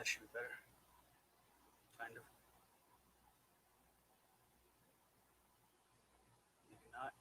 That should be better. Kind of. Maybe not.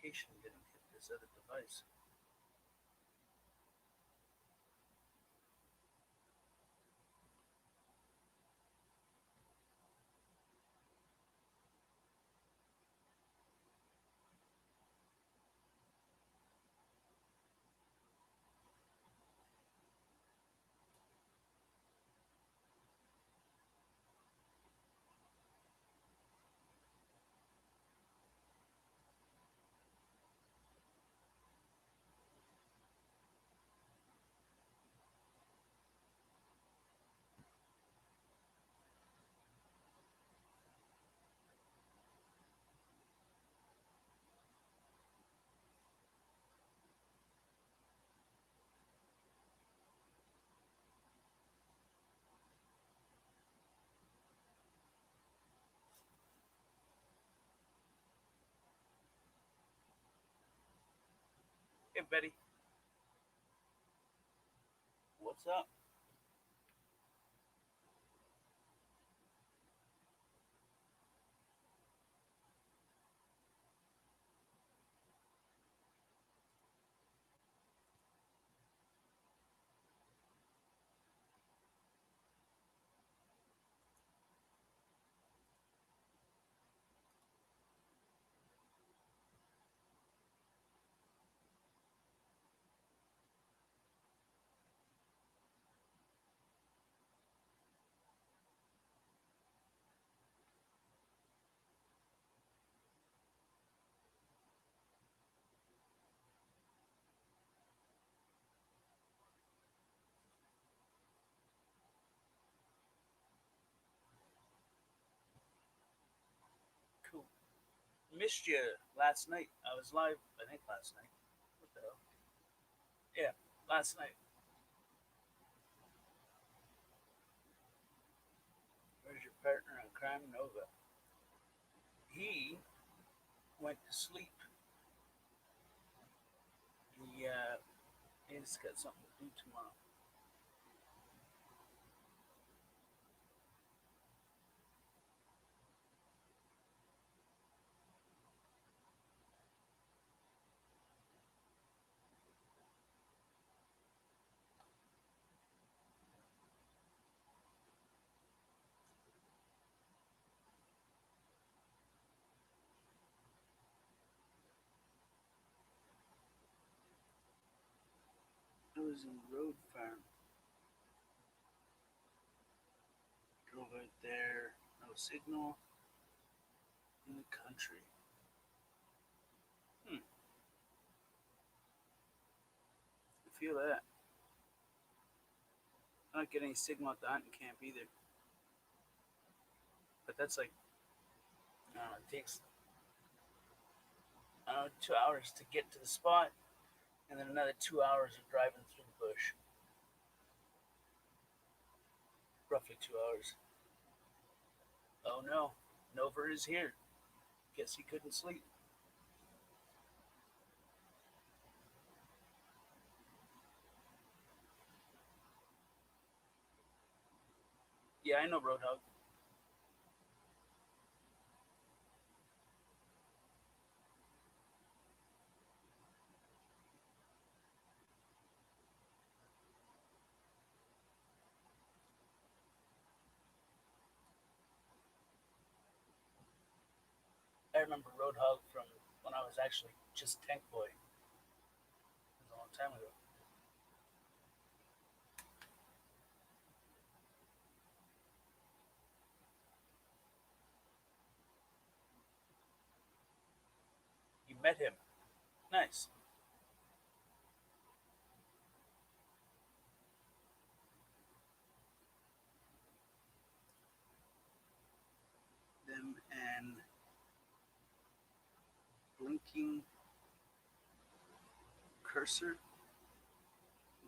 notification didn't hit this other device. Hey, Betty, what's up? Cool. Missed you last night. I was live, I think, last night. What the hell? Yeah, last night. Where's your partner on Crime Nova? He went to sleep. He's got something to do tomorrow. I was in Road Farm. Drove out there. No signal in the country. Hmm. I feel that. I don't get any signal at the hunting camp either. But that's like, I don't know, it takes 2 hours to get to the spot, and then another 2 hours of driving through the bush. Roughly 2 hours. Oh no, Nova is here. Guess he couldn't sleep. Yeah, I know Roadhog. I remember Roadhog from when I was actually just Tank Boy. It was a long time ago. You met him. Nice. Them and Blinking Cursor.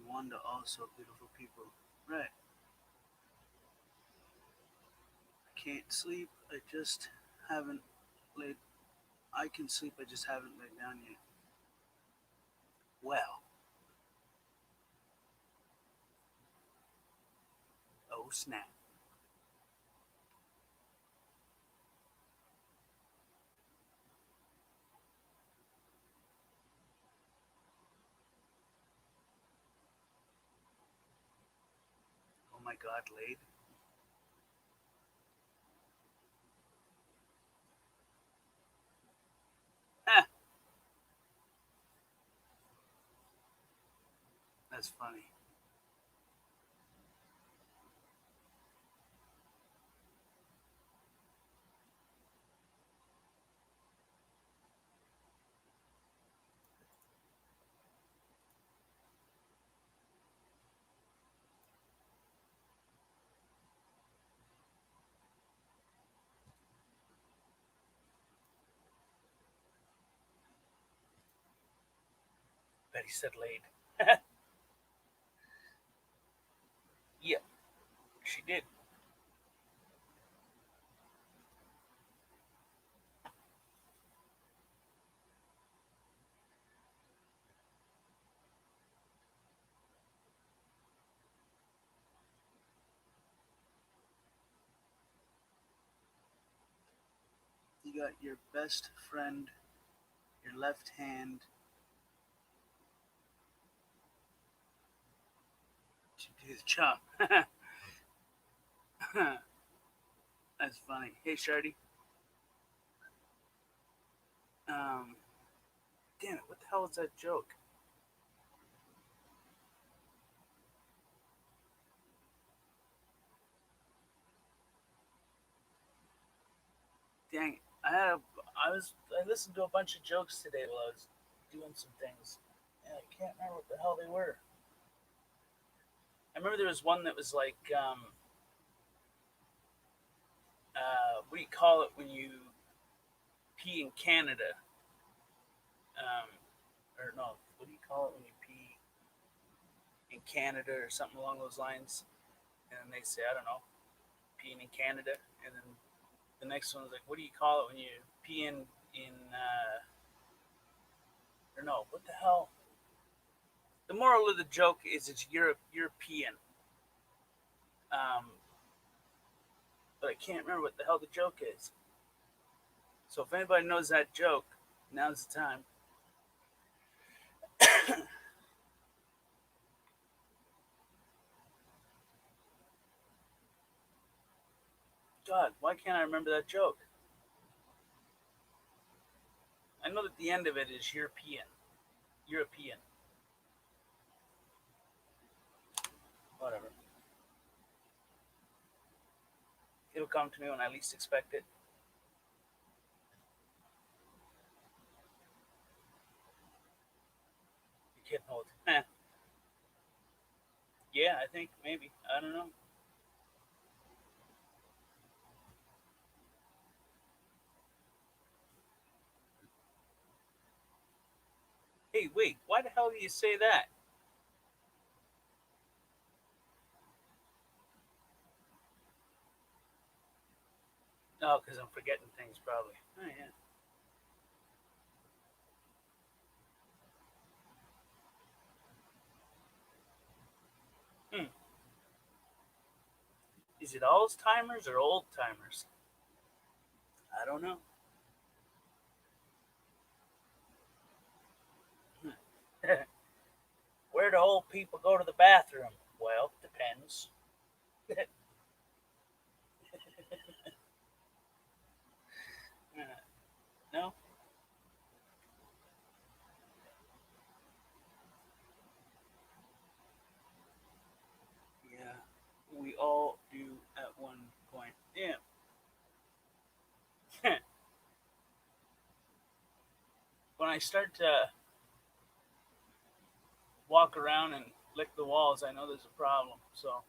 Wanda also beautiful people. Right. I can't sleep. I just haven't laid. I can sleep. I just haven't laid down yet. Well. Oh snap. my God, laid. Ah, that's funny. Betty said laid. Yeah, she did. You got your best friend, your left hand, to do the chop. That's funny. Hey, Shardy. Um, Damn it, what the hell is that joke? Dang it. I listened to a bunch of jokes today while I was doing some things. And I can't remember what the hell they were. I remember there was one that was like, what do you call it when you pee in Canada? Um, or no, what do you call it when you pee in Canada or something along those lines? And then they say, I don't know, peeing in Canada. And then the next one was like, what do you call it when you pee in or no, what the hell? The moral of the joke is it's European. Um, but I can't remember what the hell the joke is. So if anybody knows that joke, now's the time. God, why can't I remember that joke? I know that the end of it is European. European. Whatever. It'll come to me when I least expect it. You're getting old. Yeah, I think maybe. I don't know. Hey, wait. Why the hell do you say that? Oh, because I'm forgetting things probably. Oh, yeah. Hmm. Is it Alzheimer's or old timers? I don't know. Where do old people go to the bathroom? Well, depends. No? Yeah. We all do at one point. Yeah. When I start to walk around and lick the walls, I know there's a problem. So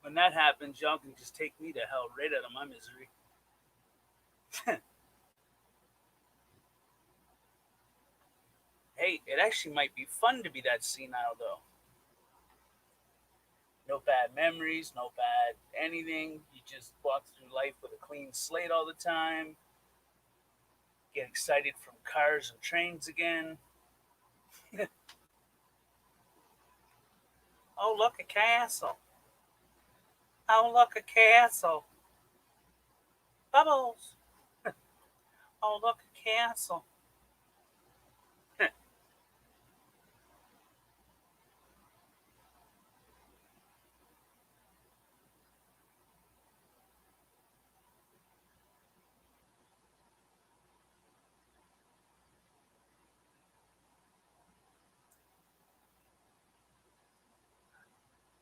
when that happens, y'all can just take me to hell right out of my misery. Hey, it actually might be fun to be that senile, though. No bad memories, no bad anything. You just walk through life with a clean slate all the time. Get excited from cars and trains again. Oh, look, a castle. Oh, look, a castle. Bubbles. Oh, look, a castle.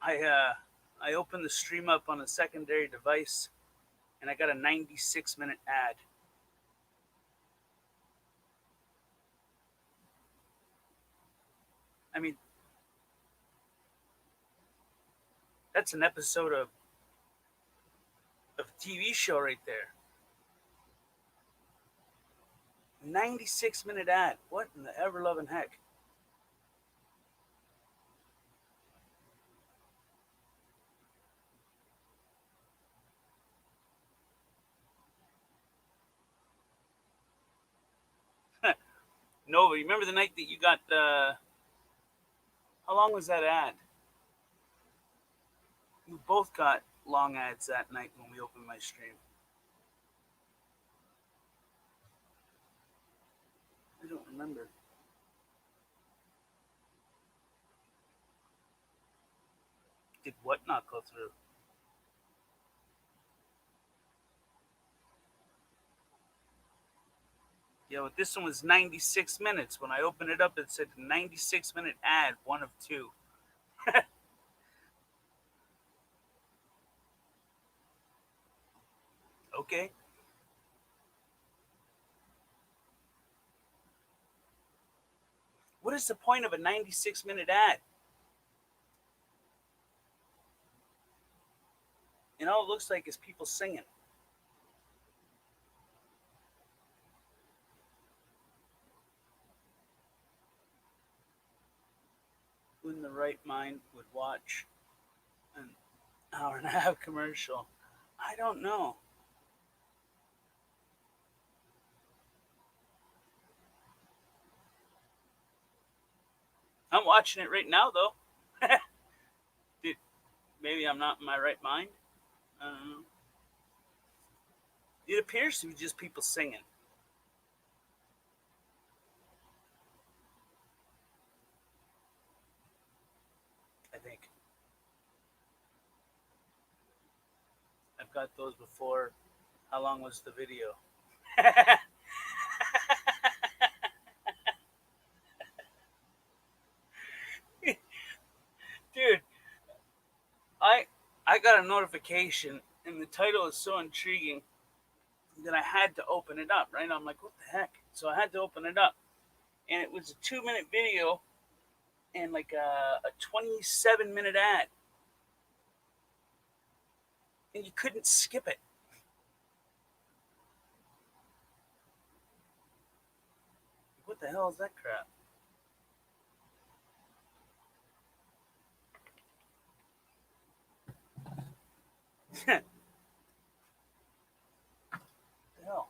I opened the stream up on a secondary device, and I got a 96-minute ad. I mean, that's an episode of a TV show right there. 96-minute ad. What in the ever loving heck? No, but remember the night that you got how long was that ad? We both got long ads that night when we opened my stream. I don't remember. Did what not go through? Yeah, but this one was 96 minutes. When I opened it up, it said 96-minute ad, one of two. Okay. What is the point of a 96-minute ad? And all it looks like is people singing. Who in the right mind would watch an hour and a half commercial? I don't know. I'm watching it right now, though. Dude, maybe I'm not in my right mind. I don't know. It appears to be just people singing, I think. I've got those before. How long was the video? Dude, I I got a notification and the title is so intriguing that I had to open it up, right? I'm like, what the heck? So I had to open it up. And it was a 2 minute video and like a 27-minute ad. And you couldn't skip it. What the hell is that crap? What the hell?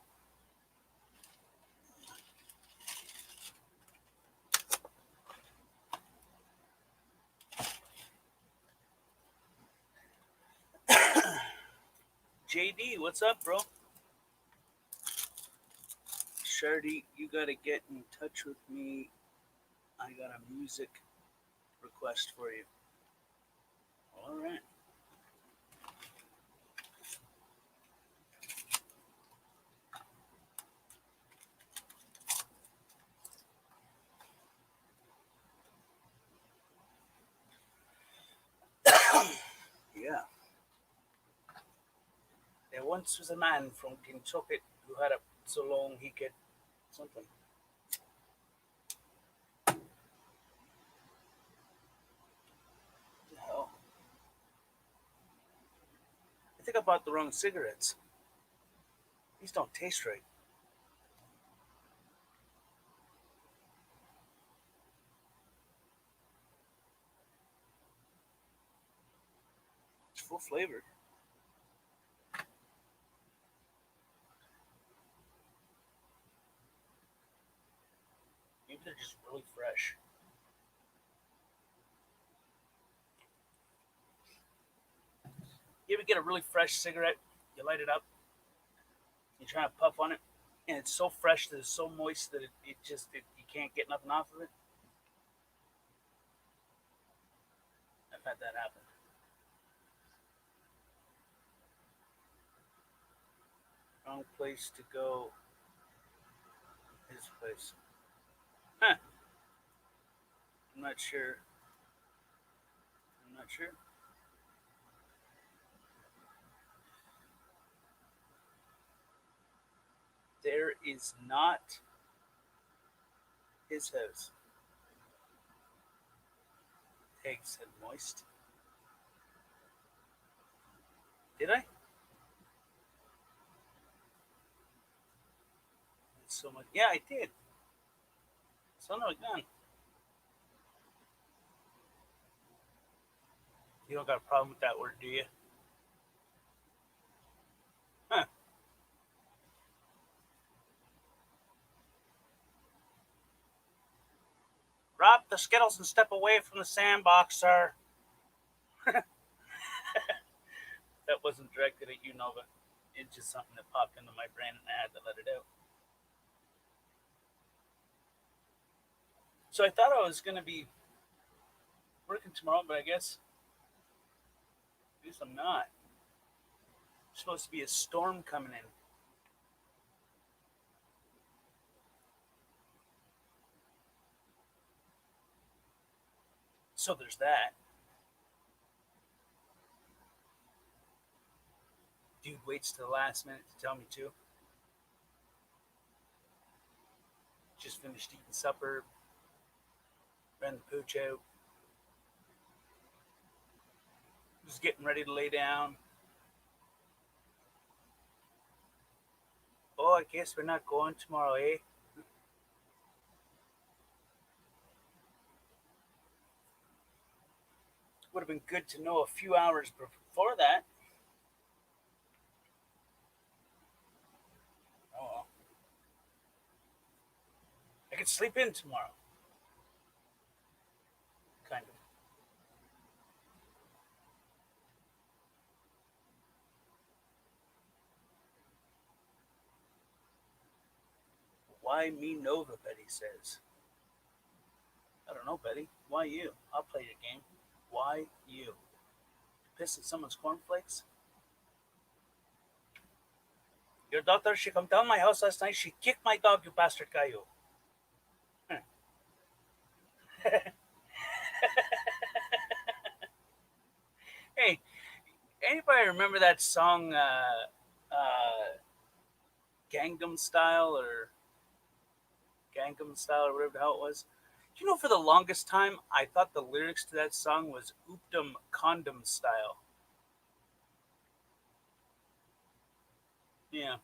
JD, what's up, bro? Shardy, you gotta get in touch with me. I got a music request for you. All right. Yeah. There once was a man from Kentucky who had a so long he could something. What the hell? I think I bought the wrong cigarettes. These don't taste right. It's full flavored. Maybe they're just really fresh. You ever get a really fresh cigarette? You light it up, you try to puff on it, and it's so fresh that it's so moist that you can't get nothing off of it. I've had that happen. Wrong place to go. His place. Huh. I'm not sure. I'm not sure. there is not his house. Tag said moist. Did I? So much. Yeah, I did. Son of a gun. You don't got a problem with that word, do you? Huh. Drop the Skittles and step away from the sandbox, sir. That wasn't directed at you, Nova. It's just something that popped into my brain and I had to let it out. So I thought I was going to be working tomorrow, but I guess I'm not. There's supposed to be a storm coming in. So there's that. Dude waits to the last minute to tell me to. Just finished eating supper, ran the pooch out, was getting ready to lay down. Oh, I guess we're not going tomorrow, eh? Would have been good to know a few hours before that. Oh well. I could sleep in tomorrow. Kind of. Why me Nova, Betty says. I don't know, Betty. Why you? I'll play your game. Why you? Piss at someone's cornflakes? Your daughter, she come down my house last night. She kicked my dog, you bastard Caillou. Hey, anybody remember that song, Gangnam Style or Gangnam Style or whatever the hell it was? You know, for the longest time, I thought the lyrics to that song was Oopdom Condom Style. Yeah.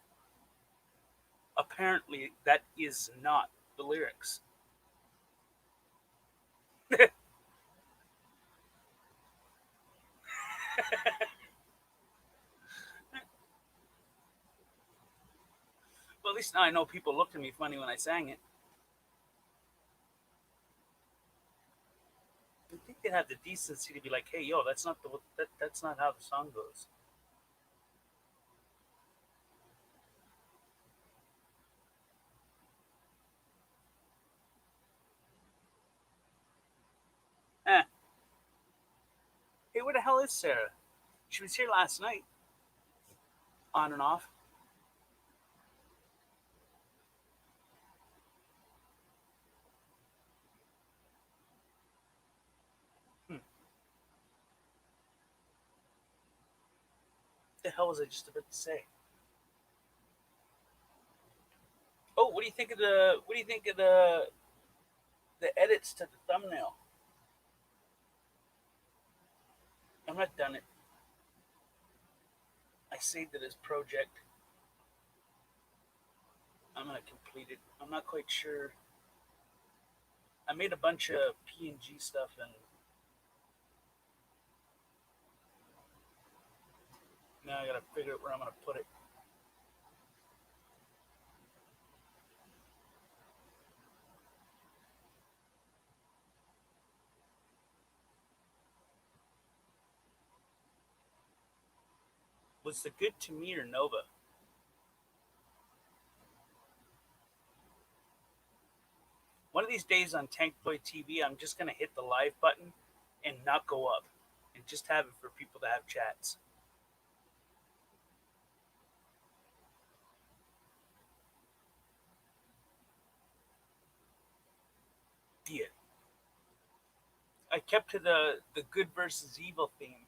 Apparently, that is not the lyrics. Well, at least now I know people looked at me funny when I sang it. I think they'd have the decency to be like, "Hey, yo, that's not that's not how the song goes." Eh. Hey, where the hell is Sarah? She was here last night, on and off. Hmm. What the hell was I just about to say? Oh, what do you think of the edits to the thumbnail? I'm not done it. I saved it as project. I'm gonna complete it. I'm not quite sure. I made a bunch of PNG stuff, and now I gotta figure out where I'm gonna put it. Was the good to me or Nova? One of these days on Tank Boy TV, I'm just gonna hit the live button and not go up, and just have it for people to have chats. Yeah, I kept to the good versus evil theme.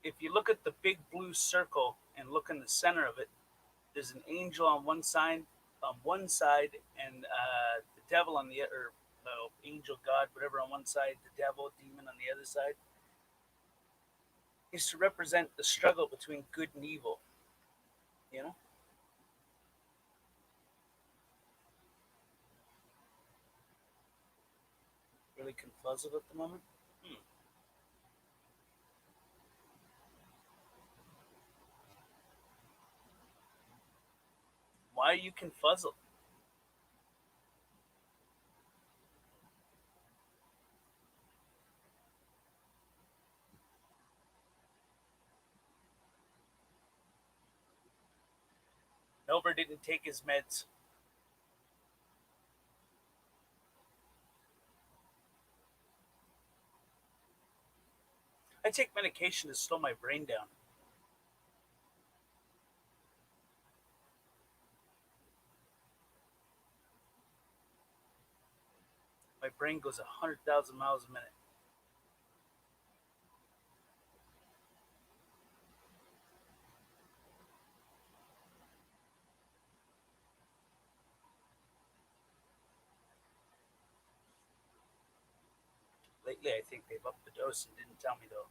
If you look at the big blue circle and look in the center of it, there's an angel on one side, and the devil on the other, or angel, God, whatever on one side, the devil, demon on the other side, is to represent the struggle between good and evil. You know, really confuzzled at the moment. Hmm. Why are you confuzzled? Melver didn't take his meds. I take medication to slow my brain down. My brain goes 100,000 miles a minute. Lately, I think they've upped the dose and didn't tell me though.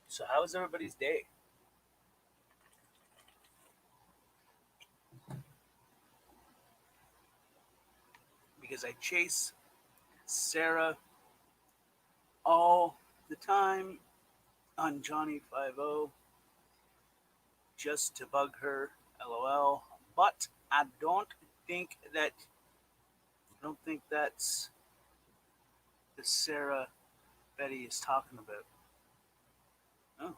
So how was everybody's day? Because I chase Sarah all the time on Johnny 50 just to bug her, lol. But think that I don't think that's the Sarah Betty is talking about. Oh,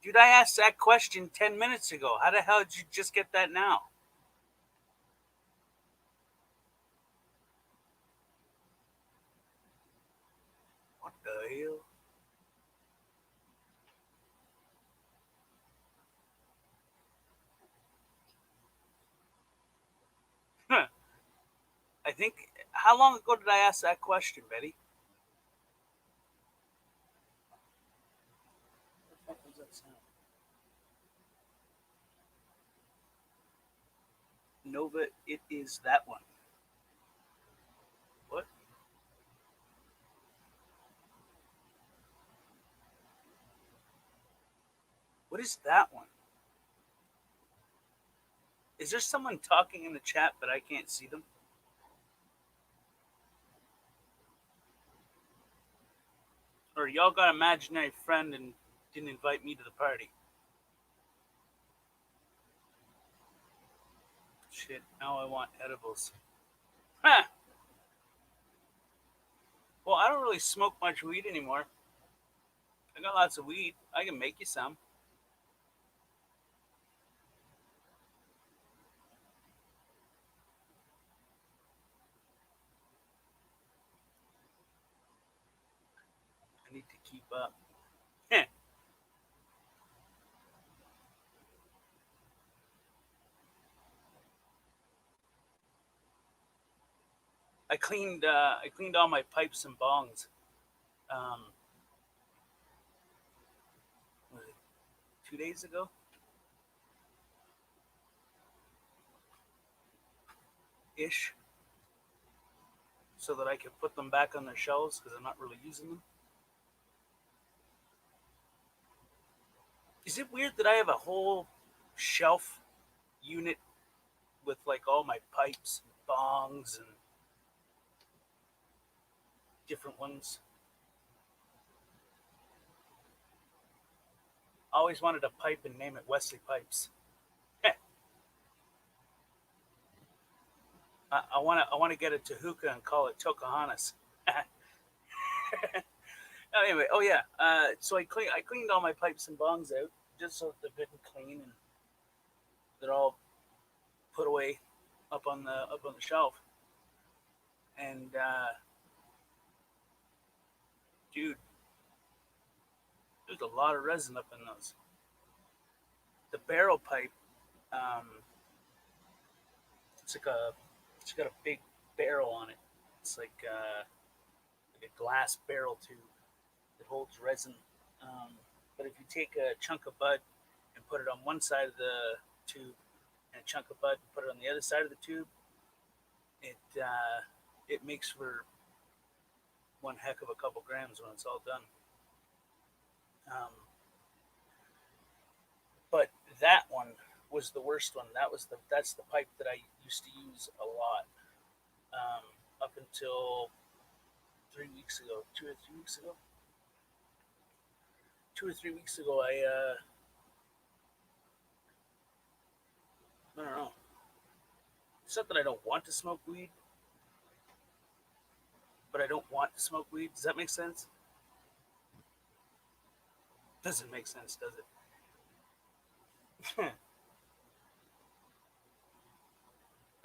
dude, I asked that question 10 minutes ago. How the hell did you just get that now? What the hell? Huh. I think. How long ago did I ask that question, Betty? What the fuck was that sound? Nova, it is that one. What? What is that one? Is there someone talking in the chat but I can't see them? Or y'all got an imaginary friend and didn't invite me to the party? Shit, now I want edibles. Huh. Well, I don't really smoke much weed anymore. I got lots of weed. I can make you some. I need to keep up. Heh. I cleaned all my pipes and bongs. Um, was it 2 days ago ish, so that I could put them back on their shelves because I'm not really using them. Is it weird that I have a whole shelf unit with like all my pipes and bongs and different ones? I always wanted a pipe and name it Wesley Pipes. I want to get a Tahuka and call it Tokahanas. Anyway, oh yeah. So I cleaned all my pipes and bongs out just so they're good and clean and they're all put away up on the shelf. And dude, There's a lot of resin up in those. The barrel pipe, um, it's like it's got a big barrel on it. It's like a glass barrel tube that holds resin. But if you take a chunk of bud and put it on one side of the tube, and a chunk of bud and put it on the other side of the tube, it it makes for one heck of a couple grams when it's all done. Um, but that one was the worst one. That's the pipe that I used to use a lot up until 3 weeks ago, 2 or 3 weeks ago. 2 or 3 weeks ago, I don't know. It's not that I don't want to smoke weed, but I don't want to smoke weed. Does that make sense? Doesn't make sense, does it?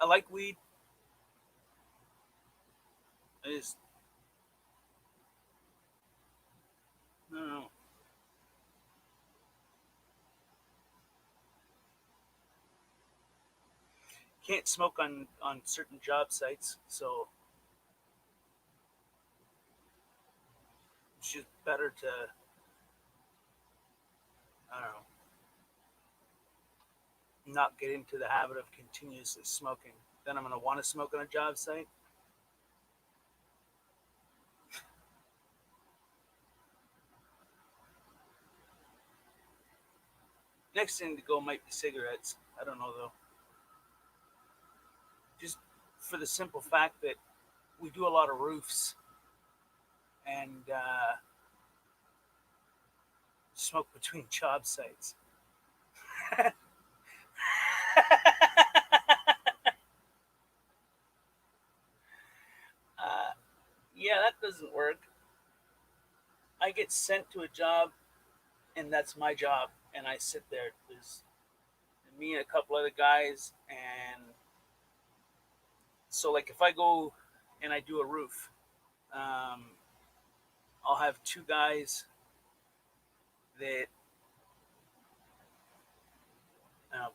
I like weed. I just I don't know. Can't smoke on certain job sites, so it's just better to I don't know not get into the habit of continuously smoking. Then I'm gonna want to smoke on a job site. Next thing to go might be cigarettes. I don't know though. Just for the simple fact that we do a lot of roofs and smoke between job sites. uh, yeah, that doesn't work. I get sent to a job, and that's my job, and I sit there. There's me and a couple other guys, and so like if I go and I do a roof, um, I'll have two guys that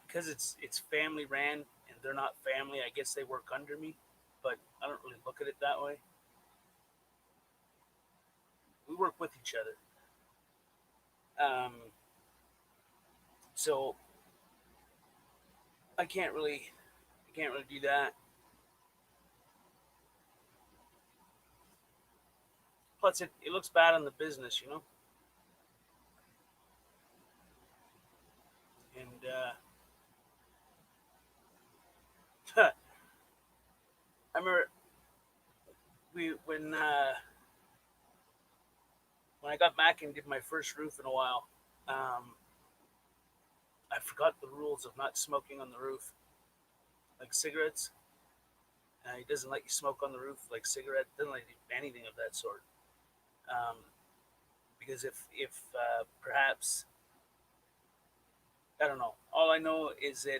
because it's family ran and they're not family. I guess they work under me, but I don't really look at it that way. We work with each other. So I can't really do that. Plus, it looks bad on the business, you know. And I remember we when I got back and did my first roof in a while. Um, I forgot the rules of not smoking on the roof, like cigarettes. He doesn't let you smoke on the roof like cigarette. Doesn't let you do anything of that sort. Um, because if perhaps I don't know. All I know is that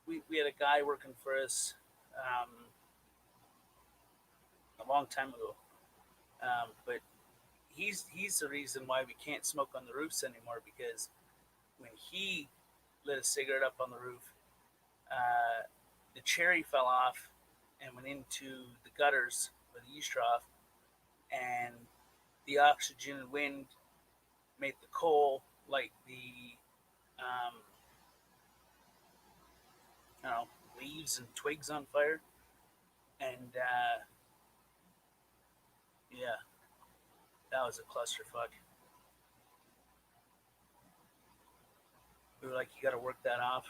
we had a guy working for us um, a long time ago, but he's the reason why we can't smoke on the roofs anymore because when he lit a cigarette up on the roof, uh, the cherry fell off and went into the gutters or the eaves trough, and the oxygen and wind made the coal like the um, you know leaves and twigs on fire, and yeah, that was a clusterfuck. We were like, you got to work that off.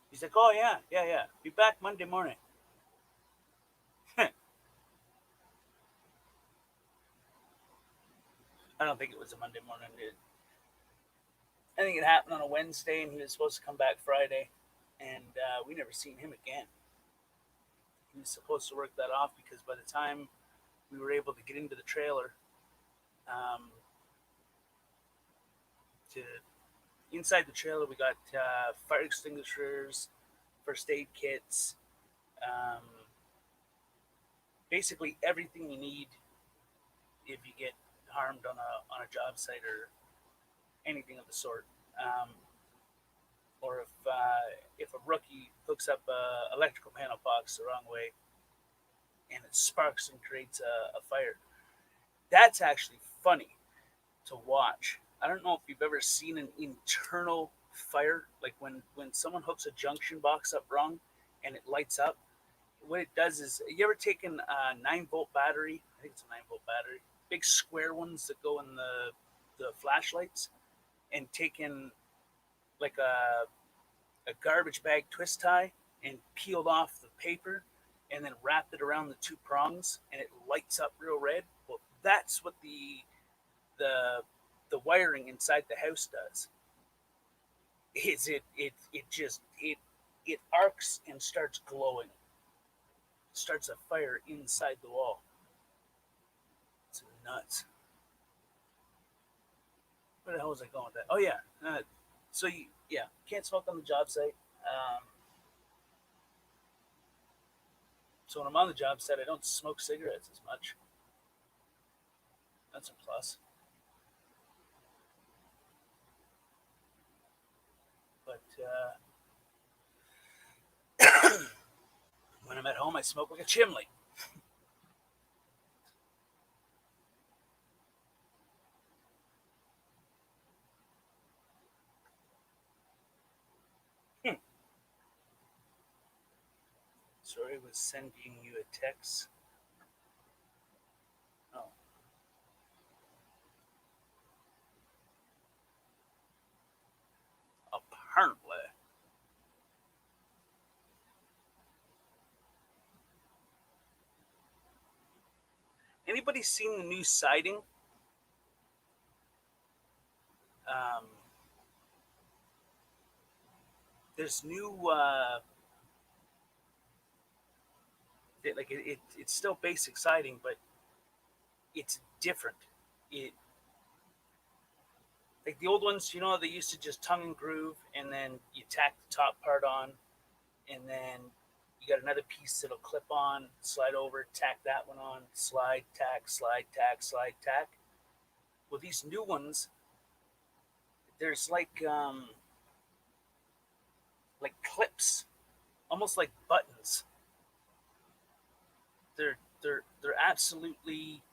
He's like, oh yeah, yeah, yeah. Be back Monday morning. I don't think it was a Monday morning, dude. I think it happened on a Wednesday, and he was supposed to come back Friday, and we never seen him again. He was supposed to work that off because by the time we were able to get into the trailer, um, to inside the trailer, we got fire extinguishers, first aid kits, um, basically everything you need if you get harmed on a job site or anything of the sort. Um, or if a rookie hooks up a electrical panel box the wrong way and it sparks and creates a fire, that's actually funny to watch. I don't know if you've ever seen an internal fire, like when someone hooks a junction box up wrong and it lights up. What it does is, you ever taken a 9 volt battery? I think it's a 9 volt battery, big square ones that go in the flashlights, and taken like a garbage bag twist tie and peeled off the paper and then wrapped it around the two prongs and it lights up real red. Well, that's what the the wiring inside the house does. Is it arcs and starts glowing, starts a fire inside the wall. It's nuts. Where the hell was I going with that? Oh yeah. So you, yeah, can't smoke on the job site. So when I'm on the job site, I don't smoke cigarettes as much. That's a plus. But when I'm at home, I smoke like a chimney. Hmm. Sorry, I was sending you a text. Oh, apparently. Anybody seen the new siding? Um, there's new, it's still basic siding, but it's different. It Like the old ones, they used to just tongue and groove, and then you tack the top part on, and then you got another piece that'll clip on, slide over, tack that one on, slide, tack, slide, tack, slide, tack. Well, these new ones, there's like clips, almost like buttons. They're absolutely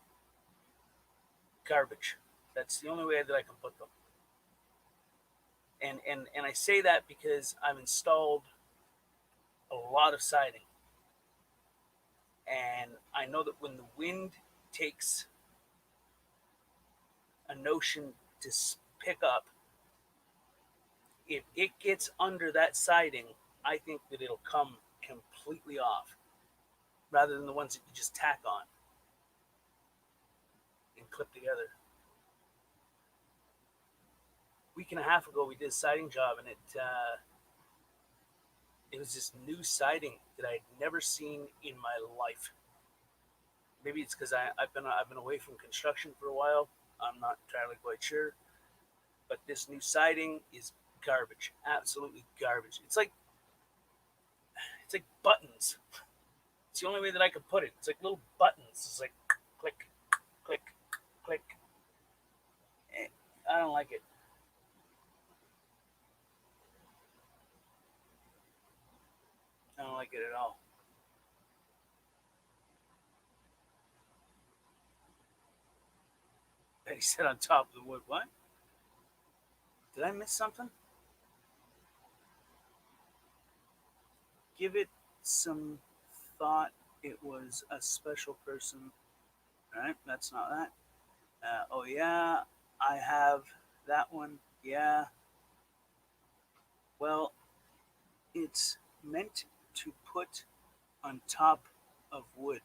garbage. That's the only way that I can put them. And I say that because I've installed a lot of siding, and I know that when the wind takes a notion to pick up, if it gets under that siding, I think that it'll come completely off, rather than the ones that you just tack on and clip together. Week and a half ago, we did a siding job, and it was this new siding that I had never seen in my life. Maybe it's because I've been away from construction for a while. I'm not entirely quite sure, but this new siding is garbage, absolutely garbage. It's like buttons. It's the only way that I could put it. It's like little buttons. It's like click, click, click. I don't like it. I don't like it at all. Betty said on top of the wood. What? Did I miss something? Give it some thought. It was a special person. All right, that's not that. Oh yeah, I have that one. Yeah. Well, it's meant to put on top of wood.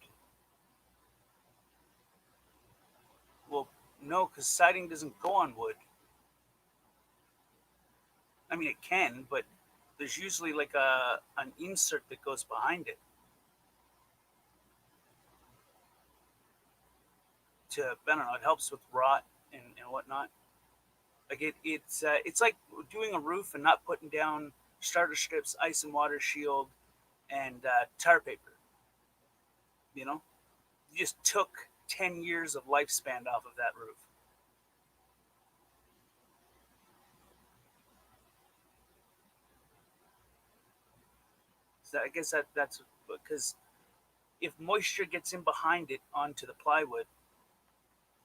Well, no, because siding doesn't go on wood. I mean, it can, but there's usually like a an insert that goes behind it to, I don't know. It helps with rot and whatnot. Like it's like doing a roof and not putting down starter strips, ice and water shield, and tar paper. You know, you just took 10 years of lifespan off of that roof. I guess that's because if moisture gets in behind it onto the plywood,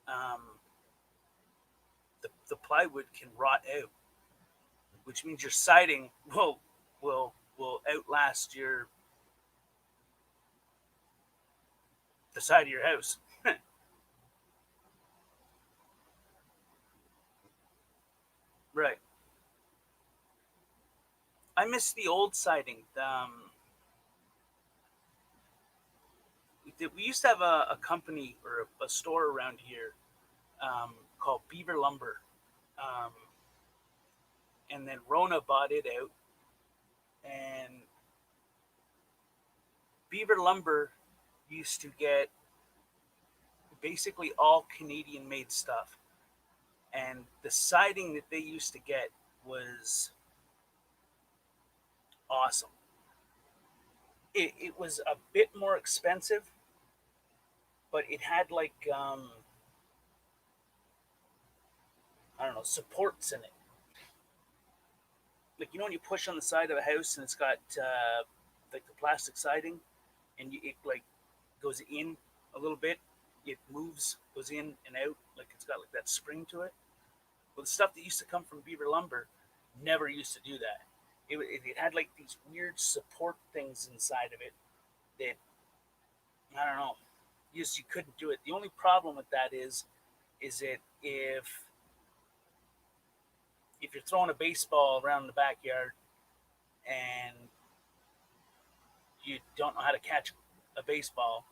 um, the plywood can rot out, which means your siding will outlast your the side of your house. Right. I miss the old siding. We used to have a company or a store around here called Beaver Lumber, um, and then Rona bought it out. And Beaver Lumber used to get basically all Canadian made stuff, and the siding that they used to get was awesome. It was a bit more expensive, but it had like I don't know, supports in it. Like when you push on the side of a house and it's got like the plastic siding, and it like goes in a little bit, it moves, goes in and out, like it's got like that spring to it. Well, the stuff that used to come from Beaver Lumber never used to do that. It had like these weird support things inside of it that I don't know. You couldn't do it. The only problem with that is that if you're throwing a baseball around the backyard and you don't know how to catch a baseball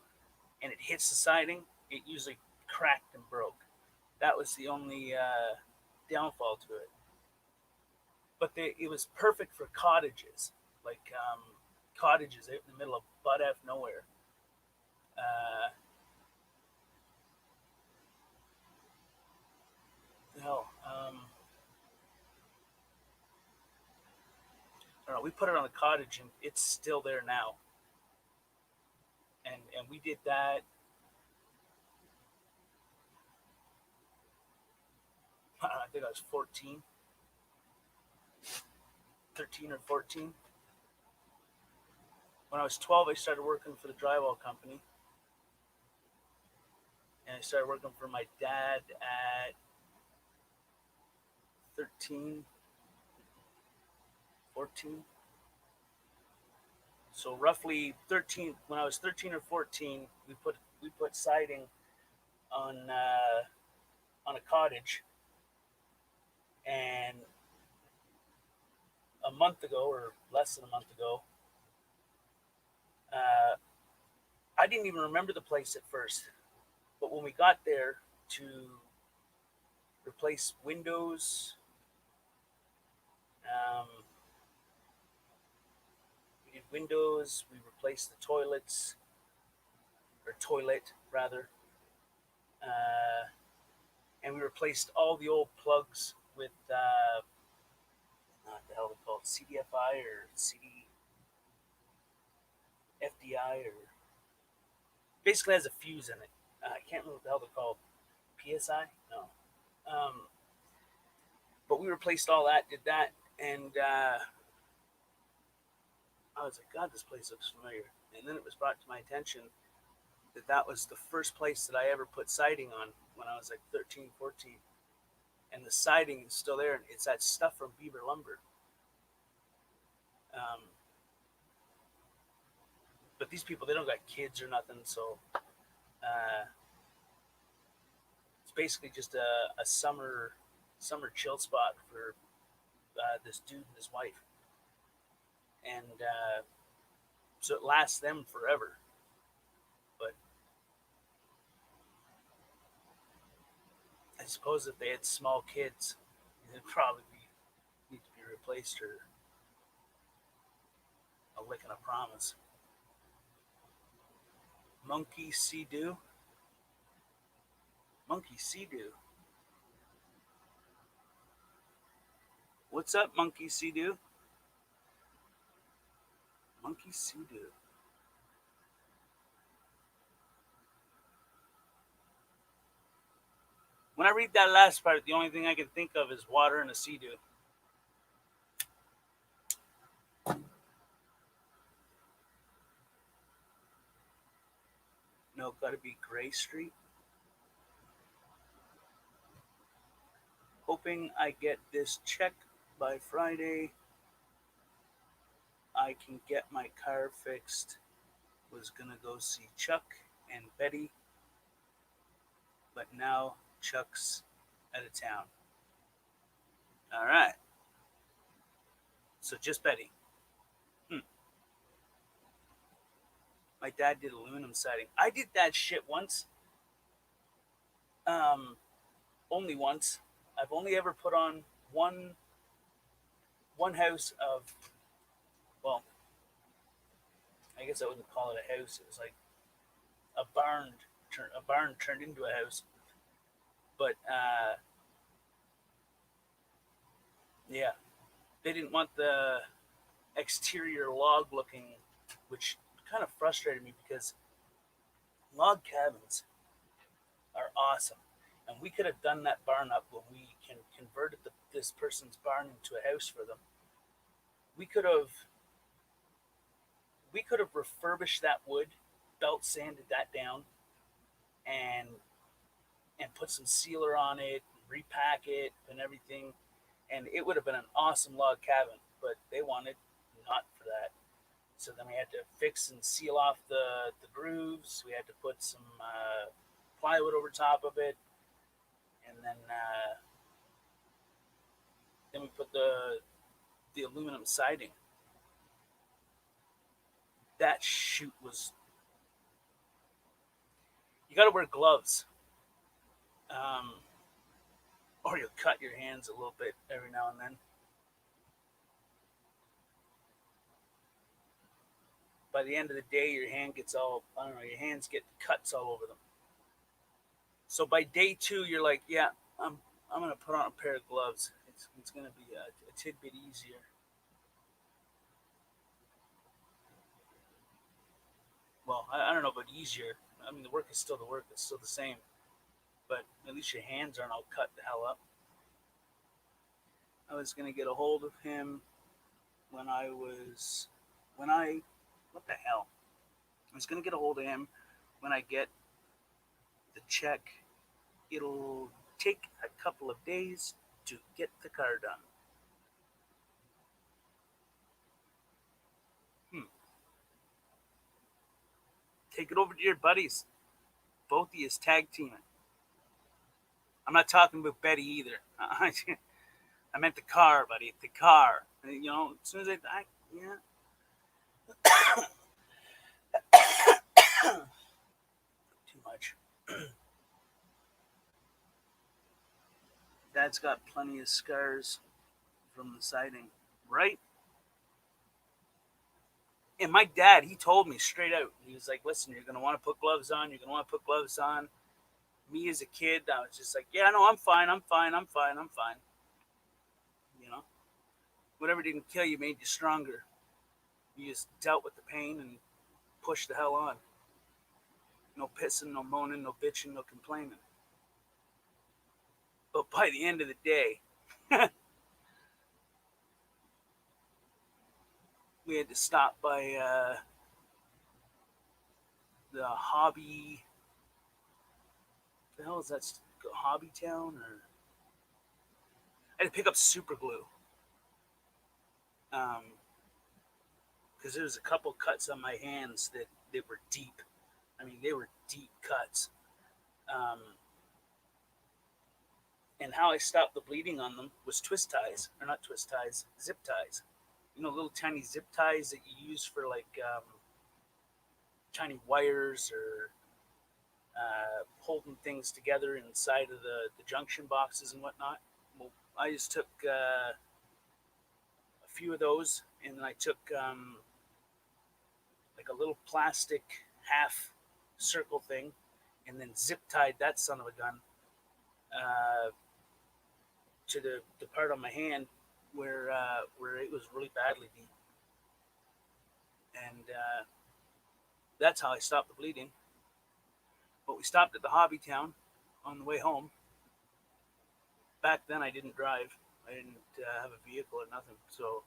and it hits the siding, it usually cracked and broke. That was the only downfall to it. But it was perfect for cottages, like cottages out in the middle of butt f nowhere. Uh, no, I don't know. We put it on a cottage, and it's still there now. And we did that. I think I was 14, 13 or 14. When I was 12, I started working for the drywall company, and I started working for my dad at 13, 14. So roughly 13. When I was 13 or 14, we put siding on on a cottage, and a month ago or less than a month ago, uh, I didn't even remember the place at first. But when we got there to replace windows, um, we did windows. We replaced the toilets, or toilet rather, uh, and we replaced all the old plugs with what the hell they called, CDFI or CDFDI, or basically has a fuse in it. I can't remember what the hell they're called. PSI? No. Um, but we replaced all that, did that, and I was like, God, this place looks familiar. And then it was brought to my attention that that was the first place that I ever put siding on when I was like 13, 14. And the siding is still there. And it's that stuff from Beaver Lumber. Um, but these people, they don't got kids or nothing. So it's basically just a summer chill spot for this dude and his wife. And so it lasts them forever. But I suppose if they had small kids, they'd probably need to be replaced or a lick and a promise. Monkey See Do. Monkey See Do. What's up, Monkey See Do? Monkey See Do. When I read that last part, the only thing I can think of is water and a sea-doo. No, gotta be Gray Street. Hoping I get this check by Friday. I can get my car fixed. Was gonna go see Chuck and Betty, but now Chuck's out of town. All right, so just Betty. Hmm. My dad did aluminum siding. I did that shit once. Um, only once. I've only ever put on one house of, well, I guess I wouldn't call it a house. It was like a barn, a barn turned into a house. But yeah, they didn't want the exterior log looking, which kind of frustrated me because log cabins are awesome. And we could have done that barn up when we converted this person's barn into a house for them. We could have we could have refurbished that wood, belt sanded that down, and put some sealer on it, repack it, and everything, and it would have been an awesome log cabin. But they wanted not for that. So then we had to fix and seal off the grooves. We had to put some plywood over top of it, and then we put the aluminum siding. That shoot was, you got to wear gloves, um, or you'll cut your hands a little bit every now and then. By the end of the day, your hand gets all, I don't know, your hands get cuts all over them. So by day two, you're like, yeah, I'm gonna put on a pair of gloves. It's gonna be a tidbit easier. Well, I don't know about easier. I mean, the work is still the work. It's still the same. But at least your hands aren't all cut the hell up. I was gonna get a hold of him when I was when I what the hell? I was gonna get a hold of him when I get the check. It'll take a couple of days to get the car done. Hmm. Take it over to your buddies. Both of you tag teaming. I'm not talking about Betty either. I meant the car, buddy. The car. You know, as soon as yeah. Too much. Dad's got plenty of scars from the sighting, right? And my dad, he told me straight out. He was like, "Listen, you're gonna want to put gloves on. You're gonna want to put gloves on." Me as a kid, I was just like, "Yeah, no, I'm fine. I'm fine. I'm fine. I'm fine." You know, whatever didn't kill you made you stronger. You just dealt with the pain and pushed the hell on. No pissing, no moaning, no bitching, no complaining. But by the end of the day, we had to stop by the hobby. The hell is that? Hobby Town, or I had to pick up super glue. Because there was a couple cuts on my hands that were deep. I mean, they were deep cuts. Um, and how I stopped the bleeding on them was twist ties, or not twist ties, zip ties. You know, little tiny zip ties that you use for like tiny wires or holding things together inside of the junction boxes and whatnot. Well, I just took a few of those, and then I took like a little plastic half circle thing, and then zip tied that son of a gun uh, to the part on my hand where it was really badly beat, and that's how I stopped the bleeding. But we stopped at the hobby town on the way home. Back then, I didn't drive. I didn't have a vehicle or nothing. So,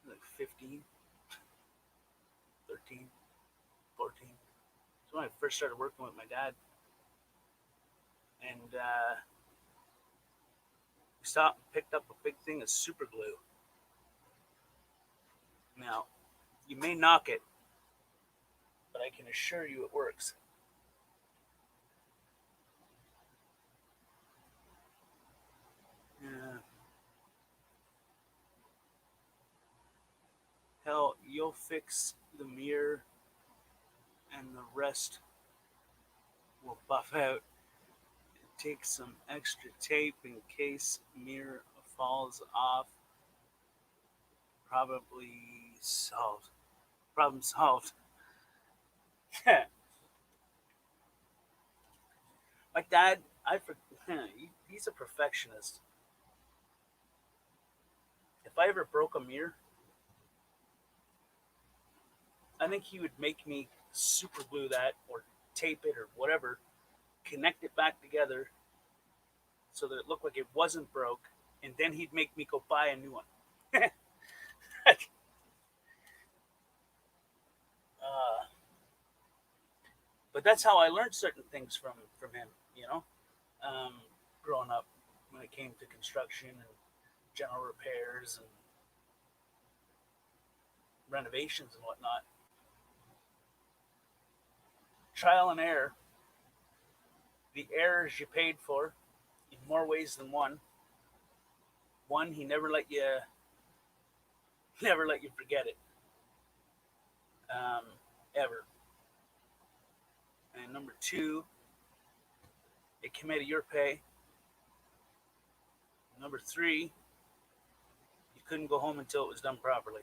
like 15, 13, 14. So when I first started working with my dad, and we stopped and picked up a big thing of super glue. Now, you may knock it, but I can assure you it works. Yeah. Hell, you'll fix the mirror and the rest will buff out. Take some extra tape in case mirror falls off. Probably solved. Problem solved. My dad, he's a perfectionist. If I ever broke a mirror, I think he would make me super glue that or tape it or whatever, connect it back together so that it looked like it wasn't broke, and then he'd make me go buy a new one. uh, but that's how I learned certain things from him. You know, um, growing up when it came to construction and general repairs and renovations and whatnot. Trial and error, the errors you paid for in more ways than one. One, he never let you never let you forget it, um, ever. And number two, it came out of your pay. Number three, you couldn't go home until it was done properly.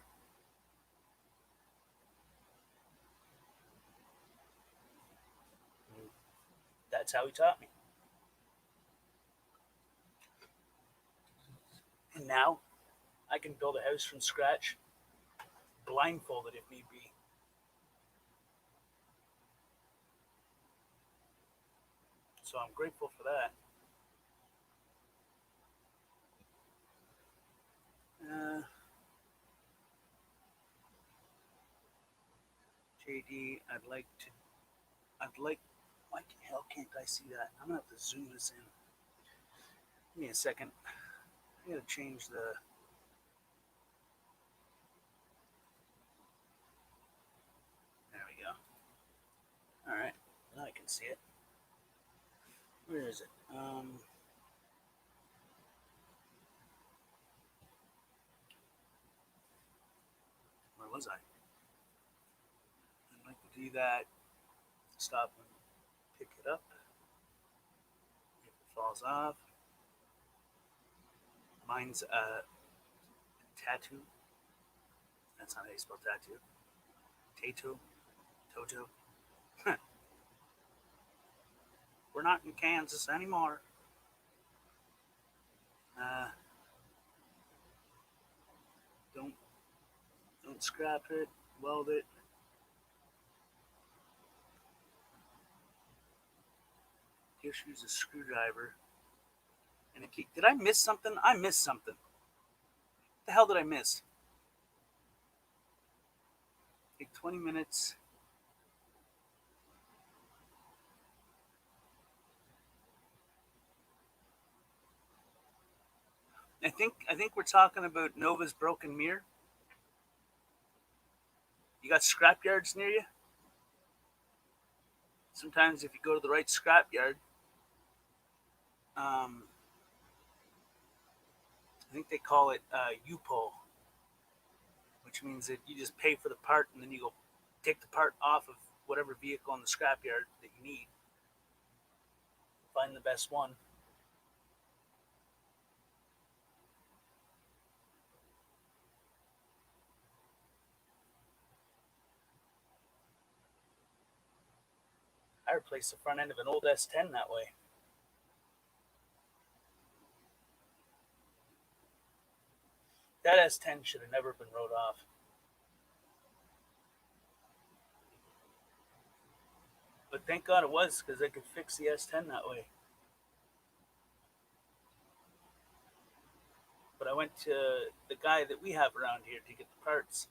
And that's how he taught me. And now I can build a house from scratch, blindfolded if need be. So I'm grateful for that. JD, I'd like, why the hell can't I see that? I'm gonna have to zoom this in. Give me a second. I gotta change the, there we go. All right, now I can see it. Where is it? Where was I? I'd like to do that. Stop and pick it up. If it falls off, mine's a tattoo. That's not how you spell tattoo. Tattoo. Toto. We're not in Kansas anymore. Uh, don't don't scrap it. Weld it. Just use a screwdriver. And a key. Did I miss something? I missed something. What the hell did I miss? Take 20 minutes. I think we're talking about Nova's broken mirror. You got scrap yards near you. Sometimes if you go to the right scrap yard, um, I think they call it UPO, which means that you just pay for the part and then you go take the part off of whatever vehicle in the scrap yard that you need. Find the best one. I replaced the front end of an old S10 that way. That S10 should have never been wrote off. But thank God it was because I could fix the S10 that way. But I went to the guy that we have around here to get the parts,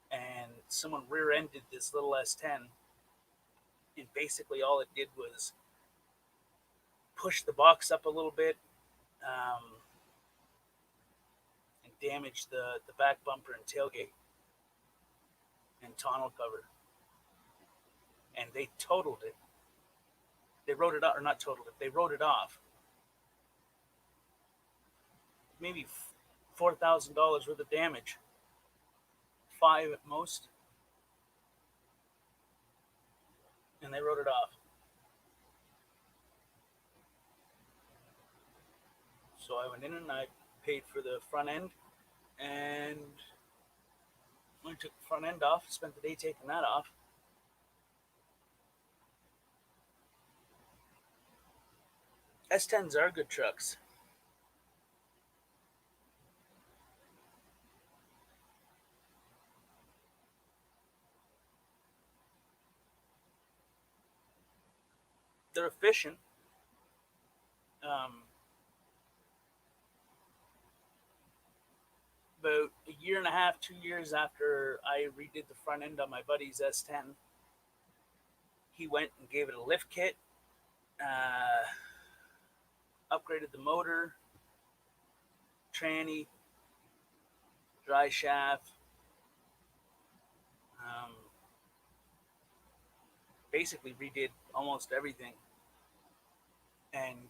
and someone rear-ended this little S10, and basically all it did was push the box up a little bit, um, and damage the back bumper and tailgate and tonneau cover. And they totaled it. They wrote it out, or not totaled it. They wrote it off. Maybe $4,000 worth of damage, five at most, and they wrote it off. So I went in and I paid for the front end, and when I took the front end off, spent the day taking that off. S10s are good trucks. They're efficient. Um, about a year and a half, 2 years after I redid the front end on my buddy's S10, he went and gave it a lift kit, uh, upgraded the motor, tranny, dry shaft, um, basically redid almost everything. And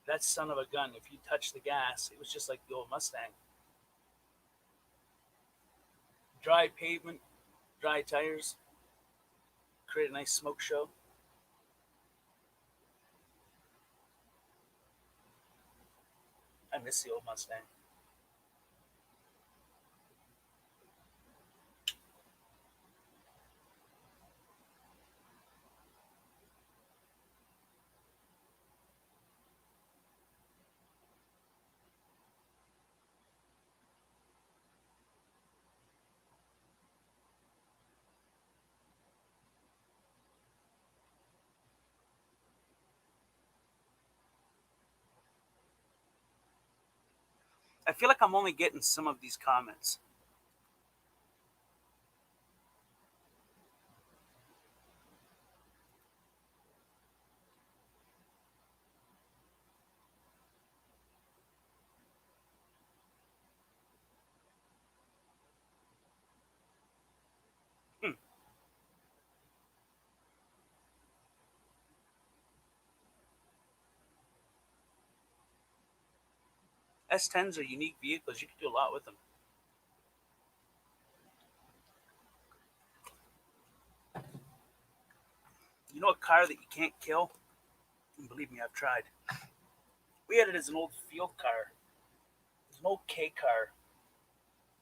that son of a gun, if you touch the gas, it was just like the old Mustang. Dry pavement, dry tires, create a nice smoke show. I miss the old Mustang. I feel like I'm only getting some of these comments. Hmm. S10s are unique vehicles. You can do a lot with them. You know a car that you can't kill? And believe me, I've tried. We had it as an old field car. It was an old K car.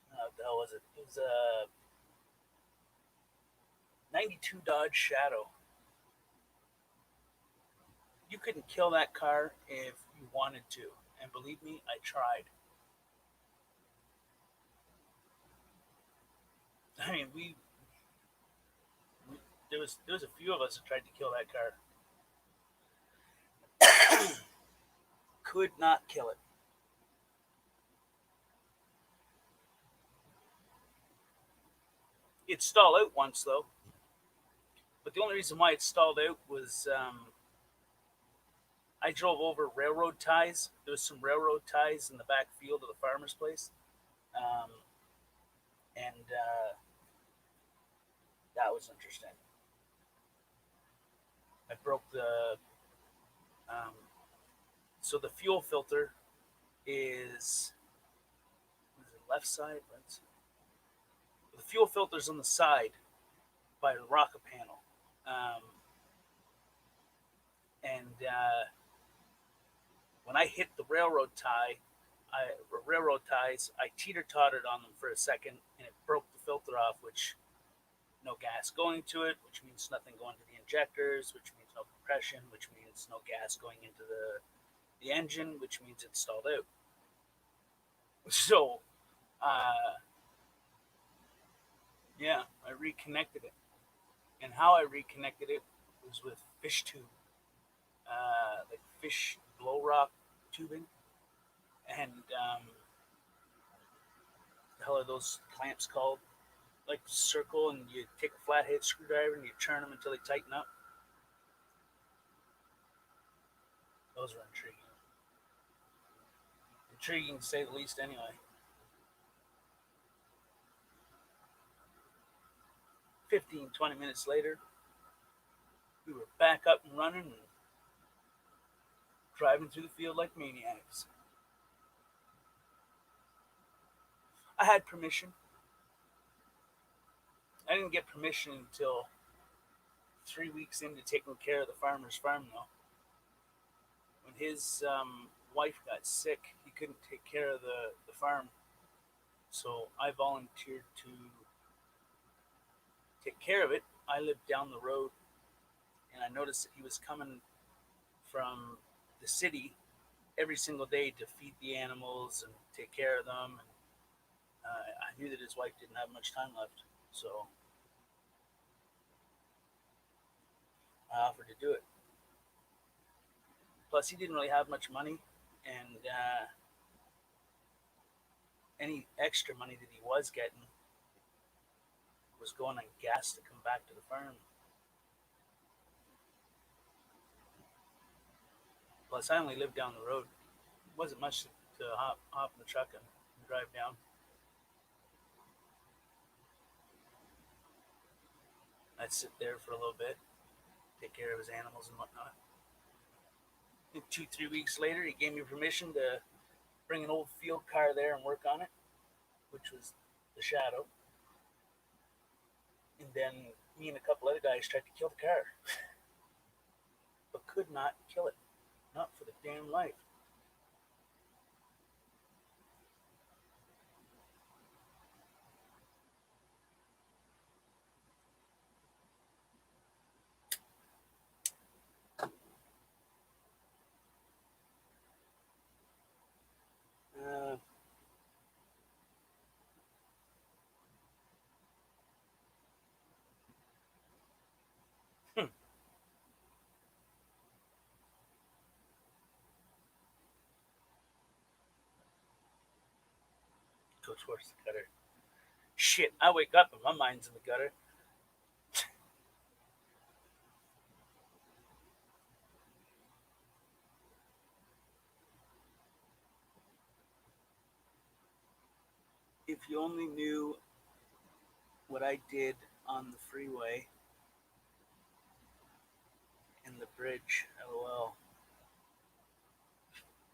What the hell was it? It was a '92 Dodge Shadow. You couldn't kill that car if you wanted to, and believe me, I tried. I mean, we there was a few of us that tried to kill that car. Could not kill it. It stalled out once though, but the only reason why it stalled out was I drove over railroad ties. There was some railroad ties in the back field of the farmer's place, um, and that was interesting. I broke the um, so the fuel filter is it left side? Right side? The fuel filter's on the side by the rocker panel, um, and when I hit the railroad ties, I teeter tottered on them for a second, and it broke the filter off, which no gas going to it, which means nothing going to the injectors, which means no compression, which means no gas going into the engine, which means it's stalled out. So, uh, yeah, I reconnected it. And how I reconnected it was with fish tube, like fish blow rock tubing. And the hell are those clamps called? like circle, and you take a flathead screwdriver and you turn them until they tighten up. Those are intriguing to say the least. Anyway, 15, 20 minutes later, we were back up and running and driving through the field like maniacs. I had permission. I didn't get permission until 3 weeks into taking care of the farmer's farm, though. When his wife got sick, he couldn't take care of the farm. So I volunteered to take care of it. I lived down the road, and I noticed that he was coming from the city every single day to feed the animals and take care of them. And I knew that his wife didn't have much time left, so I offered to do it. Plus, he didn't really have much money, and any extra money that he was getting was going on gas to come back to the farm. Plus, I only lived down the road. It wasn't much to hop in the truck and drive down. I'd sit there for a little bit, take care of his animals and whatnot. And 2, 3 weeks later, he gave me permission to bring an old field car there and work on it, which was the Shadow. And then me and a couple other guys tried to kill the car, but could not kill it. Not for the damn life. Uh, hmm, go towards the gutter. Shit, I wake up and my mind's in the gutter. If you only knew what I did on the freeway and the bridge, lol.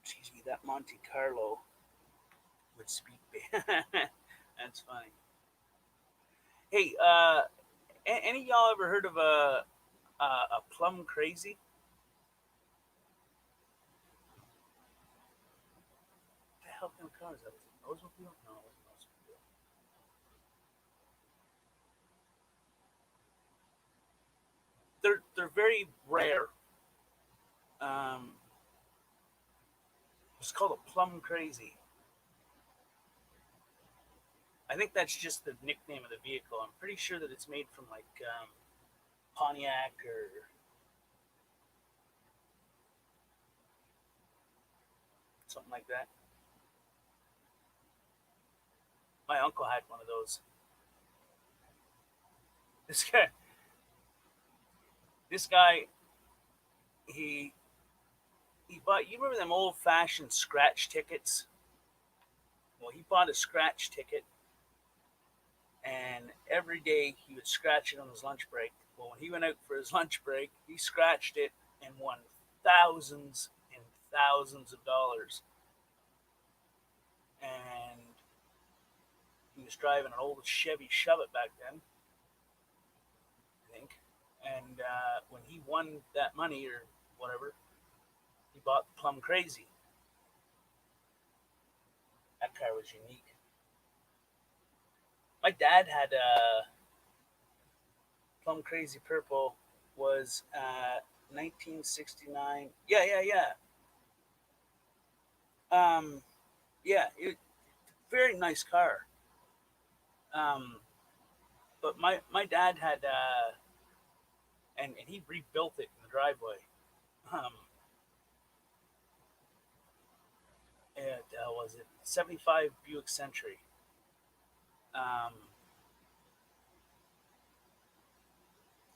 Excuse me, that Monte Carlo would speak. That's funny. Hey, any of y'all ever heard of a plum crazy? What the hell kind of car is that? Was it an Oldsmobile? No, it wasn't an Oldsmobile. They're very rare. Um, it's called a plum crazy. I think that's just the nickname of the vehicle. I'm pretty sure that it's made from like Pontiac or something like that. My uncle had one of those. This guy, this guy, he he bought. You remember them old fashioned scratch tickets? Well, he bought a scratch ticket, and every day he would scratch it on his lunch break. Well, when he went out for his lunch break, he scratched it and won thousands and thousands of dollars. And he was driving an old Chevy Shove It back then, I think. And when he won that money or whatever, he bought the Plum Crazy. That car was unique. My dad had a Plum Crazy Purple. Was 1969. Yeah, yeah, yeah. Um, yeah, very nice car. Um, but my dad had and he rebuilt it in the driveway. Um, it was it 75 Buick Century. Um,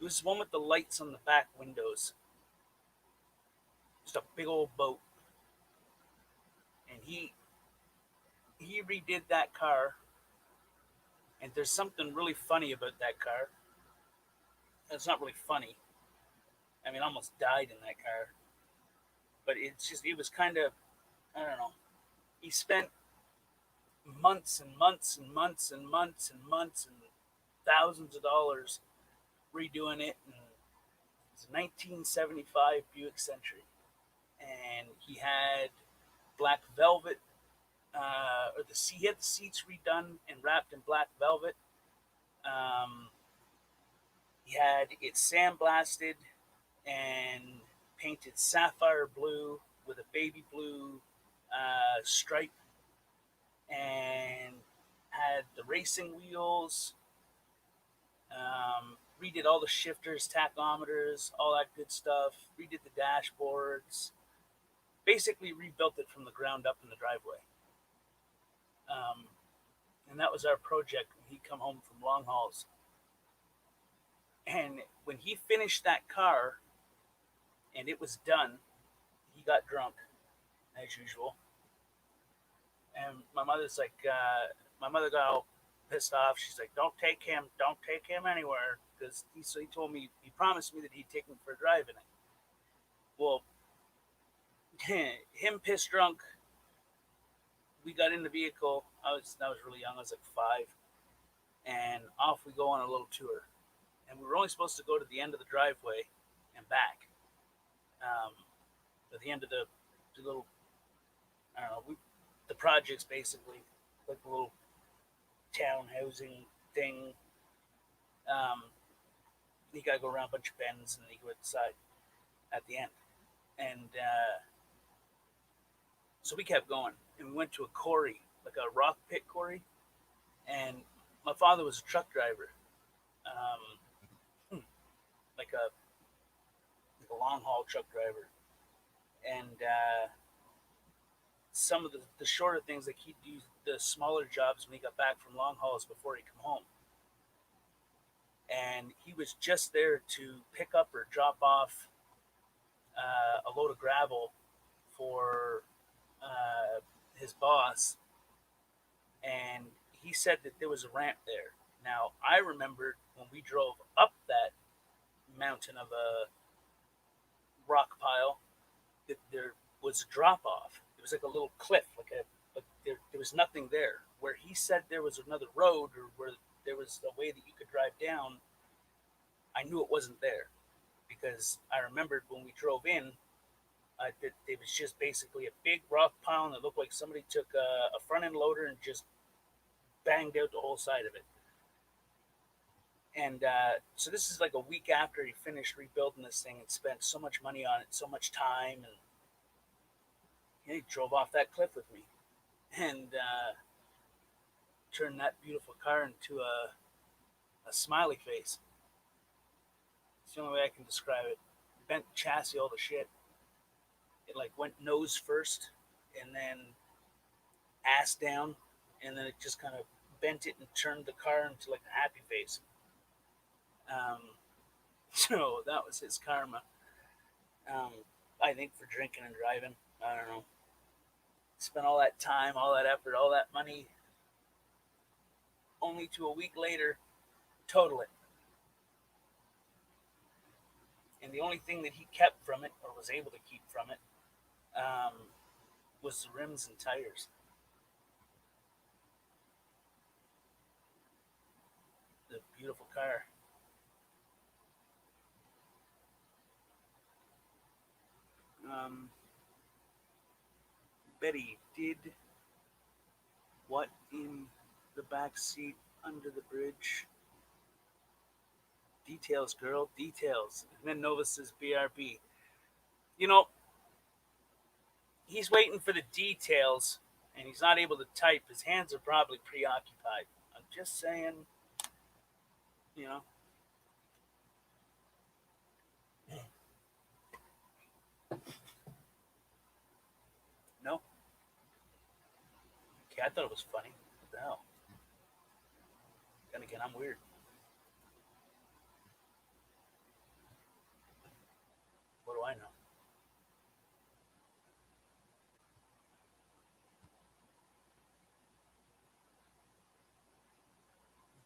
was one with the lights on the back windows. Just a big old boat. And he redid that car. And there's something really funny about that car. It's not really funny. I mean, I almost died in that car. But it's just, it was kind of, I don't know. He spent months and months and months and months and months and thousands of dollars redoing it. And it's a 1975 Buick Century. And he had black velvet, or he had the seats redone and wrapped in black velvet. Um, he had it sandblasted and painted sapphire blue with a baby blue stripe, and had the racing wheels. Redid all the shifters, tachometers, all that good stuff. Redid the dashboards. Basically rebuilt it from the ground up in the driveway. Um, and that was our project when he come home from long hauls. And when he finished that car and it was done, he got drunk as usual. And my mother got all pissed off. She's like, don't take him anywhere, because he told me, he promised me that he'd take me for a drive in it. Well, him pissed drunk. We got in the vehicle. I was really young. I was like 5, and off we go on a little tour. And we were only supposed to go to the end of the driveway and back. At the end of the little, I don't know, the projects basically, like a little town housing thing. Um, you gotta go around a bunch of bends and then you go inside at the end. And so we kept going, and we went to a quarry, like a rock pit quarry. And my father was a truck driver, like a long haul truck driver, and some of the shorter things, like he'd do the smaller jobs when he got back from long hauls before he'd come home. And he was just there to pick up or drop off a load of gravel for his boss. And he said that there was a ramp there. Now, I remembered when we drove up that mountain of a rock pile that there was a drop off. It was like a little cliff, but there was nothing there. Where he said there was another road, or where there was a way that you could drive down, I knew it wasn't there, because I remembered when we drove in, that it was just basically a big rock pile, and it looked like somebody took a front end loader and just banged out the whole side of it. And so this is like a week after he finished rebuilding this thing and spent so much money on it, so much time, and he drove off that cliff with me, and turned that beautiful car into a smiley face. It's the only way I can describe it. Bent chassis, all the shit. It like went nose first, and then ass down, and then it just kind of bent it and turned the car into like a happy face. Um, so that was his karma. Um, I think for drinking and driving. I don't know. Spent all that time, all that effort, all that money, only to a week later total it. And the only thing that he kept from it, or was able to keep from it, um, was the rims and tires. The beautiful car. Um, Betty did what in the back seat under the bridge? Details, girl, details. And then Nova says BRB. You know, he's waiting for the details, and he's not able to type. His hands are probably preoccupied. I'm just saying, you know. No? Okay, I thought it was funny. What the hell? Then again, I'm weird.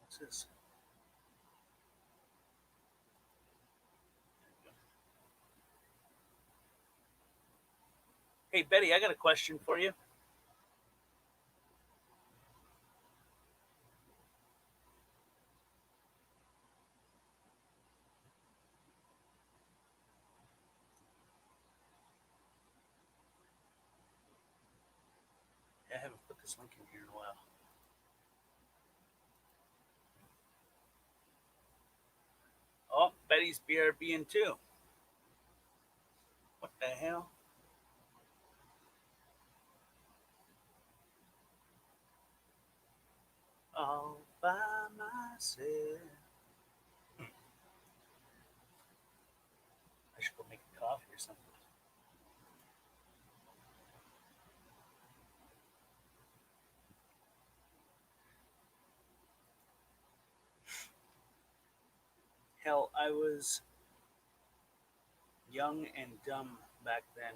What's this? Hey, Betty, I got a question for you. I haven't put this link in here in a while. Oh, Betty's BRB in too. What the hell? All by myself. I should go make a coffee or something. Hell, I was young and dumb back then.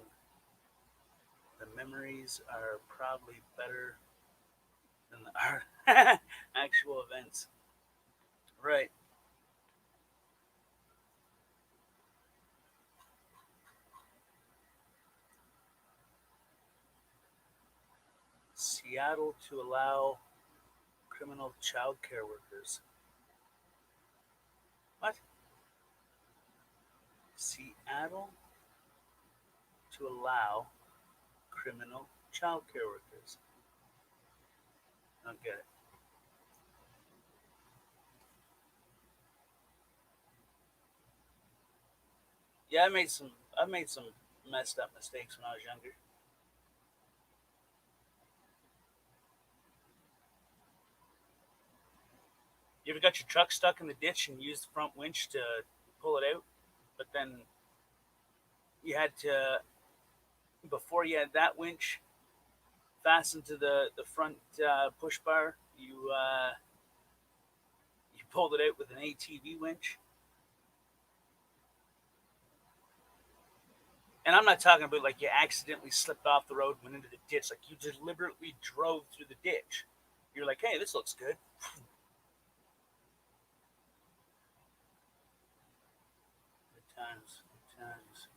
The memories are probably better than the actual events. Right. Seattle to allow criminal child care workers. What? Seattle to allow criminal child care workers. I don't get it. Yeah, I made some messed up mistakes when I was younger. You ever got your truck stuck in the ditch and used the front winch to pull it out, but then you had to before you had that winch fastened to the front push bar, you pulled it out with an ATV winch. And I'm not talking about like you accidentally slipped off the road and went into the ditch. Like you deliberately drove through the ditch. You're like, hey, this looks good. Good times, good times.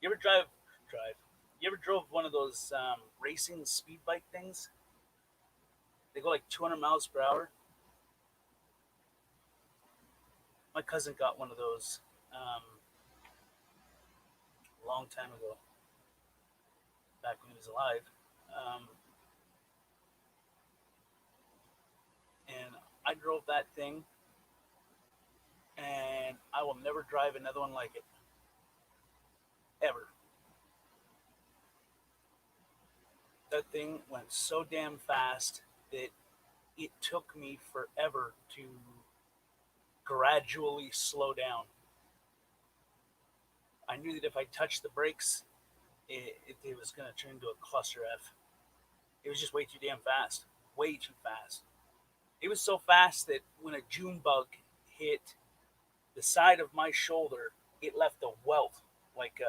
You ever drive? You ever drove one of those racing speed bike things? They go like 200 miles per hour. My cousin got one of those a long time ago, back when he was alive. Um, and I drove that thing, and I will never drive another one like it ever. That thing went so damn fast that it took me forever to gradually slow down. I knew that if I touched the brakes, it was going to turn into a cluster F. It was just way too damn fast. Way too fast. It was so fast that when a June bug hit the side of my shoulder, it left a welt, like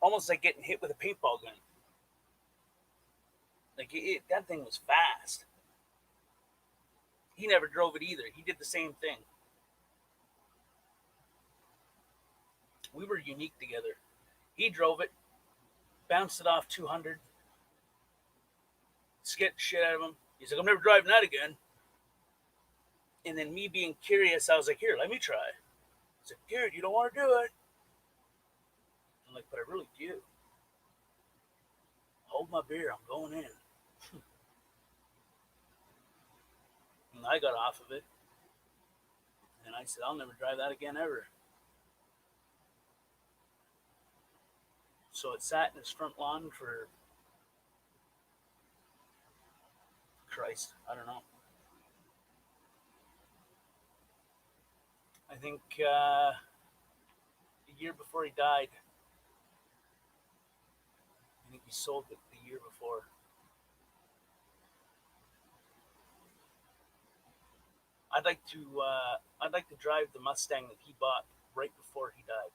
almost like getting hit with a paintball gun. Like that thing was fast. He never drove it either. He did the same thing. We were unique together. He drove it, bounced it off 200, scared the shit out of him. He's like, I'm never driving that again. And then me being curious, I was like, here, let me try. He's like, dude, you don't want to do it. I'm like, but I really do. Hold my beer, I'm going in. And I got off of it, and I said, I'll never drive that again ever. So it sat in his front lawn for Christ, I don't know. I think the year before he died, I think he sold it the year before. I'd like to drive the Mustang that he bought right before he died,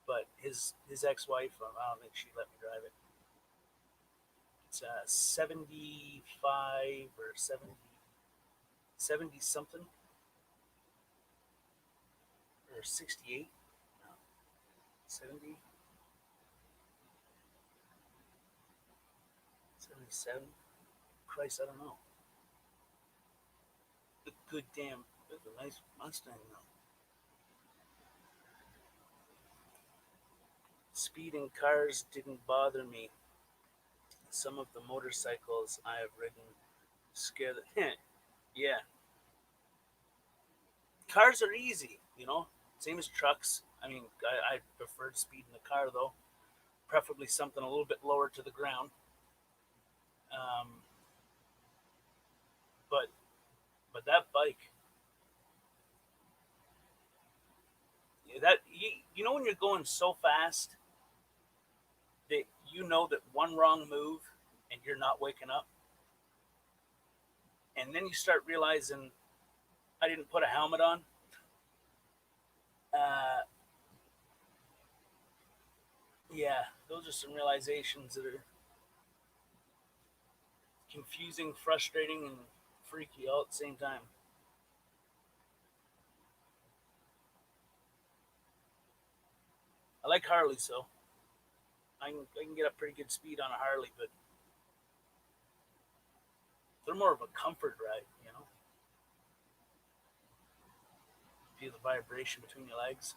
but his ex wife, I don't think she'd let me drive it. It's 75 or 70 something or 68. No, 70, 77. Christ, I don't know. A good damn, it's a nice Mustang though. Speed in cars didn't bother me. Some of the motorcycles I have ridden scare the yeah. Cars are easy, you know. Same as trucks. I mean, I prefer speed in the car though, preferably something a little bit lower to the ground. Um, but that bike, that you know when you're going so fast that you know that one wrong move and you're not waking up, and then you start realizing I didn't put a helmet on. Uh, yeah, those are some realizations that are confusing, frustrating, and freaky all at the same time. I like Harley, so I can get a pretty good speed on a Harley, but they're more of a comfort ride, you know. Feel the vibration between your legs.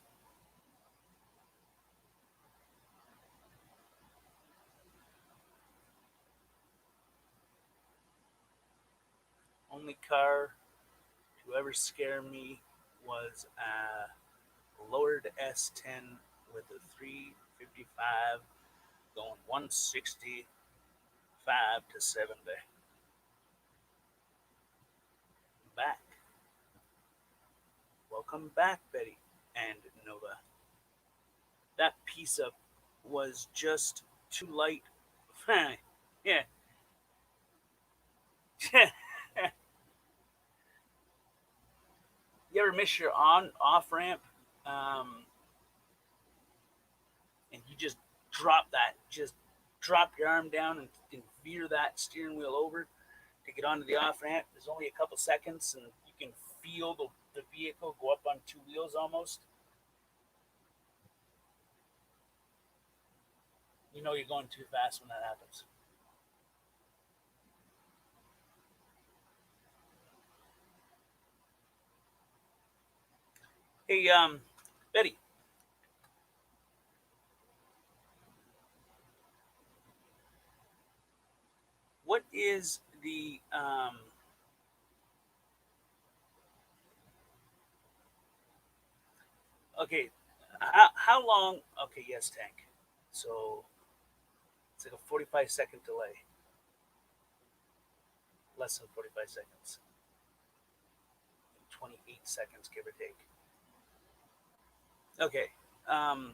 Only car to ever scare me was a lowered S10 with a 355 going 165 to 70. Back. Welcome back, Betty and Nova. That piece up was just too light. Yeah. You ever miss your on off ramp, um, and you just drop your arm down and veer that steering wheel over to get onto the off ramp? There's only a couple seconds, and you can feel the vehicle go up on two wheels almost. You know you're going too fast when that happens. Hey, Betty, what is the okay? How long? Okay, yes, tank. So it's like a 45-second delay, less than 45 seconds, 28 seconds, give or take. Okay. Do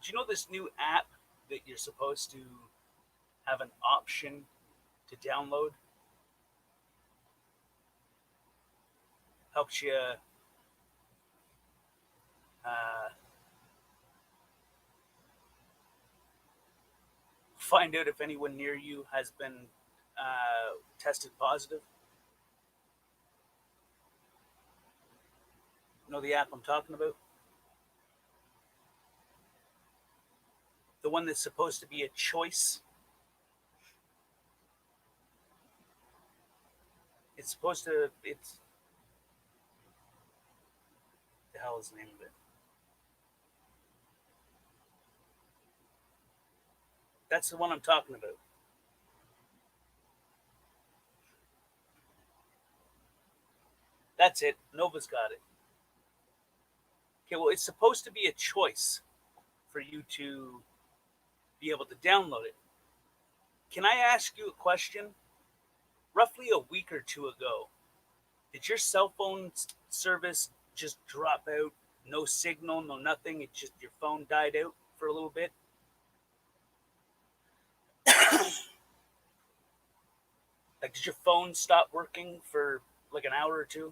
you know this new app that you're supposed to have an option to download? Helps you uh, find out if anyone near you has been tested positive. You know the app I'm talking about? The one that's supposed to be a choice. It's supposed to. It's the hell is the name of it? That's the one I'm talking about. That's it. Nova's got it. Okay, well, it's supposed to be a choice for you to be able to download it. Can I ask you a question? Roughly a week or two ago, did your cell phone service just drop out? No signal, no nothing. It just your phone died out for a little bit. Like, did your phone stop working for like an hour or two?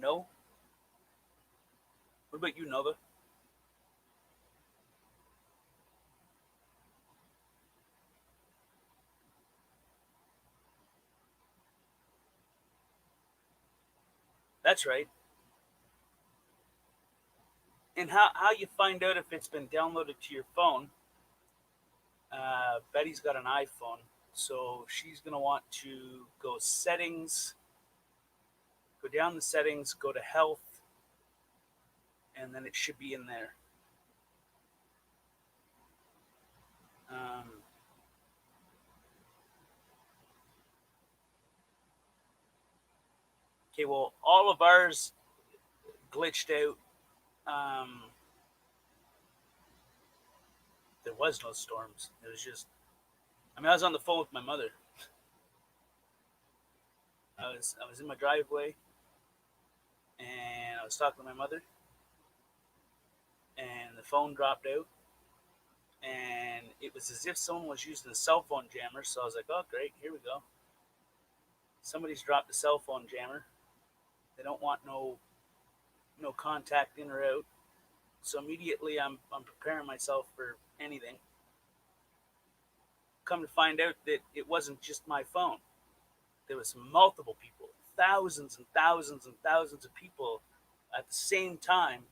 No. What about you, Nova? That's right. And how you find out if it's been downloaded to your phone? Betty's got an iPhone, so she's gonna want to go settings, go down the settings, go to health, and then it should be in there. Um, okay, well, all of ours glitched out. Um, there was no storms. It was just, I mean, I was on the phone with my mother. I was in my driveway, and I was talking to my mother, and the phone dropped out, and it was as if someone was using a cell phone jammer. So I was like, "Oh, great, here we go. Somebody's dropped a cell phone jammer. They don't want no contact in or out." So immediately, I'm preparing myself for anything. Come to find out that it wasn't just my phone. There was multiple people, thousands and thousands and thousands of people at the same time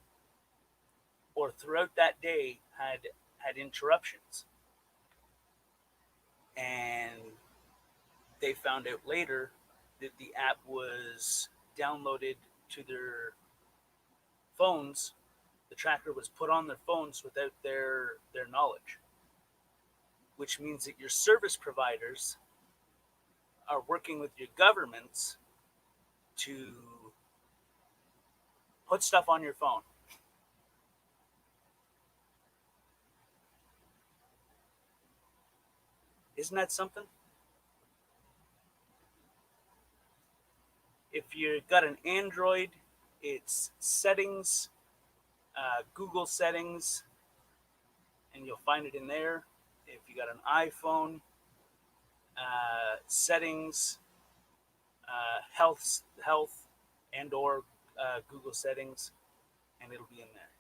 or throughout that day had interruptions. And they found out later that the app was downloaded to their phones. The tracker was put on their phones without their knowledge, which means that your service providers are working with your governments to put stuff on your phone. Isn't that something? If you've got an Android, it's settings, Google settings, and you'll find it in there. If you got an iPhone, settings, health, and or Google settings, and it'll be in there.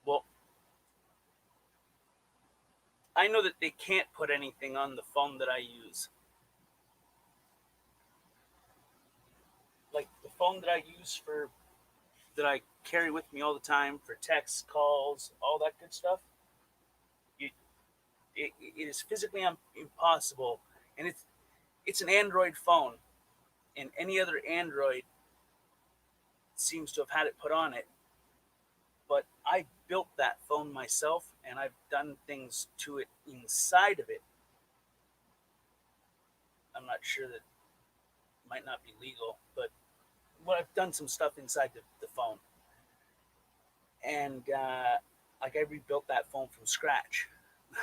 Well, I know that they can't put anything on the phone that I use. Like the phone that I use for that I carry with me all the time for texts, calls, all that good stuff. You, it is physically impossible, and it's an Android phone, and any other Android seems to have had it put on it. But I built that phone myself, and I've done things to it inside of it. I'm not sure that might not be legal, but I've done some stuff inside the phone, and like I rebuilt that phone from scratch.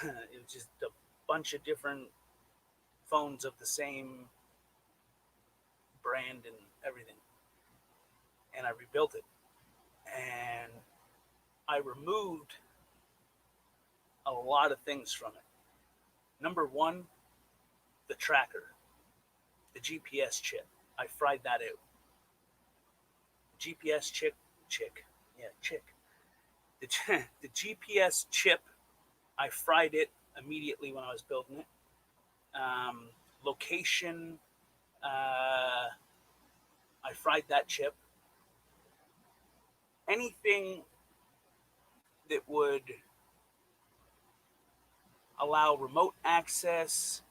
It was just a bunch of different phones of the same brand and everything, and I rebuilt it. And I removed a lot of things from it. Number one, the tracker, the GPS chip. I fried that out. GPS yeah, chick. The, the GPS chip, I fried it immediately when I was building it. Um, Location, uh, I fried that chip. Anything that would allow remote access,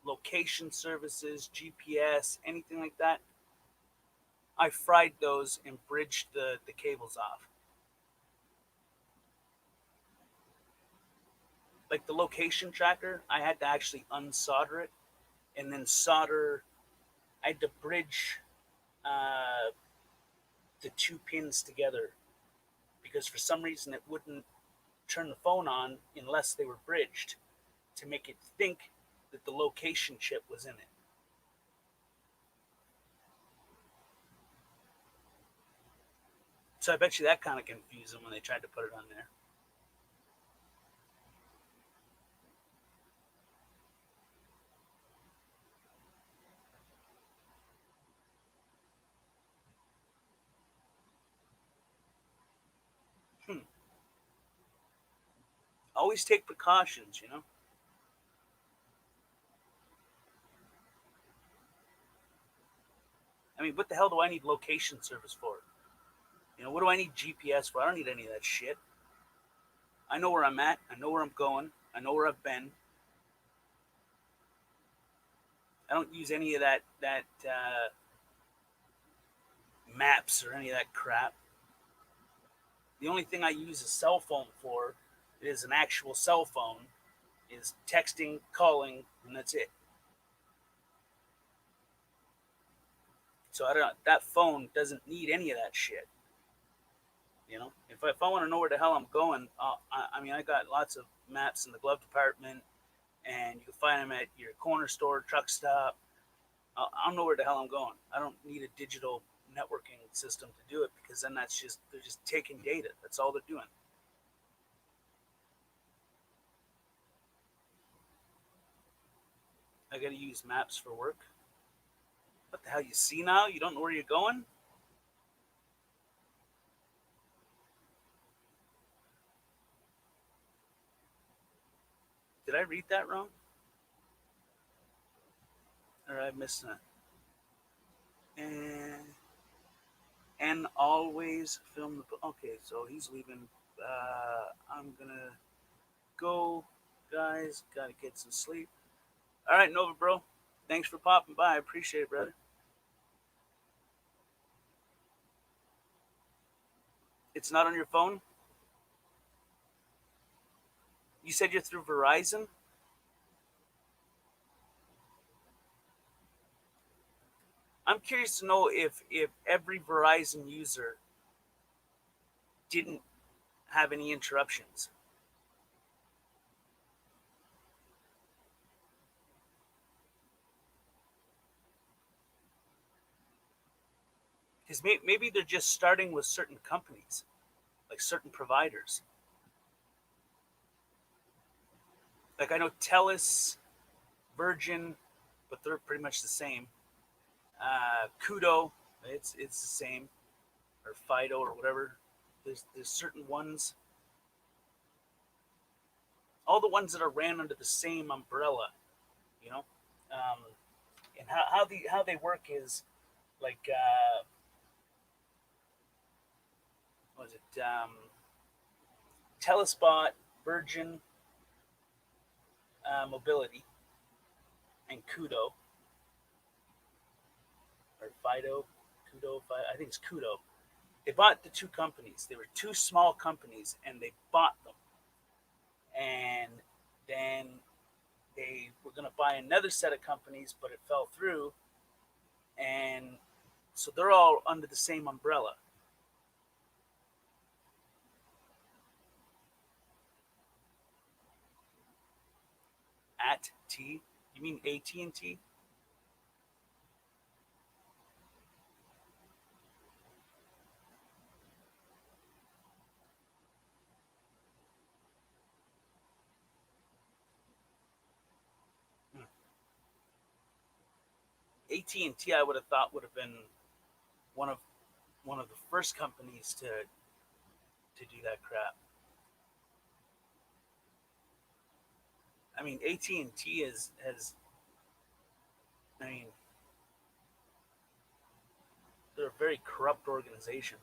location services, GPS, anything like that, I fried those and bridged the cables off. Like the location tracker, I had to actually unsolder it and then solder. I had to bridge uh, the two pins together because for some reason it wouldn't turn the phone on unless they were bridged to make it think that the location chip was in it. So I bet you that kind of confused them when they tried to put it on there. Hmm. Always take precautions, you know. I mean, what the hell do I need location service for? You know, what do I need GPS for? I don't need any of that shit. I know where I'm at. I know where I'm going. I know where I've been. I don't use any of that maps or any of that crap. The only thing I use a cell phone for is an actual cell phone, is texting, calling, and that's it. So I don't. That phone doesn't need any of that shit. You know, if I want to know where the hell I'm going, I mean, I got lots of maps in the glove department, and you can find them at your corner store, truck stop. I'll know where the hell I'm going. I don't need a digital networking system to do it because then that's just they're just taking data. That's all they're doing. I got to use maps for work. What the hell? You see now? You don't know where you're going? Did I read that wrong? Or I missed that? And always film the. Okay, so he's leaving. I'm gonna go, guys. Gotta get some sleep. All right, Nova, bro. Thanks for popping by. I appreciate it, brother. It's not on your phone. You said you're through Verizon. I'm curious to know if every Verizon user didn't have any interruptions. Because maybe they're just starting with certain companies, like certain providers. Like I know Telus, Virgin, but they're pretty much the same. Kudo, it's the same, or Fido or whatever. There's certain ones, all the ones that are ran under the same umbrella, you know. Um, and how they work is like what was it Telespot, Virgin, Mobility, and Kudo or Fido, Kudo. I think it's Kudo. They bought the two companies. They were two small companies, and they bought them. And then they were going to buy another set of companies, but it fell through. And so they're all under the same umbrella. At T, you mean AT&T? AT&T, I would have thought would have been one of one of the first companies to do that crap. I mean, AT&T has. I mean, they're a very corrupt organization.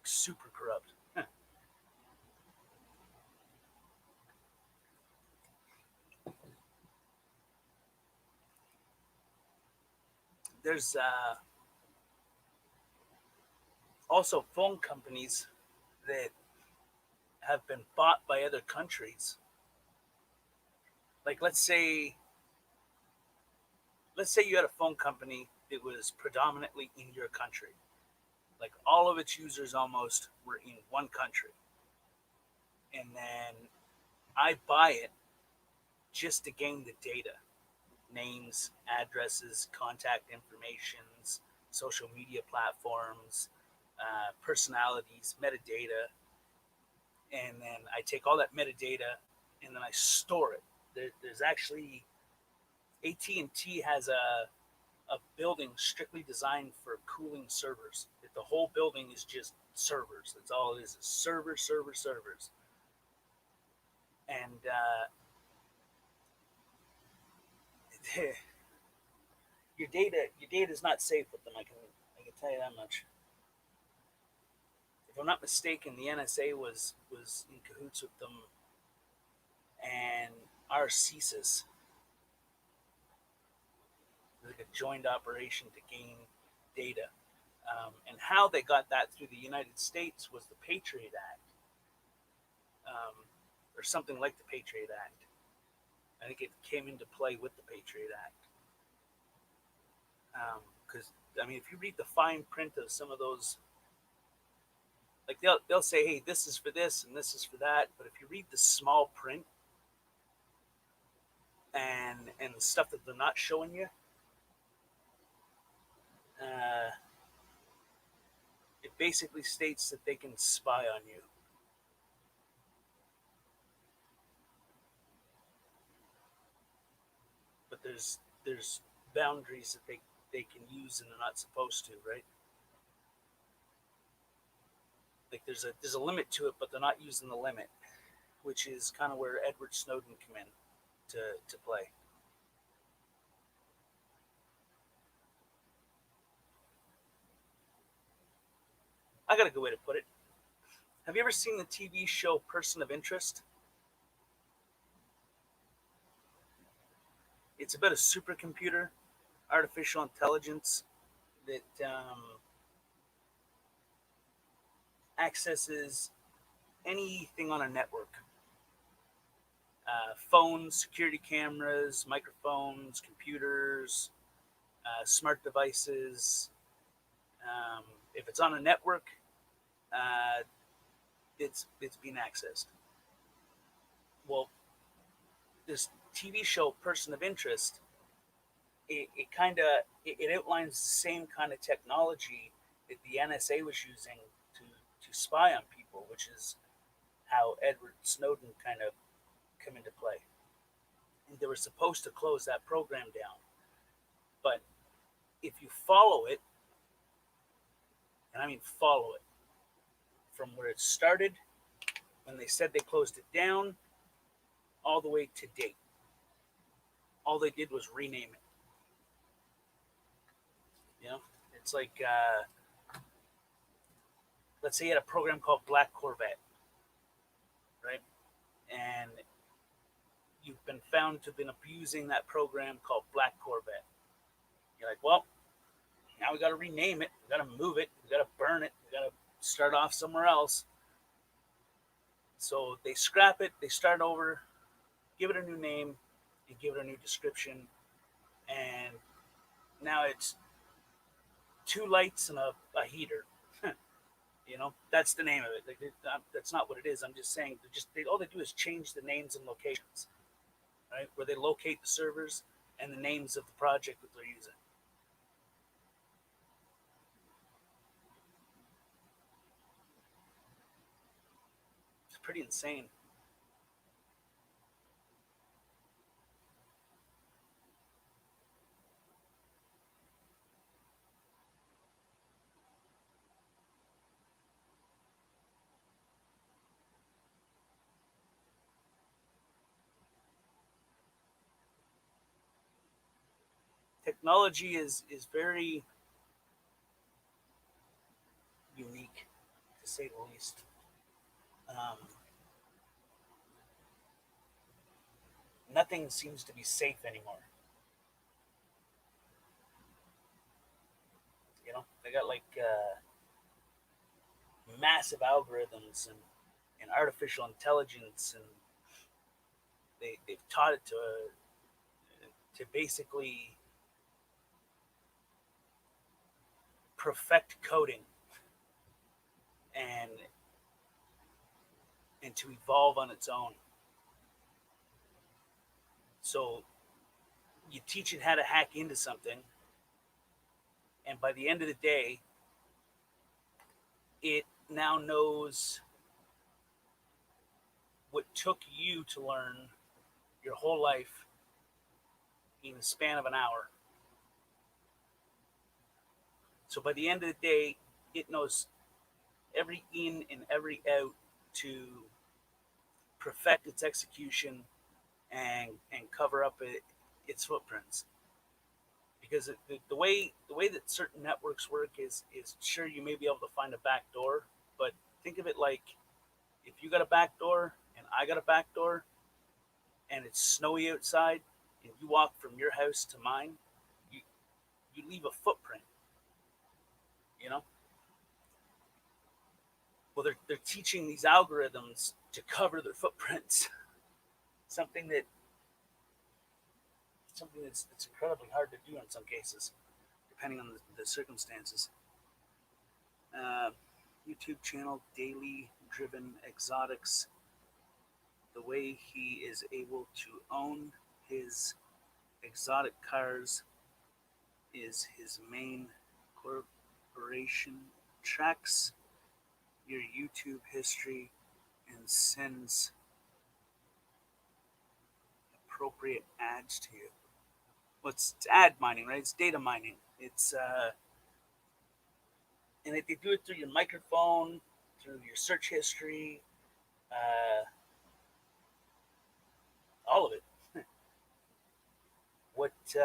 Super corrupt. There's also phone companies that have been bought by other countries. Like let's say you had a phone company that was predominantly in your country. Like all of its users almost were in one country. And then I buy it just to gain the data. Names, addresses, contact informations, social media platforms, personalities, metadata, and then I take all that metadata and then I store it. There's actually AT&T has a building strictly designed for cooling servers. If the whole building is just servers, that's all it is servers, servers, servers. And your data is not safe with them. I can tell you that much. If I'm not mistaken, the NSA was in cahoots with them, and our CSIS, like a joint operation to gain data. And how they got that through the United States was the Patriot Act, um, or something like the Patriot Act. I think it came into play with the Patriot Act. Because I mean, if you read the fine print of some of those, like they'll say, "Hey, this is for this and this is for that," but if you read the small print and the stuff that they're not showing you, uh, it basically states that they can spy on you. But there's boundaries that they can use and they're not supposed to, right? Like there's a limit to it, but they're not using the limit, which is kind of where Edward Snowden come in to play. I got a good way to put it. Have you ever seen the TV show Person of Interest? It's about a supercomputer, artificial intelligence that accesses anything on a network. Phones, security cameras, microphones, computers, smart devices. Um, if it's on a network, uh, it's being accessed. Well, this TV show, Person of Interest, it kind of it outlines the same kind of technology that the NSA was using to spy on people, which is how Edward Snowden kind of come into play. And they were supposed to close that program down, but if you follow it, and I mean follow it from where it started when they said they closed it down all the way to date, all they did was rename it. You know, it's like let's say you had a program called Black Corvette, right? And you've been found to have been abusing that program called Black Corvette. You're like, well, now we got to rename it. We got to move it. We got to burn it. We got to start off somewhere else. So they scrap it. They start over, give it a new name, and give it a new description. And now it's two lights and a heater. That's the name of it. That's not what it is. I'm just saying. All they do is change the names and locations, right? Where they locate the servers and the names of the project that they're using. It's pretty insane. Technology is very unique, to say the least. Um, Nothing seems to be safe anymore. They got like massive algorithms and artificial intelligence, and they've taught it to basically perfect coding and to evolve on its own. So you teach it how to hack into something, and by the end of the day, it now knows what took you to learn your whole life in the span of an hour. So by the end of the day, it knows every in and every out to perfect its execution and cover up its footprints. Because the way that certain networks work is sure you may be able to find a back door, but think of it like if you got a back door and I got a back door and it's snowy outside and you walk from your house to mine, you you leave a footprint, you know. Well, they're teaching these algorithms to cover their footprints, something that something that's incredibly hard to do in some cases, depending on the circumstances. Uh, YouTube channel Daily Driven Exotics. The way he is able to own his exotic cars is his main corporation. Tracks your YouTube history and sends appropriate ads to you. Well, it's ad mining, right? It's data mining. It's and they do it through your microphone, through your search history, uh, all of it. What if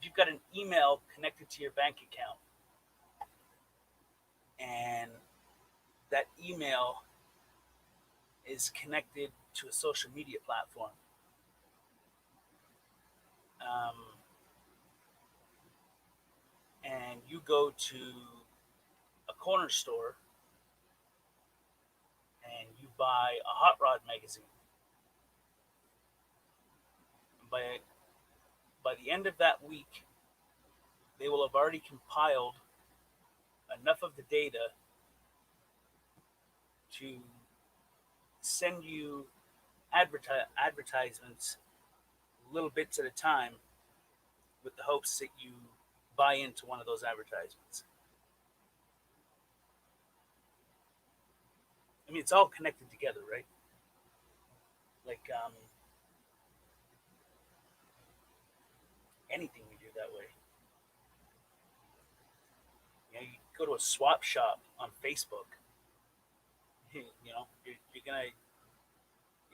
you've got an email connected to your bank account, and that email is connected to a social media platform? Um, and you go to a corner store and you buy a hot rod magazine. By by the end of that week, they will have already compiled enough of the data to send you advertisements little bits at a time with the hopes that you buy into one of those advertisements. I mean, it's all connected together, right? Like anything we do that way. You go to a swap shop on Facebook. You're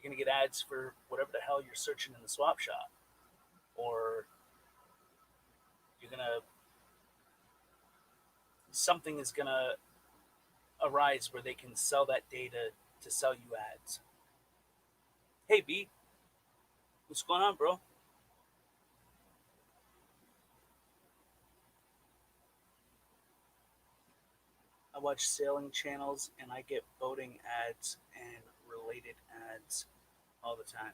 gonna get ads for whatever the hell you're searching in the swap shop, or you're gonna something is gonna arise where they can sell that data to sell you ads. Hey B, what's going on, bro? I watch sailing channels and I get boating ads and related ads all the time.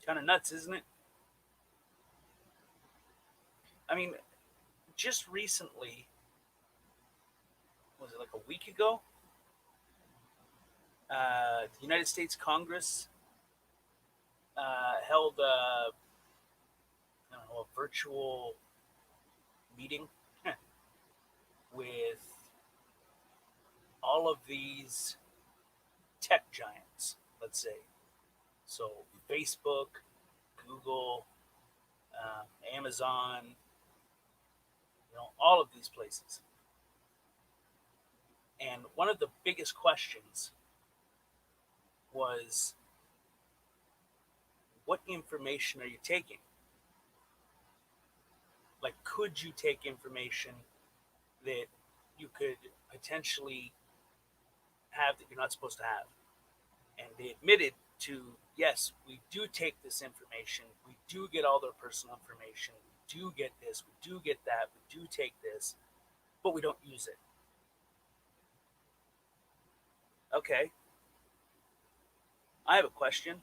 Kind of nuts, isn't it? I mean, just recently, was it like a week ago? The United States Congress held I don't know, a virtual meeting with all of these tech giants, let's say. So Facebook, Google, Amazon, all of these places. And one of the biggest questions was, what information are you taking? Like, could you take information that you could potentially have that you're not supposed to have? And they admitted to, yes, we do take this information. We do get all their personal information. We do get this. We do get that. We do take this, but we don't use it. Okay, I have a question.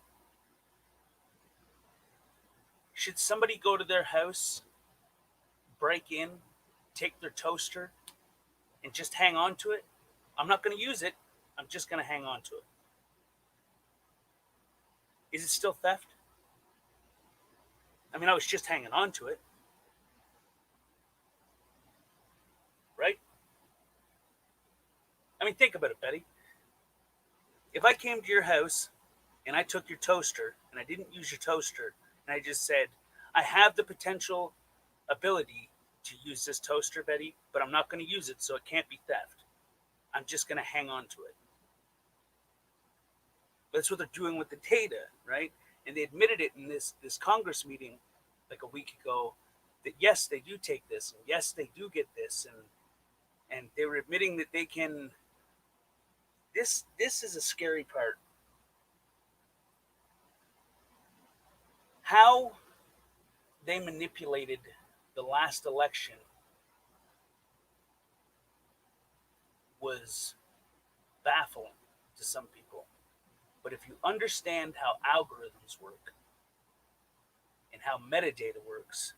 Should somebody go to their house, break in, take their toaster, and just hang on to it? I'm not going to use it. I'm just going to hang on to it. Is it still theft? I mean, I was just hanging on to it, right? I mean, think about it, Betty. If I came to your house and I took your toaster and I didn't use your toaster and I just said, I have the potential ability to use this toaster, Betty, but I'm not going to use it, so it can't be theft. I'm just going to hang on to it. That's what they're doing with the data, right? And they admitted it in this Congress meeting like a week ago that yes, they do take this, and yes, they do get this, and they were admitting that they can. This is a scary part. How they manipulated the last election was baffling to some people. But if you understand how algorithms work and how metadata works,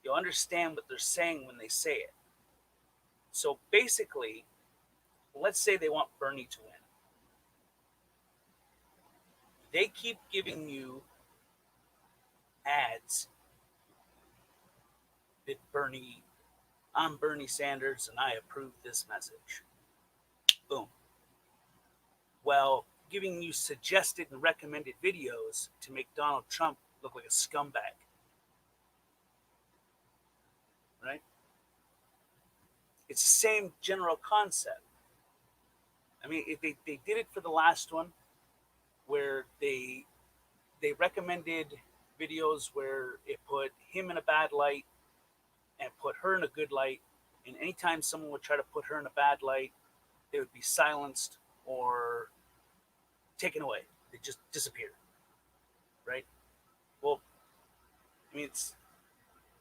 you'll understand what they're saying when they say it. So basically, let's say they want Bernie to win. They keep giving you ads that I'm Bernie Sanders and I approve this message. Boom. Well, giving you suggested and recommended videos to make Donald Trump look like a scumbag. Right? It's the same general concept. I mean, if they did it for the last one where they recommended videos where it put him in a bad light and put her in a good light. And anytime someone would try to put her in a bad light, they would be silenced or taken away. They just disappear. Right? Well, I mean, it's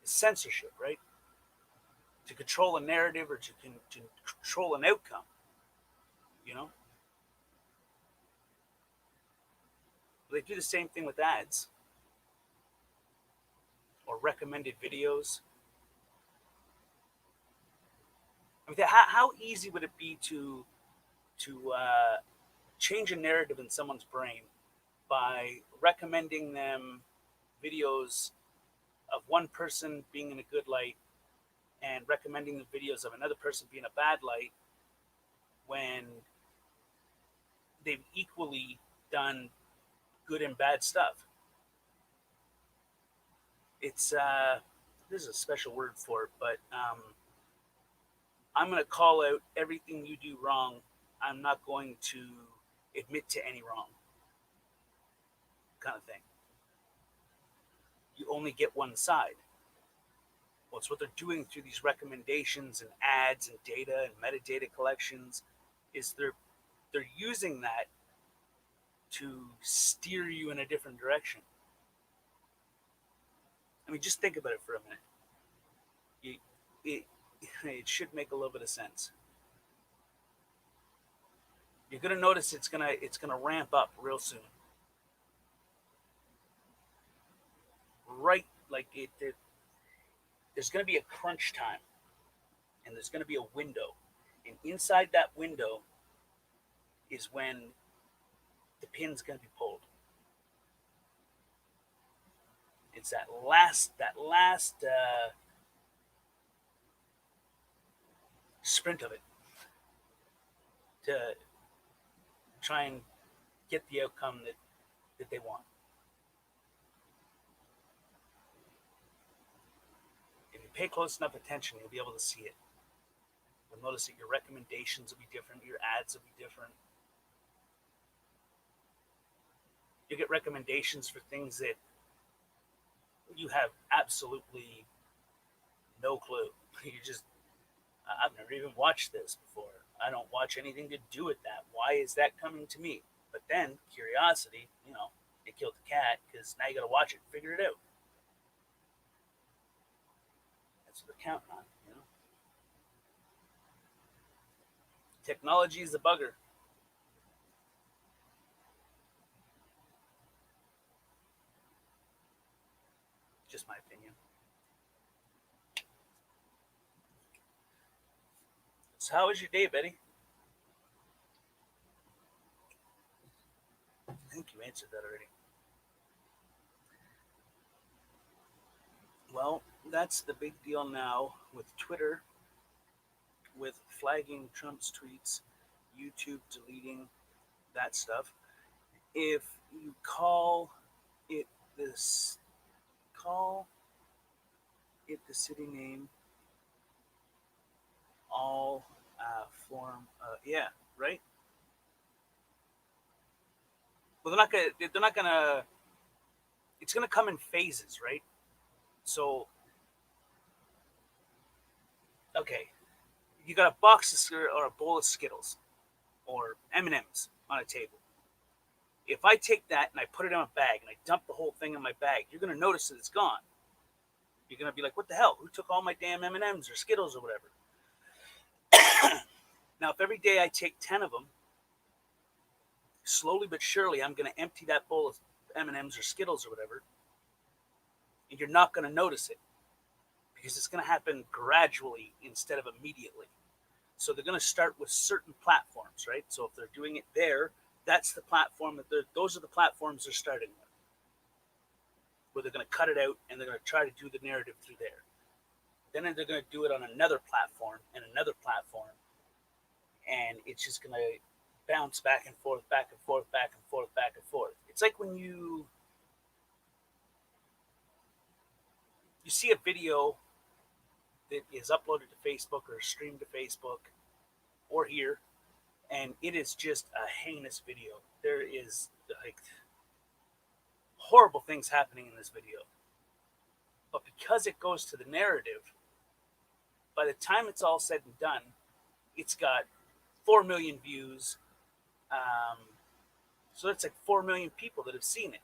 censorship, right? To control a narrative or to control an outcome, you know? They do the same thing with ads or recommended videos. I mean, how easy would it be to change a narrative in someone's brain by recommending them videos of one person being in a good light and recommending the videos of another person being a bad light when they've equally done good and bad stuff. It's this is a special word for it, but I'm going to call out everything you do wrong. I'm not going to admit to any wrong, kind of thing. You only get one side. Well, it's what they're doing through these recommendations and ads and data and metadata collections is they're using that to steer you in a different direction. I mean, just think about it for a minute. You, it, it should make a little bit of sense. You're gonna notice it's gonna ramp up real soon. Right, like there's gonna be a crunch time, and there's gonna be a window, and inside that window is when the pin's gonna be pulled. It's that last sprint of it to try and get the outcome that they want. If you pay close enough attention, you'll be able to see it. You'll notice that your recommendations will be different, your ads will be different. You get recommendations for things that you have absolutely no clue. You just, I've never even watched this before. I don't watch anything to do with that. Why is that coming to me? But then curiosity, it killed the cat because now you got to watch it and figure it out. That's what they're counting on. Technology is a bugger. Just my opinion. So how was your day, Betty? I think you answered that already. Well, that's the big deal now with Twitter, with flagging Trump's tweets, YouTube deleting that stuff. If you it this call it the city name, all form, yeah, right. Well, they're not gonna. It's gonna come in phases, right? So, okay, you got a box or a bowl of Skittles or M&Ms on a table. If I take that and I put it in a bag and I dump the whole thing in my bag, you're gonna notice that it's gone. You're gonna be like, "What the hell? Who took all my damn M&Ms or Skittles or whatever?" Now, if every day I take 10 of them, slowly but surely, I'm gonna empty that bowl of M&Ms or Skittles or whatever, and you're not gonna notice it because it's gonna happen gradually instead of immediately. So they're going to start with certain platforms, right? So if they're doing it there, that's the platform those are the platforms they're starting with, where they're going to cut it out and they're going to try to do the narrative through there. Then they're going to do it on another platform and another platform, and it's just going to bounce back and forth, back and forth, back and forth, back and forth. It's like when you see a video that is uploaded to Facebook or streamed to Facebook or here, and it is just a heinous video. There is like horrible things happening in this video. But because it goes to the narrative, by the time it's all said and done, it's got 4 million views. Um, so it's like 4 million people that have seen it.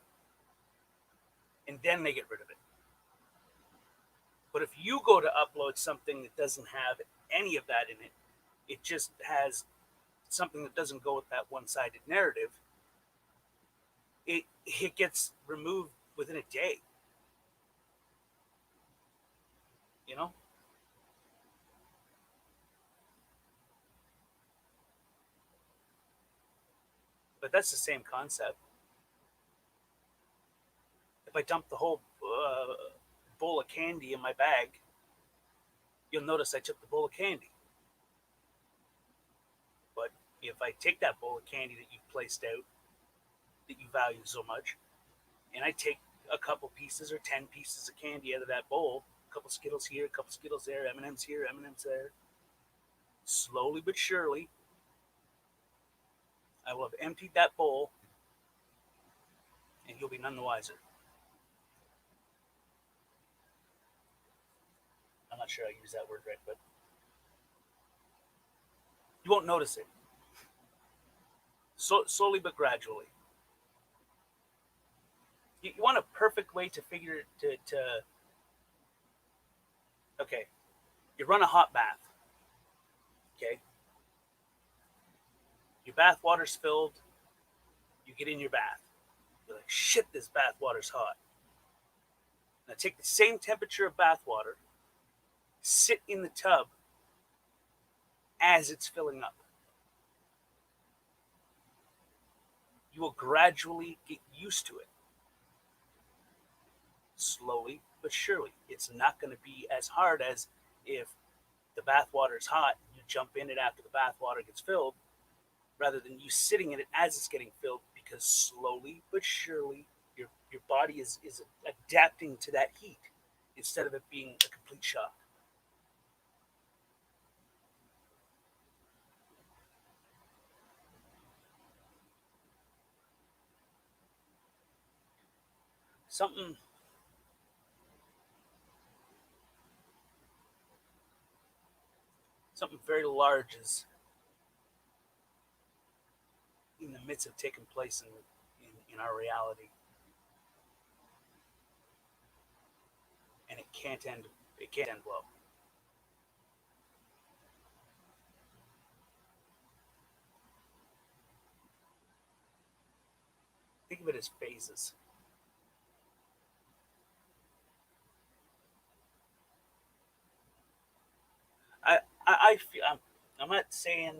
And then they get rid of it. But if you go to upload something that doesn't have any of that in it, it just has something that doesn't go with that one sided narrative, it gets removed within a day. You know? But that's the same concept. If I dump the whole bowl of candy in my bag, you'll notice I took the bowl of candy. But if I take that bowl of candy that you've placed out, that you value so much, and I take a couple pieces or 10 pieces of candy out of that bowl, a couple Skittles here, a couple Skittles there, M&Ms here, M&Ms there, slowly but surely, I will have emptied that bowl, and you'll be none the wiser. I'm not sure I use that word right, but you won't notice it. So slowly but gradually. You want a perfect way to figure to okay. You run a hot bath. Okay, your bath water's filled. You get in your bath. You're like, shit, this bath water's hot. Now take the same temperature of bath water, sit in the tub as it's filling up. You will gradually get used to it. Slowly but surely. It's not going to be as hard as if the bath water is hot, you jump in it after the bath water gets filled, rather than you sitting in it as it's getting filled, because slowly but surely your body is adapting to that heat instead of it being a complete shock. Something something very large is in the midst of taking place in our reality, and it can't end well. Think of it as phases. I feel I'm not saying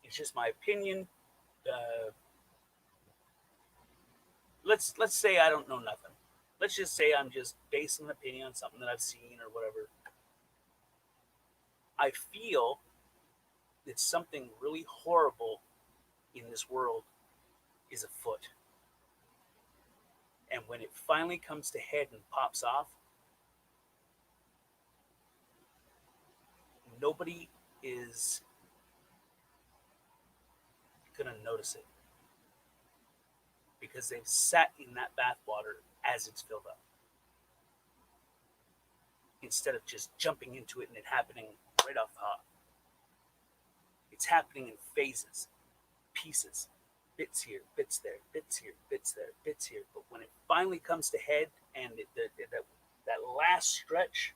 it's just my opinion. Uh, let's say I don't know nothing. let's just say I'm just basing an opinion on something that I've seen or whatever. I feel that something really horrible in this world is afoot. And when it finally comes to head and pops off, nobody is going to notice it because they've sat in that bathwater as it's filled up instead of just jumping into it and it happening right off the hop. It's happening in phases, pieces, bits here, bits there, bits here, bits there, bits here. But when it finally comes to head and that last stretch,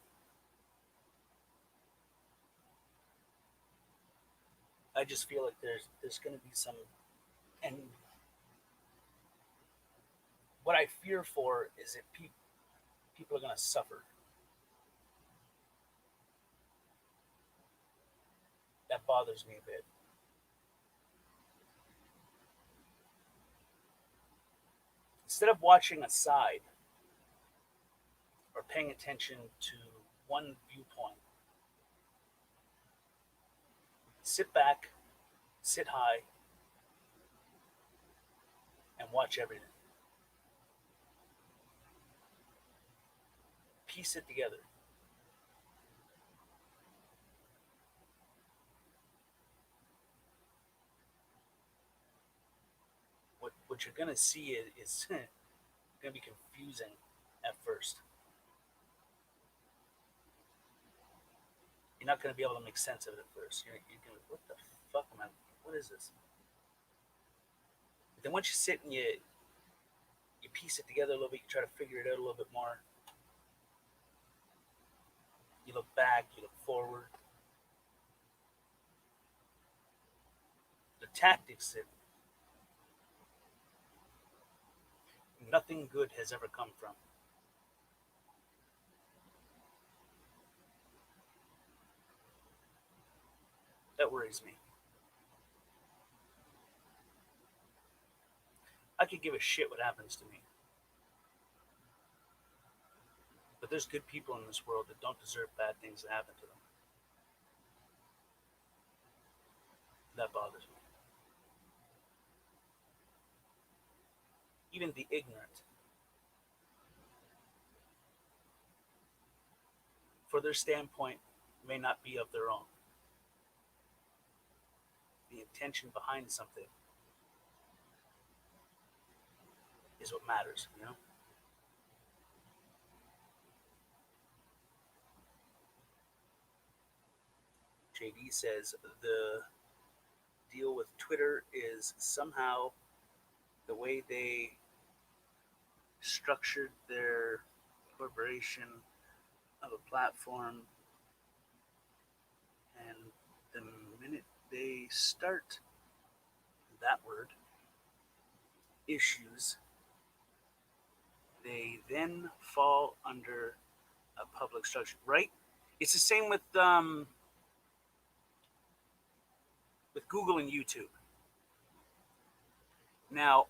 I just feel like there's going to be some, and what I fear for is that people are going to suffer. That bothers me a bit. Instead of watching a side or paying attention to one viewpoint, sit back, sit high, and watch everything. Piece it together. What you're going to see is going to be confusing at first. You're not going to be able to make sense of it at first. You're going to, what the fuck am I, what is this? But then once you sit and you piece it together a little bit, you try to figure it out a little bit more. You look back, you look forward. The tactics that nothing good has ever come from. That worries me. I could give a shit what happens to me. But there's good people in this world that don't deserve bad things to happen to them. That bothers me. Even the ignorant, for their standpoint, may not be of their own. The intention behind something is what matters, you know? JD says the deal with Twitter is somehow the way they structured their corporation of a platform, and the minute they start that word issues, they then fall under a public structure, right? It's the same with Google and YouTube. Now,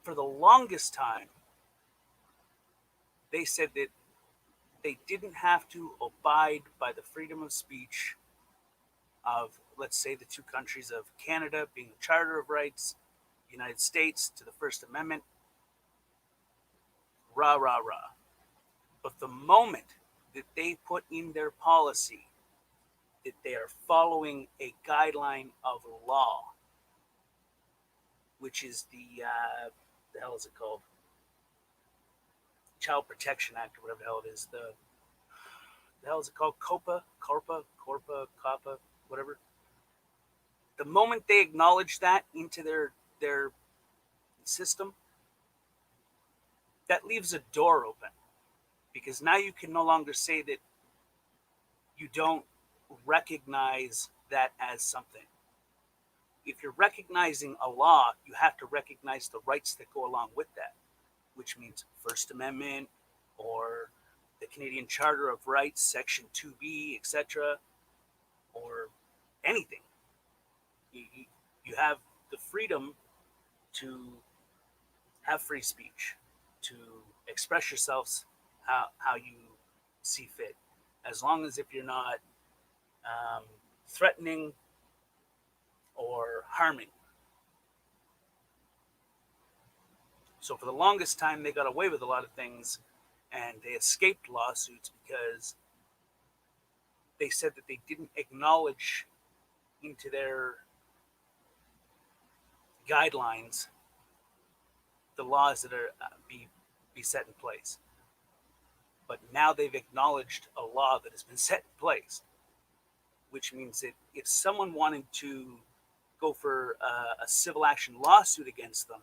for the longest time, they said that they didn't have to abide by the freedom of speech of, let's say, the two countries of Canada being the Charter of Rights, United States to the First Amendment, rah, rah, rah. But the moment that they put in their policy that they are following a guideline of law, which is the hell is it called? Child Protection Act, or whatever the hell it is. The hell is it called? COPPA, whatever. The moment they acknowledge that into their system, that leaves a door open, because now you can no longer say that you don't recognize that as something. If you're recognizing a law, you have to recognize the rights that go along with that, which means First Amendment or the Canadian Charter of Rights, Section 2B, etc., or anything. You have the freedom to have free speech, to Express yourselves how you see fit, as long as if you're not um, threatening or harming. So for the longest time, they got away with a lot of things, and they escaped lawsuits because they said that they didn't acknowledge into their guidelines the laws that are be set in place. But now they've acknowledged a law that has been set in place, which means that if someone wanted to go for a civil action lawsuit against them,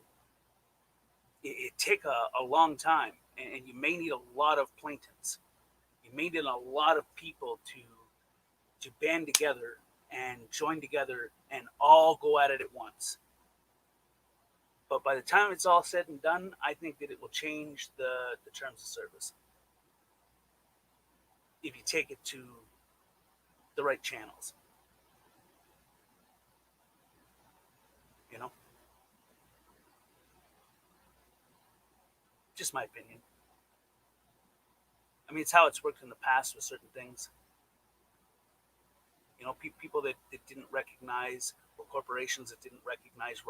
it take a long time, and you may need a lot of plaintiffs. You may need a lot of people to band together and join together and all go at it at once. But by the time it's all said and done, I think that it will change the terms of service if you take it to the right channels. You know, just my opinion. I mean, it's how it's worked in the past with certain things. You know, people that didn't recognize, or corporations that didn't recognize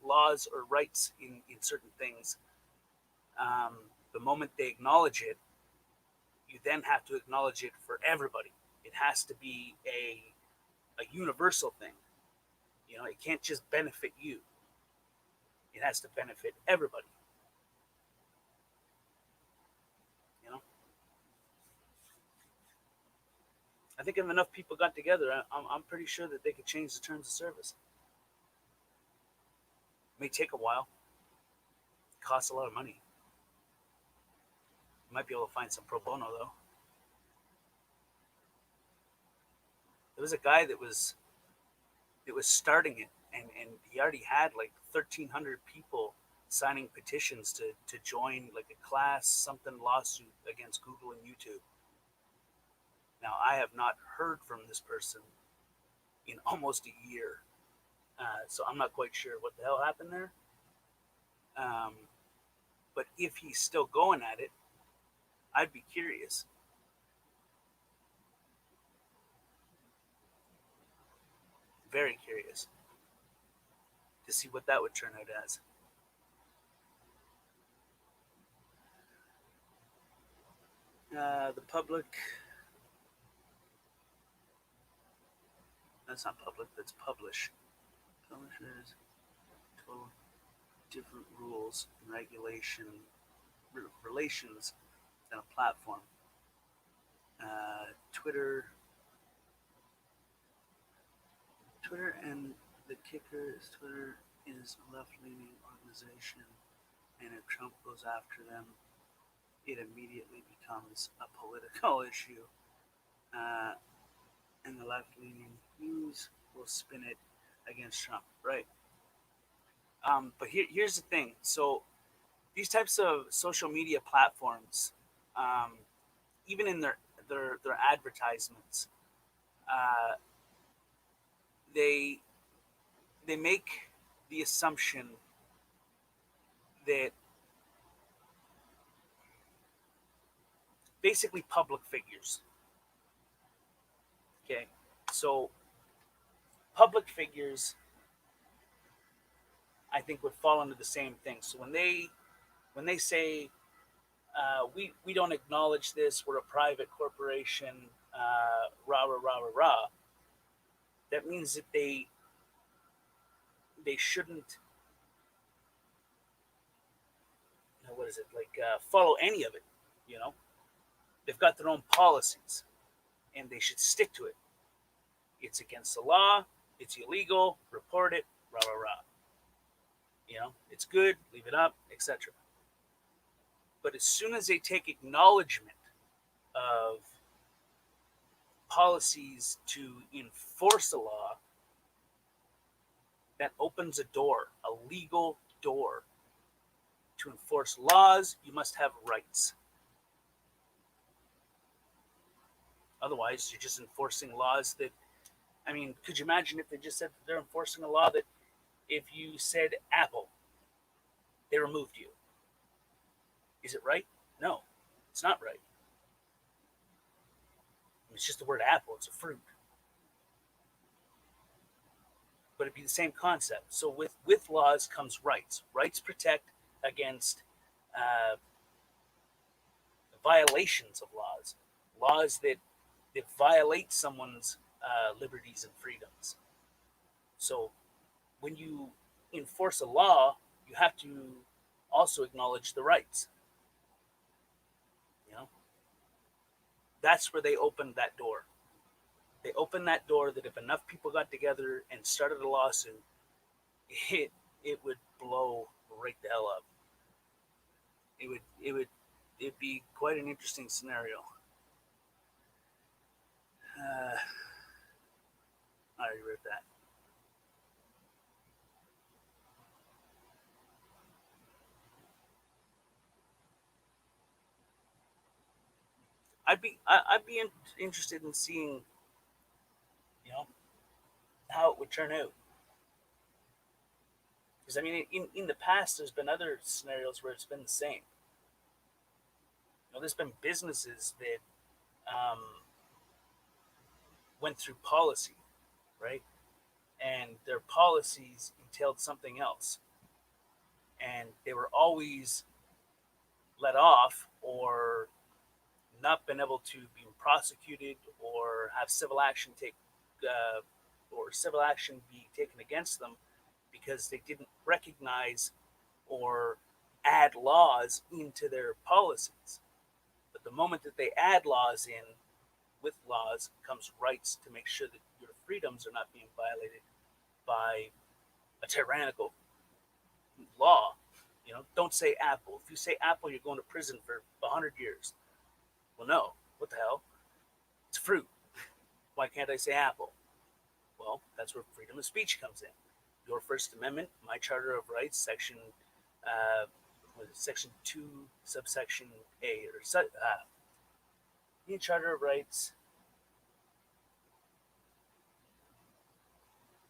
laws or rights in certain things. The moment they acknowledge it, you then have to acknowledge it for everybody. It has to be a universal thing. You know, it can't just benefit you. It has to benefit everybody. You know, I think if enough people got together, I'm pretty sure that they could change the terms of service. It may take a while. It costs a lot of money. You might be able to find some pro bono though. There was a guy that was starting it, and he already had like 1,300 people signing petitions to join like a class something lawsuit against Google and YouTube. Now I have not heard from this person in almost a year, so I'm not quite sure what the hell happened there. Um, but if he's still going at it, I'd be curious, very curious, to see what that would turn out as. The public, that's not public, that's publish. Publishers, 12 different rules and regulation relations than a platform. Twitter, and the kicker is Twitter is a left-leaning organization, and if Trump goes after them, it immediately becomes a political issue, uh, and the left-leaning news will spin it against Trump, right? But here's the thing. So these types of social media platforms, um, even in their advertisements, uh, they they make the assumption that basically public figures. Okay, so public figures, I think, would fall under the same thing. So when they say we don't acknowledge this, we're a private corporation, rah rah rah rah rah, that means that they shouldn't, what is it like, follow any of it. You know, they've got their own policies, and they should stick to it. It's against the law. It's illegal. Report it. Rah rah rah. You know, it's good. Leave it up, etc. But as soon as they take acknowledgement of policies to enforce a law, that opens a door, a legal door. To enforce laws, you must have rights. Otherwise, you're just enforcing laws that, I mean, could you imagine if they just said they're enforcing a law that if you said Apple, they removed you? Is it right? No, it's not right. It's just the word apple. It's a fruit, but it'd be the same concept. So with laws comes rights. Rights protect against uh, violations of laws, laws that violate someone's liberties and freedoms. So when you enforce a law, you have to also acknowledge the rights. You know, that's where they opened that door. They opened that door that if enough people got together and started a lawsuit, it it would blow right the hell up. It'd be quite an interesting scenario. I already read that. I'd be interested in seeing, you know, how it would turn out. Because I mean, in the past, there's been other scenarios where it's been the same. There's been businesses that um, went through policy, right? And their policies entailed something else, and they were always let off or not been able to be prosecuted or have civil action uh, civil action be taken against them because they didn't recognize or add laws into their policies. But the moment that they add laws in, with laws comes rights to make sure that your freedoms are not being violated by a tyrannical law. Don't say apple. If you say apple, you're going to prison for 100 years. Well, no. What the hell? It's fruit. Why can't I say apple? Well, that's where freedom of speech comes in. Your First Amendment, my Charter of Rights, uh, section 2, subsection A, or your Charter of Rights,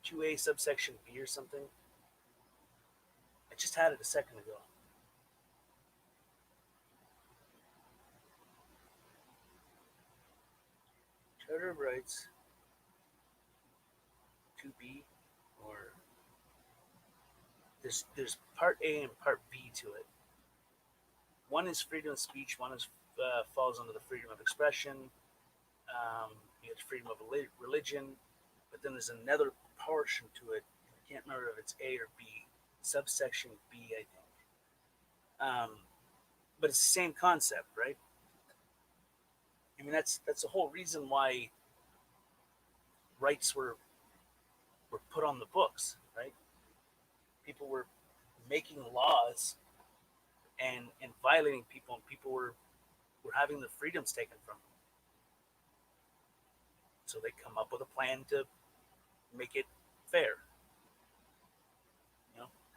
2A, subsection B, or something. I just had it a second ago. Charter of Rights, 2B, or there's Part A and Part B to it. One is freedom of speech. One is falls under the freedom of expression. You have freedom of religion, but then there's another portion to it. I can't remember if it's A or B. Subsection B, I think. But it's the same concept, right? I mean, that's the whole reason why rights were put on the books, right? People were making laws and violating people, and people were having their freedoms taken from them. So they come up with a plan to make it fair.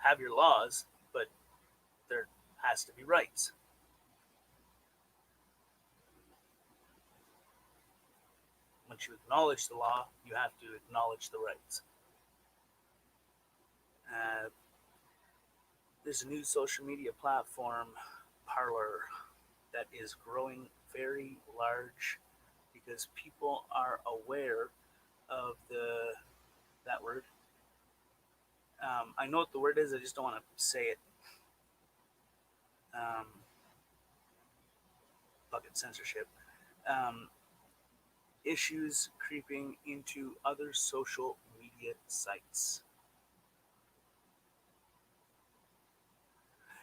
Have your laws, but there has to be rights. Once you acknowledge the law, you have to acknowledge the rights. Uh, there's a new social media platform, Parler, that is growing very large because people are aware of the that word. I know what the word is. I just don't want to say it. Um, Bucket censorship. Um, Issues creeping into other social media sites.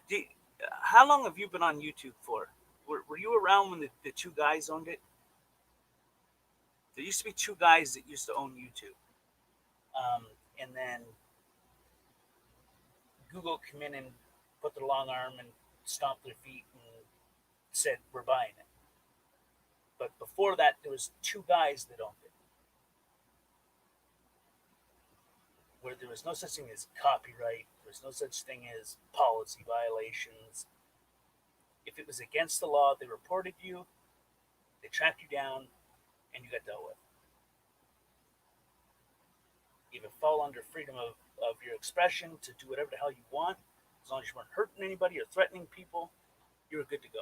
Do you, how long have you been on YouTube for? Were you around when the two guys owned it? There used to be two guys that used to own YouTube. And then Google came in and put their long arm and stomped their feet and said, "We're buying it." But before that, there was two guys that owned it, where there was no such thing as copyright. There was no such thing as policy violations. If it was against the law, they reported you, they tracked you down, and you got dealt with. You even fall under freedom of your expression to do whatever the hell you want, as long as you weren't hurting anybody or threatening people, you were good to go.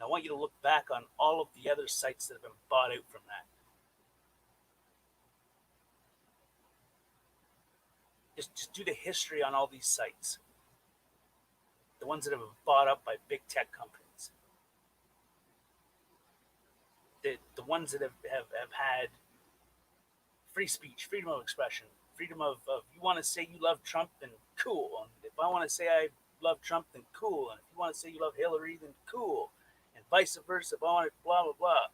Now I want you to look back on all of the other sites that have been bought out from that. Just do the history on all these sites. The ones that have been bought up by big tech companies. The ones that have had free speech, freedom of expression, freedom of you want to say you love Trump, then cool. And if I want to say I love Trump, then cool. And if you want to say you love Hillary, then cool. And vice versa. If I want to blah blah blah.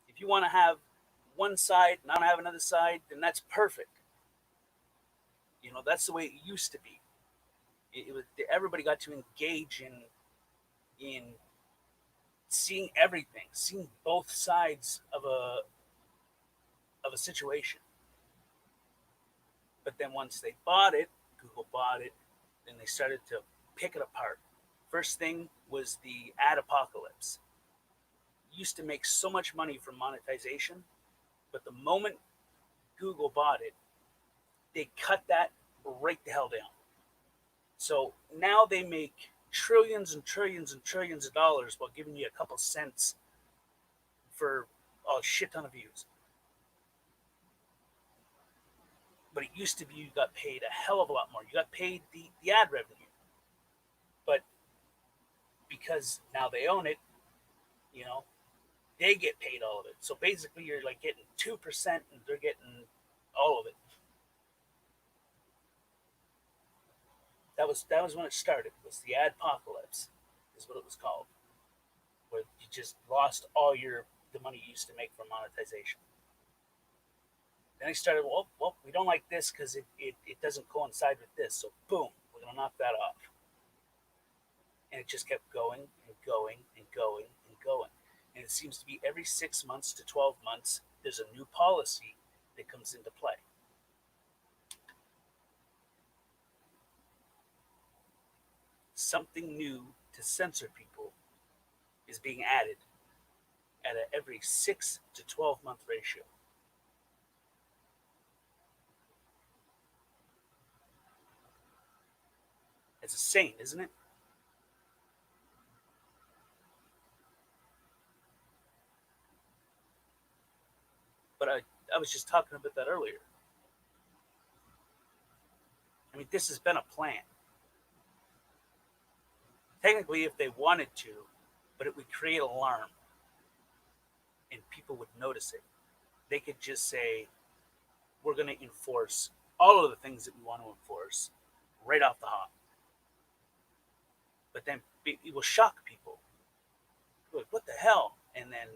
If you want to have one side and I don't have another side, then that's perfect. That's the way it used to be. It was everybody got to engage in seeing everything, seeing both sides of a situation. But then once they bought it, Google bought it, then they started to pick it apart. First thing was the ad apocalypse. Used to make so much money from monetization, but the moment Google bought it, they cut that right the hell down. So now they make trillions and trillions and trillions of dollars while giving you a couple cents for a shit ton of views. But it used to be you got paid a hell of a lot more. You got paid the ad revenue. But because now they own it, you know, they get paid all of it. So basically you're like getting 2% and they're getting all of it. That was when it started. It was the adpocalypse, is what it was called. Where you just lost all the money you used to make from monetization. Then they started, well, we don't like this because it doesn't coincide with this. So boom, we're gonna knock that off. And it just kept going and going and going and going. And it seems to be every 6 months to 12 months, there's a new policy that comes into play. Something new to censor people is being added at every 6 to 12 month ratio. It's insane, isn't it? But I was just talking about that earlier. I mean, this has been a plan. Technically, if they wanted to, but it would create alarm and people would notice it. They could just say, we're going to enforce all of the things that we want to enforce right off the hop. But then it will shock people. Like, what the hell? And then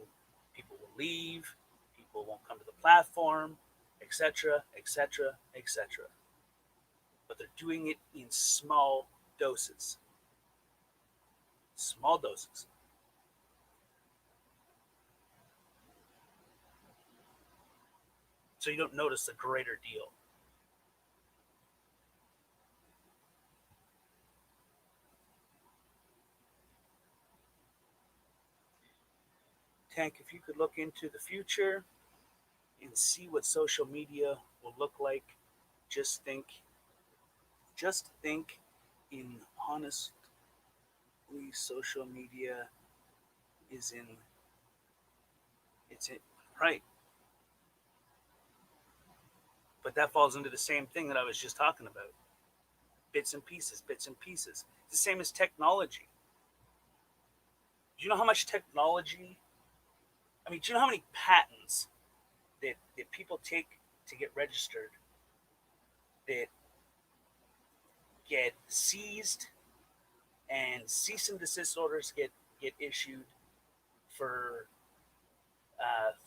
people will leave, people won't come to the platform, etc., etc., etc. But they're doing it in small doses. Small doses. So you don't notice the greater deal. Tank, if you could look into the future and see what social media will look like, just think, just think in honestly, social media is in, it's in, right. But that falls into the same thing that I was just talking about. Bits and pieces, bits and pieces. It's the same as technology. Do you know how much technology? I mean, do you know how many patents that people take to get registered that get seized and cease and desist orders get issued for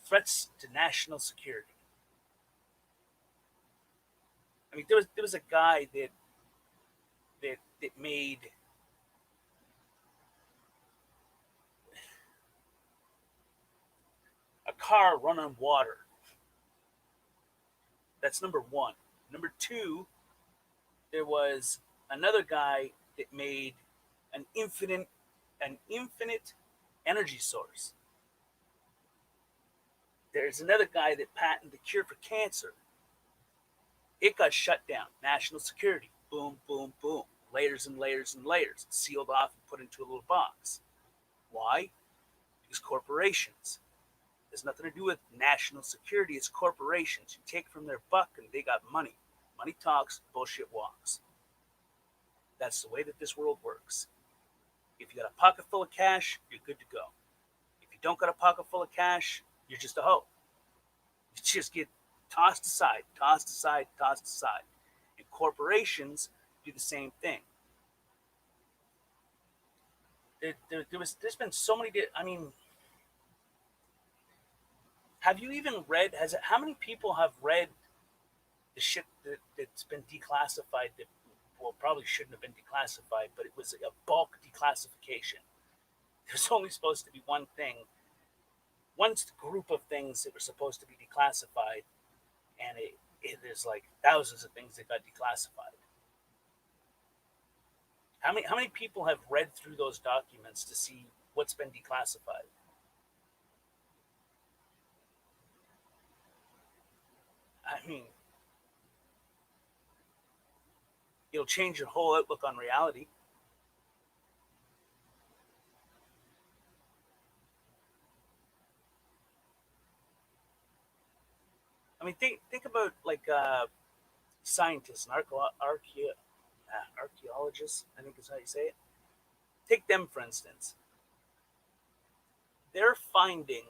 threats to national security? I mean, there was a guy that made a car run on water. That's number one. Number two, there was another guy that made an infinite energy source. There's another guy that patented the cure for cancer. It got shut down. National security. Boom, boom, boom. Layers and layers and layers. Sealed off and put into a little box. Why? Because corporations. There's nothing to do with national security. It's corporations. You take from their buck and they got money. Money talks, bullshit walks. That's the way that this world works. If you got a pocket full of cash, you're good to go. If you don't got a pocket full of cash, you're just a hoe. You just get tossed aside, tossed aside, tossed aside. And corporations do the same thing. There's been so many. I mean, have you even read? How many people have read the shit that's been declassified? That well, probably shouldn't have been declassified, but it was a bulk declassification. There's only supposed to be one group of things that were supposed to be declassified, and there's like thousands of things that got declassified. How many people have read through those documents to see what's been declassified? I mean, it'll change your whole outlook on reality. I mean, think about like scientists and archaeologists. I think is how you say it. Take them for instance. They're finding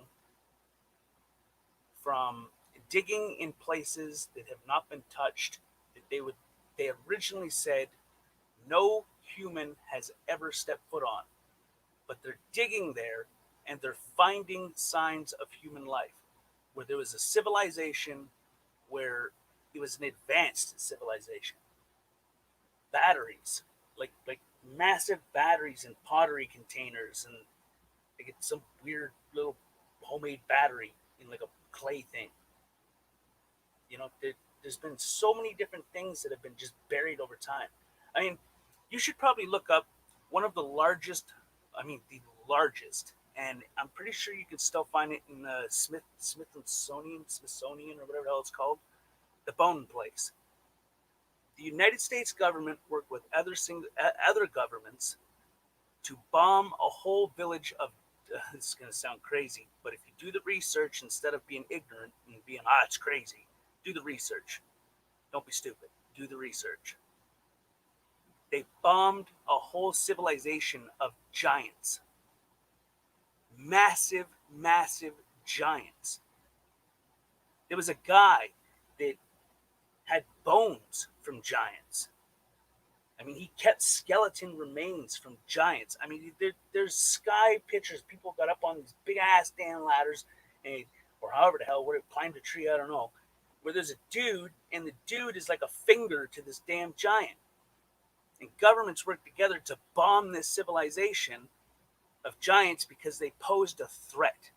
from digging in places that have not been touched that they originally said no human has ever stepped foot on, but they're digging there and they're finding signs of human life where there was a civilization where it was an advanced civilization. Batteries, like massive batteries in pottery containers, and they get some weird little homemade battery in like a clay thing. There's been so many different things that have been just buried over time. I mean, you should probably look up one of the largest, I mean, the largest, and I'm pretty sure you can still find it in the Smithsonian or whatever the hell it's called, the Bone Place. The United States government worked with other governments to bomb a whole village of. This is going to sound crazy, but if you do the research instead of being ignorant and being it's crazy, do the research. Don't be stupid. Do the research. They bombed a whole civilization of giants. Massive, massive giants. There was a guy that had bones from giants. I mean, he kept skeleton remains from giants. I mean, there's sky pictures. People got up on these big ass damn ladders, and or however the hell, where it climbed a tree, I don't know, where there's a dude, and the dude is like a finger to this damn giant. And governments work together to bomb this civilization of giants because they posed a threat.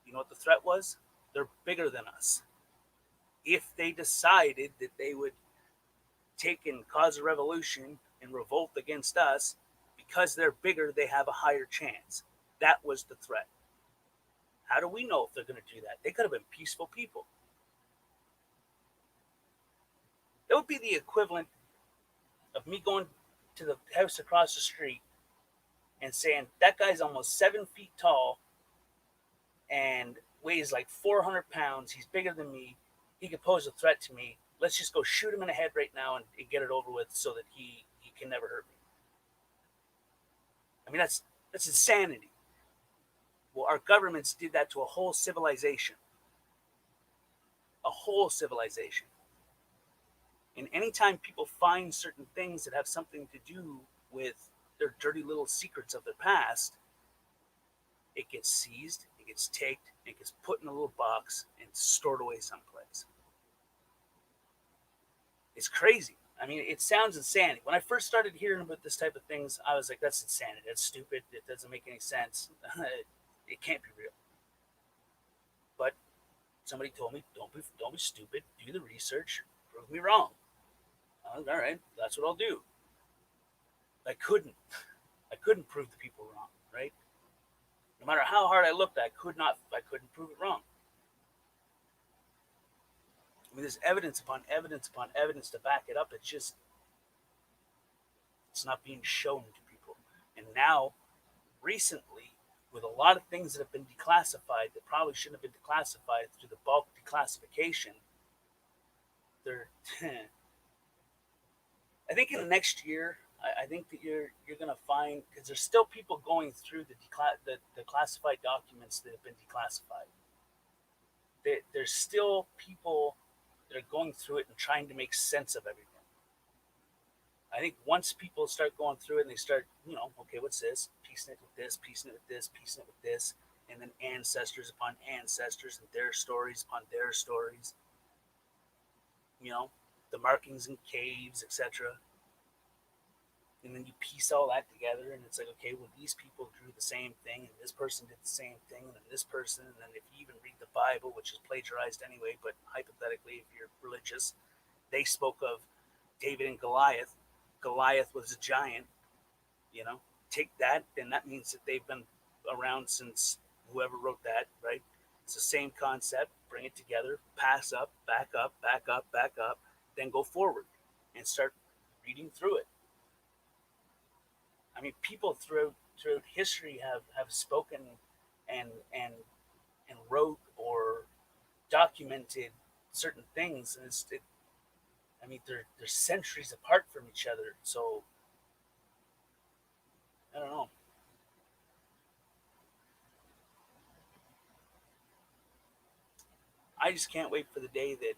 You know what the threat was? They're bigger than us. If they decided that they would take and cause a revolution and revolt against us, because they're bigger, they have a higher chance. That was the threat. How do we know if they're going to do that? They could have been peaceful people. That would be the equivalent of me going to the house across the street and saying, that guy's almost 7 feet tall and weighs like 400 pounds. He's bigger than me. He could pose a threat to me. Let's just go shoot him in the head right now and get it over with so that he can never hurt me. I mean, that's insanity. Well, our governments did that to a whole civilization. A whole civilization. And anytime people find certain things that have something to do with their dirty little secrets of their past, it gets seized, it gets taken, it gets put in a little box and stored away someplace. It's crazy. I mean, it sounds insanity. When I first started hearing about this type of things, I was like, that's insanity. That's stupid. It doesn't make any sense. It can't be real. But somebody told me, don't be stupid. Do the research. Prove me wrong. I was, all right, that's what I'll do. I couldn't. I couldn't prove the people wrong, right? No matter how hard I looked, I couldn't prove it wrong. I mean, there's evidence upon evidence upon evidence to back it up. It's not being shown to people. And now, recently, with a lot of things that have been declassified that probably shouldn't have been declassified through the bulk declassification, they're I think in the next year, I think that you're going to find, because there's still people going through the classified documents that have been declassified. There's still people that are going through it and trying to make sense of everything. I think once people start going through it and they start, okay, what's this? Piecing it with this, piecing it with this, piecing it with this, and then ancestors upon ancestors and their stories upon their stories, you know, the markings in caves, etc. And then you piece all that together, and it's like, okay, well, these people drew the same thing, and this person did the same thing, and then this person, and then if you even read the Bible, which is plagiarized anyway, but hypothetically, if you're religious, they spoke of David and Goliath. Goliath was a giant, you know. Take that, then that means that they've been around since whoever wrote that, right? It's the same concept. Bring it together, pass up, back up, back up, back up, then go forward and start reading through it. I mean, people throughout history have spoken and and and wrote or documented certain things, and I mean, they're centuries apart from each other. So I don't know. I just can't wait for the day that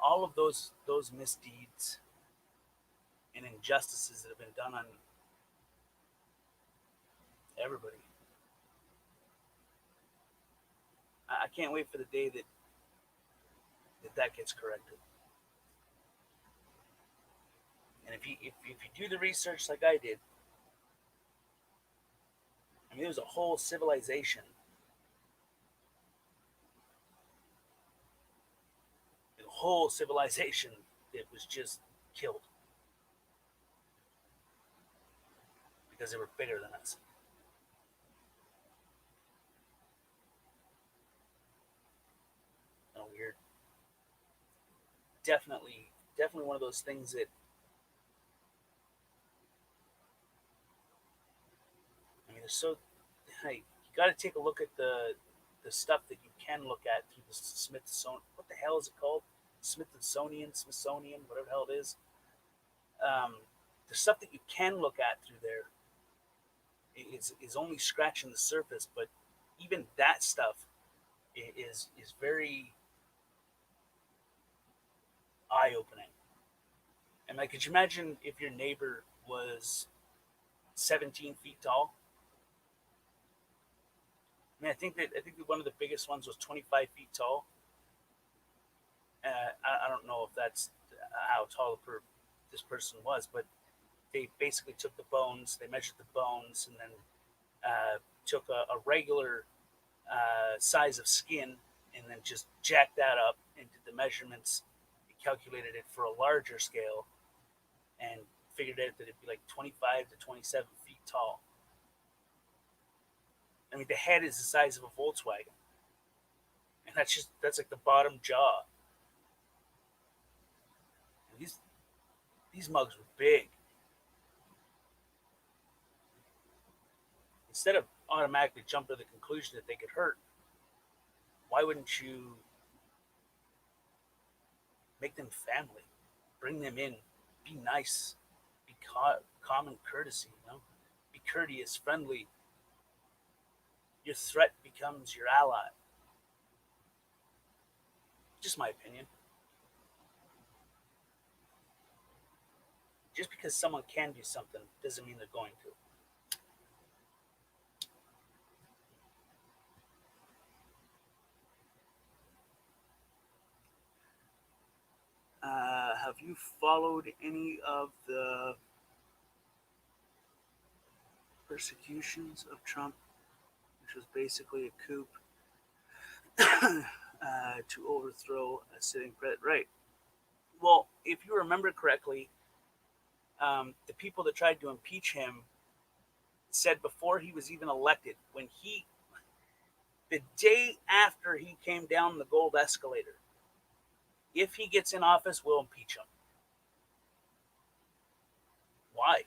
all of those misdeeds and injustices that have been done on everybody. I can't wait for the day that gets corrected. And if you do the research like I did, I mean, there was a whole civilization, a whole civilization that was just killed because they were bigger than us. We're definitely one of those things that, I mean, there's so, hey, you got to take a look at the stuff that you can look at through the Smithsonian. What the hell is it called? Smithsonian, whatever the hell it is. Um, the stuff that you can look at through there is only scratching the surface, but even that stuff is very eye opening. And like, could you imagine if your neighbor was 17 feet tall? I mean, I think that one of the biggest ones was 25 feet tall. I don't know if that's how tall this person was, but they basically took the bones, they measured the bones, and then took a regular size of skin, and then just jacked that up and did the measurements. Calculated it for a larger scale, and figured out that it'd be like 25 to 27 feet tall. I mean, the head is the size of a Volkswagen, and that's like the bottom jaw. And these mugs were big. Instead of automatically jumping to the conclusion that they could hurt, why wouldn't you make them family, bring them in, be nice, be common courtesy, be courteous, friendly. Your threat becomes your ally. Just my opinion. Just because someone can do something doesn't mean they're going to. Have you followed any of the persecutions of Trump, which was basically a coup to overthrow a sitting president? Right. Well, if you remember correctly, the people that tried to impeach him said before he was even elected, when the day after he came down the gold escalator. If he gets in office, we'll impeach him. Why?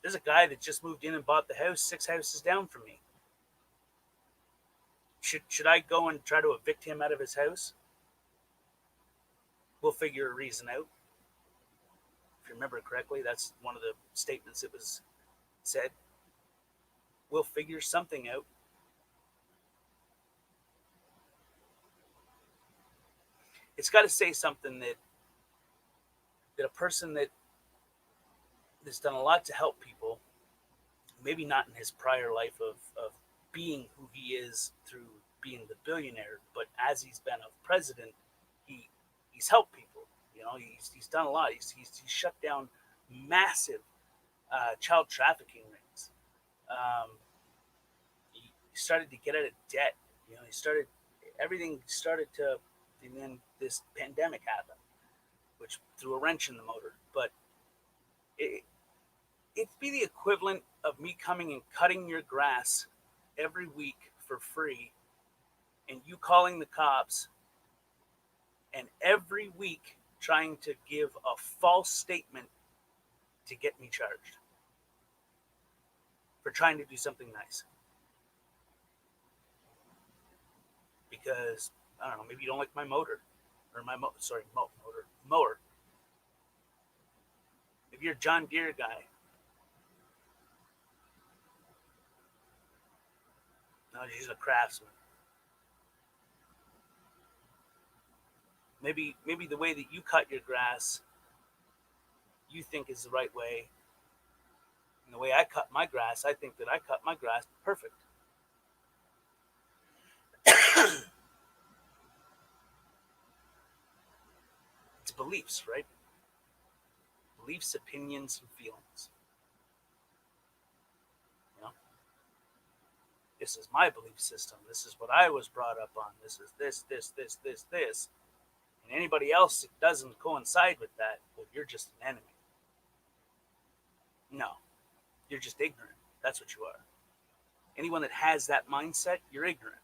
There's a guy that just moved in and bought the house 6 houses down from me. Should I go and try to evict him out of his house? We'll figure a reason out. If you remember correctly, that's one of the statements that was said. We'll figure something out. It's got to say something that a person that's done a lot to help people, maybe not in his prior life of being who he is through being the billionaire, but as he's been a president, he's helped people. He's done a lot. He's shut down massive child trafficking rings. He started to get out of debt. Everything started to, and then this pandemic happened, which threw a wrench in the motor. But it, it'd be the equivalent of me coming and cutting your grass every week for free, and you calling the cops, and every week trying to give a false statement to get me charged for trying to do something nice. Because I don't know, maybe you don't like my motor or mower. If you're a John Deere guy, no, he's a craftsman. Maybe the way that you cut your grass, you think is the right way, and the way I cut my grass, I think that I cut my grass perfect. It's beliefs, right? Beliefs, opinions, and feelings. You know, this is my belief system. This is what I was brought up on. This is this. And anybody else that doesn't coincide with that, well, you're just an enemy. No, you're just ignorant. That's what you are. Anyone that has that mindset, you're ignorant.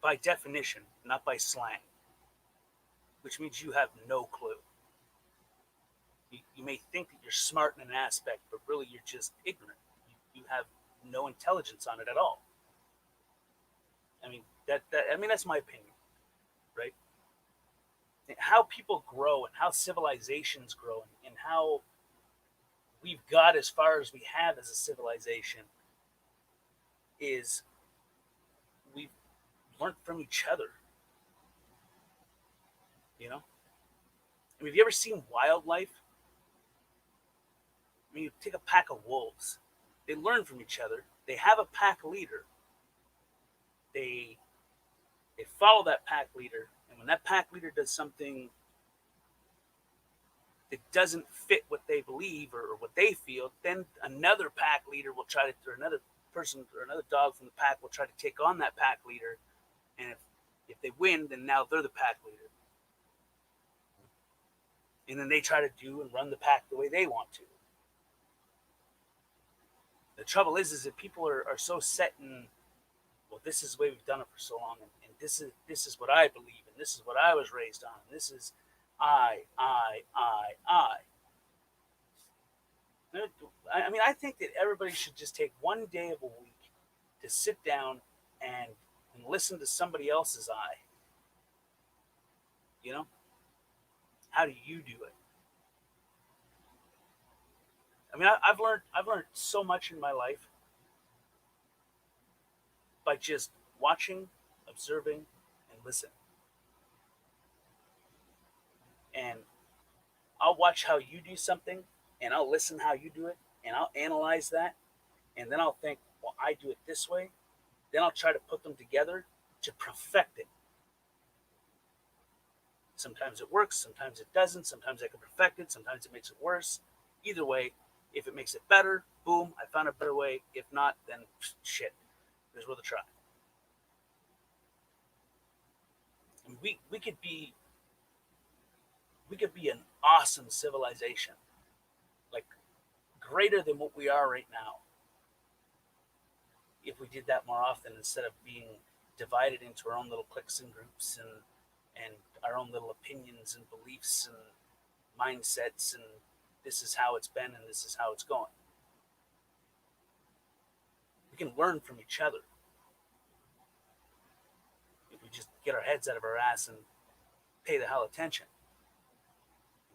By definition, not by slang, which means you have no clue. You may think that you're smart in an aspect, but really you're just ignorant. You have no intelligence on it at all. I mean, that's my opinion, right? How people grow and how civilizations grow and how we've got as far as we have as a civilization is we've learned from each other. You know, I mean, have you ever seen wildlife? I mean, you take a pack of wolves. They learn from each other. They have a pack leader. They they follow that pack leader, and when that pack leader does something that doesn't fit what they believe or what they feel, then another pack leader will try to, or another person or another dog from the pack will try to take on that pack leader, and if they win, then now they're the pack leader, and then they try to do and run the pack the way they want to. The trouble is that people are so set in, well, this is the way we've done it for so long, and this is what I believe, and this is what I was raised on, and this is I. I mean, I think that everybody should just take one day of a week to sit down and listen to somebody else's I. You know, how do you do it? I mean, I've learned so much in my life by just watching, observing, and listening. And I'll watch how you do something, and I'll listen how you do it, and I'll analyze that, and then I'll think, well, I do it this way. Then I'll try to put them together to perfect it. Sometimes it works, sometimes it doesn't, sometimes I can perfect it, sometimes it makes it worse. Either way, if it makes it better, boom, I found a better way. If not, then shit, it was worth a try. I mean, we could be an awesome civilization, like greater than what we are right now if we did that more often instead of being divided into our own little cliques and groups and our own little opinions and beliefs and mindsets and this is how it's been and this is how it's going. We can learn from each other if we just get our heads out of our ass and pay the hell attention.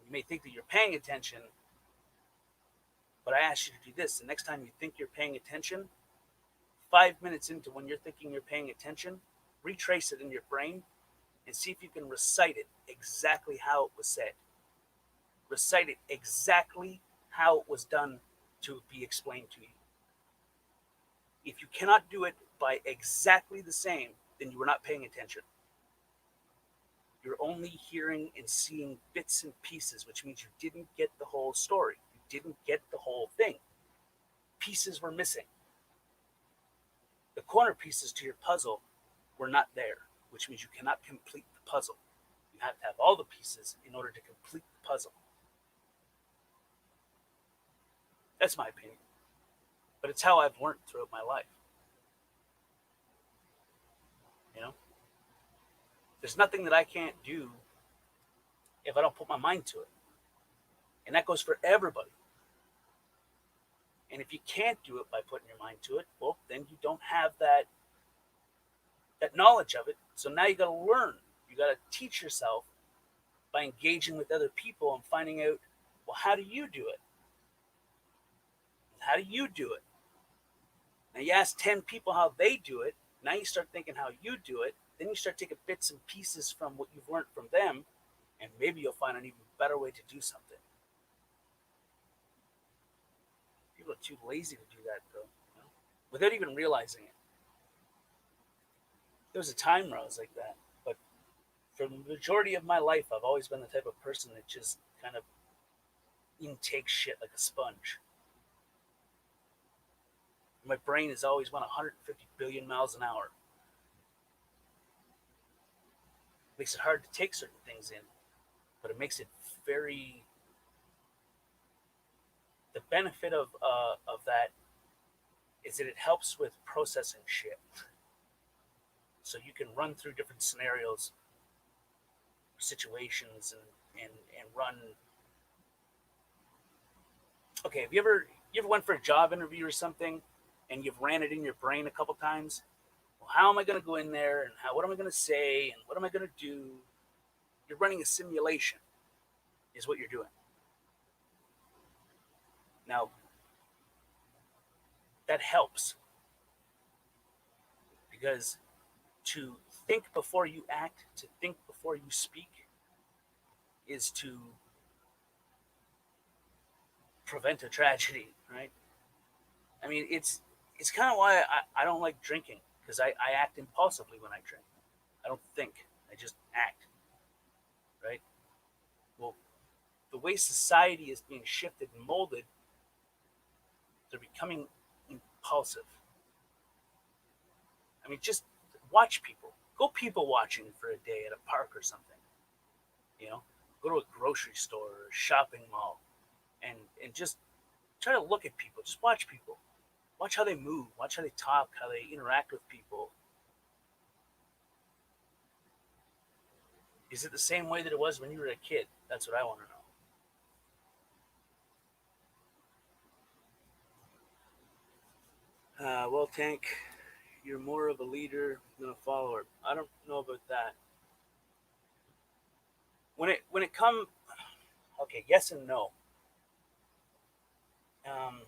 You may think that you're paying attention, but I ask you to do this. The next time you think you're paying attention, 5 minutes into when you're thinking you're paying attention, retrace it in your brain and see if you can recite it exactly how it was said. Recite it exactly how it was done to be explained to you. If you cannot do it by exactly the same, then you are not paying attention. You're only hearing and seeing bits and pieces, which means you didn't get the whole story. You didn't get the whole thing. Pieces were missing. The corner pieces to your puzzle were not there, which means you cannot complete the puzzle. You have to have all the pieces in order to complete the puzzle. That's my opinion. But it's how I've learned throughout my life. You know? There's nothing that I can't do if I don't put my mind to it. And that goes for everybody. And if you can't do it by putting your mind to it, well, then you don't have that knowledge of it. So now you got to learn. You got to teach yourself by engaging with other people and finding out, well, how do you do it? How do you do it? Now you ask 10 people how they do it. Now you start thinking how you do it. Then you start taking bits and pieces from what you've learned from them, and maybe you'll find an even better way to do something. People are too lazy to do that, though, you know? Without even realizing it. There was a time where I was like that, but for the majority of my life, I've always been the type of person that just kind of intakes shit like a sponge. My brain has always went 150 billion miles an hour. It makes it hard to take certain things in, but it makes it very. The benefit of that is that it helps with processing shit. So you can run through different scenarios, situations, and run. Okay, have you ever went for a job interview or something, and you've ran it in your brain a couple times? Well, how am I going to go in there, and what am I going to say, and what am I going to do? You're running a simulation, is what you're doing. Now, that helps because to think before you act, to think before you speak, is to prevent a tragedy, right? I mean, it's kind of why I don't like drinking because I act impulsively when I drink. I don't think, I just act, right? Well, the way society is being shifted and molded, they're becoming impulsive. I mean, just watch people. Go people watching for a day at a park or something. You know, go to a grocery store or a shopping mall, and just try to look at people. Just watch people. Watch how they move. Watch how they talk. How they interact with people. Is it the same way that it was when you were a kid? That's what I want to know. Well, Tank, you're more of a leader than a follower. I don't know about that. When it come, okay, yes and no. Um,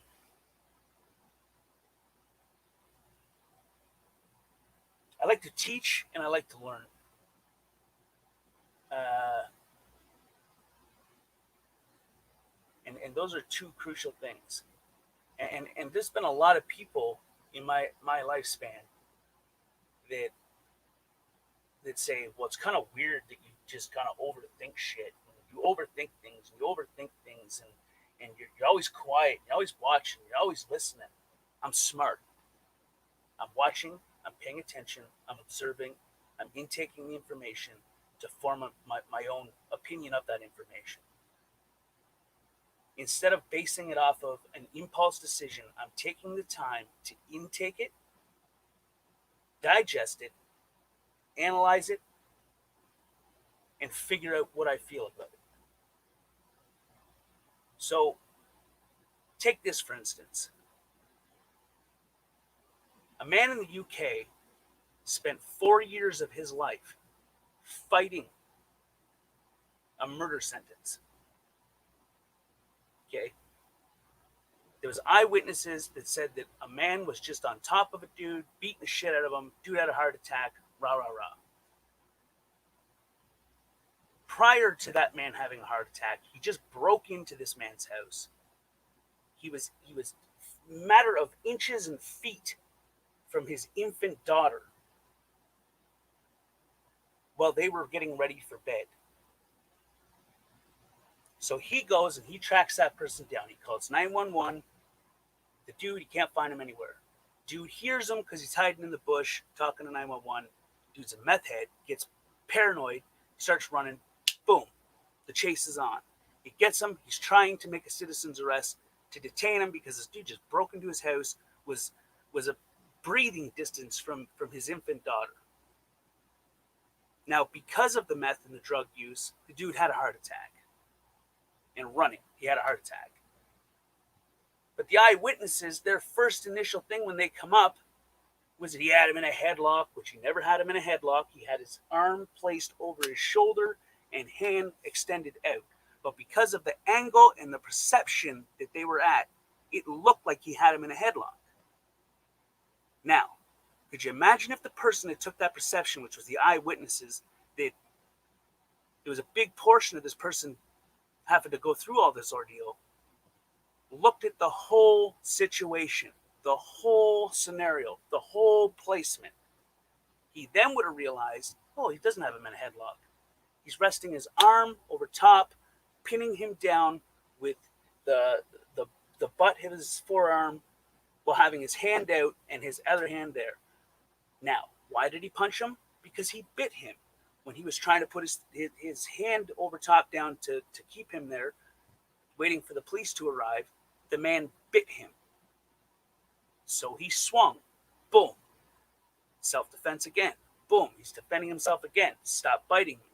I like to teach and I like to learn. Uh, and those are two crucial things. And there's been a lot of people in my lifespan that say, well, it's kind of weird that you just kind of overthink shit. You overthink things. You overthink things, and you're always quiet. You're always watching. You're always listening. I'm smart. I'm watching. I'm paying attention. I'm observing. I'm intaking the information to form my own opinion of that information. Instead of basing it off of an impulse decision, I'm taking the time to intake it, digest it, analyze it, and figure out what I feel about it. So, take this for instance. A man in the UK spent 4 years of his life fighting a murder sentence. Okay? There was eyewitnesses that said that a man was just on top of a dude, beating the shit out of him. Dude had a heart attack. Rah rah rah. Prior to that man having a heart attack, he just broke into this man's house. He was matter of inches and feet from his infant daughter while they were getting ready for bed. So he goes and he tracks that person down. He calls 911. The dude, he can't find him anywhere. Dude hears him because he's hiding in the bush talking to 911. Dude's a meth head, gets paranoid, starts running. Boom, the chase is on. He gets him. He's trying to make a citizen's arrest to detain him because this dude just broke into his house, was a breathing distance from his infant daughter. Now, because of the meth and the drug use, the dude had a heart attack. And running, he had a heart attack. But the eyewitnesses, their first initial thing when they come up was that he had him in a headlock, which he never had him in a headlock. He had his arm placed over his shoulder and hand extended out. But because of the angle and the perception that they were at, it looked like he had him in a headlock. Now, could you imagine if the person that took that perception, which was the eyewitnesses, that there was a big portion of this person having to go through all this ordeal, looked at the whole situation, the whole scenario, the whole placement. He then would have realized, oh, he doesn't have him in a headlock. He's resting his arm over top, pinning him down with the butt of his forearm while having his hand out and his other hand there. Now, why did he punch him? Because he bit him. When he was trying to put his hand over top down to keep him there, waiting for the police to arrive, the man bit him. So he swung. Boom. Self-defense again. Boom. He's defending himself again. Stop biting me.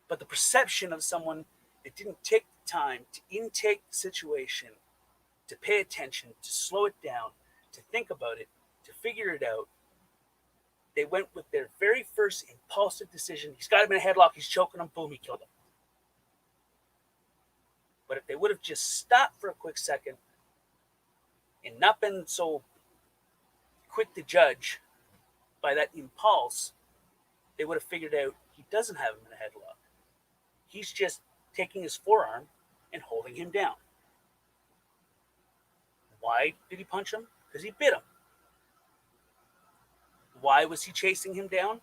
But the perception of someone that didn't take the time to intake the situation, to pay attention, to slow it down, to think about it, to figure it out, they went with their very first impulsive decision. He's got him in a headlock. He's choking him. Boom, he killed him. But if they would have just stopped for a quick second and not been so quick to judge by that impulse, they would have figured out he doesn't have him in a headlock. He's just taking his forearm and holding him down. Why did he punch him? Because he bit him. Why was he chasing him down?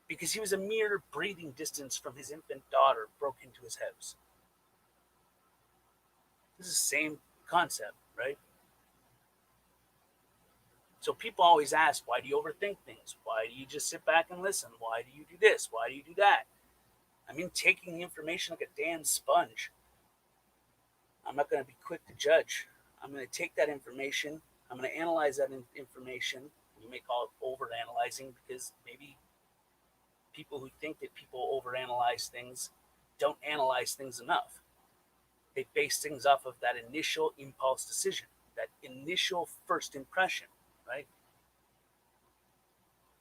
Because he was a mere breathing distance from his infant daughter broke into his house. This is the same concept, right? So people always ask, why do you overthink things? Why do you just sit back and listen? Why do you do this? Why do you do that? I mean, taking the information like a damn sponge. I'm not going to be quick to judge. I'm going to take that information. I'm going to analyze that information. You may call it over-analyzing because maybe people who think that people overanalyze things don't analyze things enough. They base things off of that initial impulse decision, that initial first impression, right?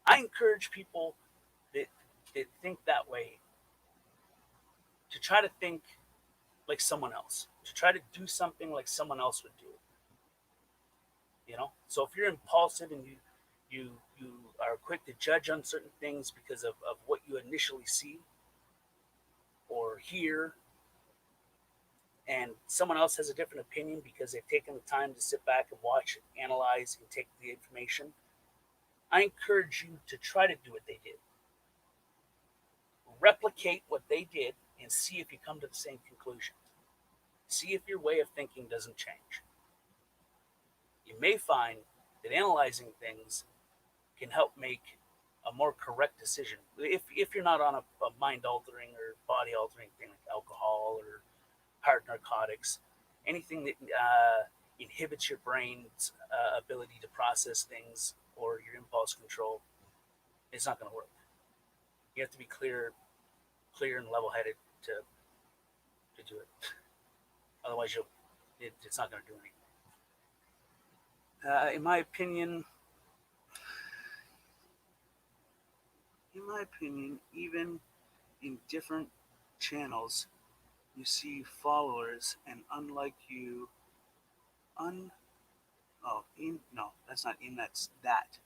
I encourage people that think that way to try to think like someone else, to try to do something like someone else would do it. So if you're impulsive and you are quick to judge on certain things because of what you initially see or hear, and someone else has a different opinion because they've taken the time to sit back and watch, analyze, and take the information, I encourage you to try to do what they did. Replicate what they did and see if you come to the same conclusion. See if your way of thinking doesn't change. You may find that analyzing things can help make a more correct decision. If you're not on a mind altering or body altering thing like alcohol or hard narcotics, anything that inhibits your brain's ability to process things or your impulse control, it's not going to work. You have to be clear and level headed to do it. Otherwise, it's not going to do anything. In my opinion, even in different channels, you see followers, and unlike you, un oh in no, that's not in, that's that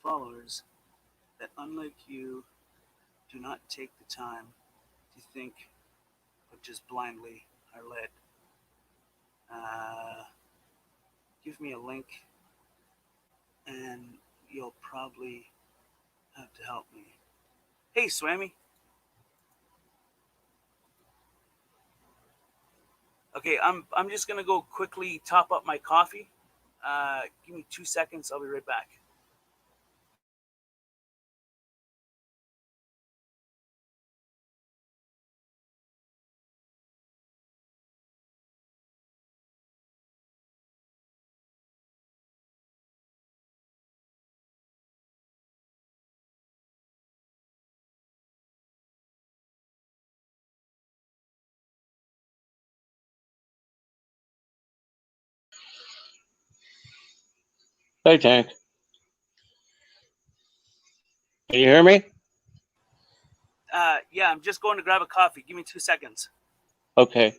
followers that unlike you do not take the time to think, but just blindly are led. Uh, Give me a link, and you'll probably have to help me. Hey, Swammy. Okay, I'm just gonna go quickly top up my coffee. Give me 2 seconds. I'll be right back. Hey, Tank. Can you hear me? Yeah, I'm just going to grab a coffee. Give me 2 seconds. Okay.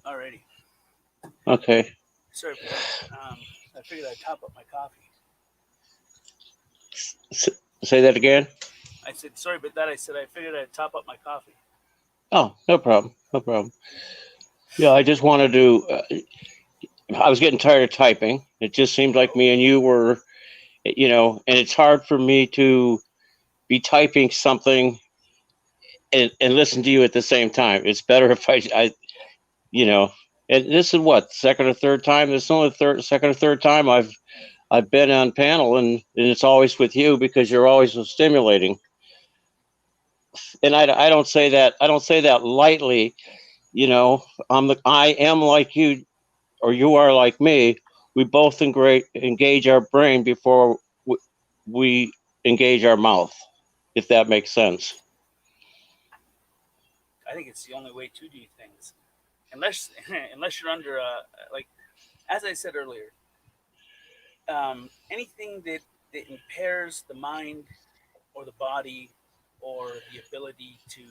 Alrighty. Okay. Sorry for that. I figured I'd top up my coffee. Say that again. I said sorry about that. I said I figured I'd top up my coffee. Oh, no problem. No problem. Yeah, I just wanted to. I was getting tired of typing. It just seemed like me and you were, and it's hard for me to be typing something and listen to you at the same time. It's better if you know, and this is what, second or third time. This is only the second or third time I've been on panel, and it's always with you because you're always so stimulating. And I don't say that lightly. I am like you, or you are like me. We both engage our brain before we engage our mouth, if that makes sense. I think it's the only way to do things, unless unless you're under like as I said earlier, anything that impairs the mind or the body or the ability to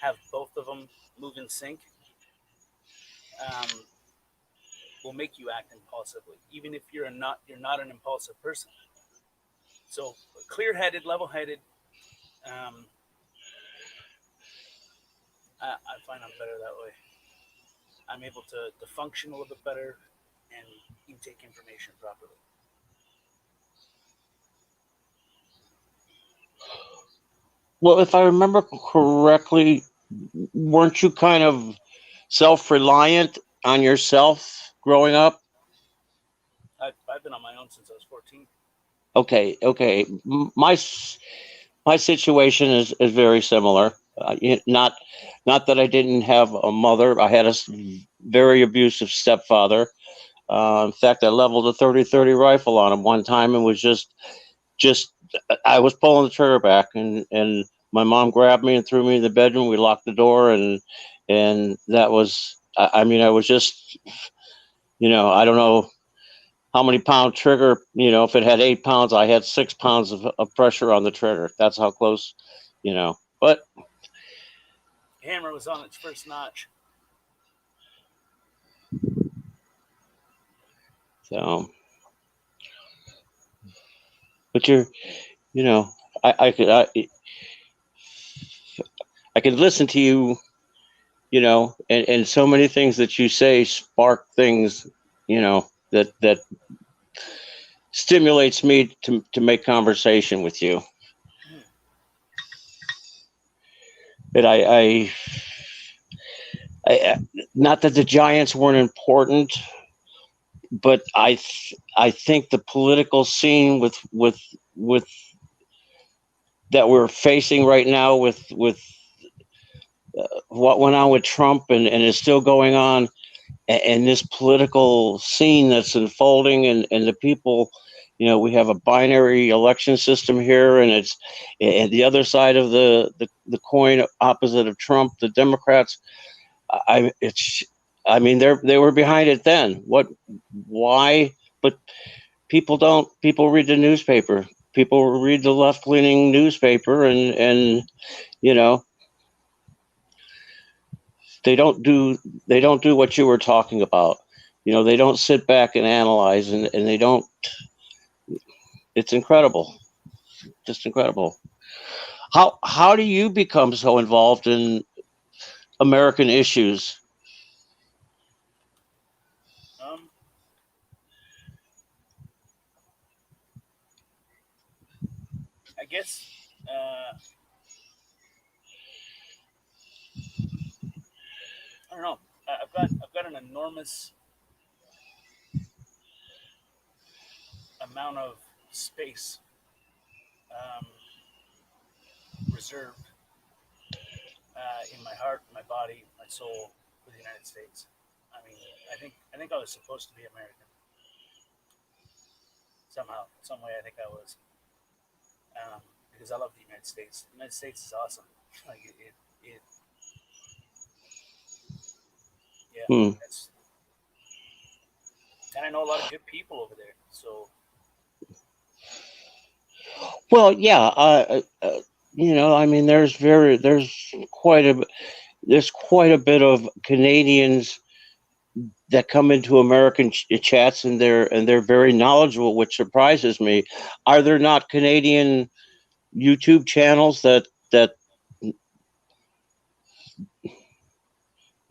have both of them move in sync um, will make you act impulsively, even if you're not an impulsive person. So clear-headed, level-headed, um, I find I'm better that way. I'm able to function a little bit better and intake information properly. Well, if I remember correctly, weren't you kind of self-reliant on yourself growing up? I've been on my own since I was 14. Okay. My situation is very similar. Not that I didn't have a mother. I had a very abusive stepfather. In fact, I leveled a 30-30 rifle on him one time and was just I was pulling the trigger back, and my mom grabbed me and threw me in the bedroom. We locked the door, and that was I mean, I was just, I don't know how many pound trigger. If it had 8 pounds, I had 6 pounds of pressure on the trigger. That's how close. But Hammer was on its first notch. so, but you know, I could listen to you, and so many things that you say spark things, that stimulates me to make conversation with you. Hmm. But I not that the Giants weren't important, but I think the political scene with that we're facing right now with what went on with Trump and is still going on, and this political scene that's unfolding, and the people, we have a binary election system here, and it's and the other side of the coin opposite of Trump, the Democrats. I mean, they were behind it then. Why? But people read the newspaper. People read the left-leaning newspaper, and you know they don't do what you were talking about. They don't sit back and analyze, and they don't. It's incredible, just incredible. How do you become so involved in American issues? Um, I guess I don't know. I've got an enormous amount of space um, reserved in my heart, my body, my soul for the United States. I mean, I think I was supposed to be American somehow, some way. I think I was because I love the United States. The United States is awesome. Like it yeah. Hmm. That's and I know a lot of good people over there. So Well, yeah. I mean, there's quite a there's quite a bit of Canadians that come into American chats, and they're very knowledgeable, which surprises me. Are there not Canadian YouTube channels that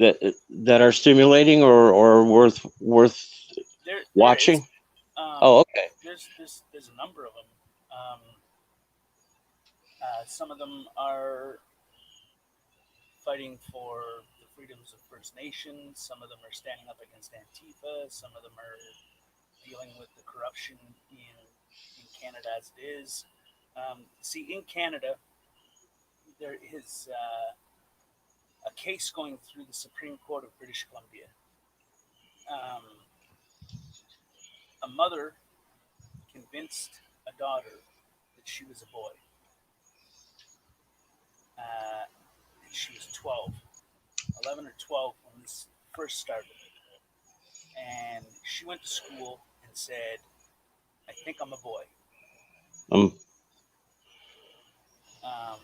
are stimulating or worth There is. watching? Oh, okay. There's a number of them. Some of them are fighting for the freedoms of First Nations. Some of them are standing up against Antifa. Some of them are dealing with the corruption in Canada as it is. See, in Canada, there is a case going through the Supreme Court of British Columbia. Um, a mother convinced a daughter that she was a boy. And she was 12, 11 or 12 when this first started. And she went to school and said, I think I'm a boy. Um, Um,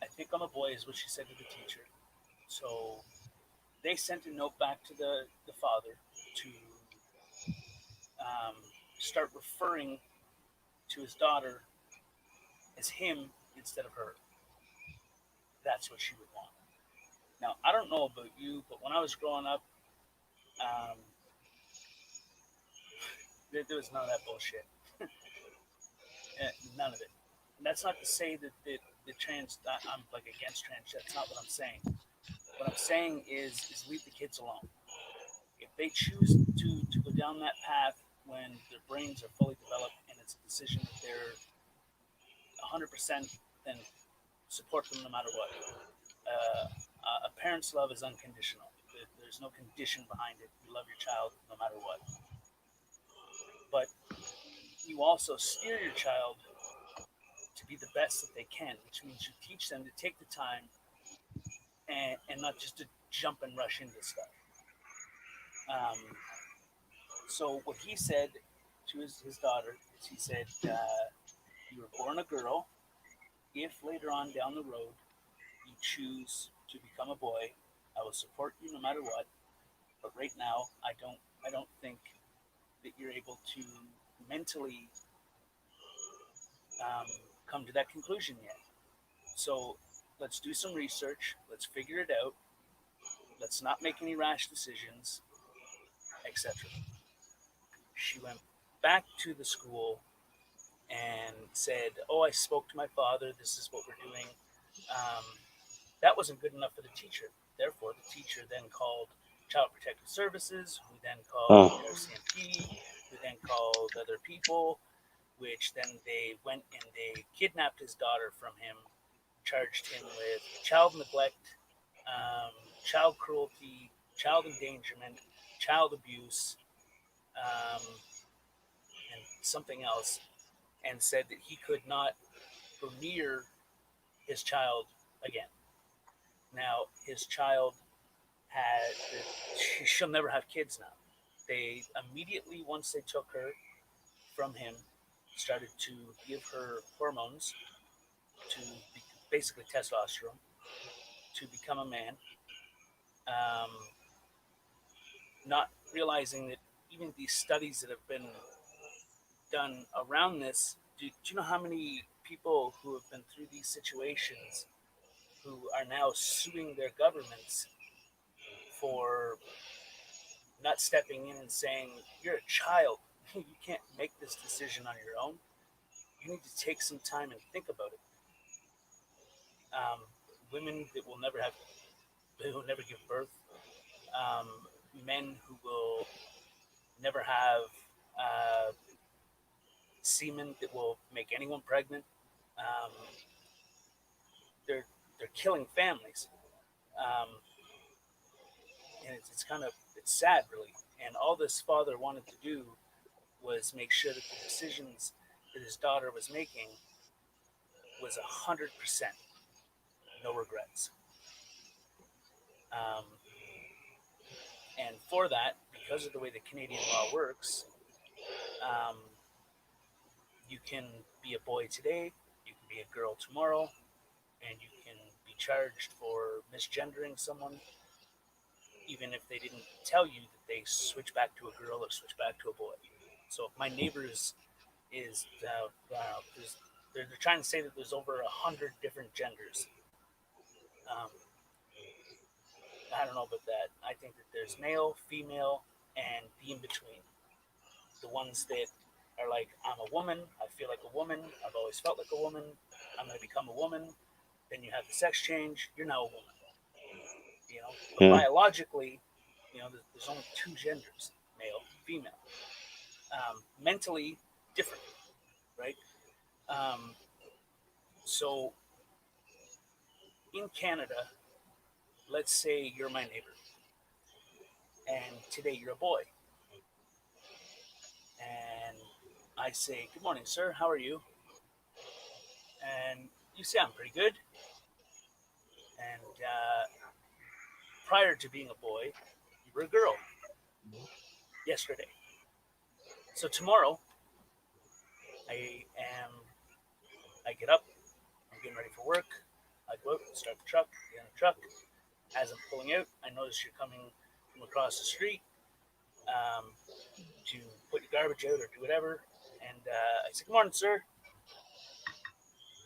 I think I'm a boy is what she said to the teacher. So they sent a note back to the father to um, start referring to his daughter as him instead of her. That's what she would want. Now, I don't know about you, but when I was growing up, um, there was none of that bullshit. None of it. And that's not to say that the trans, I'm like against trans. That's not what I'm saying. What I'm saying is leave the kids alone. If they choose to go down that path when their brains are fully developed and it's a decision that they're 100%, then support them no matter what. A parent's love is unconditional. There's no condition behind it. You love your child no matter what. But you also steer your child to be the best that they can, which means you teach them to take the time and not just to jump and rush into stuff. Um, so what he said to his daughter is he said, you were born a girl. If later on down the road you choose to become a boy, I will support you no matter what. But right now, I don't think that you're able to mentally um, come to that conclusion yet. So let's do some research. Let's figure it out. Let's not make any rash decisions, etc. She went back to the school and said, "Oh, I spoke to my father. This is what we're doing." Um, that wasn't good enough for the teacher. Therefore, the teacher then called Child Protective Services, who then called oh, RCMP, who then called other people, which then they went and they kidnapped his daughter from him, charged him with child neglect, child cruelty, child endangerment, child abuse, um, and something else, and said that he could not go near his child again. Now, his child had, she'll never have kids now. They immediately, once they took her from him, started to give her hormones to basically testosterone to become a man, um, not realizing that even these studies that have been done around this. Do you know how many people who have been through these situations who are now suing their governments for not stepping in and saying, "You're a child. You can't make this decision on your own. You need to take some time and think about it." Um, Women that will never have, who will never give birth, um, men who will never have uh, semen that will make anyone pregnant. Um, they're killing families, um, and it's kind of it's sad, really. And all this father wanted to do was make sure that the decisions that his daughter was making was 100% no regrets. Um, and for that, because of the way the Canadian law works, um, you can be a boy today, you can be a girl tomorrow, and you can charged for misgendering someone, even if they didn't tell you that they switch back to a girl or switch back to a boy. So if my neighbors is they're trying to say that there's over 100 different genders. Um, I don't know about that. I think that there's male, female, and the in between. The ones that are like, I'm a woman, I feel like a woman, I've always felt like a woman, I'm going to become a woman. Then you have the sex change, you're now a woman. But Yeah. biologically, there's only two genders, male, female. Mentally different, right? Um, so in Canada, let's say you're my neighbor, and today you're a boy, and I say, "Good morning, sir. How are you?" And you say, "I'm pretty good." And prior to being a boy, you were a girl yesterday. So tomorrow, I am. I get up. I'm getting ready for work. I go out, start the truck, get in the truck. As I'm pulling out, I notice you're coming from across the street to put your garbage out or do whatever. And I say, "Good morning, sir."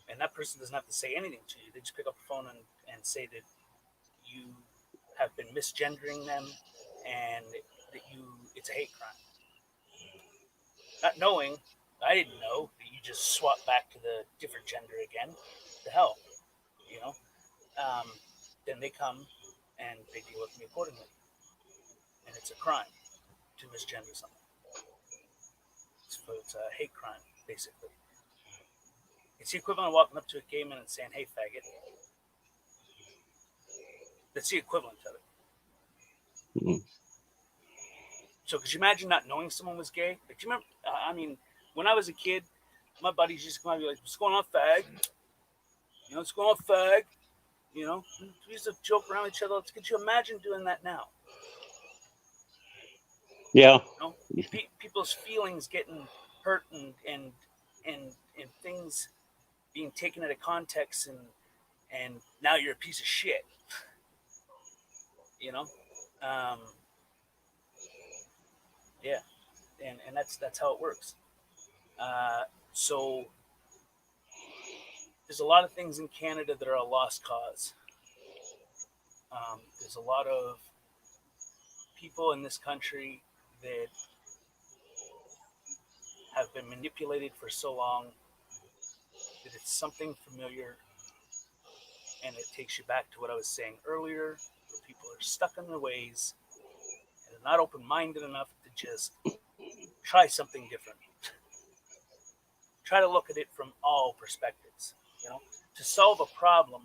And that person doesn't have to say anything to you. They just pick up the phone and say that you have been misgendering them and that it's a hate crime. Not knowing, I didn't know that you just swap back to the different gender again. The hell, you know? Um, then they come and they deal with me accordingly. And it's a crime to misgender someone. It's a hate crime, basically. It's the equivalent of walking up to a gay man and saying, "Hey, faggot." That's the equivalent of it. Mm. So could you imagine not knowing someone was gay? Like, do you remember? I mean, when I was a kid, my buddies used to come and be like, "What's going on, fag?" What's going on, fag? We used to joke around with each other. Could you imagine doing that now? Yeah. People's feelings getting hurt and things being taken out of context, and now you're a piece of shit. Um, yeah, and that's how it works. So there's a lot of things in Canada that are a lost cause. There's a lot of people in this country that have been manipulated for so long that it's something familiar, and it takes you back to what I was saying earlier, where people are stuck in their ways and are not open-minded enough to just try something different. Try to look at it from all perspectives. To solve a problem,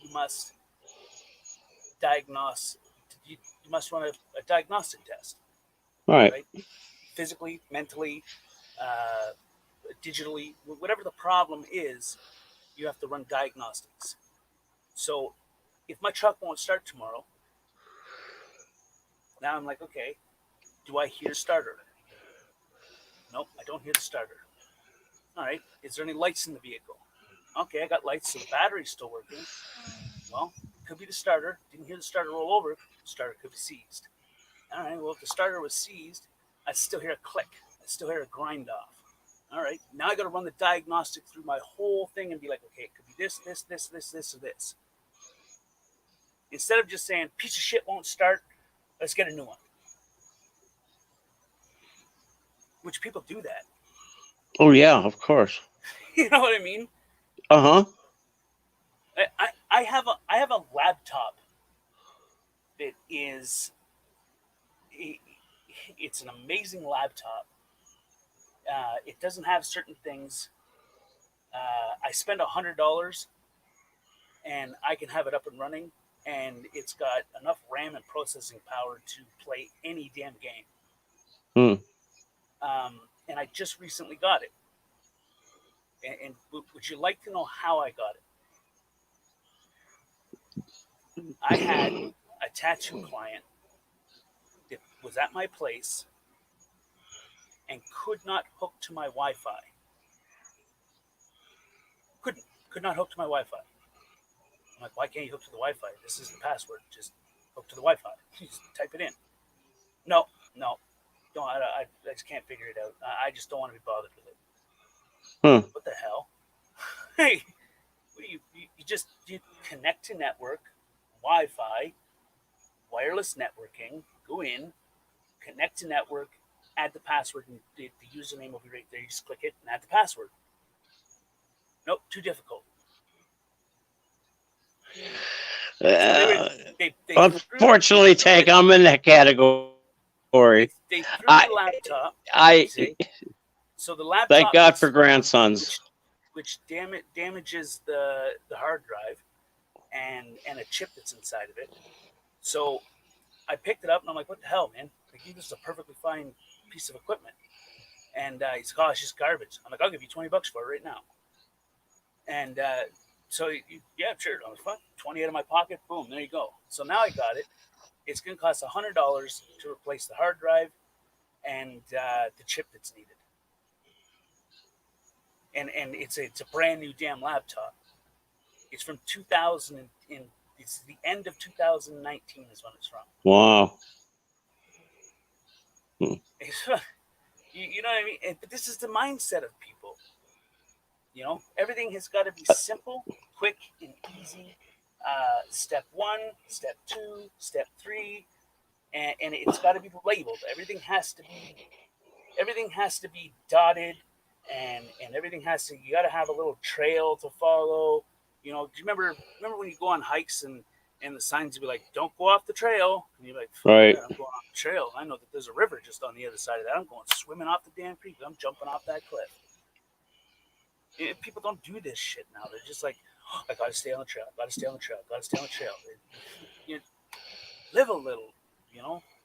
you must diagnose. You must run a diagnostic test, All right. right? Physically, mentally, digitally, whatever the problem is, you have to run diagnostics. So if my truck won't start tomorrow, now I'm like, okay, do I hear starter? Nope, I don't hear the starter. All right, is there any lights in the vehicle? Okay, I got lights, so the battery's still working. Well, it could be the starter. Didn't hear the starter roll over. The starter could be seized. All right, well, if the starter was seized, I still hear a click. I still hear a grind off. All right, now I got to run the diagnostic through my whole thing and be like, okay, it could be this, this, this, this, this, or this. Instead of just saying, piece of shit won't start, let's get a new one. Which people do that. Oh yeah, of course. You know what I mean? Uh-huh. I have a laptop that is it's an amazing laptop. It doesn't have certain things. I spend $100 and I can have it up and running, and it's got enough RAM and processing power to play any damn game. Hmm. And I just recently got it. And would you like to know how I got it? I had a tattoo client that was at my place and could not hook to my Wi-Fi. Could not hook to my Wi-Fi. I'm like, why can't you hook to the Wi-Fi? This is the password. Just hook to the Wi-Fi. Just type it in. No, no, don't. I just can't figure it out. I just don't want to be bothered with it. Hmm. What the hell? Hey, you connect to network, Wi-Fi, wireless networking. Go in, connect to network, add the password, and the username will be right there. You just click it and add the password. Nope, too difficult. So Uh, they Unfortunately, Tank, I'm in that category. they threw I, the laptop. I See, so the thank laptop God gets for stolen, grandsons. which damages the hard drive and a chip that's inside of it. So I picked it up and I'm like, what the hell, man? Like, this is a perfectly fine piece of equipment. And he's like, oh, it's just garbage. I'm like, I'll give you $20 for it right now. And so, yeah, sure. I was fine. 20 out of my pocket. Boom, there you go. So now I got it. It's going to cost $100 to replace the hard drive and the chip that's needed. And it's a brand new damn laptop. It's from 2000 it's the end of 2019 is when it's from. Wow. Hmm. You know what I mean? But this is the mindset of people. Everything has got to be simple, quick, and easy. Step one, step two, step three, and it's got to be labeled. Everything has to be dotted, and everything has to. You got to have a little trail to follow. Do you remember when you go on hikes and the signs would be like, "Don't go off the trail," and you're like, Right. "Yeah, I'm going off the trail. I know that there's a river just on the other side of that. I'm going swimming off the damn creek. I'm jumping off that cliff." People don't do this shit now. They're just like, oh, I gotta stay on the trail. Gotta stay on the trail. Gotta stay on the trail. You live a little.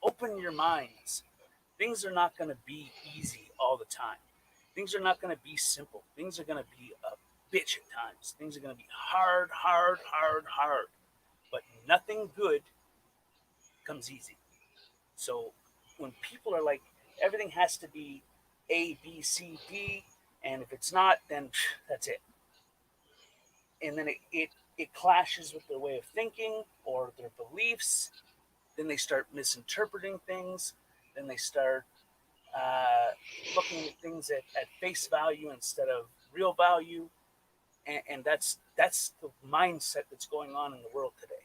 Open your minds. Things are not gonna be easy all the time. Things are not gonna be simple. Things are gonna be a bitch at times. Things are gonna be hard, hard, hard, hard. But nothing good comes easy. So when people are like, everything has to be A, B, C, D, and if it's not, then that's it. And then it clashes with their way of thinking or their beliefs. Then they start misinterpreting things. Then they start uh, looking at things at face value instead of real value. And that's the mindset that's going on in the world today.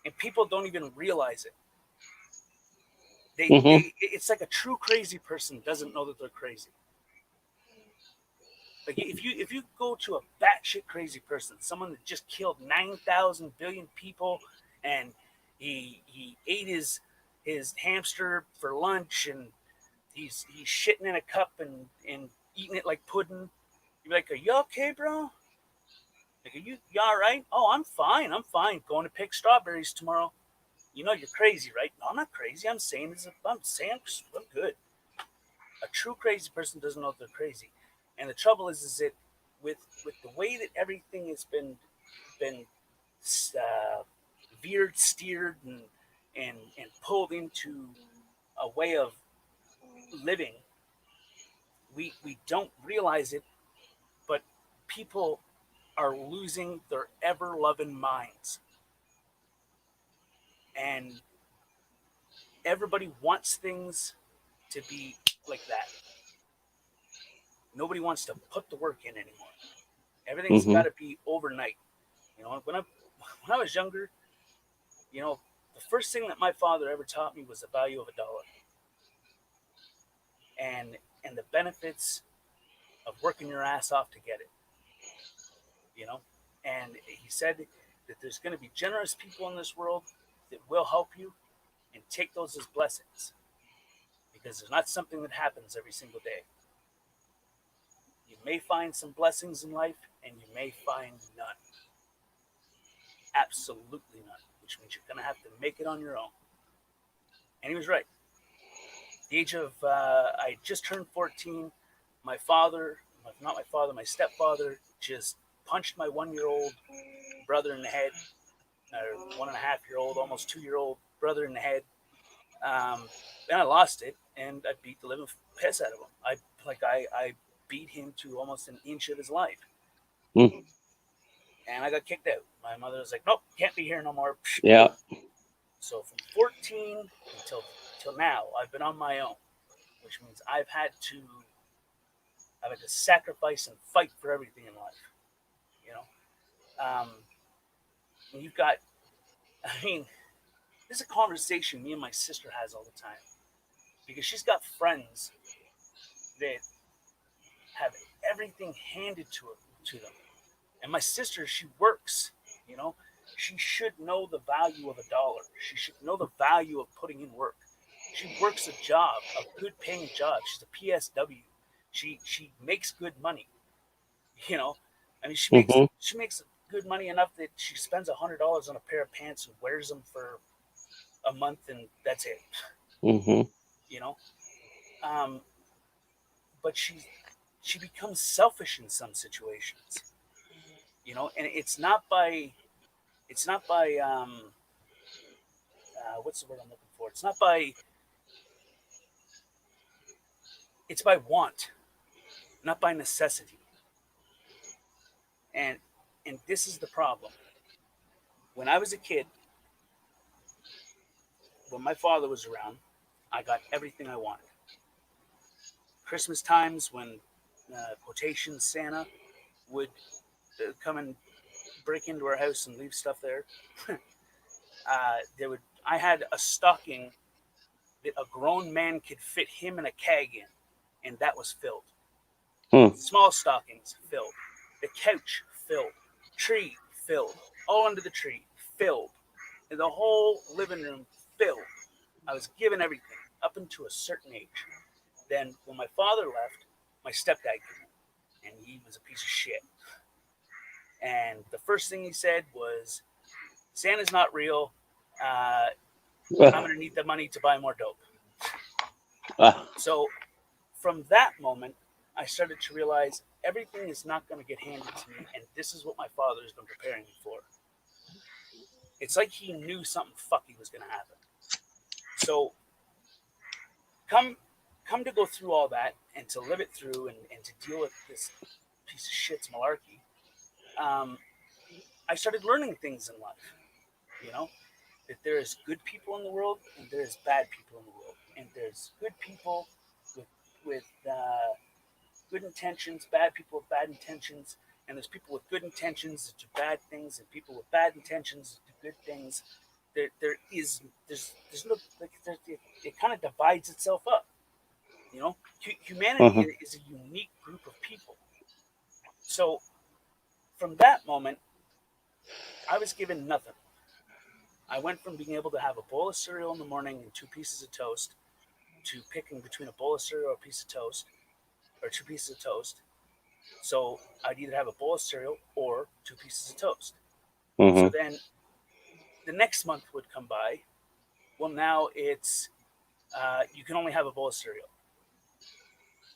And people don't even realize it. Mm-hmm. It's like a true crazy person doesn't know that they're crazy. Like if you go to a batshit crazy person, someone that just killed 9,000 billion people, and he ate his hamster for lunch, and he's shitting in a cup and eating it like pudding. You're like, are you okay, bro? Like, you all right? Oh, I'm fine. I'm fine. Going to pick strawberries tomorrow. You're crazy, right? No, I'm not crazy. I'm saying I'm good. A true crazy person doesn't know if they're crazy, and the trouble is that with the way that everything has been uh, veered, steered, and pulled into a way of living, we don't realize it, but people are losing their ever loving minds, and everybody wants things to be like that. Nobody wants to put the work in anymore. Everything's got Mm-hmm. to be overnight. When I was younger, the first thing that my father ever taught me was the value of a dollar and the benefits of working your ass off to get it. You know, and he said that there's going to be generous people in this world that will help you and take those as blessings because there's not something that happens every single day. You may find some blessings in life and you may find none. Absolutely none, which means you're going to have to make it on your own. And he was right. The age of I just turned 14. My father, not my father, my stepfather, just punched my 1 year old brother in the head, or 1.5 year old, almost 2 year old brother in the head. Then I lost it, and I beat the living piss out of him. I beat him to almost an inch of his life. Mm-hmm. and I got kicked out. My mother was like, "Nope, can't be here no more." Yeah. So from 14 till now, I've been on my own, which means I've had to sacrifice and fight for everything in life. You know, and you've got, I mean, this is a conversation me and my sister has all the time because she's got friends that have everything handed to them, and my sister, she works. You know, she should know the value of a dollar. She should know the value of putting in work. She works a job, a good paying job. She's a PSW. She makes good money. You know, I mean, Mm-hmm. she makes good money enough that she spends $100 on a pair of pants and wears them for a month, and that's it. Mm-hmm. You know, um, but she becomes selfish in some situations. You know, and it's not by what's the word I'm looking for? It's by want, not by necessity. And this is the problem. When I was a kid, when my father was around, I got everything I wanted. Christmas times when quotation Santa would come and break into our house and leave stuff there. There would I had a stocking that a grown man could fit him in a keg in, and that was filled. Hmm. Small stockings filled. The couch filled. Tree filled. All under the tree filled. And the whole living room filled. I was given everything up until a certain age. Then, when my father left, my stepdad came in, and he was a piece of shit. And the first thing he said was, "Santa's not real. Uh, I'm going to need the money to buy more dope." So, from that moment, I started to realize everything is not going to get handed to me, and this is what my father has been preparing me for. It's like he knew something fucky was going to happen. So, come come to go through all that and to live it through and to deal with this piece of shit's malarkey, um, I started learning things in life. You know, that there is good people in the world and there is bad people in the world, and there's good people with with good intentions, bad people with bad intentions, and there's people with good intentions that do bad things, and people with bad intentions that do good things. There's no like it kind of divides itself up. You know, humanity Mm-hmm. is a unique group of people. So from that moment, I was given nothing. I went from being able to have a bowl of cereal in the morning and two pieces of toast to picking between a bowl of cereal or a piece of toast or two pieces of toast. So I'd either have a bowl of cereal or two pieces of toast. So Mm-hmm. then the next month would come by. Well, now it's you can only have a bowl of cereal.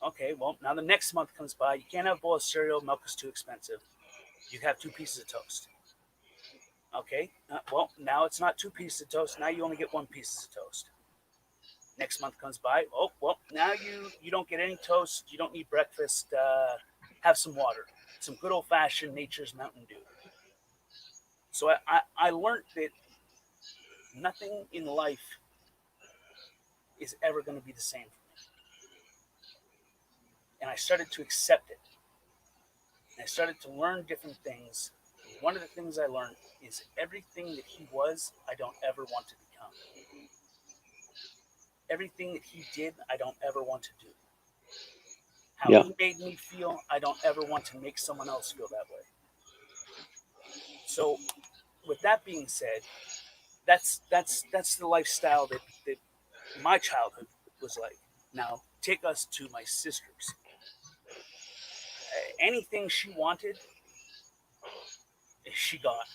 Okay, well, now the next month comes by. You can't have a bowl of cereal. Milk is too expensive. You have two pieces of toast. Okay, well, now it's not two pieces of toast. Now you only get one piece of toast. Next month comes by. Oh, well, now you don't get any toast. You don't need breakfast. Have some water, some good old fashioned nature's Mountain Dew. So I learned that nothing in life is ever going to be the same for me. And I started to accept it. And I started to learn different things. And one of the things I learned is everything that he was, I don't ever want to become. Everything that he did, I don't ever want to do. How Yeah. he made me feel, I don't ever want to make someone else feel that way. So, with that being said, that's the lifestyle that my childhood was like. Now, take us to my sister's. Anything she wanted, she got,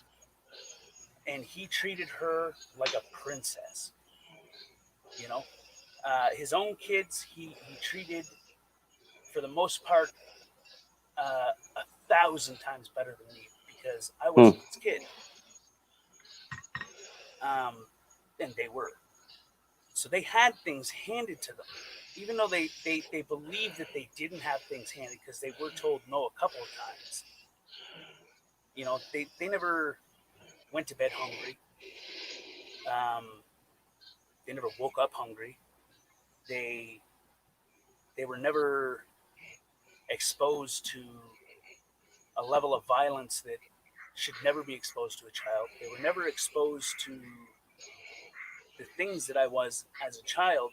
and he treated her like a princess. You know, his own kids, he treated for the most part 1,000 times better than me because I Hmm. wasn't his kid, and they were. So they had things handed to them, even though they believed that they didn't have things handed because they were told no a couple of times. You know, they never went to bed hungry. Um, they never woke up hungry. They they were never exposed to a level of violence that should never be exposed to a child. They were never exposed to the things that I was as a child.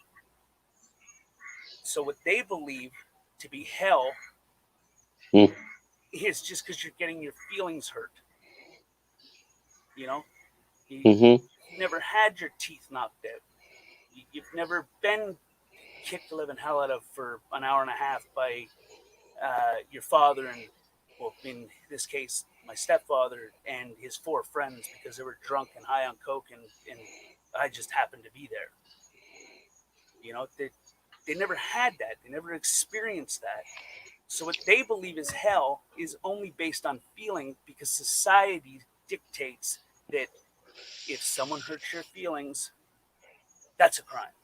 So what they believe to be hell Mm. is just because you're getting your feelings hurt. You know, Mm-hmm. you've never had your teeth knocked out. You've never been kicked the living hell out of for an hour and a half by your father and, well, in this case, my stepfather and his four friends because they were drunk and high on coke, and I just happened to be there. You know, they never had that. They never experienced that. So what they believe is hell is only based on feeling because society dictates that if someone hurts your feelings, that's a crime.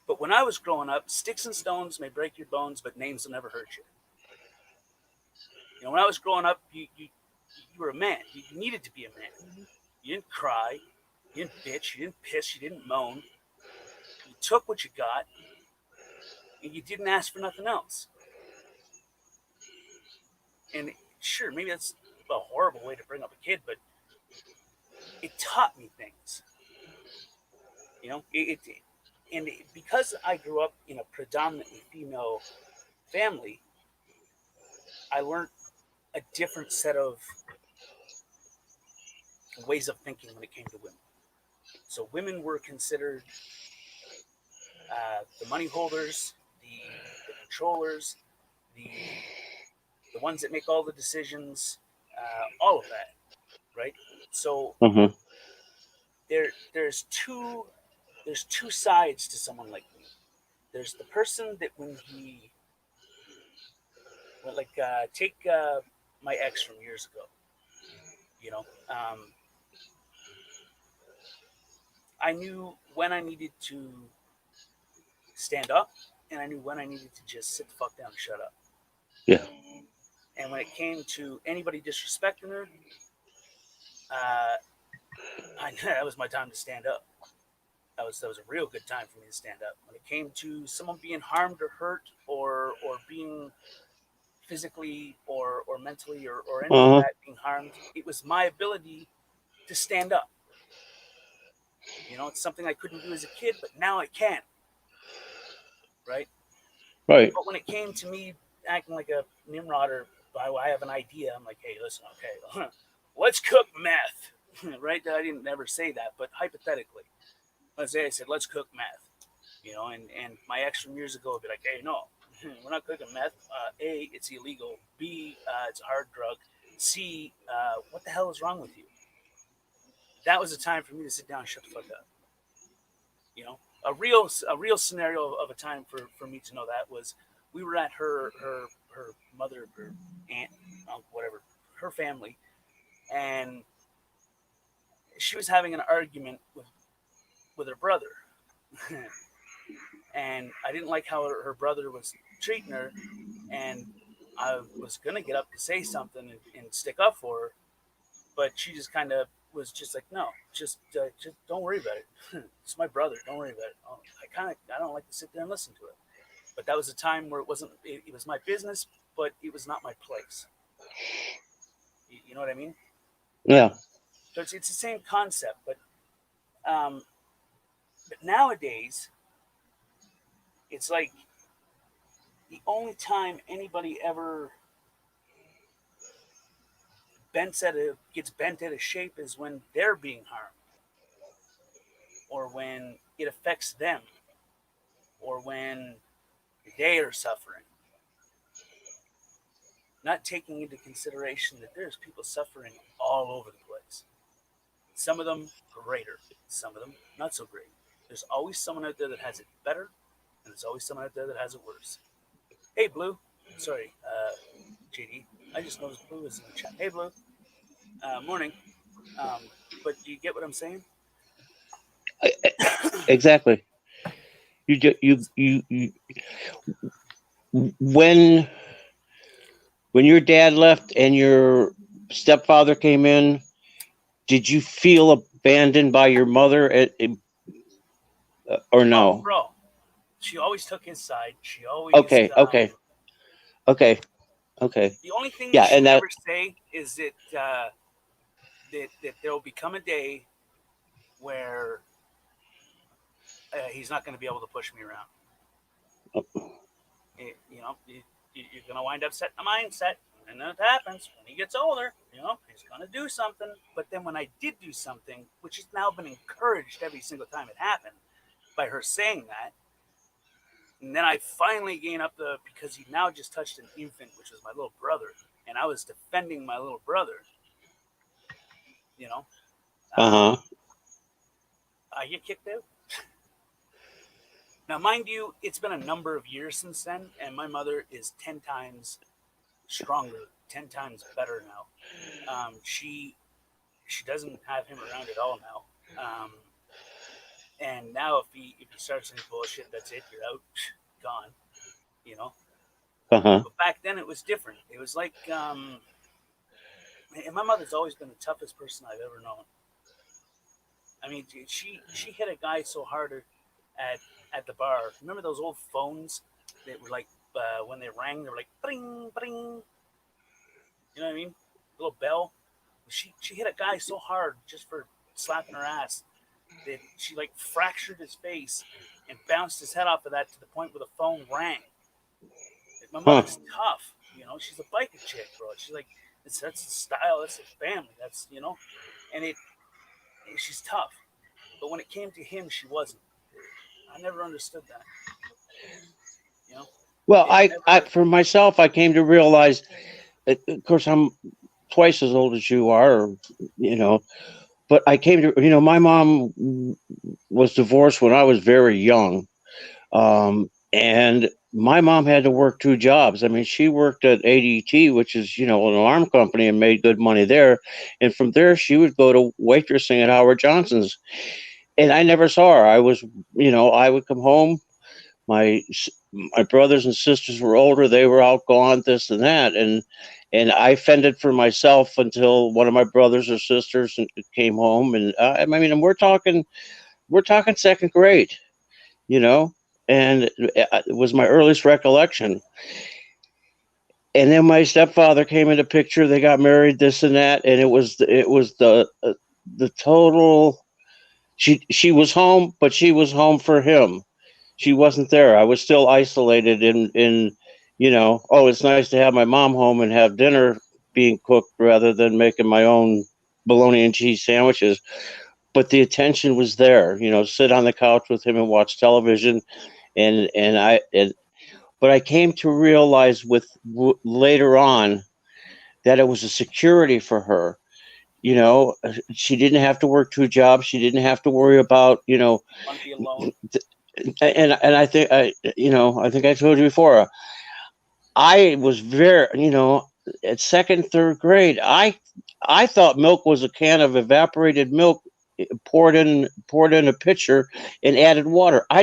But when I was growing up, sticks and stones may break your bones, but names will never hurt you. You know, when I was growing up, you were a man. You needed to be a man. You didn't cry. You didn't bitch. You didn't piss. You didn't moan. You took what you got, and you didn't ask for nothing else. And sure, maybe that's a horrible way to bring up a kid, but it taught me things. You know, because I grew up in a predominantly female family, I learned a different set of ways of thinking when it came to women. So women were considered the money holders, the controllers, the the ones that make all the decisions, all of that, right? So Mm-hmm. there's two sides to someone like me. There's the person that when he, well, like take my ex from years ago. You know, I knew when I needed to stand up, and I knew when I needed to just sit the fuck down and shut up. Yeah. And when it came to anybody disrespecting her, uh, I knew that was my time to stand up. That was a real good time for me to stand up. When it came to someone being harmed or hurt or being physically or mentally or any of Uh-huh. that being harmed, it was my ability to stand up. You know, it's something I couldn't do as a kid, but now I can, right? Right. But when it came to me acting like a Nimrod or I have an idea, I'm like, hey, listen, okay, let's cook meth, right? I didn't never say that, but hypothetically, let's say I said, let's cook meth, you know, and my ex from years ago would be like, hey, no, we're not cooking meth. A, it's illegal. B, it's a hard drug. C, what the hell is wrong with you? That was a time for me to sit down and shut the fuck up. You know, a real scenario of a time for me to know that was we were at her mother, her aunt, uncle, whatever, her family, and she was having an argument with her brother, and I didn't like how her brother was treating her, and I was gonna get up to say something and stick up for her, but she just kind of was just like, no, just don't worry about it. It's my brother. Don't worry about it. I don't like to sit there and listen to it. But that was a time where it wasn't. It was my business, but it was not my place. You know what I mean? Yeah. So it's the same concept, um, but nowadays it's like the only time anybody ever gets bent out of shape is when they're being harmed, or when it affects them, or when they are suffering, not taking into consideration that there's people suffering all over the place. Some of them greater, some of them not so great. There's always someone out there that has it better, and there's always someone out there that has it worse. Hey, Blue. Sorry, JD. I just noticed Blue is in the chat. Hey, Blue. Morning. But do you get what I'm saying? Exactly. You when when your dad left and your stepfather came in, did you feel abandoned by your mother or Oh, no? bro, she always took his side. She always Okay, okay, okay, okay. the only thing Yeah, that she and would that ever say is that there will become a day where he's not going to be able to push me around. You're going to wind up setting a mindset, and then it happens when he gets older. He's going to do something. But then when I did do something, which has now been encouraged every single time it happened by her saying that, and then I finally gain up because he now just touched an infant, which was my little brother, and I was defending my little brother. You know, um, uh-huh. I get kicked out. Now, mind you, it's been a number of years since then, and my mother is 10 times stronger, 10 times better now. She doesn't have him around at all now. And now if he starts any bullshit, that's it. You're out, gone. You know. Uh-huh. But back then it was different. It was like, and my mother's always been the toughest person I've ever known. I mean, she hit a guy so hard at the bar. Remember those old phones that were like when they rang, they were like bring bring. You know what I mean? A little bell. She hit a guy so hard just for slapping her ass that she like fractured his face and bounced his head off of that to the point where the phone rang. My Huh. mother's tough, She's a biker chick, bro. She's like, that's the style, that's the family, and she's tough. But when it came to him, she wasn't. I never understood that. You know, Well, it I never. for myself, I came to realize, of course, I'm twice as old as you are, you know, but I came to, my mom was divorced when I was very young. And my mom had to work two jobs. I mean, she worked at ADT, which is, an alarm company, and made good money there. And from there, she would go to waitressing at Howard Johnson's. And I never saw her. I would come home. My my brothers and sisters were older. They were out gone, this and that, and I fended for myself until one of my brothers or sisters came home. And I mean, and we're talking second grade, you know, and it was my earliest recollection. And then my stepfather came into picture. They got married, this and that, and it was the total. She was home, but she was home for him. She wasn't there. I was still isolated oh, it's nice to have my mom home and have dinner being cooked rather than making my own bologna and cheese sandwiches. But the attention was there, sit on the couch with him and watch television. But I came to realize later on that it was a security for her. She didn't have to work two jobs. She didn't have to worry about, Want to be alone? and I think I told you before. I was very, at second, third grade. I thought milk was a can of evaporated milk poured in a pitcher and added water. I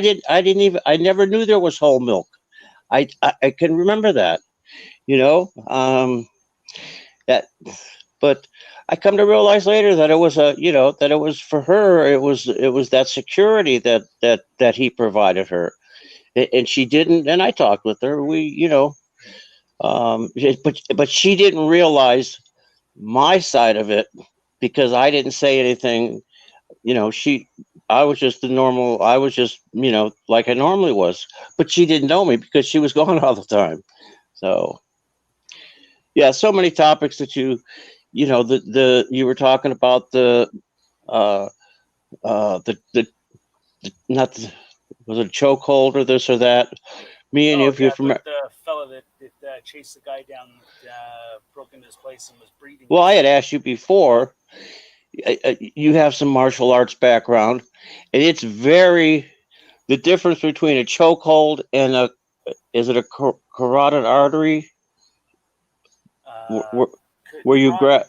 never knew there was whole milk. I can remember that, you know. That, but I come to realize later that it was for her. It was that security that he provided her, and she didn't. And I talked with her. But she didn't realize my side of it because I didn't say anything. I was just the normal. I was just like I normally was, but she didn't know me because she was gone all the time. So yeah, so many topics that you were talking about uh the not the, was it chokehold or this or that. Me and you, Oh if yeah, you with remember. the fella that chased the guy down, broke into his place and was breathing Well, and I had shit. asked you before. You have some martial arts background, and it's very the difference between a chokehold and a is it a carotid artery Uh, where, where you carotid, grab.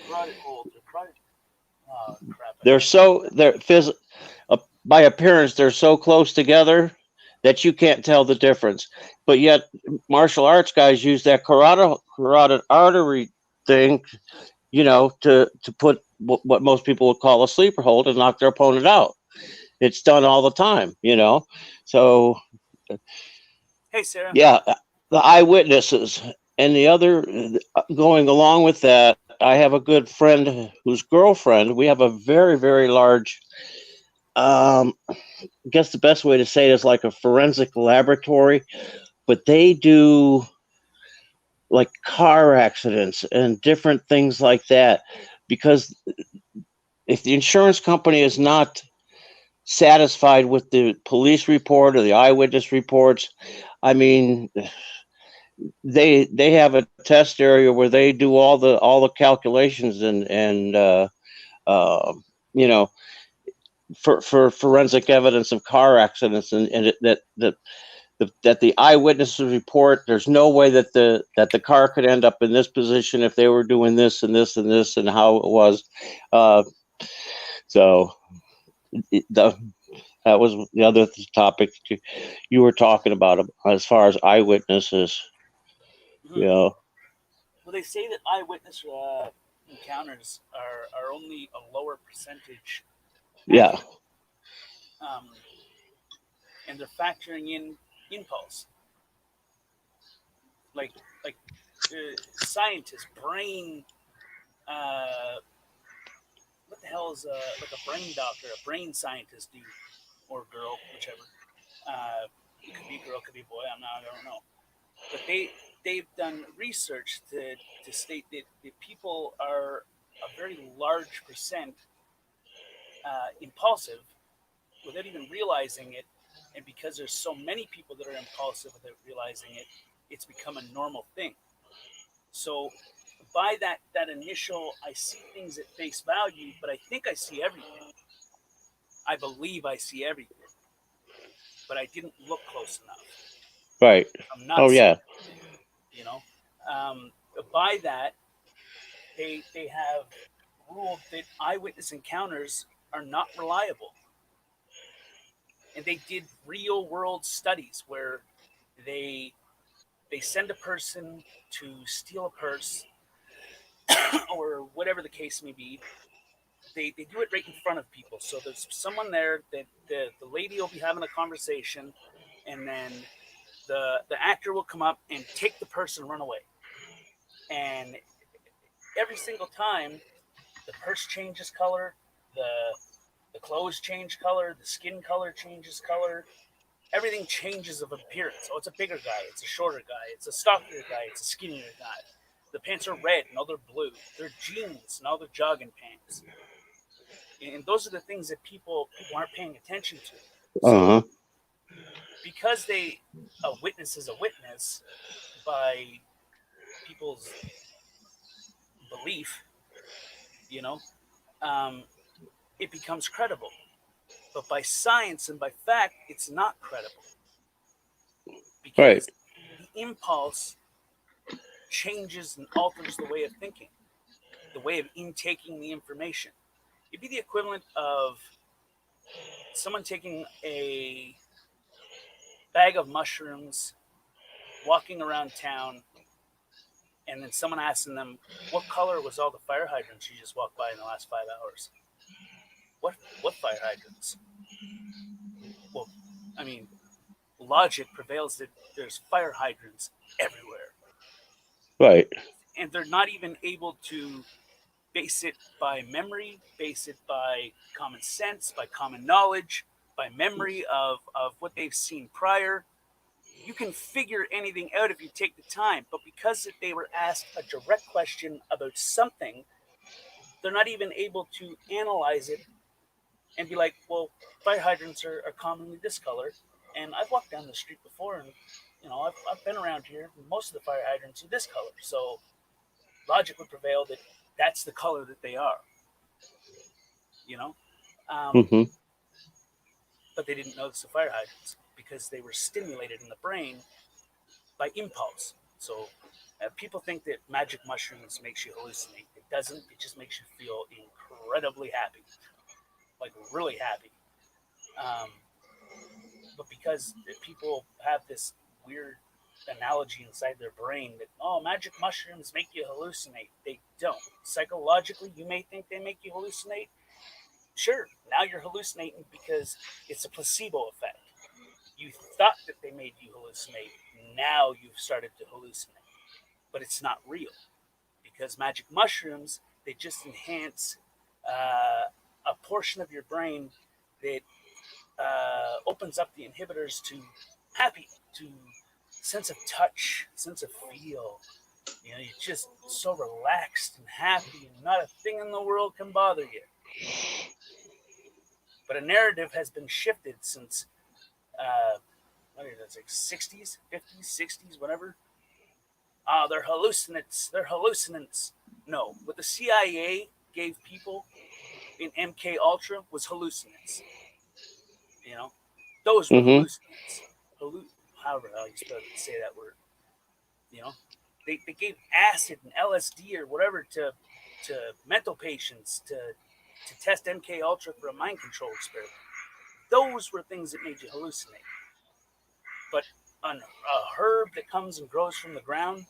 carotid hold. Carotid. Oh crap! I They're can't think of so that. they're by appearance they're so close together that you can't tell the difference. But yet, martial arts guys use that carotid artery thing, to put what most people would call a sleeper hold and knock their opponent out. It's done all the time. So Hey, Sarah. yeah, the eyewitnesses and the other going along with that. I have a good friend whose girlfriend. We have a very very large. I guess the best way to say it is like a forensic laboratory, but they do like car accidents and different things like that. Because if the insurance company is not satisfied with the police report or the eyewitness reports, I mean, they have a test area where they do all the calculations and you know for forensic evidence of car accidents, and that the eyewitnesses report there's no way that the car could end up in this position if they were doing this and this and this and how it was. uh so the that was the other topic you were talking about as far as eyewitnesses. Mhm. Yeah. Well, they say that eyewitness encounters are only a lower percentage Yeah. accurate, um, and they're factoring in impulse, like like scientists, brain. What the hell is like a brain doctor, a brain scientist do, or girl, whichever. Could be girl, could be boy. I don't know. But they've done research to state that people are a very large percent impulsive without even realizing it, and because there's so many people that are impulsive without realizing it, it's become a normal thing. So by that initial, I see things at face value, but I think I see everything. I believe I see everything, but I didn't look close enough. Right. I'm not Oh seeing yeah. everything, you know. Um, by that, they have ruled that eyewitness encounters are not reliable, and they did real world studies where they they send a person to steal a purse or whatever the case may be. They do it right in front of people. So there's someone there that the lady will be having a conversation, and then the actor will come up and take the purse and run away. And every single time, the purse changes color, the the clothes change color, the skin color changes color, everything changes of appearance. Oh, it's a bigger guy, it's a shorter guy, it's a stockier guy, it's a skinnier guy. The pants are red, now they're blue. They're jeans, now they're jogging pants. And those are the things that people aren't paying attention to. So Uh-huh. because a witness is a witness by people's belief, you know, um, it becomes credible. But by science and by fact, it's not credible Right. because the impulse changes and alters the way of thinking, the way of intaking the information. It'd be the equivalent of someone taking a bag of mushrooms, walking around town, and then someone asking them, "What color was all the fire hydrants you just walked by in the last 5 hours?" What fire hydrants? Well, I mean, logic prevails that there's fire hydrants everywhere, Right. and they're not even able to base it by memory, base it by common sense, by common knowledge, by memory of what they've seen prior. You can figure anything out if you take the time, but because they were asked a direct question about something, they're not even able to analyze it and be like, well, fire hydrants are commonly this color, and I've walked down the street before, and I've been around here. Most of the fire hydrants are this color, so logic would prevail that that's the color that they are. You know, um, Mm-hmm. but they didn't notice the fire hydrants because they were stimulated in the brain by impulse. So people think that magic mushrooms makes you hallucinate. It doesn't. It just makes you feel incredibly happy, like really happy. Um, but because people have this weird analogy inside their brain that, oh, magic mushrooms make you hallucinate. They don't. Psychologically, you may think they make you hallucinate. Sure, now you're hallucinating because it's a placebo effect. You thought that they made you hallucinate. Now you've started to hallucinate. But it's not real because magic mushrooms, they just enhance a portion of your brain that opens up the inhibitors to happy, to sense of touch, sense of feel. You know, you're just so relaxed and happy, and not a thing in the world can bother you. But a narrative has been shifted since what is it, like 60s, 50s, 60s, whatever. Ah, they're hallucinates. They're hallucinants. No, what the CIA gave people in MK Ultra was hallucinants. You know, those were Mm-hmm. hallucinants. However how you supposed to say that word. You know, they gave acid and LSD or whatever to mental patients to test MK Ultra for a mind control experiment. Those were things that made you hallucinate. But a herb that comes and grows from the ground,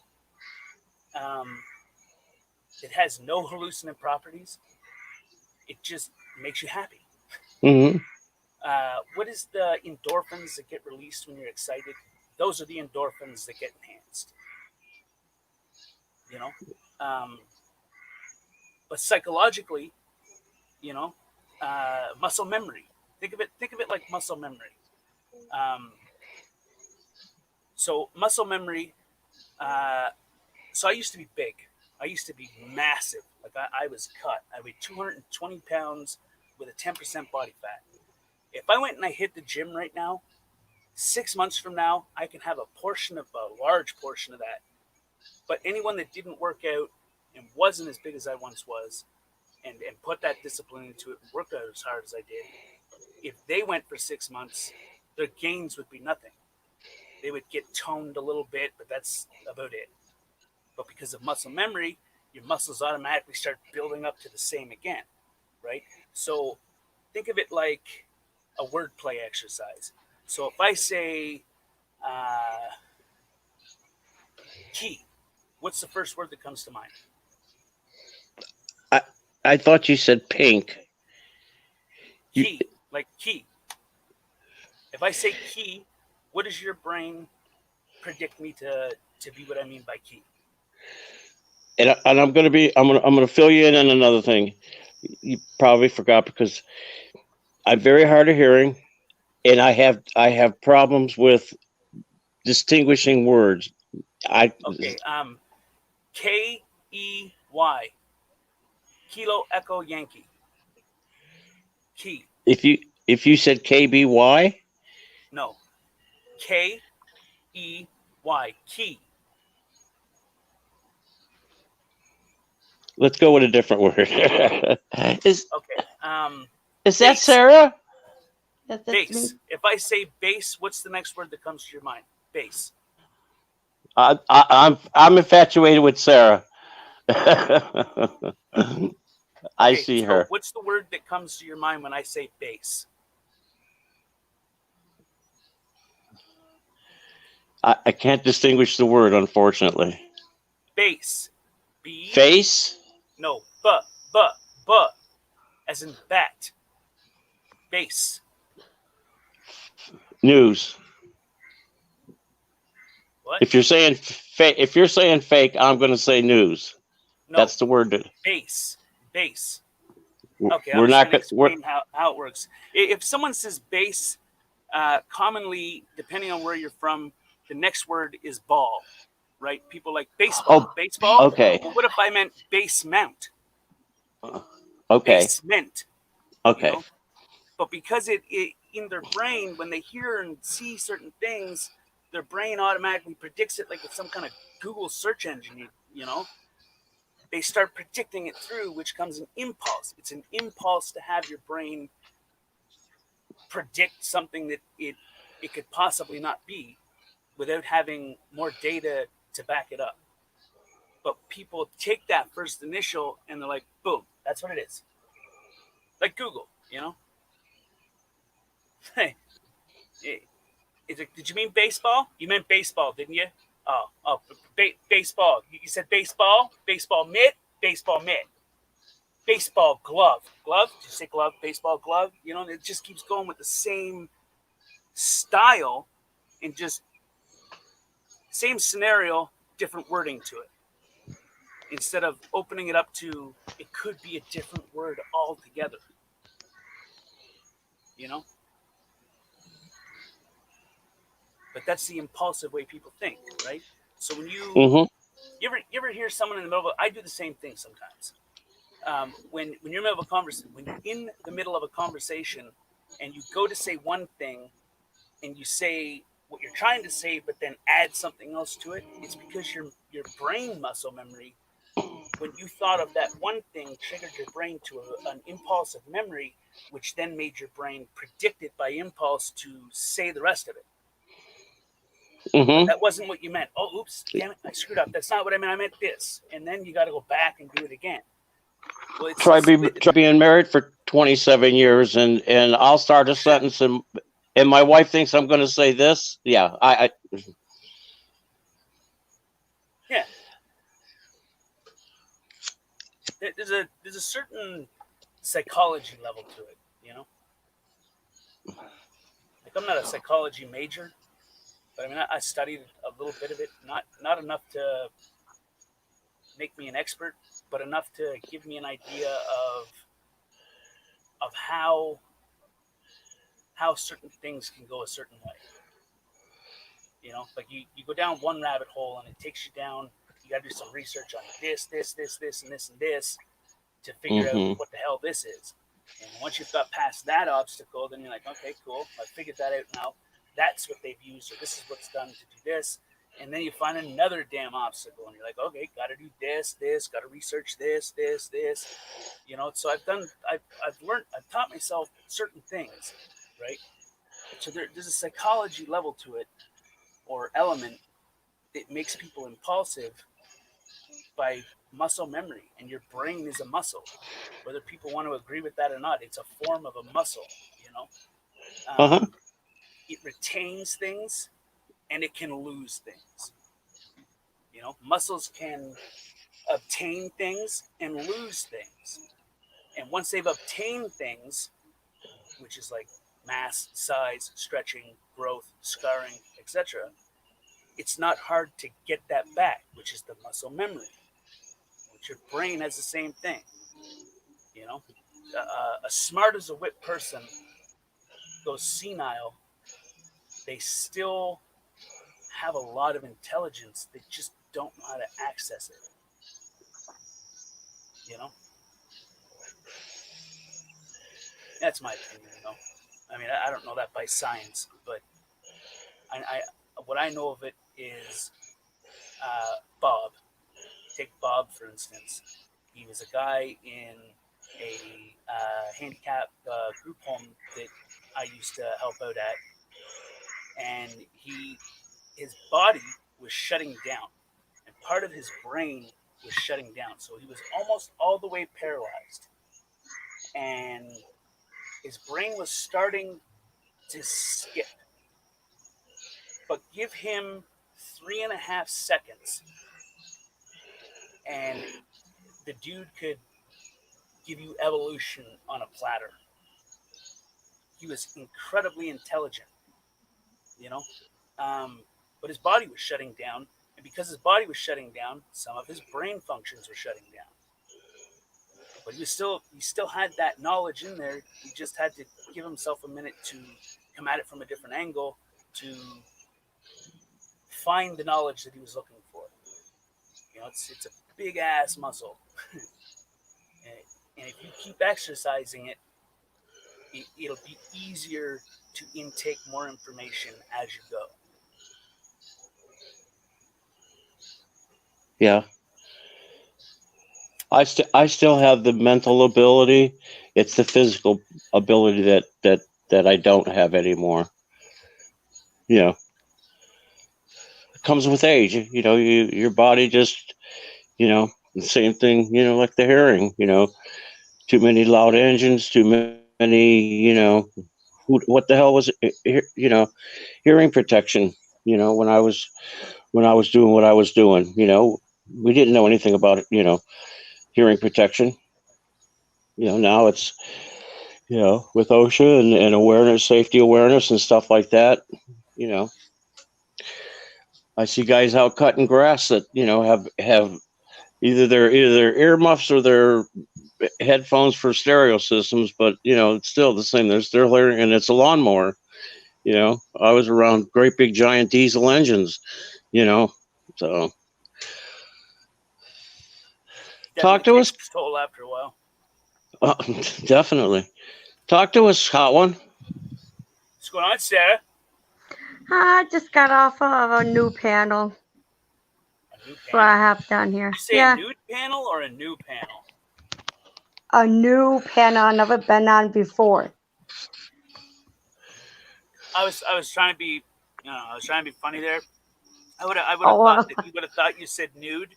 um, it has no hallucinant properties. It just makes you happy. Mm-hmm. What is the endorphins that get released when you're excited? Those are the endorphins that get enhanced. You know, um, but psychologically, you know, muscle memory. Think of it like muscle memory. Um, so muscle memory. Uh, so I used to be big. I used to be massive. Like I was cut. I weighed 220 pounds with a 10% body fat. If I went and I hit the gym right now, 6 months from now, I can have a large portion of that. But anyone that didn't work out and wasn't as big as I once was, and put that discipline into it and worked out as hard as I did, if they went for 6 months, their gains would be nothing. They would get toned a little bit, but that's about it. But because of muscle memory, your muscles automatically start building up to the same again, right? So think of it like a wordplay exercise. So if I say uh, key, what's the first word that comes to mind? I I thought you said pink. You Key, like key. If I say key, what does your brain predict me to be what I mean by key? and I'm gonna fill you in on another thing. You probably forgot because I'm very hard of hearing, and I have problems with distinguishing words. I Okay, KEY, Kilo Echo Yankee, key. if you said KBY, No, KEY, key. let's go with a different word. is Okay, is that base, Sarah? That's me. base. If I say base, what's the next word that comes to your mind? Base. I'm infatuated with Sarah. I Okay, see so her. what's the word that comes to your mind when I say base? I can't distinguish the word, unfortunately. Base. B. Face, No. B. As in bat. Base. news. What? If you're saying fake, I'm going to say news. No. That's the word. Base. Base. Okay, I'm We're just not going to going. We're explain how it works. If someone says base, commonly, depending on where you're from, the next word is ball, right? People like baseball. Oh, Baseball? okay, Well, what if I meant base mount? okay, Basement, you okay. know? But because it in their brain, when they hear and see certain things, their brain automatically predicts it like it's some kind of Google search engine, you know? They start predicting it through, which comes an impulse. It's an impulse to have your brain predict something that it could possibly not be without having more data to back it up. But people take that first initial and they're like, boom, that's what it is. Like Google, you know? Did you mean baseball? You meant baseball, didn't you? Baseball. You said baseball? Baseball mitt? Baseball mitt. Baseball glove. Glove? Did you say glove? Baseball glove? You know, it just keeps going with the same style and just same scenario, different wording to it. Instead of opening it up to, it could be a different word altogether. You know? But that's the impulsive way people think, right? So when Mm-hmm. you ever hear someone in the middle of I do the same thing sometimes. When you're in the middle of a conversation, when you're in the middle of a conversation, and you go to say one thing, and you say what you're trying to say, but then add something else to it, it's because your brain muscle memory, when you thought of that one thing, triggered your brain to an impulsive memory, which then made your brain predict it by impulse to say the rest of it. But Mm-hmm. that wasn't what you meant. Oh, oops, damn it, I screwed up. That's not what I meant. I meant this. And then you got to go back and do it again. Well, Try being married for 27 years, and I'll start a sentence, and my wife thinks I'm going to say this. Yeah, yeah. There's a certain psychology level to it, you know. Like I'm not a psychology major, but I mean I studied a little bit of it, not enough to make me an expert, but enough to give me an idea of how certain things can go a certain way. You know, like you go down one rabbit hole and it takes you down. You got to do some research on this, and this to figure out mm-hmm. what the hell this is. And once you've got past that obstacle, then you're like, okay, cool, I figured that out now. That's what they've used, or this is what's done to do this. And then you find another damn obstacle, and you're like, okay, got to do this, got to research this. You know, so I've learned, I've taught myself certain things, right? So there's a psychology level to it, or element that makes people impulsive by muscle memory, and your brain is a muscle. Whether people want to agree with that or not, it's a form of a muscle. You know, Uh-huh. it retains things and it can lose things. You know, muscles can obtain things and lose things, and once they've obtained things, which is like mass, size, stretching, growth, scarring, etc., it's not hard to get that back, which is the muscle memory. Which your brain has the same thing. You know, a smart as a whip person goes senile. They still have a lot of intelligence. They just don't know how to access it. You know, that's my opinion. Though, I mean, I don't know that by science, but I what I know of it is Bob. Take Bob for instance. He was a guy in a handicap group home that I used to help out at, and his body was shutting down, and part of his brain was shutting down. So he was almost all the way paralyzed, and his brain was starting to skip. But give him 3.5 seconds, and the dude could give you evolution on a platter. He was incredibly intelligent, you know, but his body was shutting down, and because his body was shutting down, some of his brain functions were shutting down. But he still had that knowledge in there. He just had to give himself a minute to come at it from a different angle to find the knowledge that he was looking for. You know, it's a big ass muscle, and if you keep exercising it, it'll be easier to intake more information as you go. Yeah. I still have the mental ability. It's the physical ability that I don't have anymore. You know, it comes with age. You know, your body just, you know, the same thing. You know, like the hearing. You know, too many loud engines, too many. You know, what the hell was it? Hearing protection. When I was doing what I was doing. We didn't know anything about it. Hearing protection. Now it's with OSHA and awareness, safety awareness, and stuff like that. You know, I see guys out cutting grass that have either their earmuffs or their headphones for stereo systems, but it's still the same. They're hearing, and it's a lawnmower. I was around great big giant diesel engines. So talk Definitely to takes us. its toll after a while. Uh, Definitely talk to us, hot one. What's going on, Sarah? I just got off of a new panel. A new That's what I panel. have down here. You say Yeah, a nude panel or a new panel? a new panel I've never been on before. I was trying to be, I was trying to be funny there. I would have Oh, thought that you would have thought you said nude.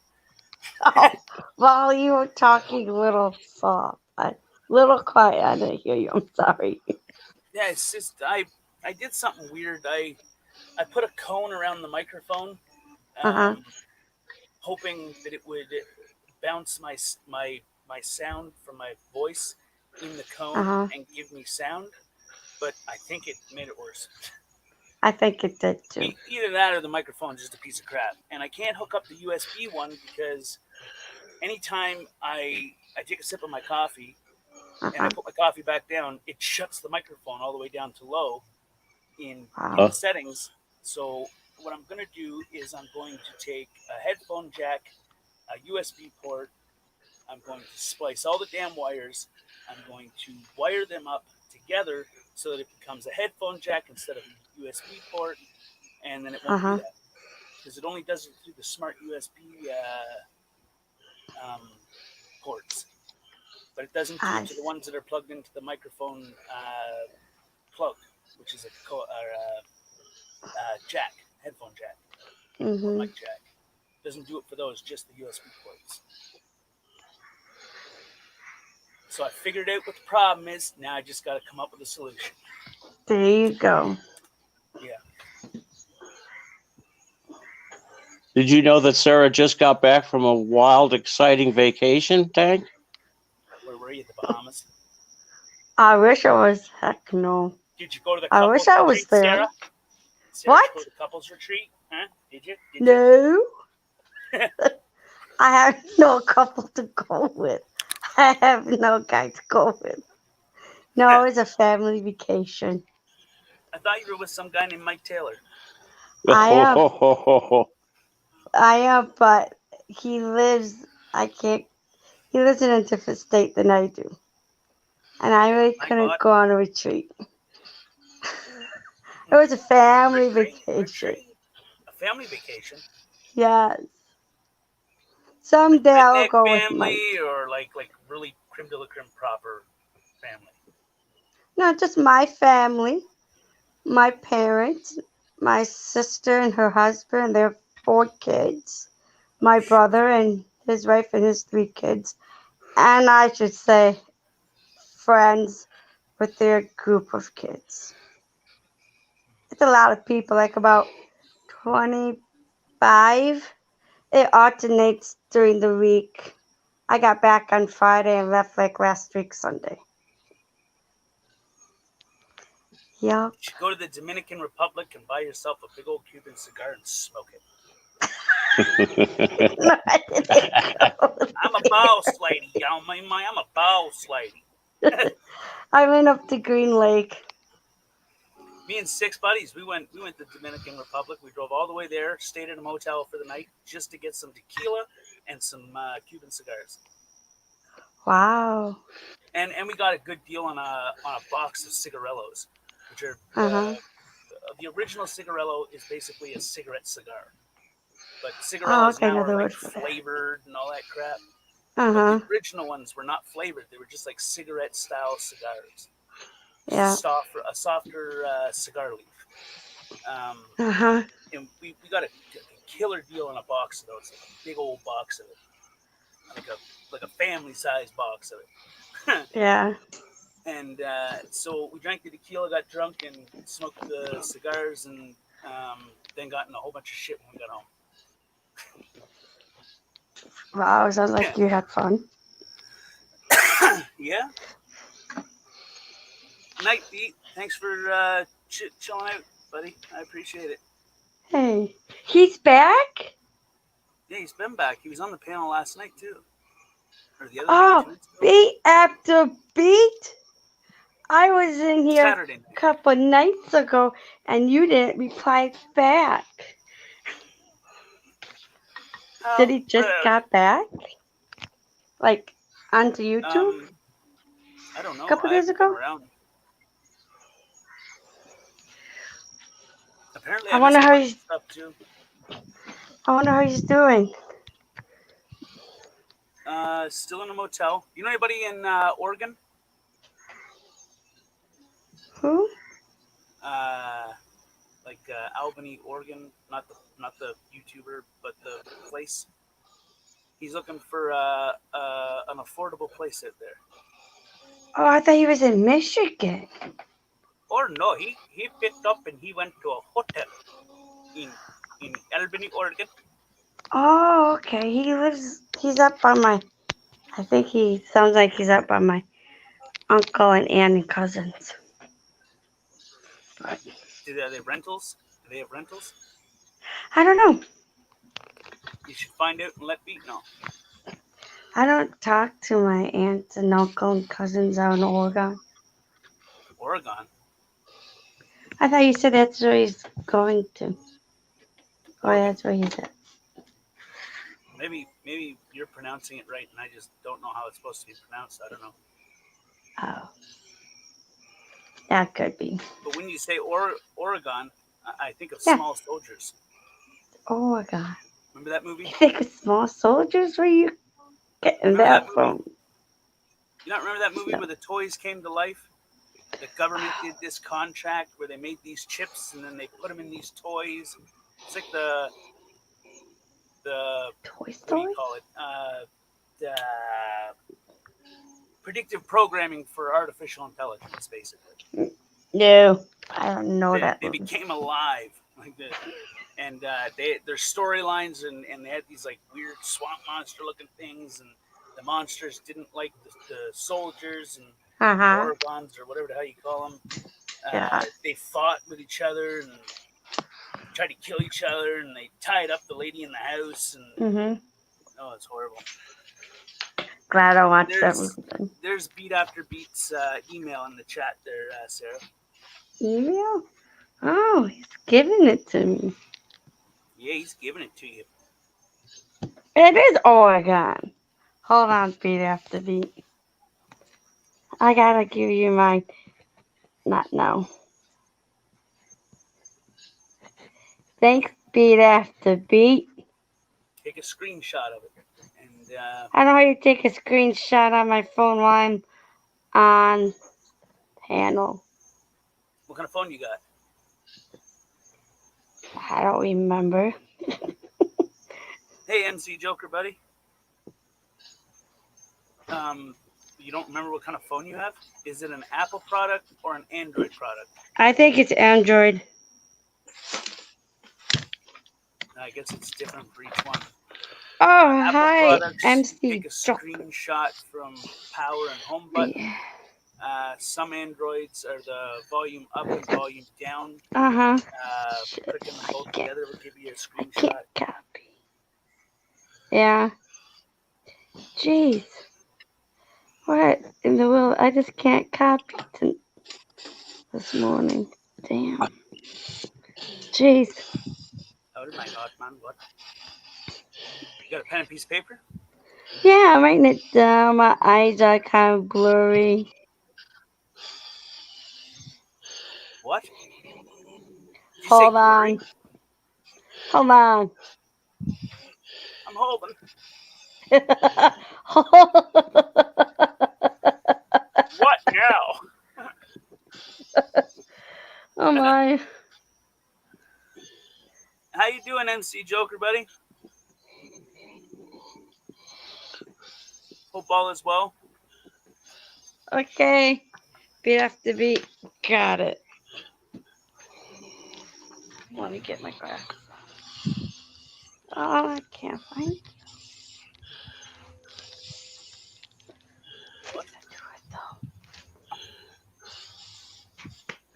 oh, well, you were talking a little soft, little quiet. I didn't hear you. I'm sorry. Yeah, it's just I did something weird. I put a cone around the microphone, Uh-huh. hoping that it would bounce my sound from my voice in the cone Uh-huh. and give me sound. But I think it made it worse. I think it did too. Either that or the microphone's just a piece of crap. And I can't hook up the USB one because anytime I take a sip of my coffee and I Uh-huh. put my coffee back down, it shuts the microphone all the way down to low in Wow. the settings. So what I'm going to do is I'm going to take a headphone jack, a USB port. I'm going to splice all the damn wires. I'm going to wire them up together so that it becomes a headphone jack instead of a USB port, and then it won't do Uh-huh. that because it only does it through the smart USB ports, but it doesn't do it I to the ones that are plugged into the microphone plug, which is a jack, headphone jack, or Mm-hmm. mic jack. Doesn't do it for those, just the USB ports. So I figured out what the problem is. Now I just got to come up with a solution. There you go. Yeah. Did you know that Sarah just got back from a wild, exciting vacation, Tank? Where were you? The Bahamas? I wish I was. Heck no. Did you go to the I couples wish I was retreat, there. Sarah? Sarah, What? did you go to the couples retreat? Huh? Did you? No. I have no couple to go with. I have no guy to go with. No, it's a family vacation. I thought you were with some guy named Mike Taylor. I am, but he lives. I can't. He lives in a different state than I do, and I really My couldn't God. go on a retreat. It was a family Retreat? vacation. A family vacation? Yes. Like Someday I'll redneck go with Mike. family or like really creme de la creme proper family? No, just my family, my parents, my sister and her husband, their 4 kids, my brother and his wife and his 3 kids, and I should say friends with their group of kids. It's a lot of people, like about 25. It alternates during the week. I got back on Friday and left like last week Sunday. Yep. You should go to the Dominican Republic and buy yourself a big old Cuban cigar and smoke it. No, I didn't go. I'm a boss lady, y'all. I'm a boss lady. I went up to Green Lake. Me and 6 buddies, we went to the Dominican Republic. We drove all the way there, stayed in a motel for the night just to get some tequila and some Cuban cigars. Wow. And we got a good deal on a box of cigarellos, which are Uh-huh. the original cigarello is basically a cigarette cigar, but Oh, cigarellos okay, now are another like word for that. flavored and all that crap. But Uh-huh. the original ones were not flavored; they were just like cigarette style cigars. Yeah. A softer cigar leaf. Uh-huh. And we got a killer deal on a box of those, like a big old box of it, like a family size box of it. Yeah. And so we drank the tequila, got drunk, and smoked the cigars, and then got in a whole bunch of shit when we got home. Wow, sounds like you had fun. Yeah. Night, Pete. Thanks for chilling out, buddy. I appreciate it. Hey, he's back? Yeah, he's been back. He was on the panel last night too, or the other night, Oh, 2 weeks ago. beat after beat? I was in here Saturday a night. couple nights ago and you didn't reply back. Did he just got back? Like, onto YouTube? I don't know. A couple I days haven't been ago? around. Apparently, I I wonder missed a how bunch he's of stuff too. I wonder how he's doing. Still in a motel. You know anybody in Oregon? Who? Like Albany, Oregon. Not the YouTuber, but the place. He's looking for an affordable place out there. Oh, I thought he was in Michigan. Or no, he picked up and he went to a hotel in Albany, Oregon. Oh, okay. He's up by my, I think he sounds like he's up by my uncle and aunt and cousins. Do they have rentals? Do they have rentals? I don't know. You should find out and let me know. I don't talk to my aunts and uncle and cousins out in Oregon. Oregon? I thought you said that's where he's going to. Or Oregon. that's where he's at. Maybe you're pronouncing it right and I just don't know how it's supposed to be pronounced. I don't know. Oh. That could be. But when you say Oregon, I think of Yeah. Small Soldiers. Oregon. Remember that movie? You think of Small Soldiers? Where you getting Remember that that from? You not remember that movie No. where the toys came to life? The government did this contract where they made these chips and then they put them in these toys. It's like the Toy what do Story? you call it? The predictive programming for artificial intelligence, basically. No. I don't know that They movie. became alive like this, and their storylines and they had these like weird swamp monster looking things, and the monsters didn't like the soldiers and Uh-huh. Oregons or whatever the hell you call them. Yeah. They fought with each other and tried to kill each other, and they tied up the lady in the house, and Mm-hmm. oh, it's horrible. Glad I watched that movie. There's Beat After Beats email in the chat there, Sarah. Email? Oh, he's giving it to me. Yeah, he's giving it to you. It is Oregon. Hold on, beat after beat. I gotta give you my. Not now. Thanks, beat after beat. Take a screenshot of it. And I know how you take a screenshot on my phone while I'm on panel. what kind of phone you got? I don't remember. Hey, MC Joker, buddy. You don't remember what kind of phone you have? Is it an Apple product or an Android product? I think it's Android. I guess it's different for each one. Oh, Apple hi, products, MC take a Joker. screenshot from power and home button. Yeah. Some Androids are the volume up and volume down. Uh-huh. Clicking them both Can't- together will give you a I screenshot. can't copy. Yeah. Jeez. What in the world? I just can't copy this morning. Damn. Jeez. Oh my God, man! What? You got a pen and piece of paper? Yeah, I'm writing it down. My eyes are kind of blurry. What? Did you Hold say blurry? on. Hold on. I'm holding. What now? Oh my. How you doing, MC Joker, buddy? Hope all is well. Okay. Beat after beat. Got it. Let me get my glass. Oh, I can't find it. What? Do it though.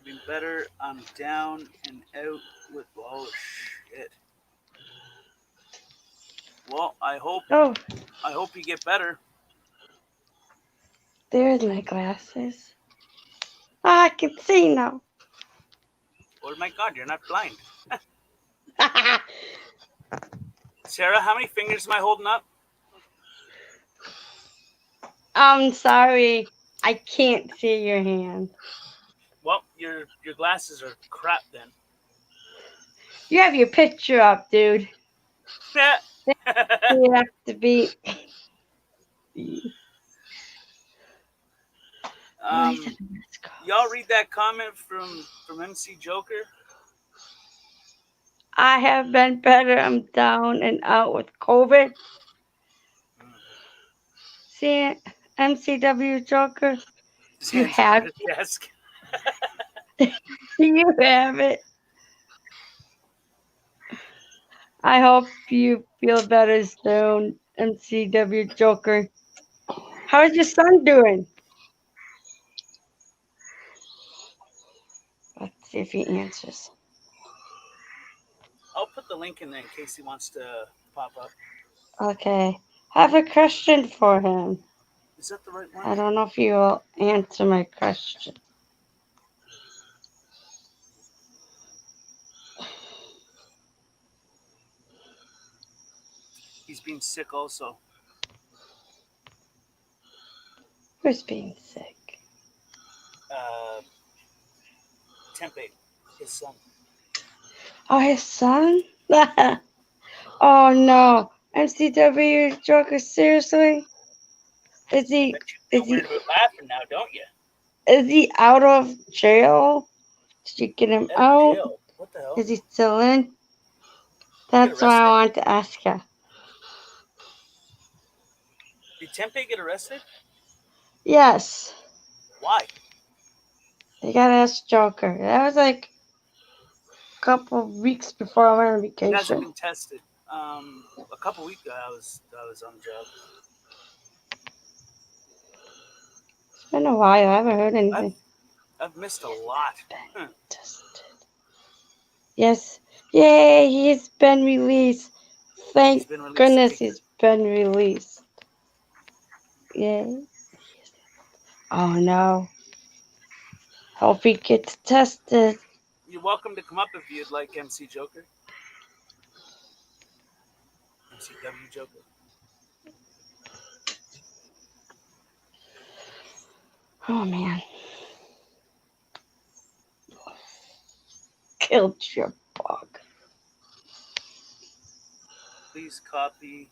Getting better. I'm down and out with. Oh shit. Well, I hope Oh, you get better. there's my glasses. Oh, I can see now. Oh my God, you're not blind. Sarah, how many fingers am I holding up? I'm sorry. I can't see your hand. Well, your glasses are crap then. You have your picture up, dude. Yeah. You have to be. Y'all read that comment from MC Joker? I have been better. I'm down and out with COVID. See it? MCW Joker. You have it. Desk. You have it. I hope you feel better soon, MCW Joker. How's your son doing? Let's see if he answers. I'll put the link in there in case he wants to pop up. Okay. I have a question for him. Is that the right one? I don't know if you will answer my question. He's being sick also. Who's being sick? Tempe, his son. Oh, his son? Oh no. MCW Joker, seriously? Is he You're weird about laughing now, don't you? out of jail? Did you get him out? Jail. What the hell? Is he still in? That's why I wanted to ask you. Did Tempe get arrested? Yes. Why? You gotta ask Joker. That was like a couple of weeks before I went on He hasn't vacation. been tested. A couple weeks ago, I was on the job. It's been a while. I haven't heard anything. I've missed a lot. Tested. Yes. Yay, he's been released. Thank goodness he's been released. Yay. Oh no. Hope he gets tested. You're welcome to come up if you'd like, MC Joker. MCW Joker. Oh man. Killed your bug. Please copy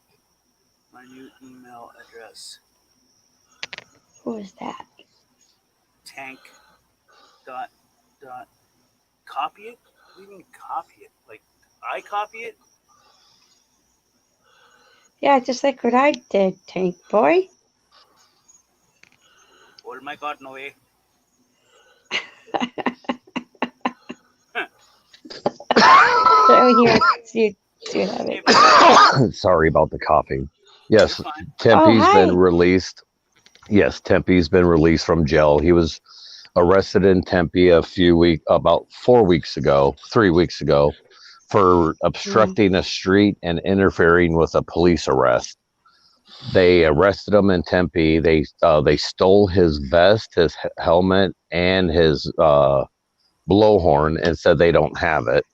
my new email address. Who is that? Tank. Dot. Copy it? What do you mean copy it? Like, I copy it? Yeah, just like what I did, Tank Boy. Oh my God, no way. Sorry about the coughing. Yes, Tempe's been released. Yes, Tempe's been released from jail. He was arrested in Tempe about 3 weeks ago, for obstructing a street and interfering with a police arrest. They arrested him in Tempe. They stole his vest, his helmet, and his blowhorn and said they don't have it.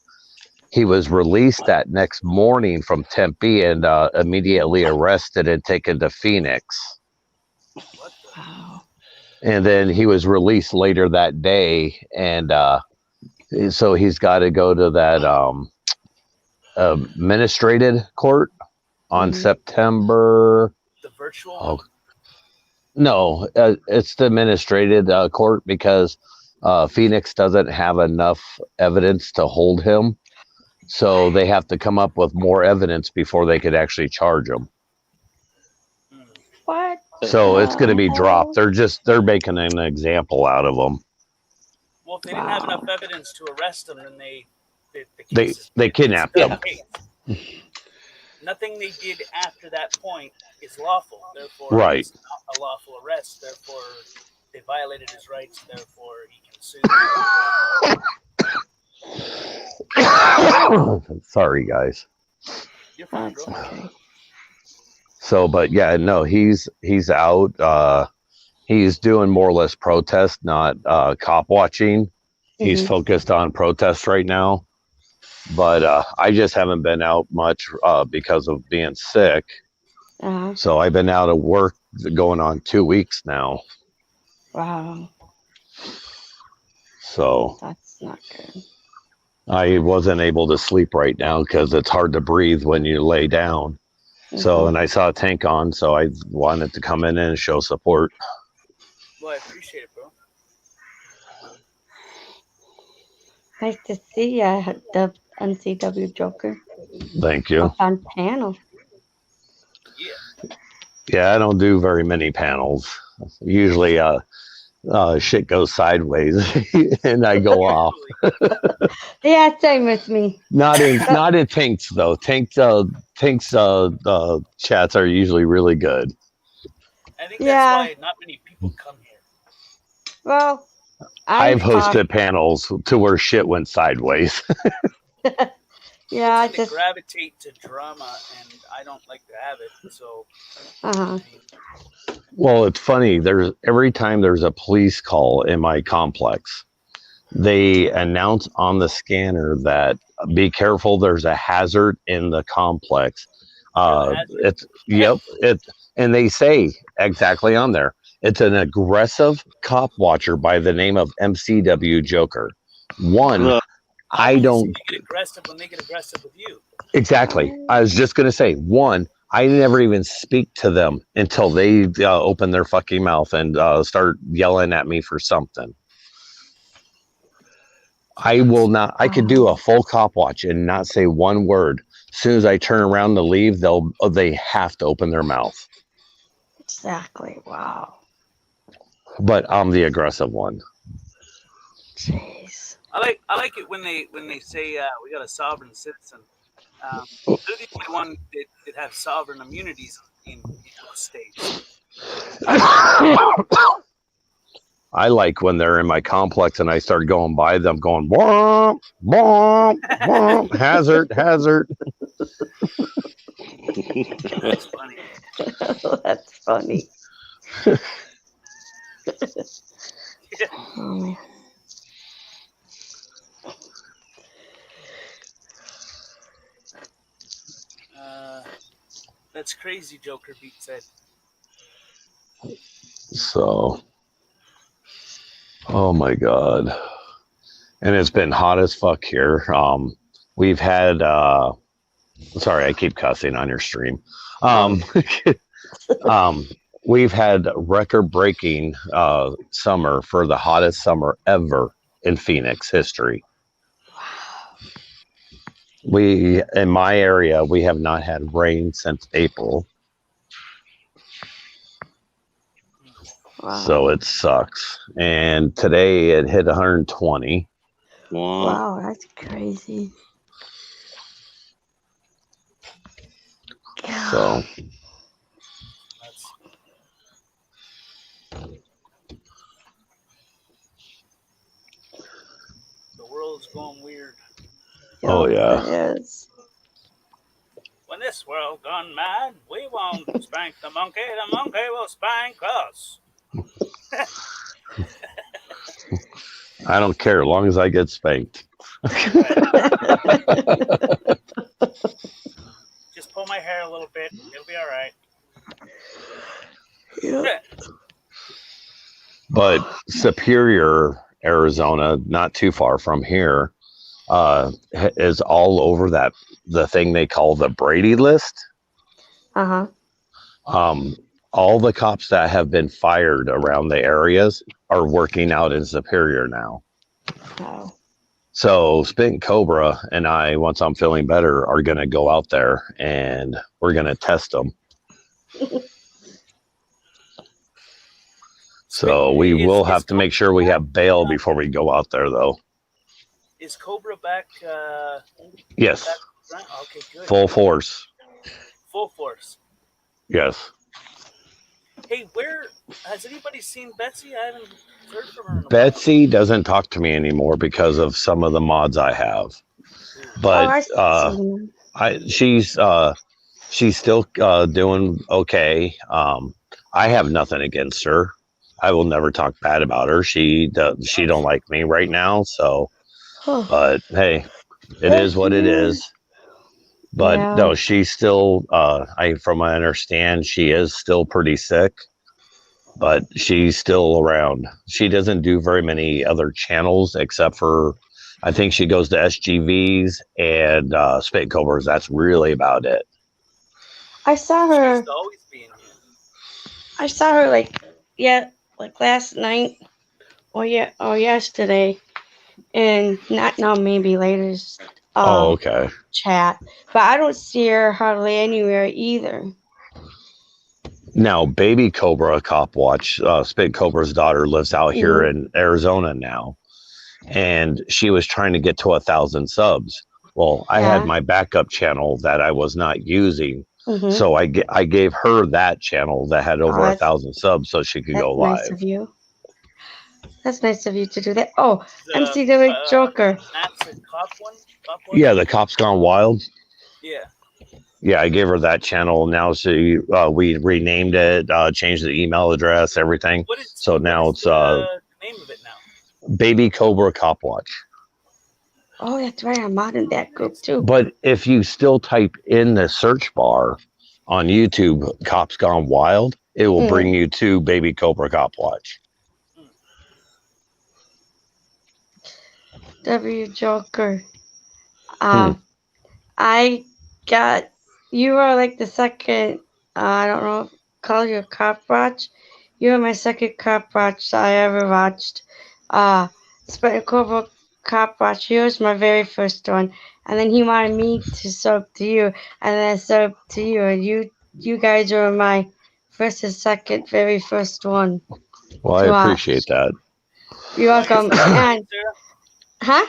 He was released that next morning from Tempe and immediately arrested and taken to Phoenix. Wow. And then he was released later that day, and so he's got to go to that administrative court on September. The virtual? Oh, no, it's the administrative court because Phoenix doesn't have enough evidence to hold him. So they have to come up with more evidence before they could actually charge him. What? So it's going to be dropped. They're making an example out of them. Well, if they didn't have enough evidence to arrest them, then the they kidnapped them. Nothing they did after that point is lawful. Therefore, right. It's not a lawful arrest. Therefore, they violated his rights. Therefore, he can sue. Sorry, guys. You're fine, bro. Okay. So, but yeah, no, he's out. He's doing more or less protest, not cop watching. He's focused on protests right now. But I just haven't been out much because of being sick. So I've been out of work going on 2 weeks now. Wow. So that's not good. I wasn't able to sleep right now because it's hard to breathe when you lay down. So, and I saw a tank on, so I wanted to come in and show support. Well, I appreciate it, bro. Nice to see you, the NCW Joker. Thank you. On panel. Yeah, I don't do very many panels. Usually, shit goes sideways and I go off. Yeah, same with me. Not in Tanks though. Tanks chats are usually really good. I think that's why not many people come here. Well, I've hosted panels to where shit went sideways. Yeah, I just gravitate to drama, and I don't like to have it. So, well, it's funny. Every time there's a police call in my complex, they announce on the scanner that be careful. There's a hazard in the complex. And they say exactly on there. It's an aggressive cop watcher by the name of MCW Joker. I don't get aggressive when they get aggressive with you. Exactly. I was just going to say, I never even speak to them until they open their fucking mouth and start yelling at me for something. I will not. I could do a full cop watch and not say one word. As soon as I turn around to leave, they have to open their mouth. Exactly. Wow. But I'm the aggressive one. Jeez. I like it when they say we got a sovereign citizen. They're the only one that have sovereign immunities in most states. I like when they're in my complex and I start going by them, going bomb, bomb, bomb, hazard. That's funny. That's funny. Yeah. Oh man. That's crazy, Joker Beat said. So, oh my God. And it's been hot as fuck here. We've had, sorry, I keep cussing on your stream. We've had record-breaking summer for the hottest summer ever in Phoenix history. In my area, we have not had rain since April. Wow. So it sucks. And today it hit 120. Wow, that's crazy. So the world's going weird. Oh yeah. It is. When this world gone mad, we won't spank the monkey will spank us. I don't care as long as I get spanked. Just pull my hair a little bit. It'll be all right. Yeah. But Superior, Arizona, not too far from here, is all over the thing they call the Brady list. All the cops that have been fired around the areas are working out in Superior now. Oh. So Spin Cobra and I, once I'm feeling better, are going to go out there and we're going to test them. So we will have to make sure we have bail before we go out there, though. Is Cobra back? Yes. Back, okay, good. Full force. Full force. Yes. Hey, where has anybody seen Betsy? I haven't heard from her in a while. Betsy doesn't talk to me anymore because of some of the mods I have. But she's still doing okay. I have nothing against her. I will never talk bad about her. She don't like me right now, so. But hey, it is what it is. But no, she's still. From what I understand, she is still pretty sick, but she's still around. She doesn't do very many other channels except for, I think she goes to SGVs and Spit Cobras. That's really about it. I saw her. She's always being here. I saw her like last night or yesterday, and not now, maybe later. Okay. Chat, but I don't see her hardly anywhere either. Now, Baby Cobra Cop Watch, Spit Cobra's daughter, lives out here in Arizona now, and she was trying to get to 1,000 subs. Well, I had my backup channel that I was not using, so I gave her that channel that had over 1,000 subs, so she could go live. Nice of you. That's nice of you to do that. Oh, MCW Joker. That's a cop one? Yeah, the Cops Gone Wild. Yeah. Yeah, I gave her that channel. Now we renamed it, changed the email address, everything. So now it's the name of it now? Baby Cobra Cop Watch. Oh, that's right. I'm out in that group too. But if you still type in the search bar on YouTube, Cops Gone Wild, it will bring you to Baby Cobra Cop Watch. W Joker. You are like the second, I don't know, call you a cop watch. You are my second cop watch I ever watched. Spit Cobra Cop Watch, you was my very first one. And then he wanted me to sub to you, and then I subbed to you, and you guys were my first and second, very first one. Well, I appreciate that. You're welcome. And, huh?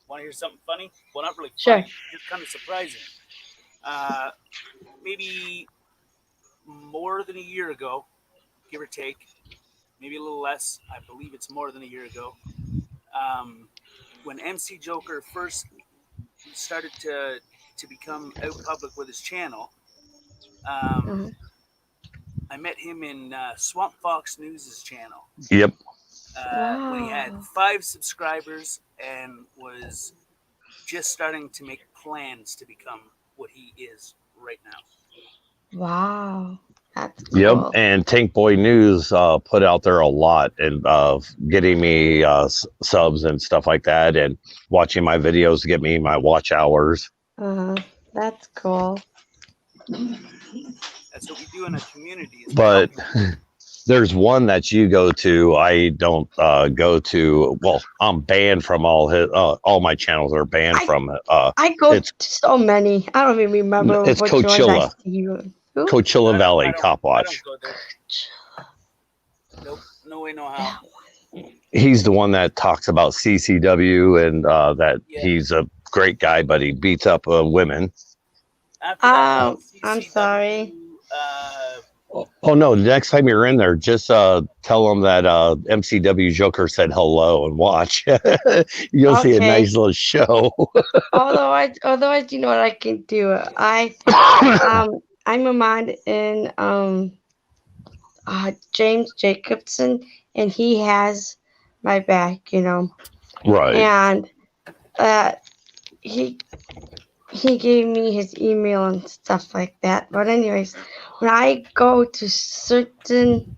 Want to hear something funny? Well, not really funny. Sure. It's kind of surprising. Maybe more than a year ago, give or take, maybe a little less. I believe it's more than a year ago. When MC Joker first started to become out public with his channel, I met him in Swamp Fox News' channel. Yep. When he had 5 subscribers and was just starting to make plans to become what he is right now. Wow. That's cool. Yep. And Tank Boy News put out there a lot and getting me subs and stuff like that, and watching my videos to get me my watch hours. That's cool. That's what we do in a community. But there's one that you go to. I don't go to. Well, I'm banned from all my channels are banned from it. I go to so many. I don't even remember. It's Coachella. Coachella Valley Cop Watch. Nope, no way, no how. He's the one that talks about CCW and that he's a great guy, but he beats up women. I'm sorry. Oh no! Next time you're in there, just tell them that MCW Joker said hello and watch. You'll see a nice little show. although I do know what I can do. I'm a mod in James Jacobson, and he has my back, Right. And he gave me his email and stuff like that. But anyways, when I go to certain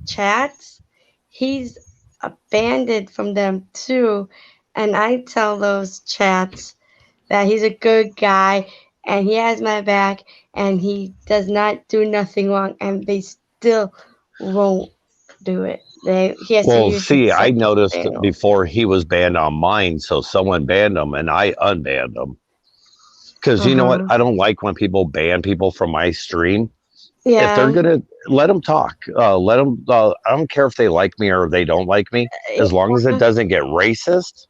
chats, he's abandoned from them too. And I tell those chats that he's a good guy and he has my back and he does not do nothing wrong, and they still won't do it. I noticed before he was banned on mine, so someone banned him and I unbanned him. Because you know what? I don't like when people ban people from my stream If they're Yeah. gonna let them talk, let them. I don't care if they like me or they don't like me. As long as it doesn't get racist,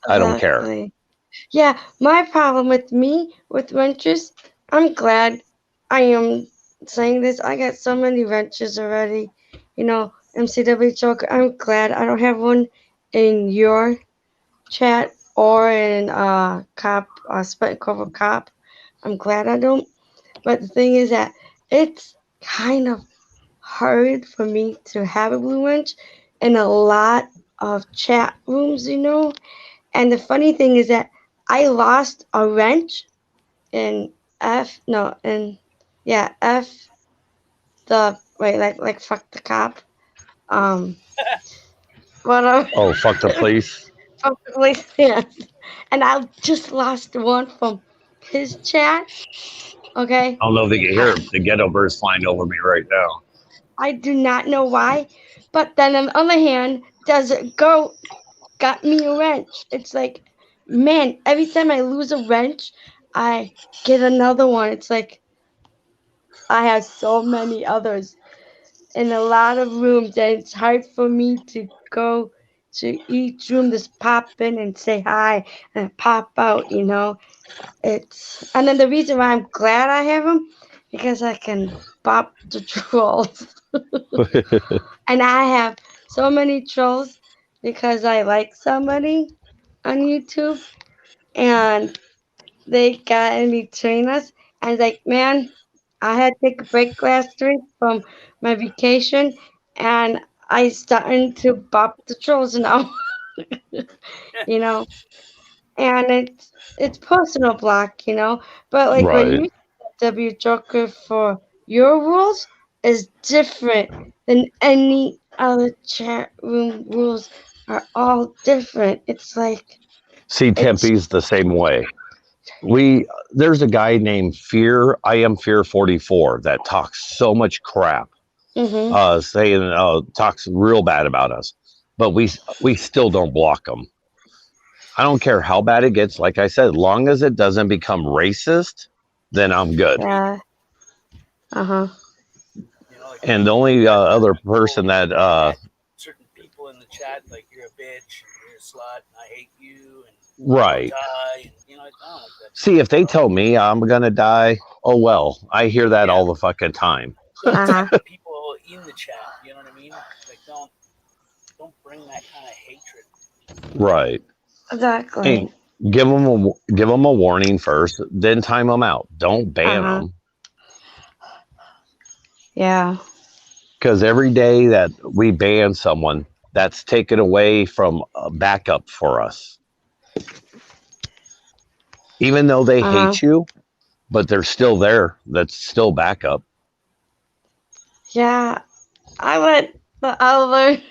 I don't care. Exactly. Yeah, my problem with me with wrenches, I'm glad I am saying this. I got so many wrenches already. You know, MCW Joker. I'm glad I don't have one in your chat or in cop Split Cover Cop. I'm glad I don't. But the thing is that it's kind of hard for me to have a blue wrench in a lot of chat rooms, you know. And the funny thing is that I lost a wrench in F the wait like fuck the cop. Um whatever. Oh, fuck the police. Fuck the police, yeah. And I just lost one from his chat. Okay. I don't know if they can hear the ghetto birds flying over me right now. I do not know why. But then on the other hand, does it go got me a wrench? It's like, man, every time I lose a wrench, I get another one. It's like I have so many others in a lot of rooms that it's hard for me to go to each room, just pop in and say hi and pop out, you know. And then the reason why I'm glad I have them because I can pop the trolls. And I have so many trolls because I like somebody on YouTube and they got me train us. And it's like, man, I had to take a break last week from my vacation and I starting to bop the trolls now, you know. And it's personal block, you know. But like when Right. you W Joker for your rules is different than any other chat room rules are all different. It's like See, it's Tempe's the same way. There's a guy named I am Fear 44 that talks so much crap, saying talks real bad about us, but we still don't block him. I don't care how bad it gets. Like I said, long as it doesn't become racist, then I'm good. yeah. You know, like And the only other person that certain people in the chat, like you're a bitch, and you're a slut, and I hate you, and right. die, and you know, I don't like that. See, if they tell me I'm gonna die, oh well. I hear that all the fucking time. People in the chat, you know what I mean? Like don't bring that kind of hatred. Right. Exactly. Hey, give them a warning first, then time them out. Don't ban them. Yeah. Because every day that we ban someone, that's taken away from a backup for us. Even though they hate you, but they're still there. That's still backup. Yeah. I let the other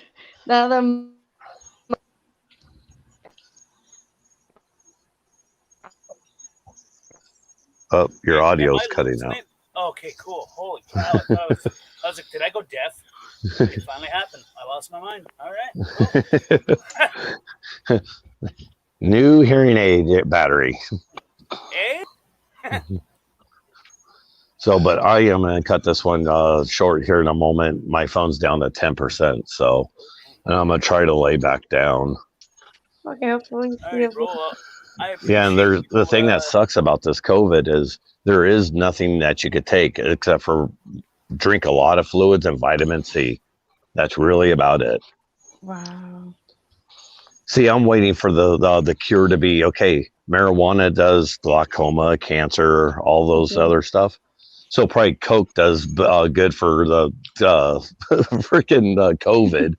Oh, your audio's cutting out. Okay, cool. Holy cow. I was like, did I go deaf? It finally happened. I lost my mind. All right. New hearing aid battery. Eh? So, but I am going to cut this one short here in a moment. My phone's down to 10%. So, and I'm going to try to lay back down. Okay, hopefully. Yeah, and there's the thing that sucks about this COVID is there is nothing that you could take except for drink a lot of fluids and vitamin C. That's really about it. Wow. See, I'm waiting for the cure to be okay. Marijuana does glaucoma, cancer, all those other stuff. So probably Coke does good for the freaking COVID.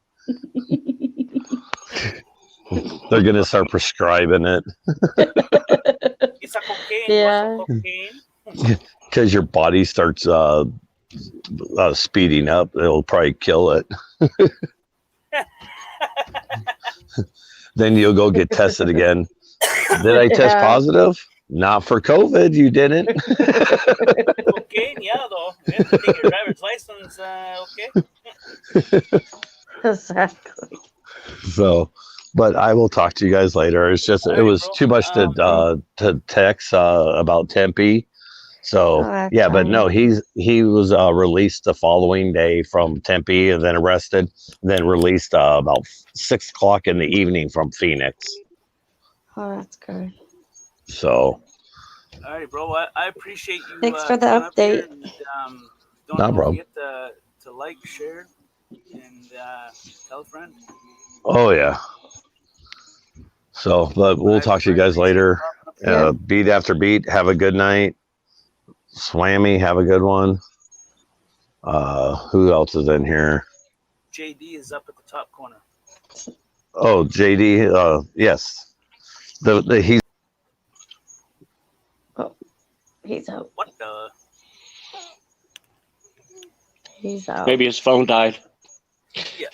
They're gonna start prescribing it. It's a cocaine. Yeah. Because your body starts speeding up, it'll probably kill it. Then you'll go get tested again. Did I test positive? Not for COVID, you didn't. Cocaine, yeah, though. You have to take your driver's license, okay? Exactly. So, but I will talk to you guys later. It's just it was too much to text about Tempe. So that's yeah, but fine. no, he was released the following day from Tempe, and then arrested, then released about 6 o'clock in the evening from Phoenix. Oh, that's good. So All right, bro. I appreciate you Thanks for the coming up here, update. and no don't problem. forget to like, share, and tell a friend. Oh yeah. So, but we'll talk to you guys appreciate you later. popping up here. Yeah. Beat after beat. Have a good night. Swammy, have a good one. Who else is in here? JD is up at the top corner. Oh, JD. Yes. He's He's out. What the? He's out. Maybe his phone died. Yeah.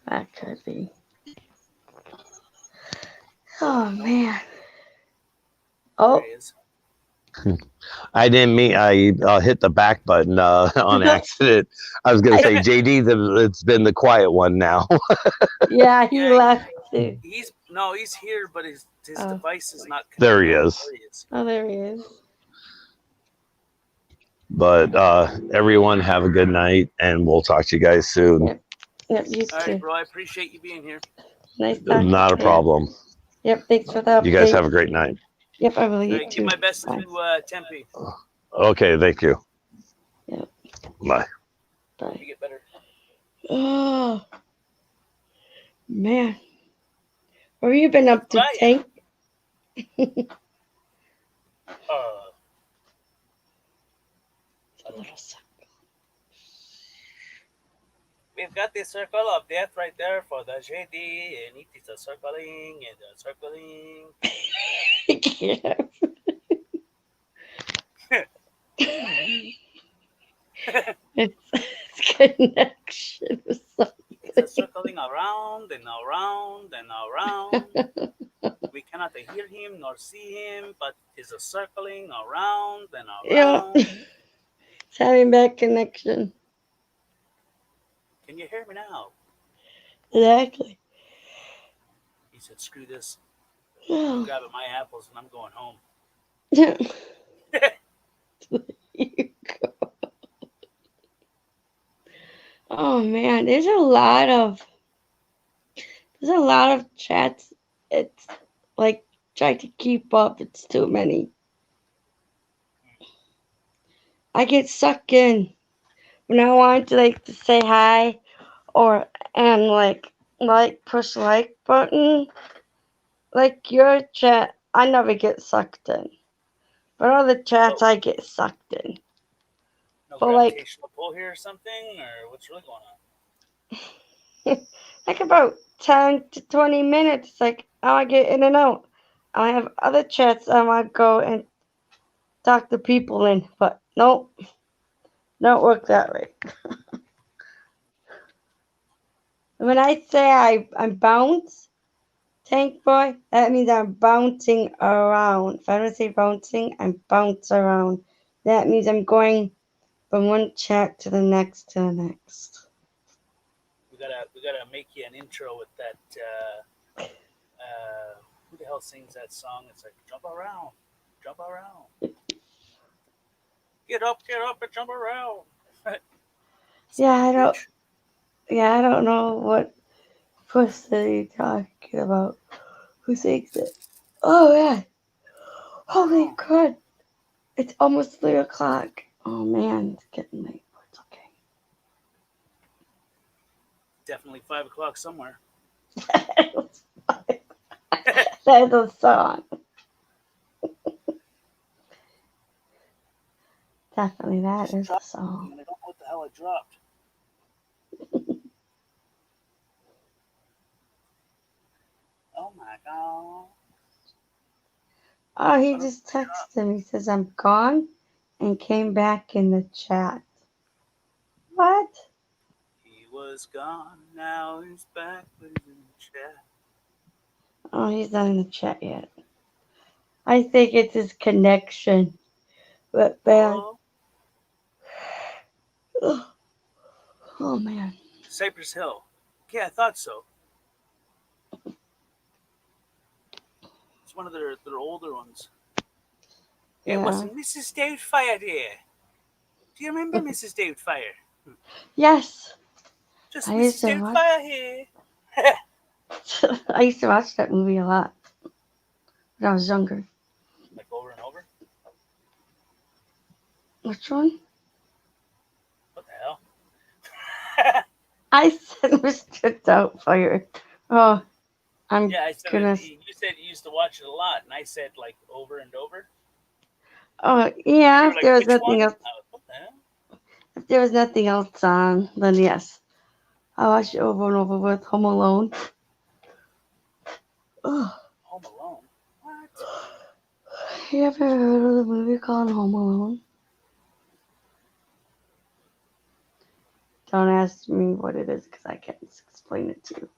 That could be. Oh man. Oh. There he is. I didn't mean I hit the back button on accident. I was gonna say JD. It's been the quiet one now. Yeah, he Yeah, left too. He's here, but his Oh. device is not connected. There he is. There he is. Oh, there he is. But everyone have a good night, and we'll talk to you guys soon. Yep. Yep, you All too. right, bro. I appreciate you being here. Nice talking Not a to you. problem. Yep, thanks for the update. You guys have a great night. Yep, I will. All You right, too. give my best Bye. to Tempe. Okay, thank you. Yep. Bye. Bye. You get better. Oh man, what have you been up to, Bye. Tank? A little suck. We've got the circle of death right there for the JD, and it is a circling and a circling. It's connection or something. It's a circling around and around and around. We cannot hear him nor see him, but it's a circling around and Yeah, around. it's having bad connection. Can you hear me now? Exactly. He said, "Screw this. Oh. I'm grabbing my apples and I'm going home." You go. Oh man, there's a lot of chats. It's like try to keep up. It's too many. I get sucked in when I want to say hi and push like button. Like your chat, I never get sucked in. But other chats, I get sucked in. No But like gravitational pull here or something, or what's really going on? like about 10 to 20 minutes, like I get in and out. I have other chats I might go and talk to people in, but nope, don't work that way. When I say I bounce, Tank Boy, that means I'm bouncing around. If I don't say bouncing, I bounce around. That means I'm going from one chat to the next to the next. We gotta make you an intro with that. Who the hell sings that song? It's like jump around, get up, and jump around. Yeah, I don't know what pussy you're talking about. Who sings it? Oh yeah. Holy crud. It's almost 3 o'clock. Oh man, it's getting late. It's okay. Definitely 5 o'clock somewhere. That's a song. Definitely that is a song. I don't know what the hell I dropped. Oh my god. Oh, he just texted me. He says, I'm gone and came back in the chat. What? He was gone, now he's back, but he's in the chat. Oh, he's not in the chat yet. I think it's his connection. But bad. Oh man. Cypress Hill. Yeah, I thought so. It's one of their older ones. It Yeah. wasn't Mrs. Doubtfire, dear. Do you remember Mrs. Doubtfire? Yes. Just I used Mrs. to watch. Doubtfire here. I used to watch that movie a lot when I was younger. Like over and over. Which one? What the hell? I said Mr. Doubtfire. Oh, I'm Yeah, I said gonna. it. You said you used to watch it a lot, and I said like over and over. Oh, And yeah. you If were there like, was which nothing one? else, What the hell? if there was nothing else on, then yes, I watched it over and over with Home Alone. Oh, Home Alone. What? you ever heard of the movie called Home Alone? Don't ask me what it is because I can't explain it to you.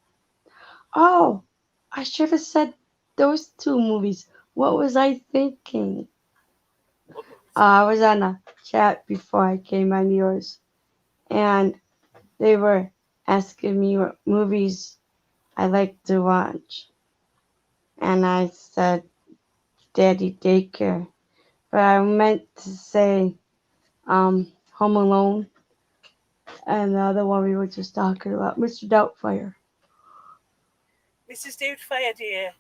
Oh, I should have said those two movies. What was I thinking? What movies? I was on a chat before I came on yours, and they were asking me what movies I like to watch. And I said Daddy Daycare. But I meant to say Home Alone. And the other one we were just talking about, Mr. Doubtfire. Mrs. Doubtfire, dear.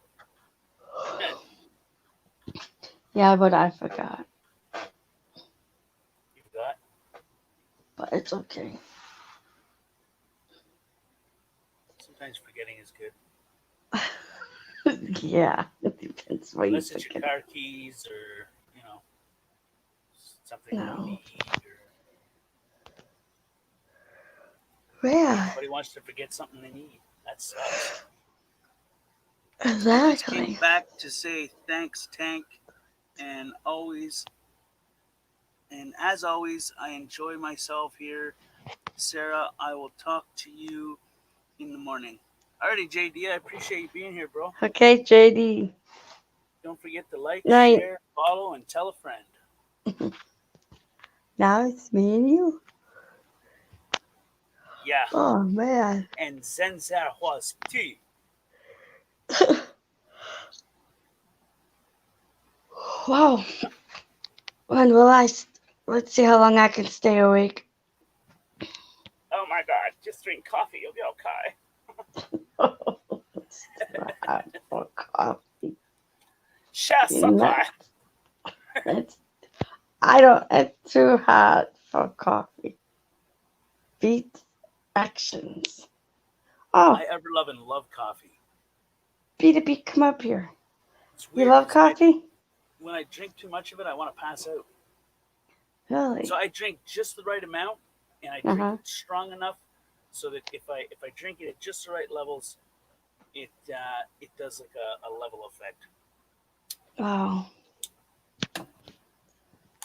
Yeah, but I forgot. You got? But it's okay. Sometimes forgetting is good. Yeah, it depends what you Unless it's your forget. car keys or, something you No. need. Or Yeah, everybody wants to forget something they need. That sucks. I just came exactly. back to say thanks, Tank, and as always, I enjoy myself here. Sarah, I will talk to you in the morning. Alrighty, JD, I appreciate you being here, bro. Okay, JD. Don't forget to like, Night. share, follow, and tell a friend. Now it's me and you. Yeah, Oh, man. and Zenzar was too. Wow. When will let's see how long I can stay awake. Oh my god, just drink coffee, you'll be okay. It's too hot for coffee. Shasukai. It's too hot for coffee. Beat actions. Oh, I ever love and love coffee. B2B, come up here. It's You weird. love 'Cause coffee? when I drink too much of it, I want to pass out. Really? So I drink just the right amount, and I drink Uh-huh. it strong enough so that if I drink it at just the right levels, it does like a level effect. Wow.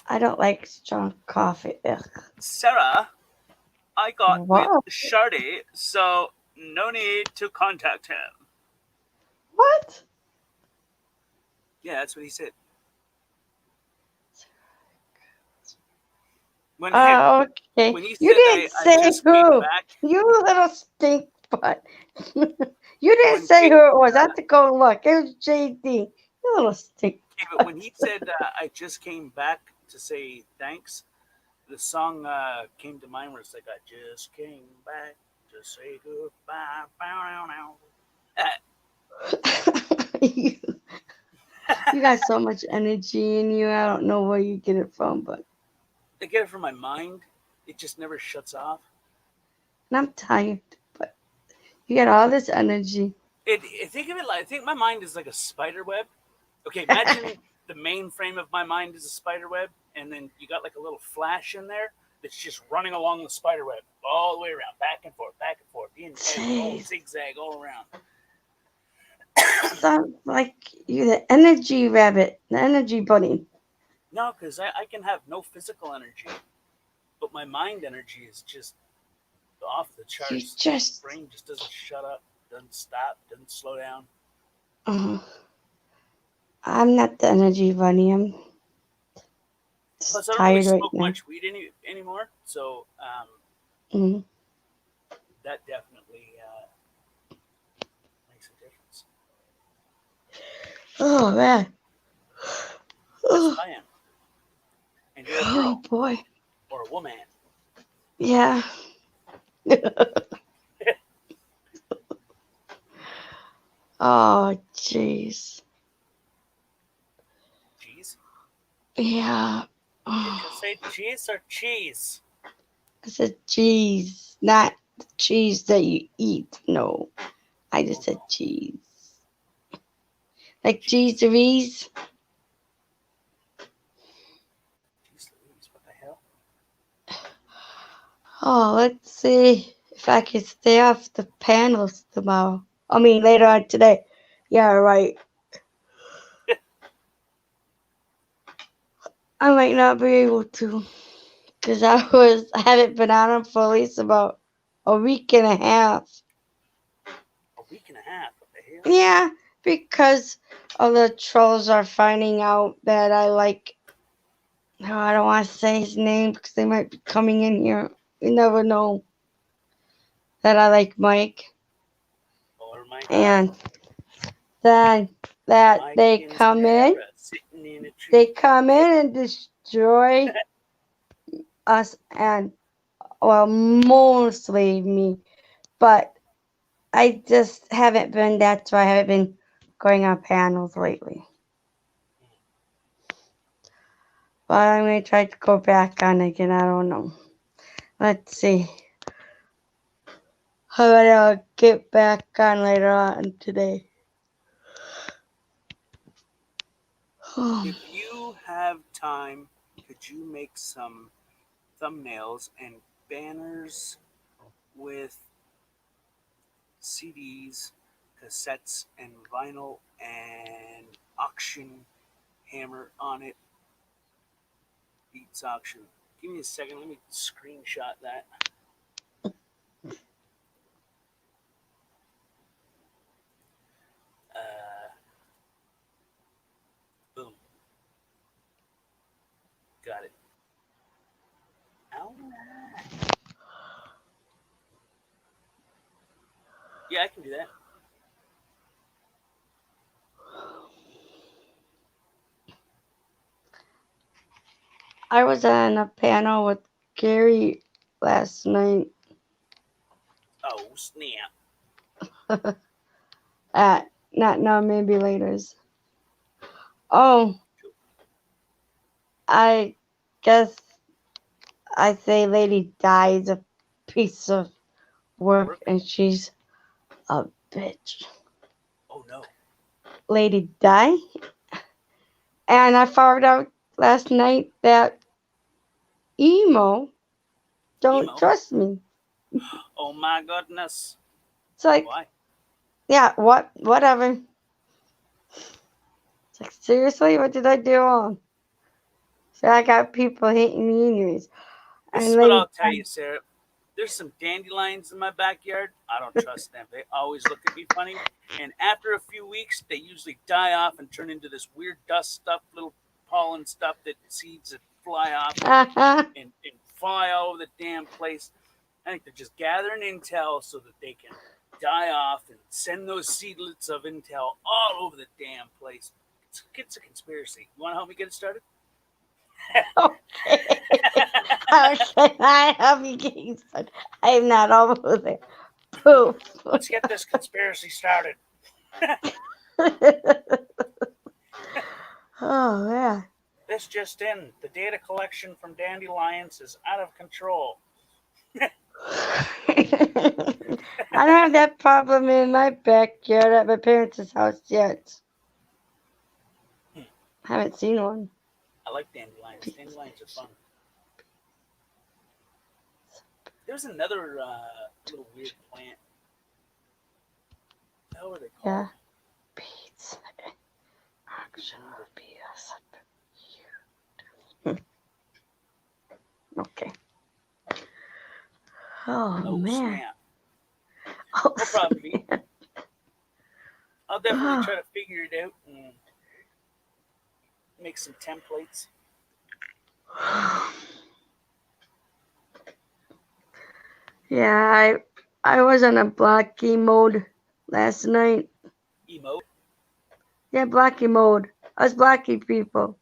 I don't like strong coffee. Ugh. Sarah, I got Wow. with Shardy, so no need to contact him. What? Yeah, that's what he said. When Okay. when he You said didn't I say just came who. back, You little stink butt. You didn't When say Jay- who it was. I have to go look. It was JD. You little stink. okay, but when he said I just came back to say thanks, the song came to mind where it's like I just came back to say goodbye. you, you got so much energy in you. I don't know where you get it from, but I get it from my mind. It just never shuts off. I'm tired. But you got all this energy. Think of it like I think my mind is like a spider web. Okay, imagine the main frame of my mind is a spider web, and then you got like a little flash in there that's just running along the spider web all the way around, back and forth, in all Jeez. zigzag all around. Sounds like you the energy rabbit, the energy bunny. No, because I can have no physical energy, but my mind energy is just off the charts. You just My brain just doesn't shut up, doesn't stop, doesn't slow down. I'm not the energy bunny. I'm just Plus, I don't tired really right smoke now. much weed anymore, so Mhm. that definitely makes a difference. Oh man. That's what I am. you're a Oh girl boy. or a woman. Yeah. Oh jeez. Cheese? Yeah. Did you Oh, say cheese or cheese? I said cheese, not the cheese that you eat. No, I just said cheese. Like Cheese. cheeseries. Jeez Louise, what the hell? Oh, let's see if I can stay off the panels tomorrow. I mean, later on today. Yeah, right. I might not be able to, because I haven't been on them for at least about a week and a half. A week and a half. What the hell? Yeah, because all the trolls are finding out that I like. Oh, I don't want to say his name because they might be coming in here. You never know that I like Mike. Or my God. And then that Mike they and come in, Sarah sitting in a tree. they come in and destroy us, and well, mostly me. But I just haven't been. That's why I haven't been going on panels lately. But I'm gonna try to go back on again. I don't know. Let's see. How about I'll get back on later on today. If you have time, could you make some thumbnails and banners with CDs, cassettes, and vinyl and auction hammer on it? Beats auction. Give me a second. Let me screenshot that. Boom. Got it. Ow. Yeah, I can do that. I was on a panel with Gary last night Oh, snap. at not now, maybe later's. Oh, I guess I say Lady Di is a piece of work and she's a bitch. Oh, no. Lady Di. And I found out last night that emo don't Emo? trust me. Oh, my goodness. It's like, Why? yeah, whatever. It's like, seriously, what did I do wrong? So I got people hating me anyways. This And is what Lady I'll tell you, Sarah. There's some dandelions in my backyard. I don't trust them. They always look at me funny. And after a few weeks, they usually die off and turn into this weird dust stuff, little pollen stuff that seeds that fly off and fly all over the damn place. I think they're just gathering intel so that they can die off and send those seedlets of intel all over the damn place. It's a conspiracy. You want to help me get it started? Okay. Okay, I have you getting started. I'm not over there. Poof. Let's get this conspiracy started. Oh, yeah. This just in. The data collection from dandelions is out of control. I don't have that problem in my backyard at my parents' house yet. I haven't seen one. I like dandelions. Dandelions are fun. There's another little weird plant. How are they called? Yeah. Beats. Action would be okay. Oh, man. Snap. Oh, No problem, B. snap. I'll definitely try to figure it out and make some templates. Yeah, I was on a blocky mode last night. Emote. Yeah, blocky mode. I was blocking people.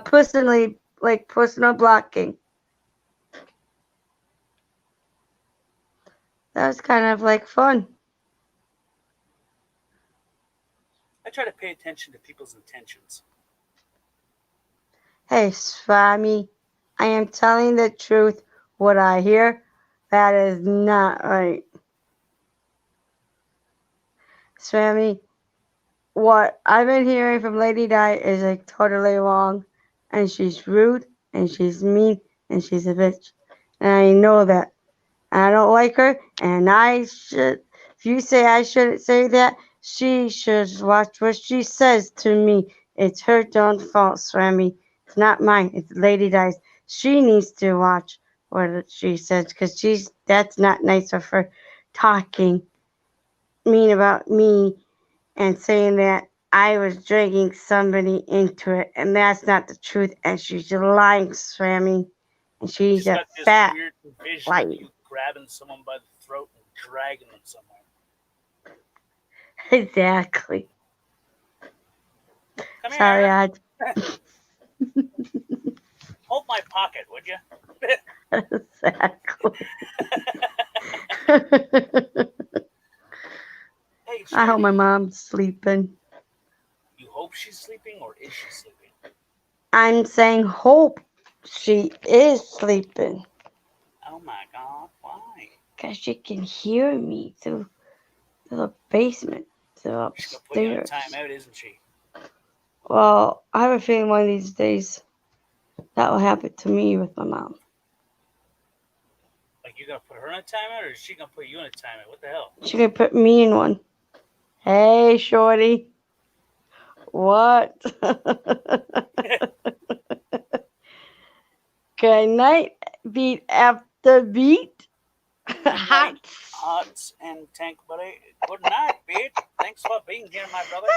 Personally like personal blocking. That was kind of like fun. I try to pay attention to people's intentions. Hey, Swami, I am telling the truth. What I hear, that is not right. Swami, what I've been hearing from Lady Di is like totally wrong. And she's rude, and she's mean, and she's a bitch. And I know that. I don't like her, and I should. If you say I shouldn't say that, she should watch what she says to me. It's her own fault, Swami. It's not mine. It's Lady Di's. She needs to watch what she says, because that's not nice of her talking mean about me and saying that I was dragging somebody into it, and that's not the truth. And she's lying, Swami, and she's She's a got this fat weird vision liar. of you grabbing someone by the throat and dragging them somewhere. Exactly. Come Sorry, here. I had Hold my pocket, would you? exactly. Hey, I hope my Shirley, mom's sleeping. you hope she's sleeping, or is she sleeping? I'm saying hope she is sleeping, Oh my God, why? because she can hear me through the basement, through She's gonna put you in a upstairs. timeout, isn't she? Well, I have a feeling one of these days that will happen to me with my mom. Like, you're gonna put her in a timeout, or is she gonna put you in a timeout? What the hell? She can put me in one. Hey, shorty. What? Good night, beat after beat. Hot. Hearts and Tank Buddy. Good night, Pete. Thanks for being here, my brother.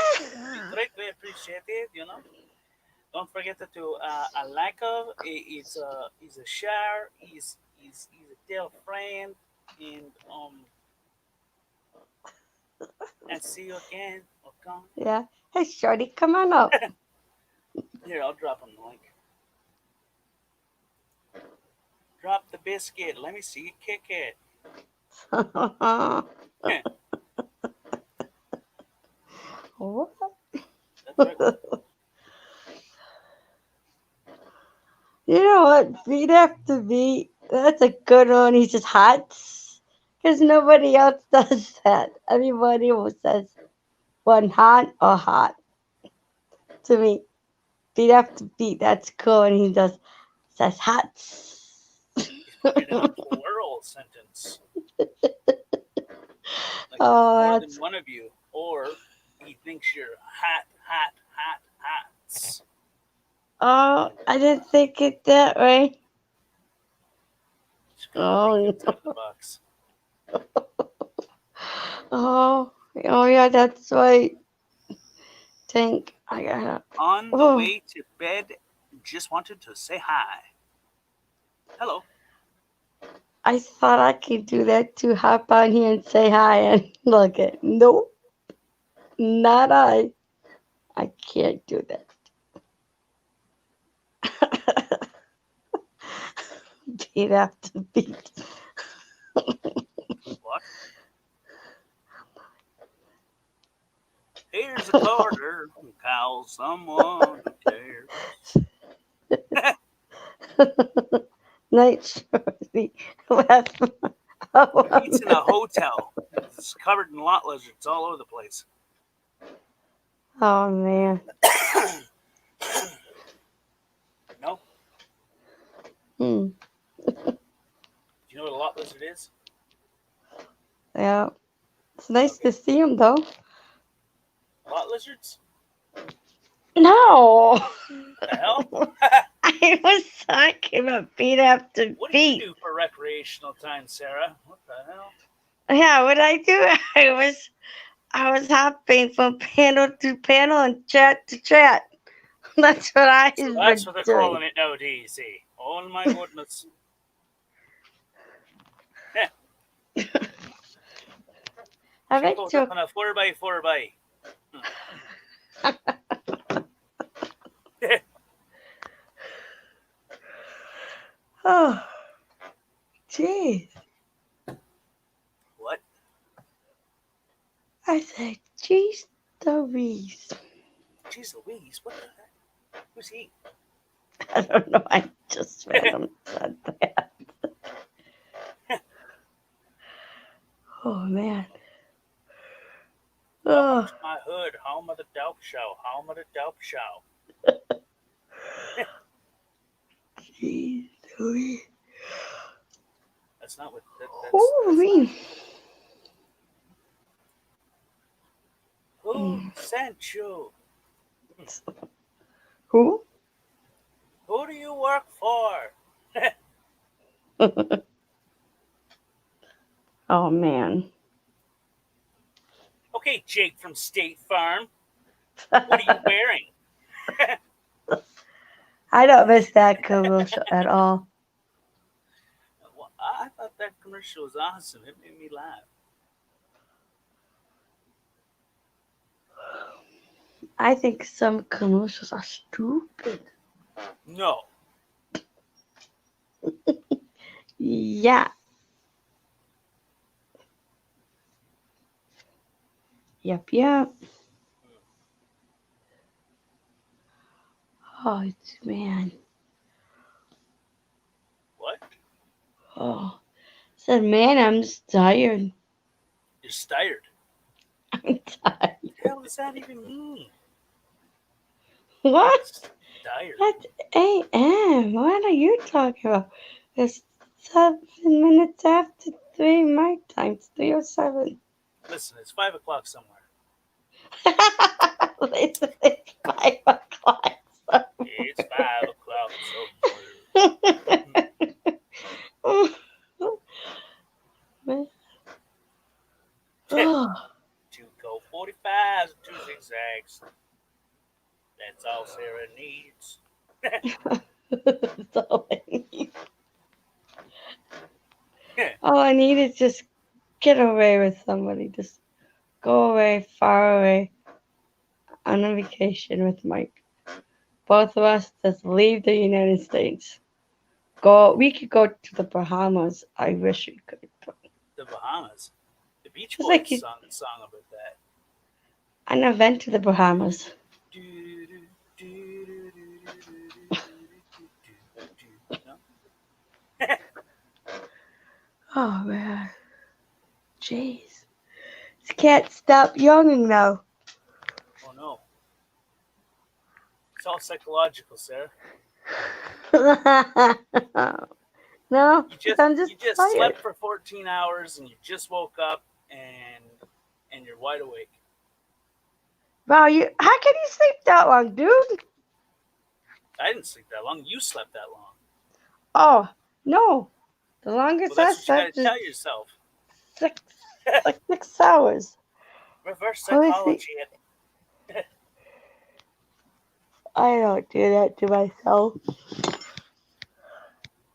We greatly appreciate it, you know. Don't forget to like her. He's a share. He's a dear friend, and see you again. Okay. Yeah. Hey, shorty, come on up. Here, I'll drop him the link. Drop the biscuit. Let me see you kick it. What? That's right. You know what? Beat after beat. That's a good one. He just hot. Because nobody else does that. Everybody says one hot or hot. To me, beat after beat. That's cool. And he says hot. He's putting it in a plural sentence. Like Oh, more that's. than one of you, or he thinks you're hot. Oh, I didn't think it that way. Oh, Outside the box. oh, yeah, that's right. Tank, I gotta. On the Oh, way to bed, just wanted to say hi. Hello. I thought I could do that too. Hop on here and say hi and look at. Nope, not I. I can't do that. Beat after beat. What? Here's a quarter. Call someone who cares. Night shorty. He's in a hotel. It's covered in lot lizards all over the place. Oh man. No? Hmm. Do you know what a lot lizard is? Yeah. It's nice to see him though. Lot lizards? No. What the hell? I was talking about beat after What do you beat. do for recreational time, Sarah? What the hell? Yeah, what I do? I was hopping from panel to panel and chat to chat. That's what I So was that's what they're doing. calling it now, DC. Oh my goodness. I She bet goes you. up on a 4x4 Oh, jeez. What? I said, jeez Louise. Jeez Louise, what the heck? Who's he? I don't know. I just random said that. Oh, man. Oh, My hood, home of the dope show, home of the dope show. jeez Louise. That's not what. Holy. Who sent you? Who? Who do you work for? Oh, man. Okay, Jake from State Farm. What are you wearing? I don't miss that commercial at all. Well, I thought that commercial was awesome. It made me laugh. I think some commercials are stupid. No. Yeah. Yep. Oh, man. What? Oh. Said, man, I'm just tired. You're tired. I'm tired. What the hell does that even mean? What? Tired. That's a.m. What are you talking about? It's 7 minutes after 3 my time. It's 3:07. Listen, it's 5 o'clock somewhere. It's 5 o'clock. It's 5 o'clock somewhere. Oh. 2 cold 45s and 2 zigzags. That's all Sarah needs. That's all I need. All I need is just get away with somebody. Just go away, far away, on a vacation with Mike. Both of us just leave the United States. We could go to the Bahamas. I wish we could. The Bahamas. The Beach It's Boys like song about that. I never been to the Bahamas. No? Oh man, jeez, this can't stop yawning now. Oh no. It's all psychological, Sarah. No, I'm You just tired. slept for 14 hours and you just woke up and you're wide awake. Wow, how can you sleep that long, dude? I didn't sleep that long. You slept that long. Oh no, the longest Well, I that's what you slept gotta is tell yourself. 6 hours. Reverse Let me see. psychology. I don't do that to myself.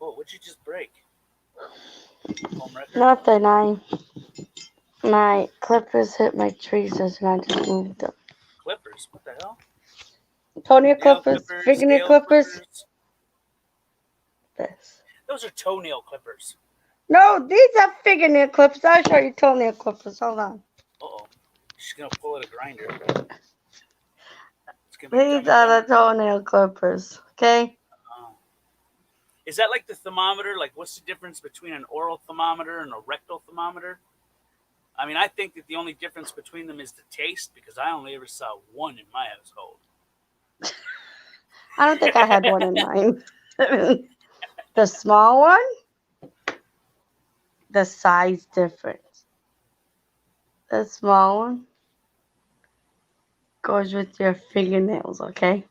Oh, what'd you just break? Home record? Nothing. My clippers hit my tweezers and I just moved them. Clippers? What the hell? Toenail Nail clippers, fingernail nail clippers. This. Those are toenail clippers. No, these are fingernail clippers. I'll show you toenail clippers. Hold on. Uh-oh. She's gonna pull out a grinder. It's gonna be These are the toenail clippers. Okay? Oh. Is that like the thermometer? Like, what's the difference between an oral thermometer and a rectal thermometer? I mean, I think that the only difference between them is the taste, because I only ever saw one in my household. I don't think I had one in mine. The small one, the size difference. The small one goes with your fingernails, okay?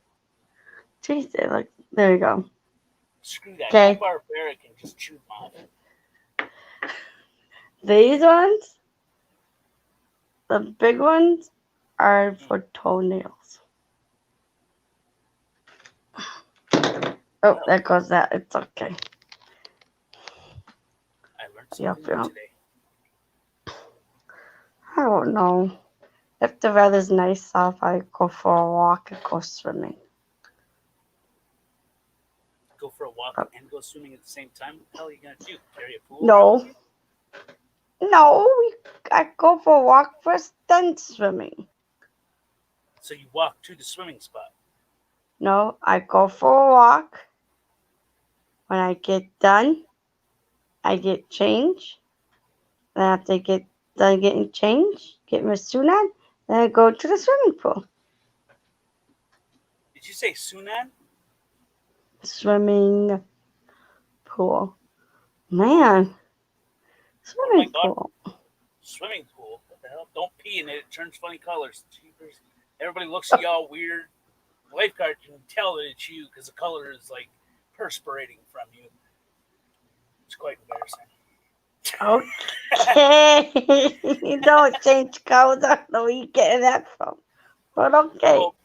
Jeez, look, there you go. Screw that. Okay. My barbaric can just chew them off. These ones, the big ones, are for toenails. Oh, there goes that. It's okay. I learned something new today. I don't know. If the weather's nice off, I go for a walk and go swimming. go for a walk and go swimming at the same time? What the hell are you gonna do? Carry a pool? No. around with you? No, I go for a walk first, then swimming. So you walk to the swimming spot. No, I go for a walk. When I get done, I get changed. Then after I get done getting changed, get my suit on, then I go to the swimming pool. Did you say Sunan? Swimming pool. Man. Swimming God. pool. Swimming pool? What the hell? Don't pee in it. It turns funny colors. Jeepers. Everybody looks at you all weird. The lifeguard can tell that it's you because the color is like perspirating from you. It's quite embarrassing. Okay. Don't change colors. I don't know where you're getting that from. But okay. Well,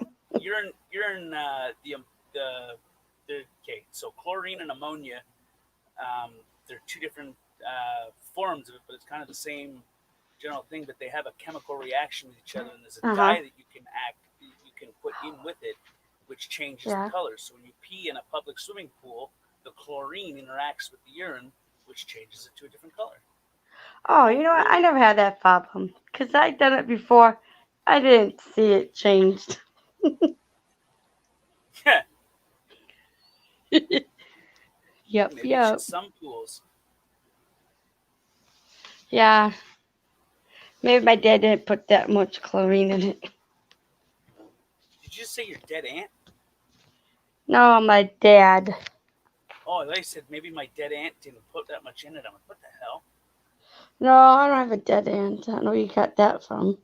you're in the okay. So chlorine and ammonia, they're two different forms of it, but it's kind of the same general thing. But they have a chemical reaction with each other, and there's a dye that you can put in with it, which changes the color. So when you pee in a public swimming pool, the chlorine interacts with the urine, which changes it to a different color. Oh, you know what? I never had that problem because I'd done it before. I didn't see it changed. Yep. Maybe it's just some pools. Yeah. Maybe my dad didn't put that much chlorine in it. Did you say your dead aunt? No, my dad. Oh, they said maybe my dead aunt didn't put that much in it. I'm like, what the hell? No, I don't have a dead aunt. I don't know where you got that from.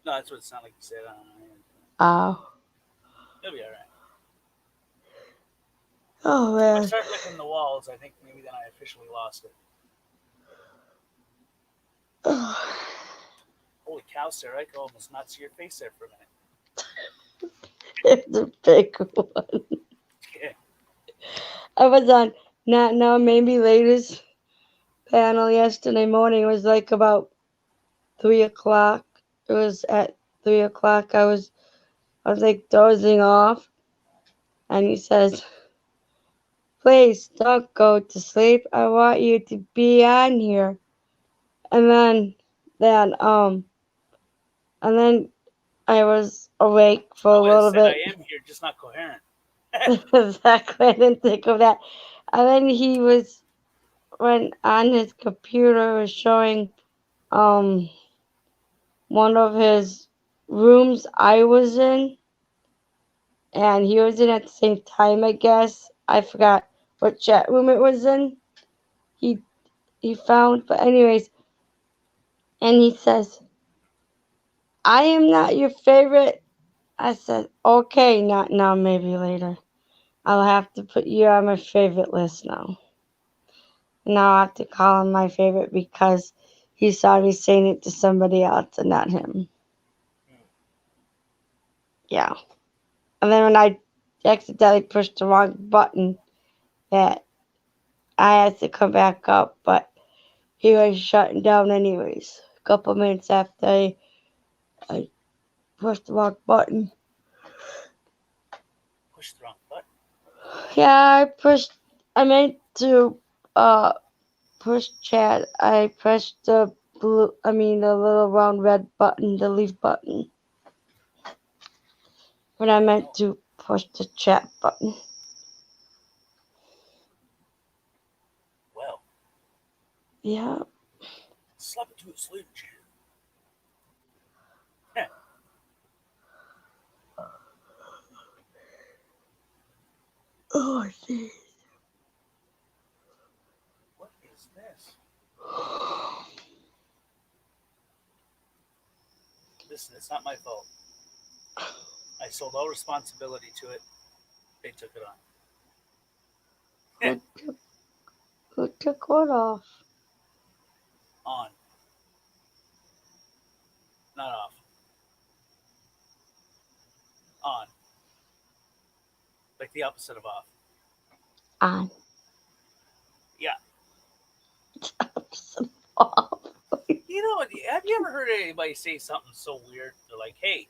No, that's what it sounded like you said. I don't know. Oh. It'll be all right. Oh, If man. I start licking the walls, I think maybe then I officially lost it. Holy cow, Sarah, I could almost not see your face there for a minute. It's a big one. Yeah. I was on Not Now, Maybe Later's panel yesterday morning. It was like about 3 o'clock. It was at 3 o'clock. I was like dozing off. And he says, please don't go to sleep. I want you to be on here. And then I was awake for a little bit. I am here, just not coherent. Exactly. I didn't think of that. And then he went on his computer, was showing one of his rooms I was in. And he was in at the same time, I guess. I forgot what chat room it was in. He found, but anyways, and he says, I am not your favorite. I said, okay, not now, maybe later. I'll have to put you on my favorite list now. Now I have to call him my favorite because he saw me saying it to somebody else and not him. Yeah. And then when I accidentally pushed the wrong button, that I had to come back up, but he was shutting down anyways. A couple minutes after I pushed the wrong button. Push the wrong button? Yeah, I meant to push chat. I pressed the little round red button, the leave button. But I meant to push the chat button. Well. Yeah. Slap it to a Slim Jim. Oh, jeez. What is this? Listen, it's not my fault. I sold all responsibility to it. They took it on. Who took what off? On. Not off. On. Like the opposite of off. On. Yeah. Opposite of off. You know, have you ever heard anybody say something so weird? They're like, hey,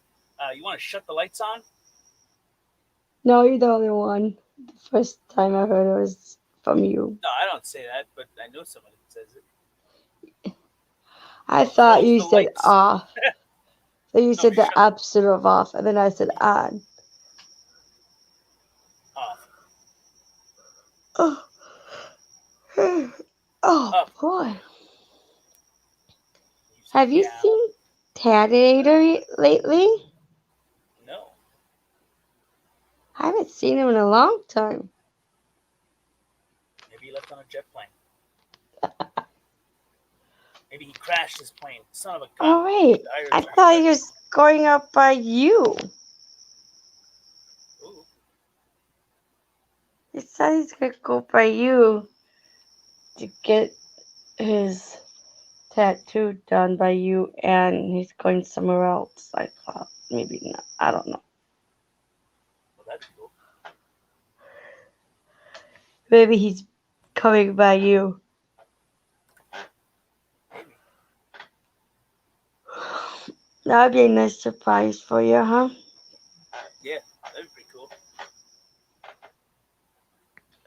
you want to shut the lights on? No, you're the only one. First time I heard it was from you. No, I don't say that, but I know someone that says it. I Or thought close you the said lights. off. So you No, said the shut opposite of off, and then I said on. off. Oh, oh Up. boy. You say Have you down. seen Tadinator lately? No. I haven't seen him in a long time. Maybe he left on a jet plane. Maybe he crashed his plane. Son of a gun. Oh wait, The I Irish are thought he better. was going up by you. Ooh. He said he's gonna go by you to get his tattoo done by you, and he's going somewhere else. I thought maybe not. I don't know. Well, that's cool. Maybe he's coming by you. Maybe. That'd be a nice surprise for you, huh? Yeah, that'd be pretty cool.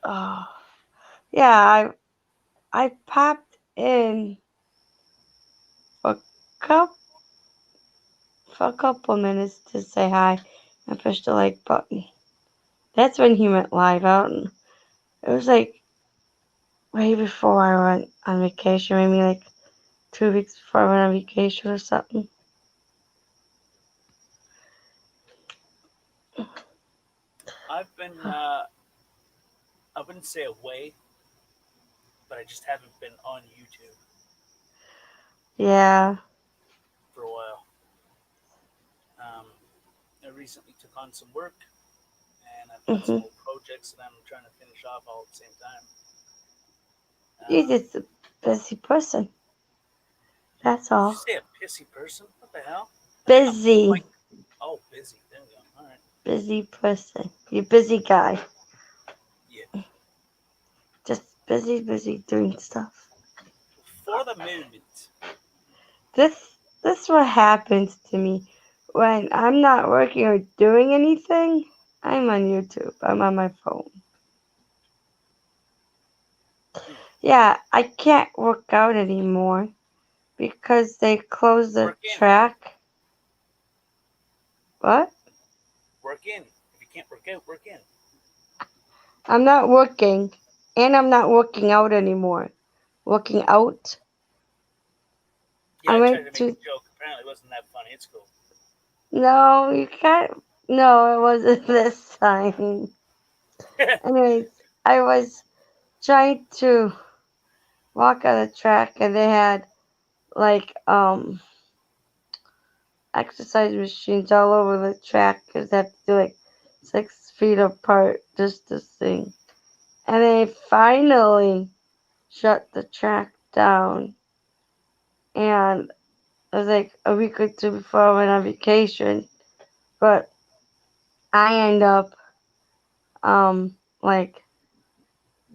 Oh, yeah. I popped in for couple for a couple minutes to say hi and push the like button. That's when he went live out, and it was like way before I went on vacation, maybe like 2 weeks before I went on vacation or something. I've been, I wouldn't say away, but I just haven't been on YouTube Yeah. for a while. I recently took on some work, and I've got some Mhm. little projects that I'm trying to finish off all at the same time. You're just a busy person. That's Did you all. say a pissy person? What the hell? I think I'm like, Busy. oh, busy. There we go. All right. Busy person. You're a busy guy. Yeah. Just busy doing stuff. For the moment. This is what happens to me when I'm not working or doing anything. I'm on YouTube. I'm on my phone. Yeah, I can't work out anymore because they closed the Work in. track. What? Work in. If you can't work out, work in. I'm not working, and I'm not working out anymore. Working out. Yeah, I I tried went to make a to. joke. Apparently, it wasn't that funny. It's cool. No, you can't. No, it wasn't this time. Anyways, I was trying to walk on the track, and they had like exercise machines all over the track because they have to do like 6 feet apart just to sing. And they finally shut the track down. And it was like a week or two before I went on vacation. But I end up like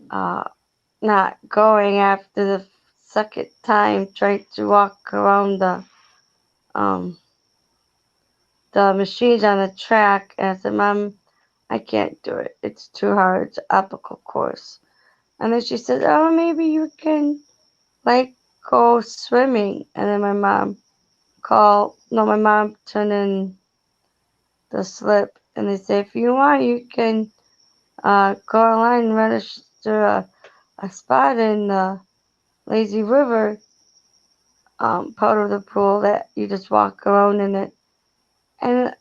not going after the second time trying to walk around um the machines on the track, and I said, Mom, I can't do it. It's too hard. It's an obstacle course. And then she said, oh, maybe you can like go swimming. And then my mom turned in the slip, and they said, if you want, you can go online and register a spot in the lazy river part of the pool that you just walk around in it. And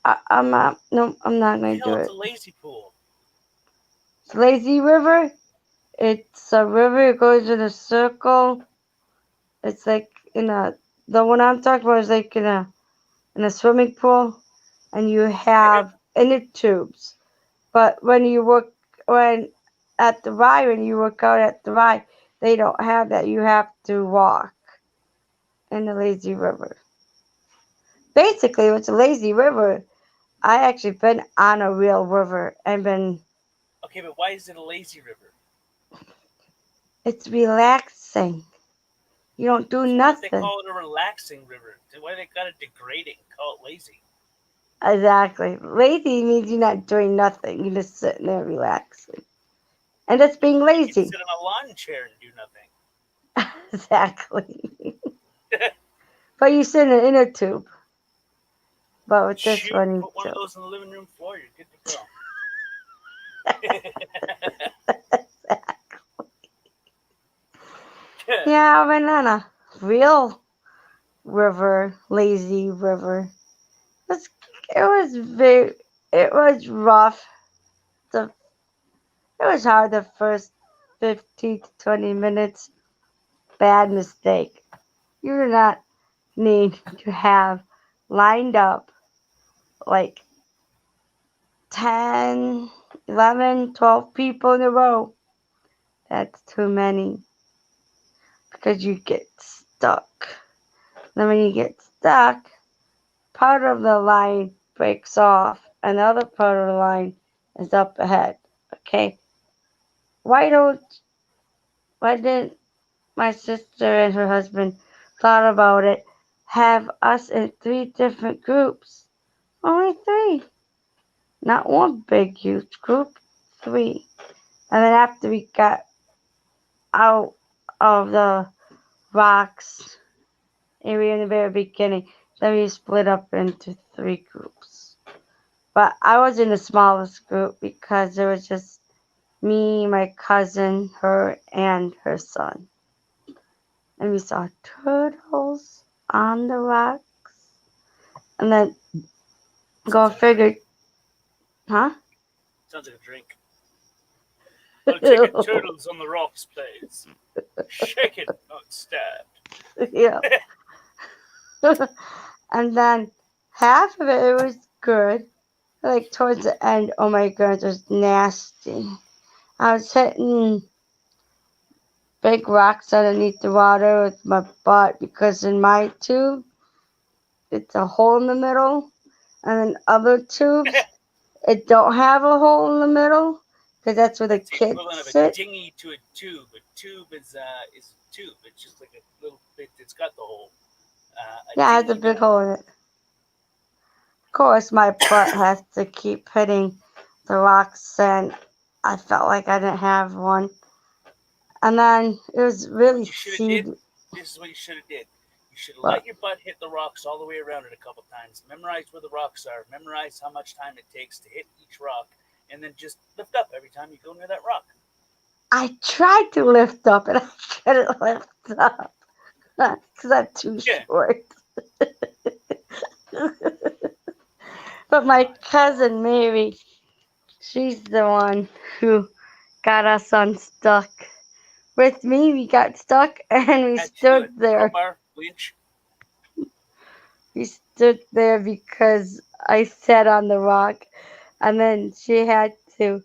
I'm not, no, I'm not The going to hell do is it. a lazy pool? Lazy river, it's a river, it goes in a circle. It's like the one I'm talking about is like in a swimming pool, and you have inner tubes. But when at the ride, when you work out at the ride, they don't have that. You have to walk in the lazy river. Basically, it's a lazy river. I actually been on a real river and been. Okay, but why is it a lazy river? It's relaxing. You don't do So why don't they nothing. call it a relaxing river? Why they gotta degrade it and call it lazy? Exactly. Lazy means you're not doing nothing. You're just sitting there relaxing. And that's being You can lazy. sit in a lawn chair and do nothing. Exactly. But you sit in an inner tube. But with this Shoot, one, you put one of don't. those in the living room floor. You're good to go. Yeah, I went on a real river, lazy river. It was very, it was rough. The, it was hard the first 15 to 20 minutes. Bad mistake. You do not need to have lined up like 10, 11, 12 people in a row. That's too many because you get stuck. Then when you get stuck, part of the line breaks off, and the other part of the line is up ahead. Okay, why don't why didn't my sister and her husband thought about it? Have us in 3 different groups. Only 3, not one big huge group. 3, and then after we got out of the rocks area in the very beginning, then we split up into 3 groups. But I was in the smallest group because there was just me, my cousin, her, and her son. And we saw turtles on the rocks. And then go Sounds like a figure, drink. huh? Sounds like a drink. I'll take a turtles on the rocks, please. Shake it, not stabbed. Yeah. And then half of it was good. Like towards the end, oh my goodness, it was nasty. I was hitting big rocks underneath the water with my butt because in my tube, it's a hole in the middle. And in other tubes, it don't have a hole in the middle because that's where the That's the kids equivalent of a sit. dinghy to a tube. A tube is a tube. It's just like a little bit. It's got the hole. A Yeah, it has a dinghy big doesn't. hole in it. Of course, my butt has to keep hitting the rocks, and I felt like I didn't have one. And then it was really What you should have did. seedy. This is what you should have did. You should have But let your butt hit the rocks all the way around it a couple times. Memorize where the rocks are. Memorize how much time it takes to hit each rock, and then just lift up every time you go near that rock. I tried to lift up, and I couldn't lift up because I'm too Yeah. short. But my cousin Mary, she's the one who got us unstuck. With me, we got stuck and we How'd you do it? stood there. Crowbar, winch. We stood there because I sat on the rock, and then she had to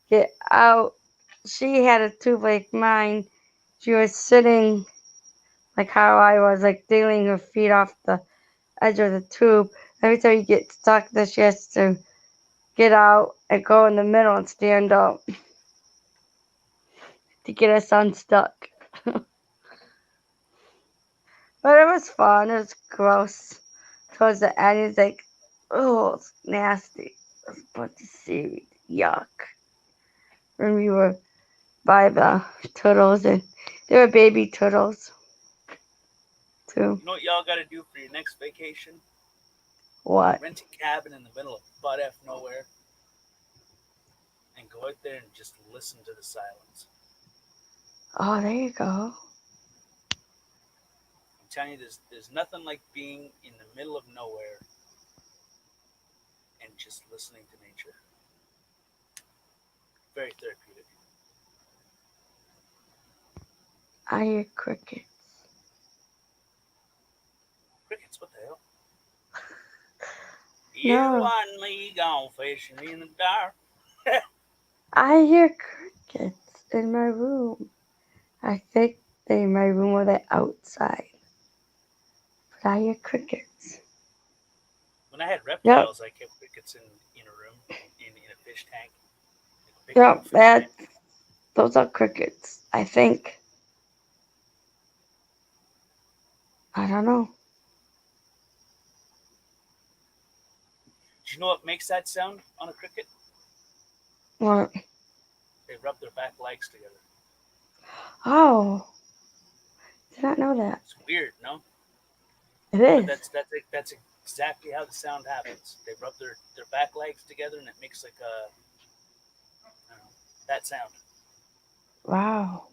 get out. She had a tube like mine. She was sitting like how I was, like dangling her feet off the edge of the tube. Every time you get stuck, then she has to get out and go in the middle and stand up to get us unstuck. But it was fun. It was gross. Towards the end, it's like, oh, it's nasty. It's a bunch of seaweed. Yuck. When we were by the turtles, and there were baby turtles too. You know what y'all got to do for your next vacation? What? Rent a cabin in the middle of butt f nowhere, and go out there and just listen to the silence. Oh, there you go. I'm telling you, there's nothing like being in the middle of nowhere and just listening to nature. Very therapeutic. I hear crickets. Crickets, what the hell? No. You and me gone fishing in the dark. I hear crickets in my room. I think they in my room or they're outside. But I hear crickets. When I had Yep. reptiles, I kept crickets in a room, in a fish tank. Like a big Yep, fish tank. those are crickets. I think. I don't know. Do you know what makes that sound on a cricket? What? They rub their back legs together. Oh, did not know that. It's weird, no? It But is. that's exactly how the sound happens. They rub their back legs together, and it makes like a, I don't know, that sound. Wow.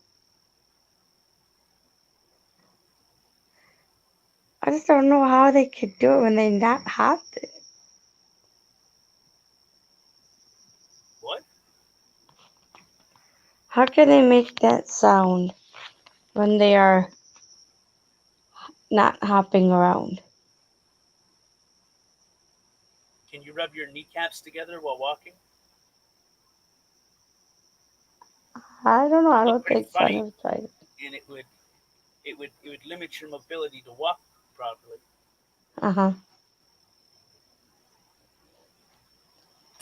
I just don't know how they could do it when they not have it. What? How can they make that sound when they are not hopping around? Can you rub your kneecaps together while walking? I don't know. I Look don't pretty think so. I funny, never tried it. and it would limit your mobility to walk properly. Uh-huh.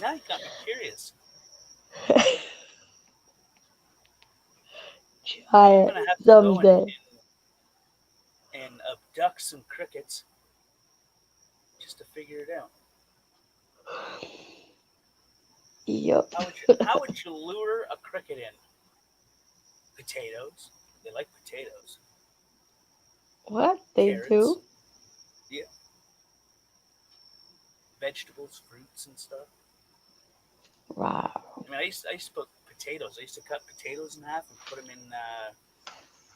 Now you got me curious. Try I'm it gonna have to go someday. and abduct some crickets just to figure it out. Yup. How would you lure a cricket in? Potatoes. They like potatoes. What? They Carrots. do? Yeah. Vegetables, fruits, and stuff. Wow. I mean, I used to put potatoes. I used to cut potatoes in half and put them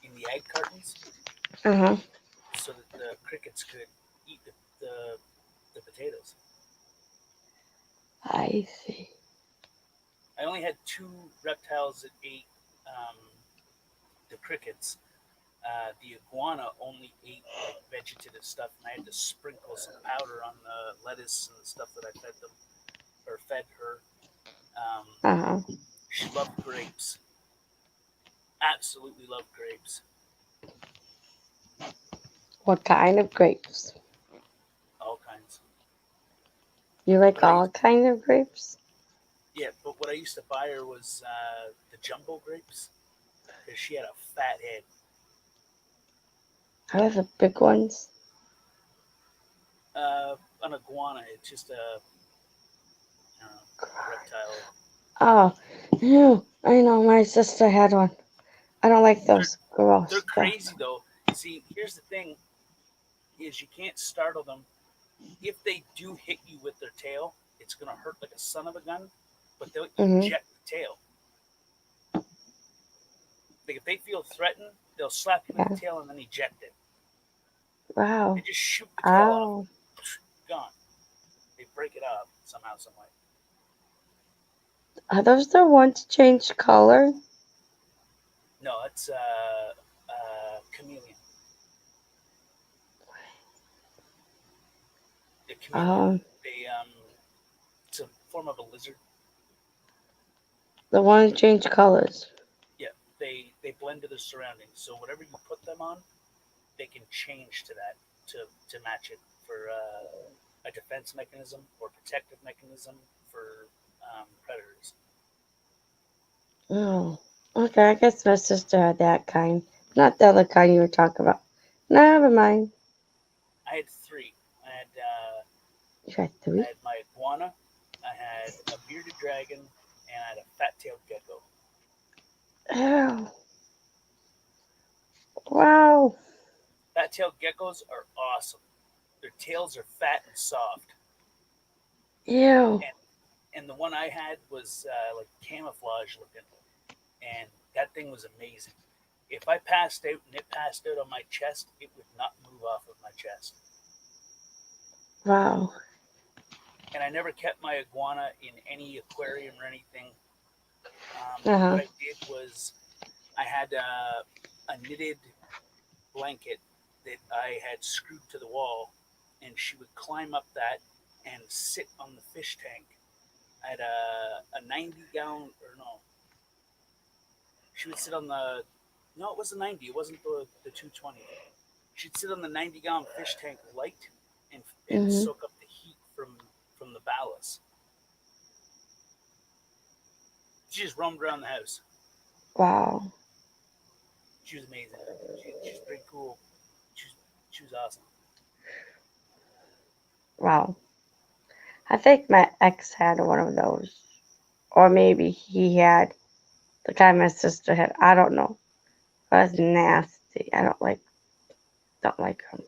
in the egg cartons Uh-huh. so that the crickets could eat the potatoes. I see. I only had two reptiles that ate um, the crickets. The iguana only ate like vegetative stuff, and I had to sprinkle some powder on the lettuce and the stuff that I fed them or fed her. Uh-huh. She loved grapes. Absolutely loved grapes. What kind of grapes? All kinds. You like But I all kind of grapes? Yeah, but what I used to buy her was the jumbo grapes because she had a fat head. I have the big ones. An iguana, it's just a reptile. Oh, no. I know. My sister had one. I don't like those. They're Gross. crazy though. See, here's the thing: is you can't startle them. If they do hit you with their tail, it's gonna hurt like a son of a gun. But they'll Mm-hmm. eject the tail. Like if they feel threatened, they'll slap you with Yeah. the tail and then eject it. Wow. They just shoot the tail off. Oh. Gone. They break it up somehow, some way. Are those the ones change color? No, it's chameleon. The chameleon. They it's a form of a lizard. The ones change colors. Yeah, they blend to their surroundings. So whatever you put them on, they can change to that to match it for a defense mechanism or protective mechanism for predators. Oh. Okay, I guess my sister had that kind. Not the other kind you were talking about. Never mind. I had three. You had I 3? had my iguana. I had a bearded dragon, and I had a fat-tailed gecko. Ew. Wow. Fat-tailed geckos are awesome. Their tails are fat and soft. Ew. And the one I had was like camouflage looking, and that thing was amazing. If I passed out and it passed out on my chest, it would not move off of my chest. Wow. And I never kept my iguana in any aquarium or anything. Uh-huh. What I did was I had a knitted blanket that I had screwed to the wall, and she would climb up that and sit on the fish tank. I had a 90-gallon, or no, she would sit on the, no, it was a 90, it wasn't the 220. She'd sit on the 90-gallon fish tank light and Mm-hmm. soak up the heat from the ballast. She just roamed around the house. Wow. She was amazing. She's pretty cool. She was awesome. Wow. I think my ex had one of those. Or maybe he had the kind my sister had. I don't know. But it's nasty. I don't like them.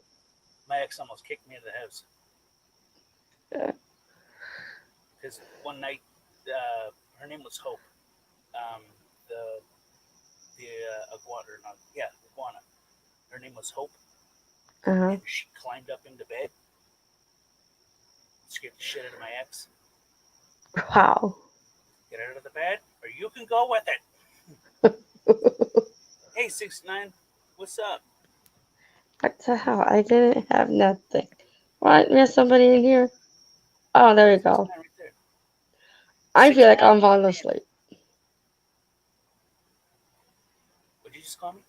My ex almost kicked me out of the house Yeah. because one night, her name was Hope. Um, the iguana, or not, yeah, iguana. Her name was Hope, Uh-huh. and she climbed up into bed, scared the shit out of my ex. Wow. Get out of the bed, or you can go with it. Hey, 69, what's up? What the hell? I didn't have nothing. What? There's somebody in here? Oh, there you go. 69 right there. I feel like 69. I'm falling asleep. What'd you just call me?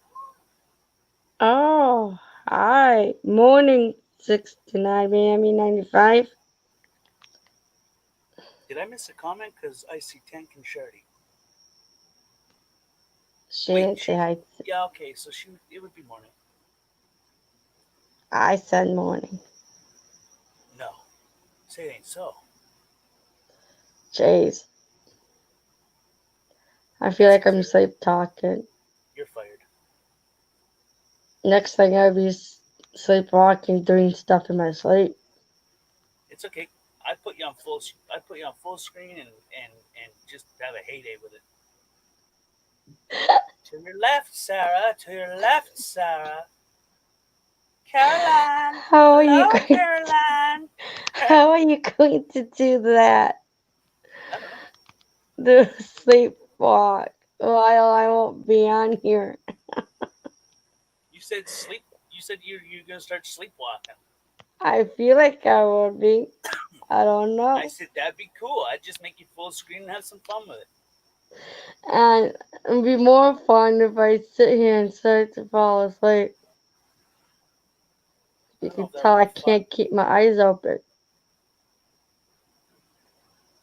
Oh, hi. Morning, 69, Miami 95. Did I miss a comment? Because I see Tank and Shardy. She Wait, didn't say hi. yeah, okay, so it would be morning. I said morning. No, say it ain't so. Jeez. I feel like I'm sleep talking. You're fired. Next thing I'll be sleepwalking, doing stuff in my sleep. It's okay. I put you on full screen and just have a heyday with it. To your left, Sarah. To your left, Sarah. Caroline. How are you Hello, going? Caroline. How are you going to do that? I don't know. Do sleepwalk while I won't be on here. You said sleep. You said you're gonna start sleepwalking. I feel like I will be. I don't know. I said that'd be cool. I'd just make you full screen and have some fun with it. And it'd be more fun if I sit here and start to fall asleep. You I don't know can if that tell would I be fun. can't keep my eyes open.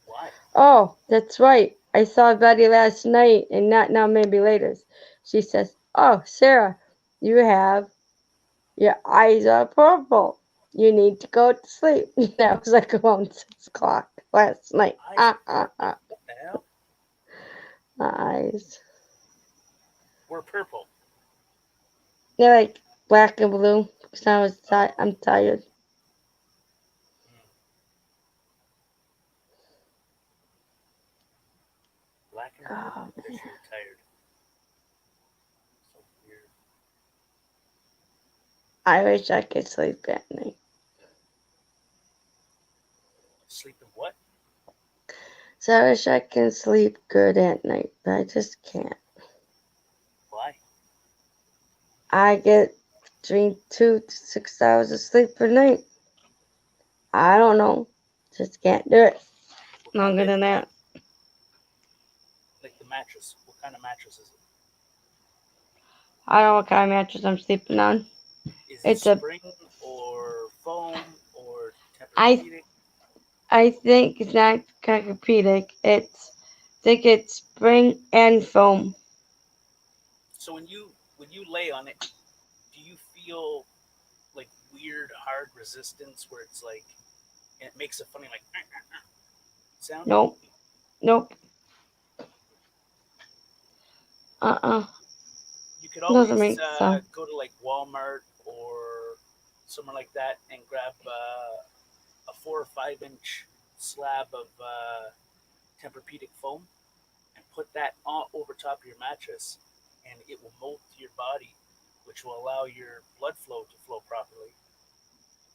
Why? Oh, that's right. I saw Betty last night, and not now, maybe later. She says, "Oh, Sarah, your eyes are purple. You need to go to sleep." That was like around 6 o'clock last night. Eyes purple. What the hell? My eyes. We're purple. They're like black and blue. Because I'm tired. Black and blue because you're tired. So weird. I wish I could sleep at night. Sleep in what? So I wish I can sleep good at night, but I just can't. Why? I get between 2 to 6 hours of sleep per night. I don't know. Just can't do it longer than that. Like the mattress. What kind of mattress is it? I don't know what kind of mattress I'm sleeping on. Is it It's a. spring or foam or I Tempur-Pedic? I think it's not Tempur-Pedic. I think it's spring and foam. So when you lay on it, do you feel like weird hard resistance where it's like and it makes a funny like sound? Nope. Nope. You could Doesn't always make sense. go to like Walmart or somewhere like that and grab a 4 or 5 inch slab of Tempur-Pedic foam and put that over top of your mattress, and it will mold to your body, which will allow your blood flow to flow properly,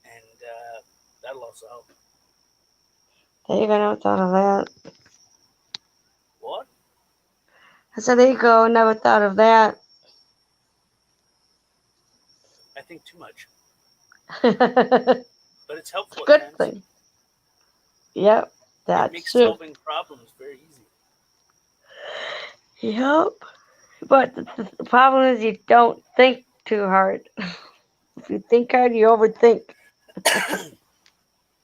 and that'll also help. There you go. Never thought of that. What? I said, there you go. Never thought of that. I think too much, It's but it's helpful a at good times. thing. Yep. It That's makes true. solving problems very easy. Yep. But the problem is you don't think too hard. If you think hard, you overthink.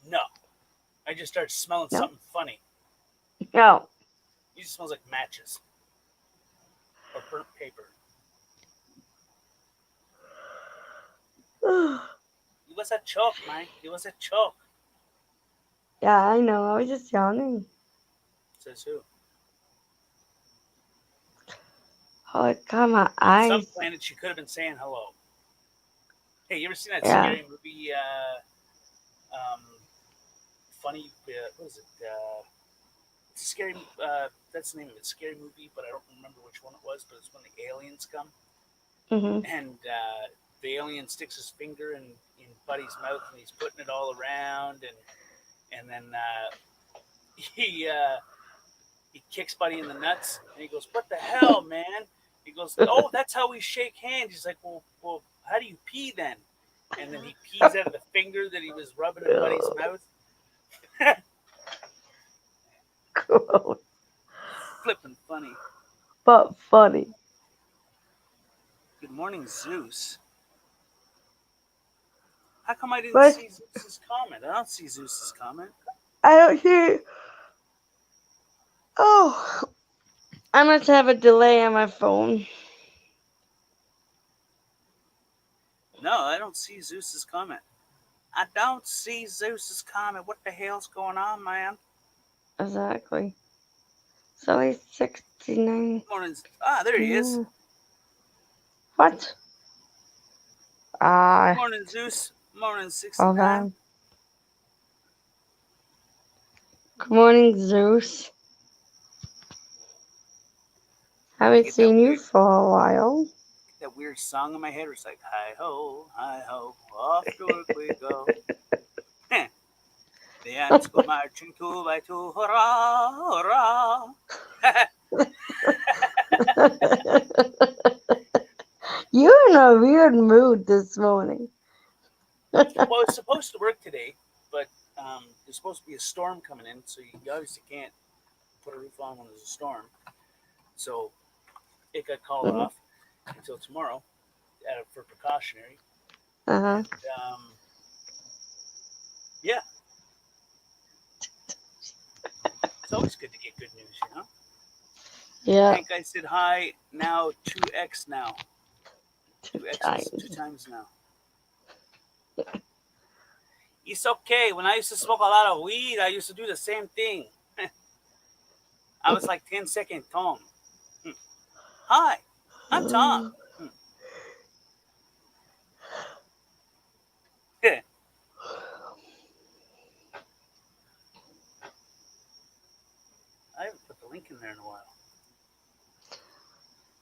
No, I just started smelling No. something funny. No. It just smells like matches or burnt paper. It was a choke, man. It was a choke. Yeah, I know. I was just yawning. Says who? Oh, God, my On some eyes. planet, she could have been saying hello. Hey, you ever seen that Yeah. scary movie? Funny. What is it? It's a scary. That's the name of it. Scary movie, but I don't remember which one it was. But it's when the aliens come, Mm-hmm. and the alien sticks his finger in Buddy's mouth, and he's putting it all around, and then he kicks Buddy in the nuts, and he goes, "What the hell, man?" He goes, "Oh, that's how we shake hands." He's like, "Well, how do you pee then?" And then he pees out of the finger that he was rubbing in Buddy's mouth. Cool. Flipping funny. But funny. Good morning, Zeus. How come I didn't But see Zeus's comment? I don't see Zeus's comment. I don't hear. Oh, I must have a delay on my phone. No, I don't see Zeus's comment. I don't see Zeus's comment. What the hell's going on, man? Exactly. It's only 69. Morning. There he is. What? Morning, Zeus. Morning, Hold 69. on. Good morning, Zeus. Haven't Get seen you for a while. that weird song in my head where it's like, hi ho, off to work we go. The ants go marching two by two, hurrah, hurrah. You're in a weird mood this morning. Well, it's supposed to work today, but there's supposed to be a storm coming in, so you obviously can't put a roof on when there's a storm. So it got called off until tomorrow for precautionary. Uh-huh. Yeah. It's always good to get good news, you know? Yeah. Hank, I said hi, now 2x now. 2x is 2 times now. It's okay. When I used to smoke a lot of weed, I used to do the same thing. I was like 10-second Tom. Hi, I'm Tom. I haven't put the link in there in a while.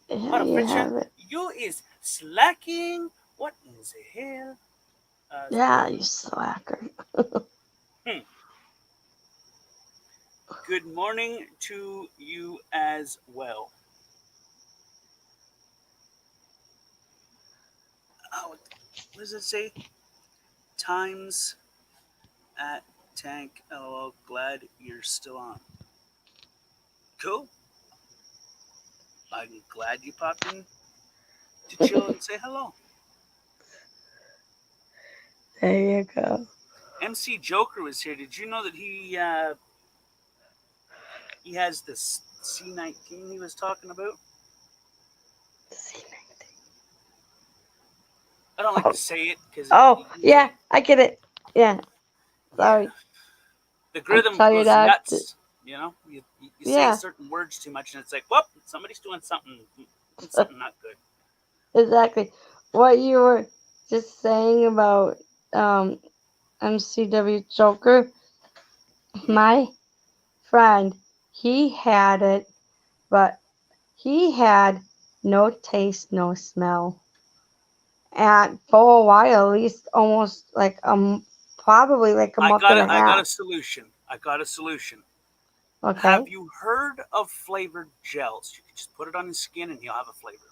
Yeah, you have it. You is slacking. What in the hell? Yeah, you slacker. Good morning to you as well. Oh, what does it say? Times at Tank. LOL. Glad you're still on. Cool. I'm glad you popped in to chill and say hello. There you go. MC Joker was here. Did you know that he has this C19 he was talking about? C19. I don't like to say it because. Yeah, I get it. Yeah. Sorry. Yeah. The rhythm tell you goes that- nuts. You know, you Yeah. say certain words too much, and it's like, whoop, somebody's doing something not good. Exactly. What you were just saying about MCW Joker, my friend, he had it, but he had no taste, no smell. And for a while, at least almost like probably like a month and a half. I got a solution. Okay. Have you heard of flavored gels? You can just put it on your skin and you'll have a flavor.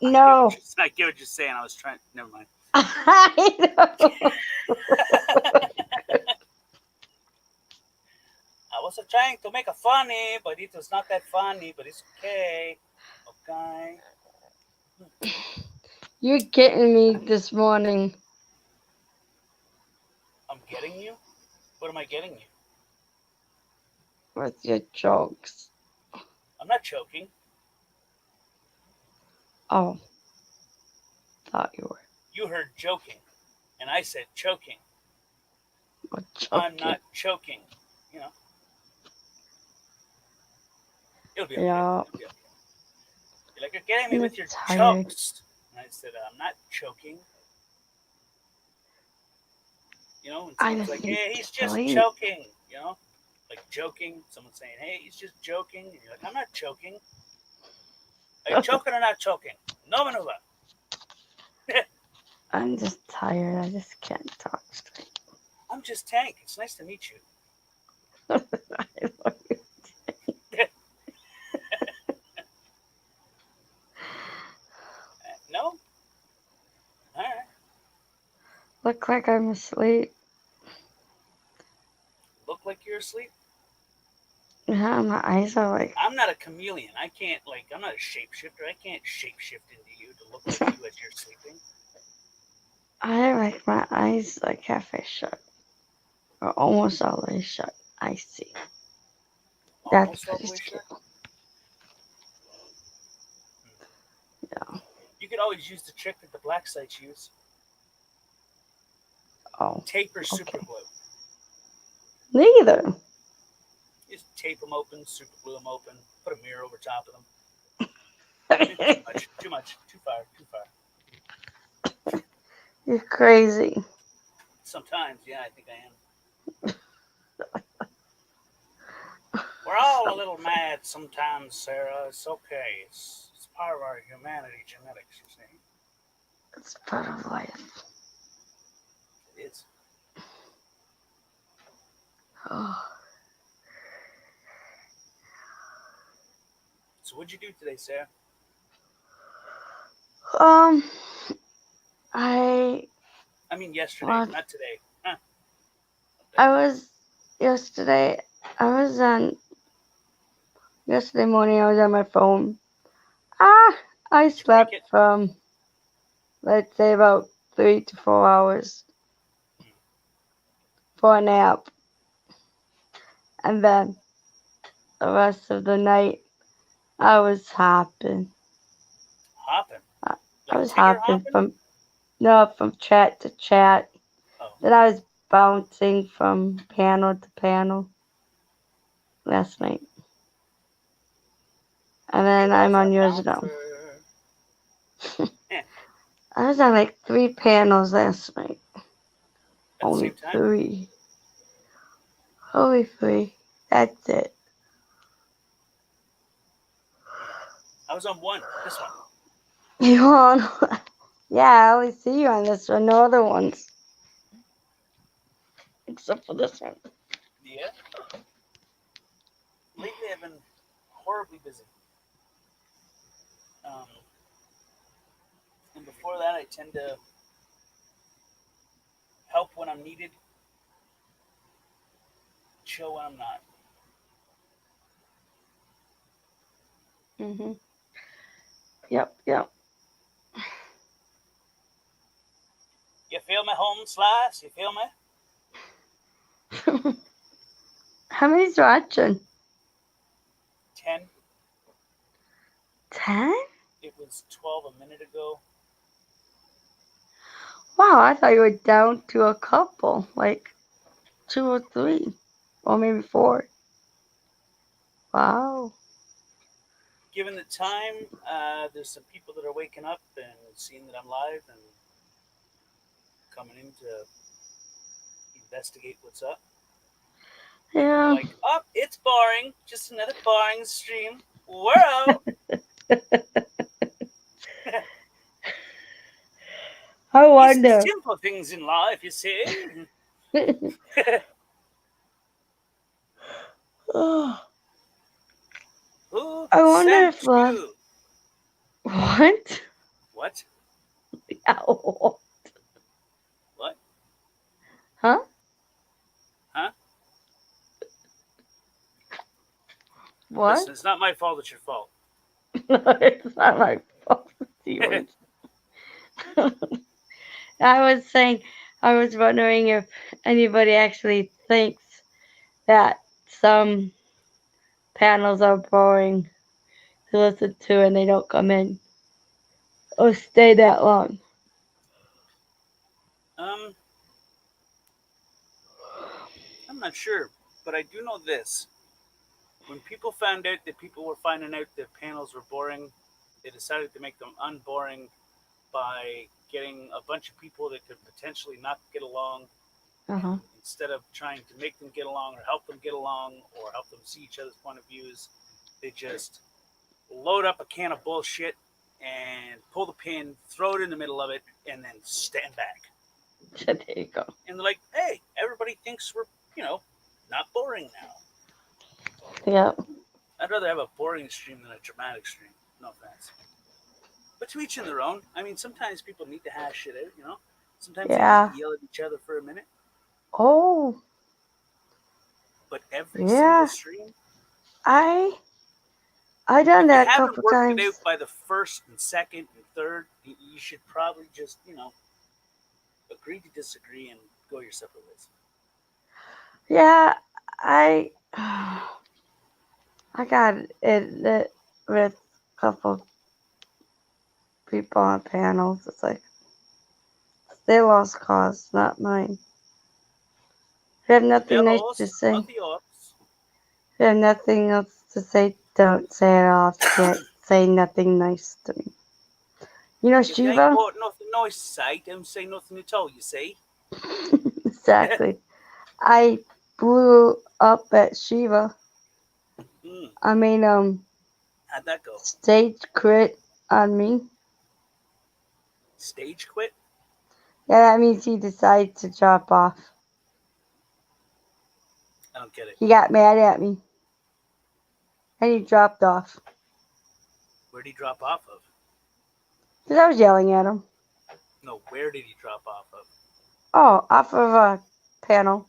No. I get what you're saying. I was trying. Never mind. I know. I was trying to make it funny, but it was not that funny. But it's okay. Okay. You're getting me this morning. I'm getting you? What am I getting you? With your jokes. I'm not choking. Oh. Thought you were. You heard joking, and I said choking. I'm not choking. You know, it'll be okay. Yeah. It'll be okay. You're like, you're getting me I'm with your tired. chokes. And I said, I'm not choking. You know, and I someone's just like, need hey, to he's just sleep. choking. You know, like joking. Someone's saying, hey, he's just joking. And you're like, I'm not choking. Are you choking or not choking? No maneuver. I'm just tired. I just can't talk straight. I'm just Tank. It's nice to meet you. I love you. No? All right. Look like I'm asleep. Look like you're asleep? Yeah, my eyes are like. I'm not a chameleon. I can't, like, I'm not a shapeshifter. I can't shapeshift into you to look like you as you're sleeping. I like my eyes like halfway shut. Or almost all the way shut. I see. That's Almost all pretty the way scary. shut. Yeah. You could always use the trick that the black sites use. Oh. Tape or super Okay. glue. Neither. Just tape them open, super glue them open, put a mirror over top of them. Too much, too much, too far, too far. You're crazy. Sometimes, yeah, I think I am. We're all a little mad sometimes, Sarah. It's okay. It's part of our humanity genetics, you see. It's part of life. It is. Oh. So what'd you do today, Sarah? I mean yesterday, Well, not today. Huh. yesterday morning I was on my phone. I Did you break slept it? from, let's say, about 3 to 4 hours for a nap. And then the rest of the night I was hopping. Hopping? I Like was Tigger hopping hopping? from chat to chat. Oh. Then I was bouncing from panel to panel last night. And then I'm on yours now. Yeah. I was on like 3 panels last night. At the Only same time? 3. Only 3. That's it. I was on one. This one. You on? Yeah, I only see you on this one. No other ones. Except for this one. Yeah. Lately I've been horribly busy. And before that I tend to help when I'm needed, chill when I'm not. Mhm. Yep. You feel me, home slice? You feel me? How many's watching? 10. 10? It was 12 a minute ago. Wow, I thought you were down to a couple, like 2 or 3, or maybe 4. Wow. Given the time, there's some people that are waking up and seeing that I'm live and coming in to investigate what's up. And they're Yeah. like, oh, it's boring. Just another boring stream. We're out. I These wonder. simple things in life, you see. Who I wonder sent if you? what? What? Ow. What? Huh? Huh? What? Listen, it's not my fault. It's your fault. No, it's not my fault. It's yours. I was wondering if anybody actually thinks that some panels are boring to listen to and they don't come in or stay that long. Um, not sure, but I do know this. When people found out that people were finding out that panels were boring, they decided to make them unboring by getting a bunch of people that could potentially not get along, Uh-huh. and instead of trying to make them get along or help them get along or help them see each other's point of views, they just load up a can of bullshit and pull the pin, throw it in the middle of it, and then stand back. There you go. And they're like, hey, everybody thinks we're, not boring now. Yeah. I'd rather have a boring stream than a dramatic stream. No offense. But to each in their own. I mean, sometimes people need to hash shit out. Sometimes they Yeah. need to yell at each other for a minute. Oh, But every yeah. single stream, I done if you that a haven't couple worked times. it out by the first and second and third, you should probably just, agree to disagree and go your separate ways. Yeah, I got it with a couple people on panels. It's like they lost cause, not mine. If you have nothing nice to say, Not the ops. if you have nothing else to say, don't say it all. If you can't say nothing nice to me. You know, If you ain't Shiva? got nothing nice to say, don't say nothing at all, you see? Exactly. I blew up at Shiva. I mean, How'd that go? stage crit on me. Stage quit? Yeah, that means he decided to drop off. I don't get it. He got mad at me. And he dropped off. Where'd he drop off of? Because I was yelling at him. No, where did he drop off of? Oh, off of a panel.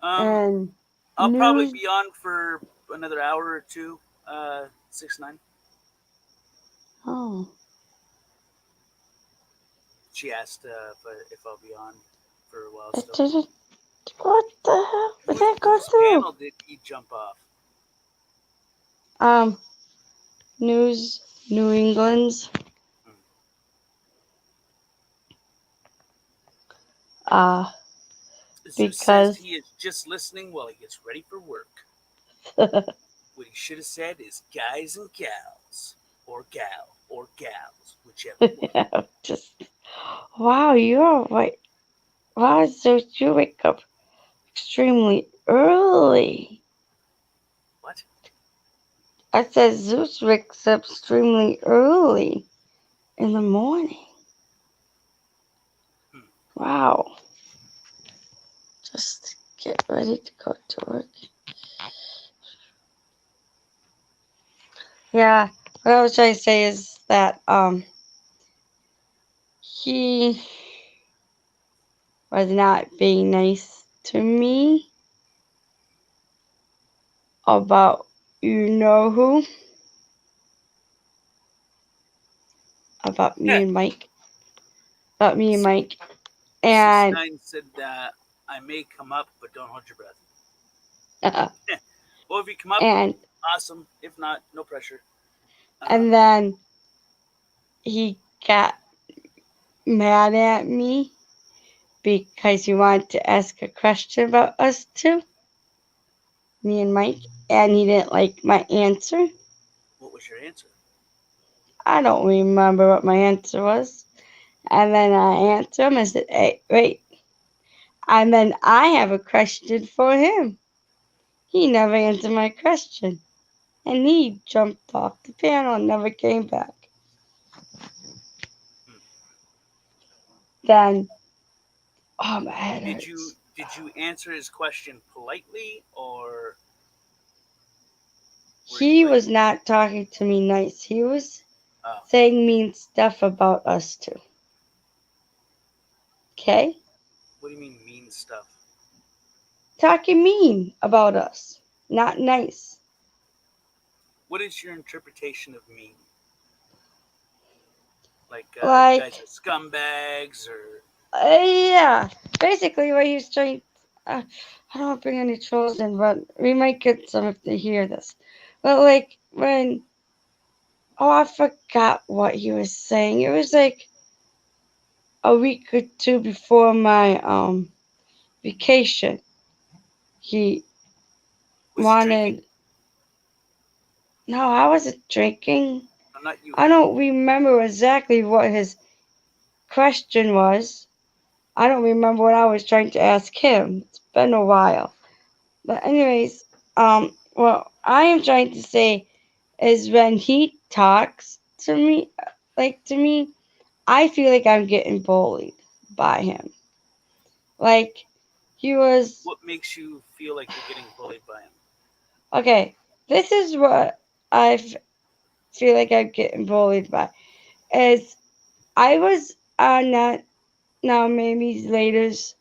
And I'll news. probably be on for another hour or two. 6-9. Oh. She asked if I'll be on for a while It still. didn't. What the hell? What did that go Whose through? panel did he jump off? News, New England's. Zeus says he is just listening while he gets ready for work. What he should have said is guys and gals, or gal, or gals, whichever one. Yeah, just wow, you're right. Wow, so you wake up extremely early. What? I said Zeus wakes up extremely early in the morning. Wow. Just get ready to go to work. Yeah, what I was trying to say is that he was not being nice to me about you know who. About me and Mike. About me and Mike. And 6-9 said that I may come up, but don't hold your breath. Well, if you come up, and awesome. If not, no pressure. and then he got mad at me because he wanted to ask a question about us two, me and Mike, and he didn't like my answer. What was your answer? I don't remember what my answer was. And then I answered him. I said, hey, wait. And then I have a question for him. He never answered my question. And he jumped off the panel and never came back. Then, oh, my head hurts. Did you answer his question politely, or He was not talking to me nice. He was saying mean stuff about us two. Okay? What do you mean mean stuff? Talking mean about us. Not nice. What is your interpretation of mean? Like you guys are scumbags, or yeah, basically what he was trying. I don't want to bring any trolls in, but we might get some if they hear this. But like when, I forgot what he was saying. It was like a week or two before my vacation. He Was he drinking? wanted. No, I wasn't drinking. No, not you. I don't remember exactly what his question was. I don't remember what I was trying to ask him. It's been a while. But anyways, what I am trying to say is when he talks to me, I feel like I'm getting bullied by him. Like he was What makes you feel like you're getting bullied by him? okay. This is what feel like I'm getting bullied by. Is I was on that now maybe later's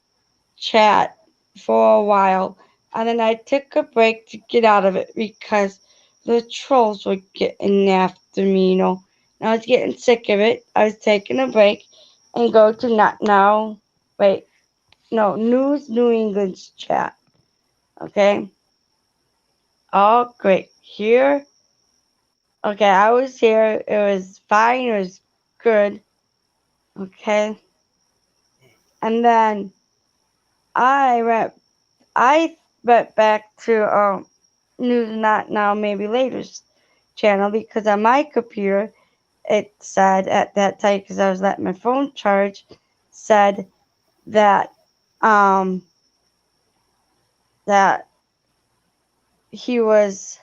chat for a while, and then I took a break to get out of it because the trolls were getting after me, And I was getting sick of it. I was taking a break and go to not now. Wait, no, News New England's chat. Okay. Oh, great. Here. Okay, I was here. It was fine. It was good. Okay. And then I went I went back to News Not Now Maybe Later's channel because on my computer it said at that time because I was letting my phone charge said that um that he was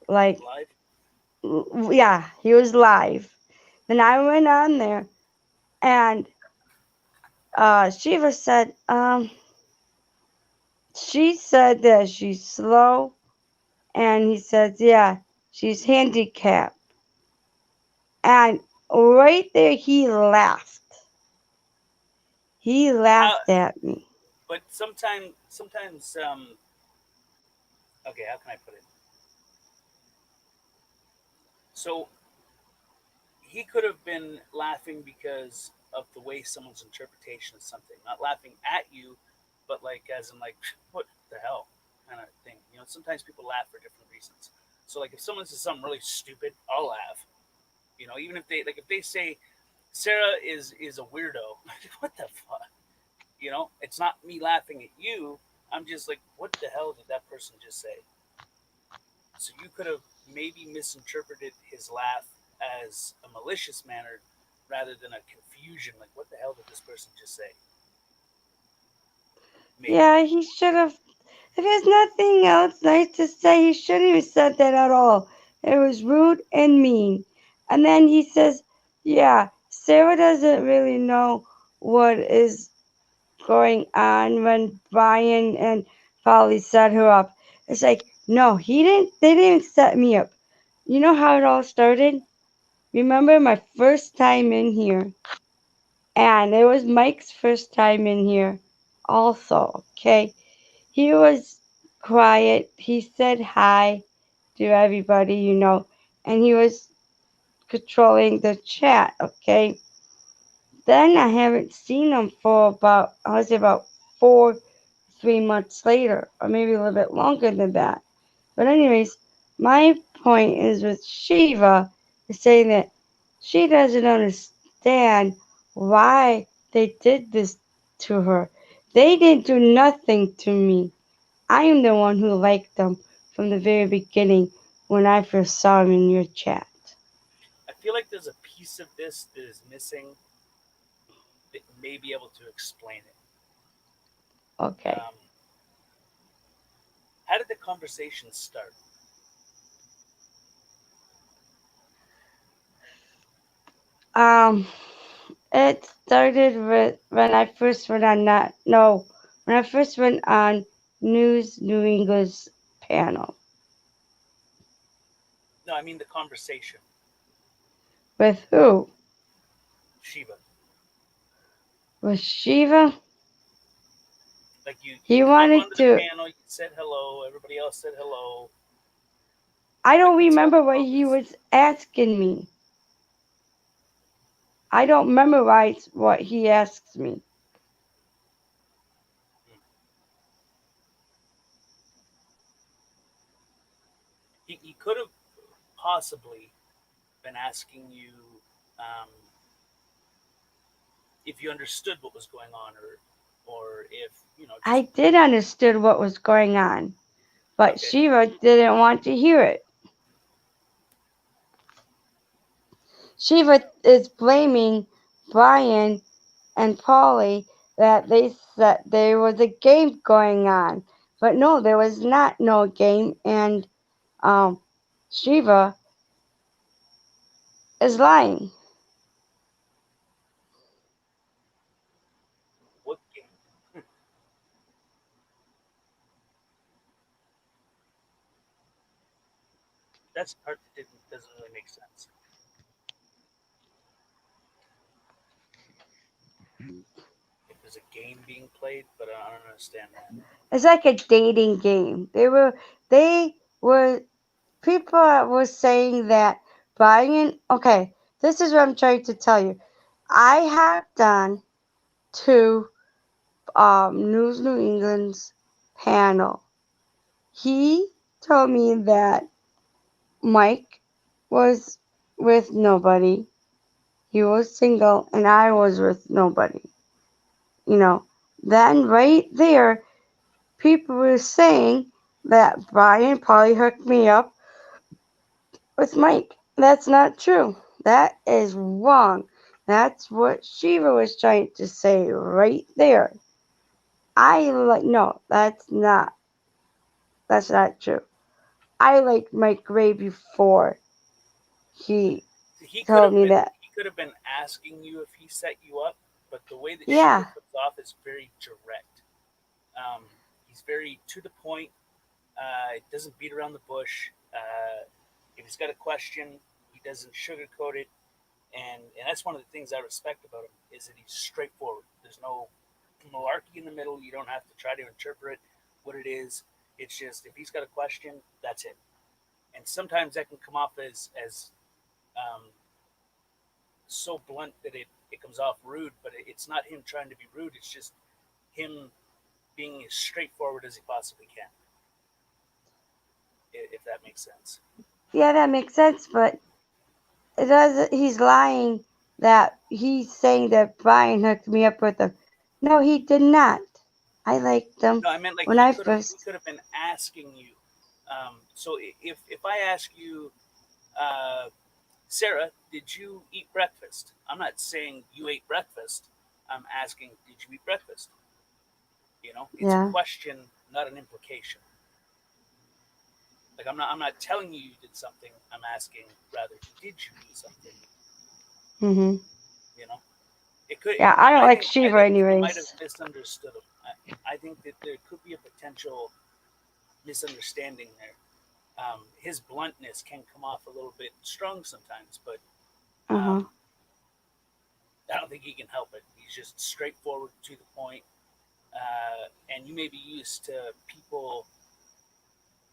like Live? yeah, he was live. Then I went on there and Shiva said she said that she's slow and he says yeah, she's handicapped. And right there, he laughed. He How? laughed at me. But sometimes. Okay, how can I put it? So he could have been laughing because of the way someone's interpretation of something, not laughing at you, but like as in like what the hell kind of thing. Sometimes people laugh for different reasons. So like if someone says something really stupid, I'll laugh. Even if they say Sarah is a weirdo, what the fuck? It's not me laughing at you. I'm just like, what the hell did that person just say? So you could have maybe misinterpreted his laugh as a malicious manner rather than a confusion. Like, what the hell did this person just say? Maybe. Yeah, he should have. If there's nothing else nice to say, he shouldn't have said that at all. It was rude and mean. And then he says, yeah, Sarah doesn't really know what is going on when Brian and Polly set her up. It's like, no, they didn't set me up. You know how it all started? Remember my first time in here? And it was Mike's first time in here also, okay? He was quiet. He said hi to everybody, and he was controlling the chat, okay? Then I haven't seen him for about, I would say about 3 months later, or maybe a little bit longer than that. But anyways, my point is with Shiva is saying that she doesn't understand why they did this to her. They didn't do nothing to me. I am the one who liked them from the very beginning when I first saw them in your chat. I feel like there's a piece of this that is missing that may be able to explain it. Okay. How did the conversation start? It started with when I first went on when I first went on News New England's panel. No, I mean the conversation. With who? Shiva. With Shiva? Like you He come up wanted onto the to. panel, you said hello, everybody else said hello. I I don't could tell remember the what he focus. was asking me. I don't memorize what he asks me. He could have possibly been asking you um, if you understood what was going on, or if I just did understood what was going on, but okay. Shiva didn't want to hear it. Shiva is blaming Brian and Polly that they said there was a game going on, but no, there was not no game, and Shiva is lying. What game? That's the part that doesn't really make sense. If there's a game being played, but I don't understand that. It's like a dating game. They were people were saying that Brian. Okay, this is what I'm trying to tell you. I have done two News New England's panel. He told me that Mike was with nobody. He was single, and I was with nobody. You know. Then right there, people were saying that Brian probably hooked me up with Mike. That's not true. That is wrong. That's what Shiva was trying to say right there. No, that's not true. I liked Mike Gray before he He could told have me been. that. He could have been asking you if he set you up, but the way that Shiva Yeah. comes off is very direct. He's very to the point. He doesn't beat around the bush. If he's got a question, he doesn't sugarcoat it, and that's one of the things I respect about him is that he's straightforward. There's no malarkey in the middle. You don't have to try to interpret what it is. It's just if he's got a question, that's it. And sometimes that can come off as um, so blunt that it comes off rude, but it's not him trying to be rude. It's just him being as straightforward as he possibly can, if that makes sense. Yeah, that makes sense, but it doesn't. He's lying that he's saying that Brian hooked me up with him. No, he did not. I liked him No, I meant like when I first. he could have been asking you. So if I ask you, uh, Sarah, did you eat breakfast? I'm not saying you ate breakfast. I'm asking, did you eat breakfast? It's a Yeah. question, not an implication. Like I'm not telling you you did something. I'm asking rather, did you do something? Mhm. You know, it could. Yeah, I don't like I Shiva think you might have anyways. misunderstood him. I think that there could be a potential misunderstanding there. His bluntness can come off a little bit strong sometimes, but Uh um, huh. I don't think he can help it. He's just straightforward to the point, and you may be used to people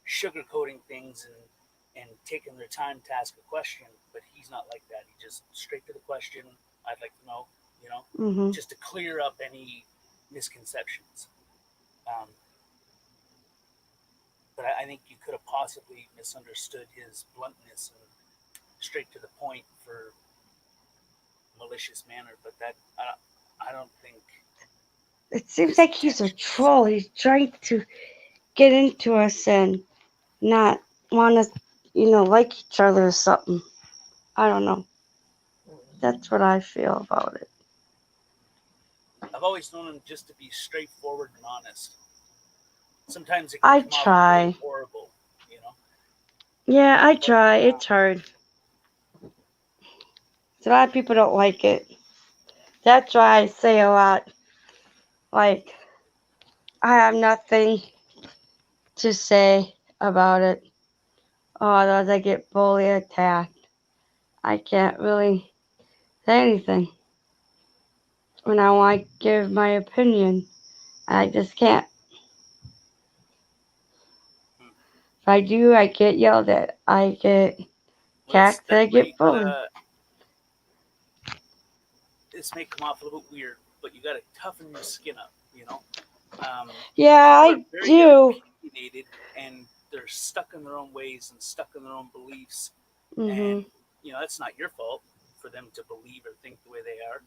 sugarcoating things and taking their time to ask a question, but he's not like that. He just straight to the question. I'd like to know, Mhm. just to clear up any misconceptions. Um, but I think you could have possibly misunderstood his bluntness and straight to the point for malicious manner. But I don't think It seems his like he's a intentions. troll. He's trying to get into us and not want us, like each other or something. I don't know. That's what I feel about it. I've always known him just to be straightforward and honest. Sometimes it can I come off really try. horrible, you know. Yeah, I But try. It's hard. A lot of people don't like it. That's why I say a lot. Like, I have nothing to say about it. Oh, otherwise I get bully attacked. I can't really say anything when I want to give my opinion. I just can't. hmm, If I do, I get yelled at. I get well, attacked. that's I where you get bullied. gotta. This may come off a little bit weird, but you gotta toughen your skin up. Yeah, People are I very do. opinionated and they're stuck in their own ways and stuck in their own beliefs, and Mhm. that's not your fault for them to believe or think the way they are.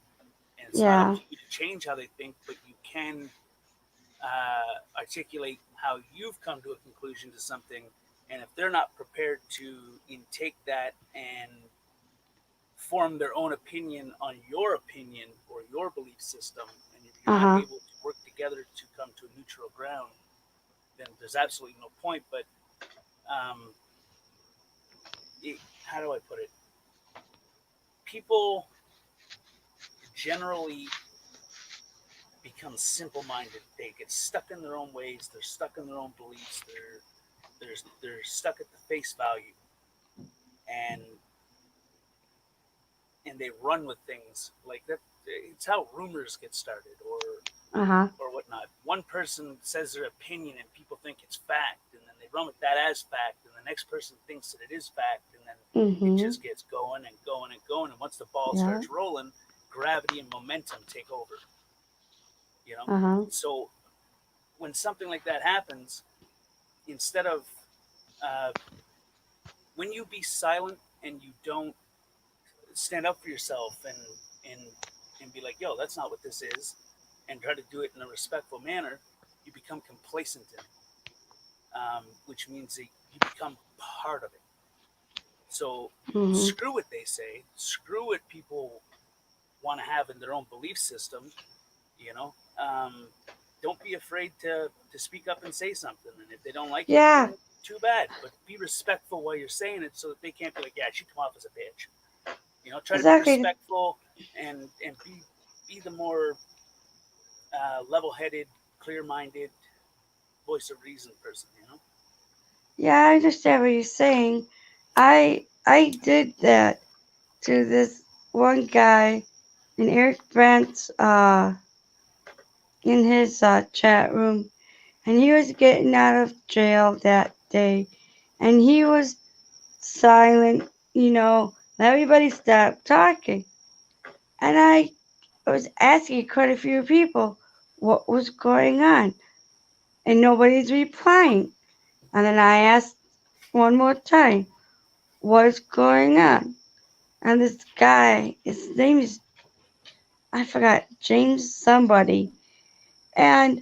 and it's not Yeah. up to you to change how they think, but you can articulate how you've come to a conclusion to something. And if they're not prepared to intake that and form their own opinion on your opinion or your belief system, and if you're not Uh-huh. able to work together to come to a neutral ground, then there's absolutely no point. But um, how do I put it? People generally become simple-minded. They get stuck in their own ways. They're stuck in their own beliefs. They're stuck at the face value, and they run with things like that. It's how rumors get started, Uh-huh. or whatnot. One person says their opinion, and people think it's fact, and then they run with that as fact, and the next person thinks that it is fact, and then it Mm-hmm. just gets going and going and going. And once the ball Yeah. starts rolling, gravity and momentum take over. You know, Uh-huh. so when something like that happens, instead of uh, when you be silent and you don't stand up for yourself and and be like, yo, that's not what this is, and try to do it in a respectful manner, you become complacent in it, which means that you become part of it. So Mm-hmm. screw what they say, screw what people want to have in their own belief system. You know, don't be afraid to speak up and say something. And if they don't like it, Yeah. then too bad. But be respectful while you're saying it, so that they can't be like, yeah, she come off as a bitch. You know, try to be Exactly. respectful and be the more level-headed, clear-minded, voice of reason person. You know. Yeah, I understand what you're saying. I did that to this one guy in Eric Brandt's in his chat room, and he was getting out of jail that day, and he was silent. Everybody stopped talking, and I was asking quite a few people what was going on, and nobody's replying. And then I asked one more time, what's going on? And this guy, his name is, I forgot, James somebody. And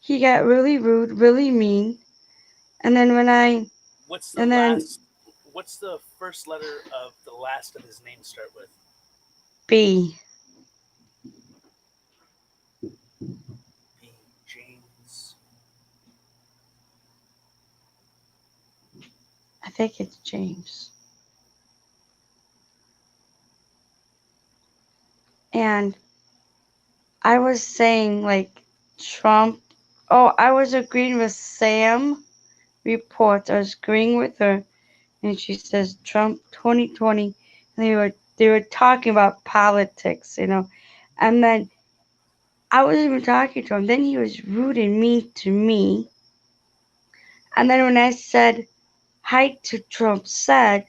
he got really rude, really mean. And then What's the and then last? What's the first letter of the last of his name start with? B, B. James. I think it's James. And I was saying, like, Trump. Oh, I was agreeing with Sam Report. I was agreeing with her. And she says, Trump 2020. And they were talking about politics. And then I wasn't even talking to him. Then he was rude and mean to me. And then when I said hi to Trump said,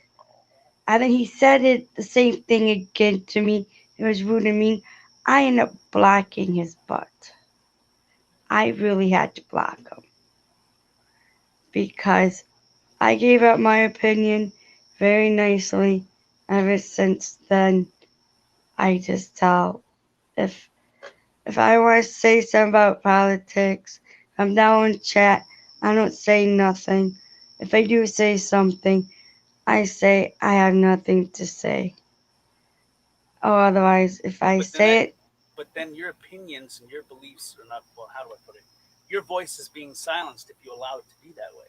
and then he said it the same thing again to me. It was rude and mean. I ended up blocking his butt. I really had to block him because I gave out my opinion very nicely. Ever since then, I just tell if I want to say something about politics, I'm down in chat. I don't say nothing. If I do say something, I say I have nothing to say. Or otherwise, if I But then say that, it, but then your opinions and your beliefs are not. Well, how do I put it? Your voice is being silenced if you allow it to be that way.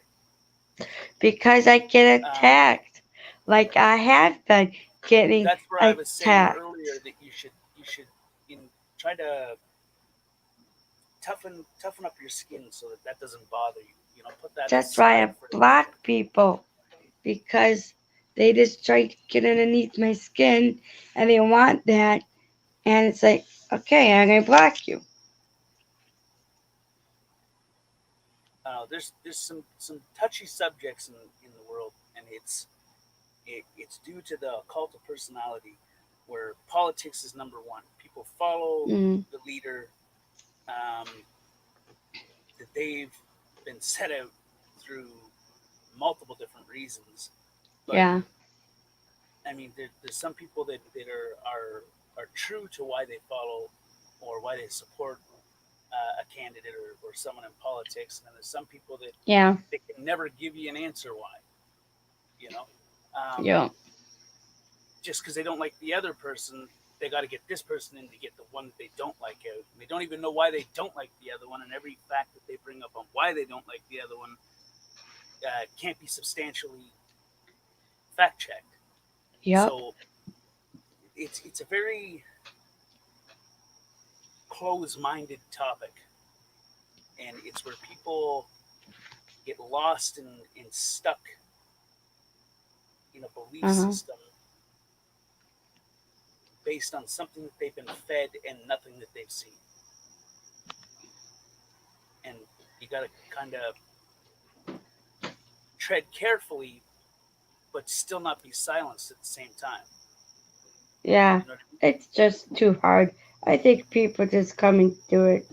because I get Um, attacked, like I have been getting that's where I was saying attacked. earlier that you should try to toughen up your skin so that that doesn't bother you. You know, put that That's why aside I for a little bit. block people because they just try to get underneath my skin and they want that. And it's like, okay, I'm going to block you. There's some touchy subjects in the world, and it's due to the cult of personality, where politics is number one. People follow Mm, the leader um, that they've been set out through multiple different reasons. But yeah. I mean, there's some people that are true to why they follow or why they support a candidate or someone in politics. And then there's some people that Yeah. they can never give you an answer why. You know, Yeah. just because they don't like the other person, they got to get this person in to get the one that they don't like out. And they don't even know why they don't like the other one, and every fact that they bring up on why they don't like the other one can't be substantially fact checked. Yep. So it's a very close-minded topic, and it's where people get lost and stuck in a belief system based on something that they've been fed and nothing that they've seen. And you got to kind of tread carefully, but still not be silenced at the same time. Yeah. You know what I mean? It's just too hard. I think people just coming through it.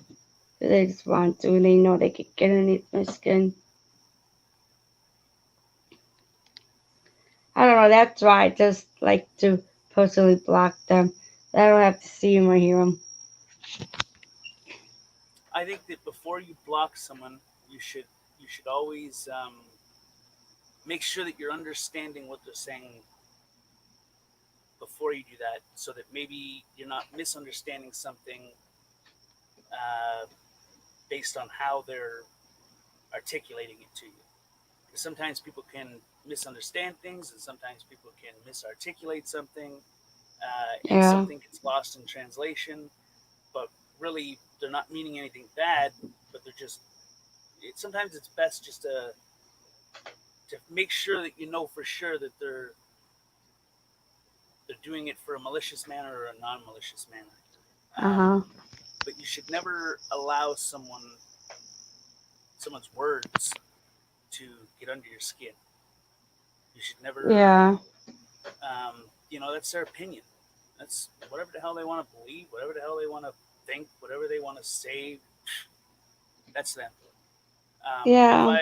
They just want to. They know they can get underneath my skin. I don't know. That's why I just like to personally block them. I don't have to see them or hear them. I think that before you block someone, you should always make sure that you're understanding what they're saying before you do that, so that maybe you're not misunderstanding something based on how they're articulating it to you. Because sometimes people can misunderstand things, and sometimes people can misarticulate something, and Yeah. something gets lost in translation. But really, they're not meaning anything bad, but they're just. Sometimes it's best just to make sure that you know for sure that they're doing it for a malicious manner or a non-malicious manner. But you should never allow someone's words to get under your skin. You should never. Yeah. That's their opinion. That's whatever the hell they want to believe, whatever the hell they want to think, whatever they want to say. That's them. Yeah.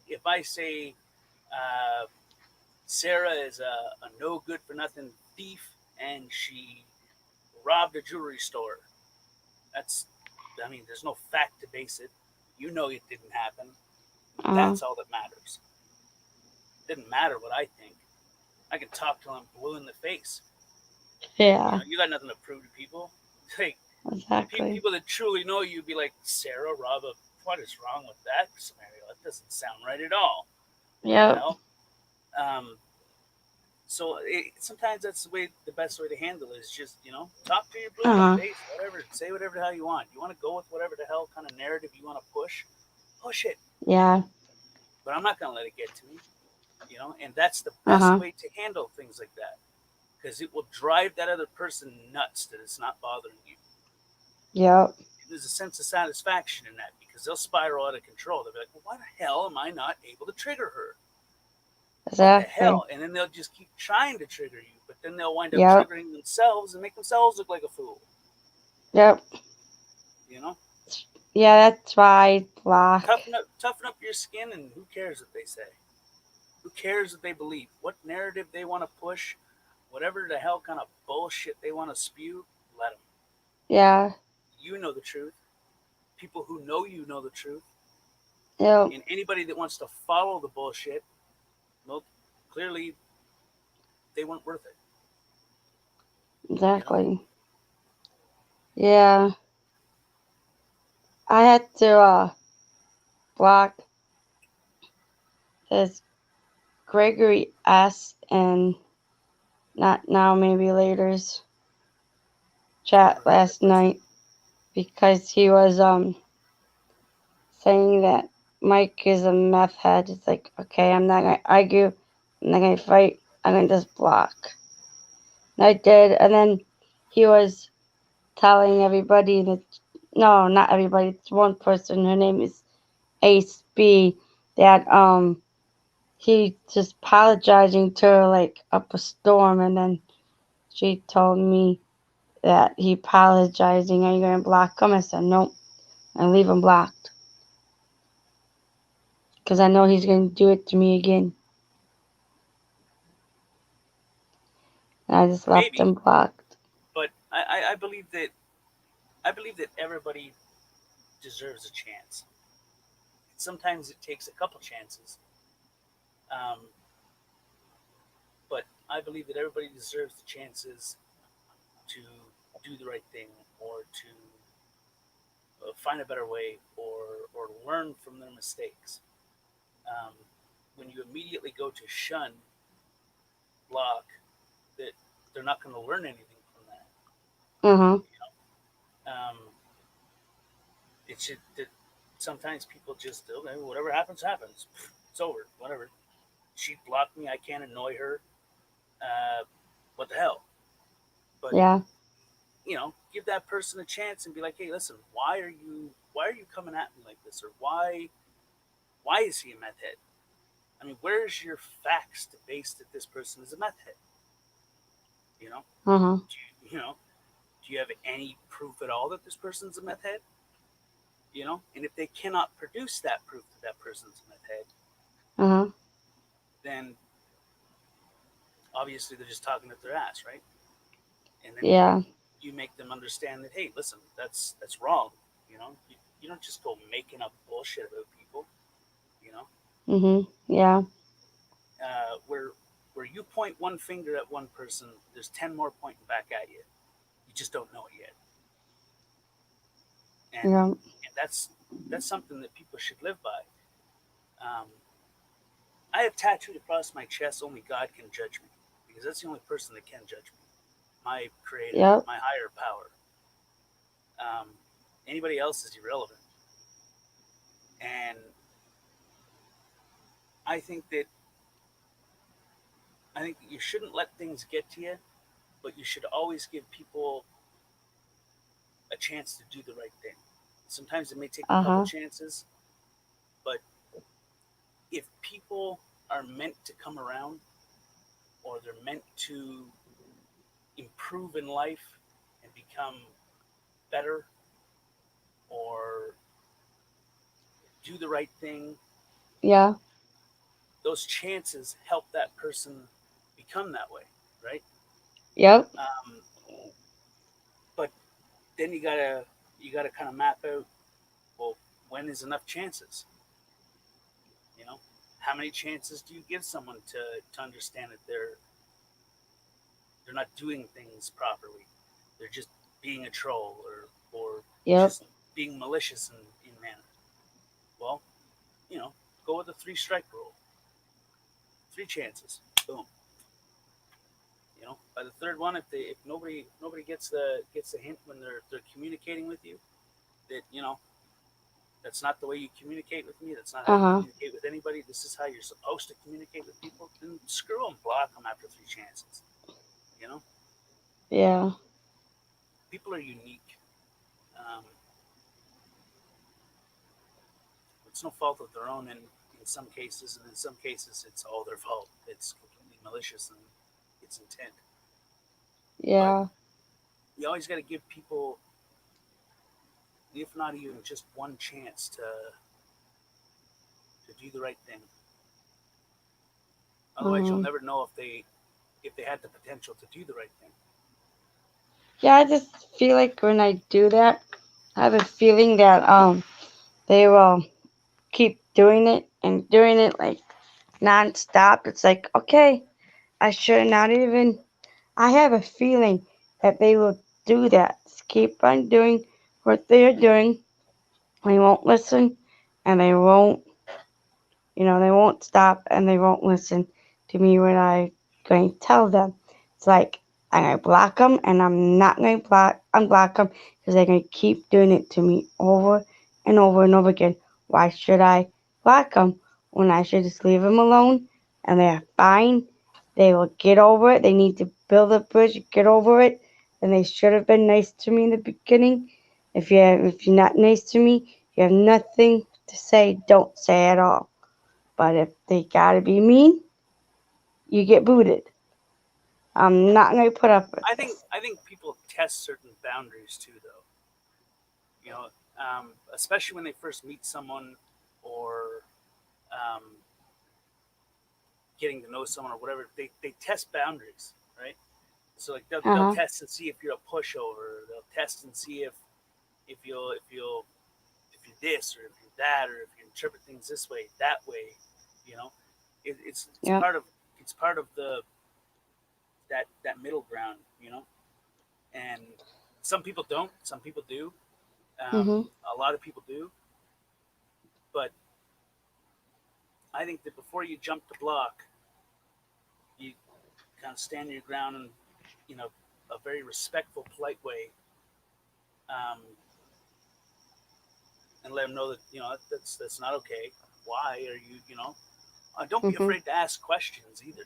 If I say Sarah is a no good for nothing thief and she robbed a jewelry store, there's no fact to base it. You know it didn't happen. That's all that matters. It didn't matter what I think. I can talk till I'm blue in the face. Yeah. You got nothing to prove to people. Like, Exactly. people that truly know you be like, Sarah, Rob, what is wrong with that scenario? That doesn't sound right at all. Yep. You know? So sometimes that's the best way to handle it is just, talk to your blue in the face, whatever, say whatever the hell you want. You want to go with whatever the hell kind of narrative you want to push it. Yeah. But I'm not going to let it get to me, and that's the best way to handle things like that, because it will drive that other person nuts that it's not bothering you. Yep. There's a sense of satisfaction in that, because they'll spiral out of control. They'll be like, well, why the hell am I not able to trigger her? Exactly. What the hell? And then they'll just keep trying to trigger you, but then they'll wind up triggering themselves and make themselves look like a fool. Yep. Yeah, that's why I block. Toughen up your skin, and who cares what they say? Who cares what they believe? What narrative they want to push? Whatever the hell kind of bullshit they want to spew, let them. Yeah. You know the truth. People who know you know the truth. Yep. And anybody that wants to follow the bullshit, well, clearly they weren't worth it. Exactly. Yeah. I had to block this Gregory S. and not now, maybe later's chat last night, because he was saying that Mike is a meth head. It's like, okay, I'm not gonna argue, I'm not gonna fight, I'm gonna just block. And I did, and then he was telling everybody that, no, not everybody, it's one person, her name is Ace B, that he just apologizing to her like up a storm, and then she told me that he apologizing, are you gonna block him? I said nope, I leave him blocked, because I know he's gonna do it to me again. And I just left him blocked. But I believe that I believe that everybody deserves a chance. Sometimes it takes a couple chances, um, but I believe that everybody deserves the chances to do the right thing or to find a better way or learn from their mistakes. Um, when you immediately go to shun, block, that they're not going to learn anything from that. Mm-hmm. Um, it should that sometimes people just okay, whatever happens happens. It's over. Whatever. She blocked me. I can't annoy her. What the hell? But Yeah. give that person a chance and be like, hey, listen, why are you coming at me like this, or why is he a meth head? I mean, where's your facts to base that this person is a meth head? You know, Mm-hmm. do you have any proof at all that this person's a meth head? And if they cannot produce that proof that that person's a meth head, Mm-hmm. then obviously they're just talking at their ass, right? And then Yeah. you make them understand that, hey, listen, that's wrong. You don't just go making up bullshit about people. You know, Mm-hmm. Yeah. where you point one finger at one person, there's 10 more pointing back at you. You just don't know it yet, and Yeah. that's something that people should live by. Um, I have tattooed across my chest, "Only God can judge me," because that's the only person that can judge me. My creator, Yep. my higher power. Um, Anybody else is irrelevant, and I think that you shouldn't let things get to you, but you should always give people a chance to do the right thing. Sometimes it may take a couple Uh-huh. chances, but if people are meant to come around or they're meant to improve in life and become better or do the right thing, Yeah. those chances help that person become that way, right? Yep. Um, but then you gotta kind of map out, well, when is enough chances? You know, how many chances do you give someone to understand that they're not doing things properly? They're just being a troll or Yep. just being malicious in manner. Well, you know, go with the three-strike rule. Three chances, boom. By the third one, if nobody gets the hint when they're communicating with you that that's not the way you communicate with me. That's not how you Uh-huh. communicate with anybody. This is how you're supposed to communicate with people. Then screw them, block them after three chances. You know, Yeah. people are unique. Um, it's no fault of their own in some cases, and in some cases, it's all their fault. It's completely malicious and it's intent. But Yeah. you always got to give people, if not even just one chance to do the right thing. Otherwise, you'll Mm-hmm. never know if they had the potential to do the right thing. Yeah, I just feel like when I do that, I have a feeling that they will keep doing it like nonstop. It's like, okay, I should not even. I have a feeling that they will do that. Just keep on doing what they're doing. They won't listen, and they won't stop, and they won't listen to me when I going to tell them. It's like I'm gonna block them, and I'm not gonna unblock them because they're gonna keep doing it to me over and over and over again. Why should I block them when I should just leave them alone? And they're fine. They will get over it. They need to build a bridge, get over it. And they should have been nice to me in the beginning. If you're not nice to me, you have nothing to say. Don't say at all. But if they gotta be mean, you get booted. I'm not gonna put up with I think this. I think people test certain boundaries too, though. You know, especially when they first meet someone or um, getting to know someone or whatever. They test boundaries, right? So like they'll Uh huh. test and see if you're a pushover. They'll test and see if if you're this or if you're that or if you interpret things this way, that way, you know, it's Yeah. part of the that middle ground, you know. And some people don't, some people do. Mm-hmm. A lot of people do, but I think that before you jump the block, you kind of stand your ground in, you know, a very respectful, polite way, um, and let them know that that's not okay. Why are you, don't be Mm-hmm. afraid to ask questions either,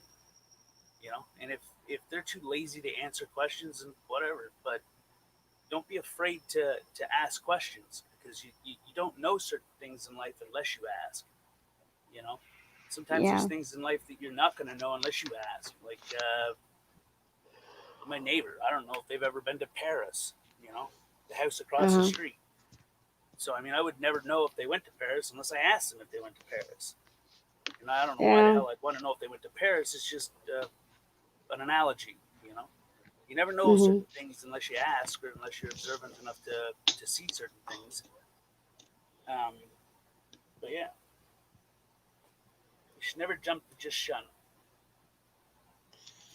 And if they're too lazy to answer questions and whatever, but don't be afraid to ask questions because you don't know certain things in life unless you ask. You know, sometimes there's Yeah. things in life that you're not going to know unless you ask. Like my neighbor, I don't know if they've ever been to Paris. The house across the Uh-huh. street. So I mean, I would never know if they went to Paris unless I asked them if they went to Paris. And I don't know why the Yeah. hell I'd want to know if they went to Paris. It's just an analogy. You never know Mm-hmm. certain things unless you ask or unless you're observant enough to see certain things. Um, but yeah, you should never jump to just shun.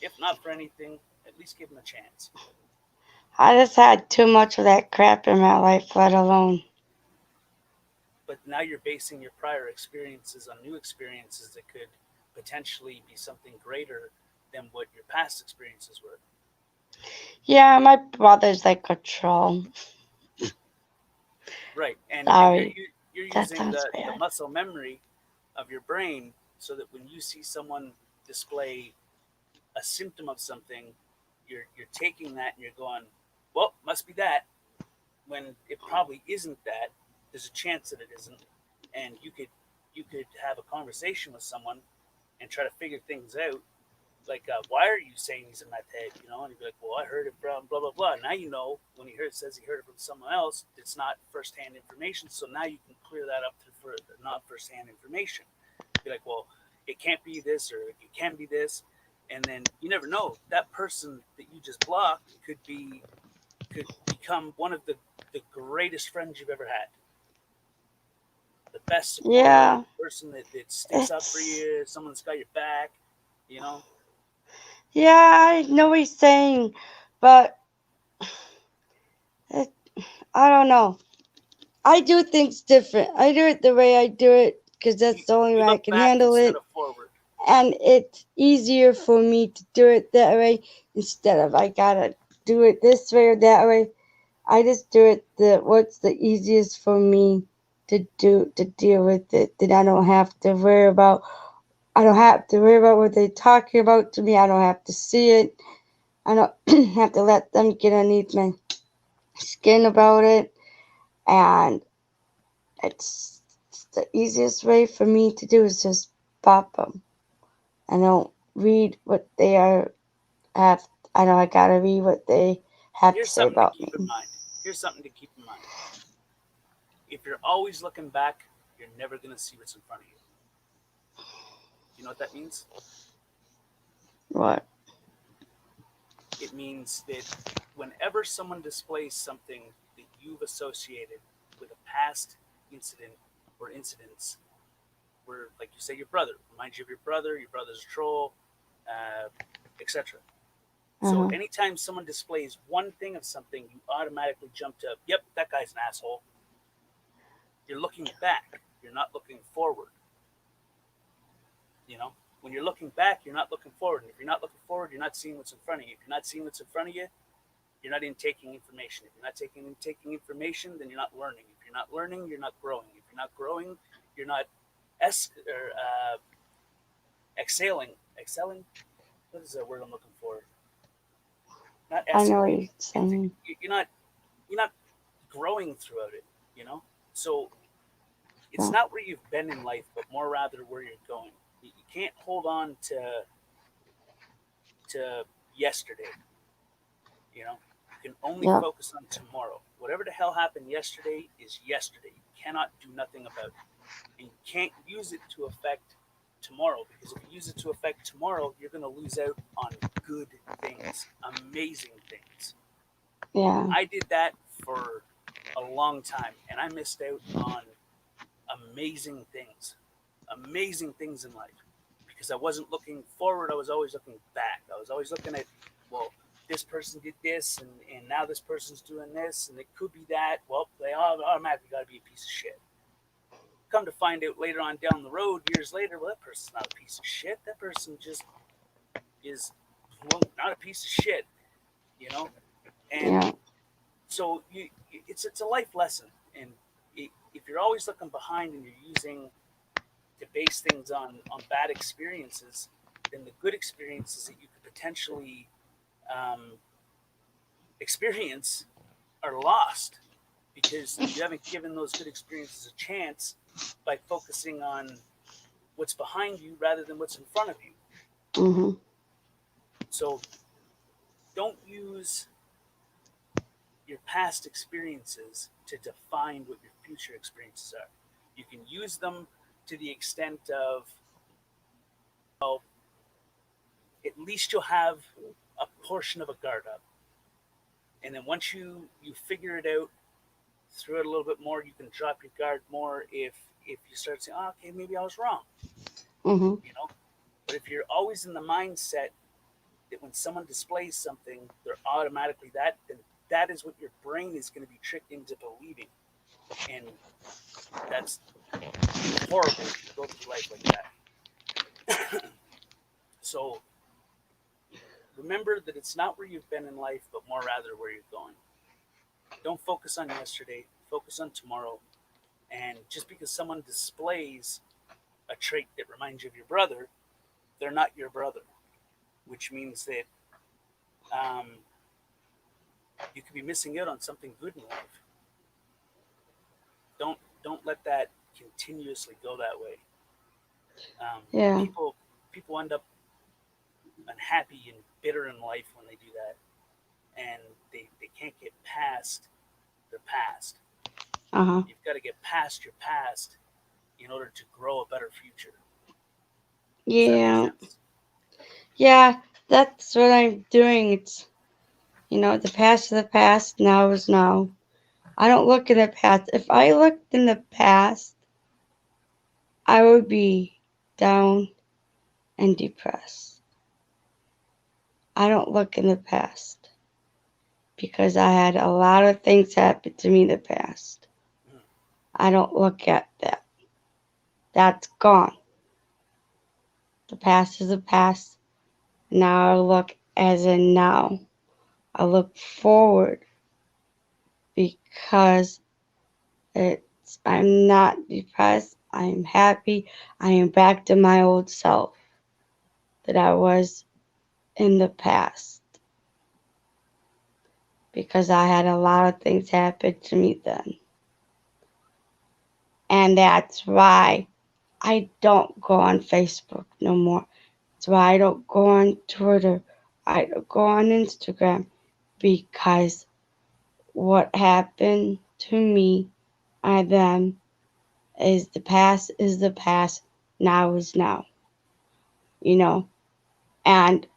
If not for anything, at least give them a chance. I just had too much of that crap in my life, let alone. But now you're basing your prior experiences on new experiences that could potentially be something greater than what your past experiences were. Yeah, my brother's like a troll. Right, and Sorry. you're That using sounds the bad. muscle memory of your brain so that when you see someone display a symptom of something, you're taking that and you're going, well, must be that. When it probably isn't that. There's a chance that it isn't, and you could have a conversation with someone and try to figure things out. Like, why are you saying he's a meth head? And he'd be like, well, I heard it from blah blah blah. Now you know when says he heard it from someone else, it's not firsthand information. So now you can clear that up for not firsthand information. Be like, well, it can't be this or it can be this, and then you never know. That person that you just blocked could become one of the greatest friends you've ever had. The best supporter, Yeah. the person that sticks up for It's you, someone that's got your back, you know. yeah, I know what he's saying, but it, I don't know. I do things different. I do it the way I do it because You, that's the only you way I look can back handle instead it. of forward. And it's easier for me to do it that way instead of I gotta do it this way or that way. I just do it what's the easiest for me to deal with it. That I don't have to worry about. I don't have to worry about what they're talking about to me. I don't have to see it. I don't have to let them get underneath my skin about it. And it's the easiest way for me to do is just pop them. I don't read what they are have. I know I gotta read what they have to Here's say something to about keep in me. mind. Here's something to keep in mind. If you're always looking back, you're never going to see what's in front of you. You know what that means? What? It means that whenever someone displays something that you've associated with a past incident or incidents, where, like you say, your brother reminds you of your brother's a troll, uh, etc. Uh So huh. anytime someone displays one thing of something, you automatically jump to, yep, that guy's an asshole. You're looking back. You're not looking forward. When you're looking back, you're not looking forward. And if you're not looking forward, you're not seeing what's in front of you. If you're not seeing what's in front of you, you're not taking information. If you're not taking information, then you're not learning. If you're not learning, you're not growing. If you're not growing, you're not excelling. Excelling? What is that word I'm looking for? Not I know what escalating. you're saying. You're not growing throughout it. You know. So it's Yeah. not where you've been in life, but more rather where you're going. You can't hold on to yesterday. You can only Yeah. focus on tomorrow. Whatever the hell happened yesterday is yesterday. You cannot do nothing about it, and you can't use it to affect tomorrow, because if you use it to affect tomorrow, you're going to lose out on good things, amazing things. Yeah. I did that for a long time, and I missed out on amazing things in life because I wasn't looking forward. I was always looking back. I was always looking at, well, this person did this, and now this person's doing this, and it could be that. Well, they all automatically got to be a piece of shit. Come to find out later on down the road, years later, well, that person's not a piece of shit. That person just is, well, not a piece of shit, you know? And Yeah. so it's a life lesson. And if you're always looking behind and you're using to base things on bad experiences, then the good experiences that you could potentially experience are lost because you haven't given those good experiences a chance by focusing on what's behind you rather than what's in front of you. Mm-hmm. So don't use your past experiences to define what your future experiences are. You can use them to the extent of, well, at least you'll have a portion of a guard up. And then once you figure it out, through it a little bit more, you can drop your guard more if you start saying, oh, okay, maybe I was wrong. Mm-hmm. You know? But if you're always in the mindset that when someone displays something, they're automatically that, then that is what your brain is going to be tricked into believing. And that's horrible to go through life like that. So remember that it's not where you've been in life, but more rather where you're going. Don't focus on yesterday, focus on tomorrow. And just because someone displays a trait that reminds you of your brother, they're not your brother, which means that you could be missing out on something good in life. Don't let that continuously go that way. Yeah. People end up unhappy and bitter in life when they do that, and they can't get past their past. Uh-huh. You've got to get past your past in order to grow a better future. Does that Yeah. make sense? Yeah, that's what I'm doing. It's, the past is the past, now is now. I don't look in the past. If I looked in the past, I would be down and depressed. I don't look in the past because I had a lot of things happen to me in the past. I don't look at that. That's gone. The past is the past. Now I look as in now. I look forward because I'm not depressed. I am happy. I am back to my old self that I was in the past because I had a lot of things happen to me then. And that's why I don't go on Facebook no more. That's why I don't go on Twitter. I don't go on Instagram because what happened to me and them is the past, now is now. And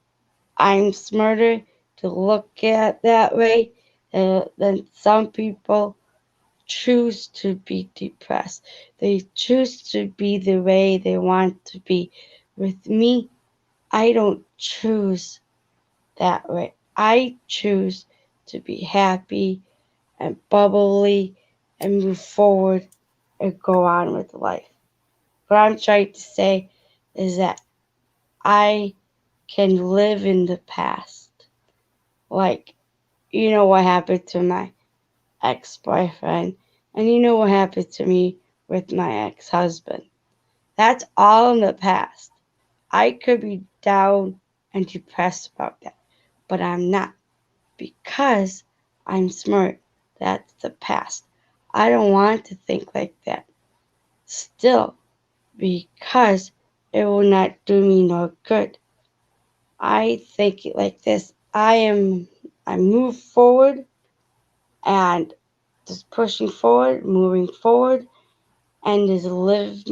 I'm smarter to look at that way than some people choose to be depressed. They choose to be the way they want to be. With me, I don't choose that way. I choose to be happy and bubbly and move forward and go on with life. What I'm trying to say is that I can live in the past. Like, what happened to my ex-boyfriend, and what happened to me with my ex-husband. That's all in the past. I could be down and depressed about that, but I'm not because I'm smart. That's the past. I don't want to think like that still because it will not do me no good. I think like this. I move forward and just pushing forward, moving forward, and just live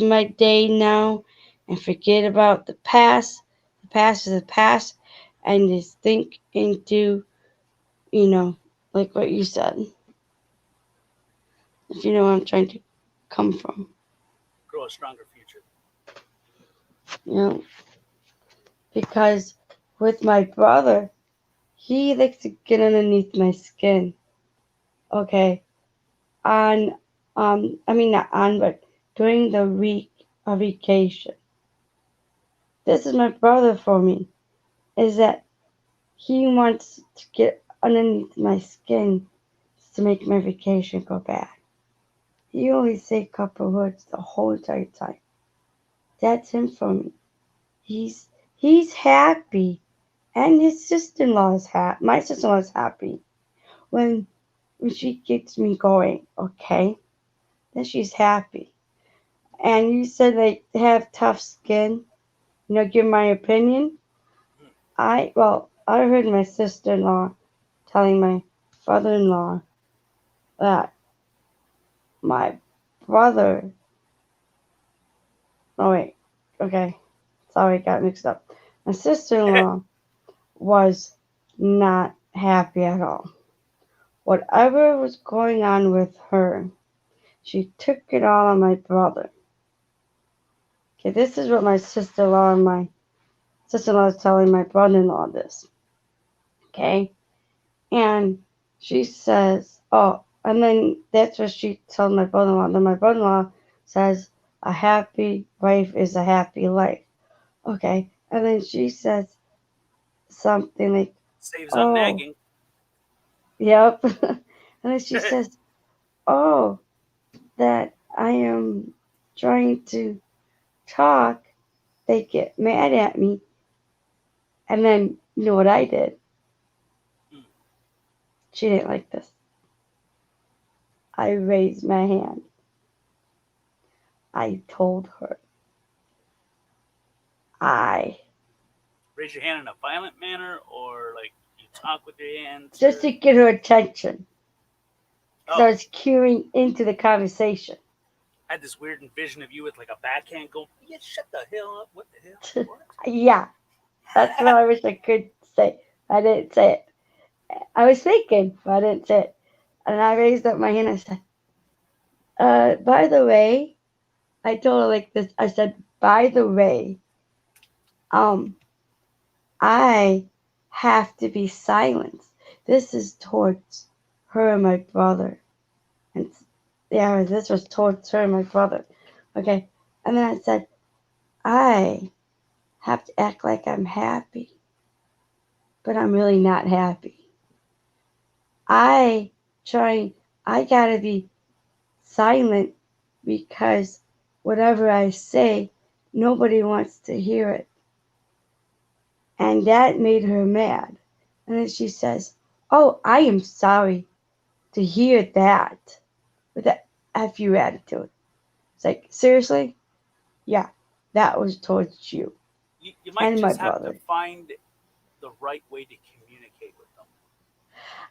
my day now and forget about the past. The past is the past, and just think into, like what you said. If you know where I'm trying to come from. Grow a stronger future. You know, because with my brother, he likes to get underneath my skin. Okay. On I mean not on, but during the week of vacation. This is my brother for me. Is that he wants to get underneath my skin to make my vacation go bad. He only say a couple words the whole entire time. That's him for me. He's happy, and his sister-in-law is happy. My sister-in-law is happy when she gets me going. Okay, then she's happy. And you said they have tough skin. You know, give my opinion. I heard my sister-in-law telling my father-in-law that my brother. Oh wait, okay, sorry, got mixed up. My sister-in-law was not happy at all. Whatever was going on with her, she took it all on my brother. Okay, this is what my sister-in-law and my sister-in-law is telling my brother-in-law this. Okay, and she says, oh, and then that's what she told my brother-in-law. Then my brother-in-law says, a happy wife is a happy life. Okay, and then she says something like, Saves on nagging. Yep. And then she says, oh, that I am trying to talk, they get mad at me. And then, you know what I did? She didn't like this. I raised my hand. I told her. Raise your hand in a violent manner, or like you talk with your hands? Just to get her attention. So Oh. I was cueing into the conversation. I had this weird vision of you with like a backhand going, yeah, shut the hell up. What the hell? What? Yeah. That's what I wish I could say. I didn't say it. I was thinking, but I didn't say it. And I raised up my hand and I said, by the way, I told her like this. I said, by the way, I have to be silenced. This is towards her and my brother. And yeah, this was towards her and my brother. Okay. And then I said, I have to act like I'm happy, but I'm really not happy. I gotta be silent because whatever I say, nobody wants to hear it. And that made her mad. And then she says, oh, I am sorry to hear that. With that FU attitude. It's like, seriously? Yeah, that was towards you. You might and just my have brother. to find the right way to communicate with them.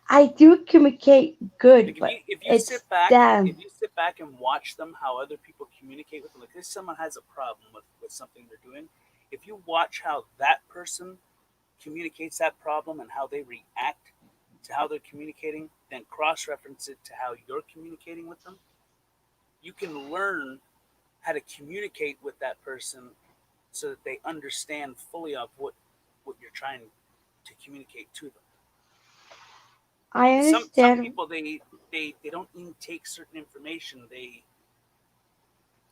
I do communicate good, Like but if you it's sit back, them. if you sit back and watch them, how other people communicate with them, like if someone has a problem with something they're doing, if you watch how that person communicates that problem and how they react to how they're communicating, then cross-reference it to how you're communicating with them, you can learn how to communicate with that person so that they understand fully of what you're trying to communicate to them. I Some understand. people they don't intake certain information.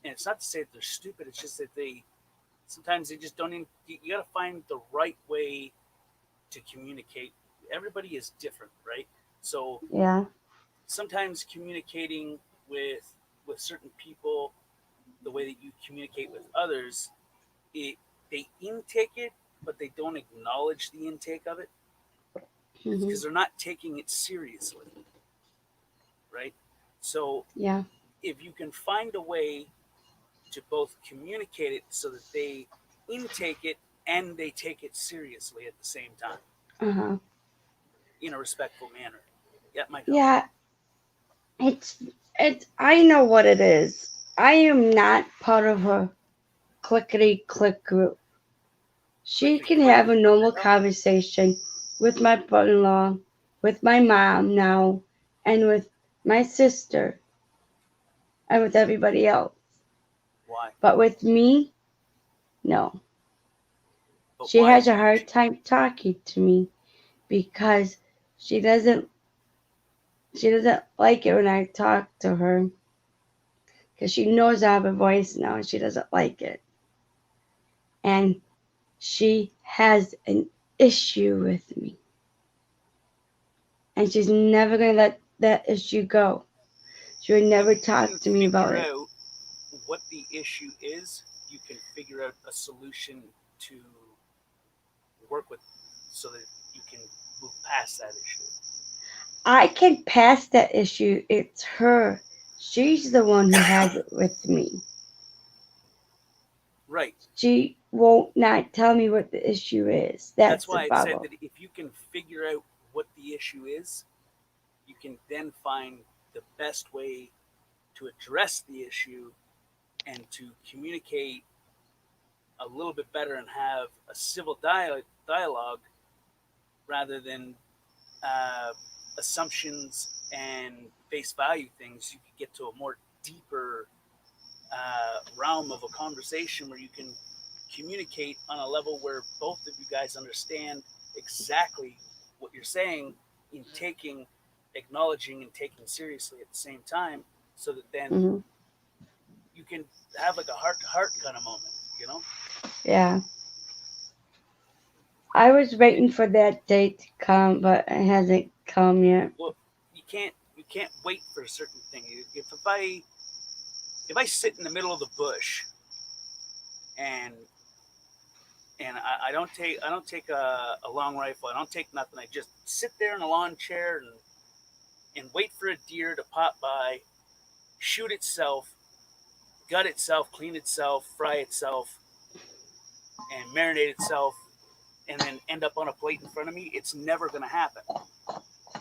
And it's not to say that they're stupid. It's just that they sometimes they just don't. You got to find the right way to communicate. Everybody is different, right? So Yeah. sometimes communicating with certain people, the way that you communicate with others, they intake it, but they don't acknowledge the intake of it Mm-hmm. because they're not taking it seriously, right? So Yeah. if you can find a way to both communicate it so that they intake it and they take it seriously at the same time Uh-huh. in a respectful manner, that might help. Yeah. It's I know what it is. I am not part of a clickety click group. She can have a normal conversation with my brother-in-law with my mom now and with my sister and with everybody else. Why? But with me, no. But She why has a can't hard you? time talking to me because she doesn't like it when I talk to her because she knows I have a voice now and she doesn't like it. And she has an issue with me. And she's never going to let that issue go. She would never If you talk can to me about figure it. out what the issue is, you can figure out a solution to work with so that you can move past that issue. I can pass that issue. It's her. She's the one who has it with me. Right. She won't not tell me what the issue is. That's That's the why I said problem. that if you can figure out what the issue is, you can then find the best way to address the issue and to communicate a little bit better and have a civil dialogue rather than uh, assumptions and face value things. You could get to a more deeper realm of a conversation where you can communicate on a level where both of you guys understand exactly what you're saying in taking, acknowledging, and taking seriously at the same time, so that then Hmm. you can have like a heart to heart kind of moment, you know? Yeah. I was waiting for that date to come, but it hasn't come yet. Well, you can't wait for a certain thing. If I sit in the middle of the bush and I don't take a long rifle. I don't take nothing. I just sit there in a lawn chair and wait for a deer to pop by, shoot itself, gut itself, clean itself, fry itself, and marinate itself, and then end up on a plate in front of me. It's never going to happen.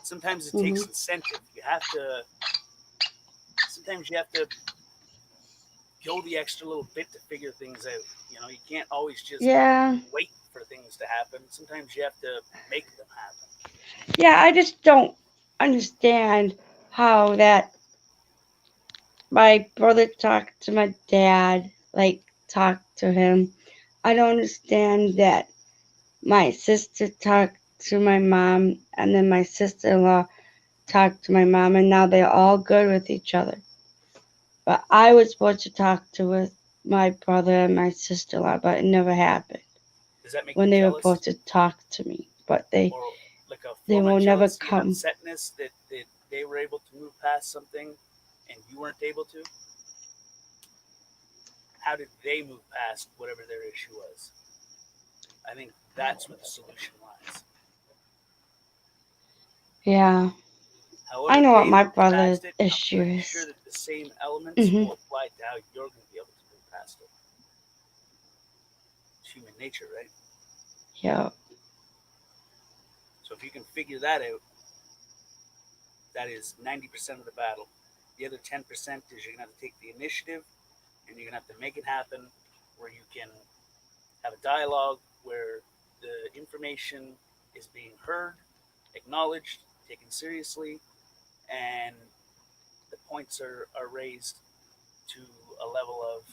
Sometimes it Hmm. takes incentive. Sometimes you have to go the extra little bit to figure things out. You can't always just Yeah. wait for things to happen. Sometimes you have to make them happen. Yeah, I just don't understand how that my brother talked to my dad, like talked to him. I don't understand that my sister talked to my mom and then my sister-in-law talked to my mom and now they're all good with each other. But I was supposed to talk to with my brother and my sister-in-law, but it never happened Does that make you when they were jealous? supposed to talk to me. But they Or like a they form of will never jealousy and come. upsetness that they were able to move past something and you weren't able to? How did they move past whatever their issue was? I think that's where the solution lies. Yeah. I However know what they my moved brother's past it, I'm issue pretty is. sure that the same elements Hmm. will apply to how you're going to be able to move past it. It's human nature, right? Yeah. So if you can figure that out, that is 90% of the battle. The other 10% is you're going to have to take the initiative and you're going to have to make it happen where you can have a dialogue where the information is being heard, acknowledged, taken seriously, and the points are raised to a level of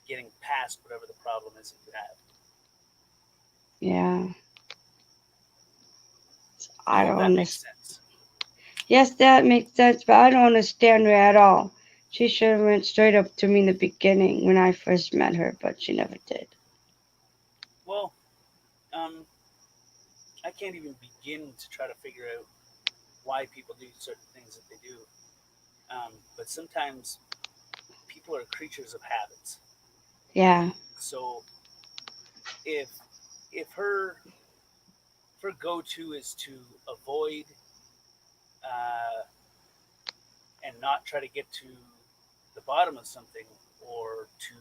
getting past whatever the problem is that you have. Yeah. I I hope don't that makes understand. sense. Yes, that makes sense, but I don't understand her at all. She should have went straight up to me in the beginning when I first met her, but she never did. Well, um, I can't even begin to try to figure out why people do certain things that they do. But sometimes people are creatures of habits. Yeah. So if if her go to is to avoid uh, and not try to get to the bottom of something or to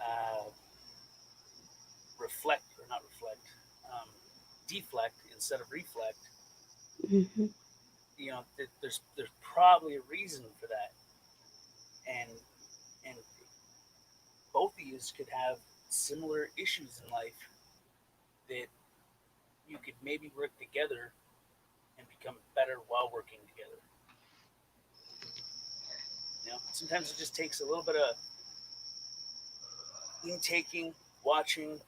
uh, reflect or not reflect, deflect instead of reflect, Hmm. there's probably a reason for that, and and both of you could have similar issues in life that you could maybe work together and become better while working together. Sometimes it just takes a little bit of intaking, watching,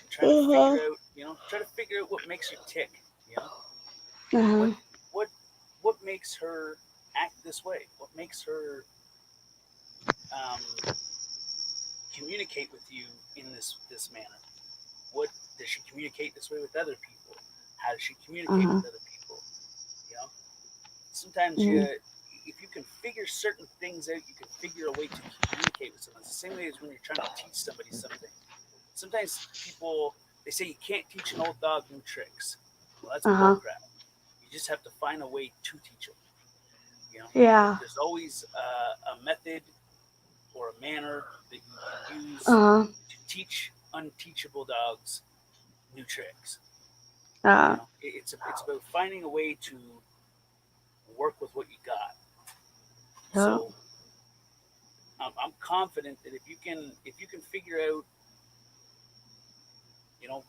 trying to figure out, try to figure out what makes you tick. What Uh-huh. what what makes her act this way? What makes her um, communicate with you in this manner? What does she communicate this way with other people? How does she communicate Uh-huh. with other people? You know, sometimes Mm-hmm. if you can figure certain things out, you can figure a way to communicate with someone. It's the same way as when you're trying to teach somebody something. Sometimes people they say you can't teach an old dog new tricks. Well, that's Uh-huh. bullcrap. You just have to find a way to teach them. Yeah. There's always a method or a manner that you can use Uh-huh. to teach unteachable dogs new tricks. Uh, It's about finding a way to work with what you got. yeah. So I'm confident that if you can figure out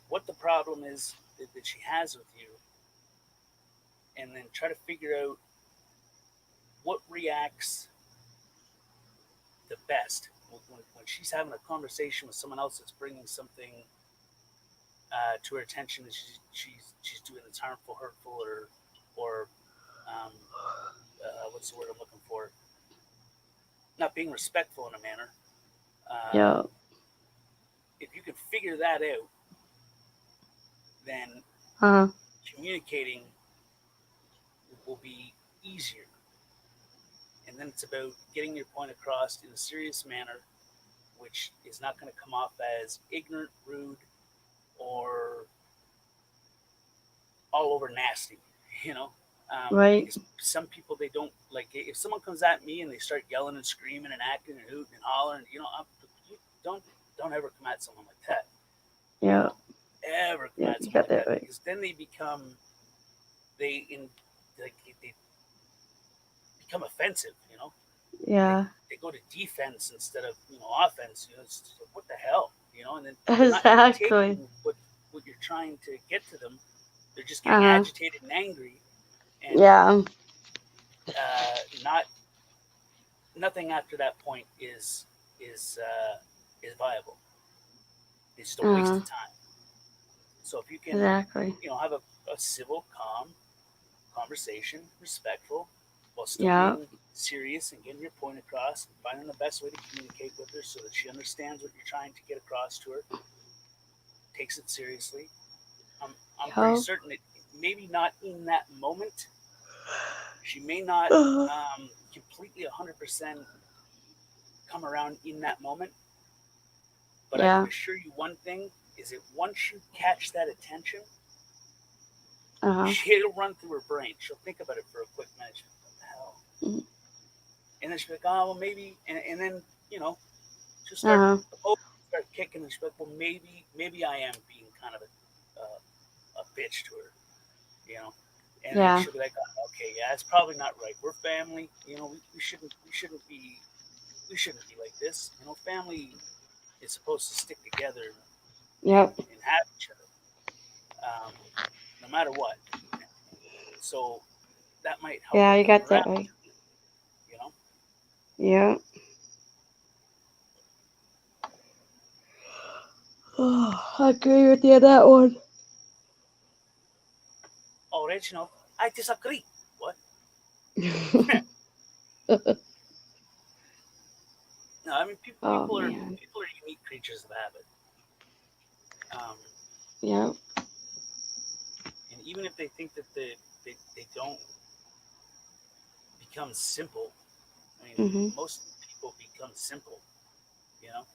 what the problem is that she has with you, and then try to figure out what reacts the best when she's having a conversation with someone else that's bringing something to her attention that she's doing that's harmful, hurtful, or um, what's the word I'm looking for? Not being respectful in a manner. Uh, Yeah. if you can figure that out, then Uh-huh. communicating will be easier. And then it's about getting your point across in a serious manner, which is not going to come off as ignorant, rude, or all over nasty. You know, Right. because some people they don't like if someone comes at me and they start yelling and screaming and acting and hooting and hollering. You don't don't ever come at someone like that. You Yeah. know, ever come Yeah. at You someone got like that that right. because then they in they become offensive. They Yeah. they go to defense instead of offense. It's just like, what the hell, and then they're not even Exactly. taking what you're trying to get to them. They're just getting Uh-huh. agitated and angry, and Yeah. not nothing after that point is is viable. It's just a waste Uh-huh. of time. So if you can, Exactly. have a civil, calm conversation, respectful, while still Yeah. being serious and getting your point across and finding the best way to communicate with her so that she understands what you're trying to get across to her, takes it seriously. I'm pretty Yeah. certain that maybe not in that moment, she may not Uh-huh. completely 100% come around in that moment, but I can Yeah. assure you one thing is that once you catch that attention, Uh-huh. she'll run through her brain. She'll think about it for a quick minute. She'll be, what the hell? Mhm. And then she'll be like, oh, well, maybe. And then, she'll Uh-huh. start kicking and she'll be like, well, maybe I am being kind of a bitch to her, you know? And then Yeah. she'll be like, oh, okay, yeah, it's probably not right. We're family. We shouldn't be like this. Family is supposed to stick together and, Yep. and have each other, no matter what. So that might help Yeah, her you come got around. that right. You know. Yeah. Oh, I agree with you on that one. Oh, Reginald, I disagree. What? No, I mean people, Oh people are man. people are unique creatures of habit. Um, Yeah. and even if they think that they don't become simple, I mean Mhm. most people become simple. You know,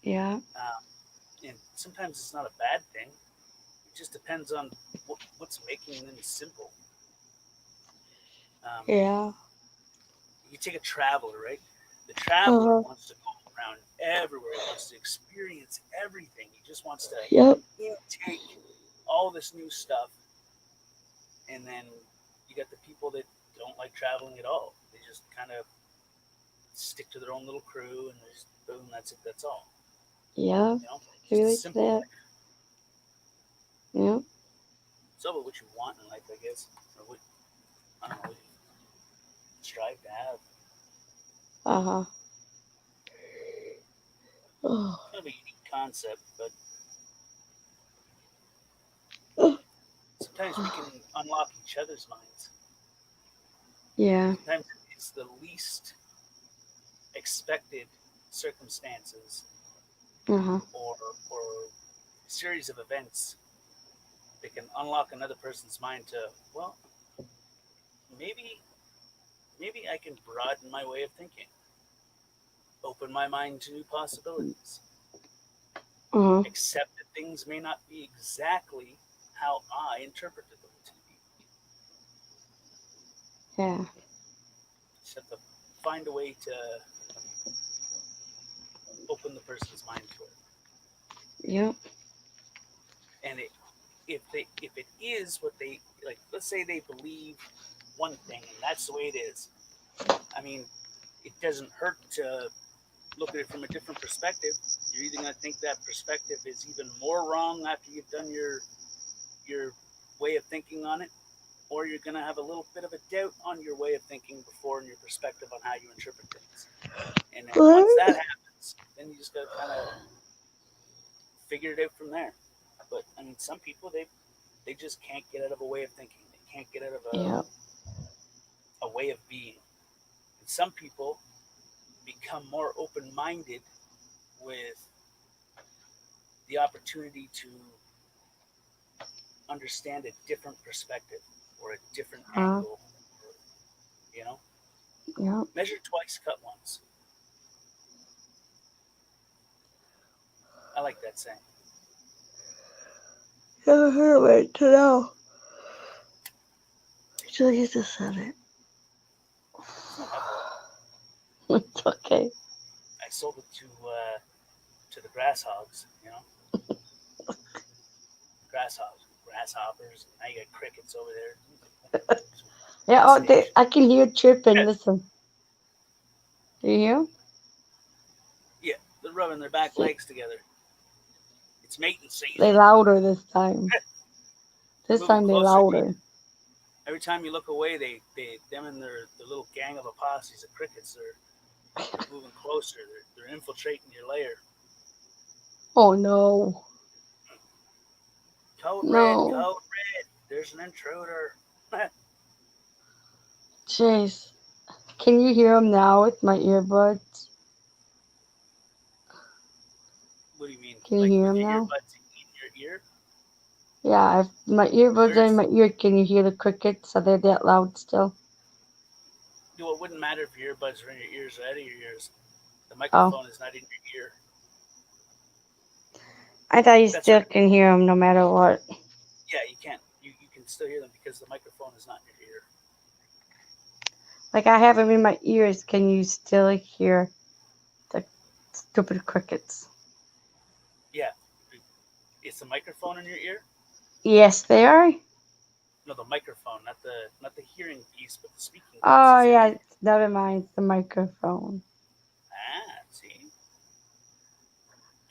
Yeah. um, and sometimes it's not a bad thing. It just depends on what's making them simple. Um, Yeah. you take a traveler, right? The traveler Uh-huh. wants to go around everywhere. He wants to experience everything. He just wants to Yep. intake all this new stuff. And then you got the people that don't like traveling at all. They just kind of stick to their own little crew and just boom, that's it. That's all. Yeah. You know, I just a relate to simple that. life. Yeah. It's all about what you want in life, I guess, or what I don't know, what you strive to have. Uh-huh. Oh. Kind of a unique concept, but sometimes we can unlock each other's minds. Yeah. Sometimes it's the least expected circumstances Uh-huh. or series of events that can unlock another person's mind to, well, maybe I can broaden my way of thinking, open my mind to new possibilities, Uh-huh. accept that things may not be exactly how I interpreted them to be. Yeah. Just have to find a way to open the person's mind to it. Yep. And if it is what they like, let's say they believe one thing and that's the way it is. I mean, it doesn't hurt to look at it from a different perspective. You're either going to think that perspective is even more wrong after you've done your way of thinking on it, or you're going to have a little bit of a doubt on your way of thinking before and your perspective on how you interpret things. And then once that happens, then you just got to kind of figure it out from there. But I mean, some people they just can't get out of a way of thinking. They can't get out of Yep. a way of being. And some people become more open-minded with the opportunity to understand a different perspective or a different angle. Or, you know, Yep. measure twice, cut once. I like that saying. Never heard of it to know. Actually, you just said it. It's not my fault. It's okay. I sold it to the grass hogs. You know, grasshoppers. Now you got crickets over there. Yeah. Oh, I can hear chirping. Listen. Do you hear 'em? Yeah, they're rubbing their back legs together. It's mating season. They louder this time. This Moving time they closer. louder. Every time you look away, them and their little gang of posses of crickets are moving closer. They're infiltrating your lair. Oh no. Code No. red. There's an intruder. Jeez. Can you hear them now with my earbuds? What do you mean? Can you Like hear with them your now? earbuds in your ear? Yeah, if my earbuds are in There's, my ear, can you hear the crickets? Are they that loud still? no, it wouldn't matter if your earbuds are in your ears or out of your ears. The Oh, microphone is not in your ear. I thought you That's still right. can hear them no matter what. Yeah, you can. You can still hear them because the microphone is not in your ear. Like I have them in my ears. Can you still hear the stupid crickets? Yeah. It's the microphone in your ear? Yes, they are. No, the microphone, not the hearing piece, but the speaking piece Oh is in yeah, your. never mind. It's the microphone. Ah, see?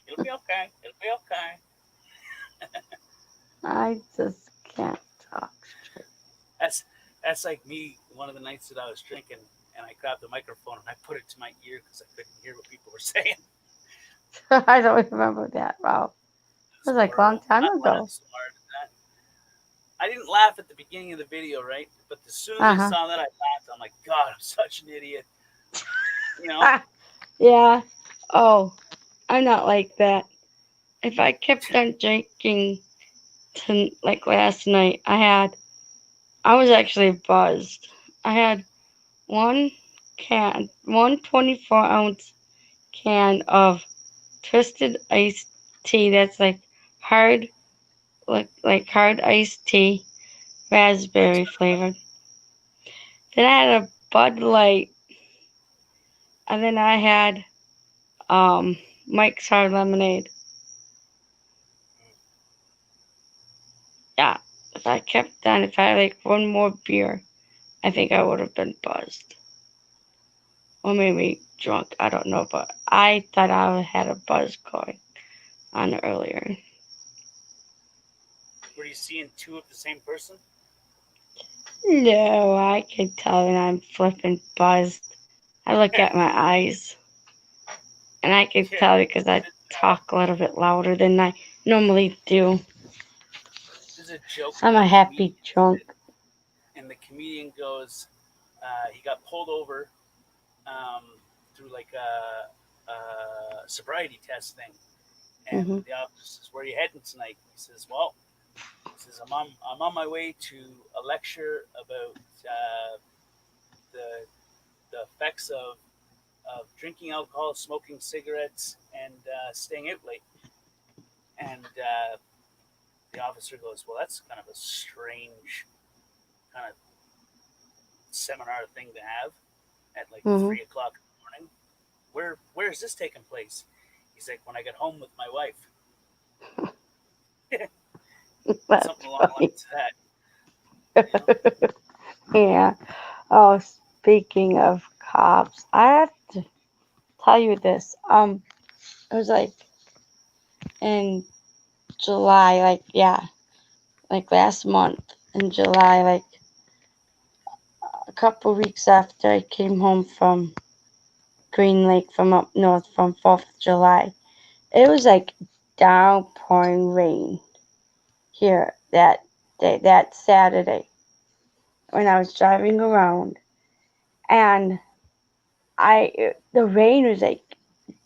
It'll be okay. It'll be okay. I just can't talk straight. That's like me one of the nights that I was drinking and I grabbed the microphone and I put it to my ear because I couldn't hear what people were saying. I don't remember that. Wow, It that was was like a long horrible. time I ago. laughed so hard at that. I didn't laugh at the beginning of the video, right? But as soon as Uh I huh. saw that, I laughed. I'm like, God, I'm such an idiot. You know? Yeah. Oh, I'm not like that. If I kept on drinking like last night, I was actually buzzed. I had one 24-ounce can of twisted iced tea that's like hard, like hard iced tea, That's raspberry flavored. Then I had a Bud Light, and then I had Mike's Hard Lemonade. Yeah, if I had like one more beer, I think I would have been buzzed. Or maybe drunk, I don't know, but I thought I had a buzz going on earlier. Were you seeing two of the same person? No, I can tell when I'm flipping buzzed. I look at my eyes, and I can Yeah, tell because I talk a little bit louder than I normally do. there's a joke I'm about a happy comedians, drunk. and the comedian goes, he got pulled over through like a sobriety test thing, and Hmm. the officer says, "Where are you heading tonight?" He says, "Well," he says, I'm on my way to a lecture about the the effects of drinking alcohol, smoking cigarettes, and staying out late." And the officer goes, "Well, that's kind of a strange kind of seminar thing to have at like Hmm. 3 o'clock in the morning. Where is this taking place?" He's like, "When I get home with my wife." That's Something along the funny. lines of that. You know? Yeah. Oh, speaking of cops, I have to tell you this. It was like in July, like last month in July, like a couple weeks after I came home from Green Lake from up north from 4th of July. It was like downpouring rain here that day, that Saturday when I was driving around, and the rain was like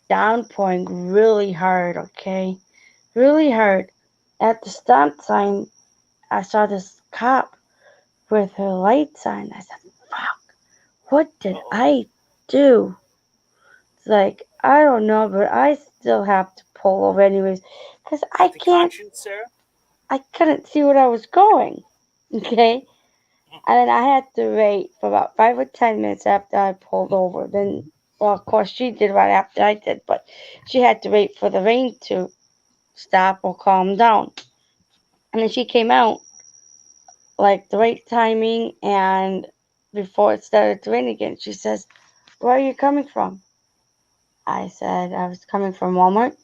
downpouring really hard, okay? Really hard. At the stop sign, I saw this cop with her lights on. I said, fuck, what did Uh-oh. I do? It's like, I don't know, but I still have to pull over anyways. Because Guilty conscience, Sarah? I couldn't see where I was going. Okay? And then I had to wait for about 5 or 10 minutes after I pulled over. Then, well, of course, she did right after I did, but she had to wait for the rain to stop or calm down. And then she came out like the right timing and before it started to rain again. She says, where are you coming from? I said, I was coming from Walmart.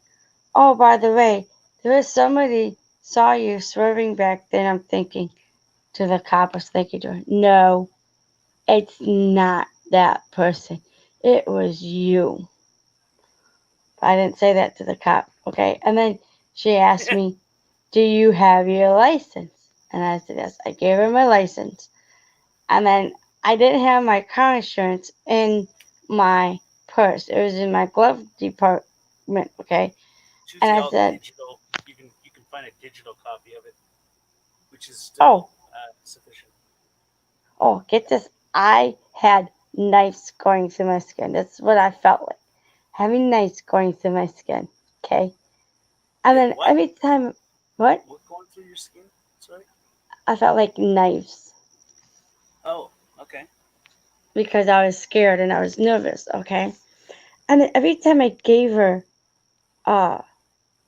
Oh, by the way, there was somebody saw you swerving back then. I'm thinking to the cop, I was thinking to her, no, it's not that person. It was you. I didn't say that to the cop, okay? And then she asked me, do you have your license? And I said, yes. I gave her my license. And then I didn't have my car insurance in my purse. It was in my glove department, okay? It's And usually I all said, digital. You can find a digital copy of it, which is oh, still sufficient. oh, get this. I had knives going through my skin. That's what I felt like. Having knives going through my skin, okay? And You had then what? every time, what? What going through your skin? Sorry. I felt like knives Oh, okay. because I was scared and I was nervous, okay? And then every time I gave her uh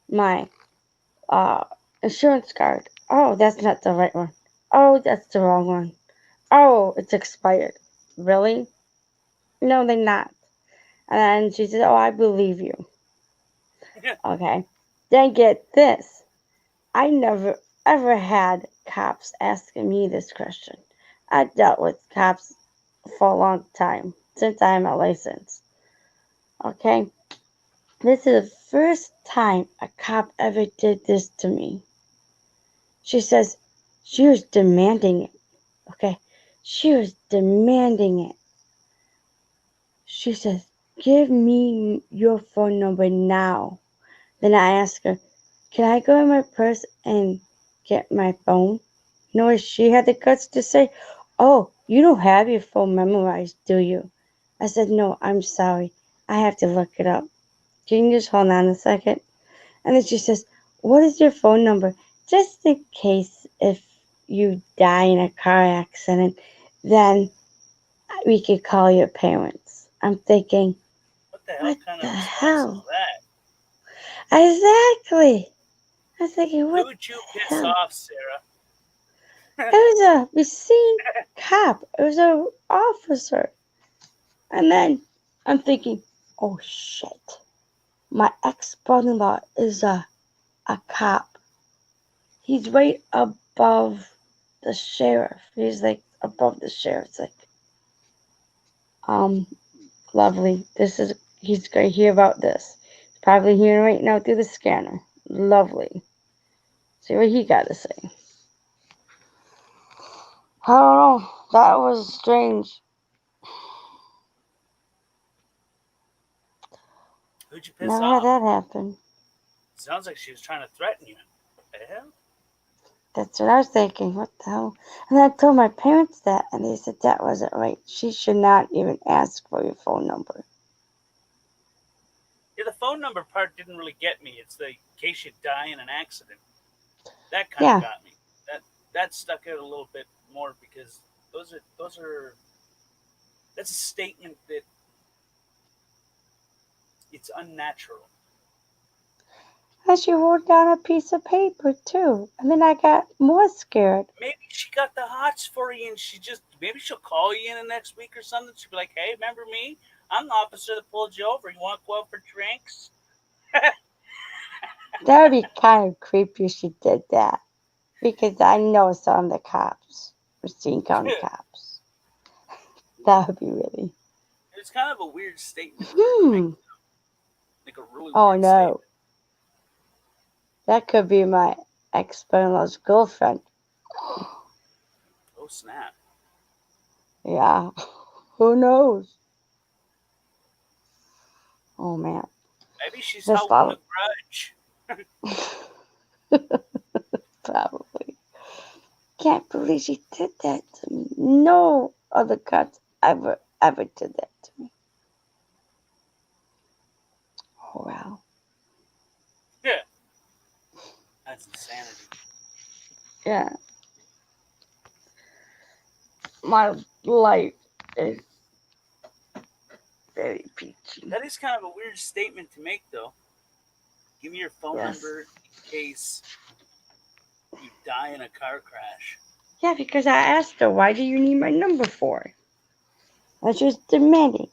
my uh insurance card, oh, that's not the right one. Oh, that's the wrong one. Oh, it's expired. Really? No, they're not. And then she said, oh, I believe you. Okay. Then get this. I never ever had cops asking me this question. I dealt with cops for a long time since I am a license. Okay. This is the first time a cop ever did this to me. She says she was demanding it. Okay. She was demanding it. She says, give me your phone number now. Then I asked her, can I go in my purse and get my phone? You know what she had the guts to say? Oh, you don't have your phone memorized, do you? I said, no, I'm sorry. I have to look it up. Can you just hold on a second? And then she says, what is your phone number? Just in case if you die in a car accident, then we could call your parents. I'm thinking, What the hell what kind the of response is hell? that? Exactly. I was thinking, what Who'd the you piss hell? off, Sarah? It was a racine cop. It was a officer. And then I'm thinking, oh shit. My ex-brother-in-law is a cop. He's right above the sheriff. He's like above the sheriff. It's like, lovely. He's going to hear about this. He's probably hearing right now through the scanner. Lovely. See what he got to say. I don't know. That was strange. Who'd you piss Never off? had that happen. Sounds like she was trying to threaten you. What the hell? That's what I was thinking. What the hell? And I told my parents that, and they said that wasn't right. She should not even ask for your phone number. Yeah, the phone number part didn't really get me. It's the in case you die in an accident. That kind Yeah. of got me. That stuck out a little bit more because those are that's a statement that it's unnatural. And she wrote down a piece of paper, too. And then I got more scared. Maybe she got the hots for you and maybe she'll call you in the next week or something. She'll be like, hey, remember me? I'm the officer that pulled you over. You want to go out for drinks? That would be kind of creepy if she did that. Because I know some of the cops, Racine County cops. That would be really. It's kind of a weird statement for her to make. Like a really Oh, weird no. statement. That could be my ex-brother-in-law's girlfriend. Oh, snap. Yeah. Who knows? Oh, man. Maybe she's This holding a grudge. Probably. Can't believe she did that to me. No other cops ever did that to me. Oh, wow. Yeah. That's insanity. Yeah. My life is very peachy. That is kind of a weird statement to make, though. Give me your phone number in case you die in a car crash. Yeah, because I asked her, why do you need my number for? And she was demanding.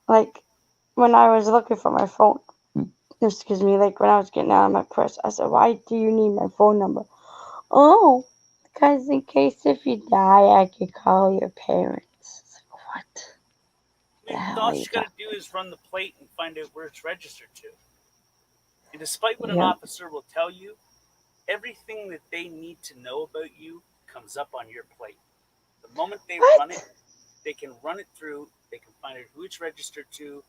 Like, when I was looking for my phone, excuse me, like when I was getting out of my purse, I said, why do you need my phone number? Oh, because in case if you die, I could call your parents. It's like, what? I mean, all she's got to do is run the plate and find out where it's registered to. And despite what an officer will tell you, everything that they need to know about you comes up on your plate. The moment they run it, they can run it through, they can find out who it's registered to,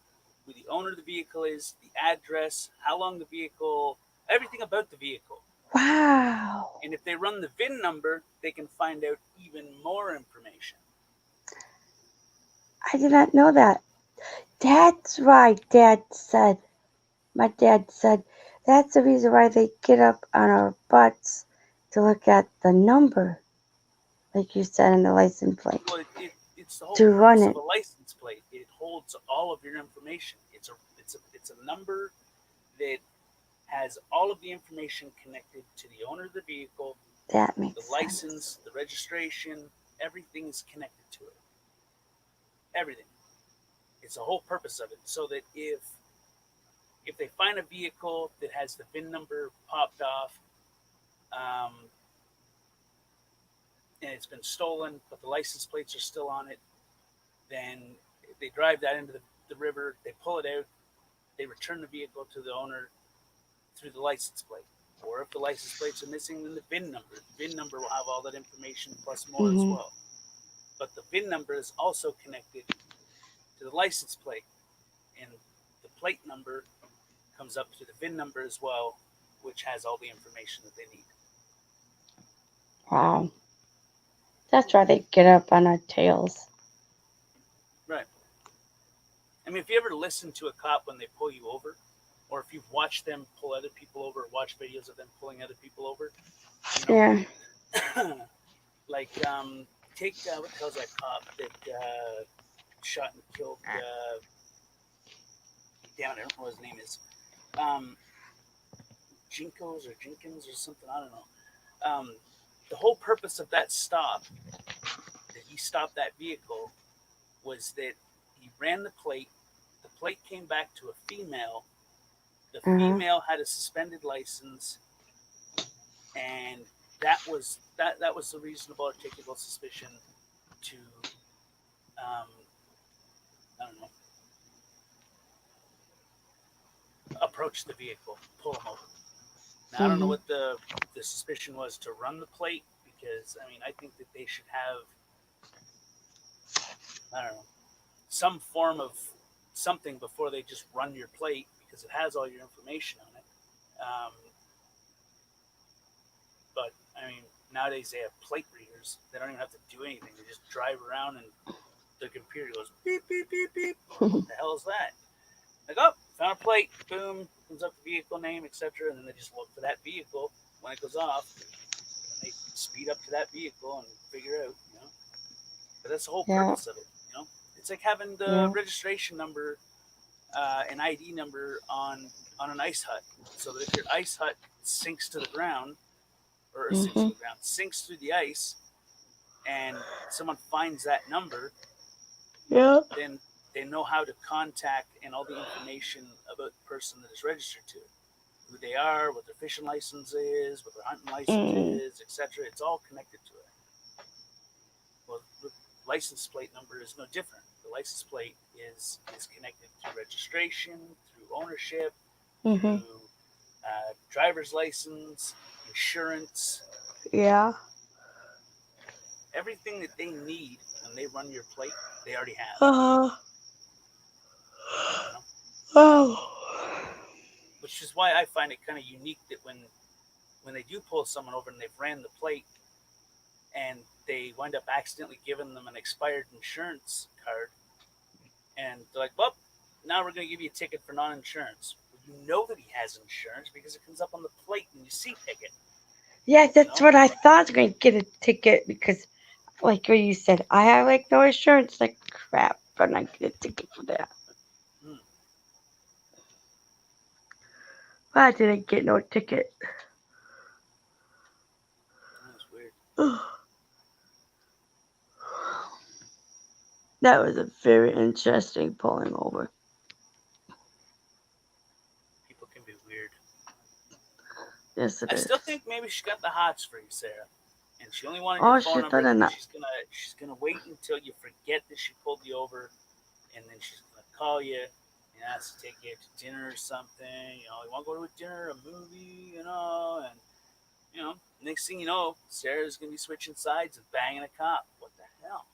who the owner of the vehicle is, the address, how long the vehicle, everything about the vehicle. Wow. And if they run the VIN number, they can find out even more information. I did not know that. That's why my dad said, that's the reason why they get up on our butts to look at the number, like you said, in the license plate. Well, it's the whole to purpose run of it. a license plate. It holds all of your information. It's a number that has all of the information connected to the owner of the vehicle, That makes the sense. license, the registration, everything is connected to it. Everything. It's the whole purpose of it. So that if they find a vehicle that has the VIN number popped off, and it's been stolen, but the license plates are still on it, then they drive that into the river, they pull it out, they return the vehicle to the owner through the license plate. Or if the license plates are missing, then the VIN number. The VIN number will have all that information plus more as well. But the VIN number is also connected to the license plate. And the plate number comes up to the VIN number as well, which has all the information that they need. Wow. That's why they get up on our tails. Right. I mean, if you ever listen to a cop when they pull you over, or if you've watched them pull other people over, watch videos of them pulling other people over, you know, like take what the hell's that cop that shot and killed? Damn it, I don't know what his name is. Jenkins or something. I don't know. The whole purpose of that stop, that he stopped that vehicle, was that he ran the plate. The plate came back to a female. The female had a suspended license, and that was the reasonable articulable suspicion to I don't know, approach the vehicle, pull them over. Now, I don't know what the suspicion was to run the plate, because I mean, I think that they should have, I don't know, some form of something before they just run your plate, because it has all your information on it. But I mean, nowadays they have plate readers. They don't even have to do anything. They just drive around and the computer goes beep beep beep beep. What the hell is that? Like, oh, found a plate. Boom, comes up the vehicle name, etc. And then they just look for that vehicle when it goes off. And they speed up to that vehicle and figure out, you know. But that's the whole purpose of it, you know. It's like having the registration number, an ID number on an ice hut, so that if your ice hut sinks to the ground, or sinks through the ice, and someone finds that number, then they know how to contact and all the information about the person that is registered to it. Who they are, what their fishing license is, what their hunting license is, etc. It's all connected to it. Well, the license plate number is no different. The license plate is connected to registration, through ownership, through driver's license, insurance. Yeah. Everything that they need when they run your plate, they already have. You know? Oh. Which is why I find it kind of unique that when they do pull someone over and they've ran the plate and they wind up accidentally giving them an expired insurance card, and they're like, well, now we're going to give you a ticket for non-insurance. Well, you know that he has insurance because it comes up on the plate when you see ticket. Yeah, that's what I thought. I was going to get a ticket because, like what you said, I have like no insurance. Like, crap, but I get a ticket for that. Why did I get no ticket? That's weird. That was a very interesting pulling over. People can be weird. Yes, it I is. still think maybe she got the hots for you, Sarah, and she only wanted your phone number because she's gonna wait until you forget that she pulled you over, and then she's gonna call you and ask to take you to dinner or something. You know, you want to go to a dinner, a movie, you know, and you know, next thing you know, Sarah's gonna be switching sides and banging a cop. What the hell?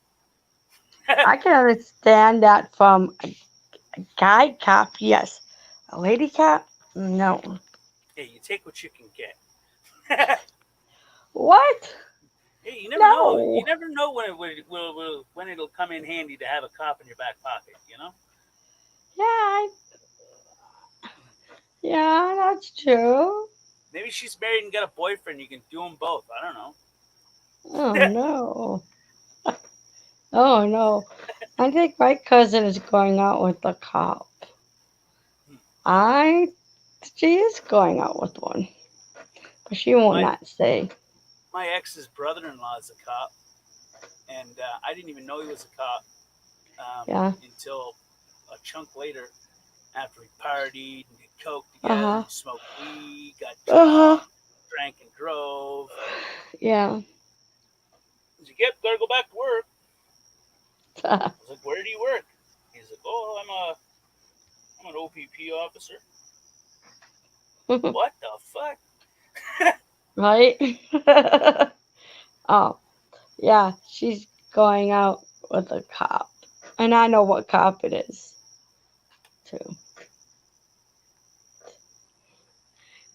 I can understand that from a guy cop, yes. A lady cop, no. Hey, you take what you can get. What? Hey, you never know. You never know when it'll come in handy to have a cop in your back pocket. You know. Yeah, that's true. Maybe she's married and got a boyfriend. You can do them both. I don't know. Oh no. Oh no. I think my cousin is going out with a cop. She is going out with one. But she won't not say. My ex's brother-in-law is a cop. And I didn't even know he was a cop until a chunk later, after we partied and did coke together, and smoked weed, got drunk, drank and drove. Yeah. He's like, yep, gotta go back to work. I was like, where do you work? He's like, oh, I'm an OPP officer. What the fuck? Right? Oh, yeah, she's going out with a cop. And I know what cop it is, too.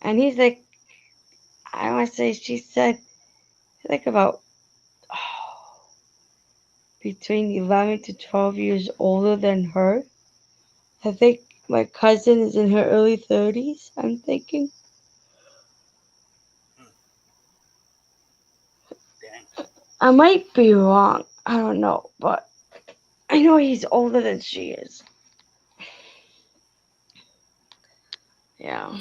And he's like, I want to say, she said, like about between 11 to 12 years older than her. I think my cousin is in her early 30s, I'm thinking. Dang. I might be wrong. I don't know, but I know he's older than she is. Yeah.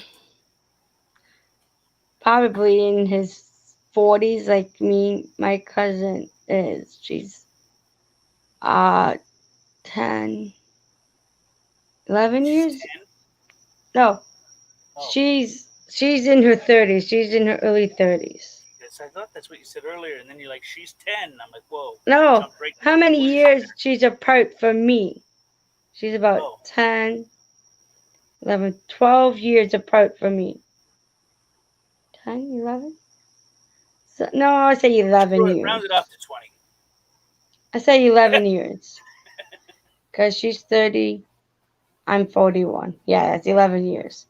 Probably in his 40s, like me, my cousin is. She's 10, 11 years? 10? No. Oh. She's in her 30s. She's in her early 30s. You guys I thought that's what you said earlier, and then you're like, she's 10. I'm like, whoa. No, Jump right to how the many conclusion years there. she's apart from me? She's about Oh. 10, 11, 12 years apart from me. 10, 11? So, no, I say 11 years. Round it up to 20. I say 11 years. Because she's 30, I'm 41. Yeah, that's 11 years.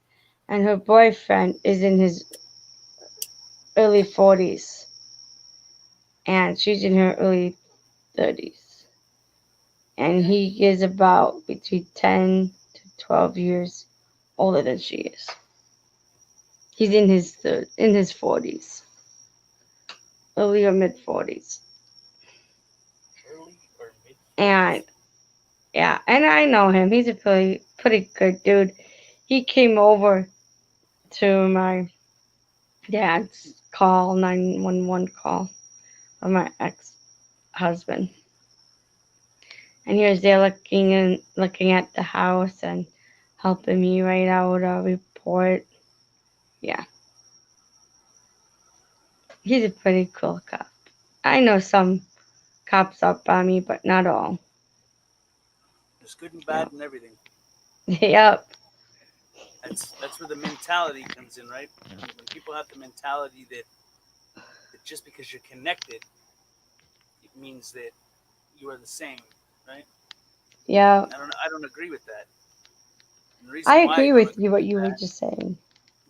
And her boyfriend is in his early 40s. And she's in her early 30s. And he is about between 10 to 12 years older than she is. He's in his 40s. Early or mid 40s. Early or mid 40s. And yeah, and I know him. He's a pretty good dude. He came over to my dad's 911 call of my ex-husband. And he was there looking at the house and helping me write out a report. Yeah. He's a pretty cool cop. I know some cops up on me, but not all. There's good and bad and everything. Yep. That's where the mentality comes in, right? When people have the mentality that just because you're connected, it means that you are the same, right? Yeah. I don't agree with that. And the reason I why agree don't with you what you were that- just saying.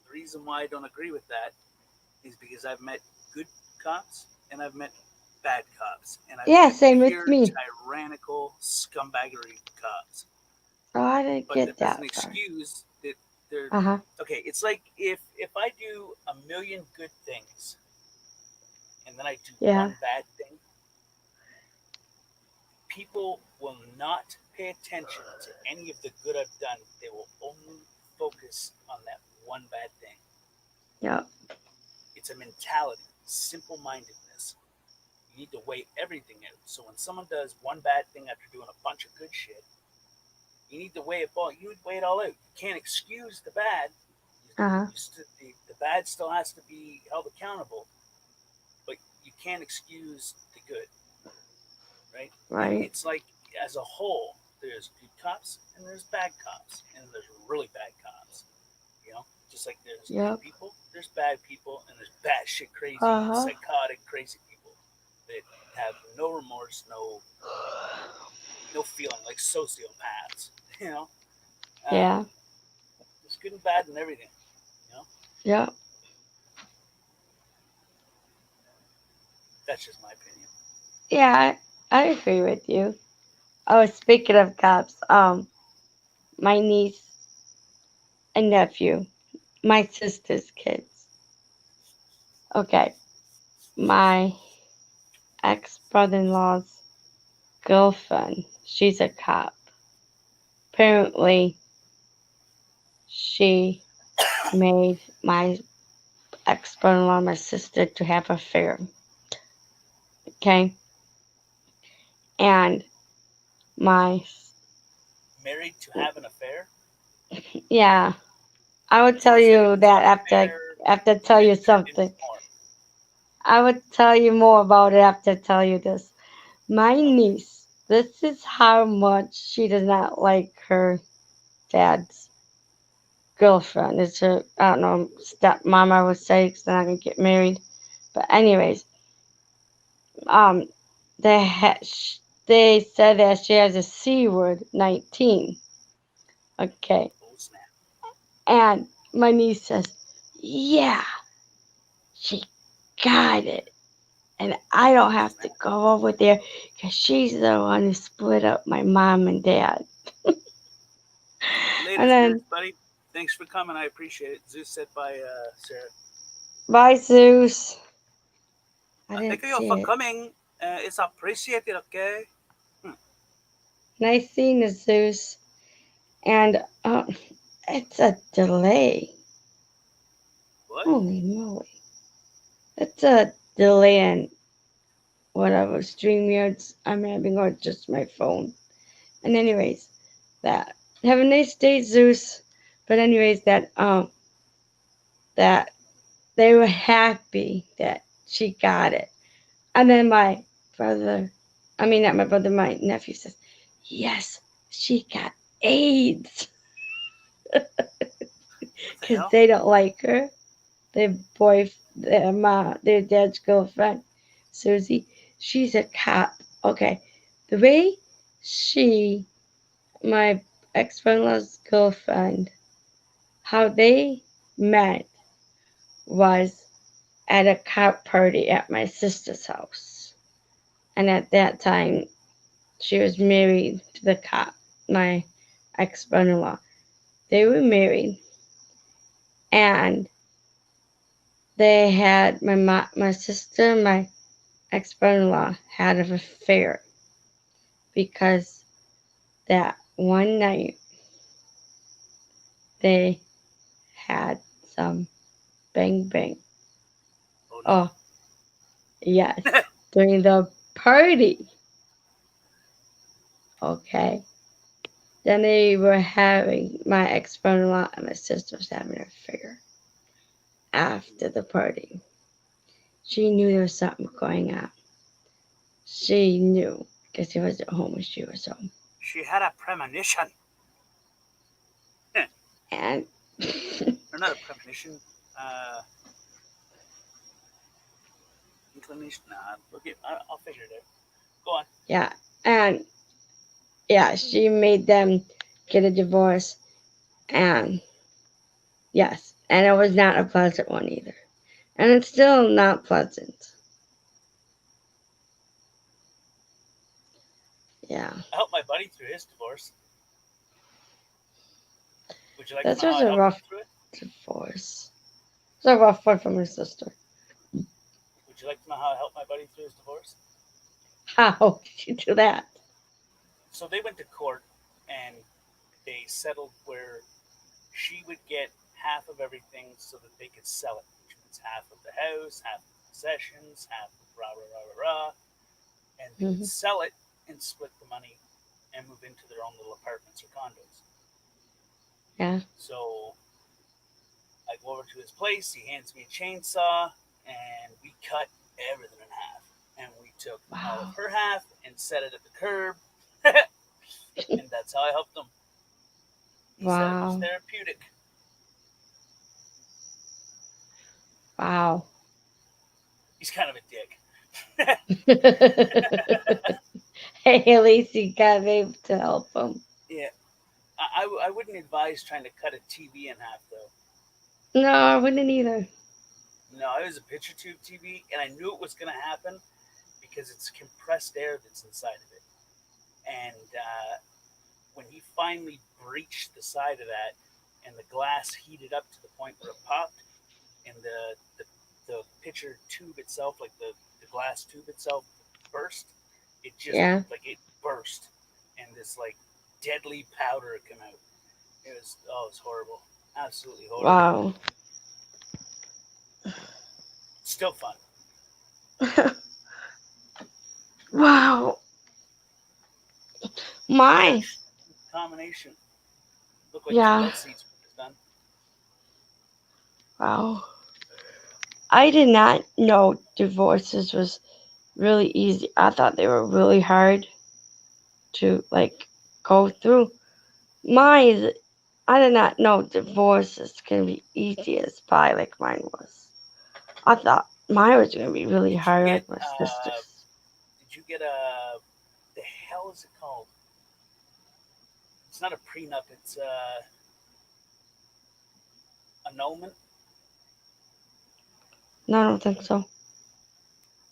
The reason why I don't agree with that is because I've met good cops and I've met bad cops, and I've Yeah, met same with pure me. tyrannical scumbaggery cops. Oh, I didn't But get that that doesn't far. excuse that they're Uh-huh. okay. It's like if I do a million good things and then I do Yeah. one bad thing, people will not pay attention to any of the good I've done. They will only focus on that one bad thing. Yep. It's a mentality, simple-mindedness. You need to weigh everything out. So when someone does one bad thing after doing a bunch of good shit, you need to weigh it all. You weigh it all out. You can't excuse the bad. Uh-huh. The bad still has to be held accountable, but you can't excuse the good, right? Right. It's like as a whole, there's good cops and there's bad cops, and there's really bad cops. You know, just like there's Yep. good people, there's bad people, and there's batshit crazy, Uh-huh. psychotic, crazy people that have no remorse, no feeling, like sociopaths. You know, Yeah. there's good and bad and everything. You know, Yep. that's just my opinion. Yeah, I agree with you. Oh, speaking of cops, my niece and nephew, my sister's kids. Okay, my ex-brother-in-law's girlfriend, she's a cop. Apparently, she made my ex-brother-in-law, my sister, to have an affair. Okay, and my Married to have an affair? yeah, I would tell you that after I tell you something. I would tell you more about it after I tell you this. My niece, this is how much she does not like her dad's girlfriend. It's her, I don't know, stepmom, I would say, because they're not going to get married. But anyways, um, they said that she has a C word, 19. Okay. Oh, snap. And my niece says, yeah, she got it. And I don't have to go over there because she's the one who split up my mom and dad. Later, And then, Zeus, buddy. Thanks for coming. I appreciate it. Zeus said by Sarah. bye, Zeus. I Thank didn't you see for it. coming. It's appreciated, okay? Nice seeing you, Zeus. And it's a delay. What? Holy moly. It's a delay in whatever StreamYards I'm having, or just my phone. And anyways, that. Have a nice day, Zeus. But anyways, that they were happy that she got it. And then my brother, I mean, not my brother, my nephew says, yes, she got AIDS. What the Because hell? they don't like her. Their dad's girlfriend, Susie, she's a cop. Okay, the way my ex-brother-in-law's girlfriend, how they met was at a cop party at my sister's house. And at that time, she was married to the cop, my ex-brother-in-law. They were married, and they had my sister, my ex-brother-in-law had an affair because that one night they had some bang bang. Oh no. Oh, yes, during the party. Okay. Then my ex-brother-in-law and my sister was having an affair after the party. She knew there was something going on. She knew because he was at home and she was home. She had a premonition. And Or not a premonition. Inclination. Nah, I'll figure it out. Go on. yeah, and yeah, she made them get a divorce. And yes, and it was not a pleasant one either. And it's still not pleasant. Yeah. I helped my buddy through his divorce. Would you like This to know was how I a helped rough him through it? divorce. It was a rough one for my sister. Would you like to know how I helped my buddy through his divorce? How did you do that? So they went to court and they settled where she would get half of everything so that they could sell it, which means half of the house, half of the possessions, half of rah rah rah rah rah, and they would sell it and split the money and move into their own little apartments or condos. Yeah. So I go over to his place. He hands me a chainsaw, and we cut everything in half. And we took all of her half and set it at the curb, and that's how I helped him. He said it was therapeutic. Wow. He's kind of a dick. Hey, at least you got able to help him. Yeah. I wouldn't advise trying to cut a TV in half, though. No, I wouldn't either. No, it was a picture tube TV, and I knew it was going to happen because it's compressed air that's inside of it. And when he finally breached the side of that, and the glass heated up to the point where it popped, and the picture tube itself, like the glass tube itself, burst. It just like it burst, and this like deadly powder came out. It was horrible, absolutely horrible. Wow. Still fun. Wow. My combination. Look like 2 seats done. Wow. I did not know divorces was really easy. I thought they were really hard to like go through. Mine, I did not know divorces can be easy as pie like mine was. I thought mine was going to be really hard like my sister's. Did you get the hell is it called? It's not a prenup, it's annulment. No, I don't think so.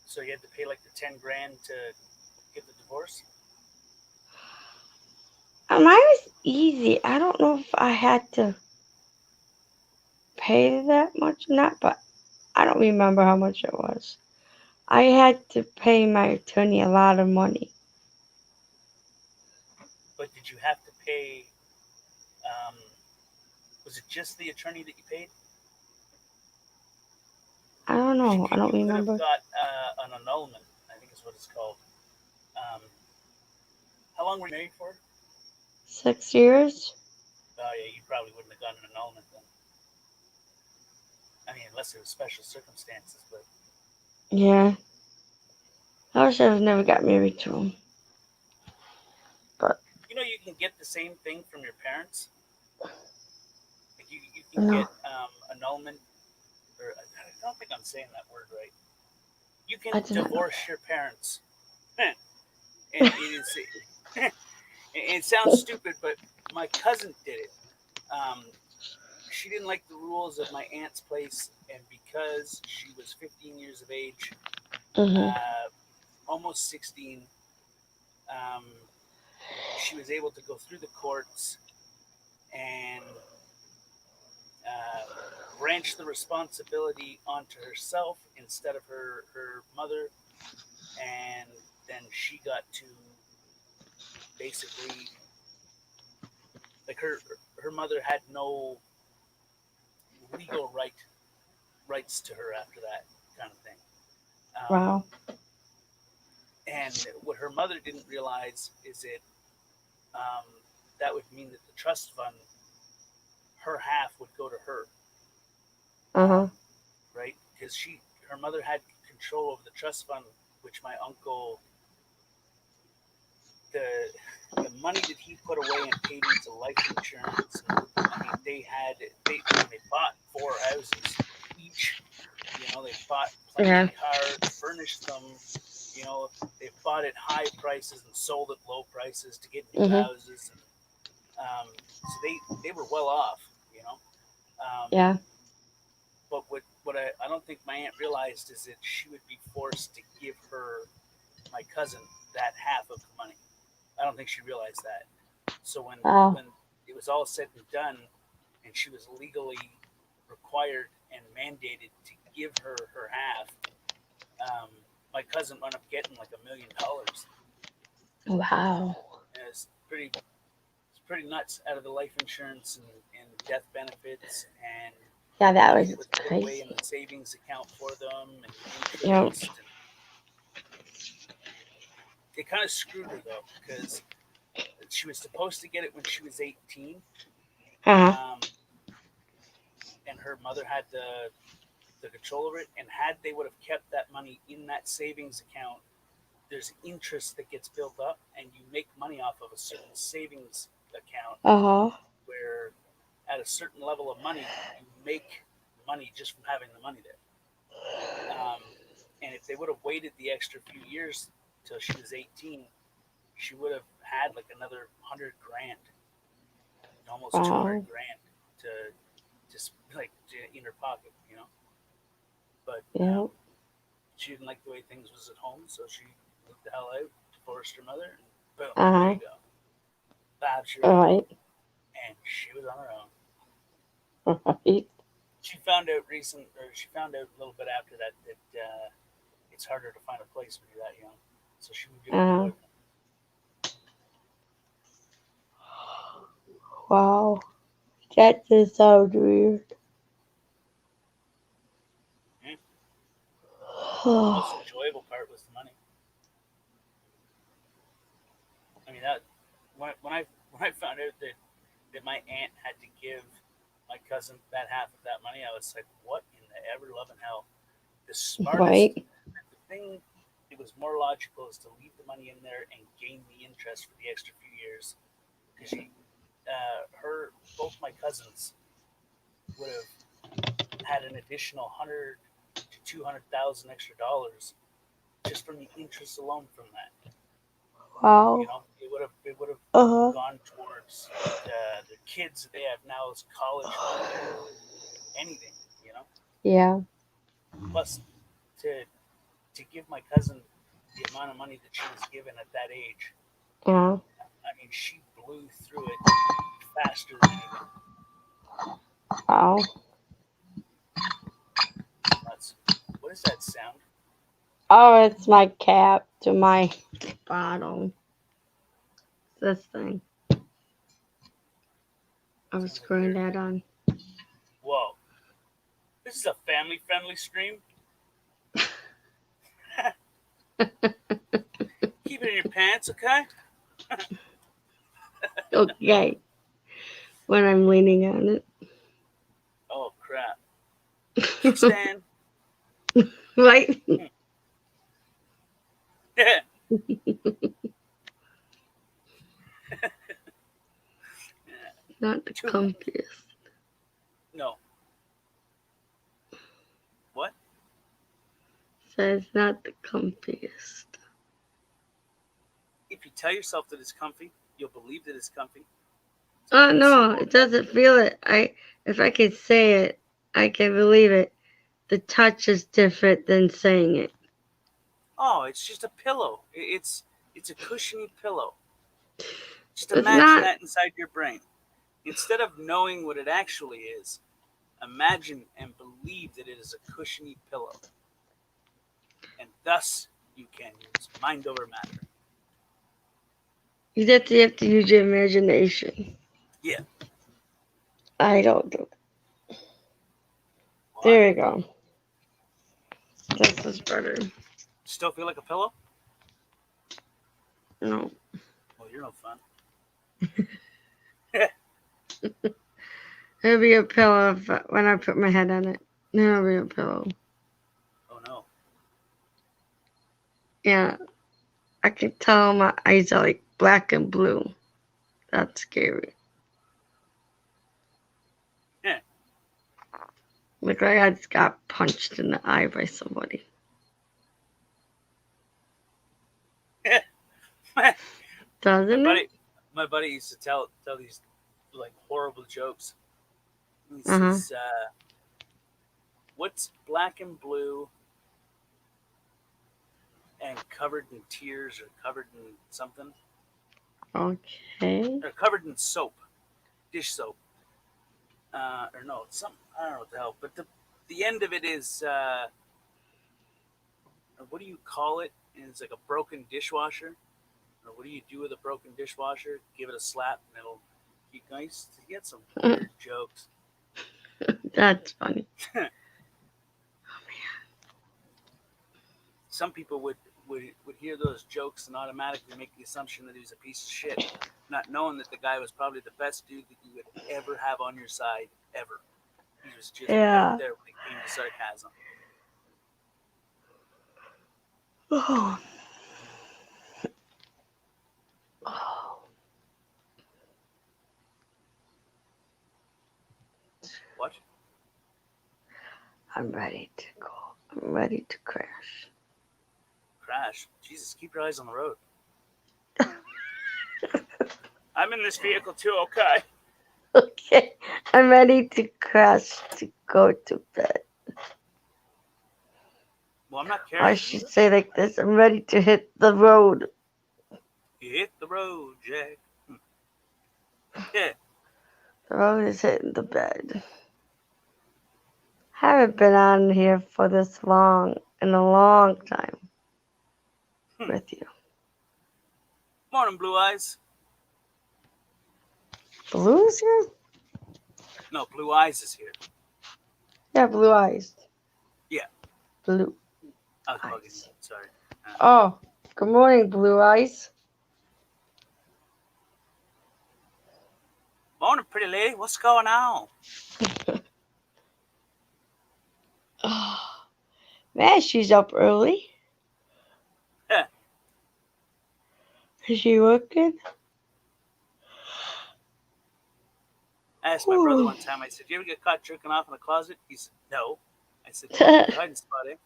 So you had to pay like the 10 grand to get the divorce? Mine was easy. I don't know if I had to pay that much or not, but I don't remember how much it was. I had to pay my attorney a lot of money. But did you have to pay? Was it just the attorney that you paid? I don't know. I don't remember. You could have got an annulment, I think is what it's called. How long were you married for? 6 years. Oh yeah, you probably wouldn't have gotten an annulment then. I mean, unless there was special circumstances, but Yeah. I wish I have never got married to him. But You know, you can get the same thing from your parents. Like you can no, get annulment, or I don't think I'm saying that word right. You can I did not know divorce your parents, and it is it sounds stupid, but my cousin did it. Um, she didn't like the rules of my aunt's place, and because she was 15 years of age, that. Mhm. almost 16, um, she was able to go through the courts and uh, branch the responsibility onto herself instead of her mother, and then she got to basically, like, her mother had no legal rights to her after that kind of thing. Wow. And what her mother didn't realize is um, that would mean that the trust fund, her half would go to her, Uh huh. right? Because her mother had control over the trust fund, which my uncle, the the money that he put away and paid into life insurance. And, I mean, they bought 4 houses each. You know, they bought plenty Yeah. of cars, furnished them. You know, they bought at high prices and sold at low prices to get new Mhm. houses, and so they were well off. You know, um, Yeah. but what I don't think my aunt realized is that she would be forced to give my cousin that half of the money. I don't think she realized that. So Wow. when it was all said and done, and she was legally required and mandated to give her half, um, my cousin wound up getting like $1 million. Wow. And it's pretty nuts out of the life insurance and death benefits and Yeah, the that money was that was put away in crazy. the savings account for them and the Yep. interest. And it kind of screwed her though because she was supposed to get it when she was 18, Uh huh. um, and her mother had the control over it. And had they would have kept that money in that savings account, there's interest that gets built up, and you make money off of a certain savings account Uh huh. where at a certain level of money you make money just from having the money there. Um, and if they would have waited the extra few years till she was 18, she would have had like another 100 grand, almost 200 Wow. grand to just like in her pocket, you know. But Yep. she didn't like the way things was at home, so she moved the hell out, divorced her mother, and boom, there Uh you go. Bob huh. Shirley, Right. and she was on her own. Right. She found out a little bit after that it's harder to find a place when you're that young. So she moved in with her Uh. boyfriend. Wow. That just sounds weird. Mm. The most Oh. enjoyable part was the money. I mean, that when I found out that my aunt had to give my cousin that half of that money, I was like, what in the ever loving hell? The smartest, Right. the thing that was more logical is to leave the money in there and gain the interest for the extra few years, because both my cousins would have had an additional 100 to 200,000 extra dollars just from the interest alone from that. You Wow. know, it would have Uh huh. gone towards the kids that they have now as college money or anything. You know, Yeah. plus to give my cousin the amount of money that she was given at that age. Yeah. I mean, she blew through it faster than anything. Wow. Nuts. What is that sound? Oh, it's my cap to my bottle. This thing. I was Sounds like screwing they're. that on. Whoa, this is a family-friendly stream. Keep it in your pants, okay? Okay. When I'm leaning on it. Oh crap! Kickstand. Right? Yeah. Not the comfiest. No. What? Says not the comfiest. If you tell yourself that it's comfy, you'll believe that it's comfy. Oh no, it doesn't feel it. If I can say it, I can believe it. The touch is different than saying it. Oh, it's just a pillow. It's a cushiony pillow. Just It's imagine not. that inside your brain. Instead of knowing what it actually is, imagine and believe that it is a cushiony pillow. And thus you can use mind over matter. You have to use your imagination. Yeah. I don't do it. Well, There we go. This is better. Still feel like a pillow? No. Well, you're no fun. It'll be a pillow when I put my head on it. It'll be a pillow. Oh no. Yeah. I can tell my eyes are like black and blue. That's scary. Yeah. Look like I just got punched in the eye by somebody. Doesn't it? My buddy used to tell these like horrible jokes. He Uh-huh. says, "What's black and blue and covered in tears or covered in something Okay. or covered in soap, dish soap, or no, some I don't know what the hell. But the end of it is what do you call it? It's like a broken dishwasher. Or what do you do with a broken dishwasher? Give it a slap and it'll keep nice. He had some weird jokes. That's funny. Some people would hear those jokes and automatically make the assumption that he was a piece of shit, not knowing that the guy was probably the best dude that you would ever have on your side, ever. He was just Yeah. out there when it came to sarcasm. Oh. Oh. What? I'm ready to go. I'm ready to crash. Crash? Jesus, keep your eyes on the road. I'm in this vehicle too, okay? Okay. I'm ready to crash to go to bed. Well, I'm not I carrying should you. say like this. I'm ready to hit the road. You hit the road, Jack. Yeah. The road is hitting the bed. Haven't been on here for this long in a long time with you. Morning, Blue Eyes. Blue's here? No, Blue Eyes is here. Yeah, blue eyes. Yeah. Blue I was bugging you. eyes. Sorry. Oh, good morning, blue eyes. Morning, pretty lady. What's going on? Oh, man, she's up early. Yeah. Is she working? I asked my brother one time, I said, "You ever get caught jerking off in the closet?" He said, "No." I said, "Well, hiding spot, eh?"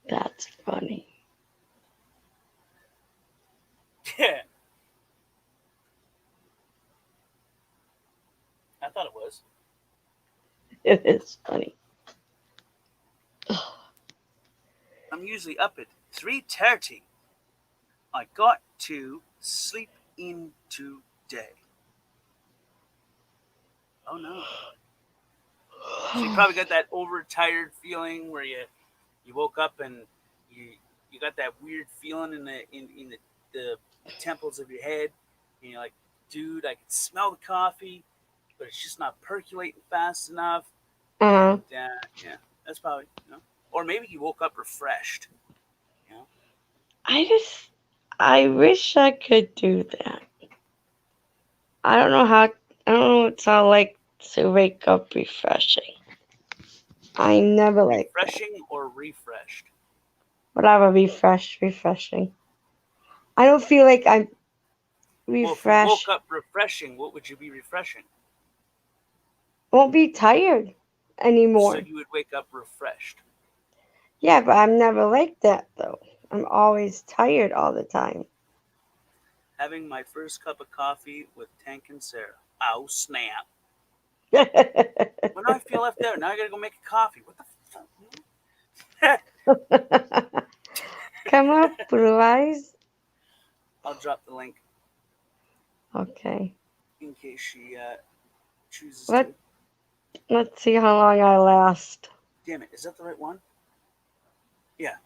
That's funny. Yeah. I thought it was. It is funny. I'm usually up at 3:30. I got to sleep in today. Oh no. So you probably got that overtired feeling where you woke up and you got that weird feeling in the temples of your head, and you're like, dude, I can smell the coffee, but it's just not percolating fast enough. Uh-huh. And, yeah, that's probably, or maybe you woke up refreshed. I wish I could do that. I don't know what it's all like to wake up refreshing. I never like that. Refreshing or refreshed? Whatever, refreshing. I don't feel like I'm Well, if you refreshed. woke up refreshing, what would you be refreshing? Won't be tired anymore. So you would wake up refreshed. Yeah, but I'm never like that though. I'm always tired all the time. Having my first cup of coffee with Tank and Sarah. Oh, snap. Come Well, now I feel left out. Now I gotta go make a coffee. What the fuck? up, Blue Eyes. I'll drop the link Okay. in case she chooses What? to. Let's see how long I last. Damn it, is that the right one? Yeah.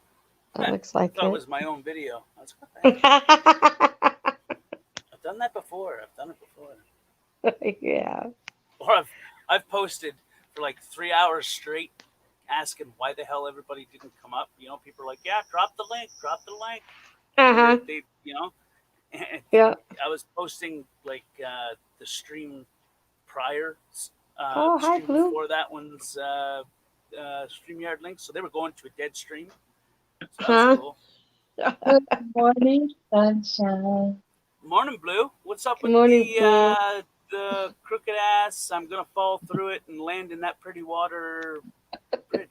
That looks I like thought it it. was my own video. I was, what the heck? I've done that before. Yeah. Or I've posted for like 3 hours straight asking why the hell everybody didn't come up. You know, people are like, yeah, drop the link. Uh-huh. They you know, and Yeah. I was posting like the stream prior, Oh, the hi, stream Blue. before that one's StreamYard link. So they were going to a dead stream. So that Huh? was cool. Good morning, sunshine. Morning, Blue. What's up Good with morning, Blue. the crooked ass? I'm gonna fall through it and land in that pretty water bridge.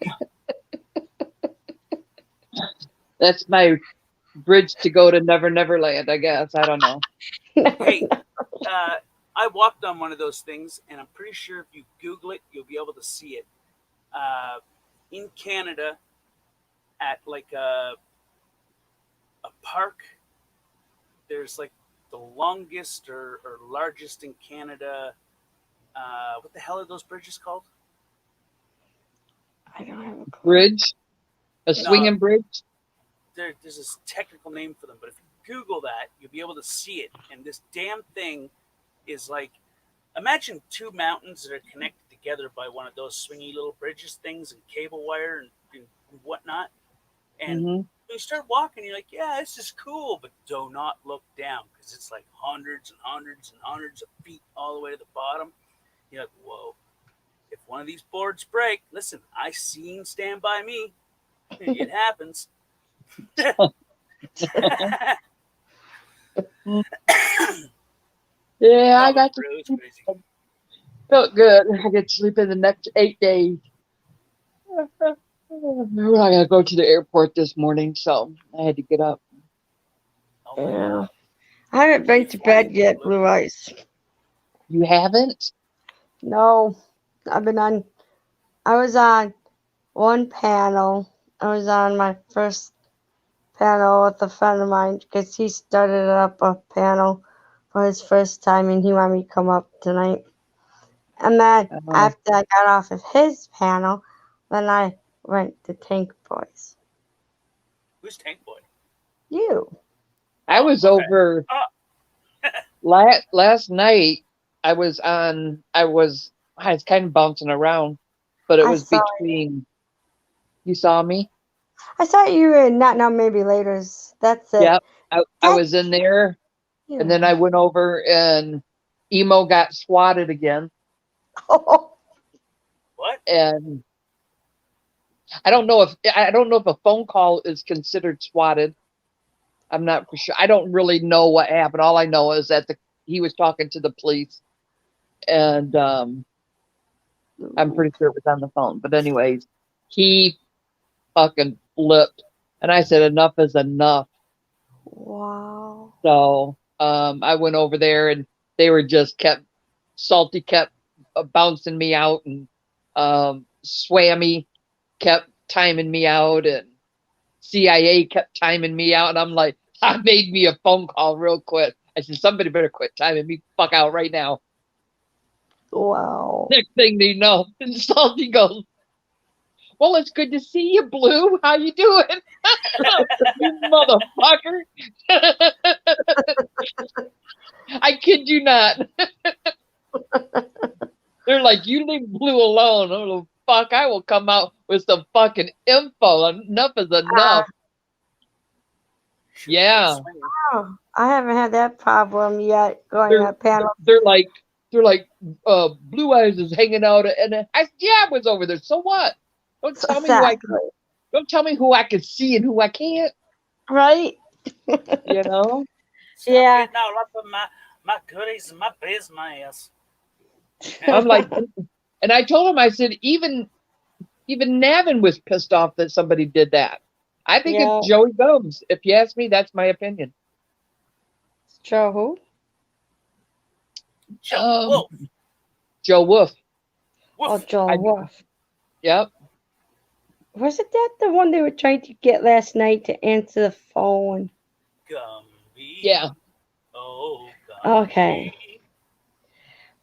That's my bridge to go to Never Never Land, I guess. I don't know. Hey, I walked on one of those things, and I'm pretty sure if you Google it, you'll be able to see it. In Canada, at like a park, there's like the longest or largest in Canada. What the hell are those bridges called? I don't have a clue. Bridge? A swinging bridge? There's this technical name for them, but if you Google that, you'll be able to see it. And this damn thing is like, imagine two mountains that are connected together by one of those swingy little bridges things and cable wire and whatnot. And you start walking, you're like, yeah, this is cool, but do not look down because it's like hundreds and hundreds and hundreds of feet all the way to the bottom. You're like, whoa. If one of these boards break, listen, I seen Stand By Me. It happens. Yeah, I got to It was crazy. felt good. I get to sleep in the next 8 days. I gotta go to the airport this morning, so I had to get up. Oh my Yeah. God. I haven't been to bed yet, Blue Eyes. You haven't? No. I was on one panel. I was on my first panel with a friend of mine because he started up a panel for his first time and he wanted me to come up tonight. And then after I got off of his panel, then I went to Tank Boys. Who's Tank Boy? You. I was okay. over last night. I was kind of bouncing around, but it was between. You saw me? I saw you in Not Now Maybe Later's. That's it. Yep. I was in there, and then I went over and Emo got swatted again. Oh. What? And I don't know if a phone call is considered swatted. I'm not for sure. I don't really know what happened. All I know is that he was talking to the police, and I'm pretty sure it was on the phone. But anyways, he fucking flipped, and I said enough is enough. Wow. So I went over there, and they were just kept bouncing me out, and Swammy kept timing me out, and CIA kept timing me out, and I'm like, I made me a phone call real quick. I said, somebody better quit timing me fuck out right now. Wow. Next thing they know, and Salty goes, well, it's good to see you, Blue. How you doing? You motherfucker. I kid you not. They're like, you leave Blue alone. Oh, fuck, I will come out with some fucking info. Enough is enough. Yeah. Oh, I haven't had that problem yet going on panel. They're like, Blue Eyes is hanging out. And I said, yeah, I was over there. So what? Don't tell me who I can. Exactly. Don't tell me who I can see and who I can't. Right? You know. See, I'm Yeah. reading out up of my goodies and my business. I'm like, and I told him, I said, even Navin was pissed off that somebody did that. I think Yeah. it's Joey Gomes. If you ask me, that's my opinion. Joe who? Joe Wolf. Joe Wolf. Oh, Wolf. Joel Wolf. Yep. Wasn't that the one they were trying to get last night to answer the phone? Gumby. Yeah. Oh, Gumby. Okay.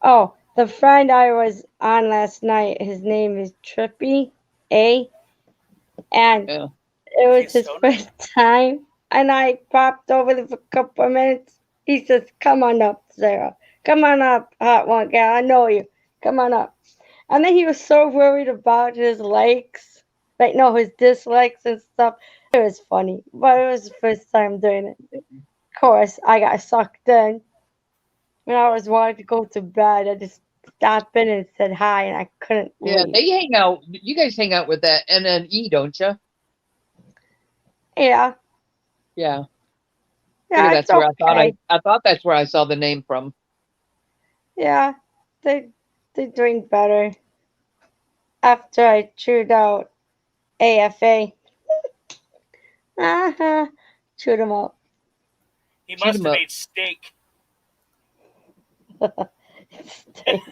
Oh, the friend I was on last night, his name is Trippy A. And Yeah. it was He's his so first time. And I popped over there for a couple of minutes. He says, "Come on up, Sarah. Come on up, hot one gal. I know you. Come on up." And then he was so worried about his likes. Like, no, his dislikes and stuff. It was funny. But it was the first time doing it. Of course, I got sucked in. When I was wanting to go to bed, I just stopped in and said hi, and I couldn't Yeah. leave. They hang out. You guys hang out with that NNE, don't you? Yeah. Yeah. Yeah, That's it's where I thought okay. I thought that's where I saw the name from. Yeah, they're doing better after I chewed out AFA. Uh-huh. Chewed them up. He Cheat must 'em have up. ate steak. Steak.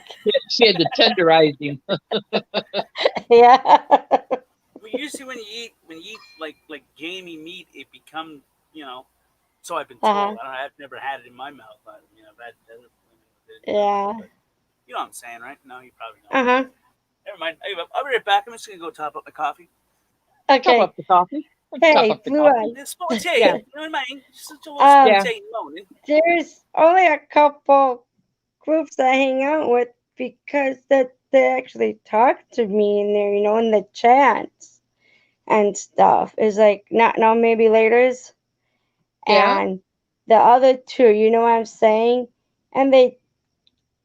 She had to tenderize him. Yeah. Well, usually when you eat like gamey meat, it becomes So I've been told. Uh-huh. I've never had it in my mouth. I've had other women with it. Yeah. But you know what I'm saying, right? No, you probably don't. Uh-huh. Never mind. Hey, I'll be right back. I'm just gonna go top up my coffee. Top Okay. up the coffee. Top Hey, up the Blue coffee. Eye. This spaghetti, Yeah. you know what I mean? Just such a little Um, Yeah. spaghetti morning. There's only a couple groups I hang out with because that they actually talk to me in there, in the chats and stuff. It's like not now, maybe later's. Yeah. And the other two, you know what I'm saying? And they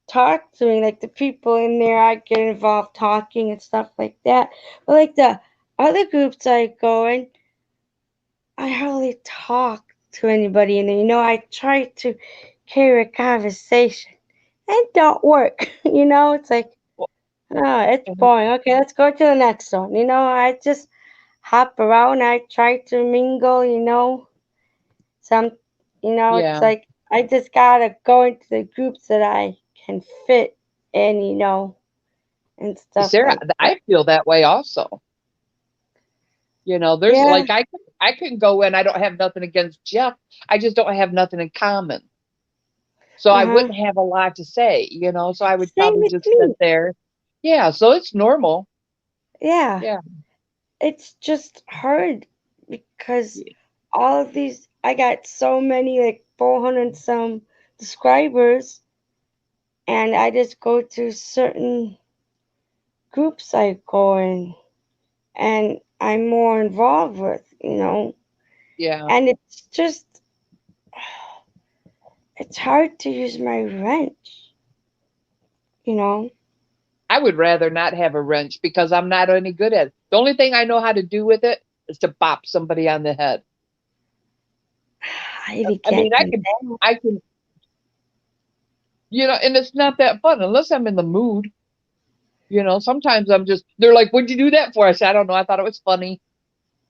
talk to me, like the people in there, I get involved talking and stuff like that. But like the other groups I go in, I hardly talk to anybody in there. I try to carry a conversation. It don't work. It's like, Well, oh, it's mhm. boring. Okay, let's go to the next one. I just hop around. I try to mingle. Some, it's Yeah. like I just gotta go into the groups that I can fit in, and stuff Sarah, like that. I feel that way also. There's Yeah, like I can go in. I don't have nothing against Jeff. I just don't have nothing in common. So I uh-huh. wouldn't have a lot to say, so I would Same probably with just me. sit there. Yeah, so it's normal. Yeah, Yeah. it's just hard because Yeah. all of these, I got so many, like 400 some subscribers, and I just go to certain groups I go in, and I'm more involved with. Yeah. And it's hard to use my wrench, you know. I would rather not have a wrench because I'm not any good at it. The only thing I know how to do with it is to bop somebody on the head. I even I mean, can't do that. I can, and it's not that fun unless I'm in the mood. Sometimes they're like, "What'd you do that for?" I said, "I don't know. I thought it was funny."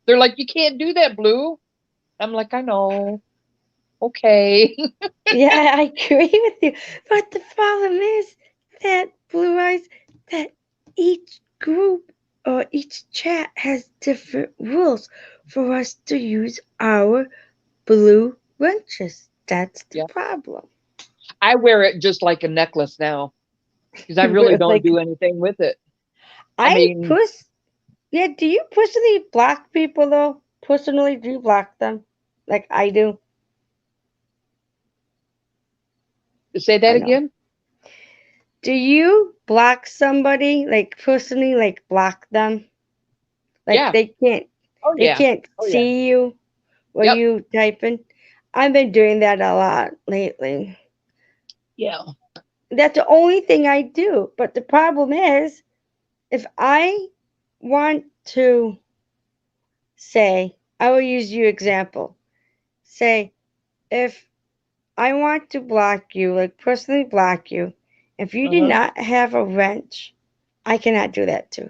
They're like, "You can't do that, Blue." I'm like, "I know. Okay." Yeah, I agree with you. But the problem is that Blue Eyes, that each group or each chat has different rules for us to use our blue wrenches. That's the Yeah. problem. I wear it just like a necklace now because I really don't Like, do anything with it. I I mean, yeah, do you personally block people though? Personally, do you block them? Like I do? say that Or no? again. Do you block somebody, like personally, like block them? Like Yeah. they can't Oh they yeah. can't Oh yeah. see you when Yep. you typing? I've been doing that a lot lately. Yeah. That's the only thing I do. But the problem is if I want to say, I will use you example. Say, if I want to block you, like personally block you, if you did not have a wrench, I cannot do that too.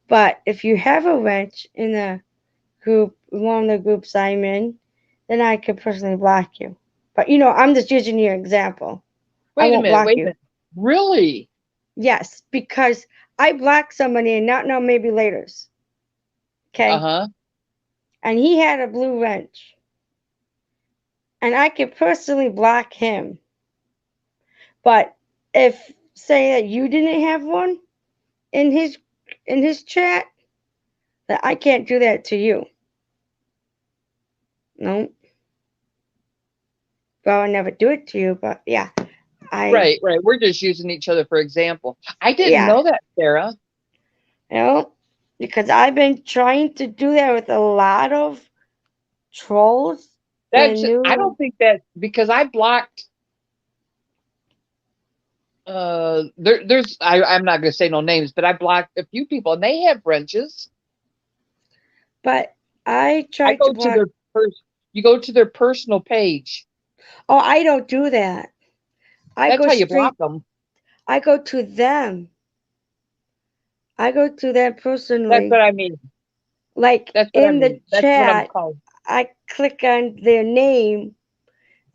But if you have a wrench in the group, one of the groups I'm in, then I could personally block you. But I'm just using your example. Wait a won't minute. block Wait you. a minute. Really? Yes, because I blocked somebody and not know maybe later. Okay. And he had a blue wrench. And I could personally block him. But if say that you didn't have one in his chat, that I can't do that to you. No. Well, I never do it to you, but yeah. Right. We're just using each other for example. I didn't know that, Sarah. Because I've been trying to do that with a lot of trolls. I don't think that, because I blocked I'm not gonna say no names, but I blocked a few people and they have wrenches. But I tried to block. You go to their personal page. Oh, I don't do that. That's how you block them. I go to them. I go to them personally. That's what I mean. Like in the chat, I click on their name,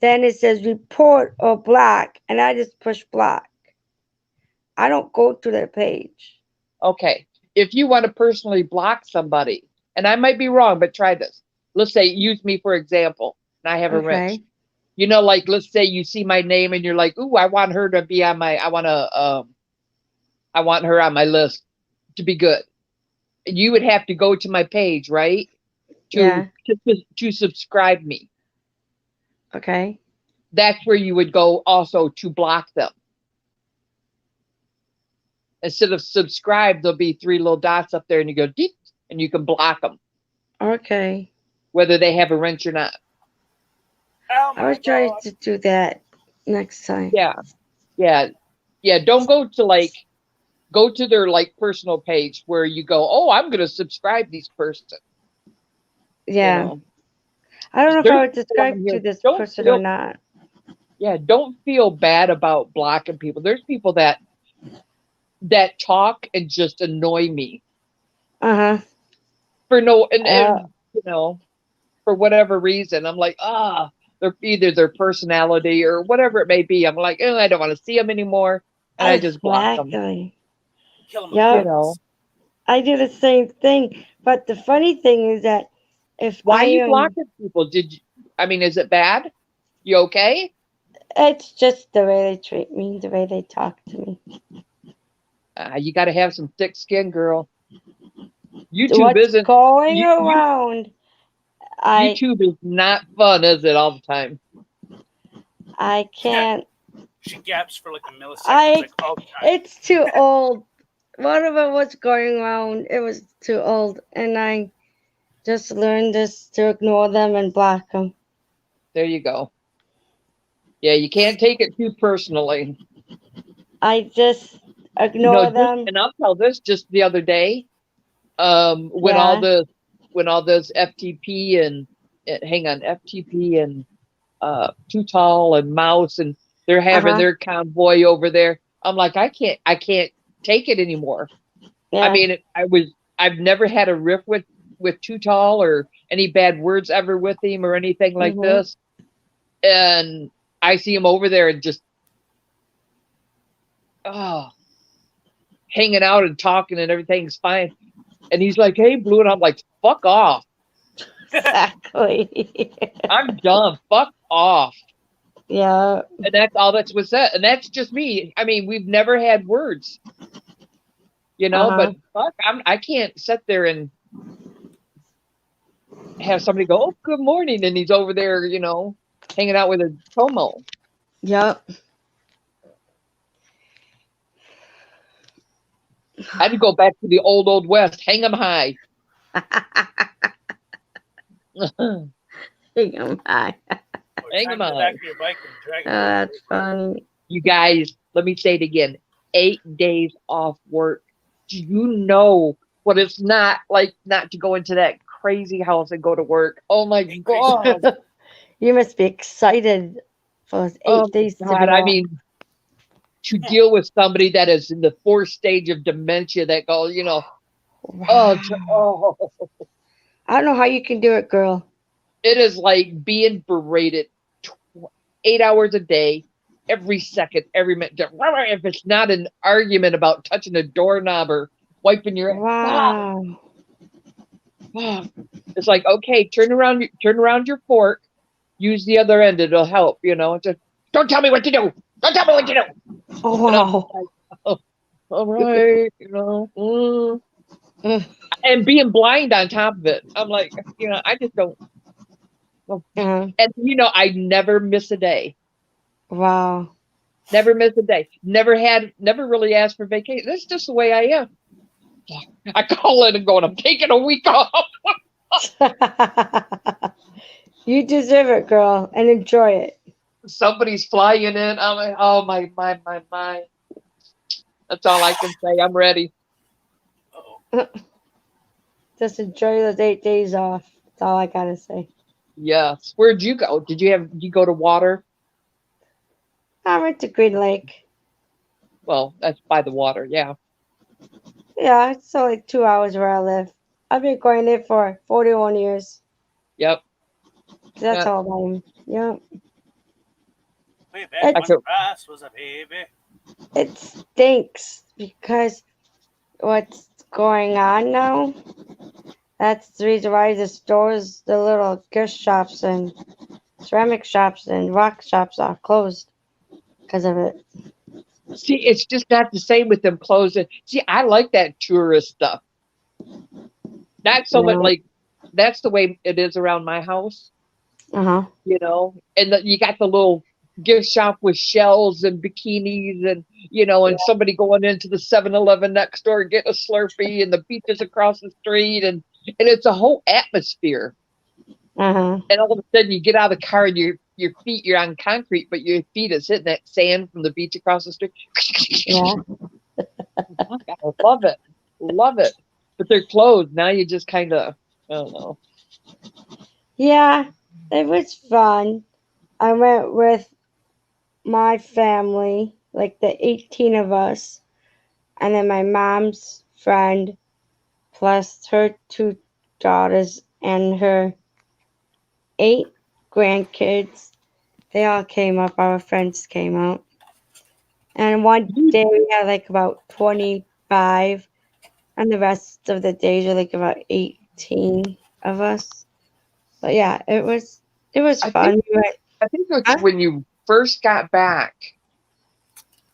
then it says report or block, and I just push block. I don't go to their page. Okay. If you want to personally block somebody, and I might be wrong, but try this. Let's say, use me for example, and I have a wrench. Like let's say you see my name and you're like, ooh, I want her to be on I want her on my list to be good. You would have to go to my page, right? To subscribe me. Okay. That's where you would go also to block them. Instead of subscribe, there'll be 3 little dots up there and you go deep and you can block them. Okay. Whether they have a wrench or not. I will try to do that next time. Yeah. Don't go to their personal page where you go, oh, I'm going to subscribe this person. Yeah. I don't know if I would subscribe to this person or not. Yeah. Don't feel bad about blocking people. There's people that talk and just annoy me. For no, for whatever reason, I'm like, they're either their personality or whatever it may be. I'm like, I don't want to see them anymore. And I just block them. Yeah. I do the same thing. But the funny thing is that why are you blocking people? Is it bad? You okay? It's just the way they treat me, the way they talk to me. You got to have some thick skin, girl. YouTube isn't going around. YouTube is not fun, is it, all the time? I can't. She gaps for like a millisecond. It's too old. Whatever was going around, it was too old. And I just learned to ignore them and block them. There you go. Yeah, you can't take it too personally. I just ignore them. And I'll tell this, just the other day, when all this FTP and FTP and Too Tall and Mouse and they're having their convoy over there. I'm like, I can't take it anymore. Yeah. I've never had a riff with Too Tall or any bad words ever with him or anything like this. And I see him over there and just hanging out and talking and everything's fine. And he's like, hey, Blue. And I'm like, fuck off. Exactly. I'm done. Fuck off. Yeah. And that's all that's was said. And that's just me. We've never had words. But fuck, I can't sit there and have somebody go, oh, good morning. And he's over there, hanging out with a Tomo. Yep. I'd go back to the old West. Hang 'em high. Hang 'em high. Hang 'em high. That's funny. You guys, let me say it again. 8 days off work. Do you know but it's not like not to go into that crazy house and go to work. Oh my Ain't crazy. God. You must be excited for those 8 Oh days to be God. I off. mean, to deal with somebody that is in the 4th stage of dementia that goes, Wow. oh, I don't know how you can do it, girl. it is like being berated 8 hours a day, every second, every minute. If it's not an argument about touching a doorknob or wiping your Wow. it's like, okay, turn around your fork, use the other end, it'll help, Just don't tell me what to do. Don't tell me what to do. Oh, And I'm wow. like, oh, all right, and being blind on top of it. I'm like, I just don't. Uh-huh. And I never miss a day. Wow. Never miss a day. Never really asked for vacation. That's just the way I am. I call in and go, I'm taking a week off. You deserve it, girl, and enjoy it. Somebody's flying in. I'm like, oh my. That's all I can say. I'm ready. Uh-oh. Just enjoy those 8 days off. That's all I gotta say. Yes. Where'd you go? Did you go to water? I went to Green Lake. Well, that's by the water. Yeah. Yeah, it's only 2 hours where I live. I've been going there for 41 years. Yep. That's Yeah. all I am. Yep. Way back when It's- the price was a baby. It stinks because what's going on now, that's the reason why the stores, the little gift shops and ceramic shops and rock shops are closed because of it. See, it's just not the same with them closing. See, I like that tourist stuff. Not so much Yeah. like that's the way it is around my house, Uh-huh. and you got the little gift shop with shells and bikinis and, and somebody going into the 7-Eleven next door and getting a Slurpee and the beaches across the street. And it's a whole atmosphere. Uh-huh. And all of a sudden you get out of the car and your feet, you're on concrete, but your feet is hitting that sand from the beach across the street. Yeah. I love it. Love it. But they're closed. Now you just kind of, I don't know. Yeah, it was fun. I went with my family, like the 18 of us, and then my mom's friend, plus her 2 daughters and her 8 grandkids. They all came up, our friends came out. And one day we had like about 25, and the rest of the days were like about 18 of us. But yeah, it was I fun. I think it's Huh? when you first got back,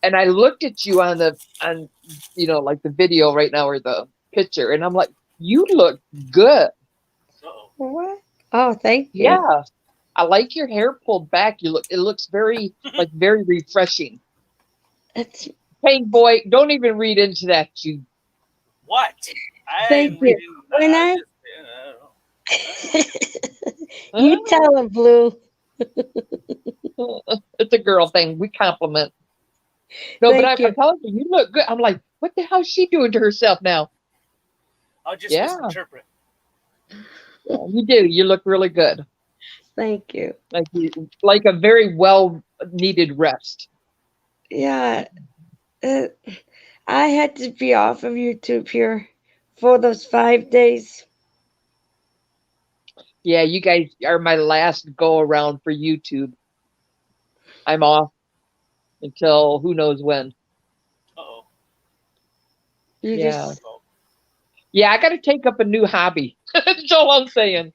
and I looked at you on like the video right now or the picture, and I'm like, you look good. Uh-oh. What? Oh, thank you. Yeah, I like your hair pulled back. It looks very very refreshing. It's Pink boy, don't even read into that. You What? I Thank ain't you. reading. When I I- just, you tell him, Blue. It's a girl thing. We compliment. No, Thank but you. I'm telling you, you look good. I'm like, what the hell is she doing to herself now? I'll just Yeah. misinterpret. You do. You look really good. Thank you. Like a very well needed rest. Yeah. I had to be off of YouTube here for those 5 days. Yeah, you guys are my last go around for YouTube. I'm off until who knows when. Uh-oh. You Yeah. just Yeah, I got to take up a new hobby. That's all I'm saying.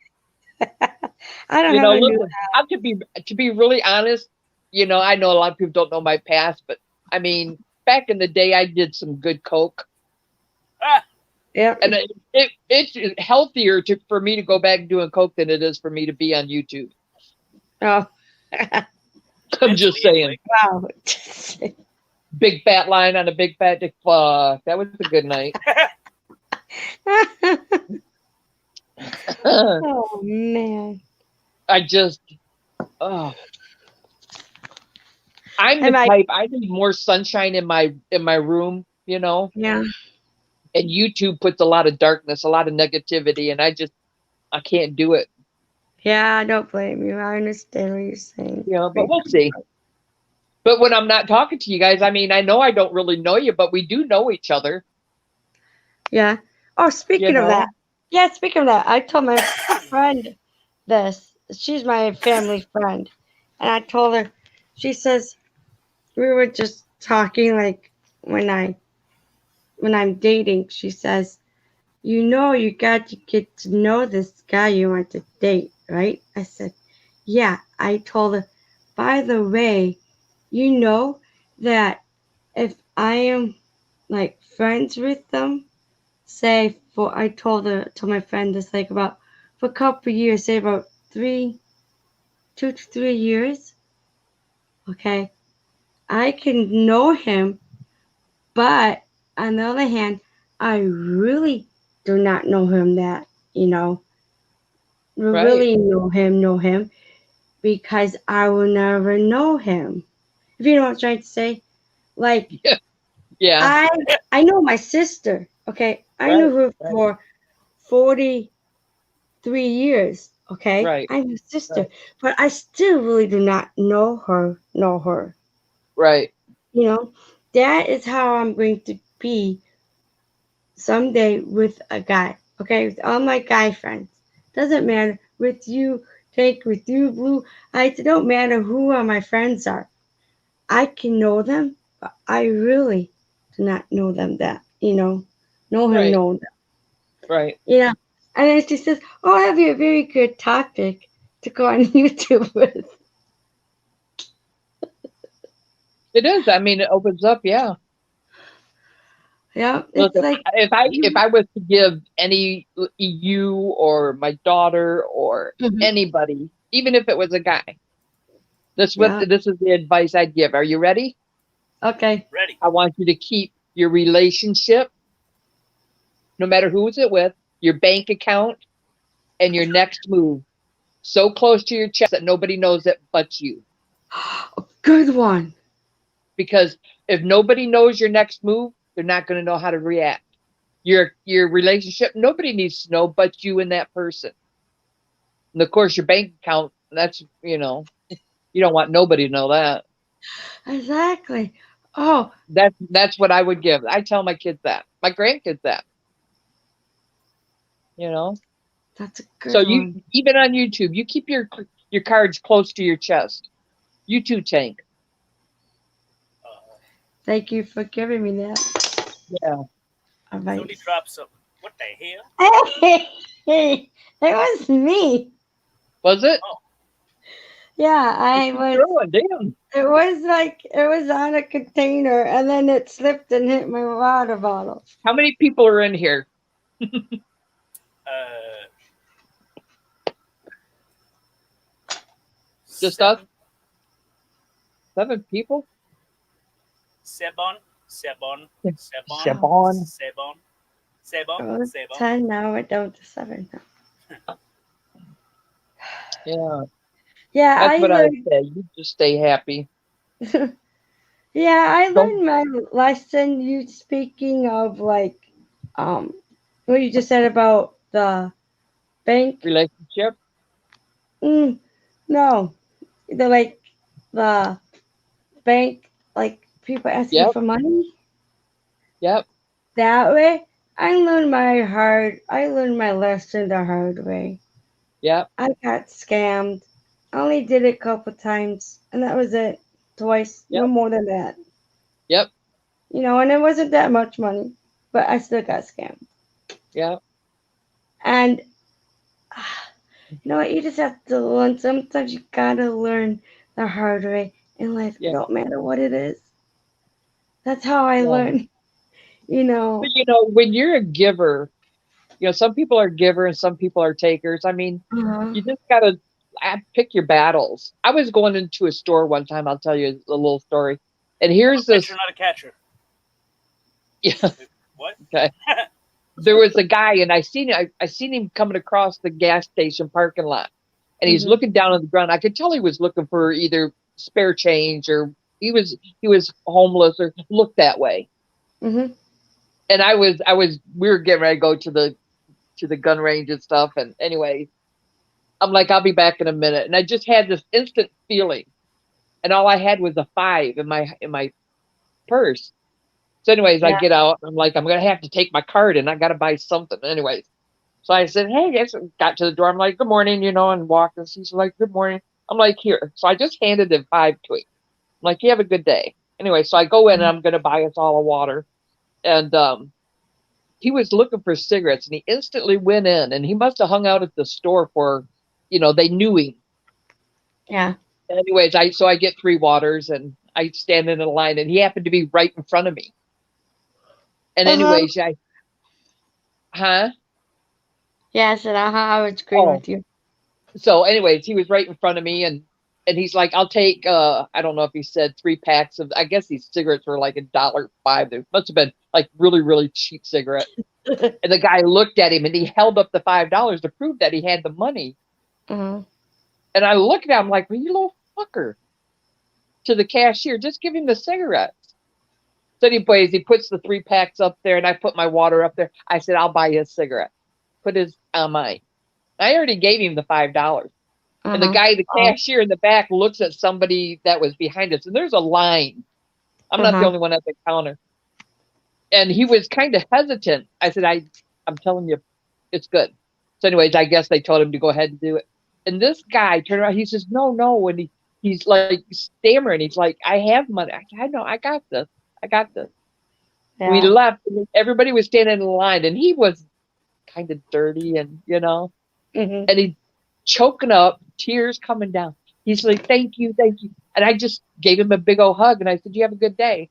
I don't have a new Listen, I'm to be really honest, I know a lot of people don't know my past, but I mean, back in the day, I did some good coke, Ah, yeah. and it's healthier for me to go back doing coke than it is for me to be on YouTube. Oh. I'm just saying. Wow. Big fat line on a big fat dick. Fuck, that was a good night. Oh man. I'm the Am I- type. I need more sunshine in my room. Yeah. And YouTube puts a lot of darkness, a lot of negativity, and I can't do it. Yeah, I don't blame you. I understand what you're saying. Yeah, but we'll see. But when I'm not talking to you guys, I mean, I know I don't really know you, but we do know each other. Yeah. Oh, speaking of that. Yeah, speaking of that, I told my friend this. She's my family friend. And I told her, she says, we were just talking like when I'm dating, she says, you got to get to know this guy you want to date, right? I said, yeah. I told her, by the way, you know that if I am like friends with them, say I told my friend this like about for a couple of years, say about 2 to 3 years, okay, I can know him, but on the other hand, I really do not know him that, Right. really know him because I will never know him. If you know what I'm trying to say, like Yeah. I know my sister, okay, I knew her for 43 years, okay, Right. I'm her sister, but I still really do not know her. Right. That is how I'm going to be someday with a guy, okay, with all my guy friends. Doesn't matter with you, Tank, with you, Blue. It don't matter who my friends are. I can know them, but I really do not know them that, know Right. them. Right. Yeah. And then she says, oh, that'd be a very good topic to go on YouTube with. It is. I mean, it opens up. Yeah. Yeah. Look, It's like if I was to give any you or my daughter or anybody, even if it was a guy, this is the advice I'd give. Are you ready? Okay. Ready. I want you to keep your relationship, no matter who is it with, your bank account, and your next move so close to your chest that nobody knows it but you. A good one. Because if nobody knows your next move, they're not going to know how to react. Your relationship, nobody needs to know but you and that person. And of course, your bank account, that's, you don't want nobody to know that. Exactly. Oh. That's what I would give. I tell my kids that. My grandkids that. That's a good So one. even on YouTube, you keep your cards close to your chest. You too, Tank. Thank you for giving me that. Yeah. Somebody dropped something. What the hell? Hey, it was me. Was it? Oh. Yeah, I was. Damn. It was on a container, and then it slipped and hit my water bottle. How many people are in here? Just us? 7 people? It was 10 now. We're down to 7 now. Yeah. Yeah, That's what I would say. You just stay happy. Yeah, I learned my lesson. You speaking of what you just said about the bank relationship. No, the bank, like people asking for money. Yep. That way, I learned my lesson the hard way. Yep. I got scammed. I only did it a couple times, and that was it. Twice, no more than that. Yep. And it wasn't that much money, but I still got scammed. Yeah. And what? You just have to learn. Sometimes you gotta learn the hard way in life. It don't matter what it is. That's how I learned. But when you're a giver, some people are giver and some people are takers. I mean, you just gotta pick your battles. I was going into a store one time. I'll tell you a little story. And here's this. Pitcher, not a catcher. Yeah. What? Okay. There was a guy, and I seen him coming across the gas station parking lot, and he's looking down on the ground. I could tell he was looking for either spare change or he was homeless or looked that way. And and we were getting ready to go to the gun range and stuff. And anyway, I'm like, I'll be back in a minute. And I just had this instant feeling, and all I had was a 5 in my purse. So anyways, I Yeah. get out. I'm like, I'm gonna have to take my card, and I gotta buy something. Anyways, so I said, hey, guys, got to the door. I'm like, good morning, and walked. And she's like, good morning. I'm like, here. So I just handed him 5 to him. I'm like, you have a good day. Anyway, so I go in and I'm gonna buy us all a water, and he was looking for cigarettes, and he instantly went in, and he must have hung out at the store for, they knew him. Yeah. Anyways, I get 3 waters, and I stand in a line, and he happened to be right in front of me. And anyways, huh? Yeah, I said, I would agree Oh, with you. so anyways, he was right in front of me, and he's like, I'll take I don't know if he said 3 packs of, I guess these cigarettes were like $1.05. They must have been like really, really cheap cigarette. And the guy looked at him and he held up the $5 to prove that he had the money. Mm-hmm. And I looked at him like, well, you little fucker. To the cashier, just give him the cigarettes. So anyways, he puts the 3 packs up there, and I put my water up there. I said, I'll buy his cigarette. Put his on mine. I already gave him the $5. And the guy, the cashier in the back, looks at somebody that was behind us, and there's a line. I'm not the only one at the counter. And he was kind of hesitant. I said, I'm telling you, it's good. So anyways, I guess they told him to go ahead and do it. And this guy turned around, he says, no. And he's like stammering. He's like, I have money. I said, I know, I got this. Yeah. We left, and everybody was standing in line, and he was kind of dirty and, Mm-hmm. and he choking up, tears coming down. He's like, thank you. And I just gave him a big old hug, and I said, you have a good day.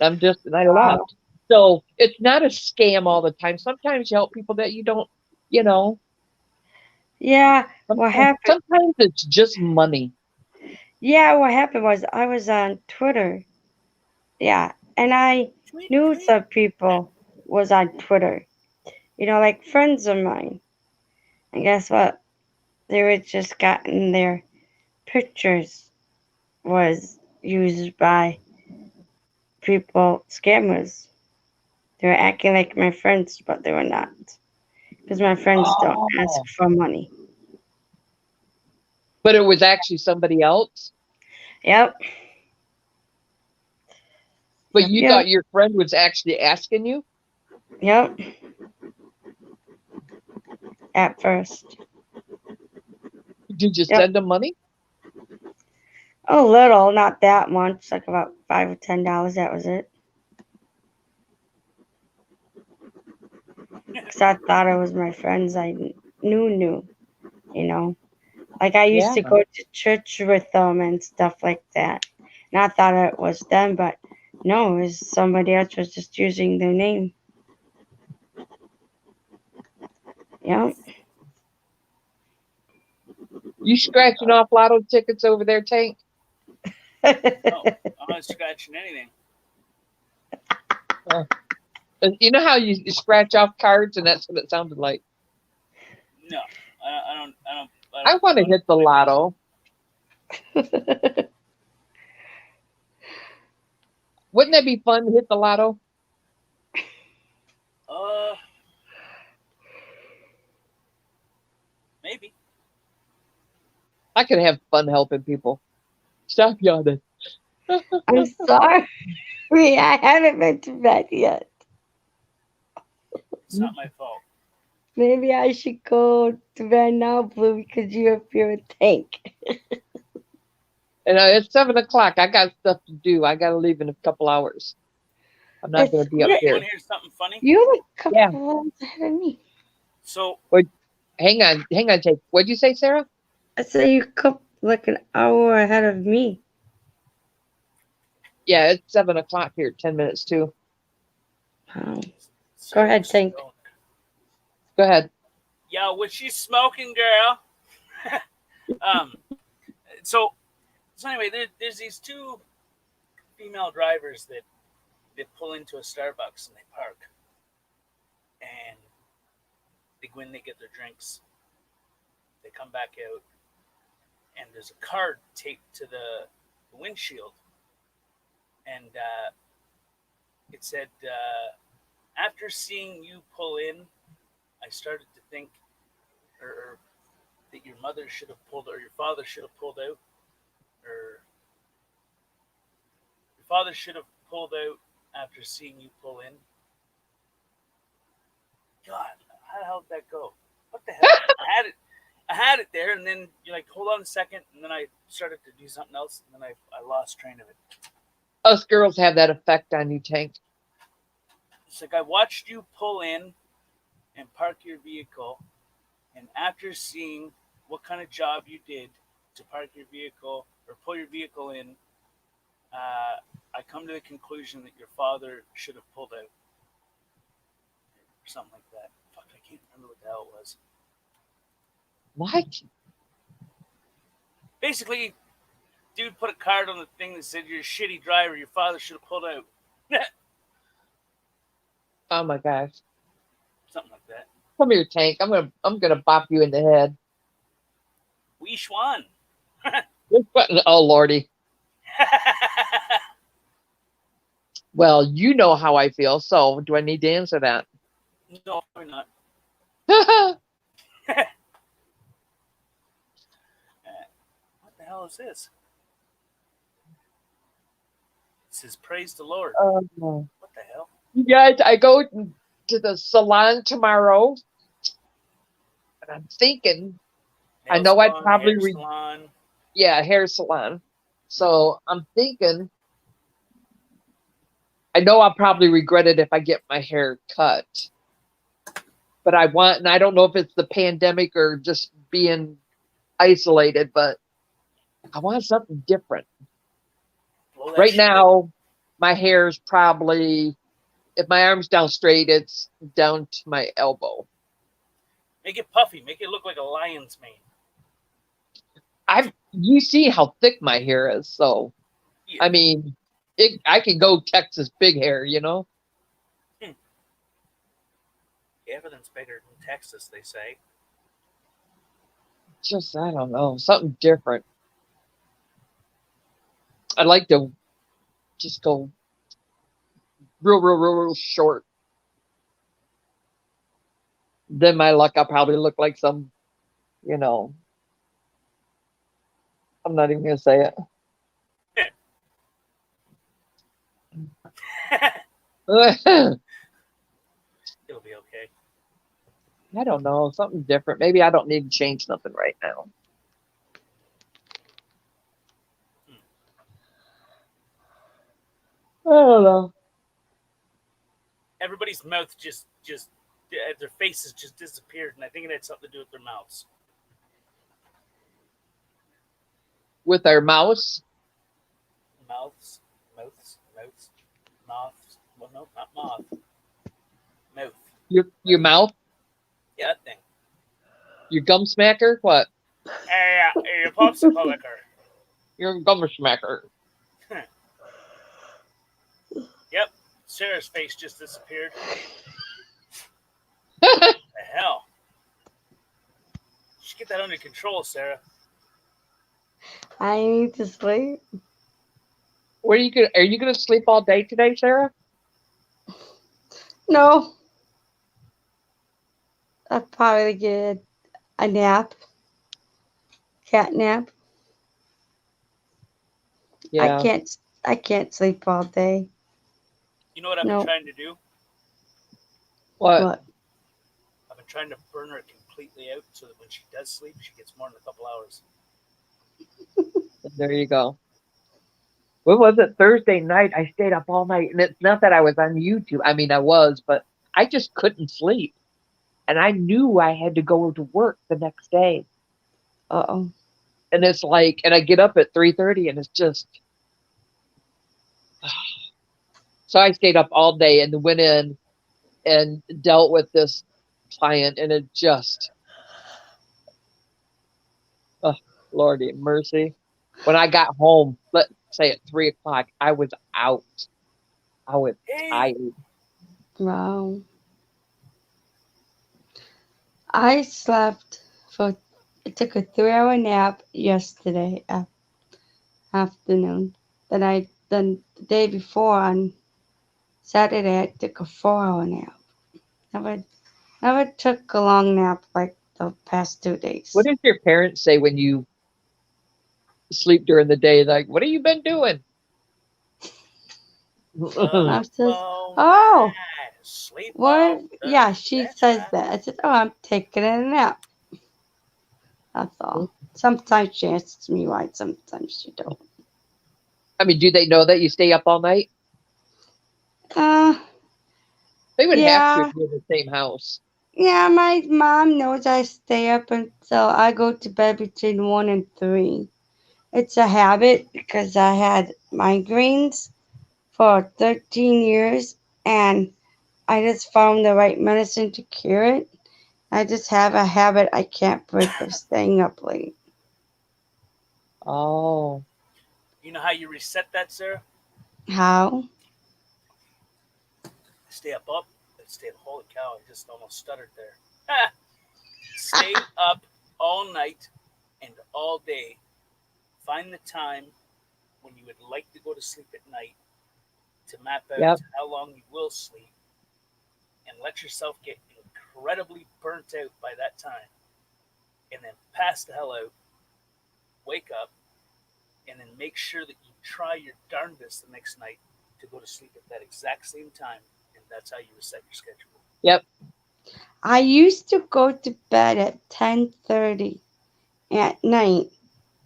And I left. So it's not a scam all the time. Sometimes you help people that you don't, Yeah. What happened? Sometimes it's just money. Yeah, what happened was I was on Twitter. Yeah, and I knew some people was on Twitter. Like friends of mine. And guess what? They were just gotten their pictures was used by people, scammers. They were acting like my friends, but they were not. Because my friends don't ask for money. But it was actually somebody else? Yep. But you thought your friend was actually asking you? Yep. At first. Did you send them money? A little, not that much, like about $5 or $10. That was it. Because I thought it was my friends I knew, Like I used to go to church with them and stuff like that. And I thought it was them, but no, it was somebody else was just using their name. Yep. You scratching off lotto tickets over there, Tank? No, I'm not scratching anything. You know how you scratch off cards, and that's what it sounded like. No, I don't. I want to hit the lotto. Wouldn't that be fun to hit the lotto? Maybe. I could have fun helping people. Stop yawning. I'm sorry. I haven't been to bed yet. It's not my fault. Maybe I should go to bed now, Blue, because you're up here with Tank. And it's 7 o'clock. I got stuff to do. I got to leave in a couple hours. I'm not going to be up You here. want to hear something funny? You're a couple hours ahead of me. So. Hang on, Tank. What'd you say, Sarah? I said you're like an hour ahead of me. Yeah, it's 7 o'clock here. 10 minutes too. Go ahead, Tank. Go ahead. Yeah, what she's smoking, girl. So anyway, there's these 2 female drivers that they pull into a Starbucks and they park, and they go in, they get their drinks, they come back out, and there's a card taped to the windshield, and it said After seeing you pull in, I started to think, or that your mother should have pulled, or your father should have pulled out, or your father should have pulled out after seeing you pull in. God, how the hell did that go? What the hell? I had it there, and then you're like, hold on a second, and then I started to do something else, and then I lost train of it. Us girls have that effect on you, Tank. It's like I watched you pull in and park your vehicle, and after seeing what kind of job you did to park your vehicle or pull your vehicle in, I come to the conclusion that your father should have pulled out. Or something like that. Fuck, I can't remember what the hell it was. What? Basically, dude put a card on the thing that said you're a shitty driver, your father should have pulled out. Oh my gosh. Something like that. Come here, Tank. I'm gonna bop you in the head. We Schwan. Oh Lordy. Well, you know how I feel, so do I need to answer that? No, probably not. What the hell is this? It says praise the Lord. What the hell? You guys, I go to the salon tomorrow, and I'm thinking, I know I'd probably hair salon. Yeah, hair salon. So I'm thinking, I know I'll probably regret it if I get my hair cut. But and I don't know if it's the pandemic or just being isolated, but I want something different. Right now, my hair is probably, if my arm's down straight, it's down to my elbow. Make it puffy. Make it look like a lion's mane. You see how thick my hair is, so yeah. I mean, I can go Texas big hair, you know. Everything's bigger than Texas, they say. Just I don't know, something different. I'd like to just go real short. Then my luck, I'll probably look like some, you know. I'm not even gonna say it. It'll be okay. I don't know, something different. Maybe I don't need to change nothing right now. I don't know. Everybody's mouth just their faces just disappeared, and I think it had something to do with their mouths. With our mouse? Mouths. Well, no, not moth. Mouth. Your mouth? Yeah, that thing. Your gum smacker? What? Yeah, your popsicle liquor. Your gum smacker. Yep. Sarah's face just disappeared. What the hell? You should get that under control, Sarah. I need to sleep. Are you gonna sleep all day today, Sarah? No. I'll probably get a nap. Cat nap. Yeah. I can't sleep all day. You know what I've been trying to do? What? I've been trying to burn her completely out so that when she does sleep, she gets more than a couple hours. There you go. What was it? Thursday night, I stayed up all night. And it's not that I was on YouTube. I mean, I was, but I just couldn't sleep. And I knew I had to go to work the next day. Uh-oh. And it's like, and I get up at 3:30 and it's just. So I stayed up all day and went in and dealt with this client. And it just. Oh, Lordy mercy. When I got home, let's say at 3 o'clock, I was out. I was tired. Wow. I slept I took a 3-hour nap yesterday afternoon. Then the day before on Saturday I took a 4-hour nap. Never took a long nap like the past 2 days. What does your parents say when you sleep during the day? Like, what have you been doing? Mom says, Oh, "Oh, man, sleep what?" all Yeah, day. she That's says right. that. I said, "Oh, I'm taking a nap." That's all. Sometimes she asks me why. Sometimes she don't. I mean, do they know that you stay up all night? Uh, They would have to yeah. if you're in the same house. Yeah, my mom knows I stay up until I go to bed between 1 and 3. It's a habit because I had migraines for 13 years and I just found the right medicine to cure it. I just have a habit I can't break of staying up late. Oh. You know how you reset that, Sarah? How? Stay up. Holy cow! I just almost stuttered there. Stay up all night and all day. Find the time when you would like to go to sleep at night to map out Yep. how long you will sleep, and let yourself get incredibly burnt out by that time, and then pass the hell out. Wake up, and then make sure that you try your darndest the next night to go to sleep at that exact same time, and that's how you reset your schedule. Yep. I used to go to bed at 10:30 at night.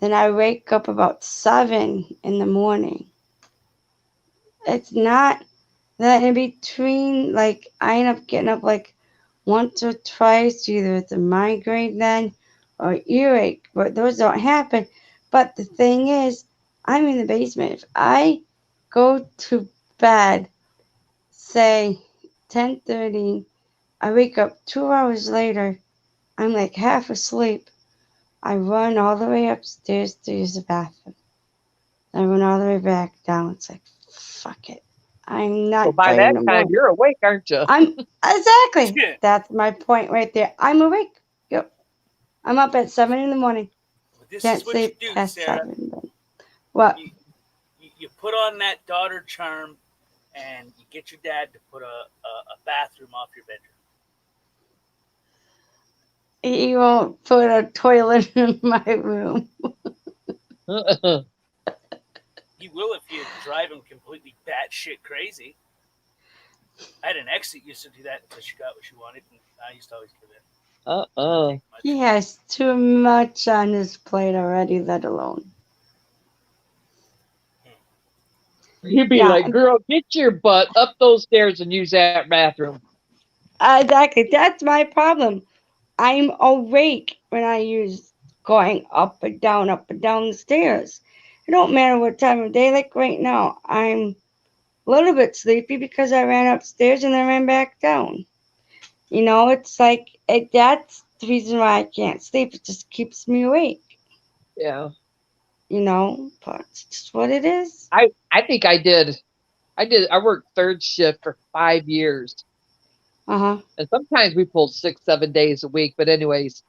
Then I wake up about 7 in the morning. It's not that in between, like, I end up getting up like once or twice, either it's a migraine then or earache, but those don't happen. But the thing is, I'm in the basement. If I go to bed, say 10:30, I wake up 2 hours later, I'm like half asleep. I run all the way upstairs to use the bathroom. I run all the way back down. It's like, fuck it. I'm Well, not by trying that no time, more. you're awake, aren't you? I'm exactly. Yeah. That's my point right there. I'm awake. Yep. I'm up at 7 in the morning. But this Can't is what you sleep do, past Sarah. 7. But what? You put on that daughter charm, and you get your dad to put a bathroom off your bedroom. He won't put a toilet in my room. He will if you drive him completely batshit crazy. I had an ex that used to do that until she got what she wanted, and I used to always give in. He has too much on his plate already, let alone. You'd be Yeah, like, girl, get your butt up those stairs and use that bathroom. exactly. That's my problem. I'm awake when I use going up and down the stairs. It don't matter what time of day. Like right now, I'm a little bit sleepy because I ran upstairs and then ran back down. You know, it's like that's the reason why I can't sleep. It just keeps me awake. Yeah. You know, but it's just what it is. I think I worked third shift for 5 years. Uh-huh. And sometimes we pulled 6-7 days a week. But anyways,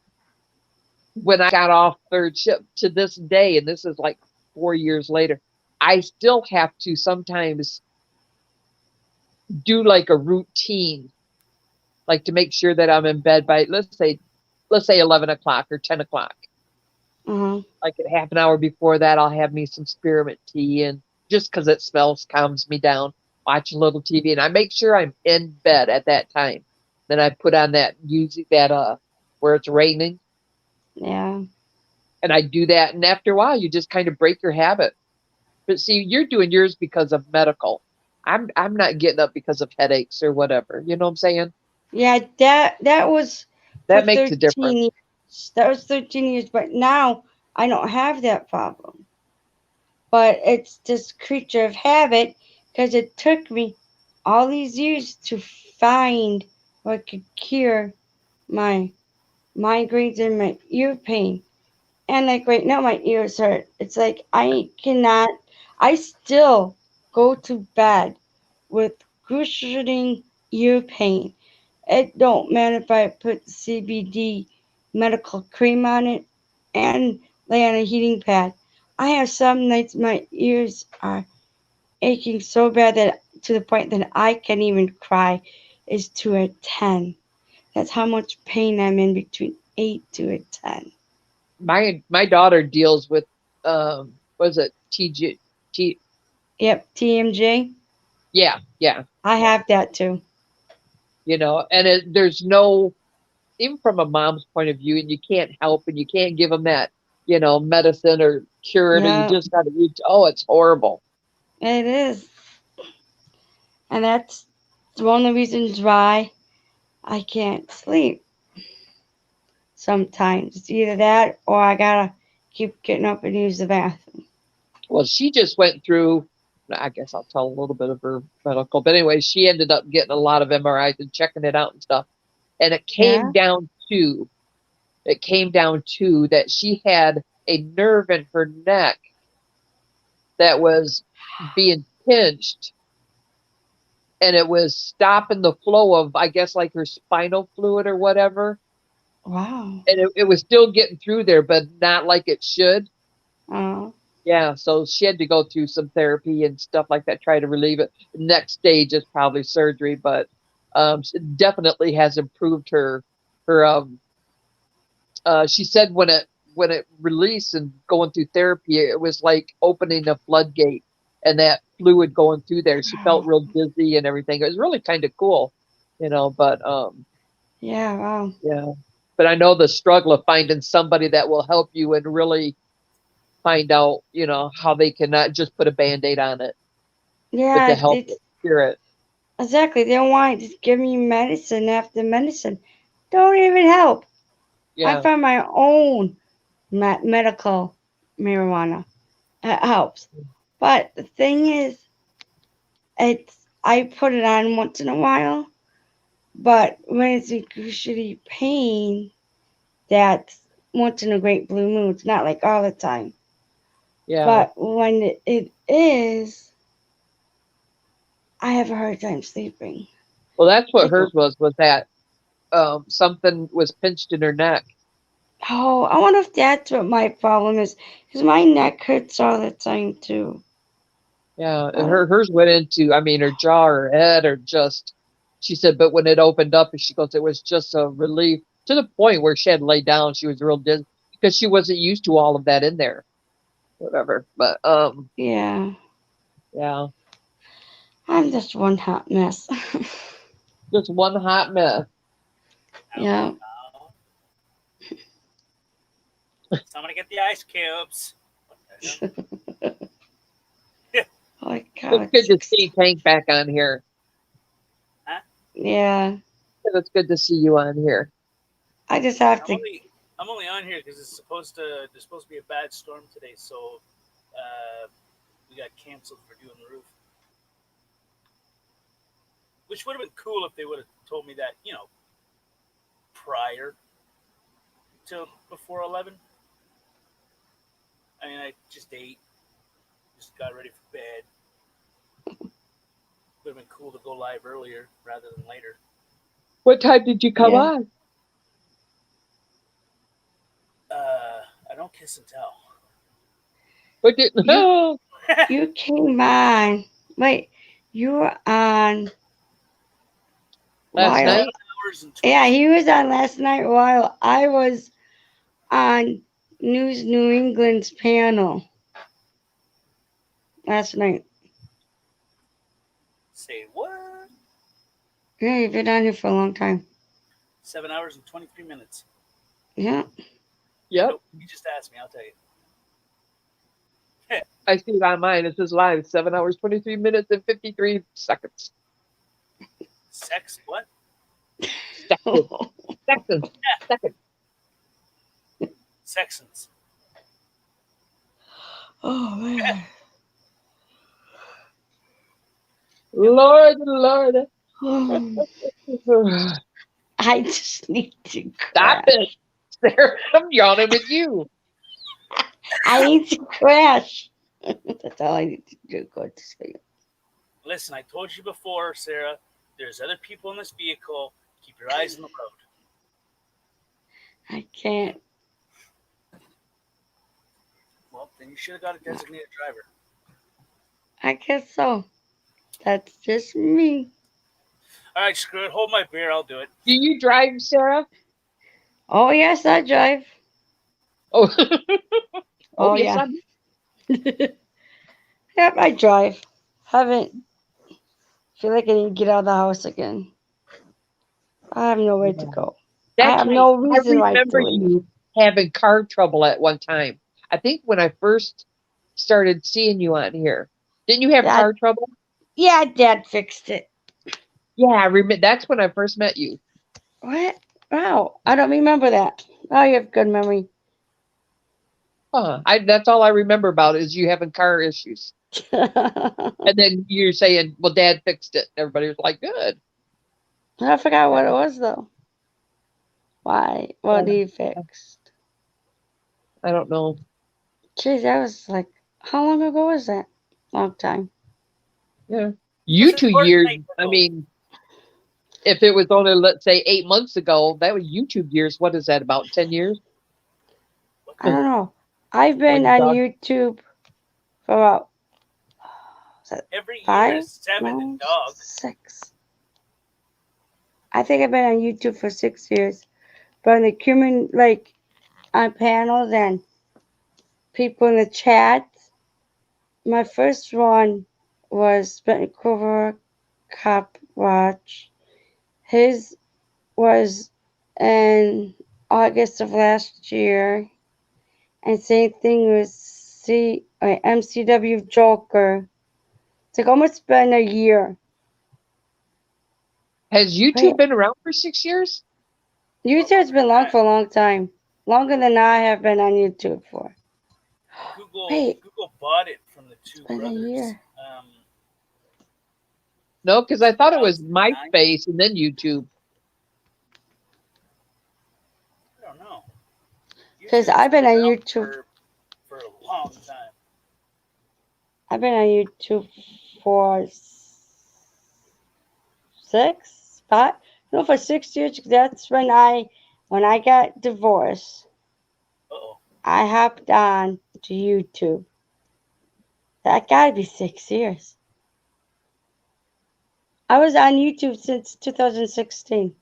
when I got off third shift to this day, and this is like 4 years later, I still have to sometimes do like a routine, like to make sure that I'm in bed by let's say 11 o'clock or 10 o'clock. Uh-huh. Like at half an hour before that, I'll have me some spearmint tea, and just because it smells calms me down. Watch a little TV, and I make sure I'm in bed at that time. Then I put on that music where it's raining, Yeah. and I do that. And after a while, you just kind of break your habit. But see, you're doing yours because of medical. I'm not getting up because of headaches or whatever. You know what I'm saying? Yeah, that was for That makes a 13 difference. years. That was 13 years, but now I don't have that problem. But it's this creature of habit because it took me all these years to find what could cure my migraines and my ear pain. And like right now, my ears hurt. It's like I still go to bed with excruciating ear pain. It don't matter if I put CBD medical cream on it and lay on a heating pad. I have some nights my ears are aching so bad that to the point that I can't even cry is to a 10. That's how much pain I'm in, between 8 to a 10. My daughter deals with what is it, TG Yep, TMJ. yeah, yeah. I have that too. You know, and there's no, even from a mom's point of view, and you can't help and you can't give them that, you know, medicine or cure it, or you Yeah, just got to, oh, it's horrible. it is. And that's one of the reasons why I can't sleep sometimes. It's either that or I gotta keep getting up and use the bathroom. Well, she just went through, I guess I'll tell a little bit of her medical, but anyway, she ended up getting a lot of MRIs and checking it out and stuff. And it Yeah? came down to that she had a nerve in her neck that was being pinched, and it was stopping the flow of, I guess, like her spinal fluid or whatever. Wow. And it was still getting through there, but not like it should. Oh, Yeah, so she had to go through some therapy and stuff like that, try to relieve it. The next stage is probably surgery, but it definitely has improved her she said when it released and going through therapy, it was like opening a floodgate and that fluid going through there. She felt real dizzy and everything. It was really kind of cool, you know, but yeah, wow. yeah. But I know the struggle of finding somebody that will help you and really find out, you know, how they cannot just put a Band-Aid on it, but to Yeah, help it's it cure it. exactly. They don't want to just give me medicine after medicine. Don't even help. I Yeah. found my own medical marijuana. It helps. But the thing is, I put it on once in a while, but when it's excruciating pain, that's once in a great blue moon. It's not like all the time. Yeah. But when it is, I have a hard time sleeping. Well, that's what Like, hers was that something was pinched in her neck. oh, I wonder if that's what my problem is, because my neck hurts all the time too. Yeah, and hers went into, I mean, her jaw, her head, or just, she said, but when it opened up, she goes, it was just a relief to the point where she had laid down. She was real dizzy because she wasn't used to all of that in there, whatever. But Yeah, yeah, I'm just one hot mess. just one hot mess. Yeah. Somebody get the ice cubes. What the hell? Oh my God. It's good to see Tank back on here. Huh? Yeah. It's good to see you on here. I just have to. I'm only on here because there's supposed to be a bad storm today, so we got canceled for doing the roof. Which would have been cool if they would have told me that, you know, prior to before 11. I mean, I just ate, just got ready for bed. Would have been cool to go live earlier rather than later. What time did you come on? I don't kiss and tell. What did You came on. Wait, you were on. last night? Yeah, he was on last night while I was on News New England's panel last night. Say what? Yeah, you've been on here for a long time. 7 hours and 23 minutes. Yeah. Yep. Nope, you just asked me, I'll tell you. I see it on mine. It says live, 7 hours, 23 minutes, and 53 seconds. Sex? What? Seconds. Sexons. Oh, man. Lord. I just need to Stop crash. it. Sarah, I'm yawning with you. I need to crash. That's all I need to do. Go to sleep. Listen, I told you before, Sarah, there's other people in this vehicle. Keep your eyes on the road. I can't. Well, then you should have got a designated driver. I guess so. That's just me. All right, screw it. Hold my beer. I'll do it. Do you drive, Sarah? Oh yes, I drive. Oh, Oh yes, yeah. I do. Yep, I drive. Haven't feel like I need to get out of the house again. I have nowhere to go. I That's have right. no I reason why to remember leave. you having car trouble at one time. I think when I first started seeing you on here. Didn't you have Yeah, car trouble? yeah, Dad fixed it. Yeah, I remember. That's when I first met you. What? Wow, I don't remember that. Oh, you have good memory. That's all I remember about is you having car issues. And then you're saying, well, Dad fixed it. Everybody was like, good. I forgot what it was though. Why? What he fixed? I don't know. Jeez, that was like, how long ago was that? Long time. Yeah. You 2 Fortnite years, I ago. mean, if it was only, let's say, 8 months ago, that was YouTube years. What is that, about 10 years? I don't know. I've been Like on dog. YouTube for about Every year 5, is 7 no, and dog. 6. I think I've been on YouTube for 6 years. But on the human, like, on panels and people in the chat, my first one was Vancouver Cop Watch. His was in August of last year. And same thing with MCW Joker. It's like almost been a year. Has YouTube been around for 6 years? YouTube's been long for a long time. Longer than I have been on YouTube for. Google bought it from the two been a brothers. year. No, because I thought it was MySpace and then YouTube. I don't know. Because I've been on YouTube for a long time. I've been on YouTube for for 6 years. That's when I got divorced. I hopped on to YouTube. That gotta be 6 years. I was on YouTube since 2016.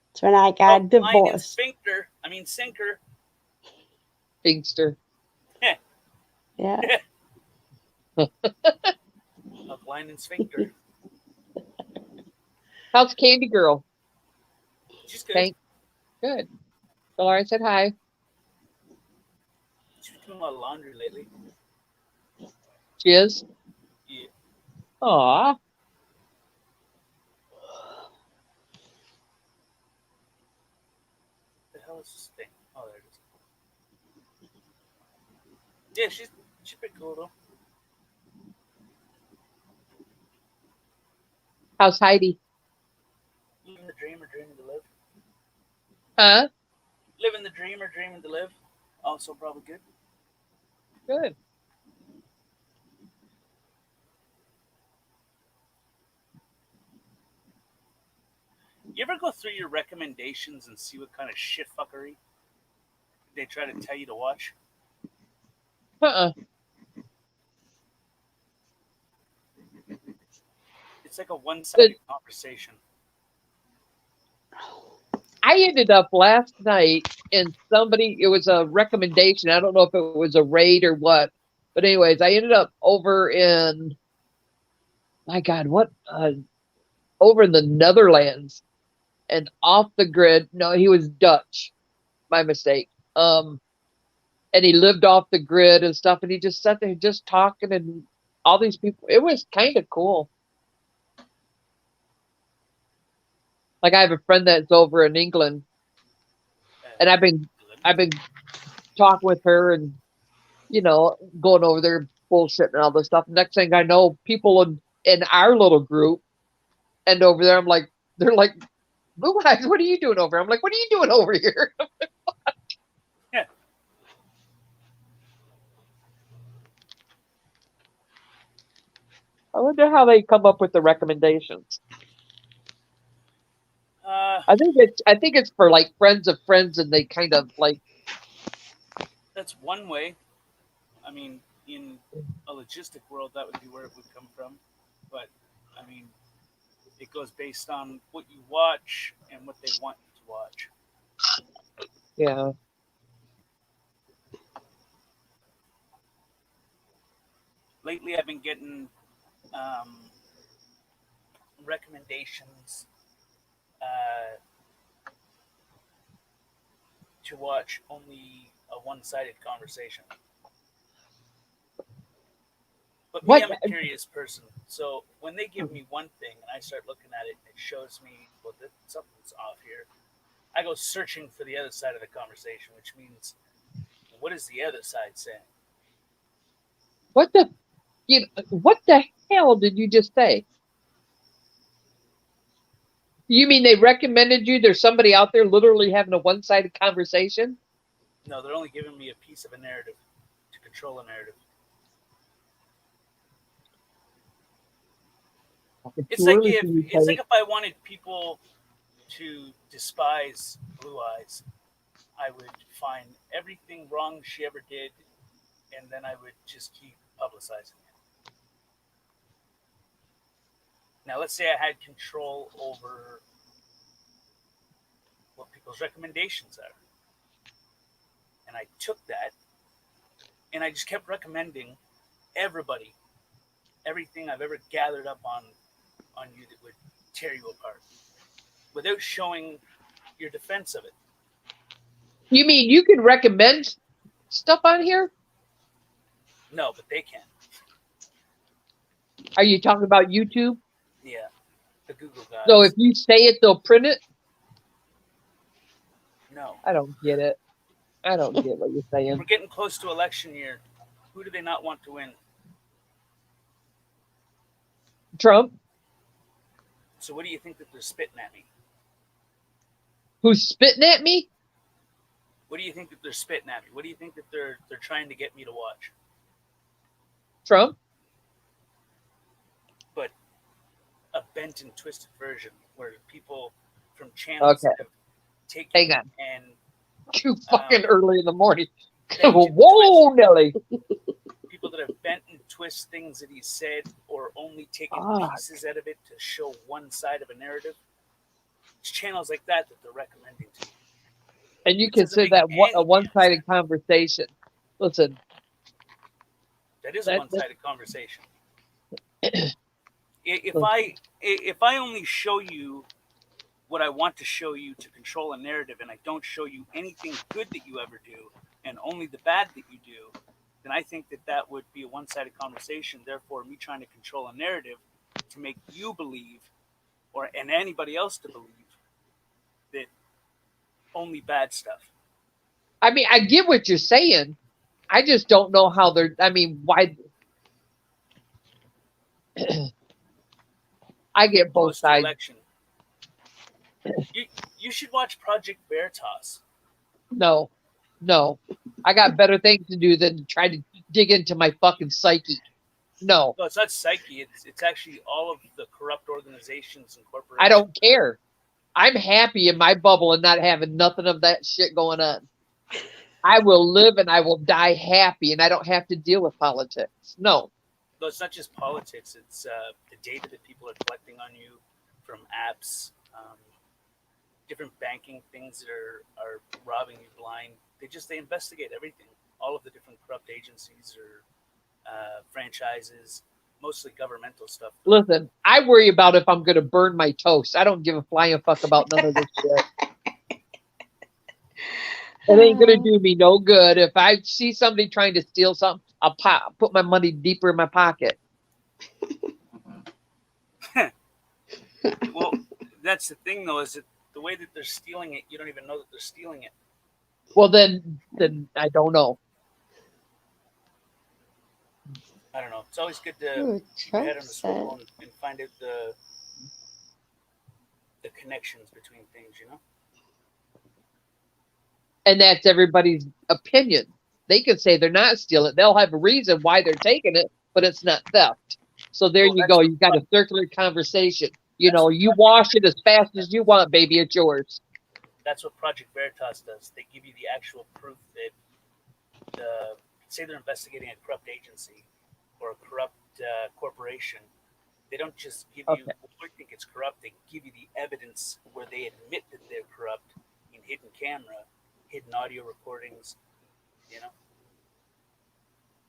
That's when I got divorced. Sinker. Finkster. Yeah. Line and sphincter. How's Candy Girl? She's good. Good. Laura said hi. She's been doing a lot of laundry lately. She is? Yeah. Aw. The hell is this thing? Oh, there it is. Yeah, she's pretty cool though. How's Heidi? Living the dream or dreaming to live? Huh? Living the dream or dreaming to live? Also probably good. Good. You ever go through your recommendations and see what kind of shit fuckery they try to tell you to watch? It's like a one-sided conversation. I ended up last night in it was a recommendation. I don't know if it was a raid or what. But anyways, I ended up over in, my God, over in the Netherlands and off the grid. No, he was Dutch. My mistake. And he lived off the grid and stuff. And he just sat there just talking and all these people. It was kind of cool. Like I have a friend that's over in England, and I've been talking with her and, going over there bullshit and all this stuff. Next thing I know, people in our little group and over there, they're like, Blue Eyes, what are you doing over here? I'm like, what are you doing over here? Yeah. I wonder how they come up with the recommendations. I think it's for like friends of friends, and they kind of like. That's one way. I mean, in a logistic world, that would be where it would come from. But I mean, it goes based on what you watch and what they want you to watch. Yeah. Lately, I've been getting recommendations to watch only a one-sided conversation. But me, What? I'm a curious person. So when they give me one thing and I start looking at it and it shows me, well, something's off here, I go searching for the other side of the conversation, which means, what is the other side saying? What the hell did you just say? You mean they recommended you? There's somebody out there literally having a one-sided conversation? No, they're only giving me a piece of a narrative to control a narrative. It's like if I wanted people to despise Blue Eyes, I would find everything wrong she ever did, and then I would just keep publicizing it. Now, let's say I had control over what people's recommendations are, and I took that, and I just kept recommending everybody everything I've ever gathered up on you that would tear you apart, without showing your defense of it. You mean you can recommend stuff on here? No, but they can. Are you talking about YouTube? Yeah, the Google guys. So if you say it, they'll print it? No. I don't get it. I don't get what you're saying. We're getting close to election year. Who do they not want to win? Trump. So what do you think that they're spitting at me? Who's spitting at me? What do you think that they're spitting at me? What do you think that they're trying to get me to watch? Trump. But a bent and twisted version where people from channels that have taken Hang on. and Too fucking early in the morning. Whoa, Nelly. People that have bent and twist things that he said or only taken pieces out of it to show one side of a narrative. It's channels like that they're recommending to you. And you consider that a one-sided conversation. Listen. That is a one-sided conversation. If I only show you what I want to show you to control a narrative, and I don't show you anything good that you ever do, and only the bad that you do, then I think that would be a one-sided conversation. Therefore, me trying to control a narrative to make you believe, and anybody else to believe, that only bad stuff. I mean, I get what you're saying. I just don't know how they're. I mean, why? I get both sides. You should watch Project Veritas. No. I got better things to do than try to dig into my fucking psyche. No. No, it's not psyche. It's actually all of the corrupt organizations and corporations. I don't care. I'm happy in my bubble and not having nothing of that shit going on. I will live and I will die happy, and I don't have to deal with politics. No. No, it's not just politics. It's the data that people are collecting on you from apps, different banking things that are robbing you blind. They investigate everything. All of the different corrupt agencies or franchises, mostly governmental stuff. Listen, I worry about if I'm going to burn my toast. I don't give a flying fuck about none of this shit. It ain't going to do me no good. If I see somebody trying to steal something, I'll put my money deeper in my pocket. Well, that's the thing, though, is that the way that they're stealing it, you don't even know that they're stealing it. Well, then I don't know. I don't know. It's always good to keep your head on the swivel and find out the connections between things, you know? And that's everybody's opinion. They can say they're not stealing. They'll have a reason why they're taking it, but it's not theft. So there you go. You've got a circular conversation. You know, you wash it as fast as you want, baby. It's yours. That's what Project Veritas does. They give you the actual proof that the say they're investigating a corrupt agency or a corrupt corporation, they don't just give you, Okay. well, we think it's corrupt, they give you the evidence where they admit that they're corrupt in hidden camera, hidden audio recordings, you know?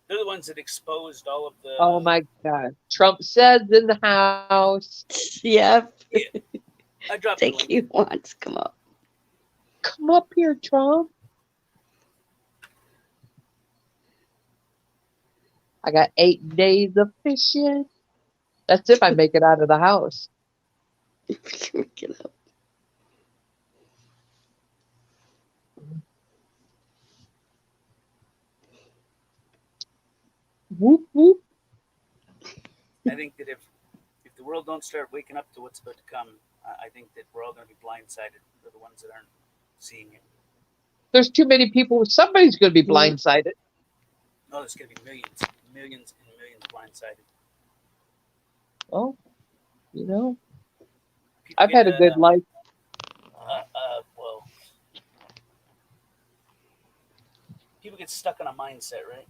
They're the ones that exposed all of the. Oh my God. Trump says in the House. Yep. I dropped the Think link. he wants to come up. Come up here, Trump. I got 8 days of fishing. That's if I make it out of the house. Get up. Whoop, whoop. I think that if the world don't start waking up to what's about to come, I think that we're all going to be blindsided. We're the ones that aren't seeing it. There's too many people. Somebody's going to be blindsided. No, there's going to be millions and millions blindsided. Well, you know, People I've had a good life. Well, people get stuck in a mindset, right?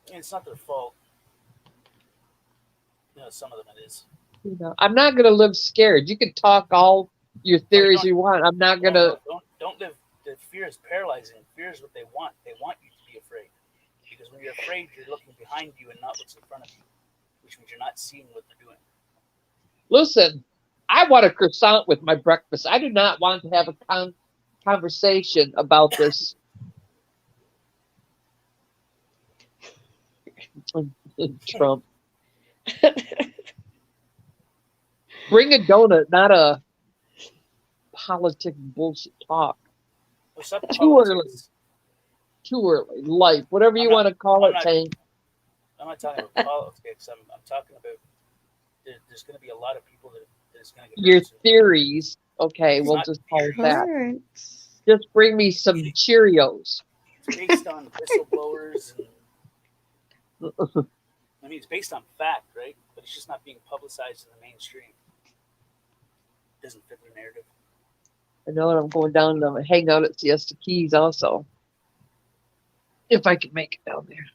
And it's not their fault. You know, some of them it is. You know, I'm not going to live scared. You can talk all your theories you want. I'm not going to. Don't live. The fear is paralyzing. Fear is what they want. They want you to be afraid. Because when you're afraid, you're looking behind you and not what's in front of you, which means you're not seeing what they're doing. Listen, I want a croissant with my breakfast. I do not want to have a conversation about this. Trump. Bring a donut, not a politic bullshit talk. What's up, Too politics? Too early. Life, whatever you want to call it, Tank. I'm not talking about politics. I'm talking about there's going to be a lot of people that is going to get Your hurt soon. theories. Okay, It's we'll not just call it that. Hurts. Just bring me some Cheerios. It's based on whistleblowers and I mean, it's based on fact, right? But it's just not being publicized in the mainstream. It doesn't fit the narrative. I know, and I'm going down to hang out at Siesta Keys also. If I can make it down there.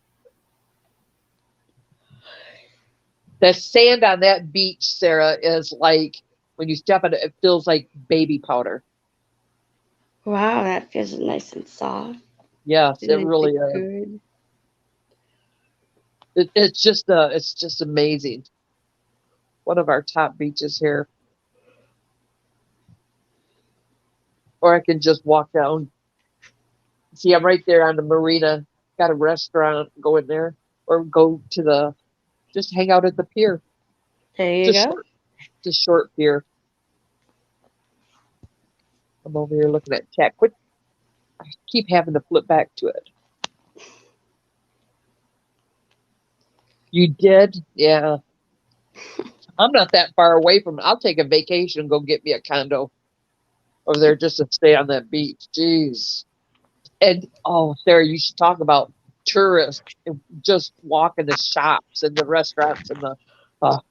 The sand on that beach, Sarah, is like, when you step on it, it feels like baby powder. Wow, that feels nice and soft. Yes, it Nice and really is. good. It's just amazing. One of our top beaches here. Or I can just walk down. See, I'm right there on the marina. Got a restaurant. Go in there, or go to just hang out at the pier. There you go. It's a short pier. I'm over here looking at chat. I keep having to flip back to it. You did? Yeah. I'm not that far away from it. I'll take a vacation and go get me a condo over there just to stay on that beach. Jeez. And, Sarah, you should talk about tourists and just walking the shops and the restaurants and I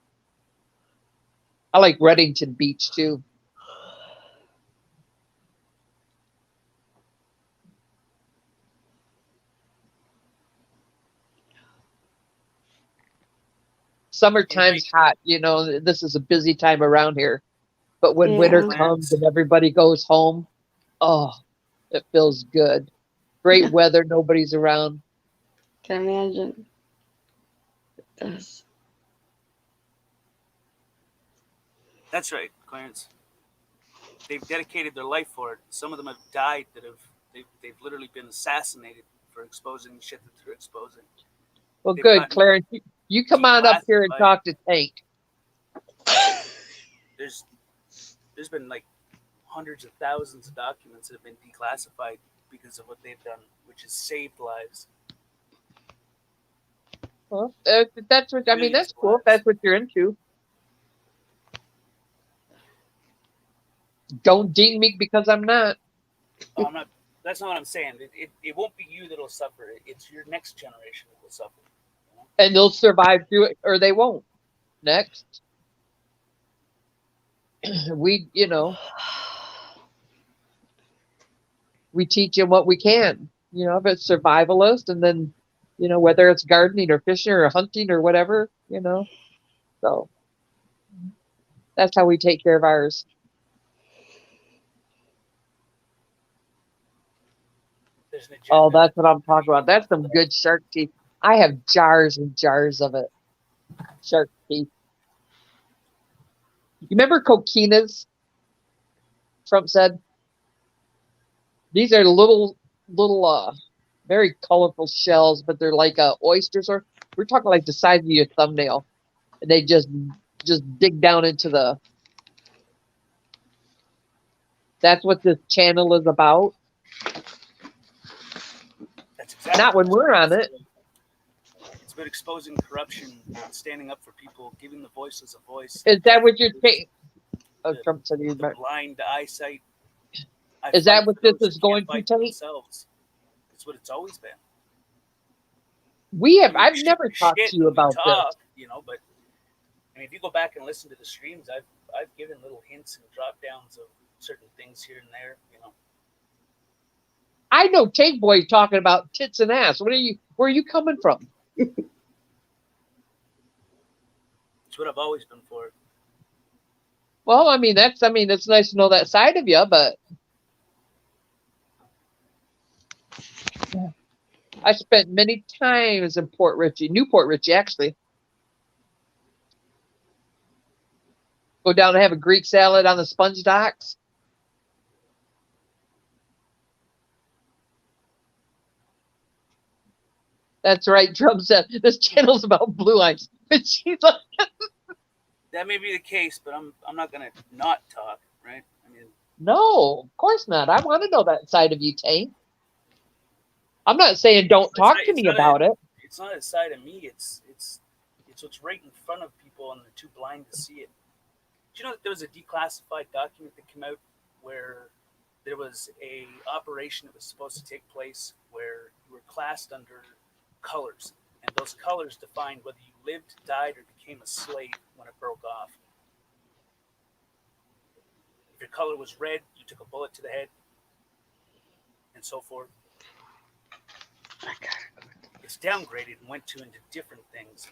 like Reddington Beach, too. Summertime's hot, this is a busy time around here. But when winter comes and everybody goes home, it feels good. Great weather, nobody's around. Can imagine. It does. That's right, Clarence. They've dedicated their life for it. Some of them have died they've literally been assassinated for exposing shit that they're exposing. Well, good, Clarence. You come on up here and talk to Tank. There's been like hundreds of thousands of documents that have been declassified because of what they've done, which has saved lives. Well, that's what that's cool. If that's what you're into. Don't ding me because I'm not. I'm not. That's not what I'm saying. It won't be you that'll suffer. It's your next generation that will suffer. And they'll survive through it, or they won't. Next. We teach them what we can. You know, if it's survivalist, and then, you know, whether it's gardening or fishing or hunting or whatever, you know. So that's how we take care of ours. There's an agenda. Oh, that's what I'm talking about. That's some good shark teeth. I have jars and jars of it. Shark teeth. You remember coquinas? Trump said these are little, very colorful shells, but they're like oysters, or we're talking like the size of your thumbnail, and they just dig down into the. That's what this channel is about. That's exactly Not when we're on it. It's about exposing corruption, standing up for people, giving the voiceless a voice. Is that what you're saying? Oh, Trump said he's the blind eyesight. Is that what this is going to take? It's what it's always been. I've never talked to you about this. You know, but I mean, if you go back and listen to the streams, I've given little hints and drop downs of certain things here and there. You know, I know Tank Boy talking about tits and ass. Where are you coming from? It's what I've always been for. Well, I mean, it's nice to know that side of you, but I spent many times in Newport Richie, actually. Go down and have a Greek salad on the sponge docks. That's right. Trump said this channel's about blue eyes. But she's like, that may be the case, but I'm not gonna not talk, right? I mean, no, of course not. I want to know that side of you, Tank. I'm not saying don't talk to me about it. It's not a side of me. It's what's right in front of people, and they're too blind to see it. Do you know that there was a declassified document that came out where there was a operation that was supposed to take place where you were classed under colors, and those colors defined whether you lived, died, or became a slave when it broke off. If your color was red, you took a bullet to the head, and so forth. It's downgraded and went into different things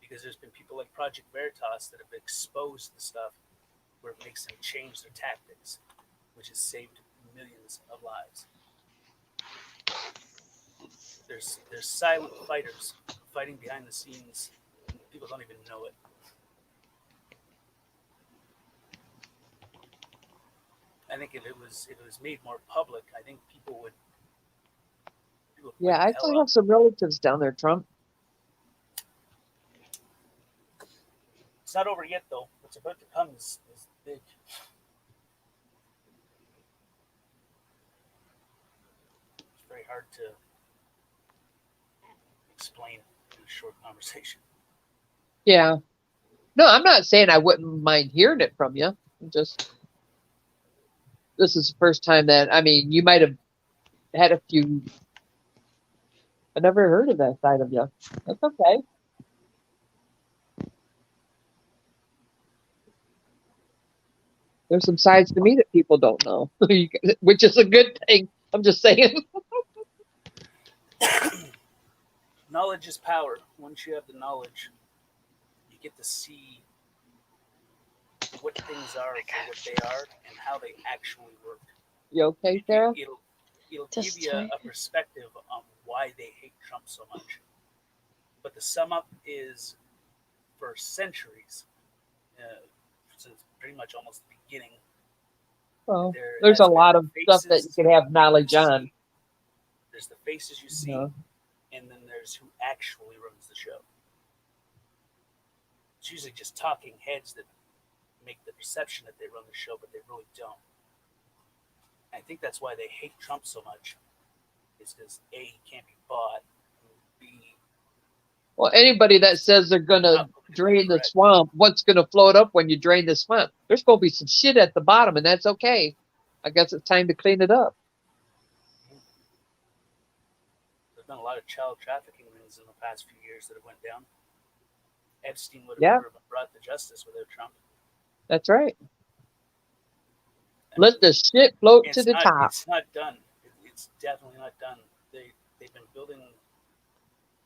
because there's been people like Project Veritas that have exposed the stuff where it makes them change their tactics, which has saved millions of lives. There's silent fighters fighting behind the scenes. People don't even know it. I think if it was made more public, I think people would. Yeah, I still have some relatives down there, Trump. It's not over yet, though. What's about to come is big. It's very hard to explain in a short conversation. Yeah. No, I'm not saying I wouldn't mind hearing it from you. This is the first time that, I mean, you might have had a few. I never heard of that side of you. That's okay. There's some sides to me that people don't know, which is a good thing. I'm just saying. Knowledge is power. Once you have the knowledge, you get to see what things are for what they are and how they actually work. You okay, Sarah? It'll give you a perspective on why they hate Trump so much. But the sum up is, for centuries, since pretty much almost the beginning, well, there's a lot of stuff that you can have knowledge on. There's the faces you see, and then there's who actually runs the show. It's usually just talking heads that make the perception that they run the show, but they really don't. I think that's why they hate Trump so much. Is because A, he can't be bought, and B, well, anybody that says they're gonna drain the swamp, what's gonna float up when you drain the swamp? There's gonna be some shit at the bottom, and that's okay. I guess it's time to clean it up. There's been a lot of child trafficking rings in the past few years that have went down. Epstein would have never been brought to justice without Trump. That's right. Let the shit float to the top. It's not done. it's definitely not done. They've been building.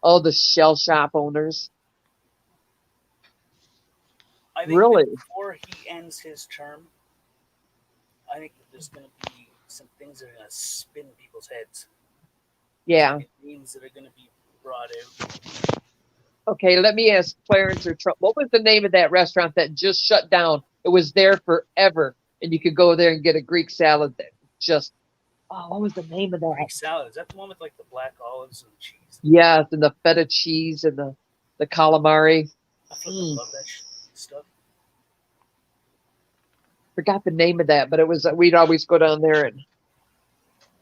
Oh, the shell shop owners. I think Really? that before he ends his term, I think that there's going to be some things that are going to spin people's heads. Yeah. Names that are going to be brought out. Okay, let me ask Clarence or Trump. What was the name of that restaurant that just shut down? It was there forever, and you could go there and get a Greek salad that just. Oh, what was the name of that? Greek salad. Is that the one with like the black olives and cheese? Yes, and the feta cheese and the calamari. I fucking love that stuff. Forgot the name of that, but it was we'd always go down there and.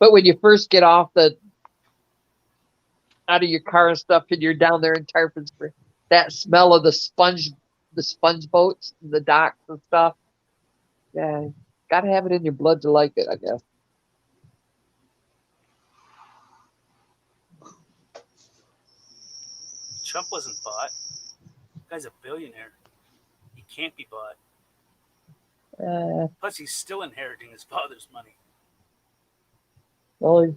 But when you first get off out of your car and stuff, and you're down there in Tarpon Springs, that smell of the sponge boats, and the docks and stuff. Yeah, gotta have it in your blood to like it, I guess. Trump wasn't bought. The guy's a billionaire. He can't be bought. Plus, he's still inheriting his father's money. Well,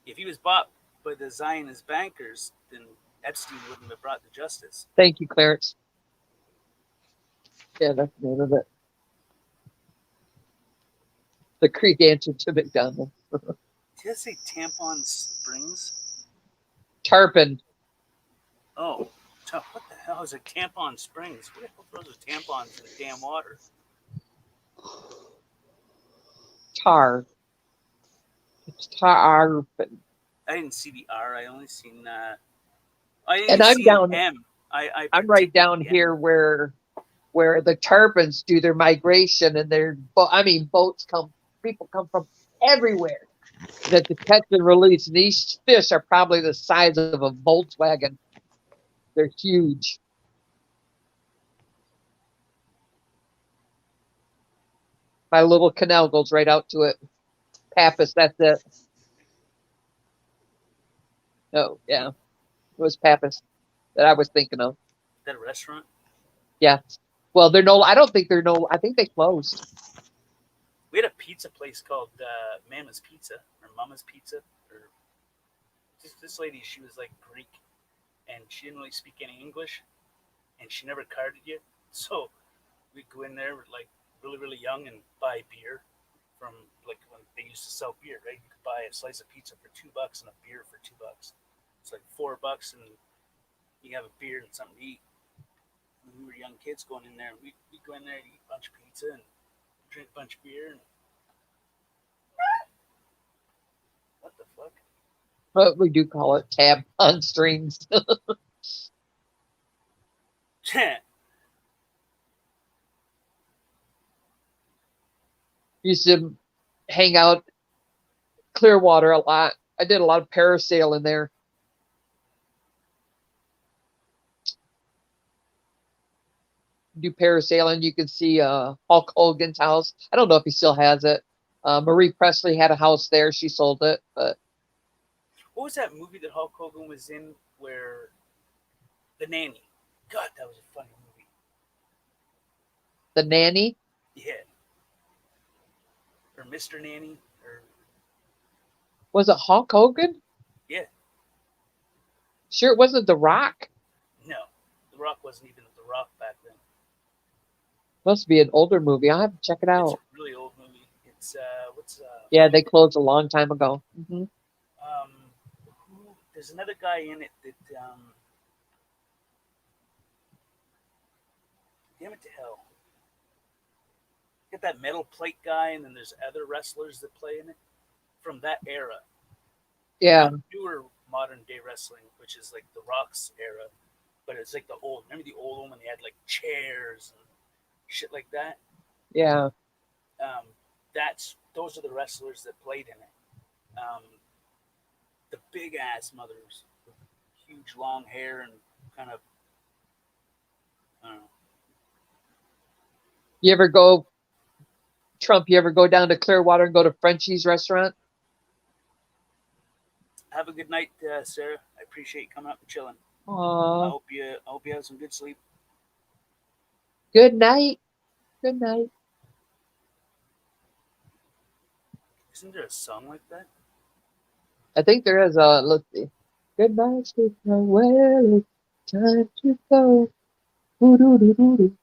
if he was bought by the Zionist bankers, then Epstein wouldn't have brought to justice. Thank you, Clarence. Yeah, that's the name of it. The Creek answer to McDonald's. Did it say Tampon Springs? Tarpon. Oh, what the hell is a Tampon Springs? Who the hell throws the tampons in the damn water? Tar. It's Tarpon. I didn't see the R. I only seen. And I'm down. M. I'm right down here where the Tarpons do their migration, and boats come. People come from everywhere that to catch and release. And these fish are probably the size of a Volkswagen. They're huge. My little canal goes right out to it. Pappas, that's it. Oh, yeah. It was Pappas that I was thinking of. Is that a restaurant? Yeah. Well, I don't think I think they closed. We had a pizza place called Mama's Pizza or Mama's Pizza. Or this lady, she was like Greek, and she didn't really speak any English, and she never carded you. So we'd go in there like really, really young and buy beer from like when they used to sell beer, right? You could buy a slice of pizza for $2 and a beer for $2. It's like $4 and you have a beer and something to eat. When we were young kids going in there, we'd go in there and eat a bunch of pizza and drink a bunch of beer. And what the fuck? But we do call it tampon strings. Used to hang out Clearwater a lot. I did a lot of parasail in there. Do parasailing. You can see Hulk Hogan's house. I don't know if he still has it. Marie Presley had a house there. She sold it. But what was that movie that Hulk Hogan was in where The Nanny? God, that was a funny movie. The Nanny? Yeah. Or Mr. Nanny? Or was it Hulk Hogan? Yeah. Sure, it wasn't The Rock. No, The Rock wasn't even The Rock back then. Must be an older movie. I'll have to check it out. It's a really old movie. It's yeah, they closed a long time ago. Mm-hmm. There's another guy in it that damn it to hell. Get that metal plate guy, and then there's other wrestlers that play in it from that era. Yeah. Newer modern day wrestling, which is like the Rock's era, but it's like the old. Remember the old one when they had like chairs and shit like that? Yeah. Those are the wrestlers that played in it. The big ass mothers with huge long hair and kind of, I don't know. You ever go down to Clearwater and go to Frenchie's restaurant? Have a good night, Sarah. I appreciate you coming up and chilling. Aww. I hope you have some good sleep. Good night. Good night. Isn't there a song like that? I think there is a, let's see. Goodbye, sweet Noel, it's time to go. Doo-doo-doo-doo-doo.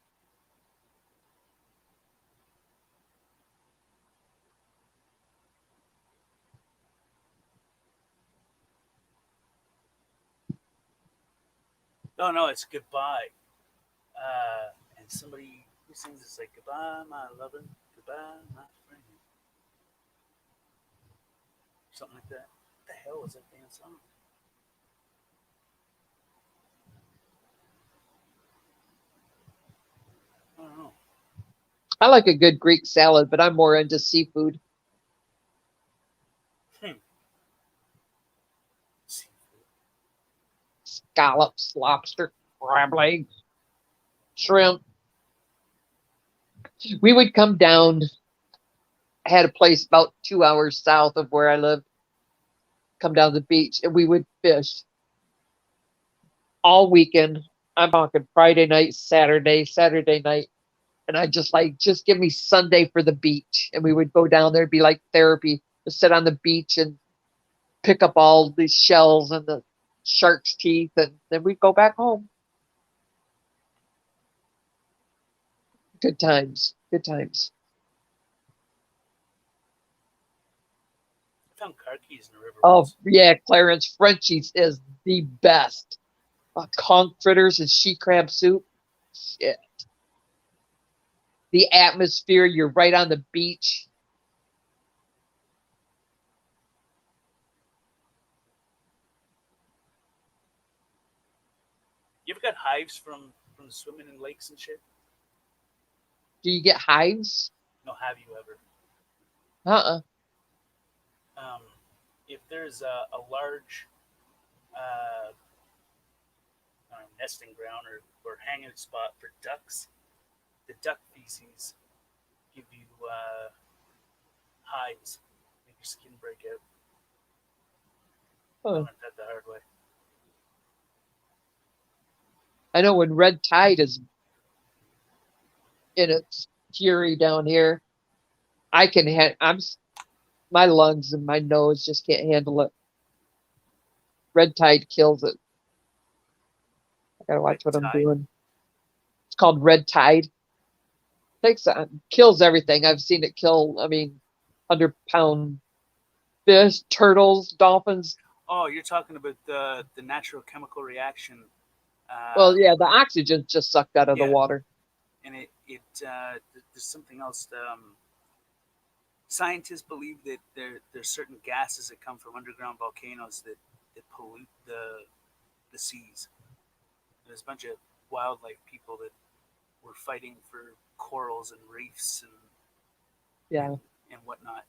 No, it's Goodbye. And somebody who sings it's like Goodbye, my lover, goodbye, my friend. Something like that. What the hell was that damn song? I don't know. I like a good Greek salad, but I'm more into seafood. Seafood. Scallops, lobster, crab legs, shrimp. We would come down. I had a place about 2 hours south of where I lived. Come down to the beach, and we would fish all weekend. I'm talking Friday night, Saturday night. And I just give me Sunday for the beach. And we would go down there, it'd be like therapy, to sit on the beach and pick up all the shells and the shark's teeth, and then we'd go back home. Good times. Good times. I found car keys in the river. Oh, once. yeah, Clarence, Frenchie's is the best. Conch fritters and she crab soup. Shit. The atmosphere, you're right on the beach. You ever got hives from swimming in lakes and shit? Do you get hives? No, have you ever? Uh-uh. If there's a large nesting ground or hanging spot for ducks, the duck feces give you hives, make your skin break out. I Huh. learned that the hard way. I know when red tide is in its fury down here, my lungs and my nose just can't handle it. Red tide kills it. I gotta watch Red what I'm tide? doing. It's called red tide. Kills everything. I've seen it kill, 100-pound fish, turtles, dolphins. Oh, you're talking about the natural chemical reaction. Well, yeah, the oxygen's just sucked out of the Yeah. water. And there's something else. Scientists believe that there's certain gases that come from underground volcanoes that pollute the seas. There's a bunch of wildlife people that were fighting for corals and reefs Yeah. and whatnot.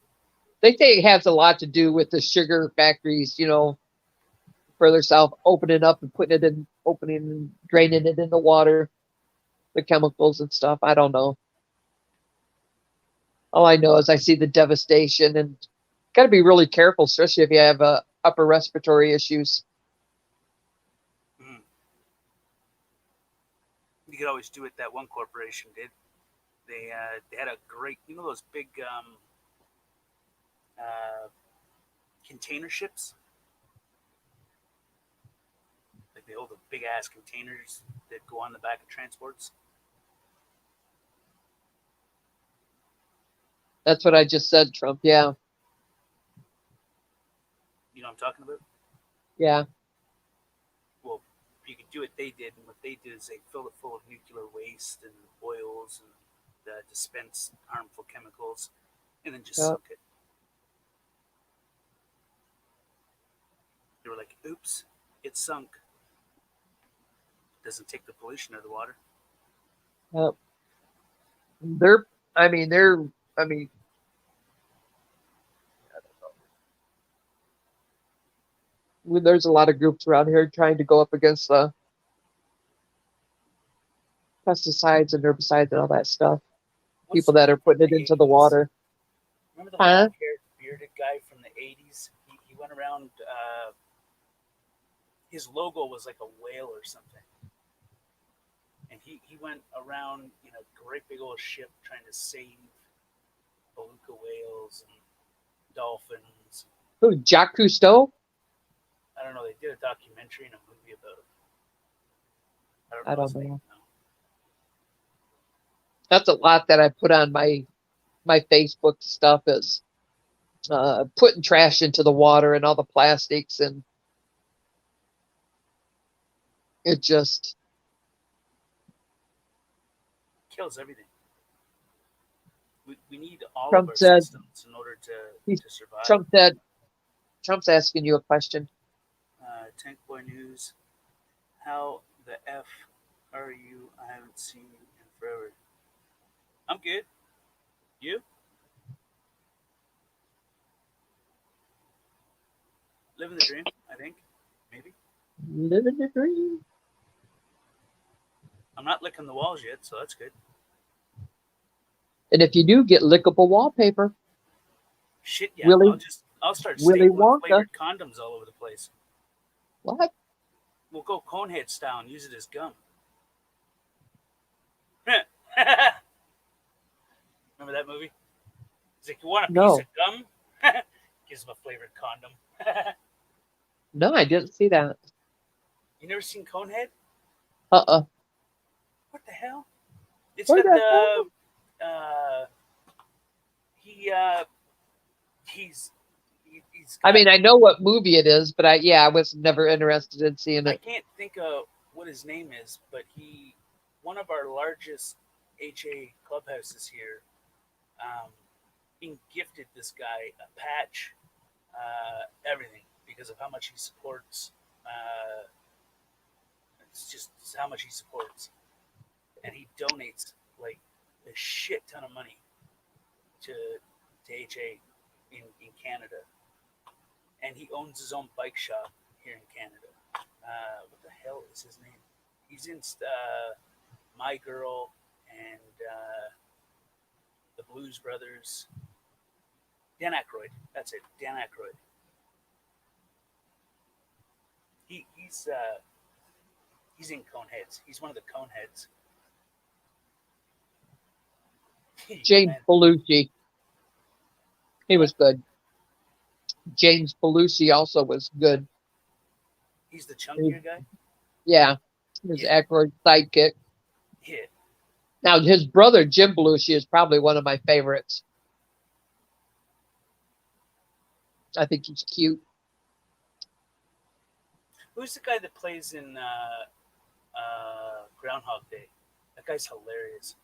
They say it has a lot to do with the sugar factories, further south, opening up and opening and draining it in the water, the chemicals and stuff. I don't know. All I know is I see the devastation, and got to be really careful, especially if you have upper respiratory issues. Mm. You could always do it. That one corporation did. They had a great, those big container ships. Like they hold the big ass containers that go on the back of transports. That's what I just said, Trump. Yeah. You know what I'm talking about? Yeah. Well, you could do what they did, and what they did is they filled it full of nuclear waste and oils and dispense harmful chemicals, and then just Yep. sunk it. They were like, "Oops, it sunk." Doesn't take the pollution out of the water. Yep. They're, I mean, they're, I mean, there's a lot of groups around here trying to go up against the pesticides and herbicides and all that stuff. What's People that are putting it the into the 80s? water. Remember the Huh? long-haired, bearded guy from the '80s? He went around. His logo was like a whale or something, and he went around in a great big old ship trying to save beluga whales and dolphins. Who, Jacques Cousteau? I don't know. They did a documentary and a movie about it. I don't his name know. now. That's a lot that I put on my Facebook stuff is putting trash into the water and all the plastics, and it just Kills everything. We need all Trump of our said- systems in order He's- to survive. Trump said, Trump's asking you a question. Tank Boy News. How the F are you? I haven't seen you in forever. I'm good. You? Living the dream, I think. Maybe. Living the dream. I'm not licking the walls yet, so that's good. And if you do, get lickable wallpaper. Shit, yeah. Willy- I'll start Willy stapling Wonka. flavored condoms all over the place. What? We'll go Conehead style and use it as gum. Remember that movie? He's like, you want a No. piece of gum? Gives him a flavored condom. No, I didn't see that. You never seen Conehead? Uh-uh. What the hell? It's What got the he's I got- mean, I know what movie it is, but I was never interested in seeing I it. can't think of what his name is, but one of our largest HA clubhouses here, being gifted this guy a patch, everything because of how much he supports. It's just how much he supports, and he donates like a shit ton of money to HA in Canada, and he owns his own bike shop here in Canada. What the hell is his name? He's in My Girl and the Blues Brothers. Dan Aykroyd. That's it. Dan Aykroyd. He's in Coneheads. He's one of the Coneheads. James Man, Belushi. He was good. James Belushi also was good. he's the chunkier guy. Yeah. He was Yeah. Aykroyd's sidekick. Yeah. Now, his brother, Jim Belushi, is probably one of my favorites. I think he's cute. Who's the guy that plays in Groundhog Day? That guy's hilarious.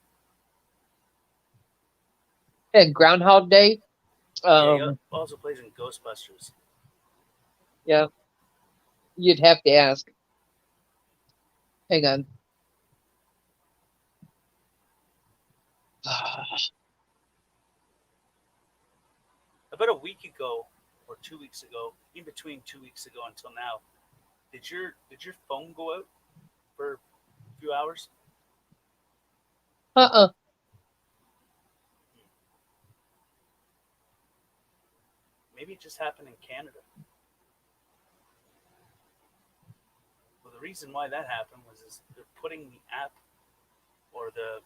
And Groundhog Day. Yeah, he also plays in Ghostbusters. Yeah. You'd have to ask. Hang on. About a week ago or 2 weeks ago, in between 2 weeks ago until now, did your phone go out for a few hours? Uh-uh. Maybe it just happened in Canada. Well, the reason why that happened was they're putting the app or the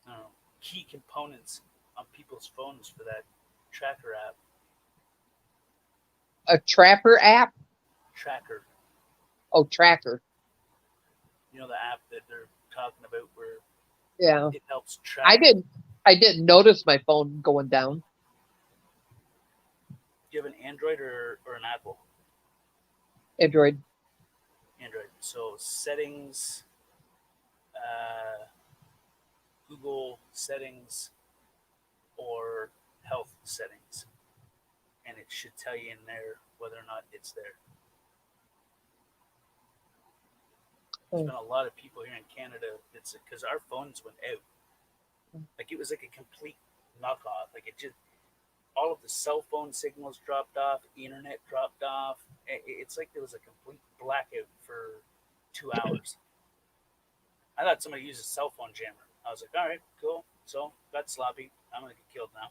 I don't know, key components on people's phones for that tracker app. A Trapper app? Tracker. Oh, Tracker. You know the app that they're talking about where Yeah. it helps track. I didn't notice my phone going down. Do you have an Android or an Apple? Android. Android. So settings, Google settings, or health settings, and it should tell you in there whether or not it's there. There's been a lot of people here in Canada. It's because our phones went out. Like it was like a complete knockoff. Like it just all of the cell phone signals dropped off, internet dropped off. It's like there was a complete blackout for 2 hours. I thought somebody used a cell phone jammer. I was like, all right, cool. So got sloppy. I'm gonna get killed now.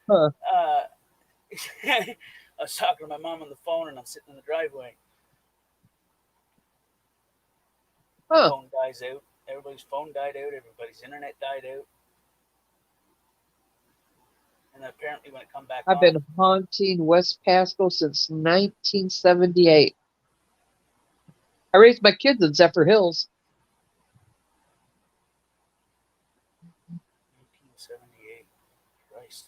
Huh. I was talking to my mom on the phone, and I'm sitting in the driveway. Huh. Phone dies out. Everybody's phone died out. Everybody's internet died out. And then apparently when it come back I've on, been haunting West Pasco since 1978. I raised my kids in Zephyr Hills. 1978. Christ.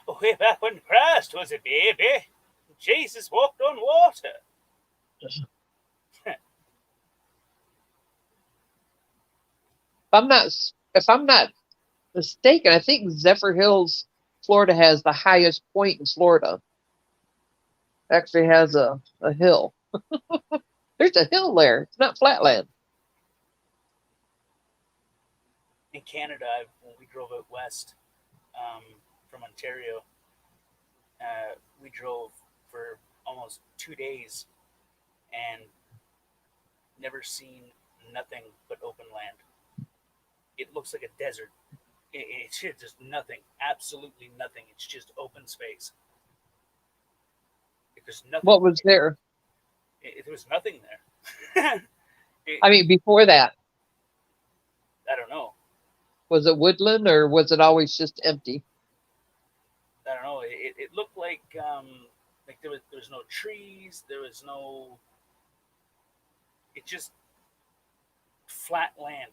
Oh, way back when Christ was a baby, Jesus walked on water. If I'm not mistaken, I think Zephyr Hills, Florida has the highest point in Florida. Actually has a hill. There's a hill there. It's not flatland. In Canada, when we drove out west from Ontario, we drove for almost 2 days and never seen nothing but open land. It looks like a desert. It's just nothing, absolutely nothing. It's just open space. There's nothing. What was there? There was nothing there. I mean, before that, I don't know. was it woodland or was it always just empty? I don't know. It looked like there was no trees. There was no. It just flat land.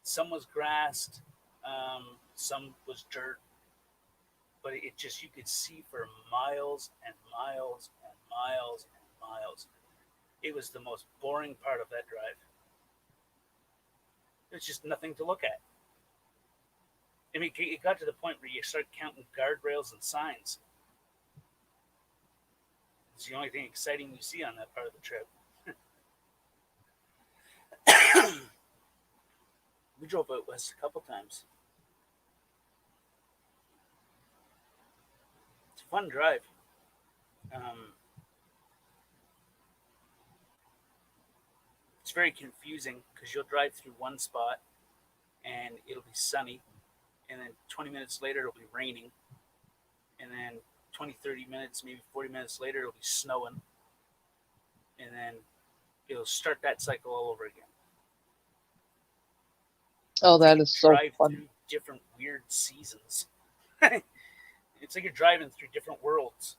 Some was grassed, some was dirt, but it just you could see for miles and miles and miles and miles. It was the most boring part of that drive. There's just nothing to look at. I mean, it got to the point where you start counting guardrails and signs. It's the only thing exciting you see on that part of the trip. We drove out west a couple times. It's a fun drive. It's very confusing because you'll drive through one spot and it'll be sunny, and then 20 minutes later it'll be raining, and then 20, 30 minutes, maybe 40 minutes later it'll be snowing, and then it'll start that cycle all over again. Oh, that is so drive fun. through different weird seasons. It's like you're driving through different worlds.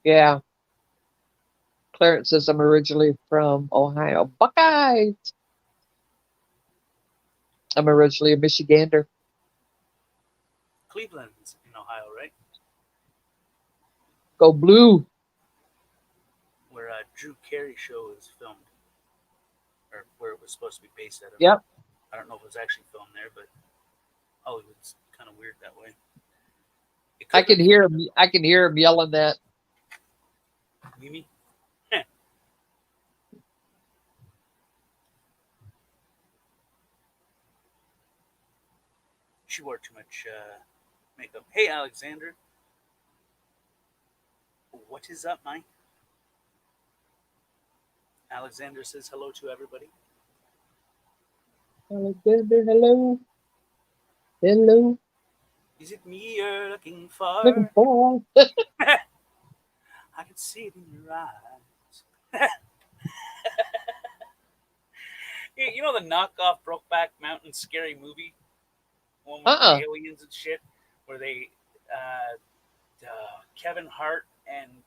Yeah. Clarence says I'm originally from Ohio. Buckeyes! I'm originally a Michigander. Cleveland's in Ohio, right? Go Blue! Where Drew Carey show is filmed, or where it was supposed to be based out of. Yep. I don't know if it was actually filmed there, but Hollywood's kind of weird that way. I can hear him. I can hear him yelling that. Mimi. She wore too much makeup. Hey, Alexander. What is up, Mike? Alexander says hello to everybody. Alexander, hello. Hello. Is it me you're looking for? Looking for. I can see it in your eyes. You know the knockoff Brokeback Mountain scary movie? One with the aliens and shit, where they, Kevin Hart and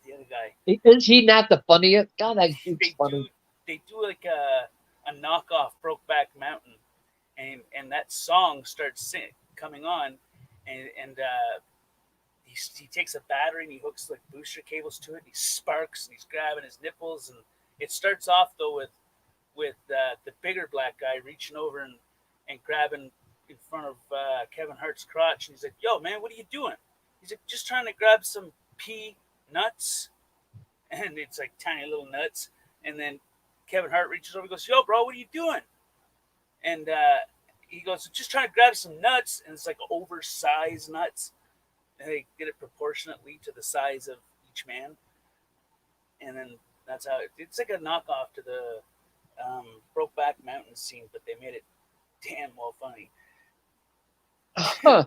the other guy. Is he not the funniest? God, that dude's funny. They do like a knockoff Brokeback Mountain, and that song starts coming on, and he takes a battery and he hooks like booster cables to it. And he sparks and he's grabbing his nipples, and it starts off though with the bigger black guy reaching over and grabbing in front of Kevin Hart's crotch, and he's like, "Yo, man, what are you doing?" He's like, "Just trying to grab some pea nuts," and it's like tiny little nuts. And then Kevin Hart reaches over and goes, "Yo, bro, what are you doing?" And he goes, "Just trying to grab some nuts," and it's like oversized nuts, and they get it proportionately to the size of each man, and then that's how it's like a knockoff to the Brokeback Mountain scene, but they made it damn well funny. Huh.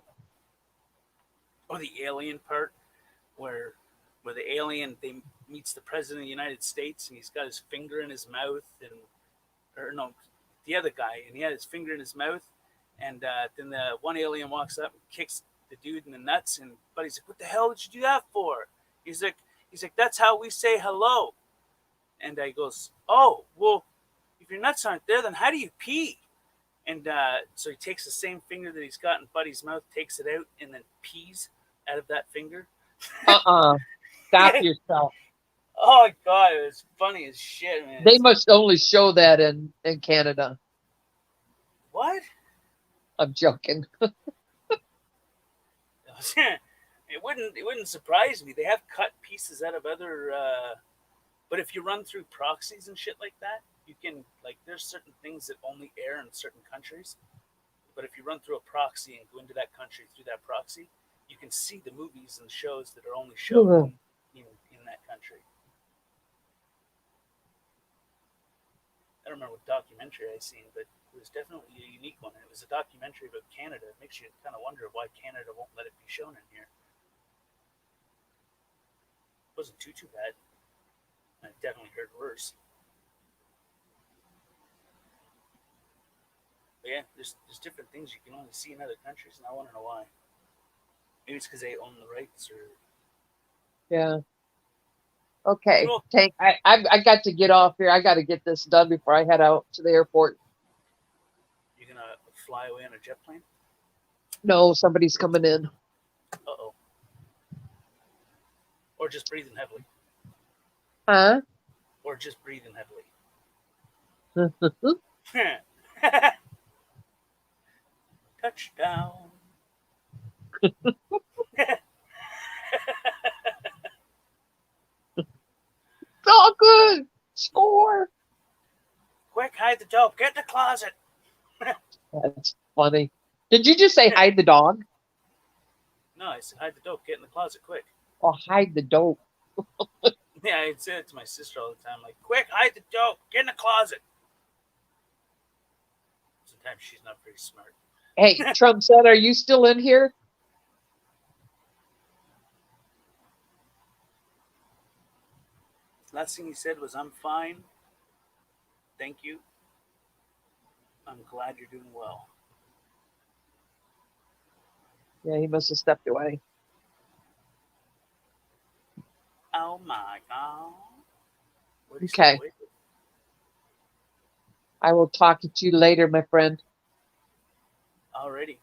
Or the alien part, where the alien meets the president of the United States, and he's got his finger in his mouth, or no, the other guy, and he had his finger in his mouth. And then the one alien walks up and kicks the dude in the nuts. And Buddy's like, "What the hell did you do that for?" He's like, "That's how we say hello." And he goes, "Oh, well, if your nuts aren't there, then how do you pee?" And so he takes the same finger that he's got in Buddy's mouth, takes it out, and then pees out of that finger. Stop yourself. Oh God, it was funny as shit, man. They must only show that in Canada. What? I'm joking. It wouldn't surprise me. They have cut pieces out of other but if you run through proxies and shit like that, you can, like, there's certain things that only air in certain countries. But if you run through a proxy and go into that country through that proxy, you can see the movies and shows that are only shown in that country. I don't remember what documentary I seen, but it was definitely a unique one. It was a documentary about Canada. It makes you kind of wonder why Canada won't let it be shown in here. It wasn't too bad. I definitely heard worse. But yeah, there's different things you can only see in other countries, and I want to know why. Maybe it's because they own the rights, or yeah. Okay, Cool. Tank. I got to get off here. I got to get this done before I head out to the airport. you're gonna fly away on a jet plane. No, somebody's coming in. Uh-oh. Or just breathing heavily. Huh? Or just breathing heavily. Touchdown. It's all good. Score. Quick, hide the dope. Get in the closet. That's funny. Did you just say hide the dog? No, I said hide the dope. Get in the closet, quick. Or hide the dope? Yeah, I say it to my sister all the time. Like, quick, hide the dope. Get in the closet. Sometimes she's not very smart. Hey, Trump said, are you still in here? Last thing he said was, "I'm fine. Thank you. I'm glad you're doing well." Yeah, he must have stepped away. Oh my God. What is Okay. it? I will talk to you later, my friend. Already.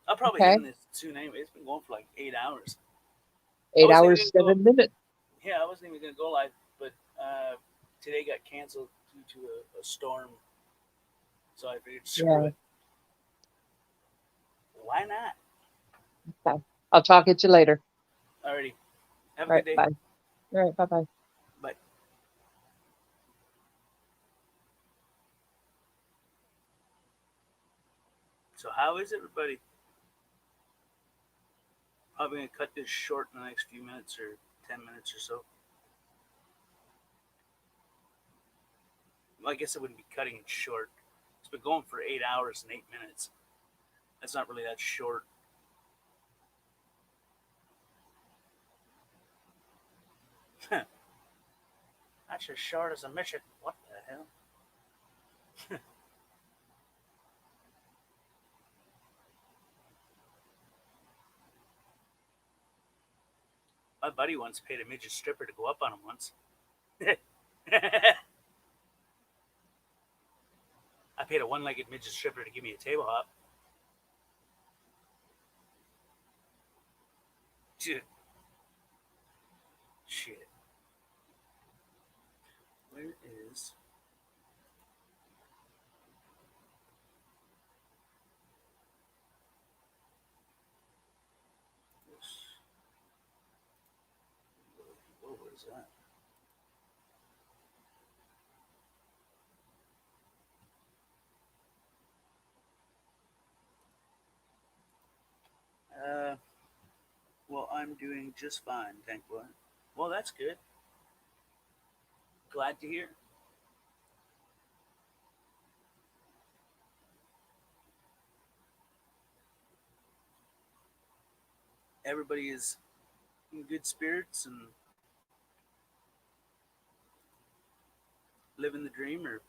I'll probably Okay. end this soon anyway. It's been going for like 8 hours. 8 wasn't hours, even gonna 7 minutes. Yeah, I wasn't even going to go live, but today got canceled due to a storm. So I figured, screw it. Why not? Okay. I'll talk to you later. Alrighty. Have a All right, good day. bye. All right, bye-bye. Bye. So how is everybody? Probably going to cut this short in the next few minutes or 10 minutes or so. Well, I guess I wouldn't be cutting it short. It's been going for 8 hours and 8 minutes. That's not really that short. That's as short as a mission. What the hell? My buddy once paid a midget stripper to go up on him once. I paid a one-legged midget stripper to give me a table hop. Dude. Shit. Where is... What was that? Well, I'm doing just fine, thank you. Well, that's good. Glad to hear. Everybody is in good spirits and living the dream or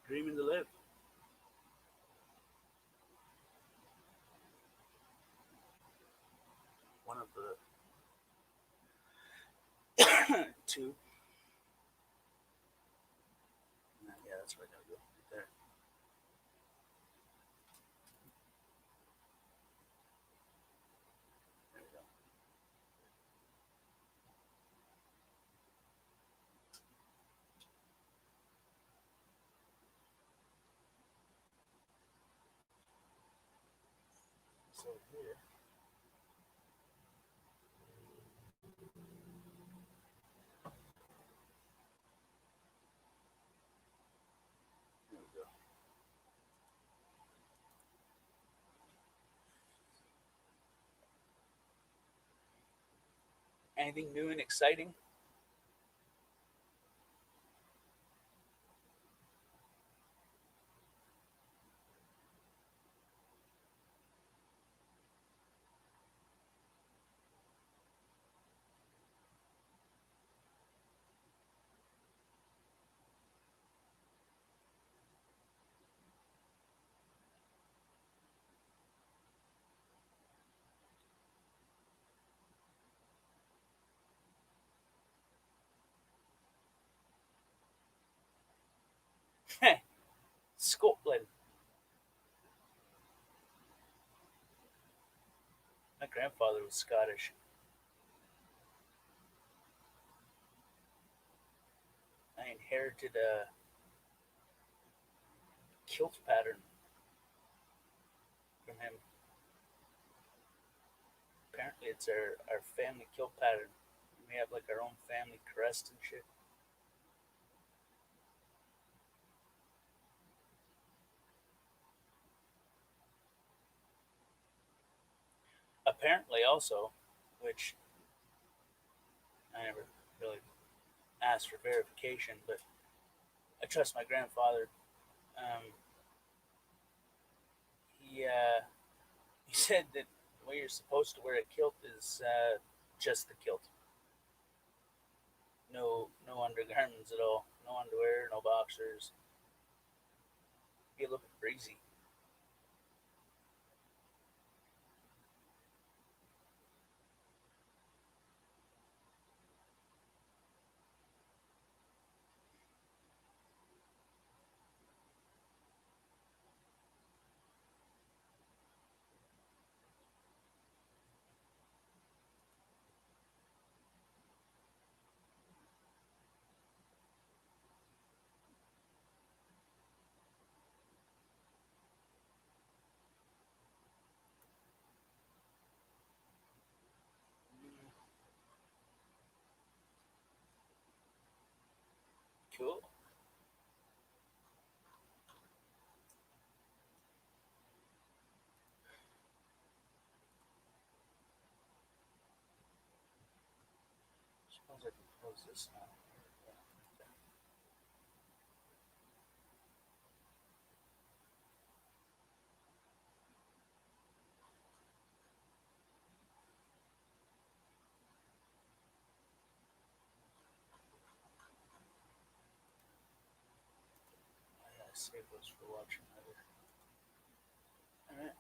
dreaming to live. too. Yeah, that's where I gotta go. Right there. There we go. So here. There we go. Anything new and exciting? Scotland. My grandfather was Scottish. I inherited a kilt pattern from him. Apparently, it's our family kilt pattern. We have like our own family crest and shit. Apparently, also, which I never really asked for verification, but I trust my grandfather. Um, he he said that the way you're supposed to wear a kilt is just the kilt. No undergarments at all. No underwear, no boxers. Be a little bit breezy. Cool. Suppose I can close this now. I gotta save those for watching later. Alright.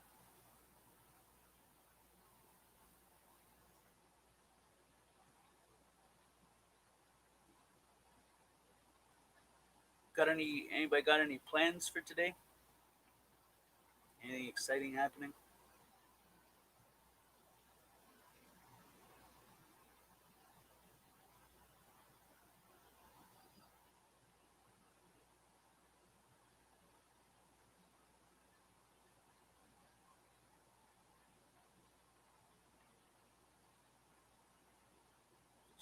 Anybody got any plans for today? Anything exciting happening?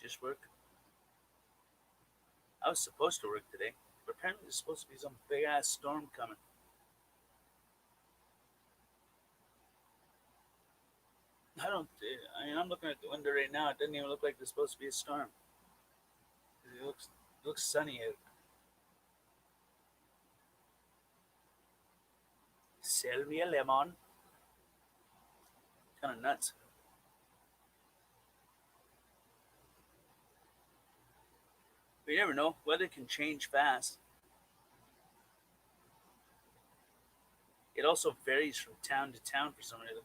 Just work? I was supposed to work today, but apparently there's supposed to be some big ass storm coming. I don't. I mean, I'm looking at the window right now. It doesn't even look like there's supposed to be a storm. It looks sunny out. Sell me a lemon. Kind of nuts. But you never know. Weather can change fast. It also varies from town to town for some reason.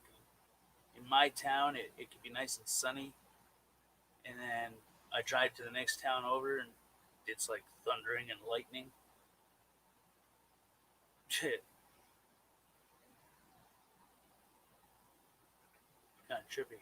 In my town, it could be nice and sunny, and then I drive to the next town over, and it's like thundering and lightning. Shit, kind of trippy.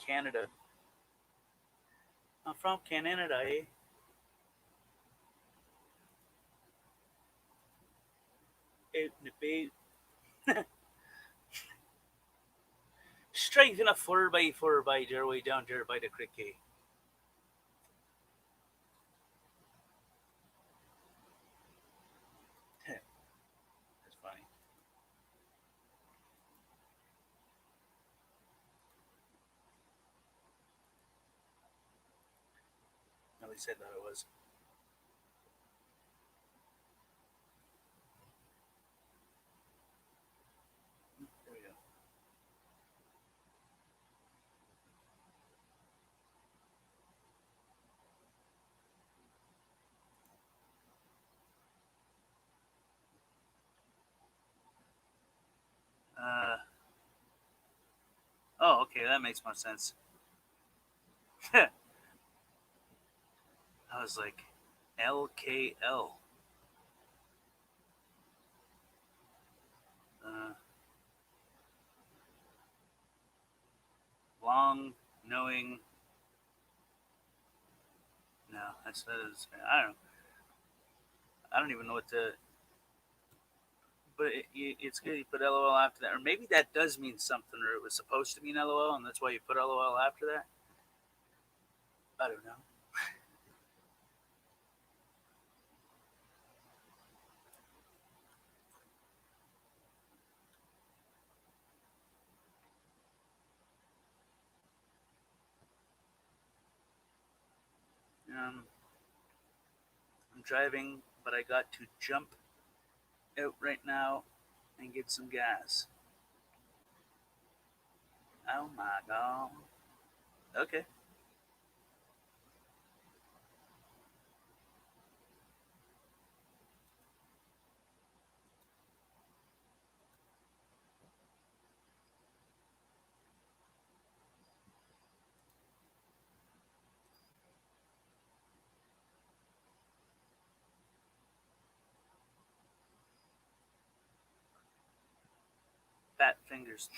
Canada. I'm from Canada, eh? Out in the bay. Straight in a 4x4 your way down there by the creek, eh? That's funny. At least I thought it was. There we go. Oh, okay, that makes more sense. I was like, LKL. Uh, long, knowing. No, that's that is. I don't even know what to. But it's good you put LOL after that, or maybe that does mean something, or it was supposed to mean LOL, and that's why you put LOL after that. I don't know. Um, I'm driving, but I got to jump out right now and get some gas. Oh my god. Okay. Fat fingers.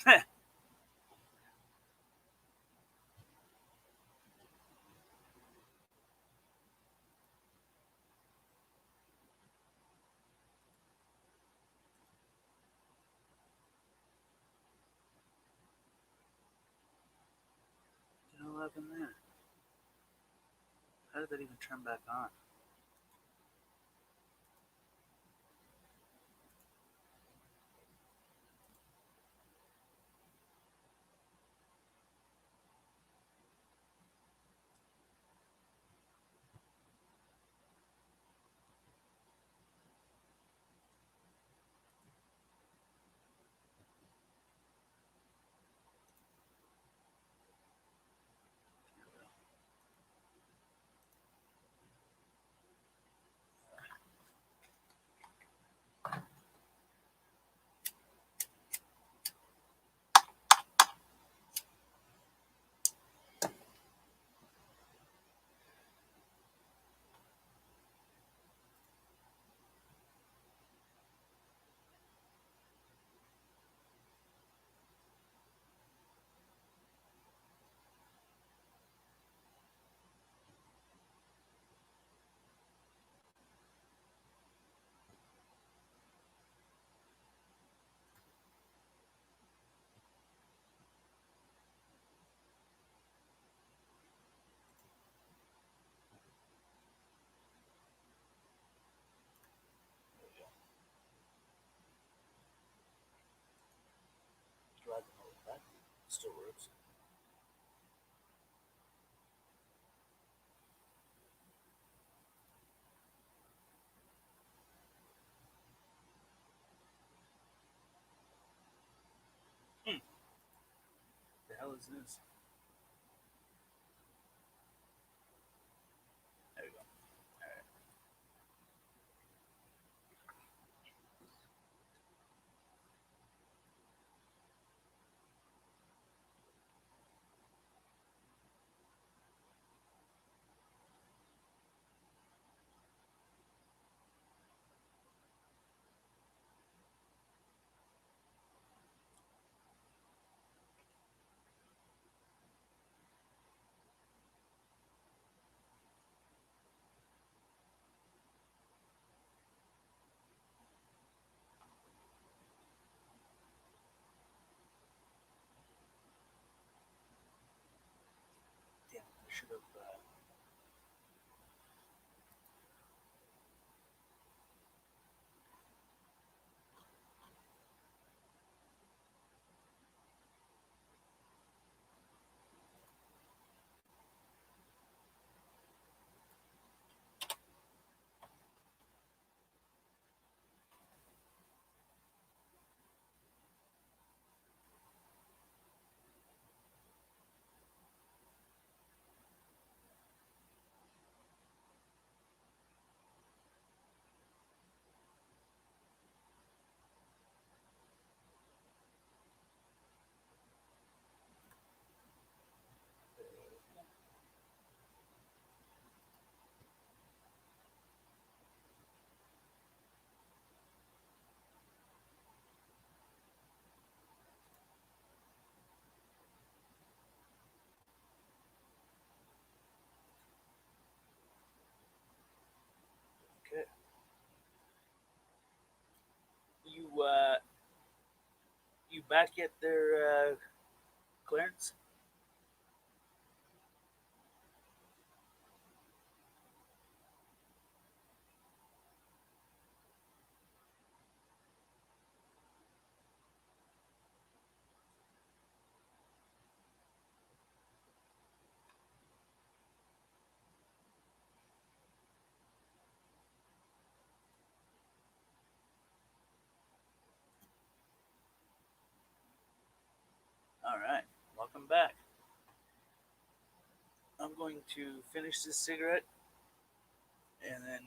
No love in there. How did that even turn back on? Driving all the back. Still works. hell is this? There we go. All right. Damn, I should have. Okay. You back yet there, Clarence? All right. Welcome back. I'm going to finish this cigarette and then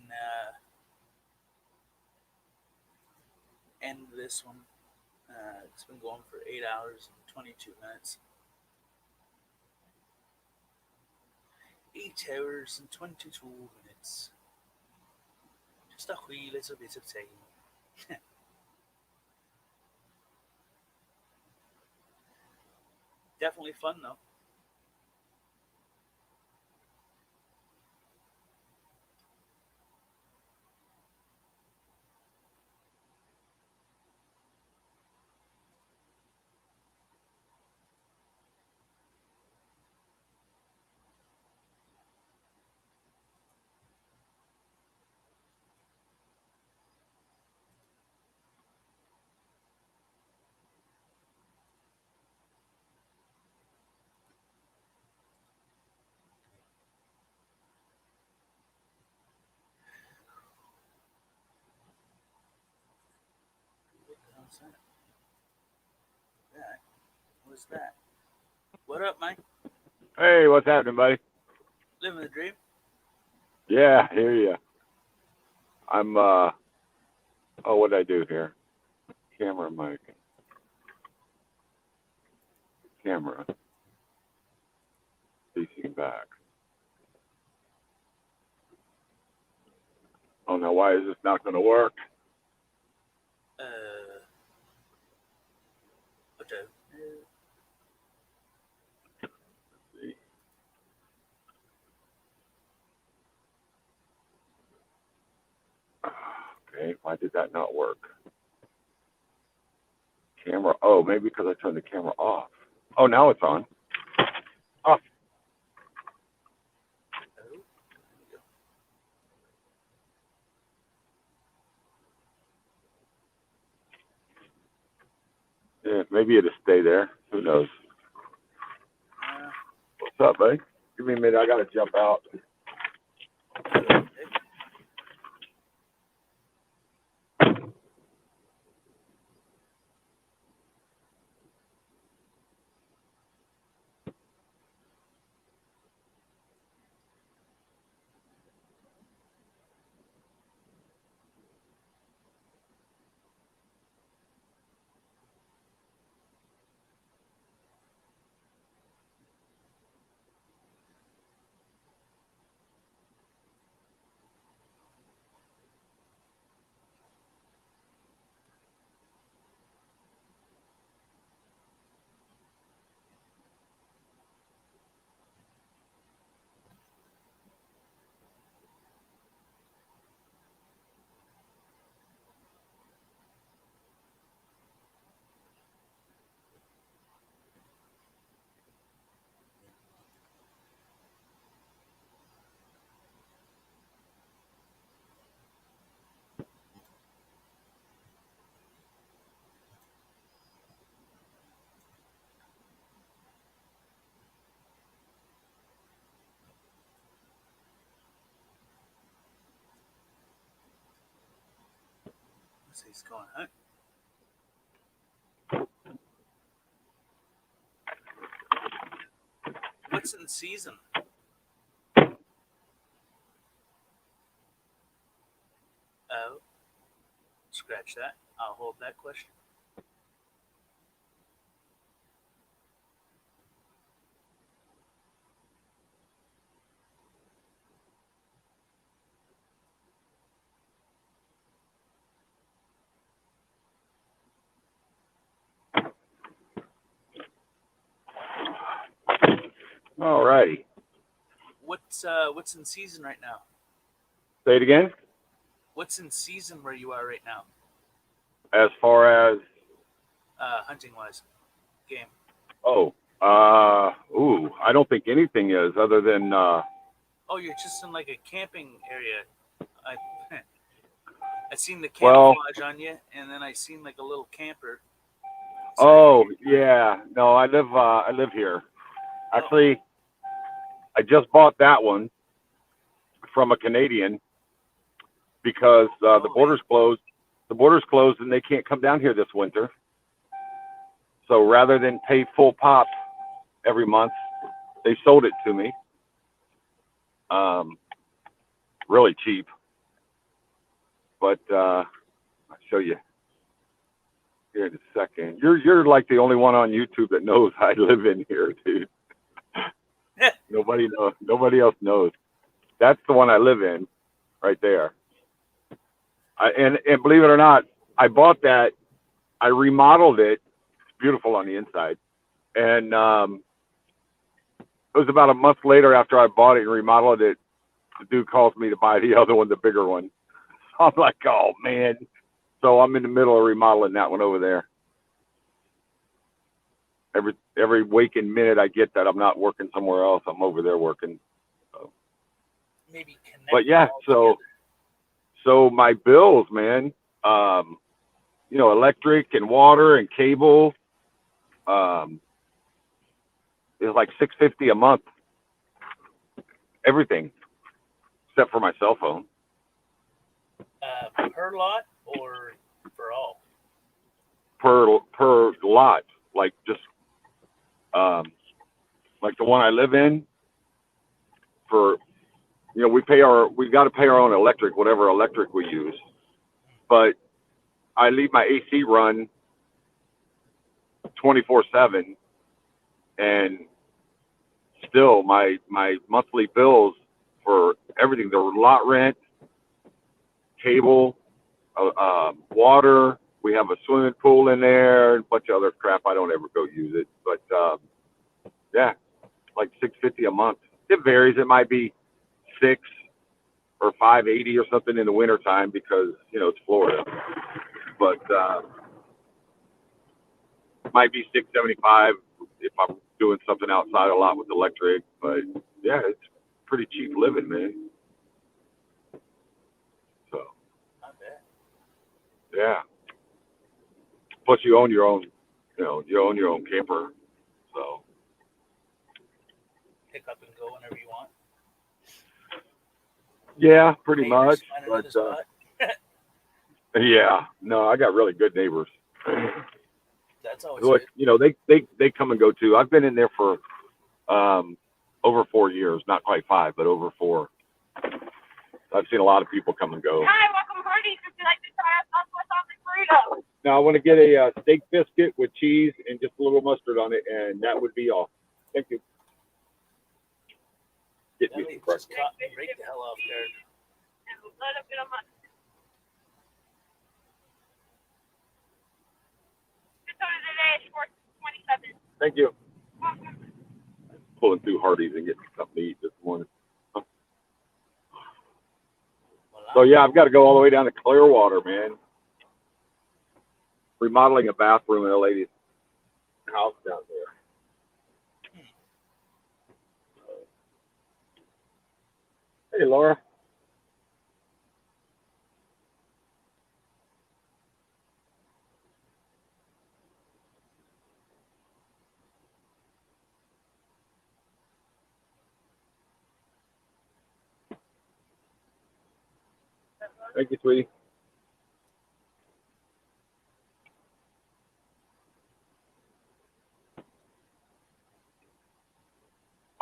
end this one. It's been going for 8 hours and 22 minutes. 8 hours and 22 minutes. Just a wee little bit of time. Definitely fun though. What the hell's that? That? What's that? What up, Mike? Hey, what's happening, buddy? Living the dream? Yeah, hear ya. I'm oh, what'd I do here? Camera mic. Camera. Facing back. Oh no, why is this not gonna work? Okay. Let's see. Okay, why did that not work? Camera, oh, maybe because I turned the camera off. Oh, now it's on. Oh, yeah, maybe it'll stay there. Who knows? What's up, buddy? Give me a minute, I gotta jump out. So he's going hunting. What's in season? Oh, scratch that. I'll hold that question. All righty. What's in season right now? Say it again. What's in season where you are right now? As far as Hunting wise, game. I don't think anything is other than Oh, you're just in like a camping area. I seen the Well- camouflage on you, and then I seen like a little camper. Oh yeah, no, I live here. Actually, I just bought that one from a Canadian because the border's closed. The border's closed, and they can't come down here this winter. So rather than pay full pop every month, they sold it to me. Really cheap. But I'll show you here in a second. You're like the only one on YouTube that knows I live in here, dude. Nobody knows. Nobody else knows. That's the one I live in, right there. And believe it or not, I bought that. I remodeled it. It's beautiful on the inside. And it was about a month later after I bought it and remodeled it, the dude calls me to buy the other one, the bigger one. So I'm like, oh man. So I'm in the middle of remodeling that one over there. Every waking minute I get that I'm not working somewhere else, I'm over there working. So. Maybe connect. But yeah, so my bills, man, electric and water and cable, is like $650 a month. Everything except for my cell phone. Per lot or for all? Per lot, like just like the one I live in. For we got to pay our own electric, whatever electric we use. But I leave my AC run 24/7, and still my monthly bills for everything, the lot rent, cable, water. We have a swimming pool in there, and a bunch of other crap. I don't ever go use it, but yeah, like $650 a month. It varies. It might be $6 or $580 or something in the wintertime because it's Florida. But might be $675 if I'm doing something outside a lot with electric. But yeah, it's pretty cheap living, man. So Not bad. yeah. Plus, you own your own, you own your own camper, so. Pick up and go whenever you want. Yeah, pretty Neighbors, much. find But another spot. yeah, no, I got really good neighbors. That's always Look, good. they come and go too. I've been in there for over 4 years, not quite 5, but over 4. I've seen a lot of people come and go. Hi, welcome party. Would you like to try a Southwest omelet burrito? Now I want to get a steak biscuit with cheese and just a little mustard on it, and that would be all. Thank you. Get That me lady some just caught me right the hell off guard. And a little bit of mustard. The total today is $4.27. Thank you. Pulling through Hardee's and getting something to eat this morning. So yeah, I've got to go all the way down to Clearwater, man. Remodeling a bathroom in a lady's house down there. Hey, Laura. Thank you, sweetie.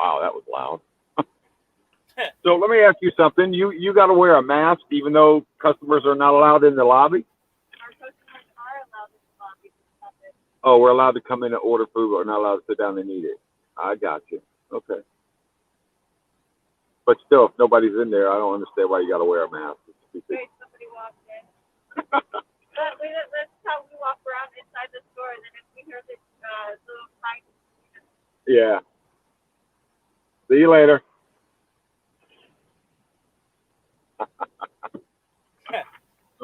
Wow, that was loud. So let me ask you something. You got to wear a mask even though customers are not allowed in the lobby? Our customers are allowed to lobby to come in. Oh, we're allowed to come in and order food, but we're not allowed to sit down and eat it. I got you. Okay. But still, if nobody's in there, I don't understand why you got to wear a mask. It's stupid. Wait, somebody walked in. That's how we walk around inside the store, and then if we hear the little mic, Yeah. See you later.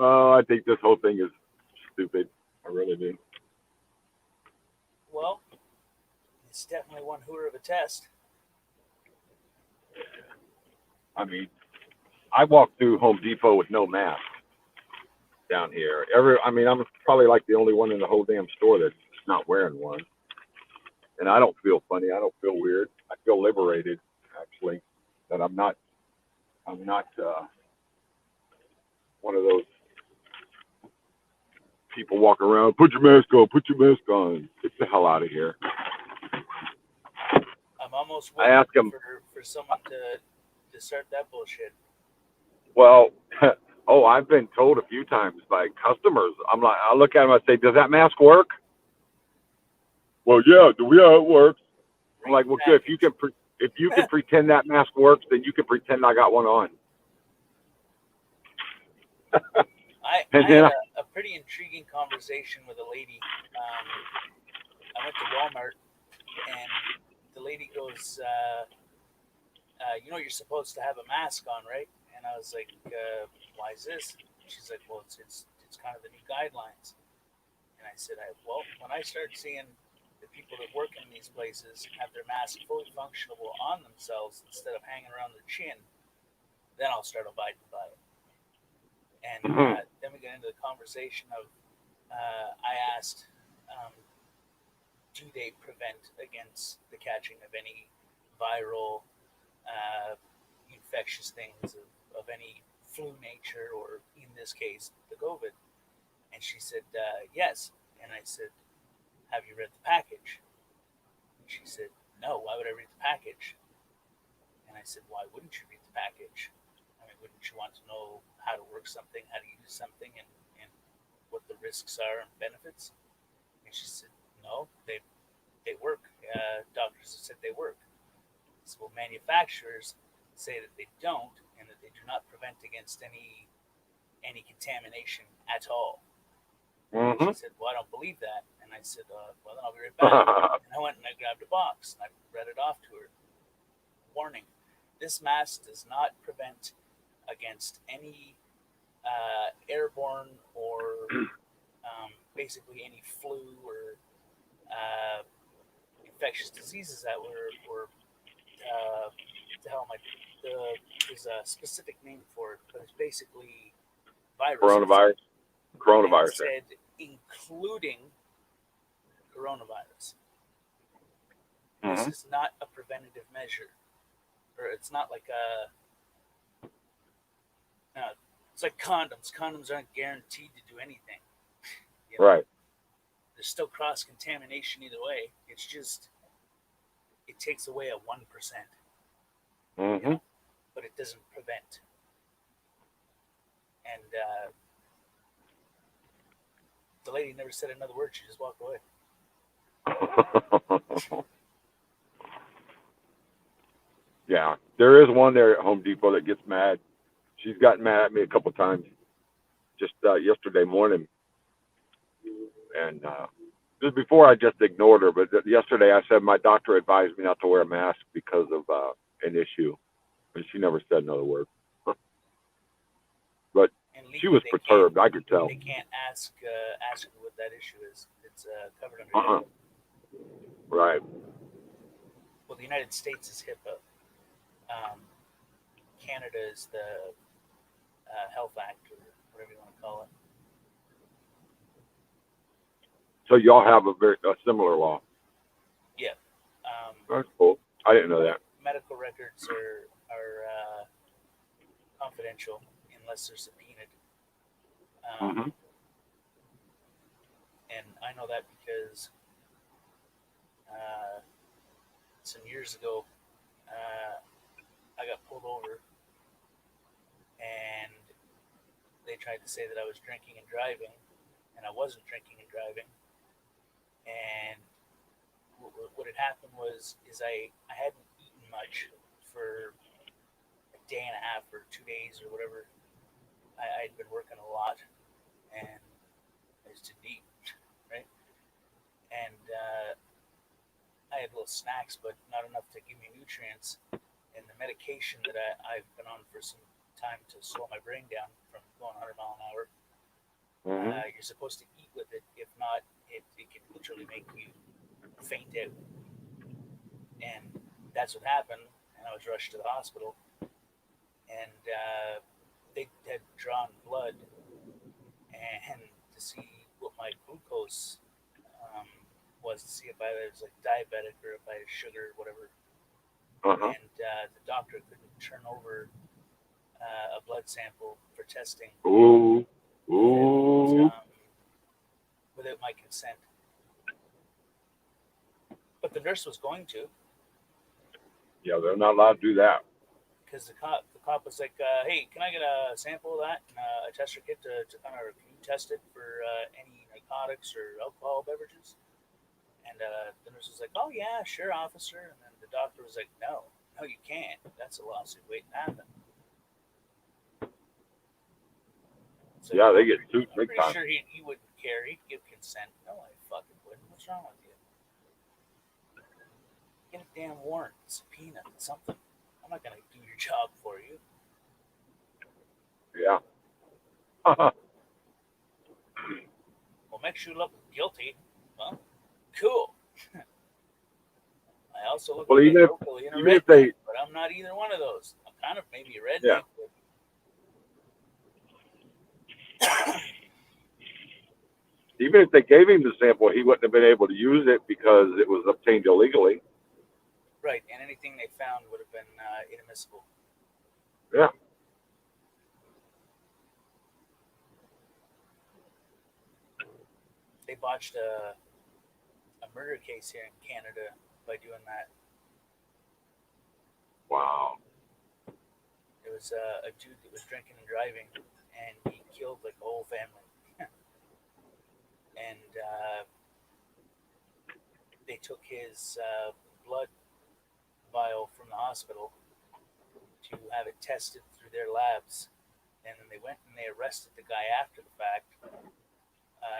Oh, I think this whole thing is stupid. I really do. Well, it's definitely one hooter of a test. I mean, I walked through Home Depot with no mask down here. I'm probably like the only one in the whole damn store that's not wearing one. And I don't feel funny. I don't feel weird. I feel liberated, actually, that I'm not one of those people walking around, put your mask on. Get the hell out of here. I'm almost I ask waiting him, for someone to start that bullshit. well, oh, I've been told a few times by customers. I'm like, I look at them, I say, does that mask work? Well, yeah, it works. I'm like, well, good. If you can pretend that mask works, then you can pretend I got one on. I And had then a pretty intriguing conversation with a lady. I went to Walmart, and the lady goes, you're supposed to have a mask on, right? And I was like, why is this? She's like, well, it's kind of the new guidelines. And I said, when I start seeing the people that work in these places have their mask fully functional on themselves instead of hanging around their chin, then I'll start abiding by it. And then we get into the conversation of, I asked, do they prevent against the catching of any viral, infectious things of any flu nature, or in this case, the COVID? And she said, yes. And I said, have you read the package? And she said, no, why would I read the package? And I said, why wouldn't you read the package? I mean, wouldn't you want to know how to work something, how to use something, and what the risks are and benefits? And she said, no, they work. Doctors have said they work. So manufacturers say that they don't, and that they do not prevent against any contamination at all. And she said, well, I don't believe that. And I said, well, then I'll be right back. And I went and I grabbed a box and I read it off to her. Warning, this mask does not prevent against any airborne or basically any flu or infectious diseases that were there's a specific name for it, but it's basically viruses. Coronavirus. It said including coronavirus. This is not a preventative measure, or it's not like it's like condoms. Condoms aren't guaranteed to do anything. You know? Right. There's still cross contamination either way. It's just it takes away a 1%. But it doesn't prevent. And the lady never said another word. She just walked away. Yeah, there is one there at Home Depot that gets mad. She's gotten mad at me a couple times just yesterday morning. And just before I just ignored her, but yesterday I said my doctor advised me not to wear a mask because of an issue. And she never said another word. But she was perturbed. I could tell. They can't ask you what that issue is. It's covered under HIPAA. Right. Well, the United States is HIPAA. Canada is the Health Act, or whatever you want to call it. So y'all have a similar law. Yeah. That's cool. I didn't know that. Medical records are confidential unless they're subpoenaed. And I know that because some years ago, pulled over, and they tried to say that I was drinking and driving, and I wasn't drinking and driving. And what had happened is I hadn't eaten much for a day and a half or 2 days or whatever. I'd been working a lot, and I just didn't eat, right? And I had little snacks, but not enough to give me nutrients. And the medication that I've been on for some time to slow my brain down from going 100 mile an hour, you're supposed to eat with it. If not, it can literally make you faint out. And that's what happened. And I was rushed to the hospital. And they had drawn blood and to see what my glucose was, to see if I was like diabetic or if I had sugar or whatever. And the doctor couldn't turn over a blood sample for testing without my consent. But the nurse was going to. Yeah, they're not allowed to do that. Because the cop was like, hey, can I get a sample of that and a tester kit to kind of test it for any narcotics or alcohol beverages? And the nurse was like, oh, yeah, sure, officer. And then the doctor was like, no, you can't. That's a lawsuit waiting to happen. So yeah, they get sued big time. I'm pretty sure he wouldn't care. He'd give consent. No, I fucking wouldn't. What's wrong with you? Get a damn warrant, subpoena, something. I'm not going to do your job for you. Yeah. Well, makes you look guilty. Well, cool. I also look locally in a redneck, but I'm not either one of those. I'm kind of maybe a redneck. Yeah. Even if they gave him the sample, he wouldn't have been able to use it because it was obtained illegally. Right, and anything they found would have been inadmissible. Yeah. They botched a murder case here in Canada by doing that. Wow. There was a dude that was drinking and driving, and he killed like the whole family. And they took his blood vial from the hospital to have it tested through their labs, and then they went and they arrested the guy after the fact,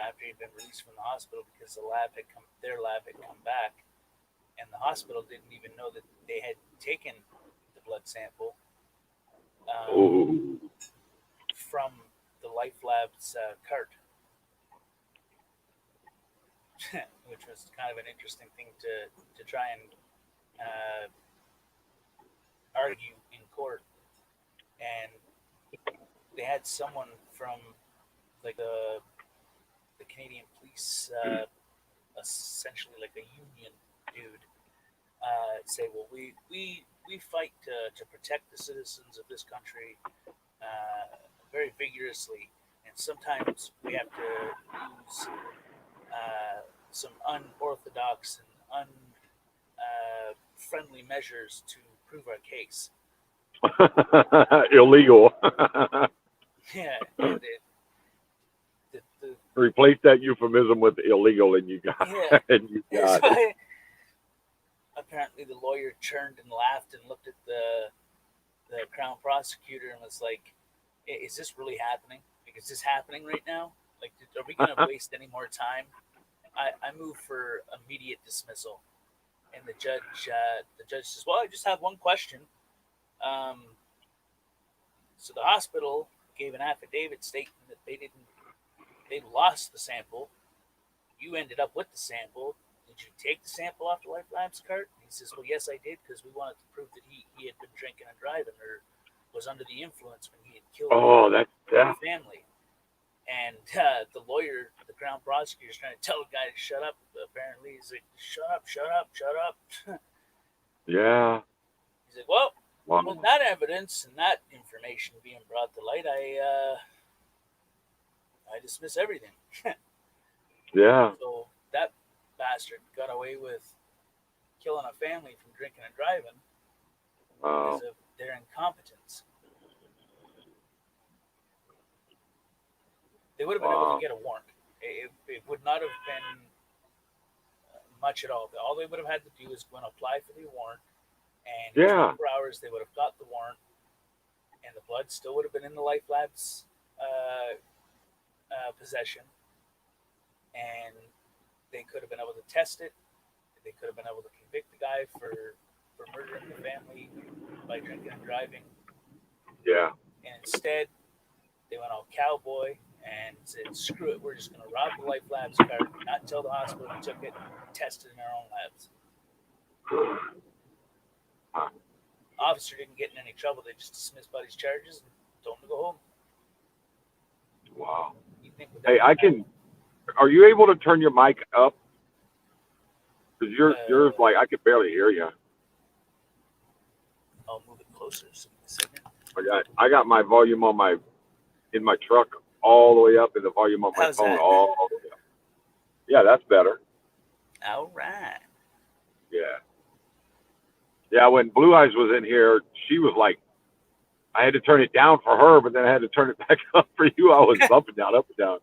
after he'd been released from the hospital, because their lab had come back, and the hospital didn't even know that they had taken the blood sample from the Life Labs cart, which was kind of an interesting thing to try and argue in court. And they had someone from like the Canadian police, essentially like a union dude, say, well, we fight to protect the citizens of this country very vigorously, and sometimes we have to use some unorthodox and unfriendly measures to prove our case. Illegal. Yeah. Replace that euphemism with illegal, and you got it. Apparently, the lawyer turned and laughed and looked at the Crown prosecutor and was like, "Is this really happening? Like, is this happening right now? Like, are we going to waste any more time?" I move for immediate dismissal, and the judge says, "Well, I just have one question. So the hospital gave an affidavit stating that they lost the sample. You ended up with the sample. Did you take the sample off the Life Labs cart?" And he says, "Well, yes, I did, because we wanted to prove that he had been drinking and driving, or was under the influence when he had killed the family." And the lawyer, the Crown prosecutor, is trying to tell the guy to shut up. Apparently, he's like, "Shut up, shut up, shut up." Yeah. He's like, well, with that evidence and that information being brought to light, I dismiss everything. Yeah. So that bastard got away with killing a family from drinking and driving. Wow. Because of their incompetence. They would have been able to get a warrant. It would not have been much at all. All they would have had to do is go and apply for the warrant, and in 24 hours they would have got the warrant, and the blood still would have been in the Life Labs possession, and they could have been able to test it. They could have been able to convict the guy for murdering the family by drinking and driving. Yeah. And instead, they went all cowboy and said, screw it, we're just going to rob the Life Labs card, not tell the hospital we took it, test it in our own labs. Officer didn't get in any trouble. They just dismissed Buddy's charges and told him to go home. Wow. You think hey, are you able to turn your mic up? Because yours, like, I could barely hear you. I'll move it closer. So a second. I got my volume in my truck all the way up, and the volume on my phone all the way up. Yeah, that's better. All right. Yeah. Yeah, when Blue Eyes was in here, she was like, I had to turn it down for her, but then I had to turn it back up for you. I was up and down, up and down.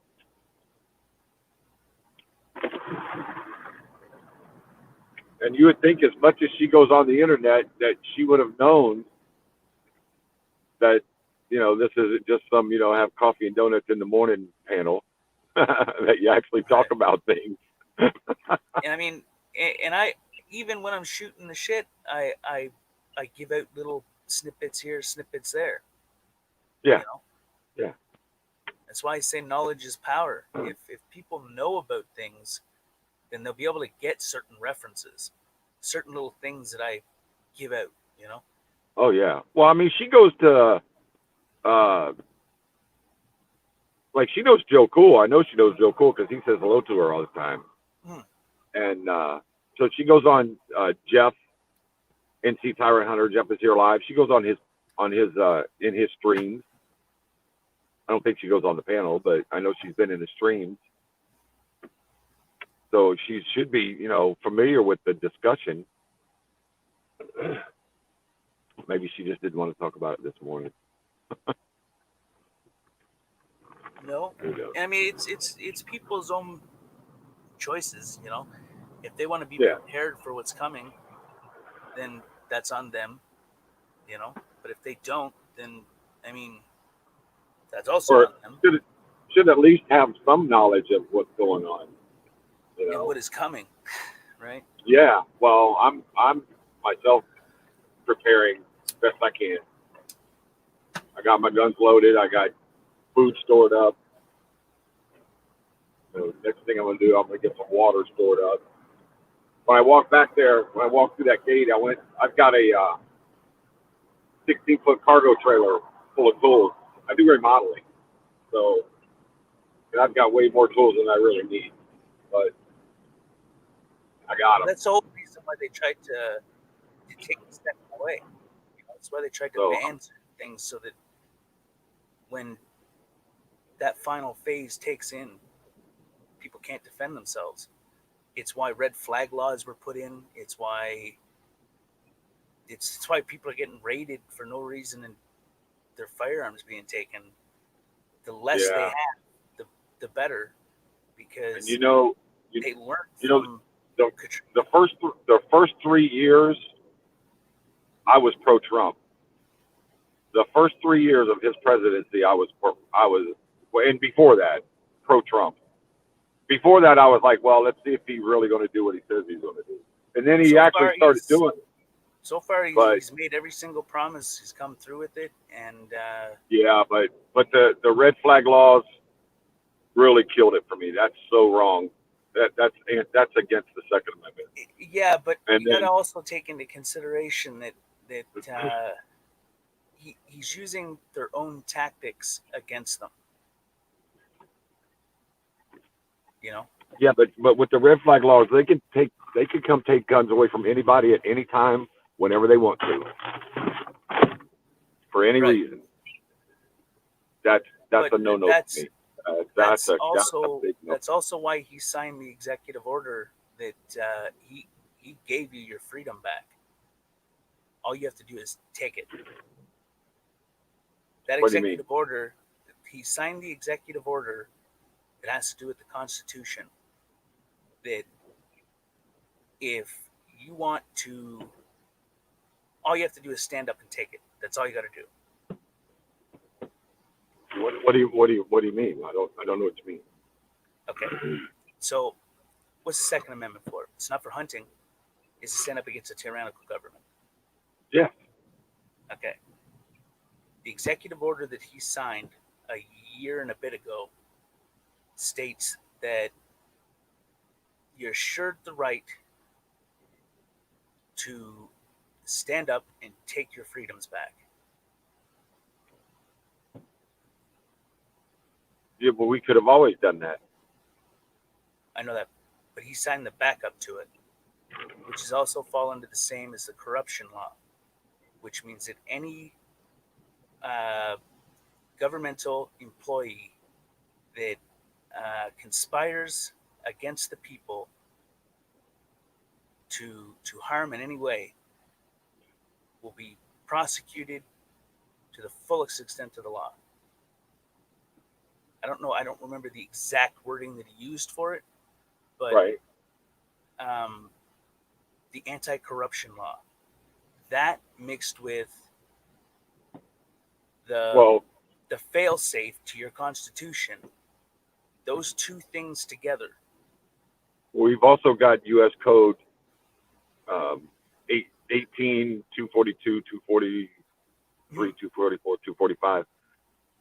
And you would think as much as she goes on the internet that she would have known that, this isn't just some, have coffee and donuts in the morning panel, that you actually talk about things. And I mean, and I, even when I'm shooting the shit, I give out little snippets here, snippets there. Yeah. Yeah. That's why I say knowledge is power. If people know about things, then they'll be able to get certain references, certain little things that I give out, Oh, yeah. Well, I mean, she goes to, like, she knows Joe Cool. I know she knows Joe Cool because he says hello to her all the time. And so she goes on Jeff, NC Tyrant Hunter. Jeff is here live. She goes on his in his streams. I don't think she goes on the panel, but I know she's been in the streams. So she should be, familiar with the discussion. Maybe she just didn't want to talk about it this morning. No, I mean it's people's own choices, If they want to be prepared for what's coming, then that's on them, But if they don't, then I mean, that's also on them. Should at least have some knowledge of what's going on, and what is coming, right? Yeah. Well, I'm myself preparing as best I can. I got my guns loaded. I got food stored up. So next thing I'm going to do, I'm going to get some water stored up. When I walk back there, when I walk through that gate, I've got a 16-foot cargo trailer full of tools. I do remodeling. So I've got way more tools than I really need. But I got them. That's the whole reason why they tried to take the step away. That's why they tried to ban certain things so that when that final phase takes in, people can't defend themselves. It's why red flag laws were put in. It's why people are getting raided for no reason and their firearms being taken. The less they have, the better, because they learn. The first 3 years, I was pro-Trump. The first 3 years of his presidency, I was, and before that, pro-Trump. Before that, I was like, well, let's see if he's really going to do what he says he's going to do. And then he actually started doing it. So far, he's made every single promise. He's come through with it, and yeah, but the red flag laws really killed it for me. That's so wrong. That's against the Second Amendment. Yeah, but you got to also take into consideration that he's using their own tactics against them. Yeah, but with the red flag laws, they could come take guns away from anybody at any time, whenever they want to, for any reason. That's a no-no for me. That's also why he signed the executive order that he gave you your freedom back. all you have to do is take it. That What do you mean? executive order, he signed the executive order that has to do with the Constitution, that if you want to, all you have to do is stand up and take it. That's all you got to do. What do you mean? I don't know what you mean. Okay. So what's the Second Amendment for? It's not for hunting. It's to stand up against a tyrannical government. Yeah. Okay. The executive order that he signed a year and a bit ago states that you're assured the right to stand up and take your freedoms back. Yeah, but we could have always done that. I know that, but he signed the backup to it, which is also fall under the same as the corruption law, which means that any governmental employee that conspires against the people to harm in any way will be prosecuted to the fullest extent of the law. I don't know. I don't remember the exact wording that he used for it, but Right. The anti-corruption law, that mixed with the fail-safe to your Constitution, those two things together. We've also got U.S. Code 18, 242, 243, 244, 245.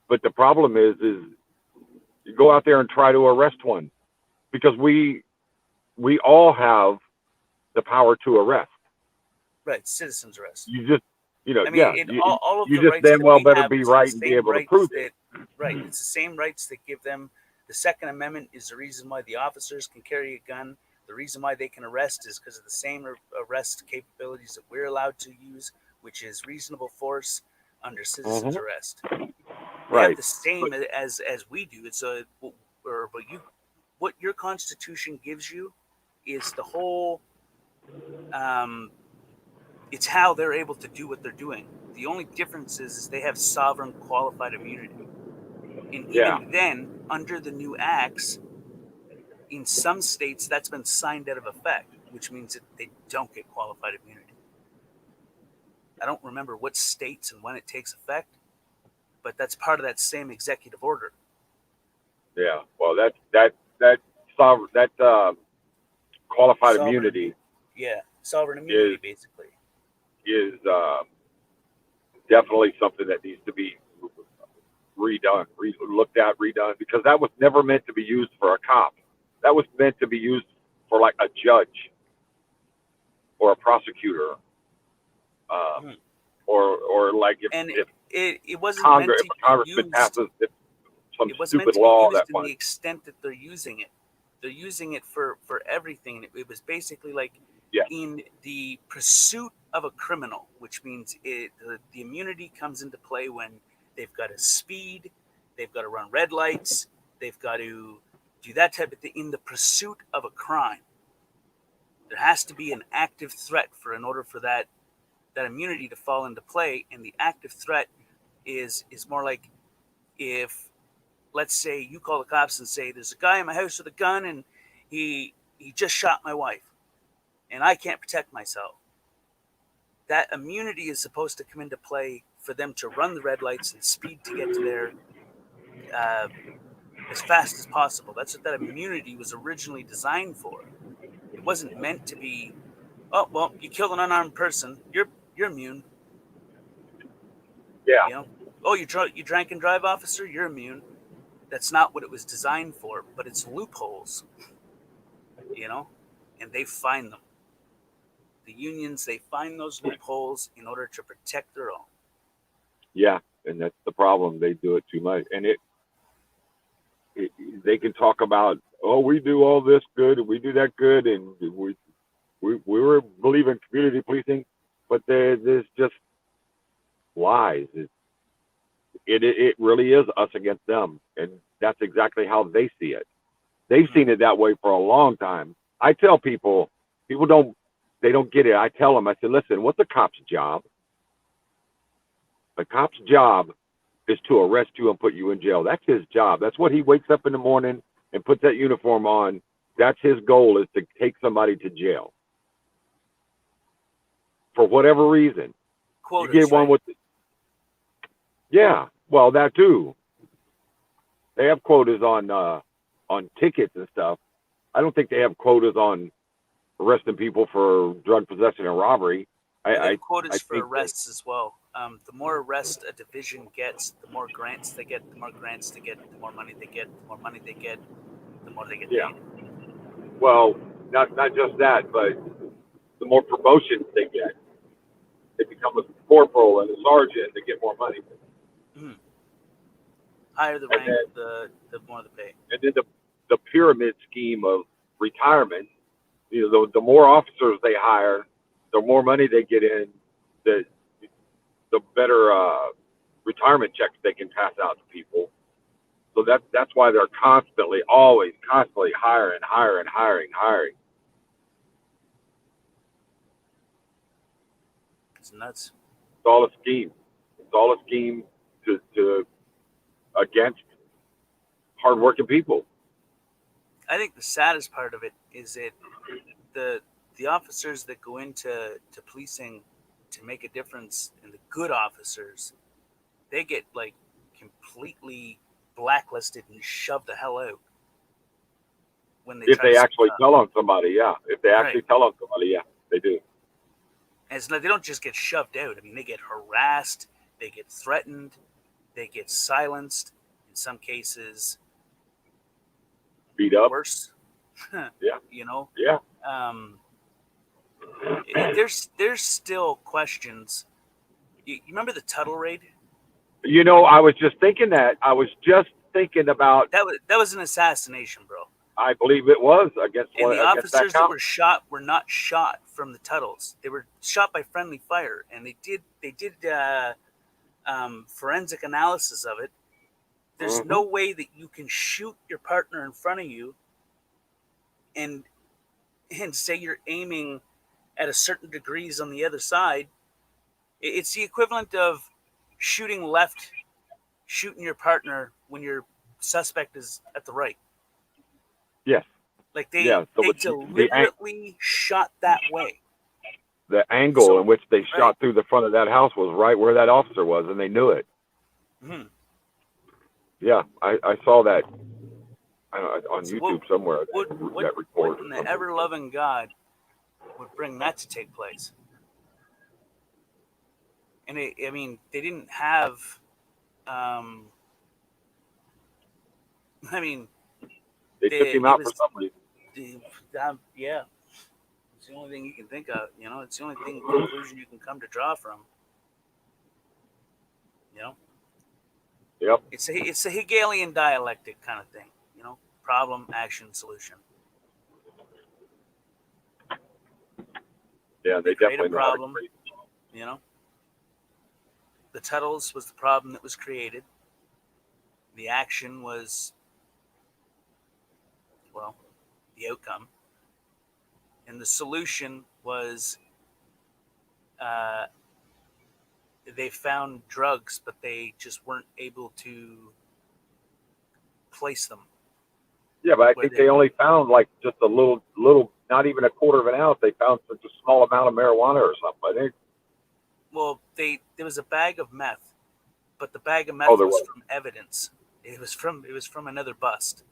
But the problem is you go out there and try to arrest one, because we all have the power to arrest. Right, citizens arrest. You just, I mean, all of you the just rights damn that well we better have be is right the and be same able to rights prove it. Right, it's the same rights that give them. The Second Amendment is the reason why the officers can carry a gun. The reason why they can arrest is because of the same arrest capabilities that we're allowed to use, which is reasonable force under citizens arrest. They Right. have the same as we do. It's what your Constitution gives you is the whole. It's how they're able to do what they're doing. The only difference is they have sovereign qualified immunity. And even then, under the new acts, in some states, that's been signed out of effect, which means that they don't get qualified immunity. I don't remember what states and when it takes effect, but that's part of that same executive order. Yeah. Well, that qualified immunity. Yeah, sovereign immunity, basically. Is definitely something that needs to be redone, looked at, redone, because that was never meant to be used for a cop. That was meant to be used for like a judge or a prosecutor, or like if it wasn't Congress, meant to if a congressman be passes some it wasn't stupid meant to law be that used in one. the extent that they're using it. They're using it for everything. It was basically like in the pursuit of a criminal, which means the immunity comes into play when they've got to speed, they've got to run red lights, they've got to do that type of thing in the pursuit of a crime. There has to be an active threat in order for that immunity to fall into play. And the active threat is more like if, let's say, you call the cops and say, there's a guy in my house with a gun and he just shot my wife and I can't protect myself. That immunity is supposed to come into play for them to run the red lights and speed to get to there as fast as possible. That's what that immunity was originally designed for. It wasn't meant to be, oh, well, you killed an unarmed person, you're immune. Yeah. You know, oh, you drank and drive, officer, you're immune. That's not what it was designed for, but it's loopholes, and they find them. The unions, they find those loopholes in order to protect their own. Yeah, and that's the problem. They do it too much, and they can talk about, oh, we do all this good, and we do that good, and we believe in community policing, but there's just lies. It really is us against them, and that's exactly how they see it. They've seen it that way for a long time. I tell people don't get it. I tell them, I said, listen, what's a cop's job? The cop's job is to arrest you and put you in jail. That's his job. That's what he wakes up in the morning and puts that uniform on. That's his goal, is to take somebody to jail. For whatever reason. Quotas, you get one right? with yeah, well, that too. They have quotas on tickets and stuff. I don't think they have quotas on arresting people for drug possession and robbery. They have I quotas for think arrests as well. The more arrests a division gets, the more grants they get. The more grants they get, the more money they get. The more money they get, the more they get Yeah. paid. well, not just that, but the more promotions they get. They become a corporal and a sergeant, they get more money. Mhm. Higher the And rank, then- the more the pay. And then the pyramid scheme of retirement, the more officers they hire, the more money they get in, the better retirement checks they can pass out to people. So that's why they're constantly hiring. It's nuts. It's all a scheme. It's all a scheme to against hardworking people. I think the saddest part of it is that the officers that go into policing to make a difference, and the good officers, they get like completely blacklisted and shoved the hell out when they If try they to actually speak up. tell on somebody, yeah. If they actually Right. tell on somebody, yeah, they do. And it's not, they don't just get shoved out. I mean, they get harassed, they get threatened, they get silenced. In some cases, Beat up. worse. Yeah. You know, Yeah. there's still questions. You remember the Tuttle raid? I was just thinking that. I was just thinking about. That was an assassination, bro. I believe it was against And the against that officers that cop. were shot were not shot from the Tuttles. They were shot by friendly fire, and they did forensic analysis of it. There's Mhm. no way that you can shoot your partner in front of you and say you're aiming at a certain degrees on the other side. It's the equivalent of shooting left, shooting your partner when your suspect is at the right. Yes. Like they Yeah, so deliberately shot that way. The angle So- in which they shot right. through the front of that house was right where that officer was, and they knew it. Mhm. Yeah, I saw that on So YouTube somewhere. What that report. in the ever-loving God would bring that to take place? And I mean, they didn't have. I mean, They took him it out was- for some reason. yeah. It's the only thing you can think of. It's the only conclusion you can come to draw from. Yep. It's a Hegelian dialectic kind of thing. Problem, action, solution. Yeah, they create a definitely know how to problem. create. The Tuttles was the problem that was created. The action was, well, the outcome. And the solution was they found drugs, but they just weren't able to place them. Yeah, but I Where think they- they only found like just a little, not even a quarter of an ounce. They found such a small amount of marijuana or something. I think. Well, there was a bag of meth, but the bag of meth Oh, there was was. from evidence. It was from another bust.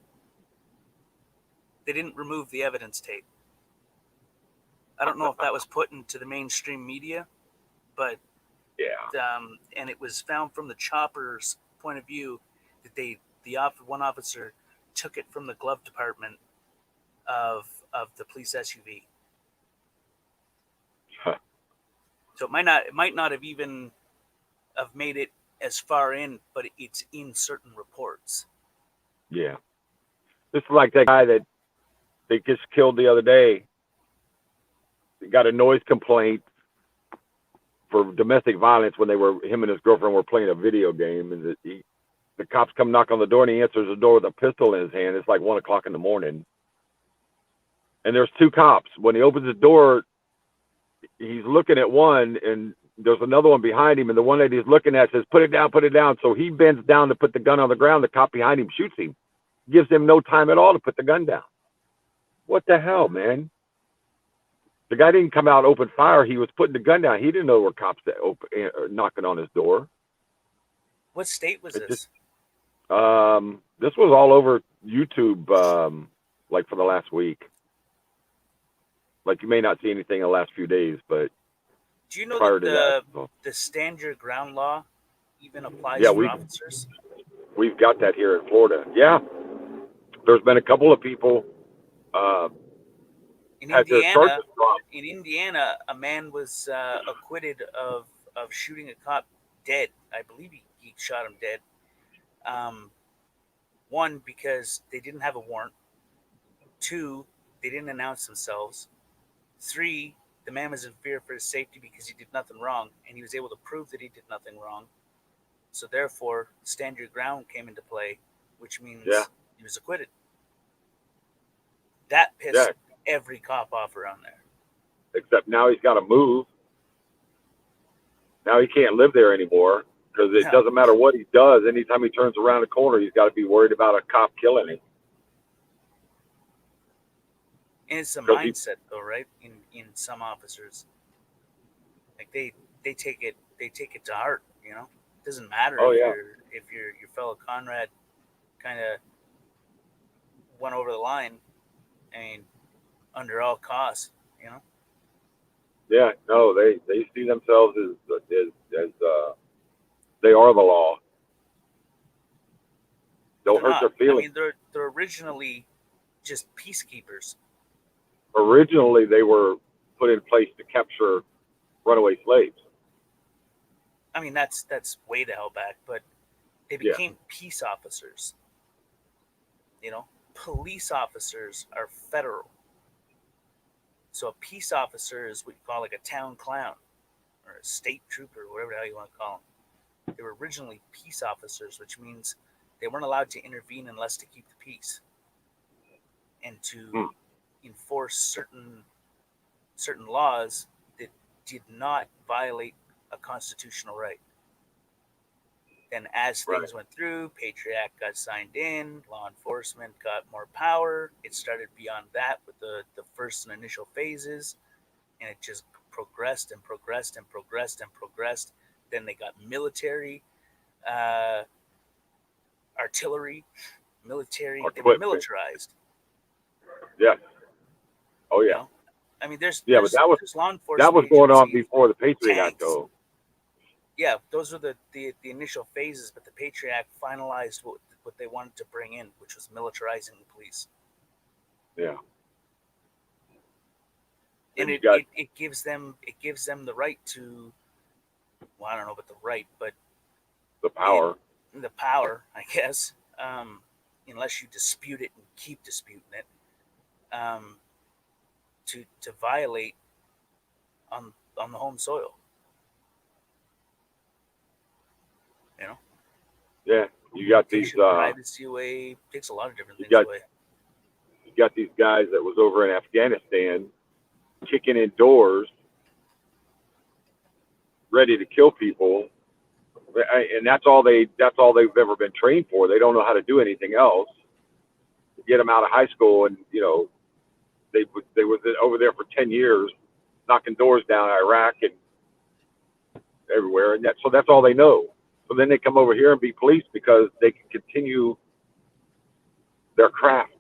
They didn't remove the evidence tape. I don't know if that was put into the mainstream media, but Yeah. and it was found from the chopper's point of view that one officer took it from the glove department of the police SUV. Huh. So it might not have even have made it as far in, but it's in certain reports. Yeah. This is like that guy that they just killed the other day. He got a noise complaint for domestic violence when him and his girlfriend were playing a video game, and the cops come knock on the door, and he answers the door with a pistol in his hand. It's like 1:00 in the morning, and there's two cops. When he opens the door, he's looking at one, and there's another one behind him, and the one that he's looking at says, put it down, put it down. So he bends down to put the gun on the ground. The cop behind him shoots him. Gives him no time at all to put the gun down. What the hell, man? The guy didn't come out open fire. He was putting the gun down. He didn't know there were cops that knocking on his door. What state was this? This was all over YouTube, like for the last week. Like you may not see anything in the last few days, but do you know prior that to that, so. the stand your ground law even applies Yeah, for officers? We've got that here in Florida. Yeah, there's been a couple of people in had their Indiana. charges dropped. In Indiana, a man was acquitted of shooting a cop dead. I believe he shot him dead. One, because they didn't have a warrant. Two, they didn't announce themselves. Three, the man was in fear for his safety because he did nothing wrong, and he was able to prove that he did nothing wrong. So therefore, stand your ground came into play, which means he was acquitted. That pissed every cop off around there. Except now he's got to move. Now he can't live there anymore because it doesn't matter what he does. Anytime he turns around the corner, he's got to be worried about a cop killing him. And it's a mindset, though, right? In some officers, like they take it to heart. You know, it doesn't matter if your fellow Conrad kind of went over the line. I mean, under all costs, you know. Yeah, no, they see themselves as they are the law. Don't hurt their feelings. I mean, they're originally just peacekeepers. Originally, they were put in place to capture runaway slaves. I mean, that's way the hell back, but they became peace officers. You know, police officers are federal. So a peace officer is what you call like a town clown or a state trooper, whatever the hell you want to call them. They were originally peace officers, which means they weren't allowed to intervene unless to keep the peace and to enforce certain laws that did not violate a constitutional right. Then as things went through, Patriot Act got signed in, law enforcement got more power. It started beyond that with the first and initial phases, and it just progressed and progressed and progressed and progressed. Then they got military, artillery, military. They were militarized. Yeah. Oh yeah. You know? I mean, there's but that was law enforcement. That was going on before the Patriot Act, though. Yeah, those were the initial phases, but the Patriot Act finalized what they wanted to bring in, which was militarizing the police. Yeah. And it gives them the right to, well, I don't know about the right, but the power. The power, I guess, unless you dispute it and keep disputing it, to violate on the home soil. You know? Yeah, you got these privacy away, takes a lot of different things away. You got these guys that was over in Afghanistan kicking in doors, ready to kill people, and that's all they've ever been trained for. They don't know how to do anything else. Get them out of high school, and you know, they were over there for 10 years, knocking doors down in Iraq and everywhere, and so that's all they know. So then they come over here and be police because they can continue their craft.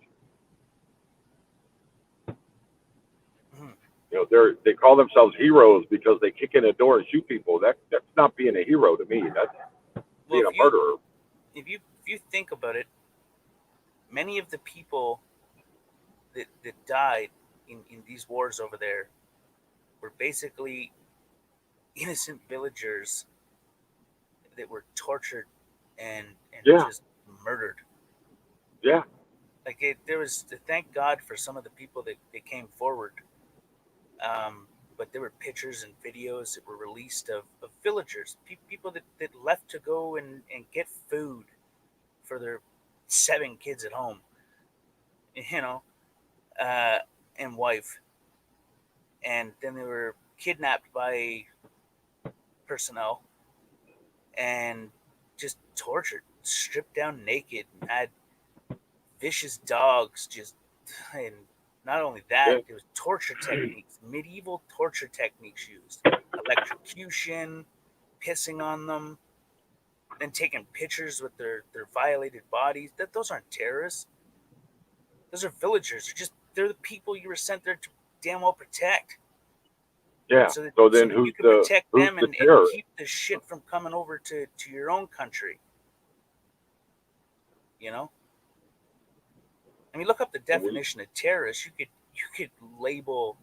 You know, they call themselves heroes because they kick in a door and shoot people. That's not being a hero to me. That's being a murderer. If you think about it, many of the people that died in these wars over there were basically innocent villagers that were tortured and just murdered. Yeah. Like there was, thank God for some of the people that came forward. But there were pictures and videos that were released of villagers, people that left to go and get food for their 7 kids at home, you know, and wife. And then they were kidnapped by personnel and just tortured, stripped down naked, and had vicious dogs just, and not only that, Yeah. there was torture techniques, medieval torture techniques used, electrocution, pissing on them, then taking pictures with their violated bodies. Those aren't terrorists. Those are villagers. They're the people you were sent there to damn well protect. Yeah. So So then that who's you can protect who's them the and terrorist? keep the shit from coming over to your own country. You know? I mean, look up the definition of terrorist. You could label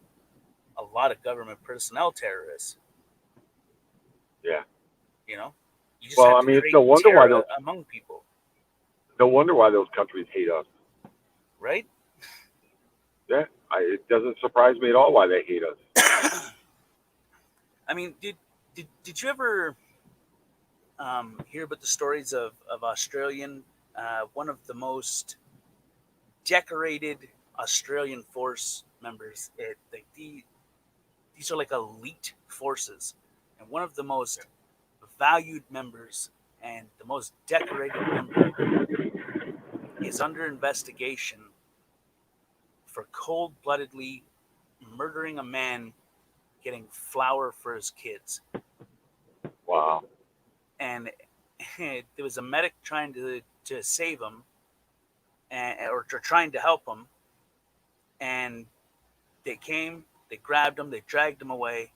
a lot of government personnel terrorists. Yeah. You know? You just Well, have I to mean, it's create no wonder why terror among people. no wonder why those countries hate us. Right? Yeah. It doesn't surprise me at all why they hate us. I mean, did you ever hear about the stories of Australian, one of the most decorated Australian force members? These are like elite forces, and one of the most valued members and the most decorated member is under investigation for cold-bloodedly murdering a man getting flour for his kids. Wow. And there was a medic trying to save him, or trying to help him, and they came, they grabbed him, they dragged him away,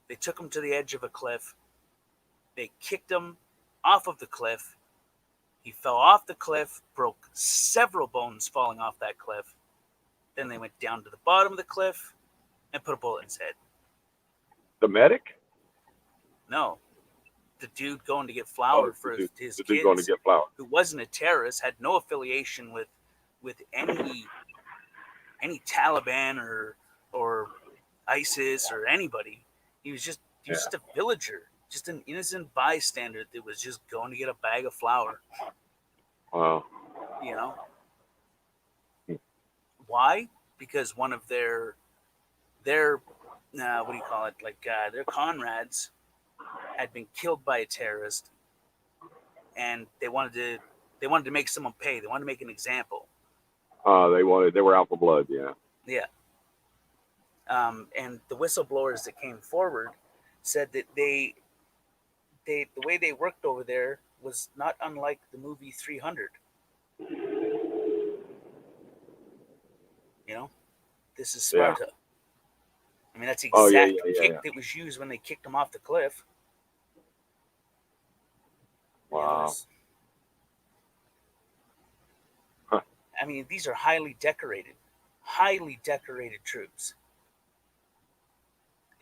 they took him to the edge of a cliff, they kicked him off of the cliff. He fell off the cliff, broke several bones falling off that cliff. Then they went down to the bottom of the cliff and put a bullet in his head. The medic? No, the dude going to get flour for his the kids, dude going to get flour. who wasn't a terrorist, had no affiliation with any Taliban or ISIS or anybody. He was just a villager, just an innocent bystander that was just going to get a bag of flour. Wow. You know why? Because one of their what do you call it? Like their comrades had been killed by a terrorist, and they wanted to make someone pay. They wanted to make an example. They were out for blood. Yeah. Yeah. And the whistleblowers that came forward said that the way they worked over there was not unlike the movie 300. You know, this is Sparta. Yeah. I mean, that's the exact kick that was used when they kicked him off the cliff. Wow. I mean, these are highly decorated troops.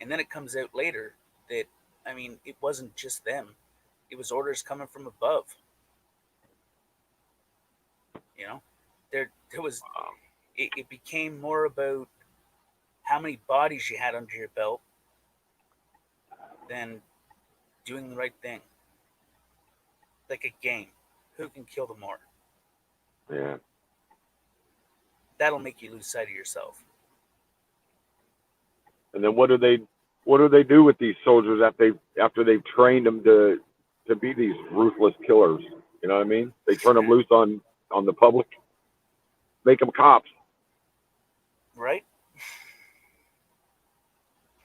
And then it comes out later that, I mean, it wasn't just them. It was orders coming from above. You know, there was, it became more about how many bodies you had under your belt than doing the right thing. Like a game. Who can kill the more? Yeah. That'll make you lose sight of yourself. And then what do they do with these soldiers after they've trained them to be these ruthless killers? You know what I mean? They turn them loose on the public, make them cops. Right?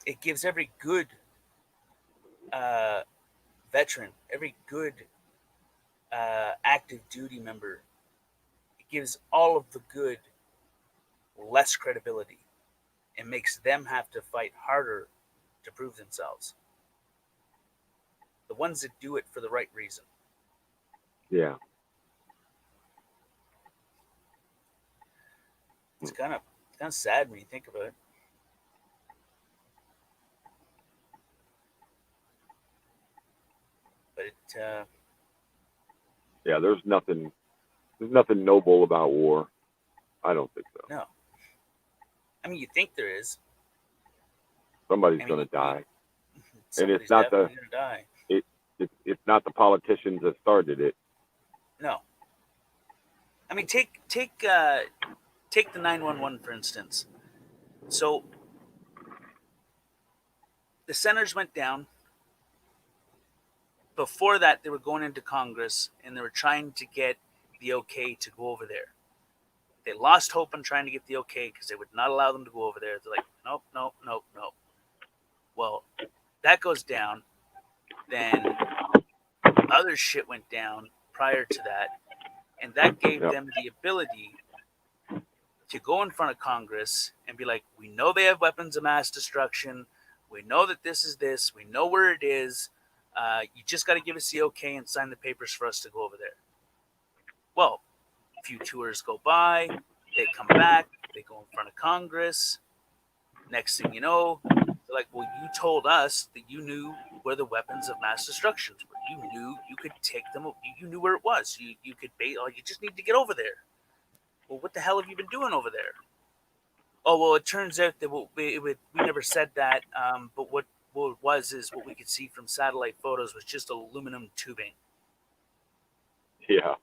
It gives every good veteran, every good active duty member, it gives all of the good less credibility. It makes them have to fight harder to prove themselves. The ones that do it for the right reason. Yeah. It's kind of sad when you think about it. But yeah, there's nothing noble about war. I don't think so. No. I mean, you think there is. Somebody's going to die. And it's not it's not the politicians that started it. No. I mean, take the 911 for instance. So the centers went down, before that, they were going into Congress and they were trying to get the okay to go over there. They lost hope on trying to get the okay because they would not allow them to go over there. They're like, nope, nope, nope, nope. Well, that goes down. Then other shit went down prior to that, and that gave them the ability to go in front of Congress and be like, we know they have weapons of mass destruction. We know that this is this. We know where it is. You just got to give us the okay and sign the papers for us to go over there. Well, a few tours go by. They come back. They go in front of Congress. Next thing you know, they're like, well, you told us that you knew where the weapons of mass destruction were. You knew you could take them. You knew where it was. You could bait. Oh, you just need to get over there. Well, what the hell have you been doing over there? Oh, well, it turns out that we never said that. But what it was is what we could see from satellite photos was just aluminum tubing. Yeah.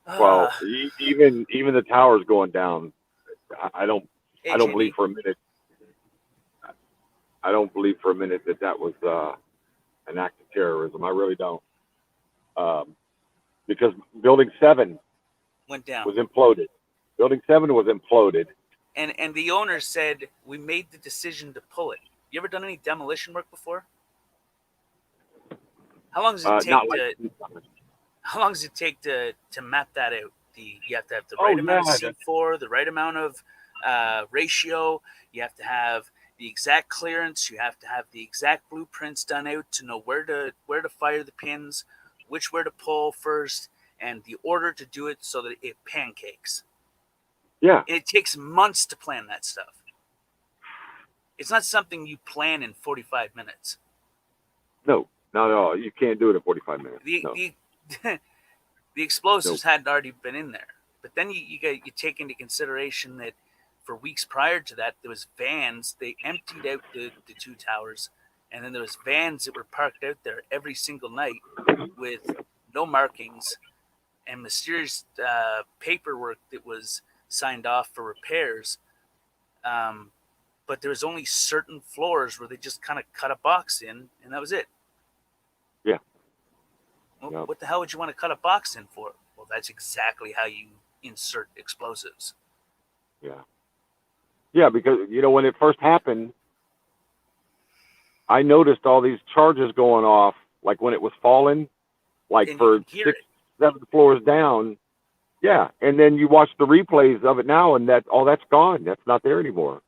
Well, even the towers going down, I don't believe for a minute. I don't believe for a minute that was an act of terrorism. I really don't. Because Building 7 went down. Was imploded. Building 7 was imploded. And the owner said, we made the decision to pull it. You ever done any demolition work before? How long does it take to map that out? You have to have the right amount of C4, the right amount of ratio. You have to have the exact clearance. You have to have the exact blueprints done out to know where to fire the pins, which where to pull first, and the order to do it so that it pancakes. Yeah. And it takes months to plan that stuff. It's not something you plan in 45 minutes. No, not at all. You can't do it in 45 minutes. The explosives hadn't already been in there. But then you take into consideration that for weeks prior to that, there was vans. They emptied out the two towers, and then there was vans that were parked out there every single night with no markings and mysterious paperwork that was signed off for repairs. But there was only certain floors where they just kind of cut a box in, and that was it. Yeah. Well, what the hell would you want to cut a box in for? Well, that's exactly how you insert explosives. Yeah. Yeah, because, when it first happened, I noticed all these charges going off, like when it was falling, like and for 6, 7 floors down. Yeah. And then you watch the replays of it now, and that's gone. That's not there anymore.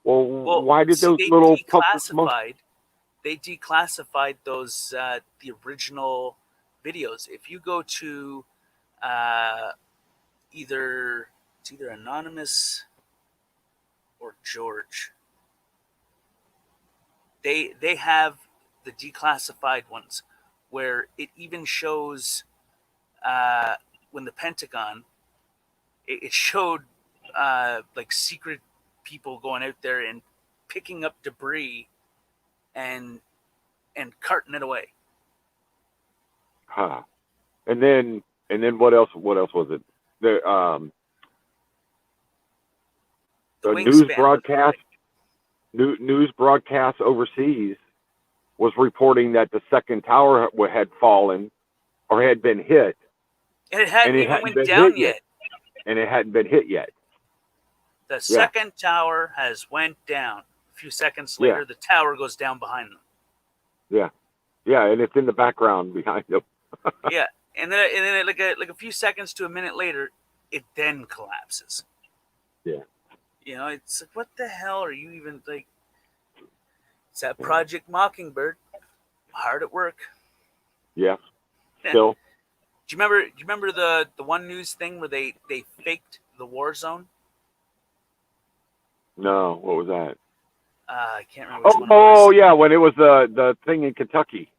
Well, why did those little puffs of smoke? They declassified those the original videos. If you go to either Anonymous or George, they have the declassified ones where it even shows when the Pentagon it showed like secret people going out there and picking up debris and carting it away. Huh. And then what else was it? The news broadcast overseas was reporting that the second tower had fallen or had been hit. And it hadn't even went down yet. And it hadn't been hit yet. The second tower has went down. A few seconds later, the tower goes down behind them. Yeah. Yeah, and it's in the background behind them. Yeah. And then like a few seconds to a minute later, it then collapses. Yeah. It's like, what the hell are you even like? It's that Project Mockingbird, hard at work. Yeah. Still. Do you remember the one news thing where they faked the war zone? No, what was that? I can't remember. Which one it was. Yeah, when it was the thing in Kentucky.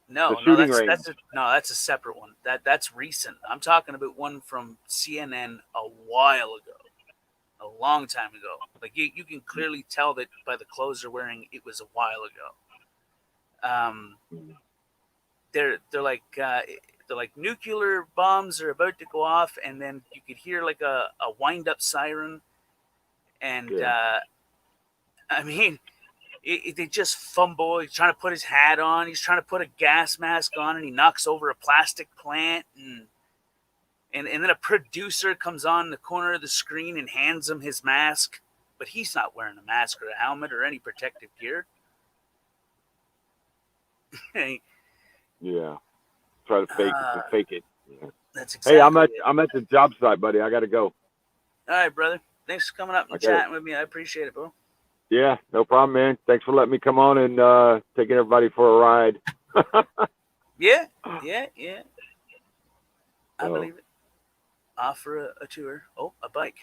No, that's a separate one. That's recent. I'm talking about one from CNN a while ago, a long time ago. Like you can clearly tell that by the clothes they're wearing, it was a while ago. They're like nuclear bombs are about to go off, and then you could hear like a wind up siren, and I mean, they just fumble. He's trying to put his hat on. He's trying to put a gas mask on, and he knocks over a plastic plant. And then a producer comes on the corner of the screen and hands him his mask, but he's not wearing a mask or a helmet or any protective gear. Yeah. Try to fake it. Yeah. That's exactly. Hey, it. I'm at the job site, buddy. I got to go. All right, brother. Thanks for coming up and chatting with me. I appreciate it, bro. Yeah, no problem, man. Thanks for letting me come on and taking everybody for a ride. Yeah. I So. believe it. Offer a tour. Oh, a bike.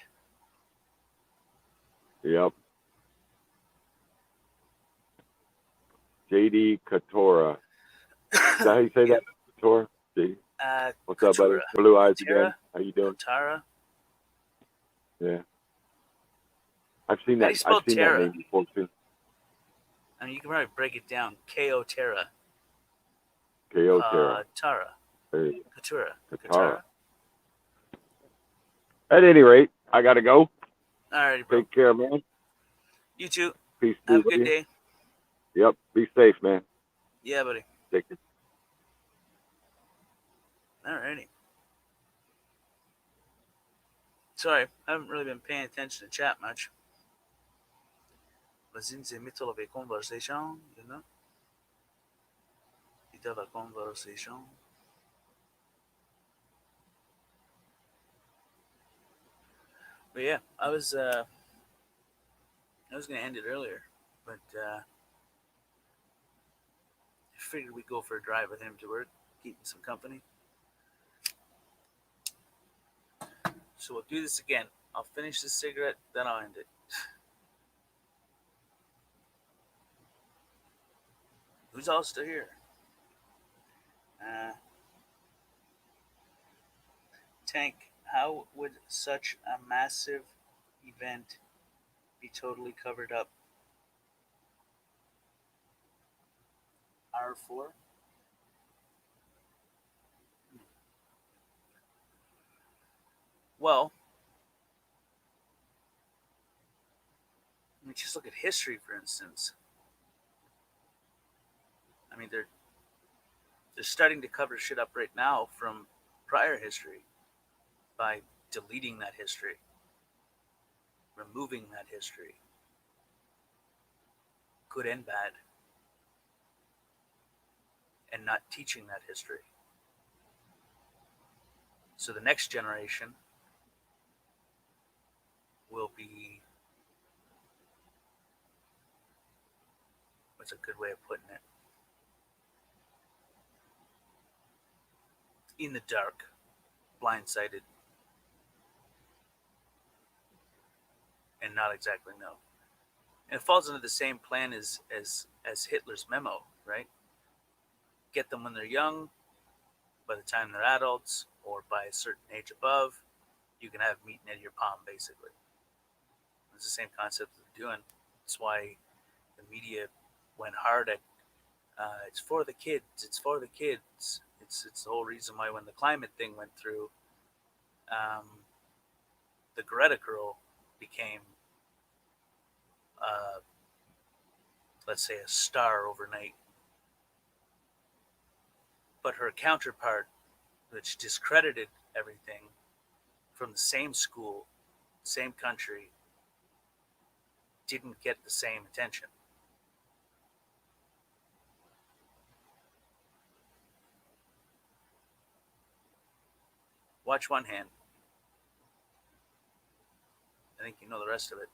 Yep. JD Katora. Is that how you say that? Katora? JD? What's up, buddy? Blue eyes again. How you doing? Tara. Yeah. I've seen that name before too. I mean, you can probably break it down. K-O Terra. K-O Terra. Tara. Katura. Katara. At any rate, I gotta go. Alrighty, bro. Take care, man. You too. Peace. Have a good day. Yep. Be safe, man. Yeah, buddy. Take care. Alrighty. Sorry, I haven't really been paying attention to chat much. Mas in the middle of a conversation, you know? Bit of a conversation. But yeah, I was gonna end it earlier, but I figured we'd go for a drive with him to work, keep him some company. So we'll do this again. I'll finish this cigarette, then I'll end it. Who's all still here? Tank, how would such a massive event be totally covered up? R4? Well, I mean, just look at history, for instance. I mean, they're starting to cover shit up right now from prior history by deleting that history, removing that history, good and bad, and not teaching that history. So the next generation will be, what's a good way of putting it? In the dark, blindsided, and not exactly know. And it falls into the same plan as Hitler's memo, right? Get them when they're young. By the time they're adults, or by a certain age above, you can have meat in your palm, basically. It's the same concept they're doing. That's why the media went hard at it's for the kids. It's for the kids. It's the whole reason why when the climate thing went through, the Greta girl became, let's say, a star overnight. But her counterpart, which discredited everything from the same school, same country, didn't get the same attention. Watch one hand. I think you know the rest of it.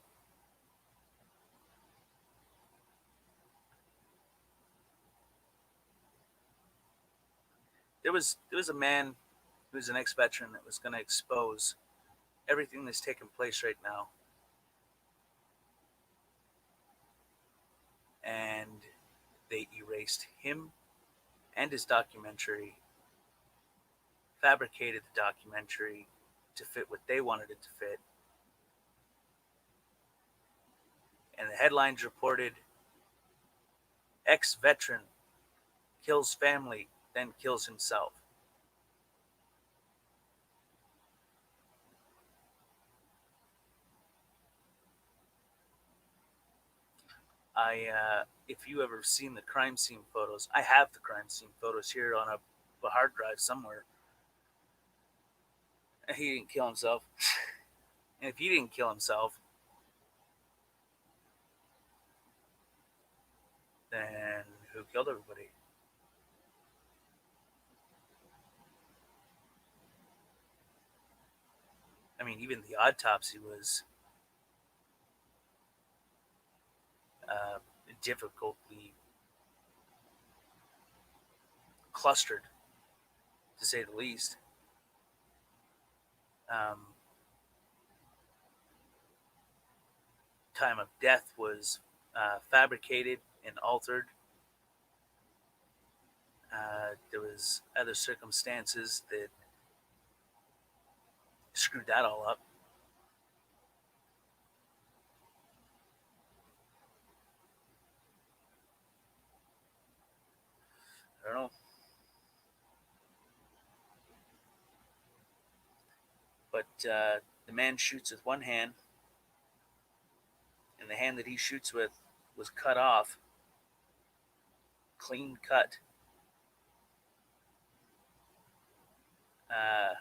There was a man who was an ex-veteran that was going to expose everything that's taking place right now. And they erased him and his documentary, fabricated the documentary to fit what they wanted it to fit. And the headlines reported, ex-veteran kills family, then kills himself. If you ever seen the crime scene photos, I have the crime scene photos here on a hard drive somewhere. He didn't kill himself. And if he didn't kill himself, then who killed everybody? I mean, even the autopsy was uh, difficultly clustered, to say the least. Um, Time of death was fabricated and altered. There was other circumstances that screwed that all up. I don't know. But the man shoots with one hand, and the hand that he shoots with was cut off, clean cut. Uh,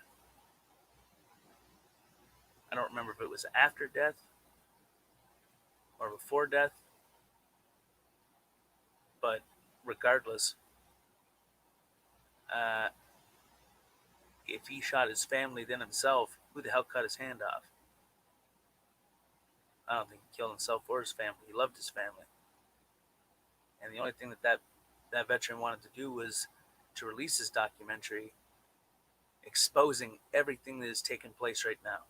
I don't remember if it was after death or before death, but regardless, uh, if he shot his family then himself, who the hell cut his hand off? I don't think he killed himself or his family. He loved his family. And the only thing that veteran wanted to do was to release his documentary exposing everything that is taking place right now.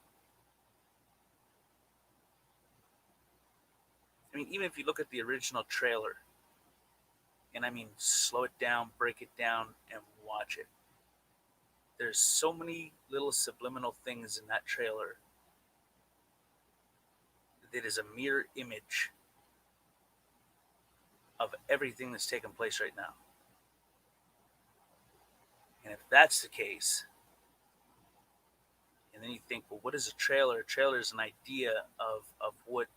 I mean, even if you look at the original trailer, and I mean slow it down, break it down, and watch it, there's so many little subliminal things in that trailer that is a mirror image of everything that's taking place right now. And if that's the case, and then you think, well, what is a trailer? A trailer is an idea of what,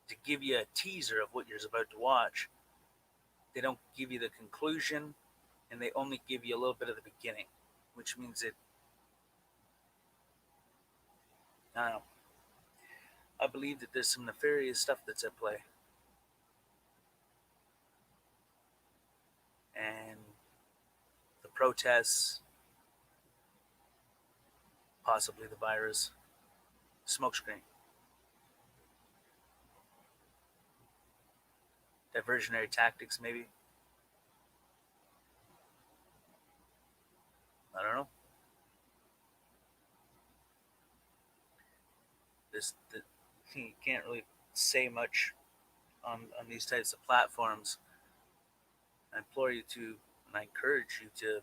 to give you a teaser of what you're about to watch. They don't give you the conclusion, and they only give you a little bit of the beginning, which means that, I don't know, I believe that there's some nefarious stuff that's at play. And the protests, possibly the virus, smokescreen, diversionary tactics, maybe. I don't know. You can't really say much on these types of platforms. I implore you to, and I encourage you to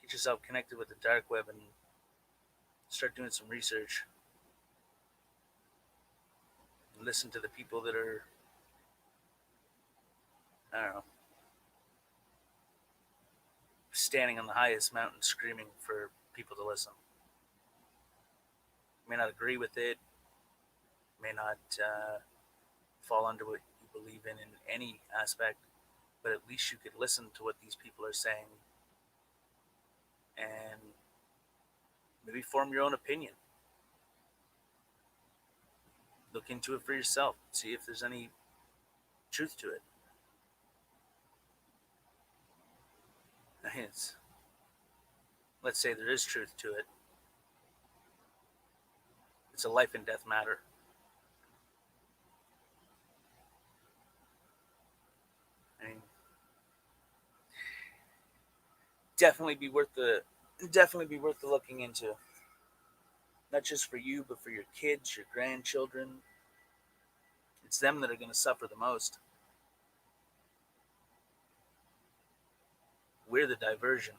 get yourself connected with the dark web and start doing some research. And listen to the people that are, I don't know, standing on the highest mountain screaming for people to listen. You may not agree with it, may not fall under what you believe in any aspect, but at least you could listen to what these people are saying and maybe form your own opinion. Look into it for yourself. See if there's any truth to it. I mean, let's say there is truth to it. It's a life and death matter. I mean, definitely be worth the looking into. Not just for you, but for your kids, your grandchildren. It's them that are going to suffer the most. We're the diversion.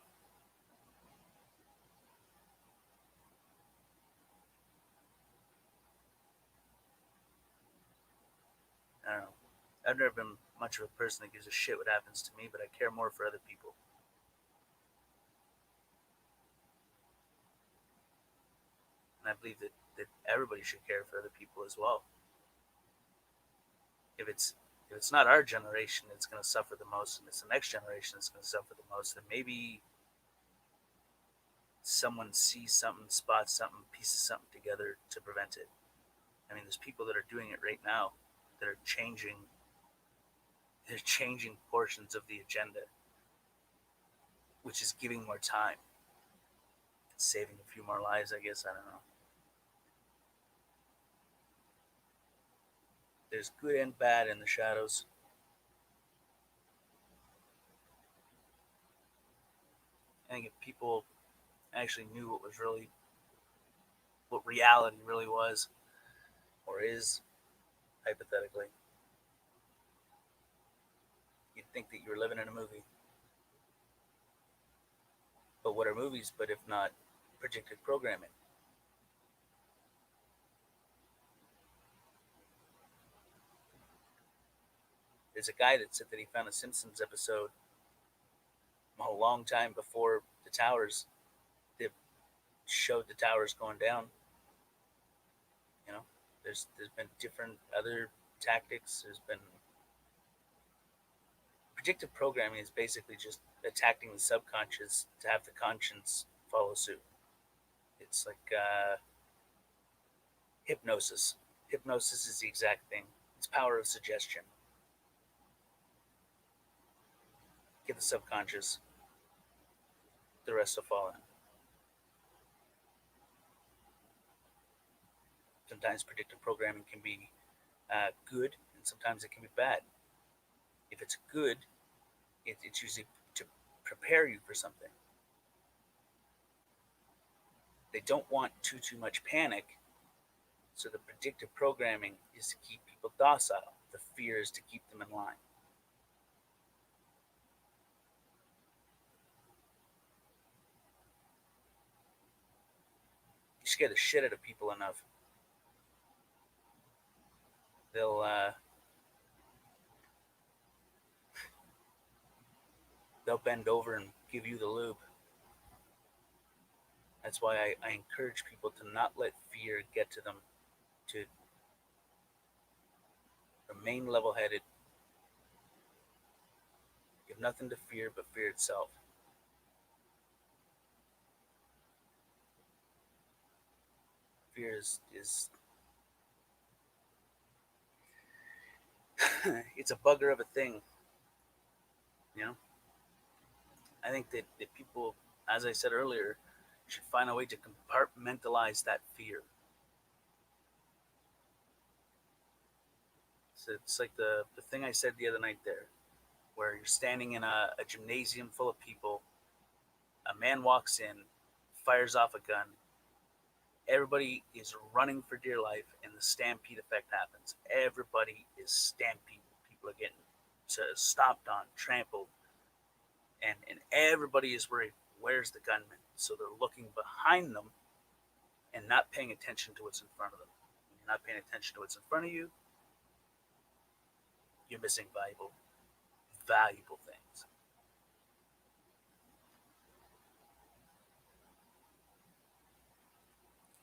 I don't know. I've never been much of a person that gives a shit what happens to me, but I care more for other people. And I believe that everybody should care for other people as well. if it's not our generation that's going to suffer the most, and it's the next generation that's going to suffer the most, then maybe someone sees something, spots something, pieces something together to prevent it. I mean, there's people that are doing it right now that are changing. They're changing portions of the agenda, which is giving more time, saving a few more lives, I guess. I don't know. There's good and bad in the shadows. I think if people actually knew what reality really was, or is, hypothetically, you'd think that you were living in a movie. But what are movies but if not predictive programming? There's a guy that said that he found a Simpsons episode a long time before the towers, that showed the towers going down. You know, there's been different other tactics. There's been predictive programming is basically just attacking the subconscious to have the conscience follow suit. It's like hypnosis. Hypnosis is the exact thing. It's power of suggestion. Get the subconscious, the rest will fall in. Sometimes predictive programming can be good, and sometimes it can be bad. If it's good, it's usually to prepare you for something. They don't want too much panic, so the predictive programming is to keep people docile. The fear is to keep them in line. You scare the shit out of people enough, they'll bend over and give you the lube. That's why I encourage people to not let fear get to them, to remain level-headed. You have nothing to fear but fear itself. Fear is it's a bugger of a thing, you know. I think that people, as I said earlier, should find a way to compartmentalize that fear. So it's like the thing I said the other night there, where you're standing in a gymnasium full of people. A man walks in, fires off a gun. Everybody is running for dear life, and the stampede effect happens. Everybody is stampeding. People are getting stomped on, trampled, and everybody is worried, where's the gunman? So they're looking behind them and not paying attention to what's in front of them. When you're not paying attention to what's in front of you, you're missing valuable things.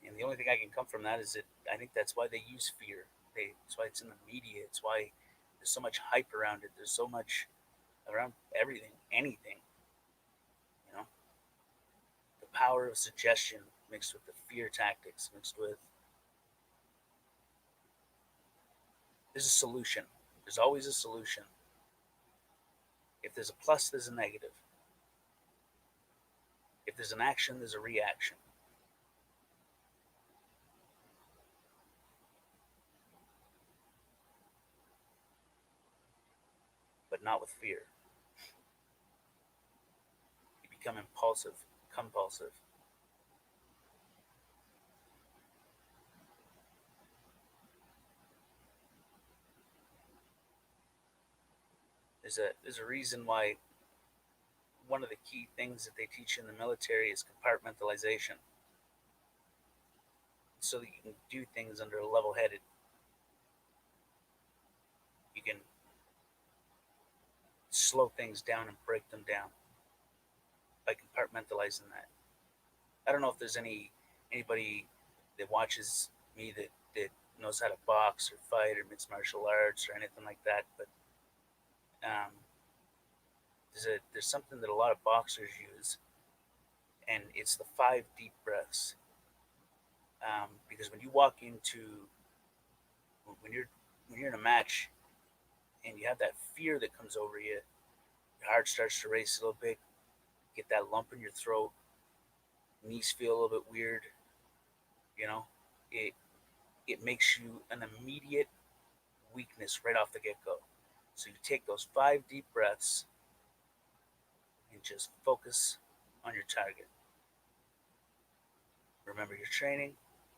And the only thing I can come from that is that I think that's why they use fear. It's why it's in the media. It's why there's so much hype around it. There's so much around everything, anything. You know, the power of suggestion mixed with the fear tactics, mixed with there's a solution. There's always a solution. If there's a plus, there's a negative. If there's an action, there's a reaction. But not with fear. You become impulsive, compulsive. There's a reason why one of the key things that they teach in the military is compartmentalization, so that you can do things under a level-headed. You can slow things down and break them down by compartmentalizing that. I don't know if there's anybody that watches me that knows how to box or fight or mixed martial arts or anything like that, but um, there's something that a lot of boxers use, and it's the 5 deep breaths. Because when you walk into when you're when you're in a match and you have that fear that comes over you, your heart starts to race a little bit, get that lump in your throat, knees feel a little bit weird. You know, it it makes you an immediate weakness right off the get go. So you take those 5 deep breaths and just focus on your target. Remember your training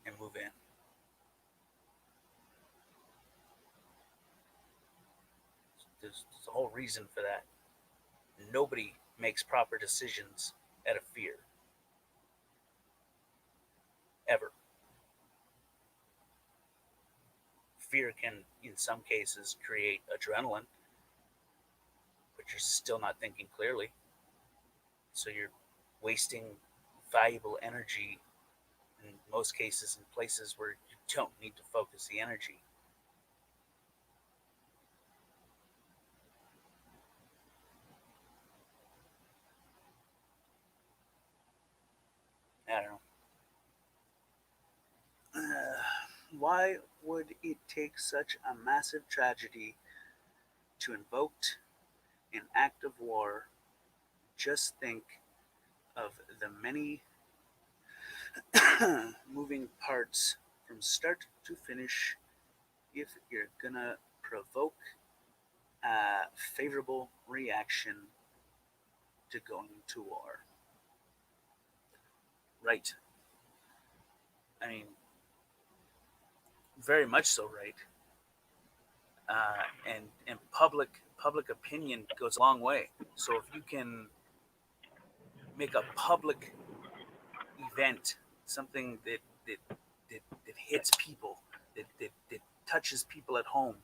and move in. There's a whole reason for that. Nobody makes proper decisions out of fear, ever. Fear can, in some cases, create adrenaline, but you're still not thinking clearly. So you're wasting valuable energy in most cases in places where you don't need to focus the energy. I don't know. Why would it take such a massive tragedy to invoke an act of war? Just think of the many moving parts from start to finish if you're gonna provoke a favorable reaction to going to war. Right. I mean, very much so right. And public opinion goes a long way. So if you can make a public event something that hits people, that touches people at home,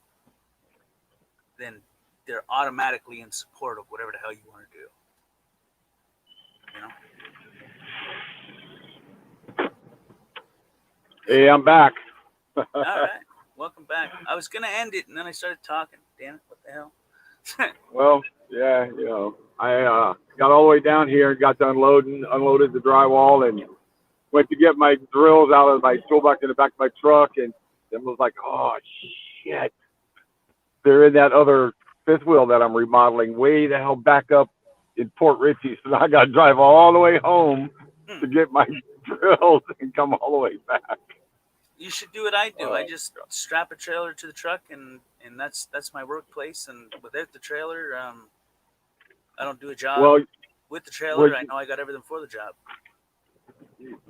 then they're automatically in support of whatever the hell you want to do. You know? Hey, I'm back. All right. Welcome back. I was gonna end it and then I started talking. Damn it, what the hell? Well, yeah, I got all the way down here and got to unloaded the drywall, and went to get my drills out of my toolbox in the back of my truck, and then was like, oh shit, they're in that other fifth wheel that I'm remodeling way the hell back up in Port Richey, so I got to drive all the way home to get my drills and come all the way back. You should do what I do. I just strap a trailer to the truck, and that's my workplace. And without the trailer, I don't do a job. Well, with the trailer, I know I got everything for the job.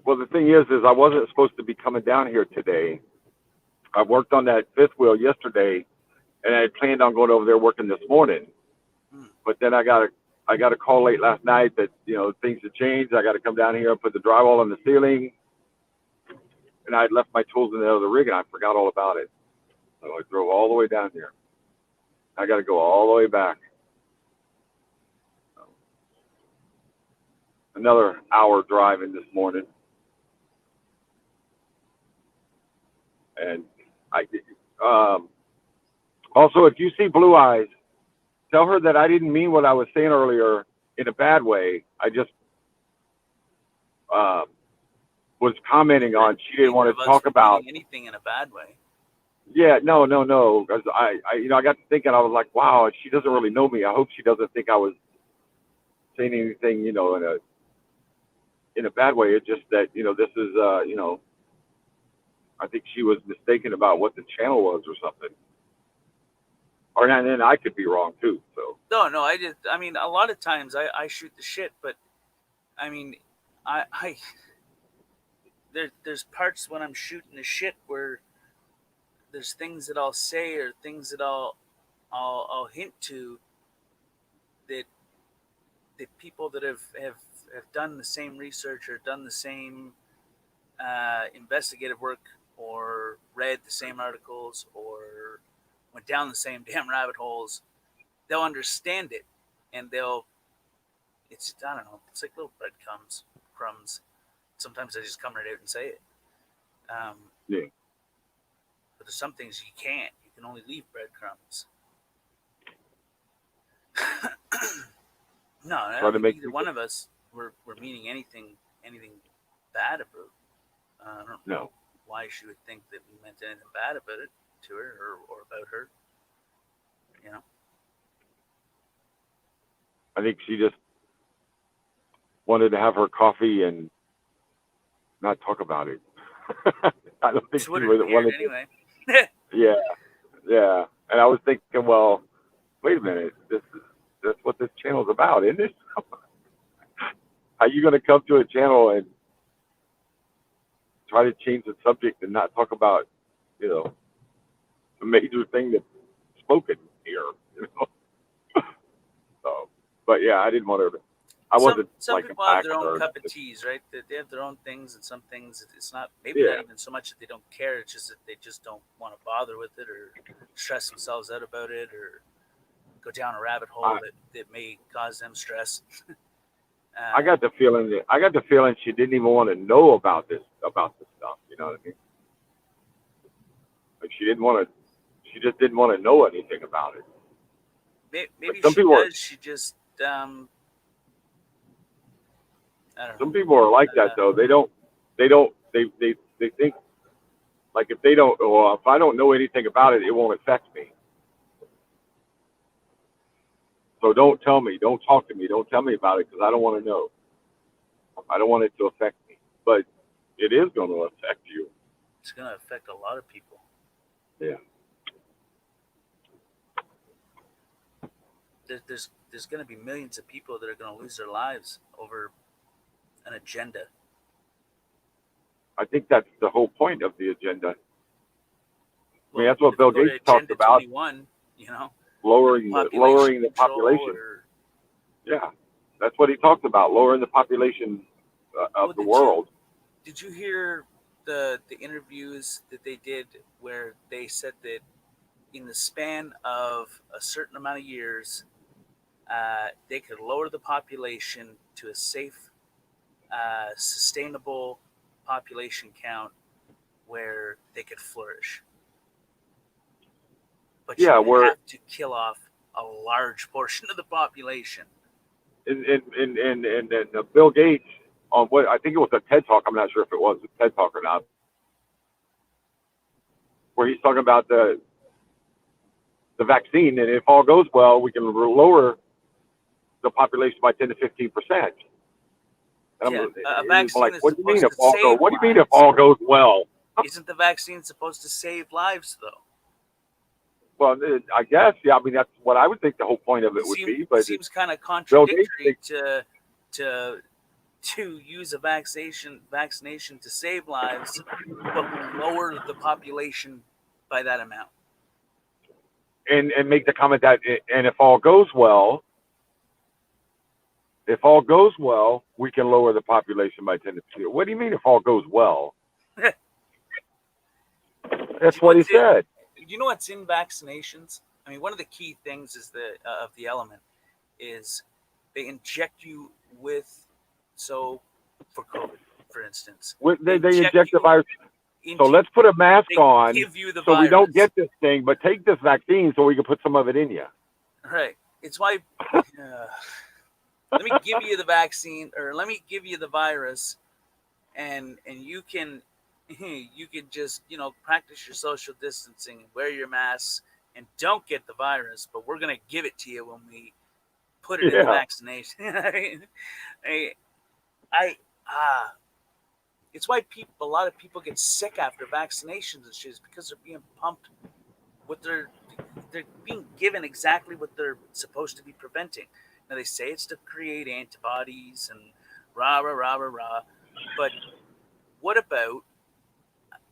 Well, the thing is I wasn't supposed to be coming down here today. I worked on that fifth wheel yesterday, and I had planned on going over there working this morning. But then I got a call late last night that things have changed. I got to come down here and put the drywall on the ceiling. And I had left my tools in the other rig, and I forgot all about it. So I drove all the way down here. I got to go all the way back. Another hour driving this morning. And also, if you see Blue Eyes, tell her that I didn't mean what I was saying earlier in a bad way. I just was commenting on she didn't want to talk about anything in a bad way. Yeah, no. Because I got to thinking, I was like, wow, she doesn't really know me. I hope she doesn't think I was saying anything, in a bad way. It's just that, this is, I think she was mistaken about what the channel was or something. Or and then I could be wrong too. So no, I mean, a lot of times I shoot the shit, but I mean, I there's parts when I'm shooting the shit where there's things that I'll say or things that I'll hint to that people that have done the same research or done the same investigative work or read the same articles or went down the same damn rabbit holes, they'll understand it, and it's I don't know, it's like little crumbs. Sometimes I just come right out and say it. Yeah. but there's some things you can't. You can only leave breadcrumbs. No, I Try don't to think make either people, one of us were meaning anything bad about. I don't know no. why she would think that we meant anything bad about it to her or about her. You know, I think she just wanted to have her coffee and not talk about it. I don't think she she would have really cared wanted to. anyway. Yeah, yeah. And I was thinking, well, wait a minute, that's what this channel's about, isn't it? Are you going to come to a channel and try to change the subject and not talk about, you know, the major thing that's spoken here? You know? So, but yeah, I didn't want her to. I wasn't Some like people have their attacking own her. cup of teas, right? They have their own things, and some things it's not maybe Yeah, not even so much that they don't care. It's just that they just don't want to bother with it or stress themselves out about it or go down a rabbit hole I that may cause them stress. I Uh, got the feeling she didn't even want to know about this stuff. You know what I mean? Like she didn't want to. She just didn't want to know anything about it. Like maybe she does. She just I don't know. some people are like that Uh, though. They think like if they don't, well, if I don't know anything about it, it won't affect me. So don't tell me, don't talk to me, don't tell me about it because I don't want to know. I don't want it to affect me. But it is going to affect you. it's going to affect a lot of people. Yeah. There's going to be millions of people that are going to lose their lives over an agenda. I think that's the whole point of the agenda. I mean, Well, that's what if Bill you go to Gates talked Agenda about, 21, you know, lowering population the control population. or Yeah, that's what he talked about, lowering the population of well, the world. did you hear the interviews that they did where they said that in the span of a certain amount of years, they could lower the population to a safe, sustainable population count where they could flourish. But Yeah, you where have to kill off a large portion of the population. and Bill Gates on what I think it was a TED talk. I'm not sure if it was a TED talk or not, where he's talking about the vaccine, and if all goes well, we can lower the population by 10 to 15%. Yeah, a And he's vaccine like, is what do you mean supposed if to all go? save What do you mean if lives. all goes well? Isn't the vaccine supposed to save lives, though? Well, I guess, yeah. I mean, that's what I would think the whole point of it would be. But Seems kind of Bill Gates contradictory to use a vaccination to save lives, but lower the population by that amount. and make the comment that, and if all goes well, we can lower the population by 10 to 15. What do you mean if all goes well? That's what he said. You know what's in vaccinations? I mean, one of the key things is of the element is they inject you with, so for COVID, for instance, They inject the virus. So let's put a mask on so we don't get this thing, but take this vaccine so we can put some of it in you. Right. It's why. Let me give you the vaccine, or let me give you the virus, and you can just practice your social distancing and wear your masks and don't get the virus, but we're gonna give it to you when we put it in the vaccination. It's why a lot of people get sick after vaccinations and shit, is because they're being pumped with they're being given exactly what they're supposed to be preventing. Now they say it's to create antibodies and rah rah rah rah rah, but what about?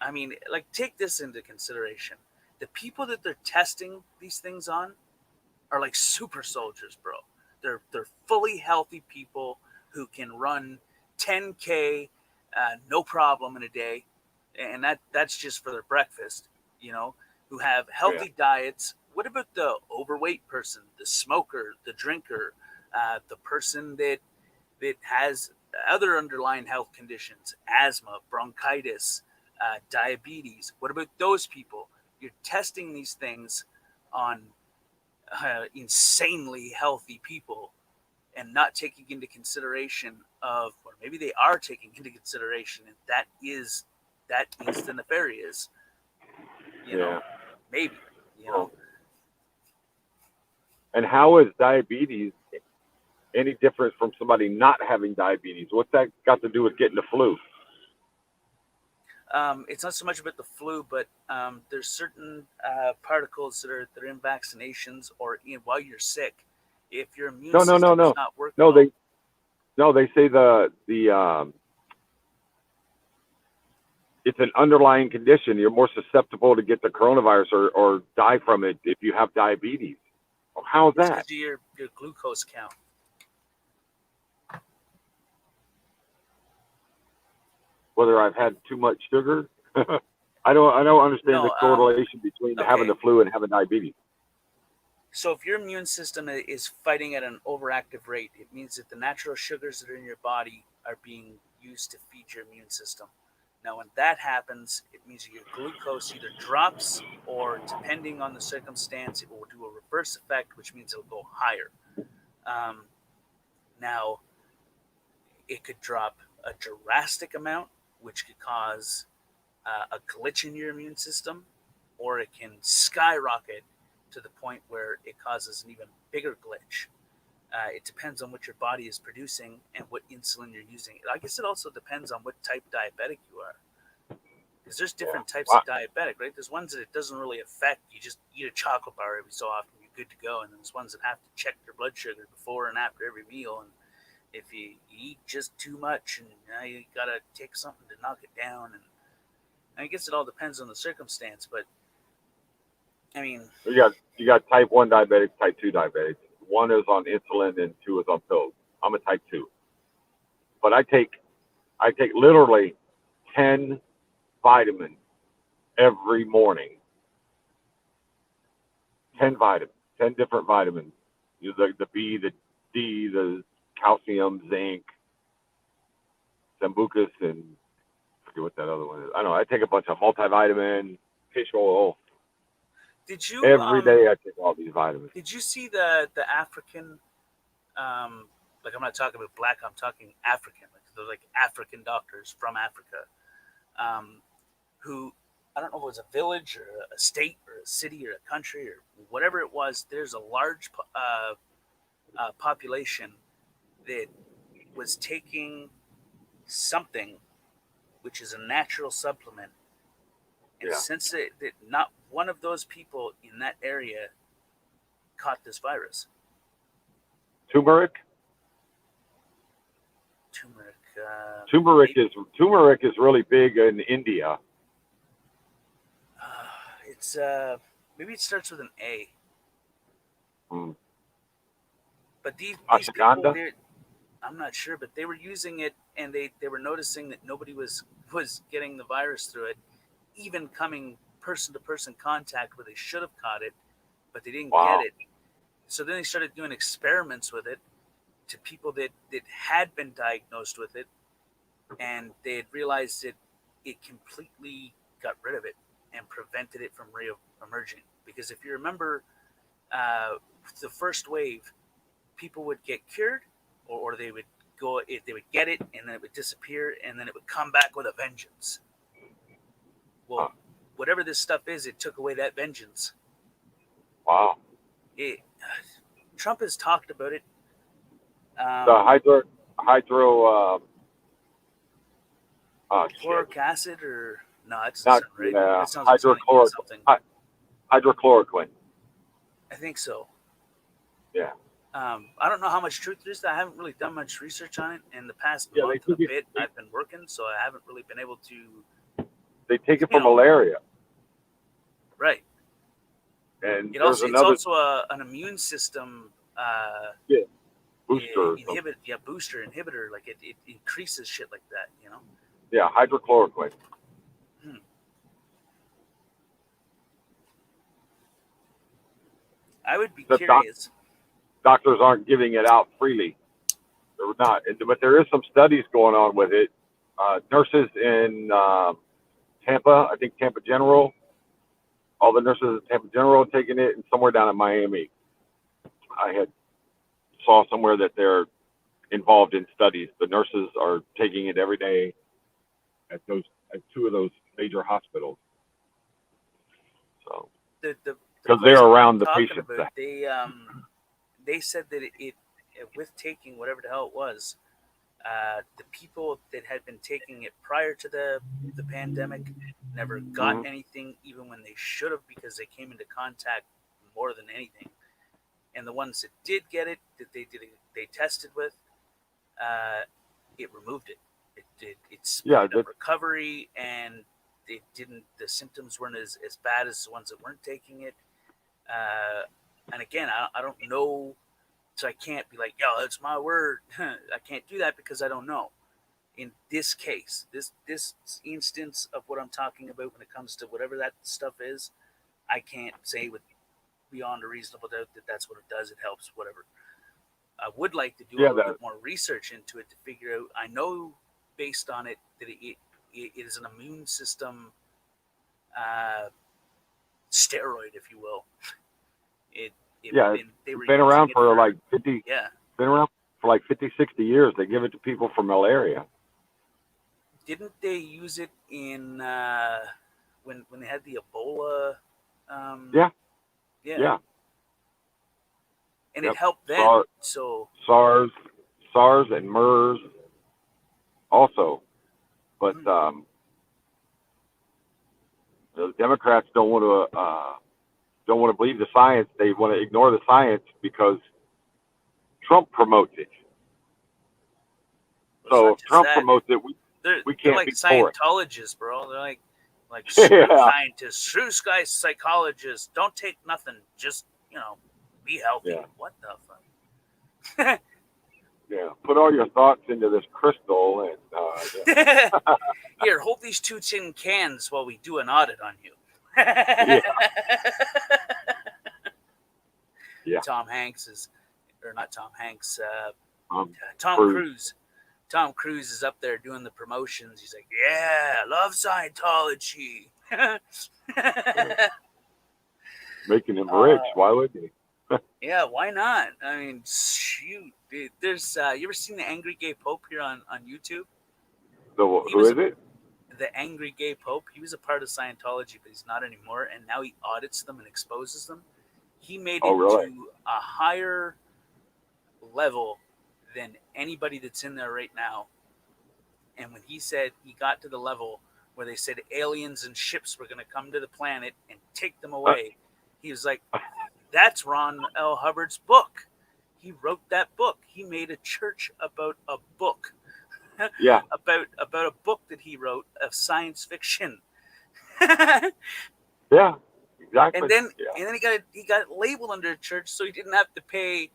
I mean, like, take this into consideration. The people that they're testing these things on are like super soldiers, bro. They're fully healthy people who can run 10K no problem in a day, and that's just for their breakfast. Who have healthy diets. What about the overweight person, the smoker, the drinker, the person that has other underlying health conditions, asthma, bronchitis, diabetes? What about those people? you're testing these things on insanely healthy people and not taking into consideration of, or maybe they are taking into consideration, and that is the nefarious, you know, maybe, you know. And how is diabetes any different from somebody not having diabetes? What's that got to do with getting the flu? It's not so much about the flu, but there's certain particles that are in vaccinations or while you're sick. If your immune system is not working, they say the it's an underlying condition. You're more susceptible to get the coronavirus or die from it if you have diabetes. How is that? Because of your glucose count. Whether I've had too much sugar, I don't understand the correlation between having the flu and having diabetes. So if your immune system is fighting at an overactive rate, it means that the natural sugars that are in your body are being used to feed your immune system. Now, when that happens, it means your glucose either drops or, depending on the circumstance, it will do a reverse effect, which means it'll go higher. Now, it could drop a drastic amount, which could cause a glitch in your immune system, or it can skyrocket to the point where it causes an even bigger glitch. It depends on what your body is producing and what insulin you're using. I guess it also depends on what type diabetic you are. Because there's different types of diabetic, right? There's ones that it doesn't really affect. You just eat a chocolate bar every so often, you're good to go. And then there's ones that have to check their blood sugar before and after every meal. And if you eat just too much, and now you got to take something to knock it down. And I guess it all depends on the circumstance. But, I mean... You got type 1 diabetic, type 2 diabetic. 1 is on insulin and 2 is on pills. I'm a type 2. But I take literally 10 vitamins every morning. 10 vitamins, 10 different vitamins. The B, the D, the calcium, zinc, Sambucus, and I forget what that other one is. I don't know. I take a bunch of multivitamin, fish oil. Did you every day I take all these vitamins. Did you see the African, like I'm not talking about black, I'm talking African, like they're like African doctors from Africa, who, I don't know if it was a village or a state or a city or a country or whatever it was, there's a large population that was taking something which is a natural supplement. And since that not one of those people in that area caught this virus. Turmeric is really big in India. It's maybe it starts with an A. But these people, I'm not sure, but they were using it, and they were noticing that nobody was getting the virus through it, even coming person-to-person contact where they should have caught it, but they didn't get it. So then they started doing experiments with it to people that had been diagnosed with it, and they had realized that it completely got rid of it and prevented it from re-emerging. Because if you remember the first wave, people would get cured, or they would go, if they would get it, and then it would disappear, and then it would come back with a vengeance. Well, whatever this stuff is, it took away that vengeance. Wow. Trump has talked about it. The hydrochloric acid, or no, that's not right. That sounds like something. Hydrochloroquine. I think so. Yeah. I don't know how much truth there is. I haven't really done much research on it in the past month and a bit. I've been working, so I haven't really been able to. They take it for malaria. Right. And it's also an immune system booster. Inhibitor. Like it increases shit like that, you know? Yeah, hydrochloroquine. I would be curious. Doctors aren't giving it out freely. They're not. But there is some studies going on with it. Nurses in Tampa, I think Tampa General, all the nurses at Tampa General taking it, and somewhere down in Miami, I saw somewhere that they're involved in studies. The nurses are taking it every day at 2 of those major hospitals. So because they're around the patients. They said that it with taking whatever the hell it was, the people that had been taking it prior to the pandemic never got anything, even when they should have, because they came into contact more than anything. And the ones that did get it, that they tested with, it removed it. It speeded up recovery, and the symptoms weren't as bad as the ones that weren't taking it. And again, I don't know, so I can't be like, yo, that's my word. I can't do that because I don't know. In this case, this instance of what I'm talking about when it comes to whatever that stuff is, I can't say with beyond a reasonable doubt that that's what it does. It helps, whatever. I would like to do a little bit more research into it to figure out. I know based on it that it is an immune system steroid, if you will. They've been around for like 50. Yeah, been around for like 50, 60 years. They give it to people for malaria. Didn't they use it in when they had the Ebola? Yeah. And it helped them. SARS and MERS also, but the Democrats don't want to believe the science. They want to ignore the science because Trump promotes it. So if Trump promotes it, we can't like be for it. Scientologists, bro. They're like scientists, true sky psychologists. Don't take nothing. Just be healthy. Yeah. What the fuck? Yeah. Put all your thoughts into this crystal and Here, hold these 2 tin cans while we do an audit on you. Yeah. Tom Hanks Tom Cruise. Cruise. Tom Cruise is up there doing the promotions. He's like, yeah, I love Scientology. Making him rich. Why would he? Yeah, why not? I mean, shoot. Dude, there's you ever seen the Angry Gay Pope here on YouTube? Who is it? The Angry Gay Pope. He was a part of Scientology, but he's not anymore. And now he audits them and exposes them. He made it to a higher level than anybody that's in there right now. And when he said he got to the level where they said aliens and ships were going to come to the planet and take them away, he was like, that's Ron L. Hubbard's book. He wrote that book. He made a church about a book. Yeah. about a book that he wrote of science fiction. Yeah, exactly. And then he got labeled under a church, so he didn't have to pay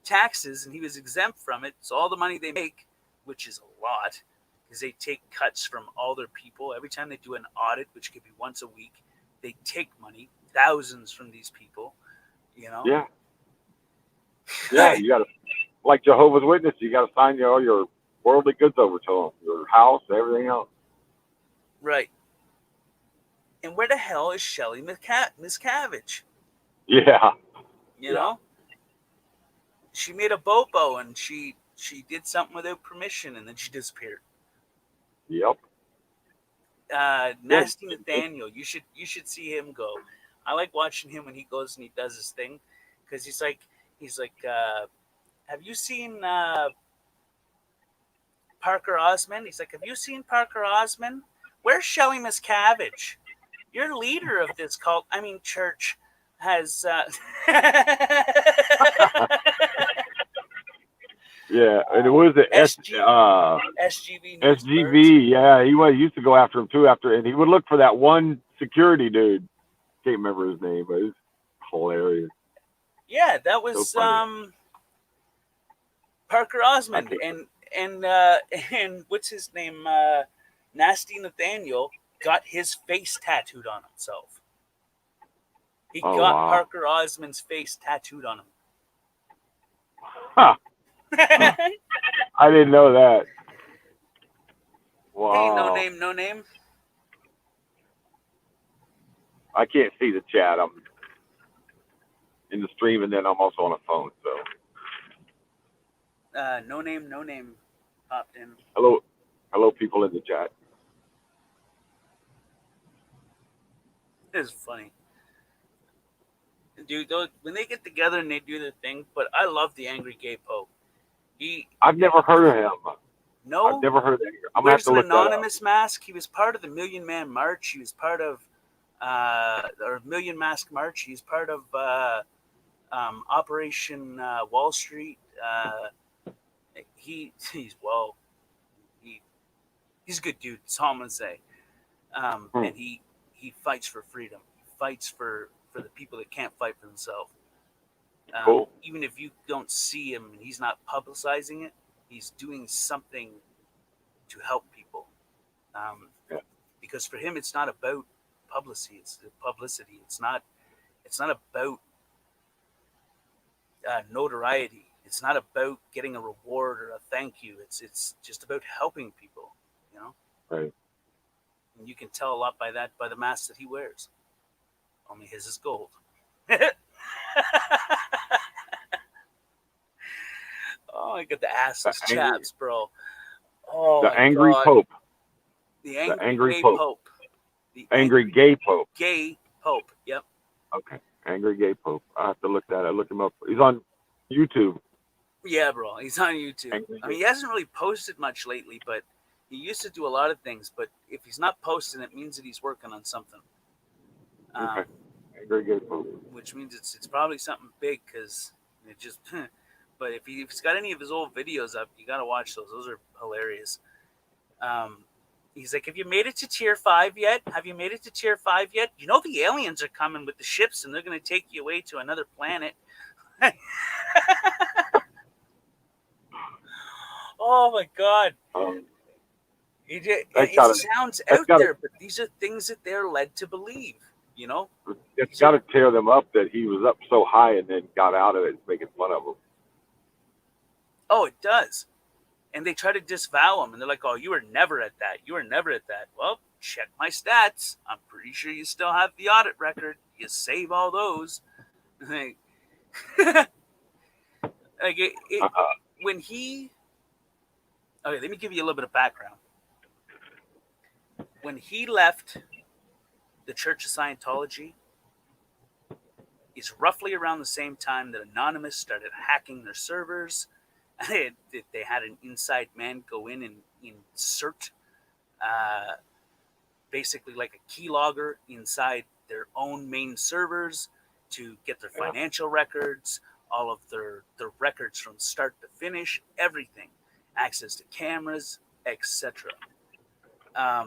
taxes, and he was exempt from it. So all the money they make, which is a lot, because they take cuts from all their people every time they do an audit, which could be once a week. They take money, thousands from these people. Yeah. Yeah, you got to, like Jehovah's Witnesses, you got to sign all your worldly goods over to them, your house, everything else. Right. And where the hell is Shelley Miscavige? Yeah. You know? She made a bobo and she did something without permission and then she disappeared. Yep. Nasty Nathaniel, you should see him go. I like watching him when he goes and he does his thing, because he's like, have you seen Parker Osmond? He's like, have you seen Parker Osmond? Where's Shelley Miscavige? Your leader of this cult, church, has. Yeah, and it was the SGV. SGV, yeah, he used to go after him too. And he would look for that one security dude. Can't remember his name, but it's hilarious. Yeah, that was Parker Osmond, and what's his name? Nasty Nathaniel got his face tattooed on himself. He got Parker Osmond's face tattooed on him. Huh. I didn't know that. Wow. Hey, no name. I can't see the chat. I'm in the stream, and then I'm also on a phone. So No name popped in. hello, people in the chat. It's funny, dude. When they get together and they do their thing, but I love the Angry Gay Pope. I've never heard of him. No, I've never heard of him. I'm gonna have wears to an look that up. anonymous mask. He was part of the Million Man March. He was part of or Million Mask March. He's part of Operation Wall Street. He's he's a good dude. That's all I'm gonna say. And he fights for freedom. He fights for the people that can't fight for themselves. Cool. Even if you don't see him and he's not publicizing it, he's doing something to help people. Yeah. Because for him, it's not about publicity. It's publicity. It's not about notoriety. It's not about getting a reward or a thank you. It's just about helping people. You know. Right. And you can tell a lot by the mask that he wears. Only his is gold. Oh, I got the assless chaps, bro. Oh, the angry God. Pope. The angry gay Pope. Pope. The angry gay Pope. Gay Pope. Yep. Okay. Angry gay Pope. I have to look that. I look him up. He's on YouTube. Yeah, bro. He's on YouTube. I mean, he hasn't really posted much lately, but he used to do a lot of things. But if he's not posting, it means that he's working on something. Okay. Angry gay Pope. Which means it's probably something big because it just. But if he's got any of his old videos up, you got to watch those. Those are hilarious. He's like, have you made it to tier 5 yet? Have you made it to tier 5 yet? You know the aliens are coming with the ships and they're going to take you away to another planet. Oh, my God. It sounds out there, but these are things that they're led to believe, you know? It's got to tear them up that he was up so high and then got out of it, making fun of him. Oh, it does. And they try to disavow him, and they're like, oh, you were never at that. You were never at that. Well, check my stats. I'm pretty sure you still have the audit record. You save all those. Like, when he... Okay, let me give you a little bit of background. When he left the Church of Scientology, is roughly around the same time that Anonymous started hacking their servers. They had an inside man go in and insert basically like a keylogger inside their own main servers to get their financial records, all of their records from start to finish, everything, access to cameras, etc. I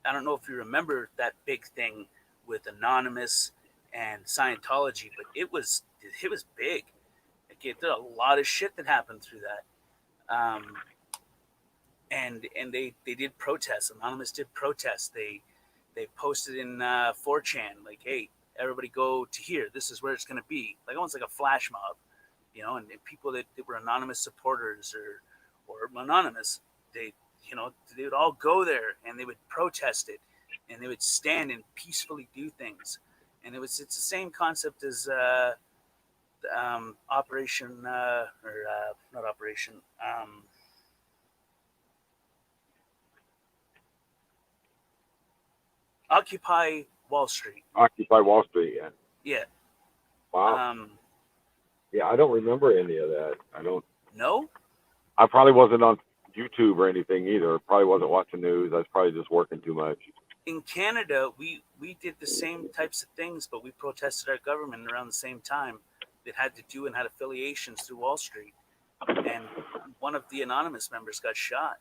don't know if you remember that big thing with Anonymous and Scientology, but it was big. There's a lot of shit that happened through that. And they did protests. Anonymous did protests. They posted in 4chan like, hey, everybody go to here. This is where it's going to be. Like almost like a flash mob, you know. And people that were Anonymous supporters or Anonymous, they would all go there and they would protest it, and they would stand and peacefully do things. And it's the same concept as Operation not Operation. Occupy Wall Street. Occupy Wall Street, yeah. Yeah. Wow. Yeah, I don't remember any of that. I don't. No? I probably wasn't on YouTube or anything either. Probably wasn't watching news. I was probably just working too much. In Canada, we did the same types of things, but we protested our government around the same time. That had to do and had affiliations through Wall Street. And one of the Anonymous members got shot.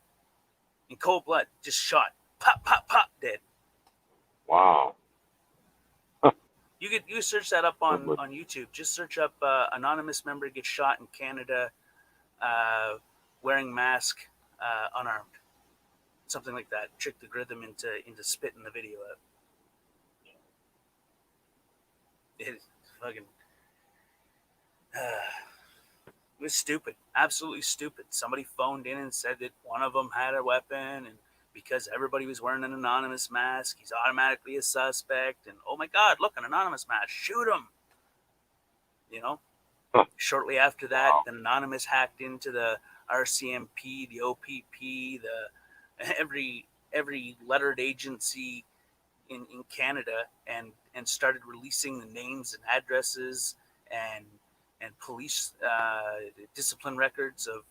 In cold blood. Just shot. Pop, pop, pop, dead. Wow. You search that up on YouTube. Just search up Anonymous member gets shot in Canada, wearing mask, unarmed. Something like that. Trick the algorithm into spitting the video out. It's fucking... it was stupid. Absolutely stupid. Somebody phoned in and said that one of them had a weapon, and because everybody was wearing an anonymous mask. He's automatically a suspect. And oh my God, look, an anonymous mask, shoot him. You know, shortly after that, an anonymous hacked into the RCMP, the OPP, every lettered agency in Canada, and started releasing the names and addresses and police discipline records of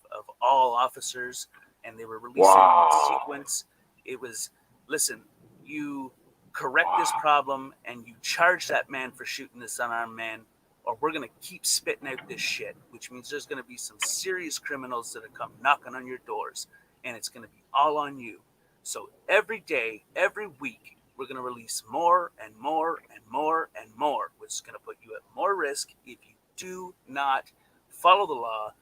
all officers, and they were releasing them in sequence. It was, listen, you correct this problem and you charge that man for shooting this unarmed man, or we're going to keep spitting out this shit, which means there's going to be some serious criminals that are come knocking on your doors, and it's going to be all on you. So every day, every week, we're going to release more and more and more and more, which is going to put you at more risk if you do not follow the law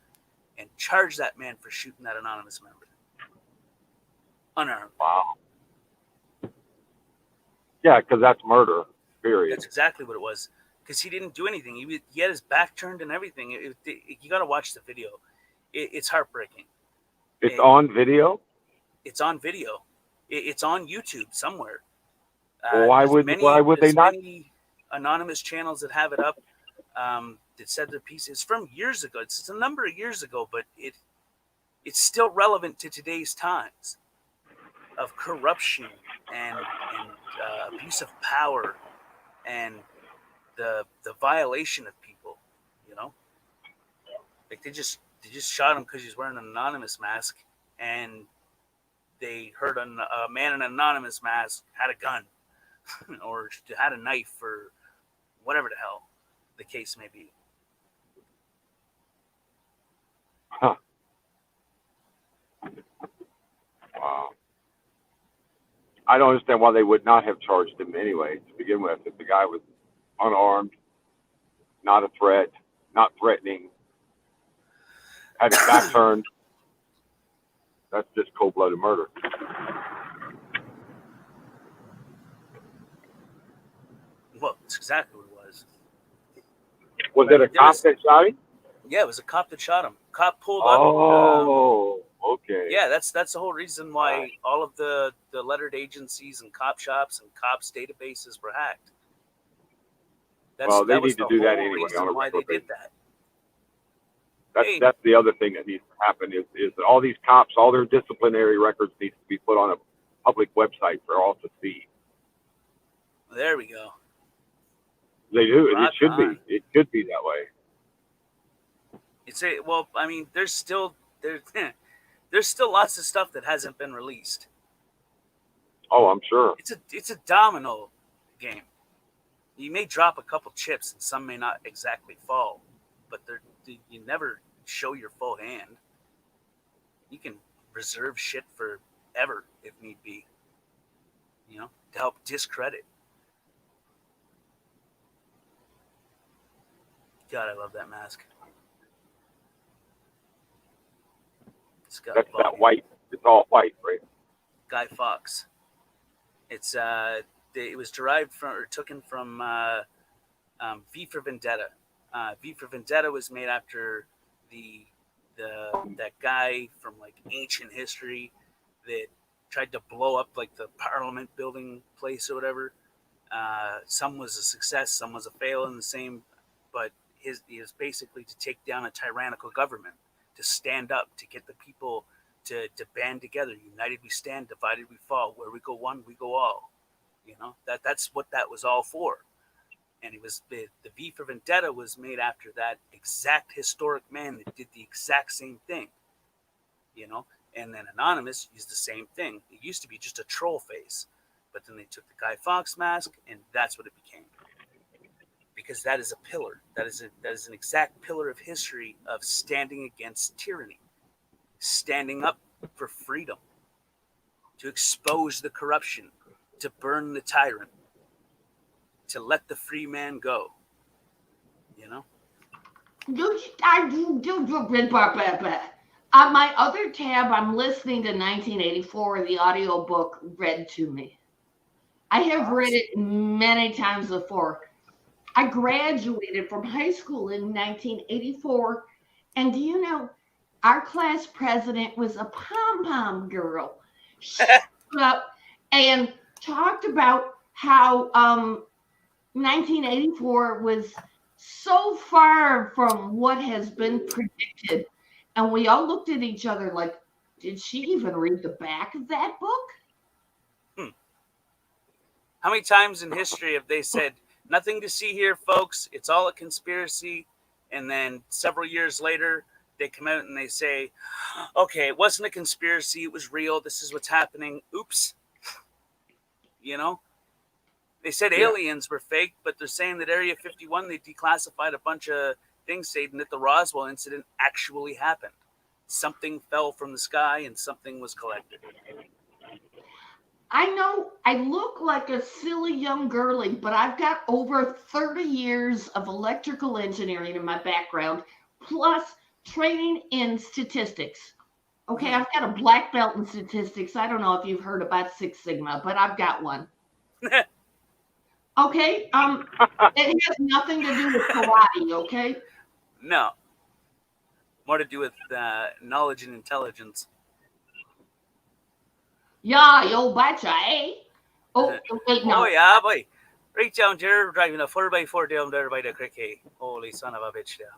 and charge that man for shooting that anonymous member. Unarmed. Wow. Yeah, because that's murder, period. That's exactly what it was. Because he didn't do anything. He had his back turned and everything. You got to watch the video. It's heartbreaking. It's on video? It's on video. It's on YouTube somewhere. Why would they not? Many anonymous channels that have it up that said their piece. It's from years ago. It's a number of years ago, but it's still relevant to today's times of corruption and abuse of power and the violation of people. You know, like they just shot him because he's wearing an anonymous mask, and they heard a man in an anonymous mask had a gun or had a knife or whatever the hell the case may be. Huh. Wow. I don't understand why they would not have charged him anyway to begin with. If the guy was unarmed, not a threat, not threatening, had his back turned, that's just cold-blooded murder. Well, that's exactly what it was. Was it a cop that shot him? Yeah, it was a cop that shot him. Cop pulled up. Oh, okay. Yeah, that's the whole reason why all of the lettered agencies and cop shops and cops databases were hacked. Well, they need to do that anyway. Why they did that. That's the other thing that needs to happen is that all these cops, all their disciplinary records needs to be put on a public website for all to see. There we go. They do. It should be. It should be that way. Well, I mean, there's still lots of stuff that hasn't been released. Oh, I'm sure. It's a domino game. You may drop a couple chips and some may not exactly fall, but you never show your full hand. You can reserve shit forever if need be, you know, to help discredit. God, I love that mask. That's that white. It's all white, right? Guy Fawkes. It was derived from or taken from V for Vendetta. V for Vendetta was made after that guy from like ancient history that tried to blow up like the Parliament building place or whatever. Some was a success, some was a fail in the same, but he was basically to take down a tyrannical government, to stand up, to get the people to band together. United we stand, divided we fall. Where we go one, we go all. You know, that's what that was all for. And it was the V for Vendetta was made after that exact historic man that did the exact same thing. You know, and then Anonymous used the same thing. It used to be just a troll face, but then they took the Guy Fawkes mask, and that's what it became. Because that is a pillar. That is an exact pillar of history of standing against tyranny, standing up for freedom, to expose the corruption, to burn the tyrant, to let the free man go. You know? On my other tab, I'm listening to 1984, the audiobook read to me. I have read it many times before. I graduated from high school in 1984, and do you know, our class president was a pom-pom girl. up and talked about how 1984 was so far from what has been predicted. And we all looked at each other like, did she even read the back of that book? How many times in history have they said, nothing to see here, folks, it's all a conspiracy? And then several years later, they come out and they say, okay, it wasn't a conspiracy, it was real, this is what's happening. Oops. You know? They said aliens were fake, but they're saying that Area 51, they declassified a bunch of things saying that the Roswell incident actually happened. Something fell from the sky and something was collected. I know I look like a silly young girlie, but I've got over 30 years of electrical engineering in my background, plus training in statistics. Okay, I've got a black belt in statistics. I don't know if you've heard about Six Sigma, but I've got one. Okay, it has nothing to do with karate, okay? No. More to do with knowledge and intelligence. Yeah, yo betcha, eh? Oh, wait, no. Oh, yeah, boy. Right down there, driving a 4x4 down there by the creek. Hey. Holy son of a bitch there.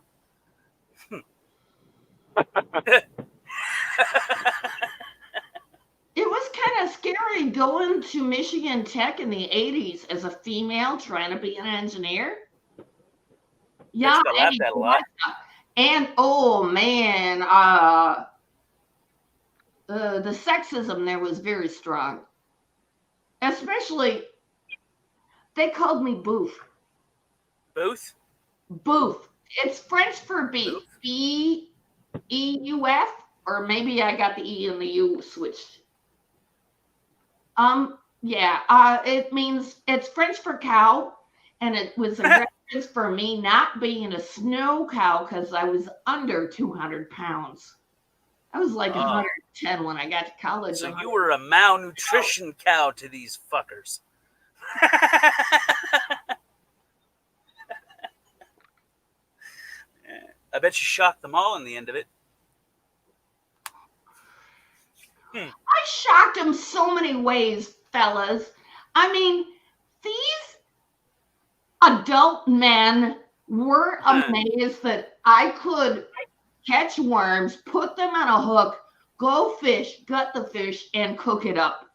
It was kind of scary going to Michigan Tech in the 80s as a female trying to be an engineer. Yeah, and oh man, the sexism there was very strong. Especially, they called me Booth. Booth? Booth. It's French for beef. B-E-U-F, or maybe I got the E and the U switched. It means it's French for cow, and it was a reference for me not being a snow cow because I was under 200 pounds. I was like 110 when I got to college. So you were a malnutrition cow to these fuckers. I bet you shocked them all in the end of it. I shocked them so many ways, fellas. I mean, these adult men were amazed that I could catch worms, put them on a hook, go fish, gut the fish, and cook it up.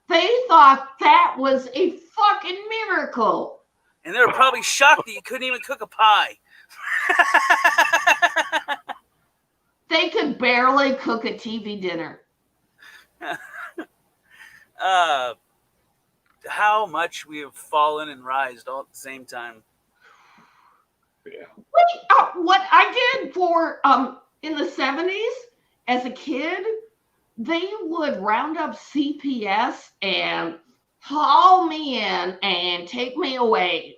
They thought that was a fucking miracle. And they were probably shocked that you couldn't even cook a pie. They could barely cook a TV dinner. How much we have fallen and rised all at the same time. Yeah. What I did for in the 70s as a kid, they would round up CPS and haul me in and take me away.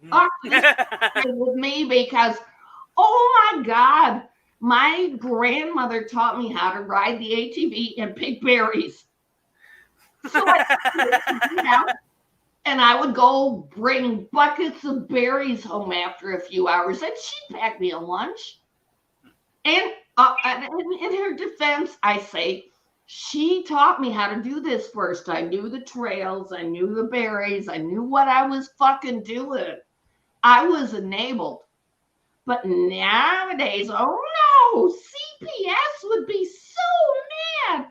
With me because, oh my God, my grandmother taught me how to ride the ATV and pick berries. So and I would go bring buckets of berries home after a few hours, and she'd pack me a lunch. And in her defense, I say, she taught me how to do this first. I knew the trails, I knew the berries, I knew what I was fucking doing. I was enabled. But nowadays, oh no, CPS would be so mad.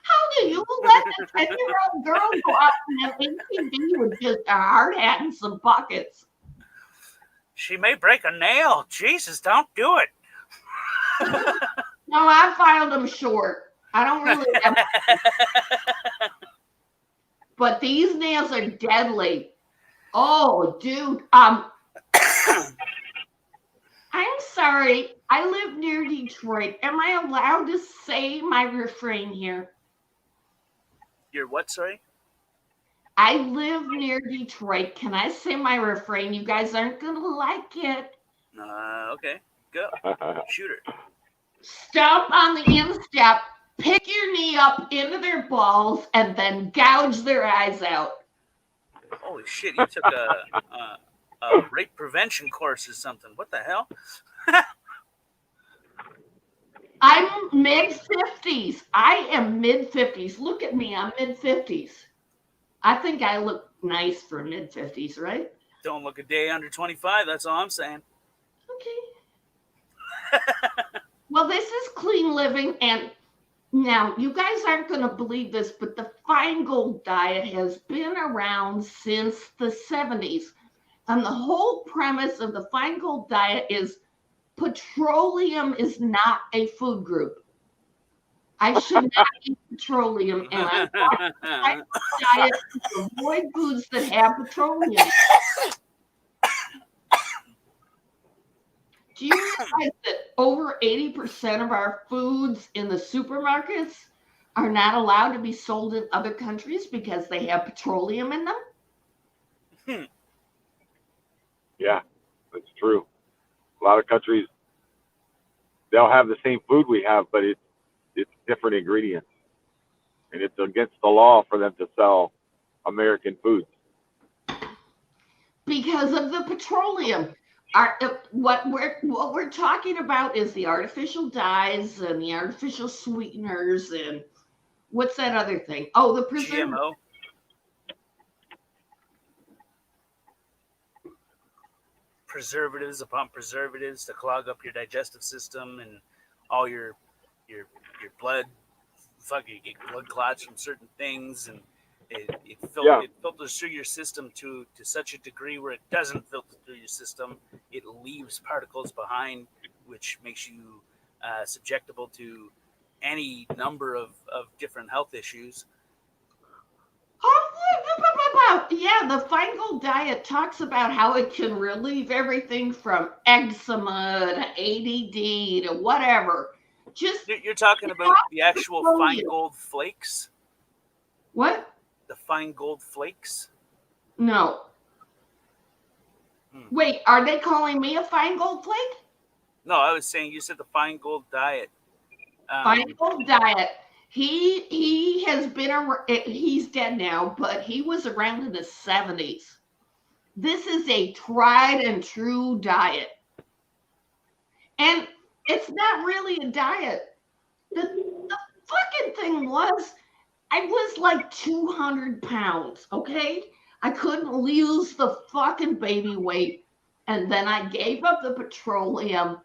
How do you let a 10-year-old girl go out and have ATV with just a hard hat and some buckets? She may break a nail. Jesus, don't do it. No, I filed them short. I don't really have but these nails are deadly. Oh, dude. I'm sorry. I live near Detroit. Am I allowed to say my refrain here? You're what, sorry? I live near Detroit. Can I say my refrain? You guys aren't going to like it. Okay. Go. Shoot her. Stomp on the instep, pick your knee up into their balls, and then gouge their eyes out. Holy shit, you took a rape prevention course or something. What the hell? I'm mid-50s. I am mid-50s. Look at me. I'm mid-50s. I think I look nice for mid-50s, right? Don't look a day under 25. That's all I'm saying. Okay. Well, this is clean living. And now you guys aren't going to believe this, but the Feingold diet has been around since the 70s. And the whole premise of the Feingold diet is petroleum is not a food group. I should not eat petroleum, and I'm on a Feingold diet to avoid foods that have petroleum. Do you realize that over 80% of our foods in the supermarkets are not allowed to be sold in other countries because they have petroleum in them? Yeah, that's true. A lot of countries, they'll have the same food we have, but it's different ingredients, and it's against the law for them to sell American foods because of the petroleum. What we're talking about is the artificial dyes and the artificial sweeteners and what's that other thing? Oh, the preservative. GMO. Preservatives upon preservatives to clog up your digestive system and all your blood. You get blood clots from certain things, and it filters through your system to such a degree where it doesn't filter through your system. It leaves particles behind, which makes you susceptible to any number of different health issues. Yeah, the Feingold diet talks about how it can relieve everything from eczema to ADD to whatever. Just you're talking about the actual Feingold flakes? What? The Feingold flakes? No. Wait, are they calling me a Feingold flake? No, I was saying you said the Feingold diet. Feingold diet. He has been he's dead now, but he was around in the 70s. This is a tried and true diet. And it's not really a diet. The fucking thing was, I was like 200 pounds, okay? I couldn't lose the fucking baby weight. And then I gave up the petroleum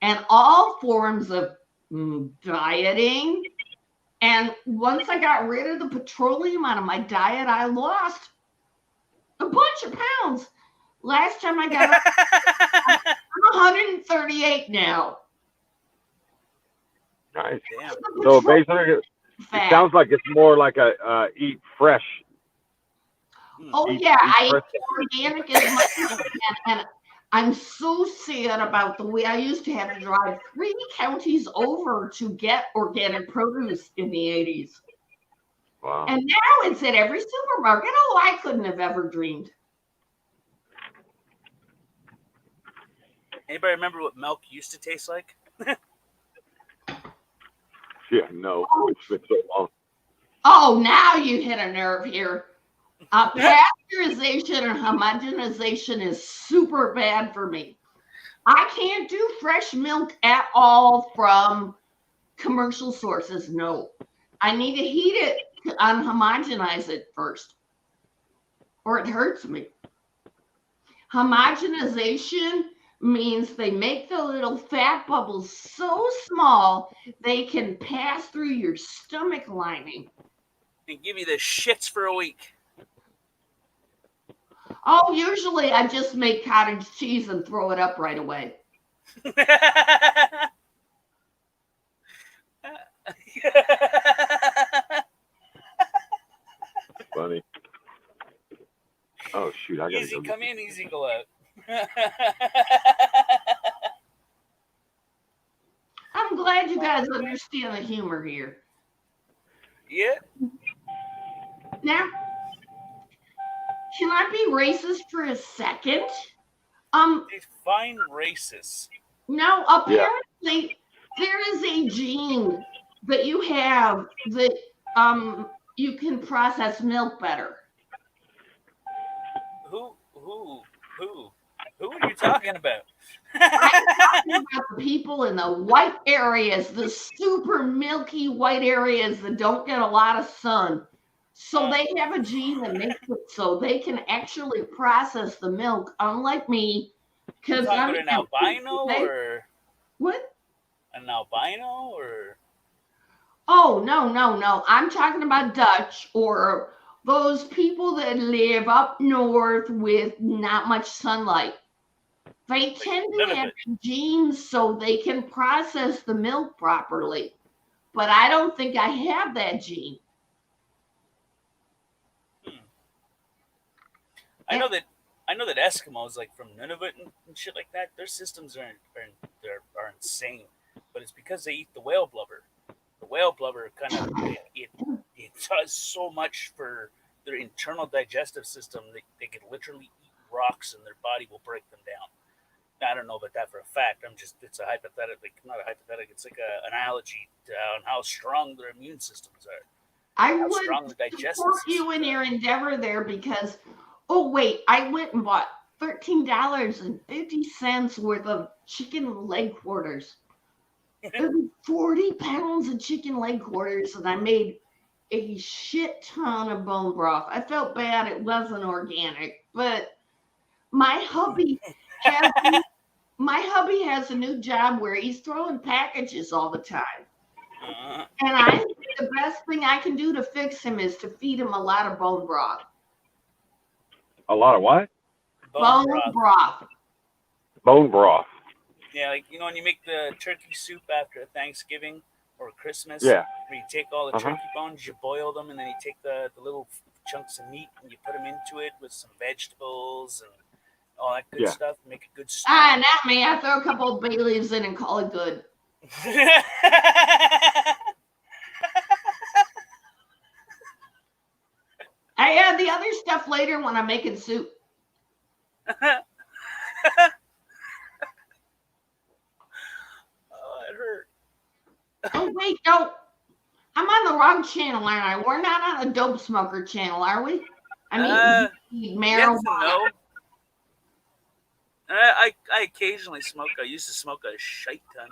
and all forms of dieting. And once I got rid of the petroleum out of my diet, I lost a bunch of pounds. Last time I got I'm 138 now. Nice. So basically, it sounds like it's more like a eat fresh. Oh yeah, I eat organic as much as I can, and I'm so sad about the way I used to have to drive 3 counties over to get organic produce in the 80s. Wow. And now it's at every supermarket. Oh, I couldn't have ever dreamed. Anybody remember what milk used to taste like? Yeah, no. It's been so long. Oh, now you hit a nerve here. Pasteurization and homogenization is super bad for me. I can't do fresh milk at all from commercial sources. No. I need to heat it to unhomogenize it first, or it hurts me. Homogenization means they make the little fat bubbles so small they can pass through your stomach lining and give you the shits for a week. Oh, usually I just make cottage cheese and throw it up right away. Funny. Oh shoot! I gotta easy come in, easy go out. I'm glad you guys understand the humor here. Yeah. Now, can I be racist for a second? Define racist. No, apparently there is a gene that you have that you can process milk better. Who are you talking about? I'm talking about the people in the white areas, the super milky white areas that don't get a lot of sun. So they have a gene that makes it so they can actually process the milk, unlike me. Because talking an albino or what? An albino or? Oh, no. I'm talking about Dutch or those people that live up north with not much sunlight. They tend to have genes so they can process the milk properly. But I don't think I have that gene. I know that Eskimos, like from Nunavut and shit like that, their systems are insane. But it's because they eat the whale blubber. The whale blubber kind of it does so much for their internal digestive system. They can literally eat rocks and their body will break them down. Now, I don't know about that for a fact. It's a hypothetical, not a hypothetical. It's like an analogy on how strong their immune systems are. I would support you in your endeavor there because, oh wait, I went and bought $13.50 worth of chicken leg quarters. 40 pounds of chicken leg quarters, and I made a shit ton of bone broth. I felt bad it wasn't organic, but my hubby has a new job where he's throwing packages all the time. And I think the best thing I can do to fix him is to feed him a lot of bone broth. A lot of what? Bone broth. Bone broth. Yeah, like when you make the turkey soup after Thanksgiving or Christmas, yeah, where you take all the turkey bones, you boil them, and then you take the little chunks of meat and you put them into it with some vegetables and all that good stuff. Make a good stew. Not me. I throw a couple of bay leaves in and call it good. I add the other stuff later when I'm making soup. Oh, wait, no. I'm on the wrong channel, aren't I? We're not on a dope smoker channel, are we? I mean, marijuana. No. I occasionally smoke. I used to smoke a shite ton.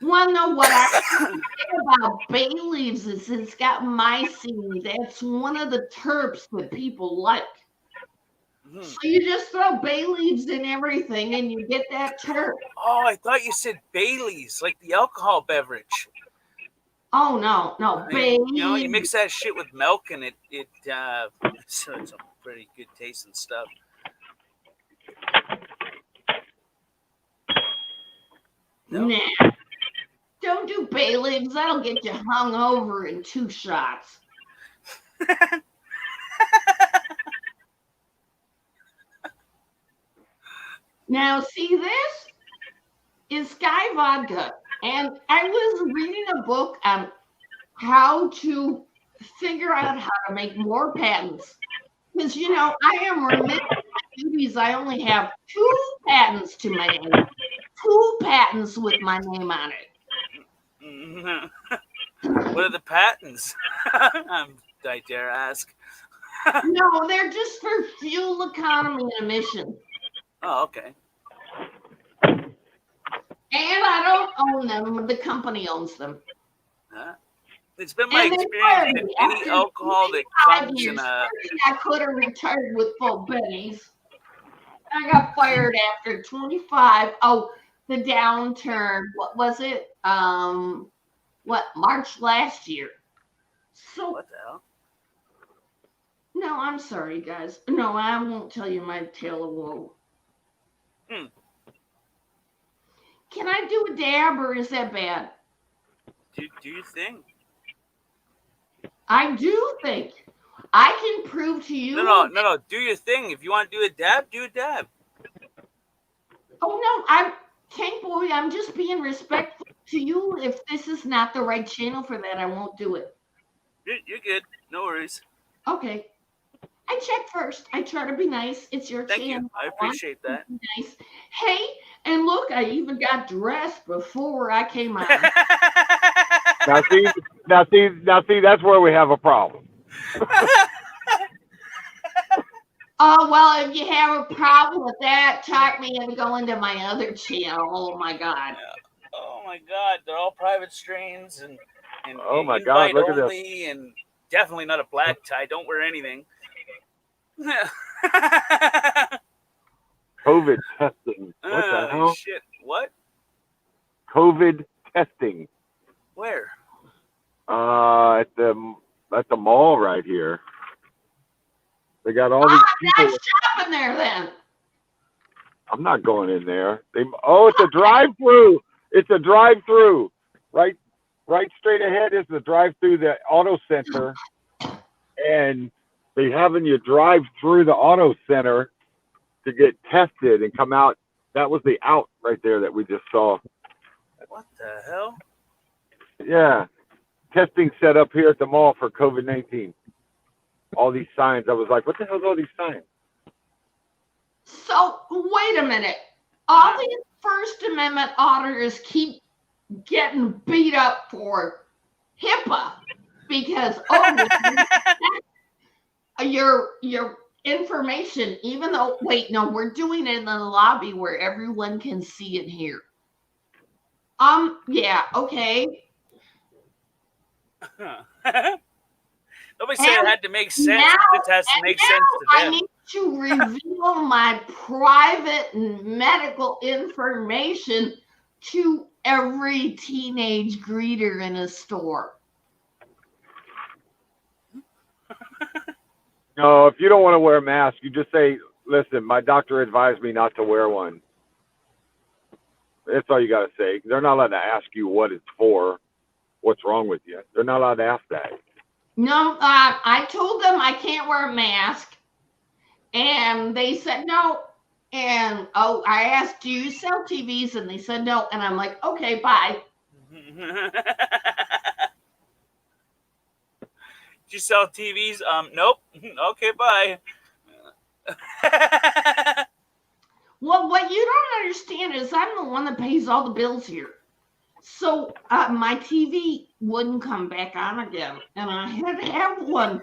Well, no, what I think about bay leaves is it's got mycene. That's one of the terps that people like. Mm-hmm. So you just throw bay leaves in everything and you get that terp. Oh, I thought you said Baileys, like the alcohol beverage. Oh, no, Baileys. You mix that shit with milk and it's some pretty good tasting stuff. No. Nah. Don't do bay leaves. That'll get you hung over in 2 shots. Now, see, this is Sky Vodka. And I was reading a book on how to figure out how to make more patents. Because, I am remitting my duties. I only have 2 patents to my name. 2 patents with my name on it. What are the patents? I dare ask. No, they're just for fuel economy and emission. Oh, okay. And I don't own them. The company owns them. It's been my experience that any alcohol that comes in a... I could have retired with full pennies. I got fired after 25. Oh, the downturn. What was it? March last year. So what the hell? No, I'm sorry, guys. No, I won't tell you my tale of woe. Can I do a dab or is that bad? Do you think? I do think. I can prove to you. No. Do your thing. If you want to do a dab, do a dab. Oh, no. Tank Boy, I'm just being respectful to you. If this is not the right channel for that, I won't do it. You're good. No worries. Okay. I check first. I try to be nice. It's your channel. Thank you. I appreciate that. Nice. Hey, and look, I even got dressed before I came on. Now see, that's where we have a problem. Oh, well, if you have a problem with that, talk me into going to my other channel. Oh, my God. Oh my God, they're all private strains and Oh my God, invite look at this. only, and definitely not a black tie. Don't wear anything. COVID testing. What the Oh hell? shit! What? COVID testing. Where? At the mall right here. They got all these people. Nice shopping there, then. I'm not going in there. It's a drive-through. It's a drive-through. Right straight ahead is the drive-through, the auto center, and they having you drive through the auto center to get tested and come out. That was the out right there that we just saw. What the hell? Yeah, testing set up here at the mall for COVID-19. All these signs. I was like, what the hell's all these signs? So, wait a minute. All these First Amendment auditors keep getting beat up for HIPAA because, your information, even though, wait, no, we're doing it in the lobby where everyone can see and hear. Yeah, okay. Nobody said it had to make sense. Now, It just has to make sense to I them. need to reveal my private medical information to every teenage greeter in a store. No, if you don't want to wear a mask, you just say, listen, my doctor advised me not to wear one. That's all you got to say. They're not allowed to ask you what it's for, what's wrong with you. They're not allowed to ask that. No, I told them I can't wear a mask, and they said no. And I asked, do you sell TVs? And they said no. And I'm like, okay, bye. Did you sell TVs? Nope. Okay, bye. Well, what you don't understand is I'm the one that pays all the bills here. So my TV wouldn't come back on again, and I had to have one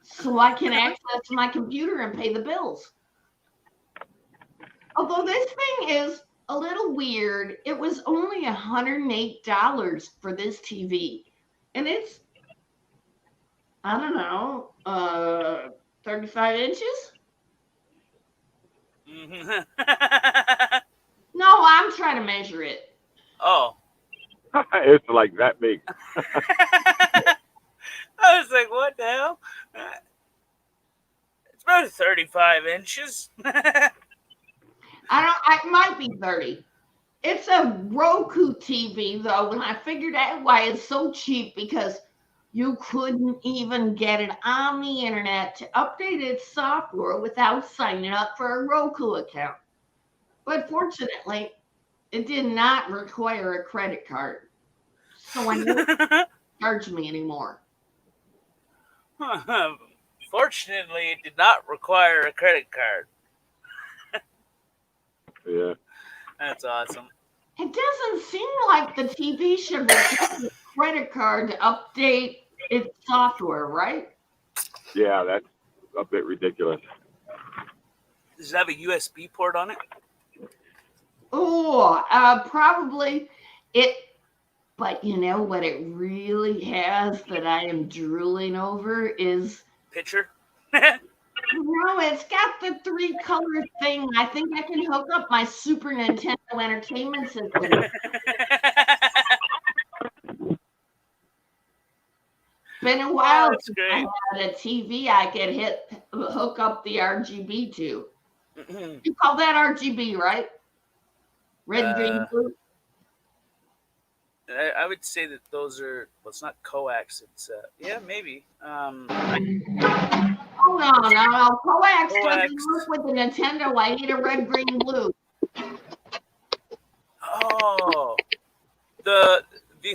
so I can access my computer and pay the bills. Although this thing is a little weird, it was only $108 for this TV, and it's, I don't know, 35 inches? No, I'm trying to measure it. Oh. It's like that big. I was like, what the hell? It's about 35 inches. It might be 30. It's a Roku TV, though, and I figured out why it's so cheap, because you couldn't even get it on the internet to update its software without signing up for a Roku account. But fortunately, it did not require a credit card, so I didn't charge me anymore. Fortunately, it did not require a credit card. Yeah. That's awesome. It doesn't seem like the TV should require a credit card to update its software, right? Yeah, that's a bit ridiculous. Does it have a USB port on it? Oh, probably it. But you know what it really has that I am drooling over is Picture? no, it's got the 3-color thing. I think I can hook up my Super Nintendo Entertainment System. Been a while since I had a TV I could hook up the RGB to. You call that RGB, right? Red, green, blue. I would say that those are, well, it's not coax. It's yeah, maybe. Oh no! Coax doesn't work with the Nintendo. I need a red, green, blue. Oh, the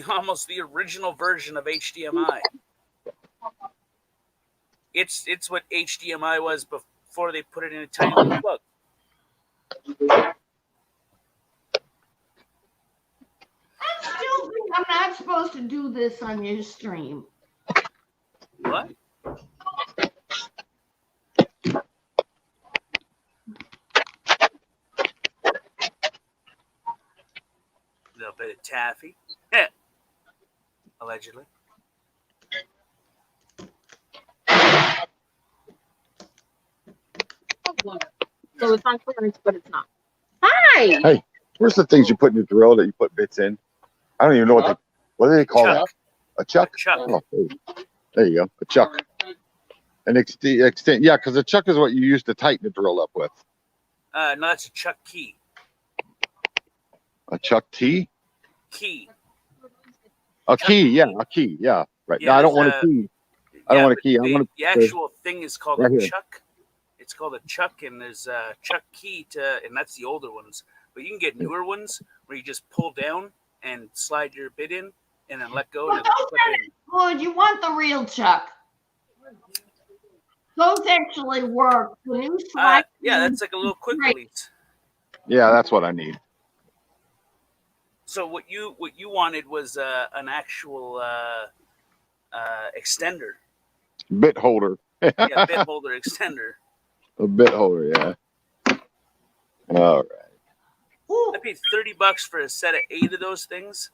almost the original version of HDMI. It's what HDMI was before they put it in a tiny little plug. I still think I'm not supposed to do this on your stream. What? little bit of taffy. Allegedly. So it's on clearance, but it's not. Hi. Hey, where's the things you put in your drill that you put bits in? I don't even know what do they call that? A chuck? Chuck. Oh, there you go. A chuck. An extent. Yeah, because a chuck is what you use to tighten the drill up with. No, that's a chuck key. A chuck T? Key. A key, yeah, a key, yeah. Right. Yeah, no, I don't there's want a key. I don't want a key. I want the actual thing is called right a here. chuck. It's called a chuck, and there's a chuck key and that's the older ones. But you can get newer ones where you just pull down and slide your bit in, and then let go. Well, And those clip are in. good. You want the real chuck. Those actually work. When you slide Yeah, that's like a little quick Right. release. Yeah, that's what I need. So what you wanted was an actual extender, Bit holder. yeah, bit holder extender. A bit holder, yeah. All right. Ooh, I paid $30 for a set of 8 of those things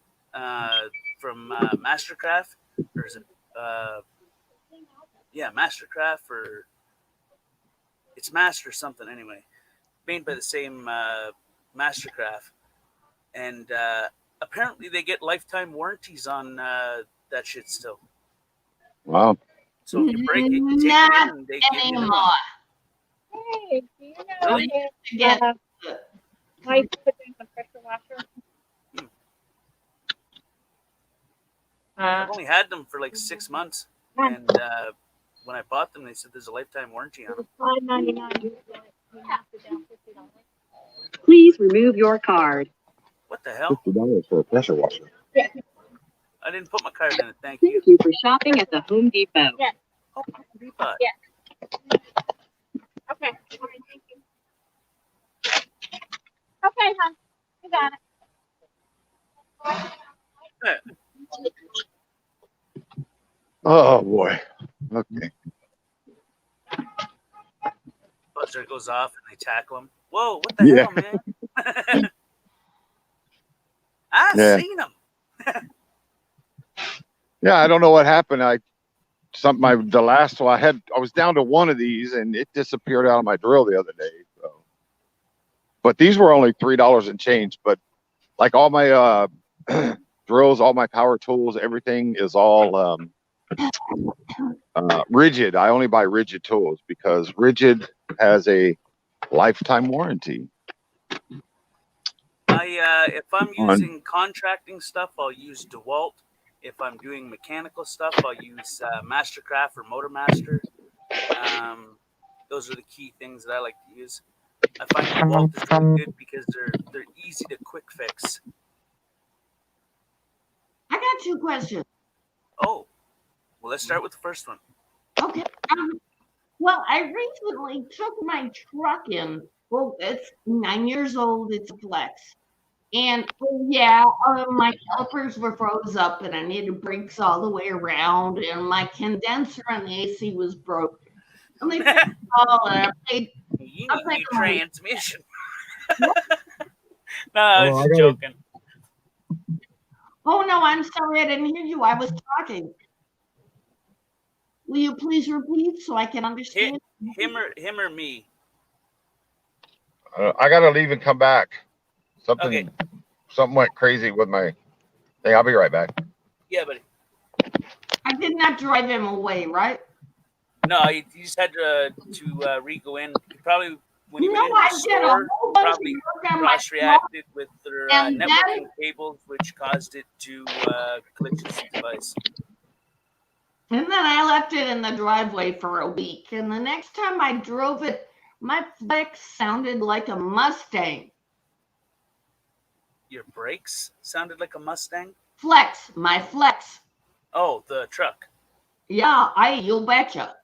from Mastercraft. Or is it? Yeah, Mastercraft, or it's Master something anyway. Made by the same Mastercraft, and apparently they get lifetime warranties on that shit still. Wow. So if you break it, you take it not in and they give you the anymore. one. Hey, do you know Really? if Get how you put in the pressure washer? I've only had them for like 6 months, and when I bought them, they said there's a lifetime warranty on them. $5.99. You have to down $50. Please remove your card. What the hell? $50 for a pressure washer. I didn't put my card in it. Thank you. Thank you for shopping at the Home Depot. Yes. Oh, Depot. Yeah. Okay. All right, thank you. Okay, hon. You got it. Oh boy. Okay. Buzzer goes off and they tackle him. Whoa, what the hell, man? Yeah. Seen him. Yeah, I don't know what happened. The last one I was down to one of these and it disappeared out of my drill the other day. So, but these were only $3 and change. But like all my drills, all my power tools, everything is all rigid. I only buy rigid tools because rigid has a lifetime warranty. If I'm using contracting stuff, I'll use DeWalt. If I'm doing mechanical stuff, I'll use Mastercraft or MotorMaster. Those are the key things that I like to use. I find DeWalt is really good because they're easy to quick fix. I got 2 questions. Oh, well, let's start with the first one. Okay. Well, I recently took my truck in. Well, it's 9 years old. It's a Flex. And my calipers were froze up and I needed brakes all the way around. And my condenser on the AC was broken. And they fixed it all and I paid. You I'll need take new the money. transmission. No, I was just joking. Oh, no, I'm sorry. I didn't hear you. I was talking. Will you please repeat so I can understand? Him or me? I gotta leave and come back. Something went crazy with my thing. I'll be right back. Yeah, buddy. I did not drive him away, right? No, you just had to re-go in. You probably, when you No, went into I the did a store, whole bunch of probably work on my cross-reacted with their And networking then- cables, which caused it to glitch the device. And then I left it in the driveway for a week. And the next time I drove it, my Flex sounded like a Mustang. Your brakes sounded like a Mustang? Flex, my Flex. Oh, the truck. Yeah, you betcha.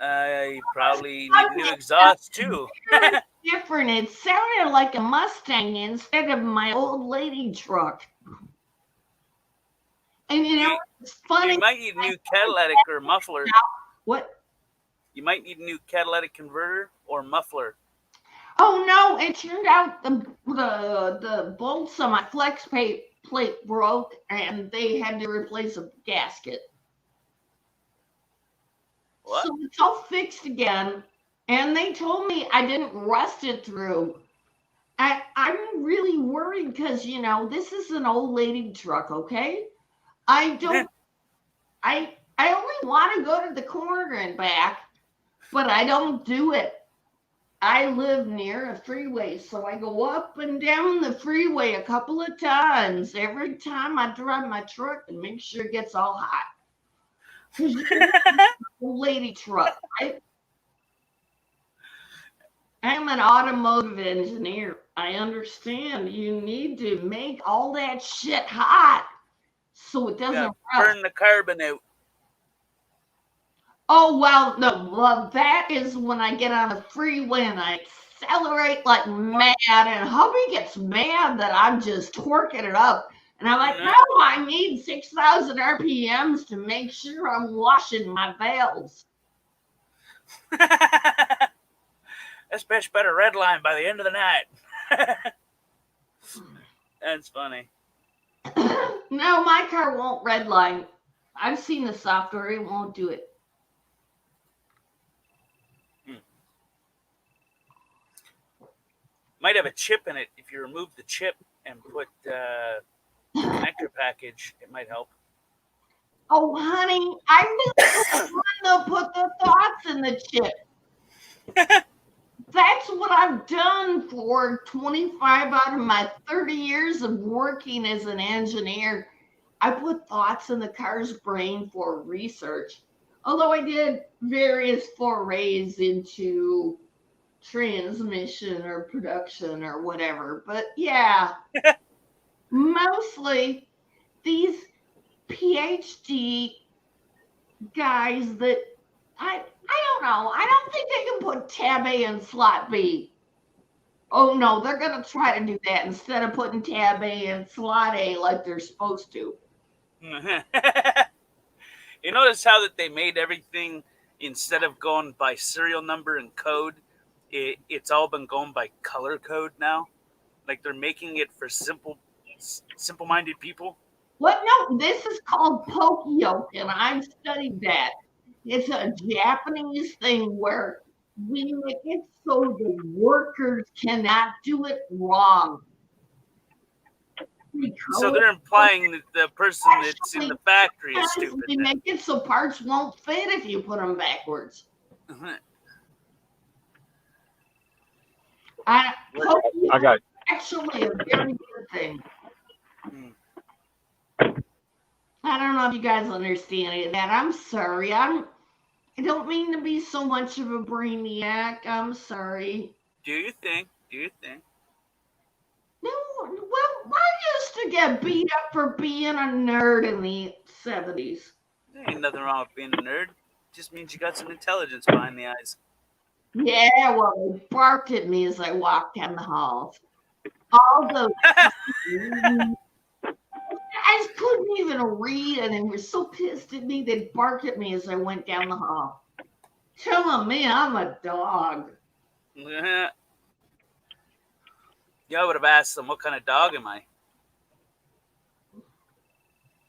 You probably need a new exhaust, too. Different. It sounded like a Mustang instead of my old lady truck. And it's funny. You might need a new catalytic or muffler. What? You might need a new catalytic converter or muffler. Oh no! It turned out the bolts on my flex plate broke, and they had to replace a gasket. What? So it's all fixed again, and they told me I didn't rust it through. I'm really worried because this is an old lady truck. Okay, I don't. I only want to go to the corner and back, but I don't do it. I live near a freeway, so I go up and down the freeway a couple of times every time I drive my truck and make sure it gets all hot. Because lady truck, right? I'm an automotive engineer. I understand you need to make all that shit hot so it doesn't rust. Burn the carbon out. Oh, well, no, well, that is when I get on the freeway and I accelerate like mad, and hubby gets mad that I'm just torquing it up. And I'm like, no, I need 6,000 RPMs to make sure I'm washing my valves. This bitch better redline by the end of the night. That's funny. No, my car won't redline. I've seen the software, it won't do it. Might have a chip in it. If you remove the chip and put connector package, it might help. Oh, honey, I'm just trying to put the thoughts in the chip. That's what I've done for 25 out of my 30 years of working as an engineer. I put thoughts in the car's brain for research. Although I did various forays into transmission or production or whatever. But yeah, mostly these PhD guys that I don't know. I don't think they can put tab A in slot B. Oh no, they're gonna try to do that instead of putting tab A in slot A like they're supposed to. You notice how that they made everything, instead of going by serial number and code, it's all been going by color code now. Like they're making it for simple-minded people. What? No, this is called Pokeyoke, and I've studied that. It's a Japanese thing where we make it so the workers cannot do it wrong. So they're implying that the person that's in the factory is stupid. We make it so parts won't fit if you put them backwards. I got actually a very good thing. I don't know if you guys understand it. That I'm sorry. I don't mean to be so much of a brainiac. I'm sorry. Do you think? No, well, I used to get beat up for being a nerd in the 70s. There ain't nothing wrong with being a nerd. It just means you got some intelligence behind the eyes. Yeah, well, they barked at me as I walked down the halls. All those I couldn't even read, and they were so pissed at me, they'd bark at me as I went down the hall. Telling me I'm a dog. Yeah, I would have asked them, what kind of dog am I?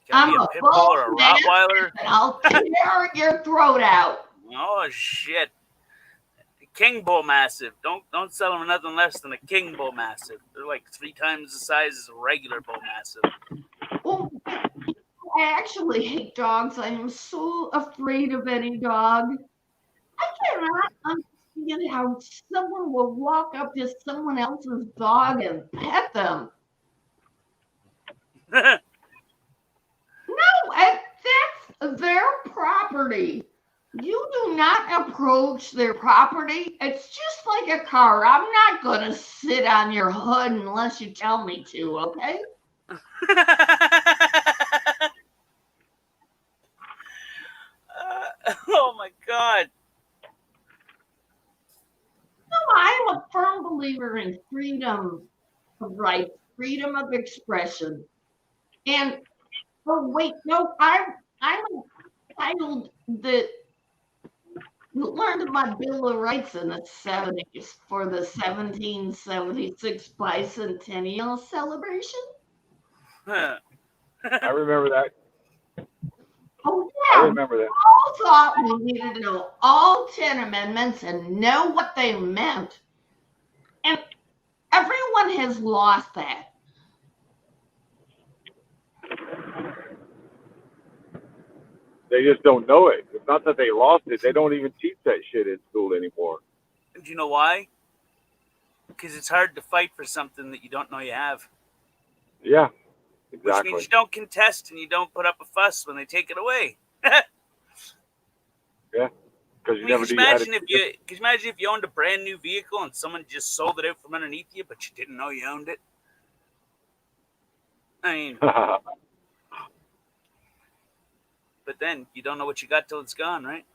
Can I be a pit bull or a Rottweiler? And I'll tear your throat out. Oh, shit. King Bull Mastiff. Don't sell them nothing less than a King Bull Mastiff. They're like 3 times the size as a regular Bull Mastiff. Well, I actually hate dogs. I am so afraid of any dog. I cannot understand how someone will walk up to someone else's dog and pet them. No, that's their property. You do not approach their property. It's just like a car. I'm not going to sit on your hood unless you tell me to, okay? Oh my God. No, I'm a firm believer in freedom of rights, freedom of expression. And, oh wait, no, I'm entitled that learned my Bill of Rights in the 70s for the 1776 bicentennial celebration. I remember that. Oh, I yeah. remember that. All thought we needed to know all 10 amendments and know what they meant. And everyone has lost that. They just don't know it. It's not that they lost it. They don't even teach that shit in school anymore. Do you know why? Because it's hard to fight for something that you don't know you have. Yeah, Which exactly. means you don't contest and you don't put up a fuss when they take it away. Yeah, because you I mean, never could you knew you had imagine if you owned a brand new vehicle and someone just sold it out from underneath you, but you didn't know you owned it? I mean, but then you don't know what you got till it's gone, right?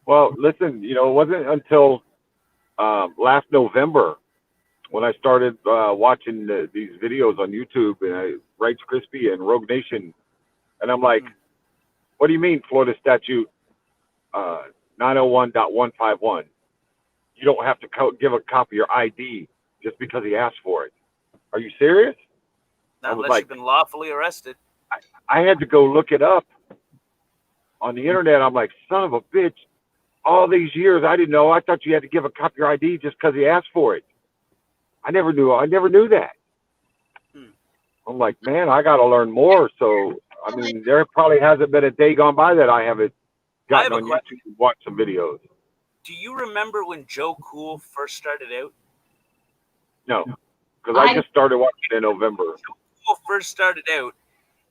Well, listen, it wasn't until last November when I started watching these videos on YouTube and Rights Crispy and Rogue Nation, and I'm like, what do you mean Florida Statute 901.151? You don't have to give a copy of your ID just because he asked for it. Are you serious? Not unless you've been lawfully arrested. I had to go look it up on the internet. I'm like, son of a bitch. All these years, I didn't know. I thought you had to give a copy of your ID just because he asked for it. I never knew that. I'm like, man, I got to learn more. So, I mean, there probably hasn't been a day gone by that I haven't gotten on YouTube and watched some videos. Do you remember when Joe Cool first started out? No, because I just started watching in November. Joe Cool first started out,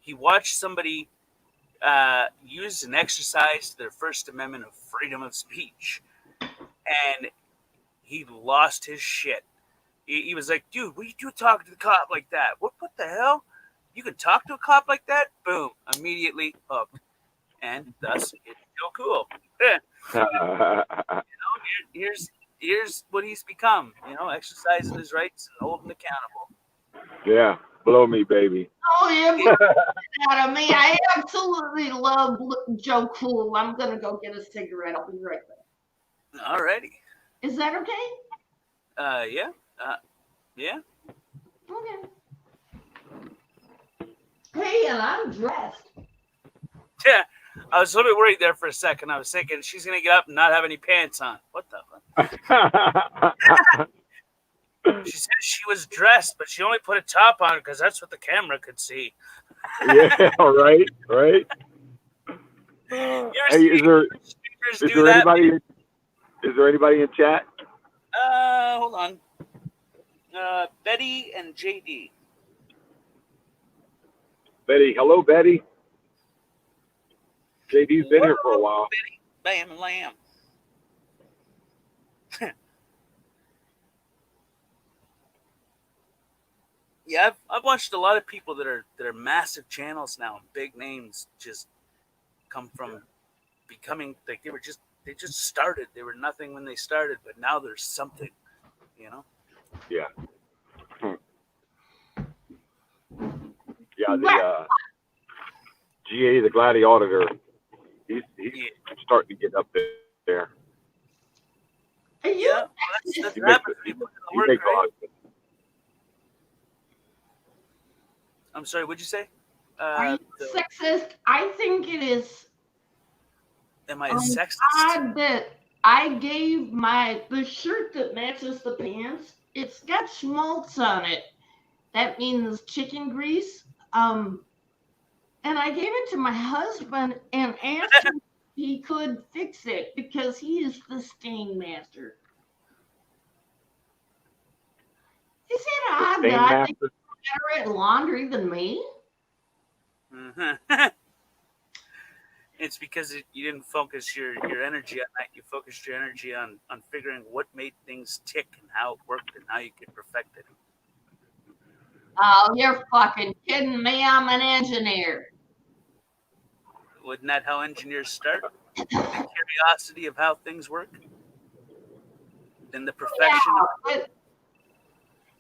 he watched somebody use and exercise their First Amendment of freedom of speech, and he lost his shit. He was like, dude, what are you doing talking to the cop like that? What the hell? You can talk to a cop like that? Boom. Immediately hooked. And thus, it's Joe Cool. Here's what he's become. Exercising his rights and holding accountable. Yeah. Blow me, baby. Oh, you're getting out of me. I absolutely love Joe Cool. I'm going to go get a cigarette. I'll be right back. Alrighty. Is that okay? Yeah. Yeah. Okay. Hey, and I'm dressed. Yeah. I was a little bit worried there for a second. I was thinking she's going to get up and not have any pants on. What the fuck? She said she was dressed, but she only put a top on because that's what the camera could see. Yeah, right. Hey, is there anybody in chat? Hold on. Betty and JD. Betty, hello, Betty. JD's been here for a while. Betty, bam and lamb. Yeah, I've watched a lot of people that are massive channels now, and big names just come from becoming like they just started. They were nothing when they started, but now there's something, Yeah. Yeah, the GA, the Gladi Auditor, he's starting to get up there. Yeah, that's what happens when you put in the work, right? I'm sorry, what'd you say? Are you sexist? I think it is. Am I a sexist? Odd that I gave the shirt that matches the pants. It's got schmaltz on it. That means chicken grease. And I gave it to my husband and asked him if he could fix it because he is the stain master. Is it odd that I think you're better at laundry than me? Mm-hmm. It's because you didn't focus your energy on that. You focused your energy on figuring what made things tick and how it worked and how you could perfect it. Oh, you're fucking kidding me. I'm an engineer. Wasn't that how engineers start? The curiosity of how things work? Then the perfection of it.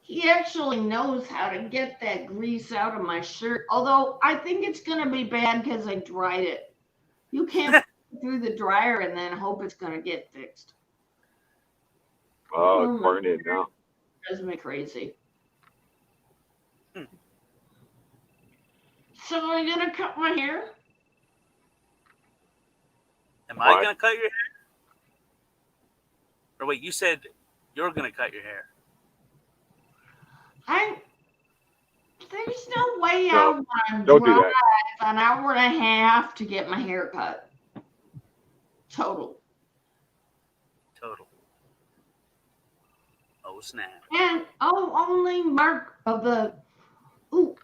He actually knows how to get that grease out of my shirt. Although I think it's going to be bad because I dried it. You can't put through the dryer and then hope it's going to get fixed. Oh, it's burning now. It drives me crazy. So are you going to cut my hair? Am I going to cut your hair? Or wait, you said you're going to cut your hair. There's no way No, I want to don't do drive that. an hour and a half to get my hair cut. Total. Oh, snap. And only Mark of the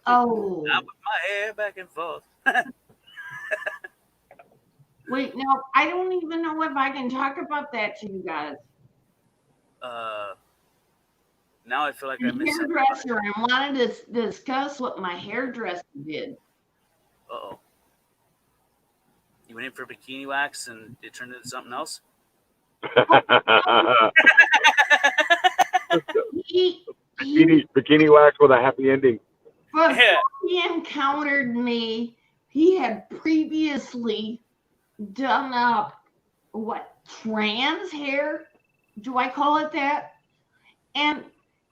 I with my hair back and forth. Wait, no, I don't even know if I can talk about that to you guys. Now I feel like I missed something. Hairdresser and wanted to discuss what my hairdresser did. Uh-oh. You went in for bikini wax and it turned into something else? Bikini wax with a happy ending. Before he encountered me, he had previously done up trans hair? Do I call it that? And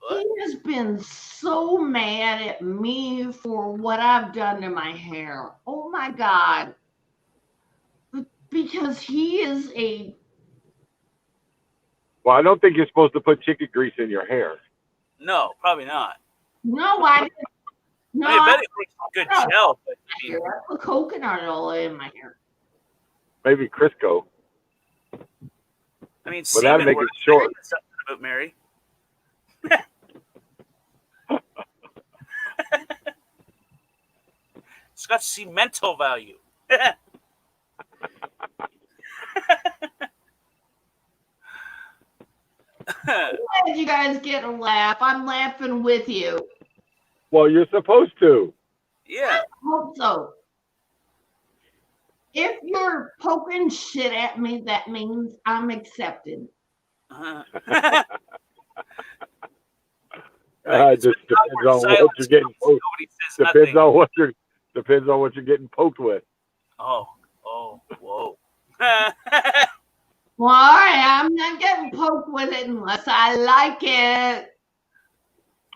he has been so mad at me for what I've done to my hair. Oh my God. Because he is a... Well, I don't think you're supposed to put chicken grease in your hair. No, probably not. No, I didn't. No, I bet it makes a good gel. But I put coconut oil in my hair. Maybe Crisco. I mean, but that'd make it short. Something about Mary. It's got cemental value. I'm glad you guys get a laugh. I'm laughing with you. Well, you're supposed to. Yeah. I hope so. If you're poking shit at me, that means I'm accepted. It just depends on what you're getting poked. Depends on what you're getting poked with. Oh, whoa. Well, all right, I'm not getting poked with it unless I like it.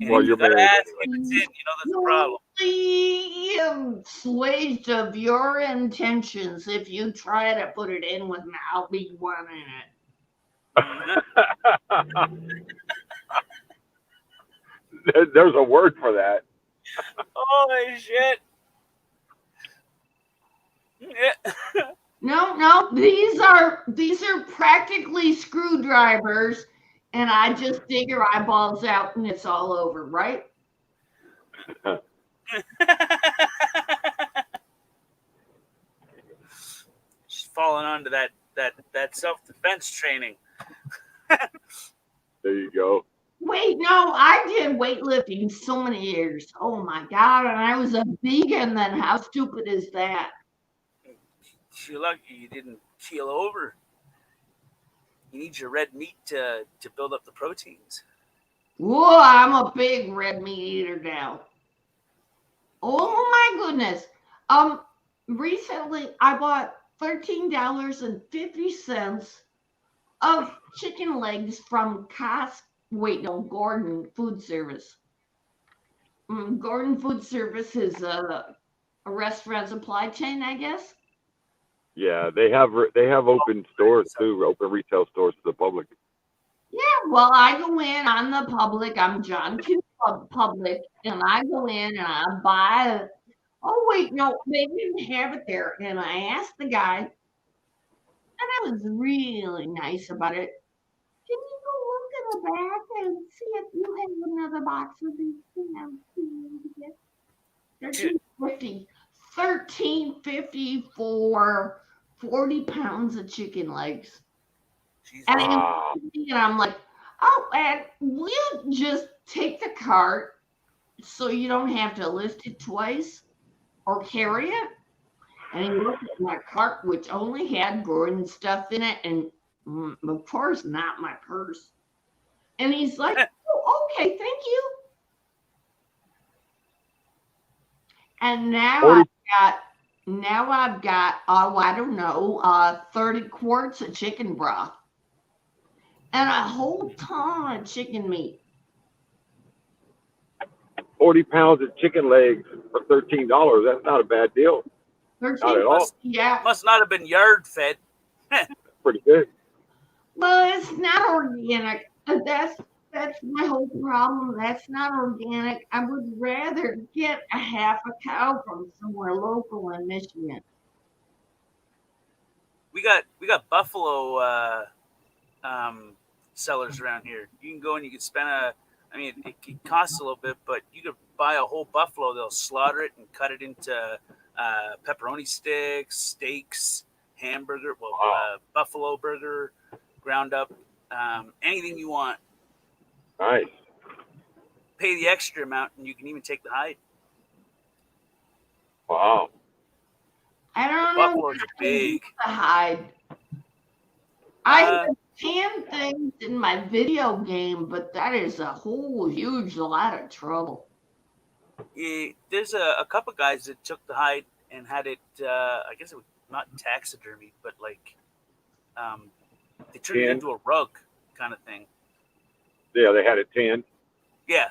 Well, you're married. That's the problem. I'm swayed of your intentions. If you try to put it in with me, I'll be wanting it. There's a word for that. Holy shit. No, these are practically screwdrivers, and I just dig your eyeballs out and it's all over, right? She's falling onto that self-defense training. There you go. Wait, no, I did weightlifting so many years. Oh my God, and I was a vegan then. How stupid is that? You're lucky you didn't keel over. You need your red meat to build up the proteins. Whoa, I'm a big red meat eater now. Oh my goodness. Recently I bought $13.50 of chicken legs from Gordon Food Service. Gordon Food Service is a restaurant supply chain, I guess. Yeah, they have open stores too, open retail stores to the public. Yeah, well, I go in on the public. I'm John Q. Public, and I go in and I buy. Oh wait, no, they didn't have it there. And I asked the guy, and I was really nice about it. Can you go look in the back and see if you have another box of these things? $13.50 for 40 pounds of chicken legs. And I'm like, oh, and we'll just take the cart so you don't have to lift it twice or carry it. And he looked at my cart, which only had Gordon stuff in it, and of course not my purse. And he's like, oh, okay, thank you. And now I've got Now I've got, I don't know, 30 quarts of chicken broth and a whole ton of chicken meat. 40 pounds of chicken legs for $13. That's not a bad deal. 13 Not at all. Yeah. Must not have been yard fed. Pretty good. Well, it's not organic. That's my whole problem. That's not organic. I would rather get a half a cow from somewhere local in Michigan. We got buffalo sellers around here. You can go and you can spend it costs a little bit, but you could buy a whole buffalo. They'll slaughter it and cut it into pepperoni sticks, steaks, hamburger, buffalo burger, ground up, anything you want. Nice. Pay the extra amount, and you can even take the hide. Wow. I don't know. Buffaloes are big. The hide. I have 10 things in my video game, but that is a whole huge lot of trouble. Yeah, there's a couple guys that took the hide and had it. I guess it was not taxidermy, but like they turned it into a rug kind of thing. Yeah, they had it tanned. Yeah.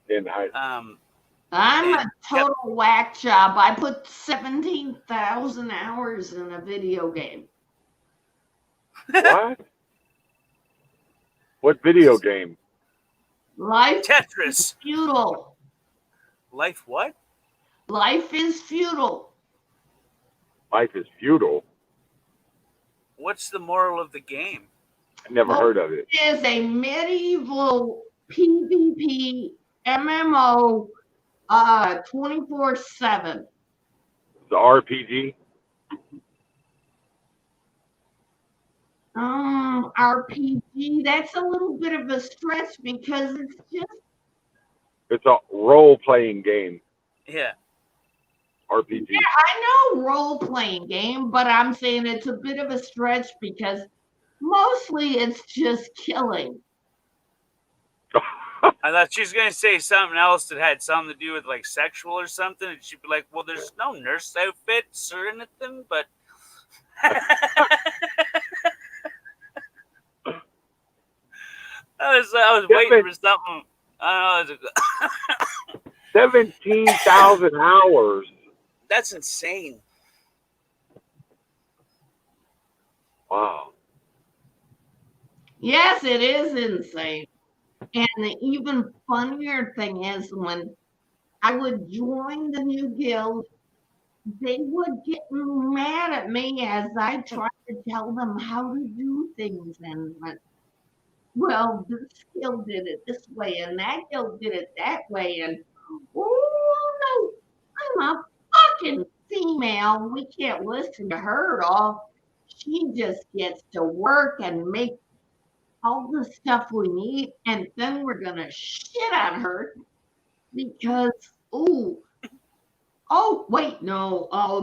And hide. I'm a total whack job. I put 17,000 hours in a video game. What? What video game? Life Tetris. is futile. Life what? Life is futile. Life is futile. What's the moral of the game? I never heard of it. It is a medieval PvP MMO 24/7. The RPG? RPG, that's a little bit of a stretch because it's just... It's a role-playing game. Yeah. RPG. Yeah, I know role-playing game, but I'm saying it's a bit of a stretch because mostly it's just killing. I thought she was going to say something else that had something to do with like sexual or something. And she'd be like, well, there's no nurse outfits or anything, but. I was waiting for something. I don't know. 17,000 hours. That's insane. Wow. Yes, it is insane. And the even funnier thing is when I would join the new guild, they would get mad at me as I tried to tell them how to do things and went, well, this guild did it this way and that guild did it that way. And, oh, no, I'm a fucking female. We can't listen to her at all. She just gets to work and make all the stuff we need, and then we're gonna shit on her because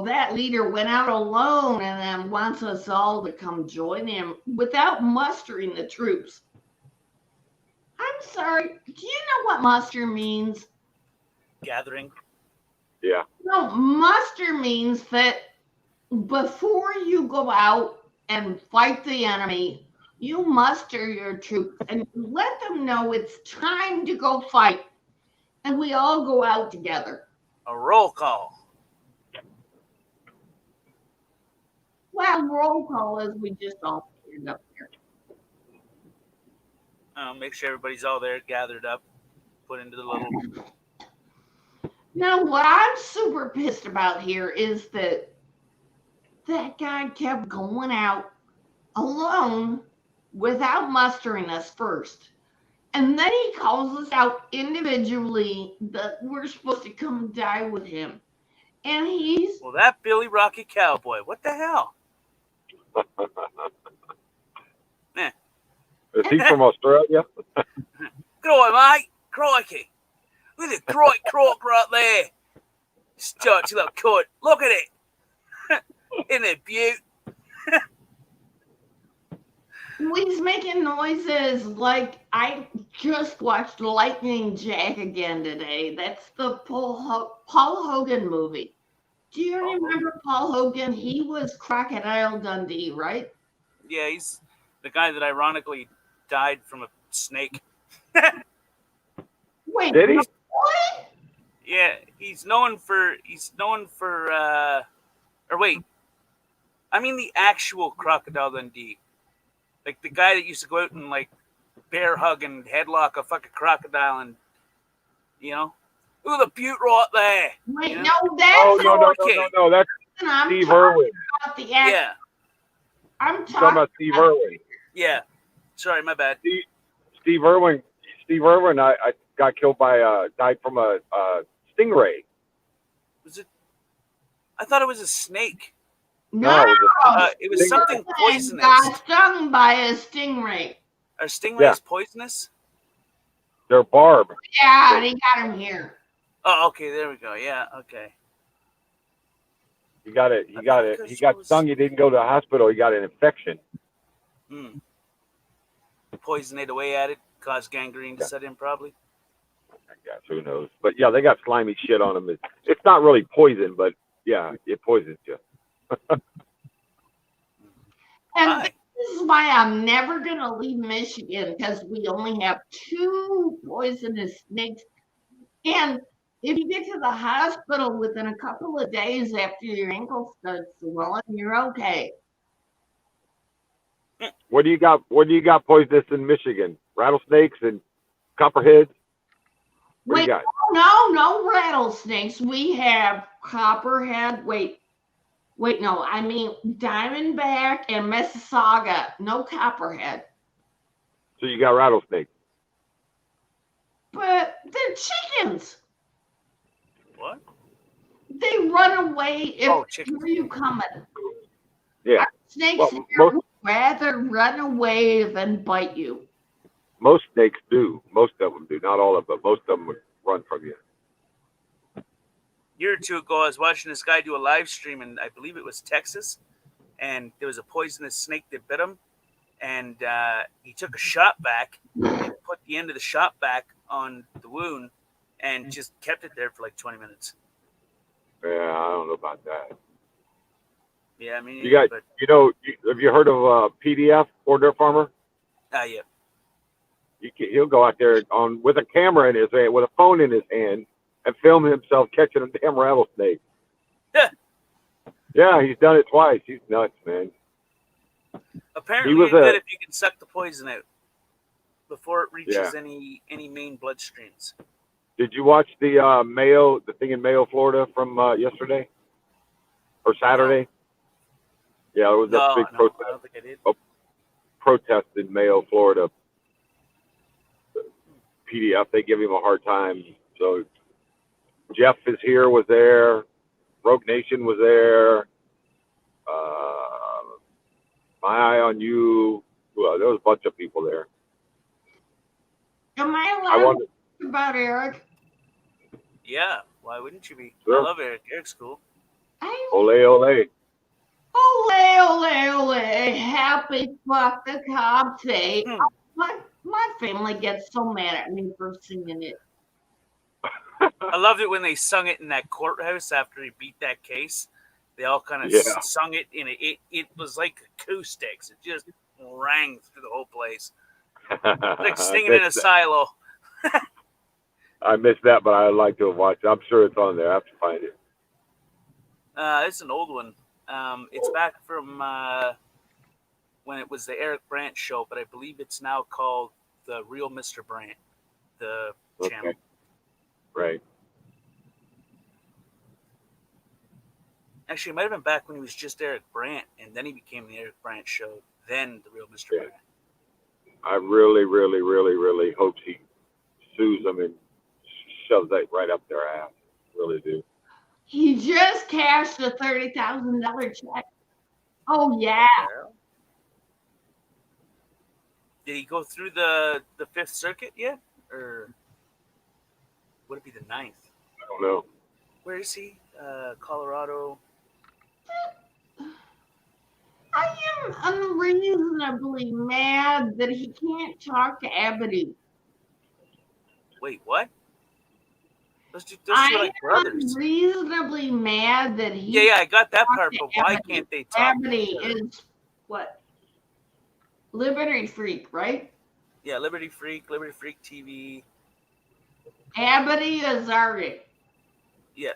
that leader went out alone and then wants us all to come join him without mustering the troops. I'm sorry, do you know what muster means? Gathering. Yeah. No, muster means that before you go out and fight the enemy, you muster your troops and let them know it's time to go fight. And we all go out together. A roll call. Well, roll call is we just all stand up here. Make sure everybody's all there, gathered up, put into the little. Now, what I'm super pissed about here is that guy kept going out alone without mustering us first. And then he calls us out individually that we're supposed to come die with him. And he's... Well, that Billy Rocky Cowboy, what the hell? Is he from Australia? Crikey, mate. Crikey. Look at the croc right there. Start to that cut. Look at it. Isn't it beaut? He's making noises like I just watched Lightning Jack again today. That's the Paul Hogan movie. Do you remember Paul Hogan? He was Crocodile Dundee, right? Yeah, he's the guy that ironically died from a snake. Wait, Did he? what? Yeah, he's known for or wait, I mean the actual Crocodile Dundee, like the guy that used to go out and like bear hug and headlock a fucking crocodile, and ooh, the butte right there. Wait, You know? no, that's No. That's I'm Steve talking Irwin. about the act. Yeah, I'm Talking talking about Steve Irwin. yeah. Sorry, my bad. Steve Irwin. I got killed by died from a stingray. Was it? I thought it was a snake. No, It was something poisonous. Got stung by a stingray. Are stingrays Yeah. poisonous? They're barb. Yeah, they got him here. Oh, okay. There we go. Yeah. Okay. He got it. He got stung. He didn't go to the hospital. He got an infection. Hmm. Poisonate away at it, cause gangrene to set in, probably. I guess, who knows? But yeah, they got slimy shit on them. It's not really poison, but yeah, it poisons you. And this is why I'm never going to leave Michigan, because we only have 2 poisonous snakes. And if you get to the hospital within a couple of days after your ankle starts swelling, you're okay. What do you got? What do you got poisonous in Michigan? Rattlesnakes and copperheads? What do you got? No rattlesnakes. We have copperhead. Wait, no, I mean diamondback and Mississauga. No copperhead. So you got rattlesnakes. But they're chickens. What? They run away if chickens. where you coming. Yeah. Our snakes Well, here would rather run away than bite you. Most snakes do. Most of them do. Not all of them, but most of them would run from you. A year or two ago, I was watching this guy do a live stream, and I believe it was Texas, and there was a poisonous snake that bit him, and he took a shot back and put the end of the shot back on the wound and just kept it there for like 20 minutes. Yeah, I don't know about that. Yeah, I mean, Have you heard of PDF, Ordinary Farmer? yeah. He'll go out there with a camera in his hand, with a phone in his hand, and film himself catching a damn rattlesnake. Yeah, he's done it twice. He's nuts, man. Apparently, was it's good if you can suck the poison out before it reaches any main bloodstreams. Did you watch the thing in Mayo, Florida from yesterday or Saturday? Yeah, it was a big protest. I don't think I did. Protest in Mayo, Florida. PDF, they give him a hard time. So Jeff is here, was there. Rogue Nation was there. My Eye on You. Well, there was a bunch of people there. Am I allowed to talk about Eric? Yeah, why wouldn't you be? Sure. I love Eric. Eric's cool. Ole, ole. Ole, ole, ole. Happy fuck the cops day. My family gets so mad at me for singing it. I loved it when they sung it in that courthouse after he beat that case. They all kind of sung it in it was like acoustics. It just rang through the whole place. Like singing in a silo. I missed that, but I'd like to have watched it. I'm sure it's on there. I have to find it. It's an old one. It's back from when it was the Eric Brandt show, but I believe it's now called The Real Mr. Brandt, the channel. Right. Actually, it might have been back when he was just Eric Brandt, and then he became the Eric Brandt show, then The Real Mr. Brandt. I really, really, really, really hope he sues them and shoves that right up their ass. Really do. He just cashed a $30,000 check. Oh, yeah. Did he go through the Fifth Circuit yet? Or would it be the 9th? I don't know. Where is he? Colorado. I am unreasonably mad that he can't talk to Abity. Wait, what? Those two are like brothers. I'm reasonably mad that he. Yeah, I got that talked part, to but why Amity. can't they talk? Amity is what? Liberty Freak, right? Yeah, Liberty Freak TV. Amity Azari. Yeah,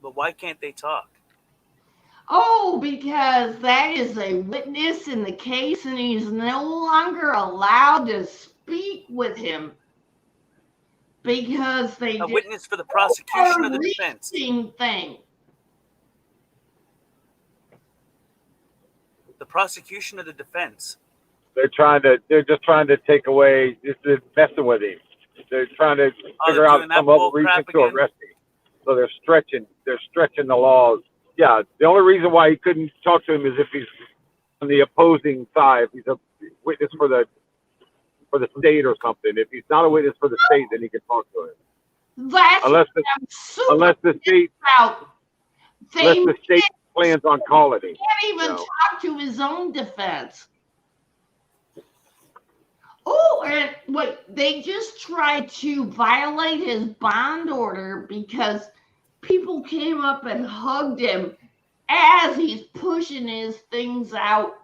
but why can't they talk? Oh, because that is a witness in the case, and he's no longer allowed to speak with him because they A did witness for the prosecution or the defense? thing. The prosecution or the defense? They're just trying to take away, just messing with him. They're trying to figure out some other reason to arrest him. So they're stretching the laws. Yeah, the only reason why he couldn't talk to him is if he's on the opposing side, if he's a witness for the state or something. If he's not a witness for the state, then he can talk to him. That's unless the state plans on calling him. He can't even talk to his own defense. Oh, and what they just tried to violate his bond order because people came up and hugged him as he's pushing his things out,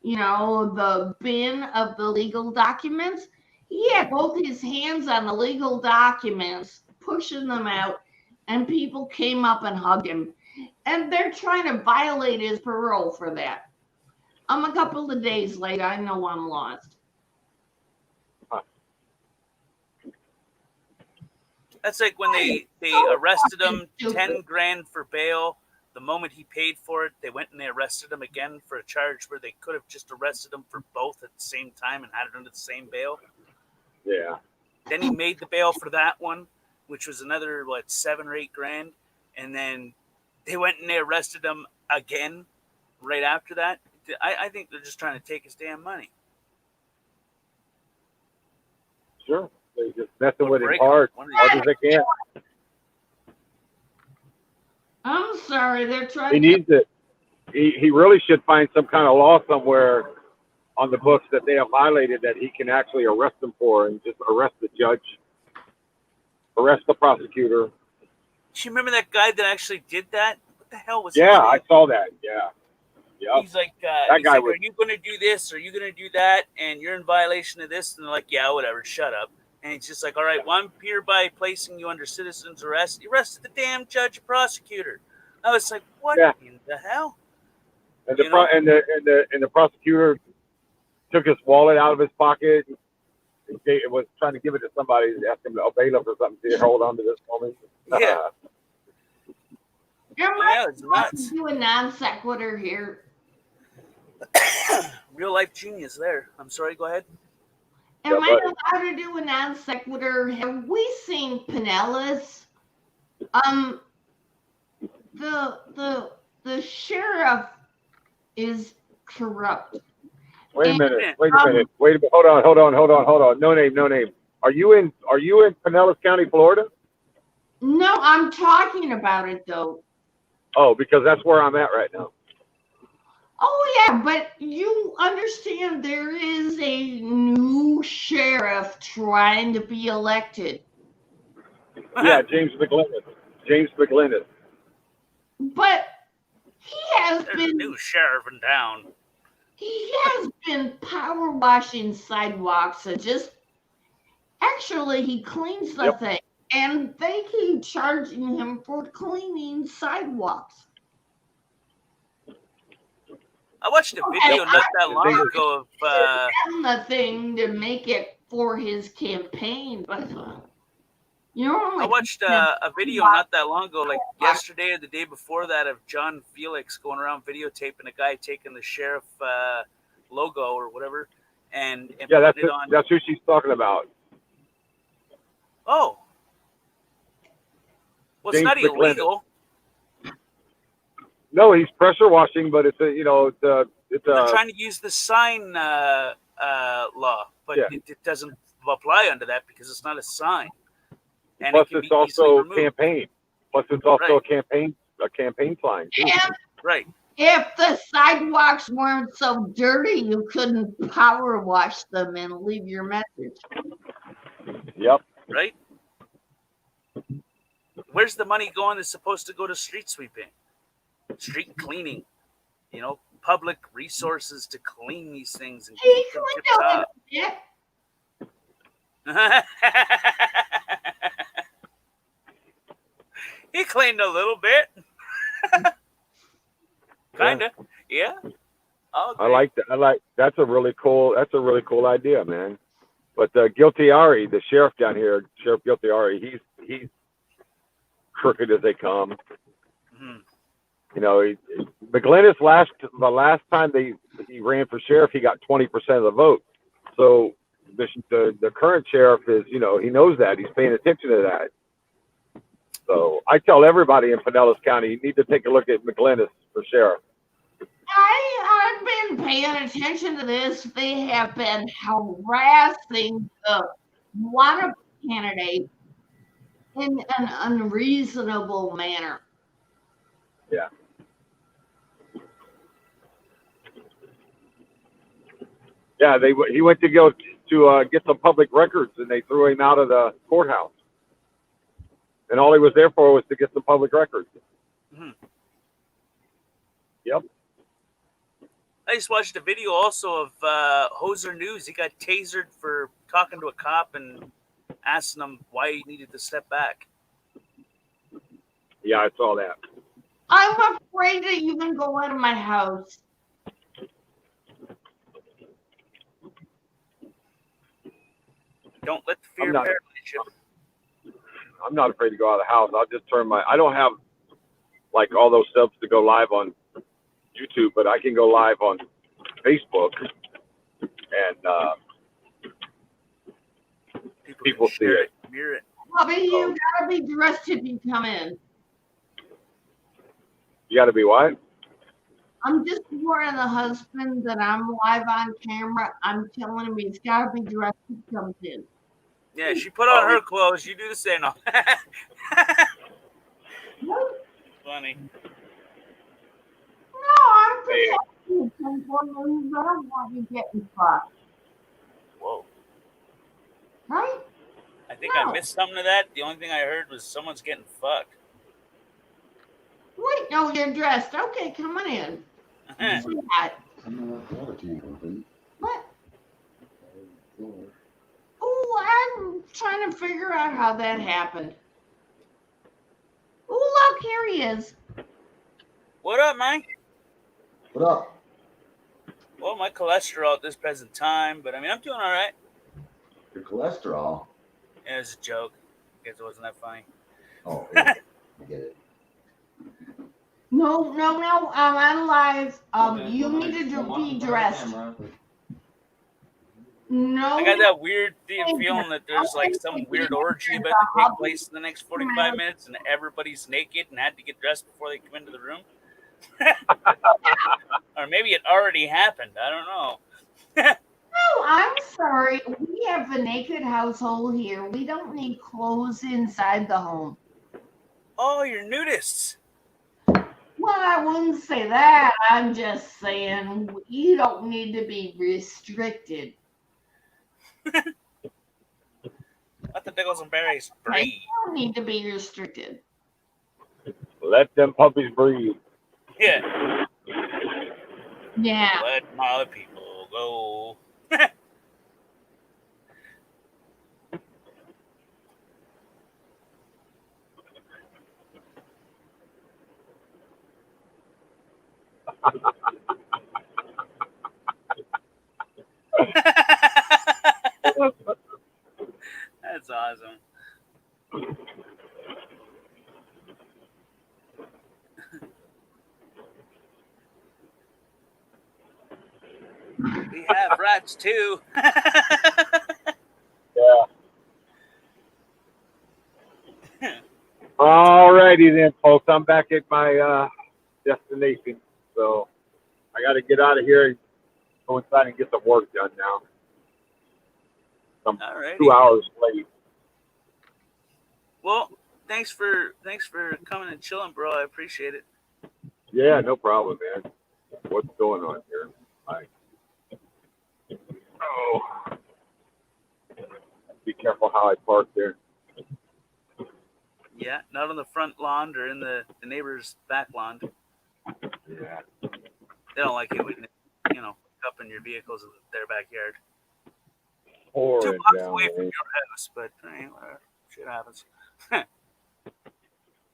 the bin of the legal documents. He had both his hands on the legal documents, pushing them out, and people came up and hugged him. And they're trying to violate his parole for that. I'm a couple of days late. I know I'm lost. That's like when they arrested him, 10 grand for bail. The moment he paid for it, they went and they arrested him again for a charge where they could have just arrested him for both at the same time and had it under the same bail. Yeah. Then he made the bail for that one, which was another, 7 or 8 grand. And then they went and they arrested him again right after that. I think they're just trying to take his damn money. Sure. They're just messing with him hard as they can. I'm sorry, they're trying He needs it. He really should find some kind of law somewhere on the books that they have violated that he can actually arrest them for, and just arrest the judge, arrest the prosecutor. Do you remember that guy that actually did that? What the hell was Yeah, his name? I saw that. Yeah. Yep. He's like, that guy was... are you going to do this? Are you going to do that? And you're in violation of this. And they're like, yeah, whatever. Shut up. And he's just like, all right, well, I'm hereby placing you under citizen's arrest. He arrested the damn judge and prosecutor. I was like, what in the hell? And the prosecutor took his wallet out of his pocket. He was trying to give it to somebody, asked him to bailiff or something to hold on to this moment. Am I supposed to do a non sequitur here? Real life genius there. I'm sorry, go ahead. Am I allowed to do a non sequitur? Have we seen Pinellas? The sheriff is corrupt. Wait a minute. Hold on. No name. Are you in Pinellas County, Florida? No, I'm talking about it though. Oh, because that's where I'm at right now. Oh yeah, but you understand there is a new sheriff trying to be elected. Yeah, James McGlinnis. But he has been a new sheriff in town. He has been power washing sidewalks. Actually, he cleans the thing, and they keep charging him for cleaning sidewalks. I watched a video not that long ago of the thing to make it for his campaign, but I watched a video not that long ago, like yesterday or the day before that, of John Felix going around videotaping a guy taking the sheriff logo or whatever, and that's putting it on. That's who she's talking about. Oh, well, it's not illegal. No, he's pressure washing, but it's they're trying to use the sign law, but it doesn't apply under that because it's not a sign. And plus, it's also campaign. Plus, it's also a campaign sign too. Right. If the sidewalks weren't so dirty, you couldn't power wash them and leave your message. Yep. Right. Where's the money going that's supposed to go to street sweeping, street cleaning? You know, public resources to clean these things and He keep them tip cleaned a top. little bit. He cleaned a little bit. Kinda. Yeah. I like that. That's a really cool idea, man. But Guiltieri, the sheriff down here, Sheriff Guiltieri, he's crooked as they come. Mhm. You know, McGlinnis the last time he ran for sheriff, he got 20% of the vote. So the current sheriff is, you know, he knows that. He's paying attention to that. So I tell everybody in Pinellas County, you need to take a look at McGlinnis for sheriff. I've been paying attention to this. They have been harassing the one candidate in an unreasonable manner. Yeah. Yeah, he went to go to get some public records, and they threw him out of the courthouse. And all he was there for was to get some public records. Mhm. Yep. I just watched a video also of Hoser News. He got tasered for talking to a cop and asking him why he needed to step back. Yeah, I saw that. I'm afraid to even go out of my house. Don't let the fear paralyze you. I'm not afraid to go out of the house. I'll just I don't have like all those subs to go live on YouTube, but I can go live on Facebook, and people see it. Hear it. Bobby, you gotta be dressed if you come in. You got to be what? I'm just warning the husband that I'm live on camera. I'm telling him he's gotta be dressed if he comes in. Yeah, she put on her clothes. You do the same. No. Funny. No, I'm protecting you. I don't want you getting fucked. Whoa. Right? I think I missed something of that. The only thing I heard was someone's getting fucked. Wait, no, you're dressed. Okay, come on in. See that. What? Oh, I'm trying to figure out how that happened. Oh, look, here he is. What up, Mike? What up? Well, my cholesterol at this present time, but I mean, I'm doing all right. Your cholesterol? Yeah, it's a joke. I guess it wasn't that funny. Oh, yeah. I get it. No, I'm on live. You need to be dressed. No. I got that weird feeling that there's like some weird orgy about to take place in the next 45 minutes and everybody's naked and had to get dressed before they come into the room. Or maybe it already happened. I don't know. No, I'm sorry. We have a naked household here. We don't need clothes inside the home. Oh, you're nudists. Well, I wouldn't say that. I'm just saying you don't need to be restricted. Let the pickles and berries breathe. You don't need to be restricted. Let them puppies breathe. Yeah. Yeah. Let my people go. That's awesome. We have rats too. Yeah. Alrighty then, folks. I'm back at my destination, so I got to get out of here and go inside and get some work done now. I'm Alrighty. 2 hours late. Well, thanks for coming and chilling, bro. I appreciate it. Yeah, no problem, man. What's going on here? Oh, be careful how I park there. Yeah, not on the front lawn or in the neighbor's back lawn. Yeah. They don't like it when up in your vehicles in their backyard. 2 Horrid blocks down away from there. your house, but whatever. Shit happens.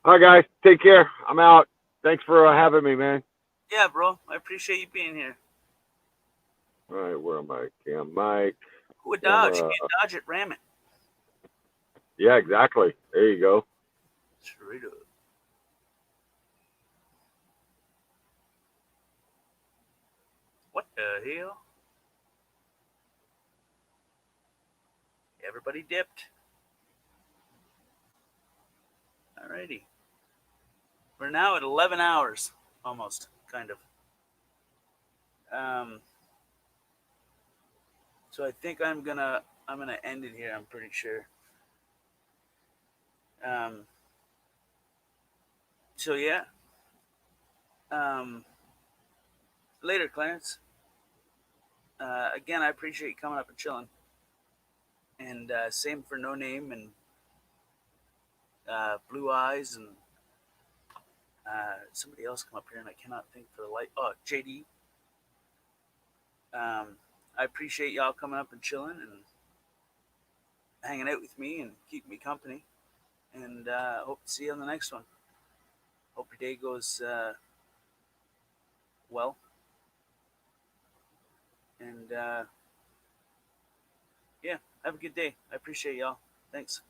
All right, guys, take care. I'm out. Thanks for having me, man. Yeah, bro. I appreciate you being here. All right, where am I? Cam Mike. Who would dodge? You Camera. can't dodge it, ram it. Yeah, exactly. There you go. Straight up. What the hell? Everybody dipped. Alrighty. We're now at 11 hours, almost, kind of. So I think I'm gonna end it here. I'm pretty sure. So yeah. Later, Clarence. Again, I appreciate you coming up and chilling. And same for No Name and Blue Eyes and somebody else come up here and I cannot think for the life. Oh, JD. I appreciate y'all coming up and chilling and hanging out with me and keeping me company. And hope to see you on the next one. Hope your day goes well. And yeah, have a good day. I appreciate y'all. Thanks.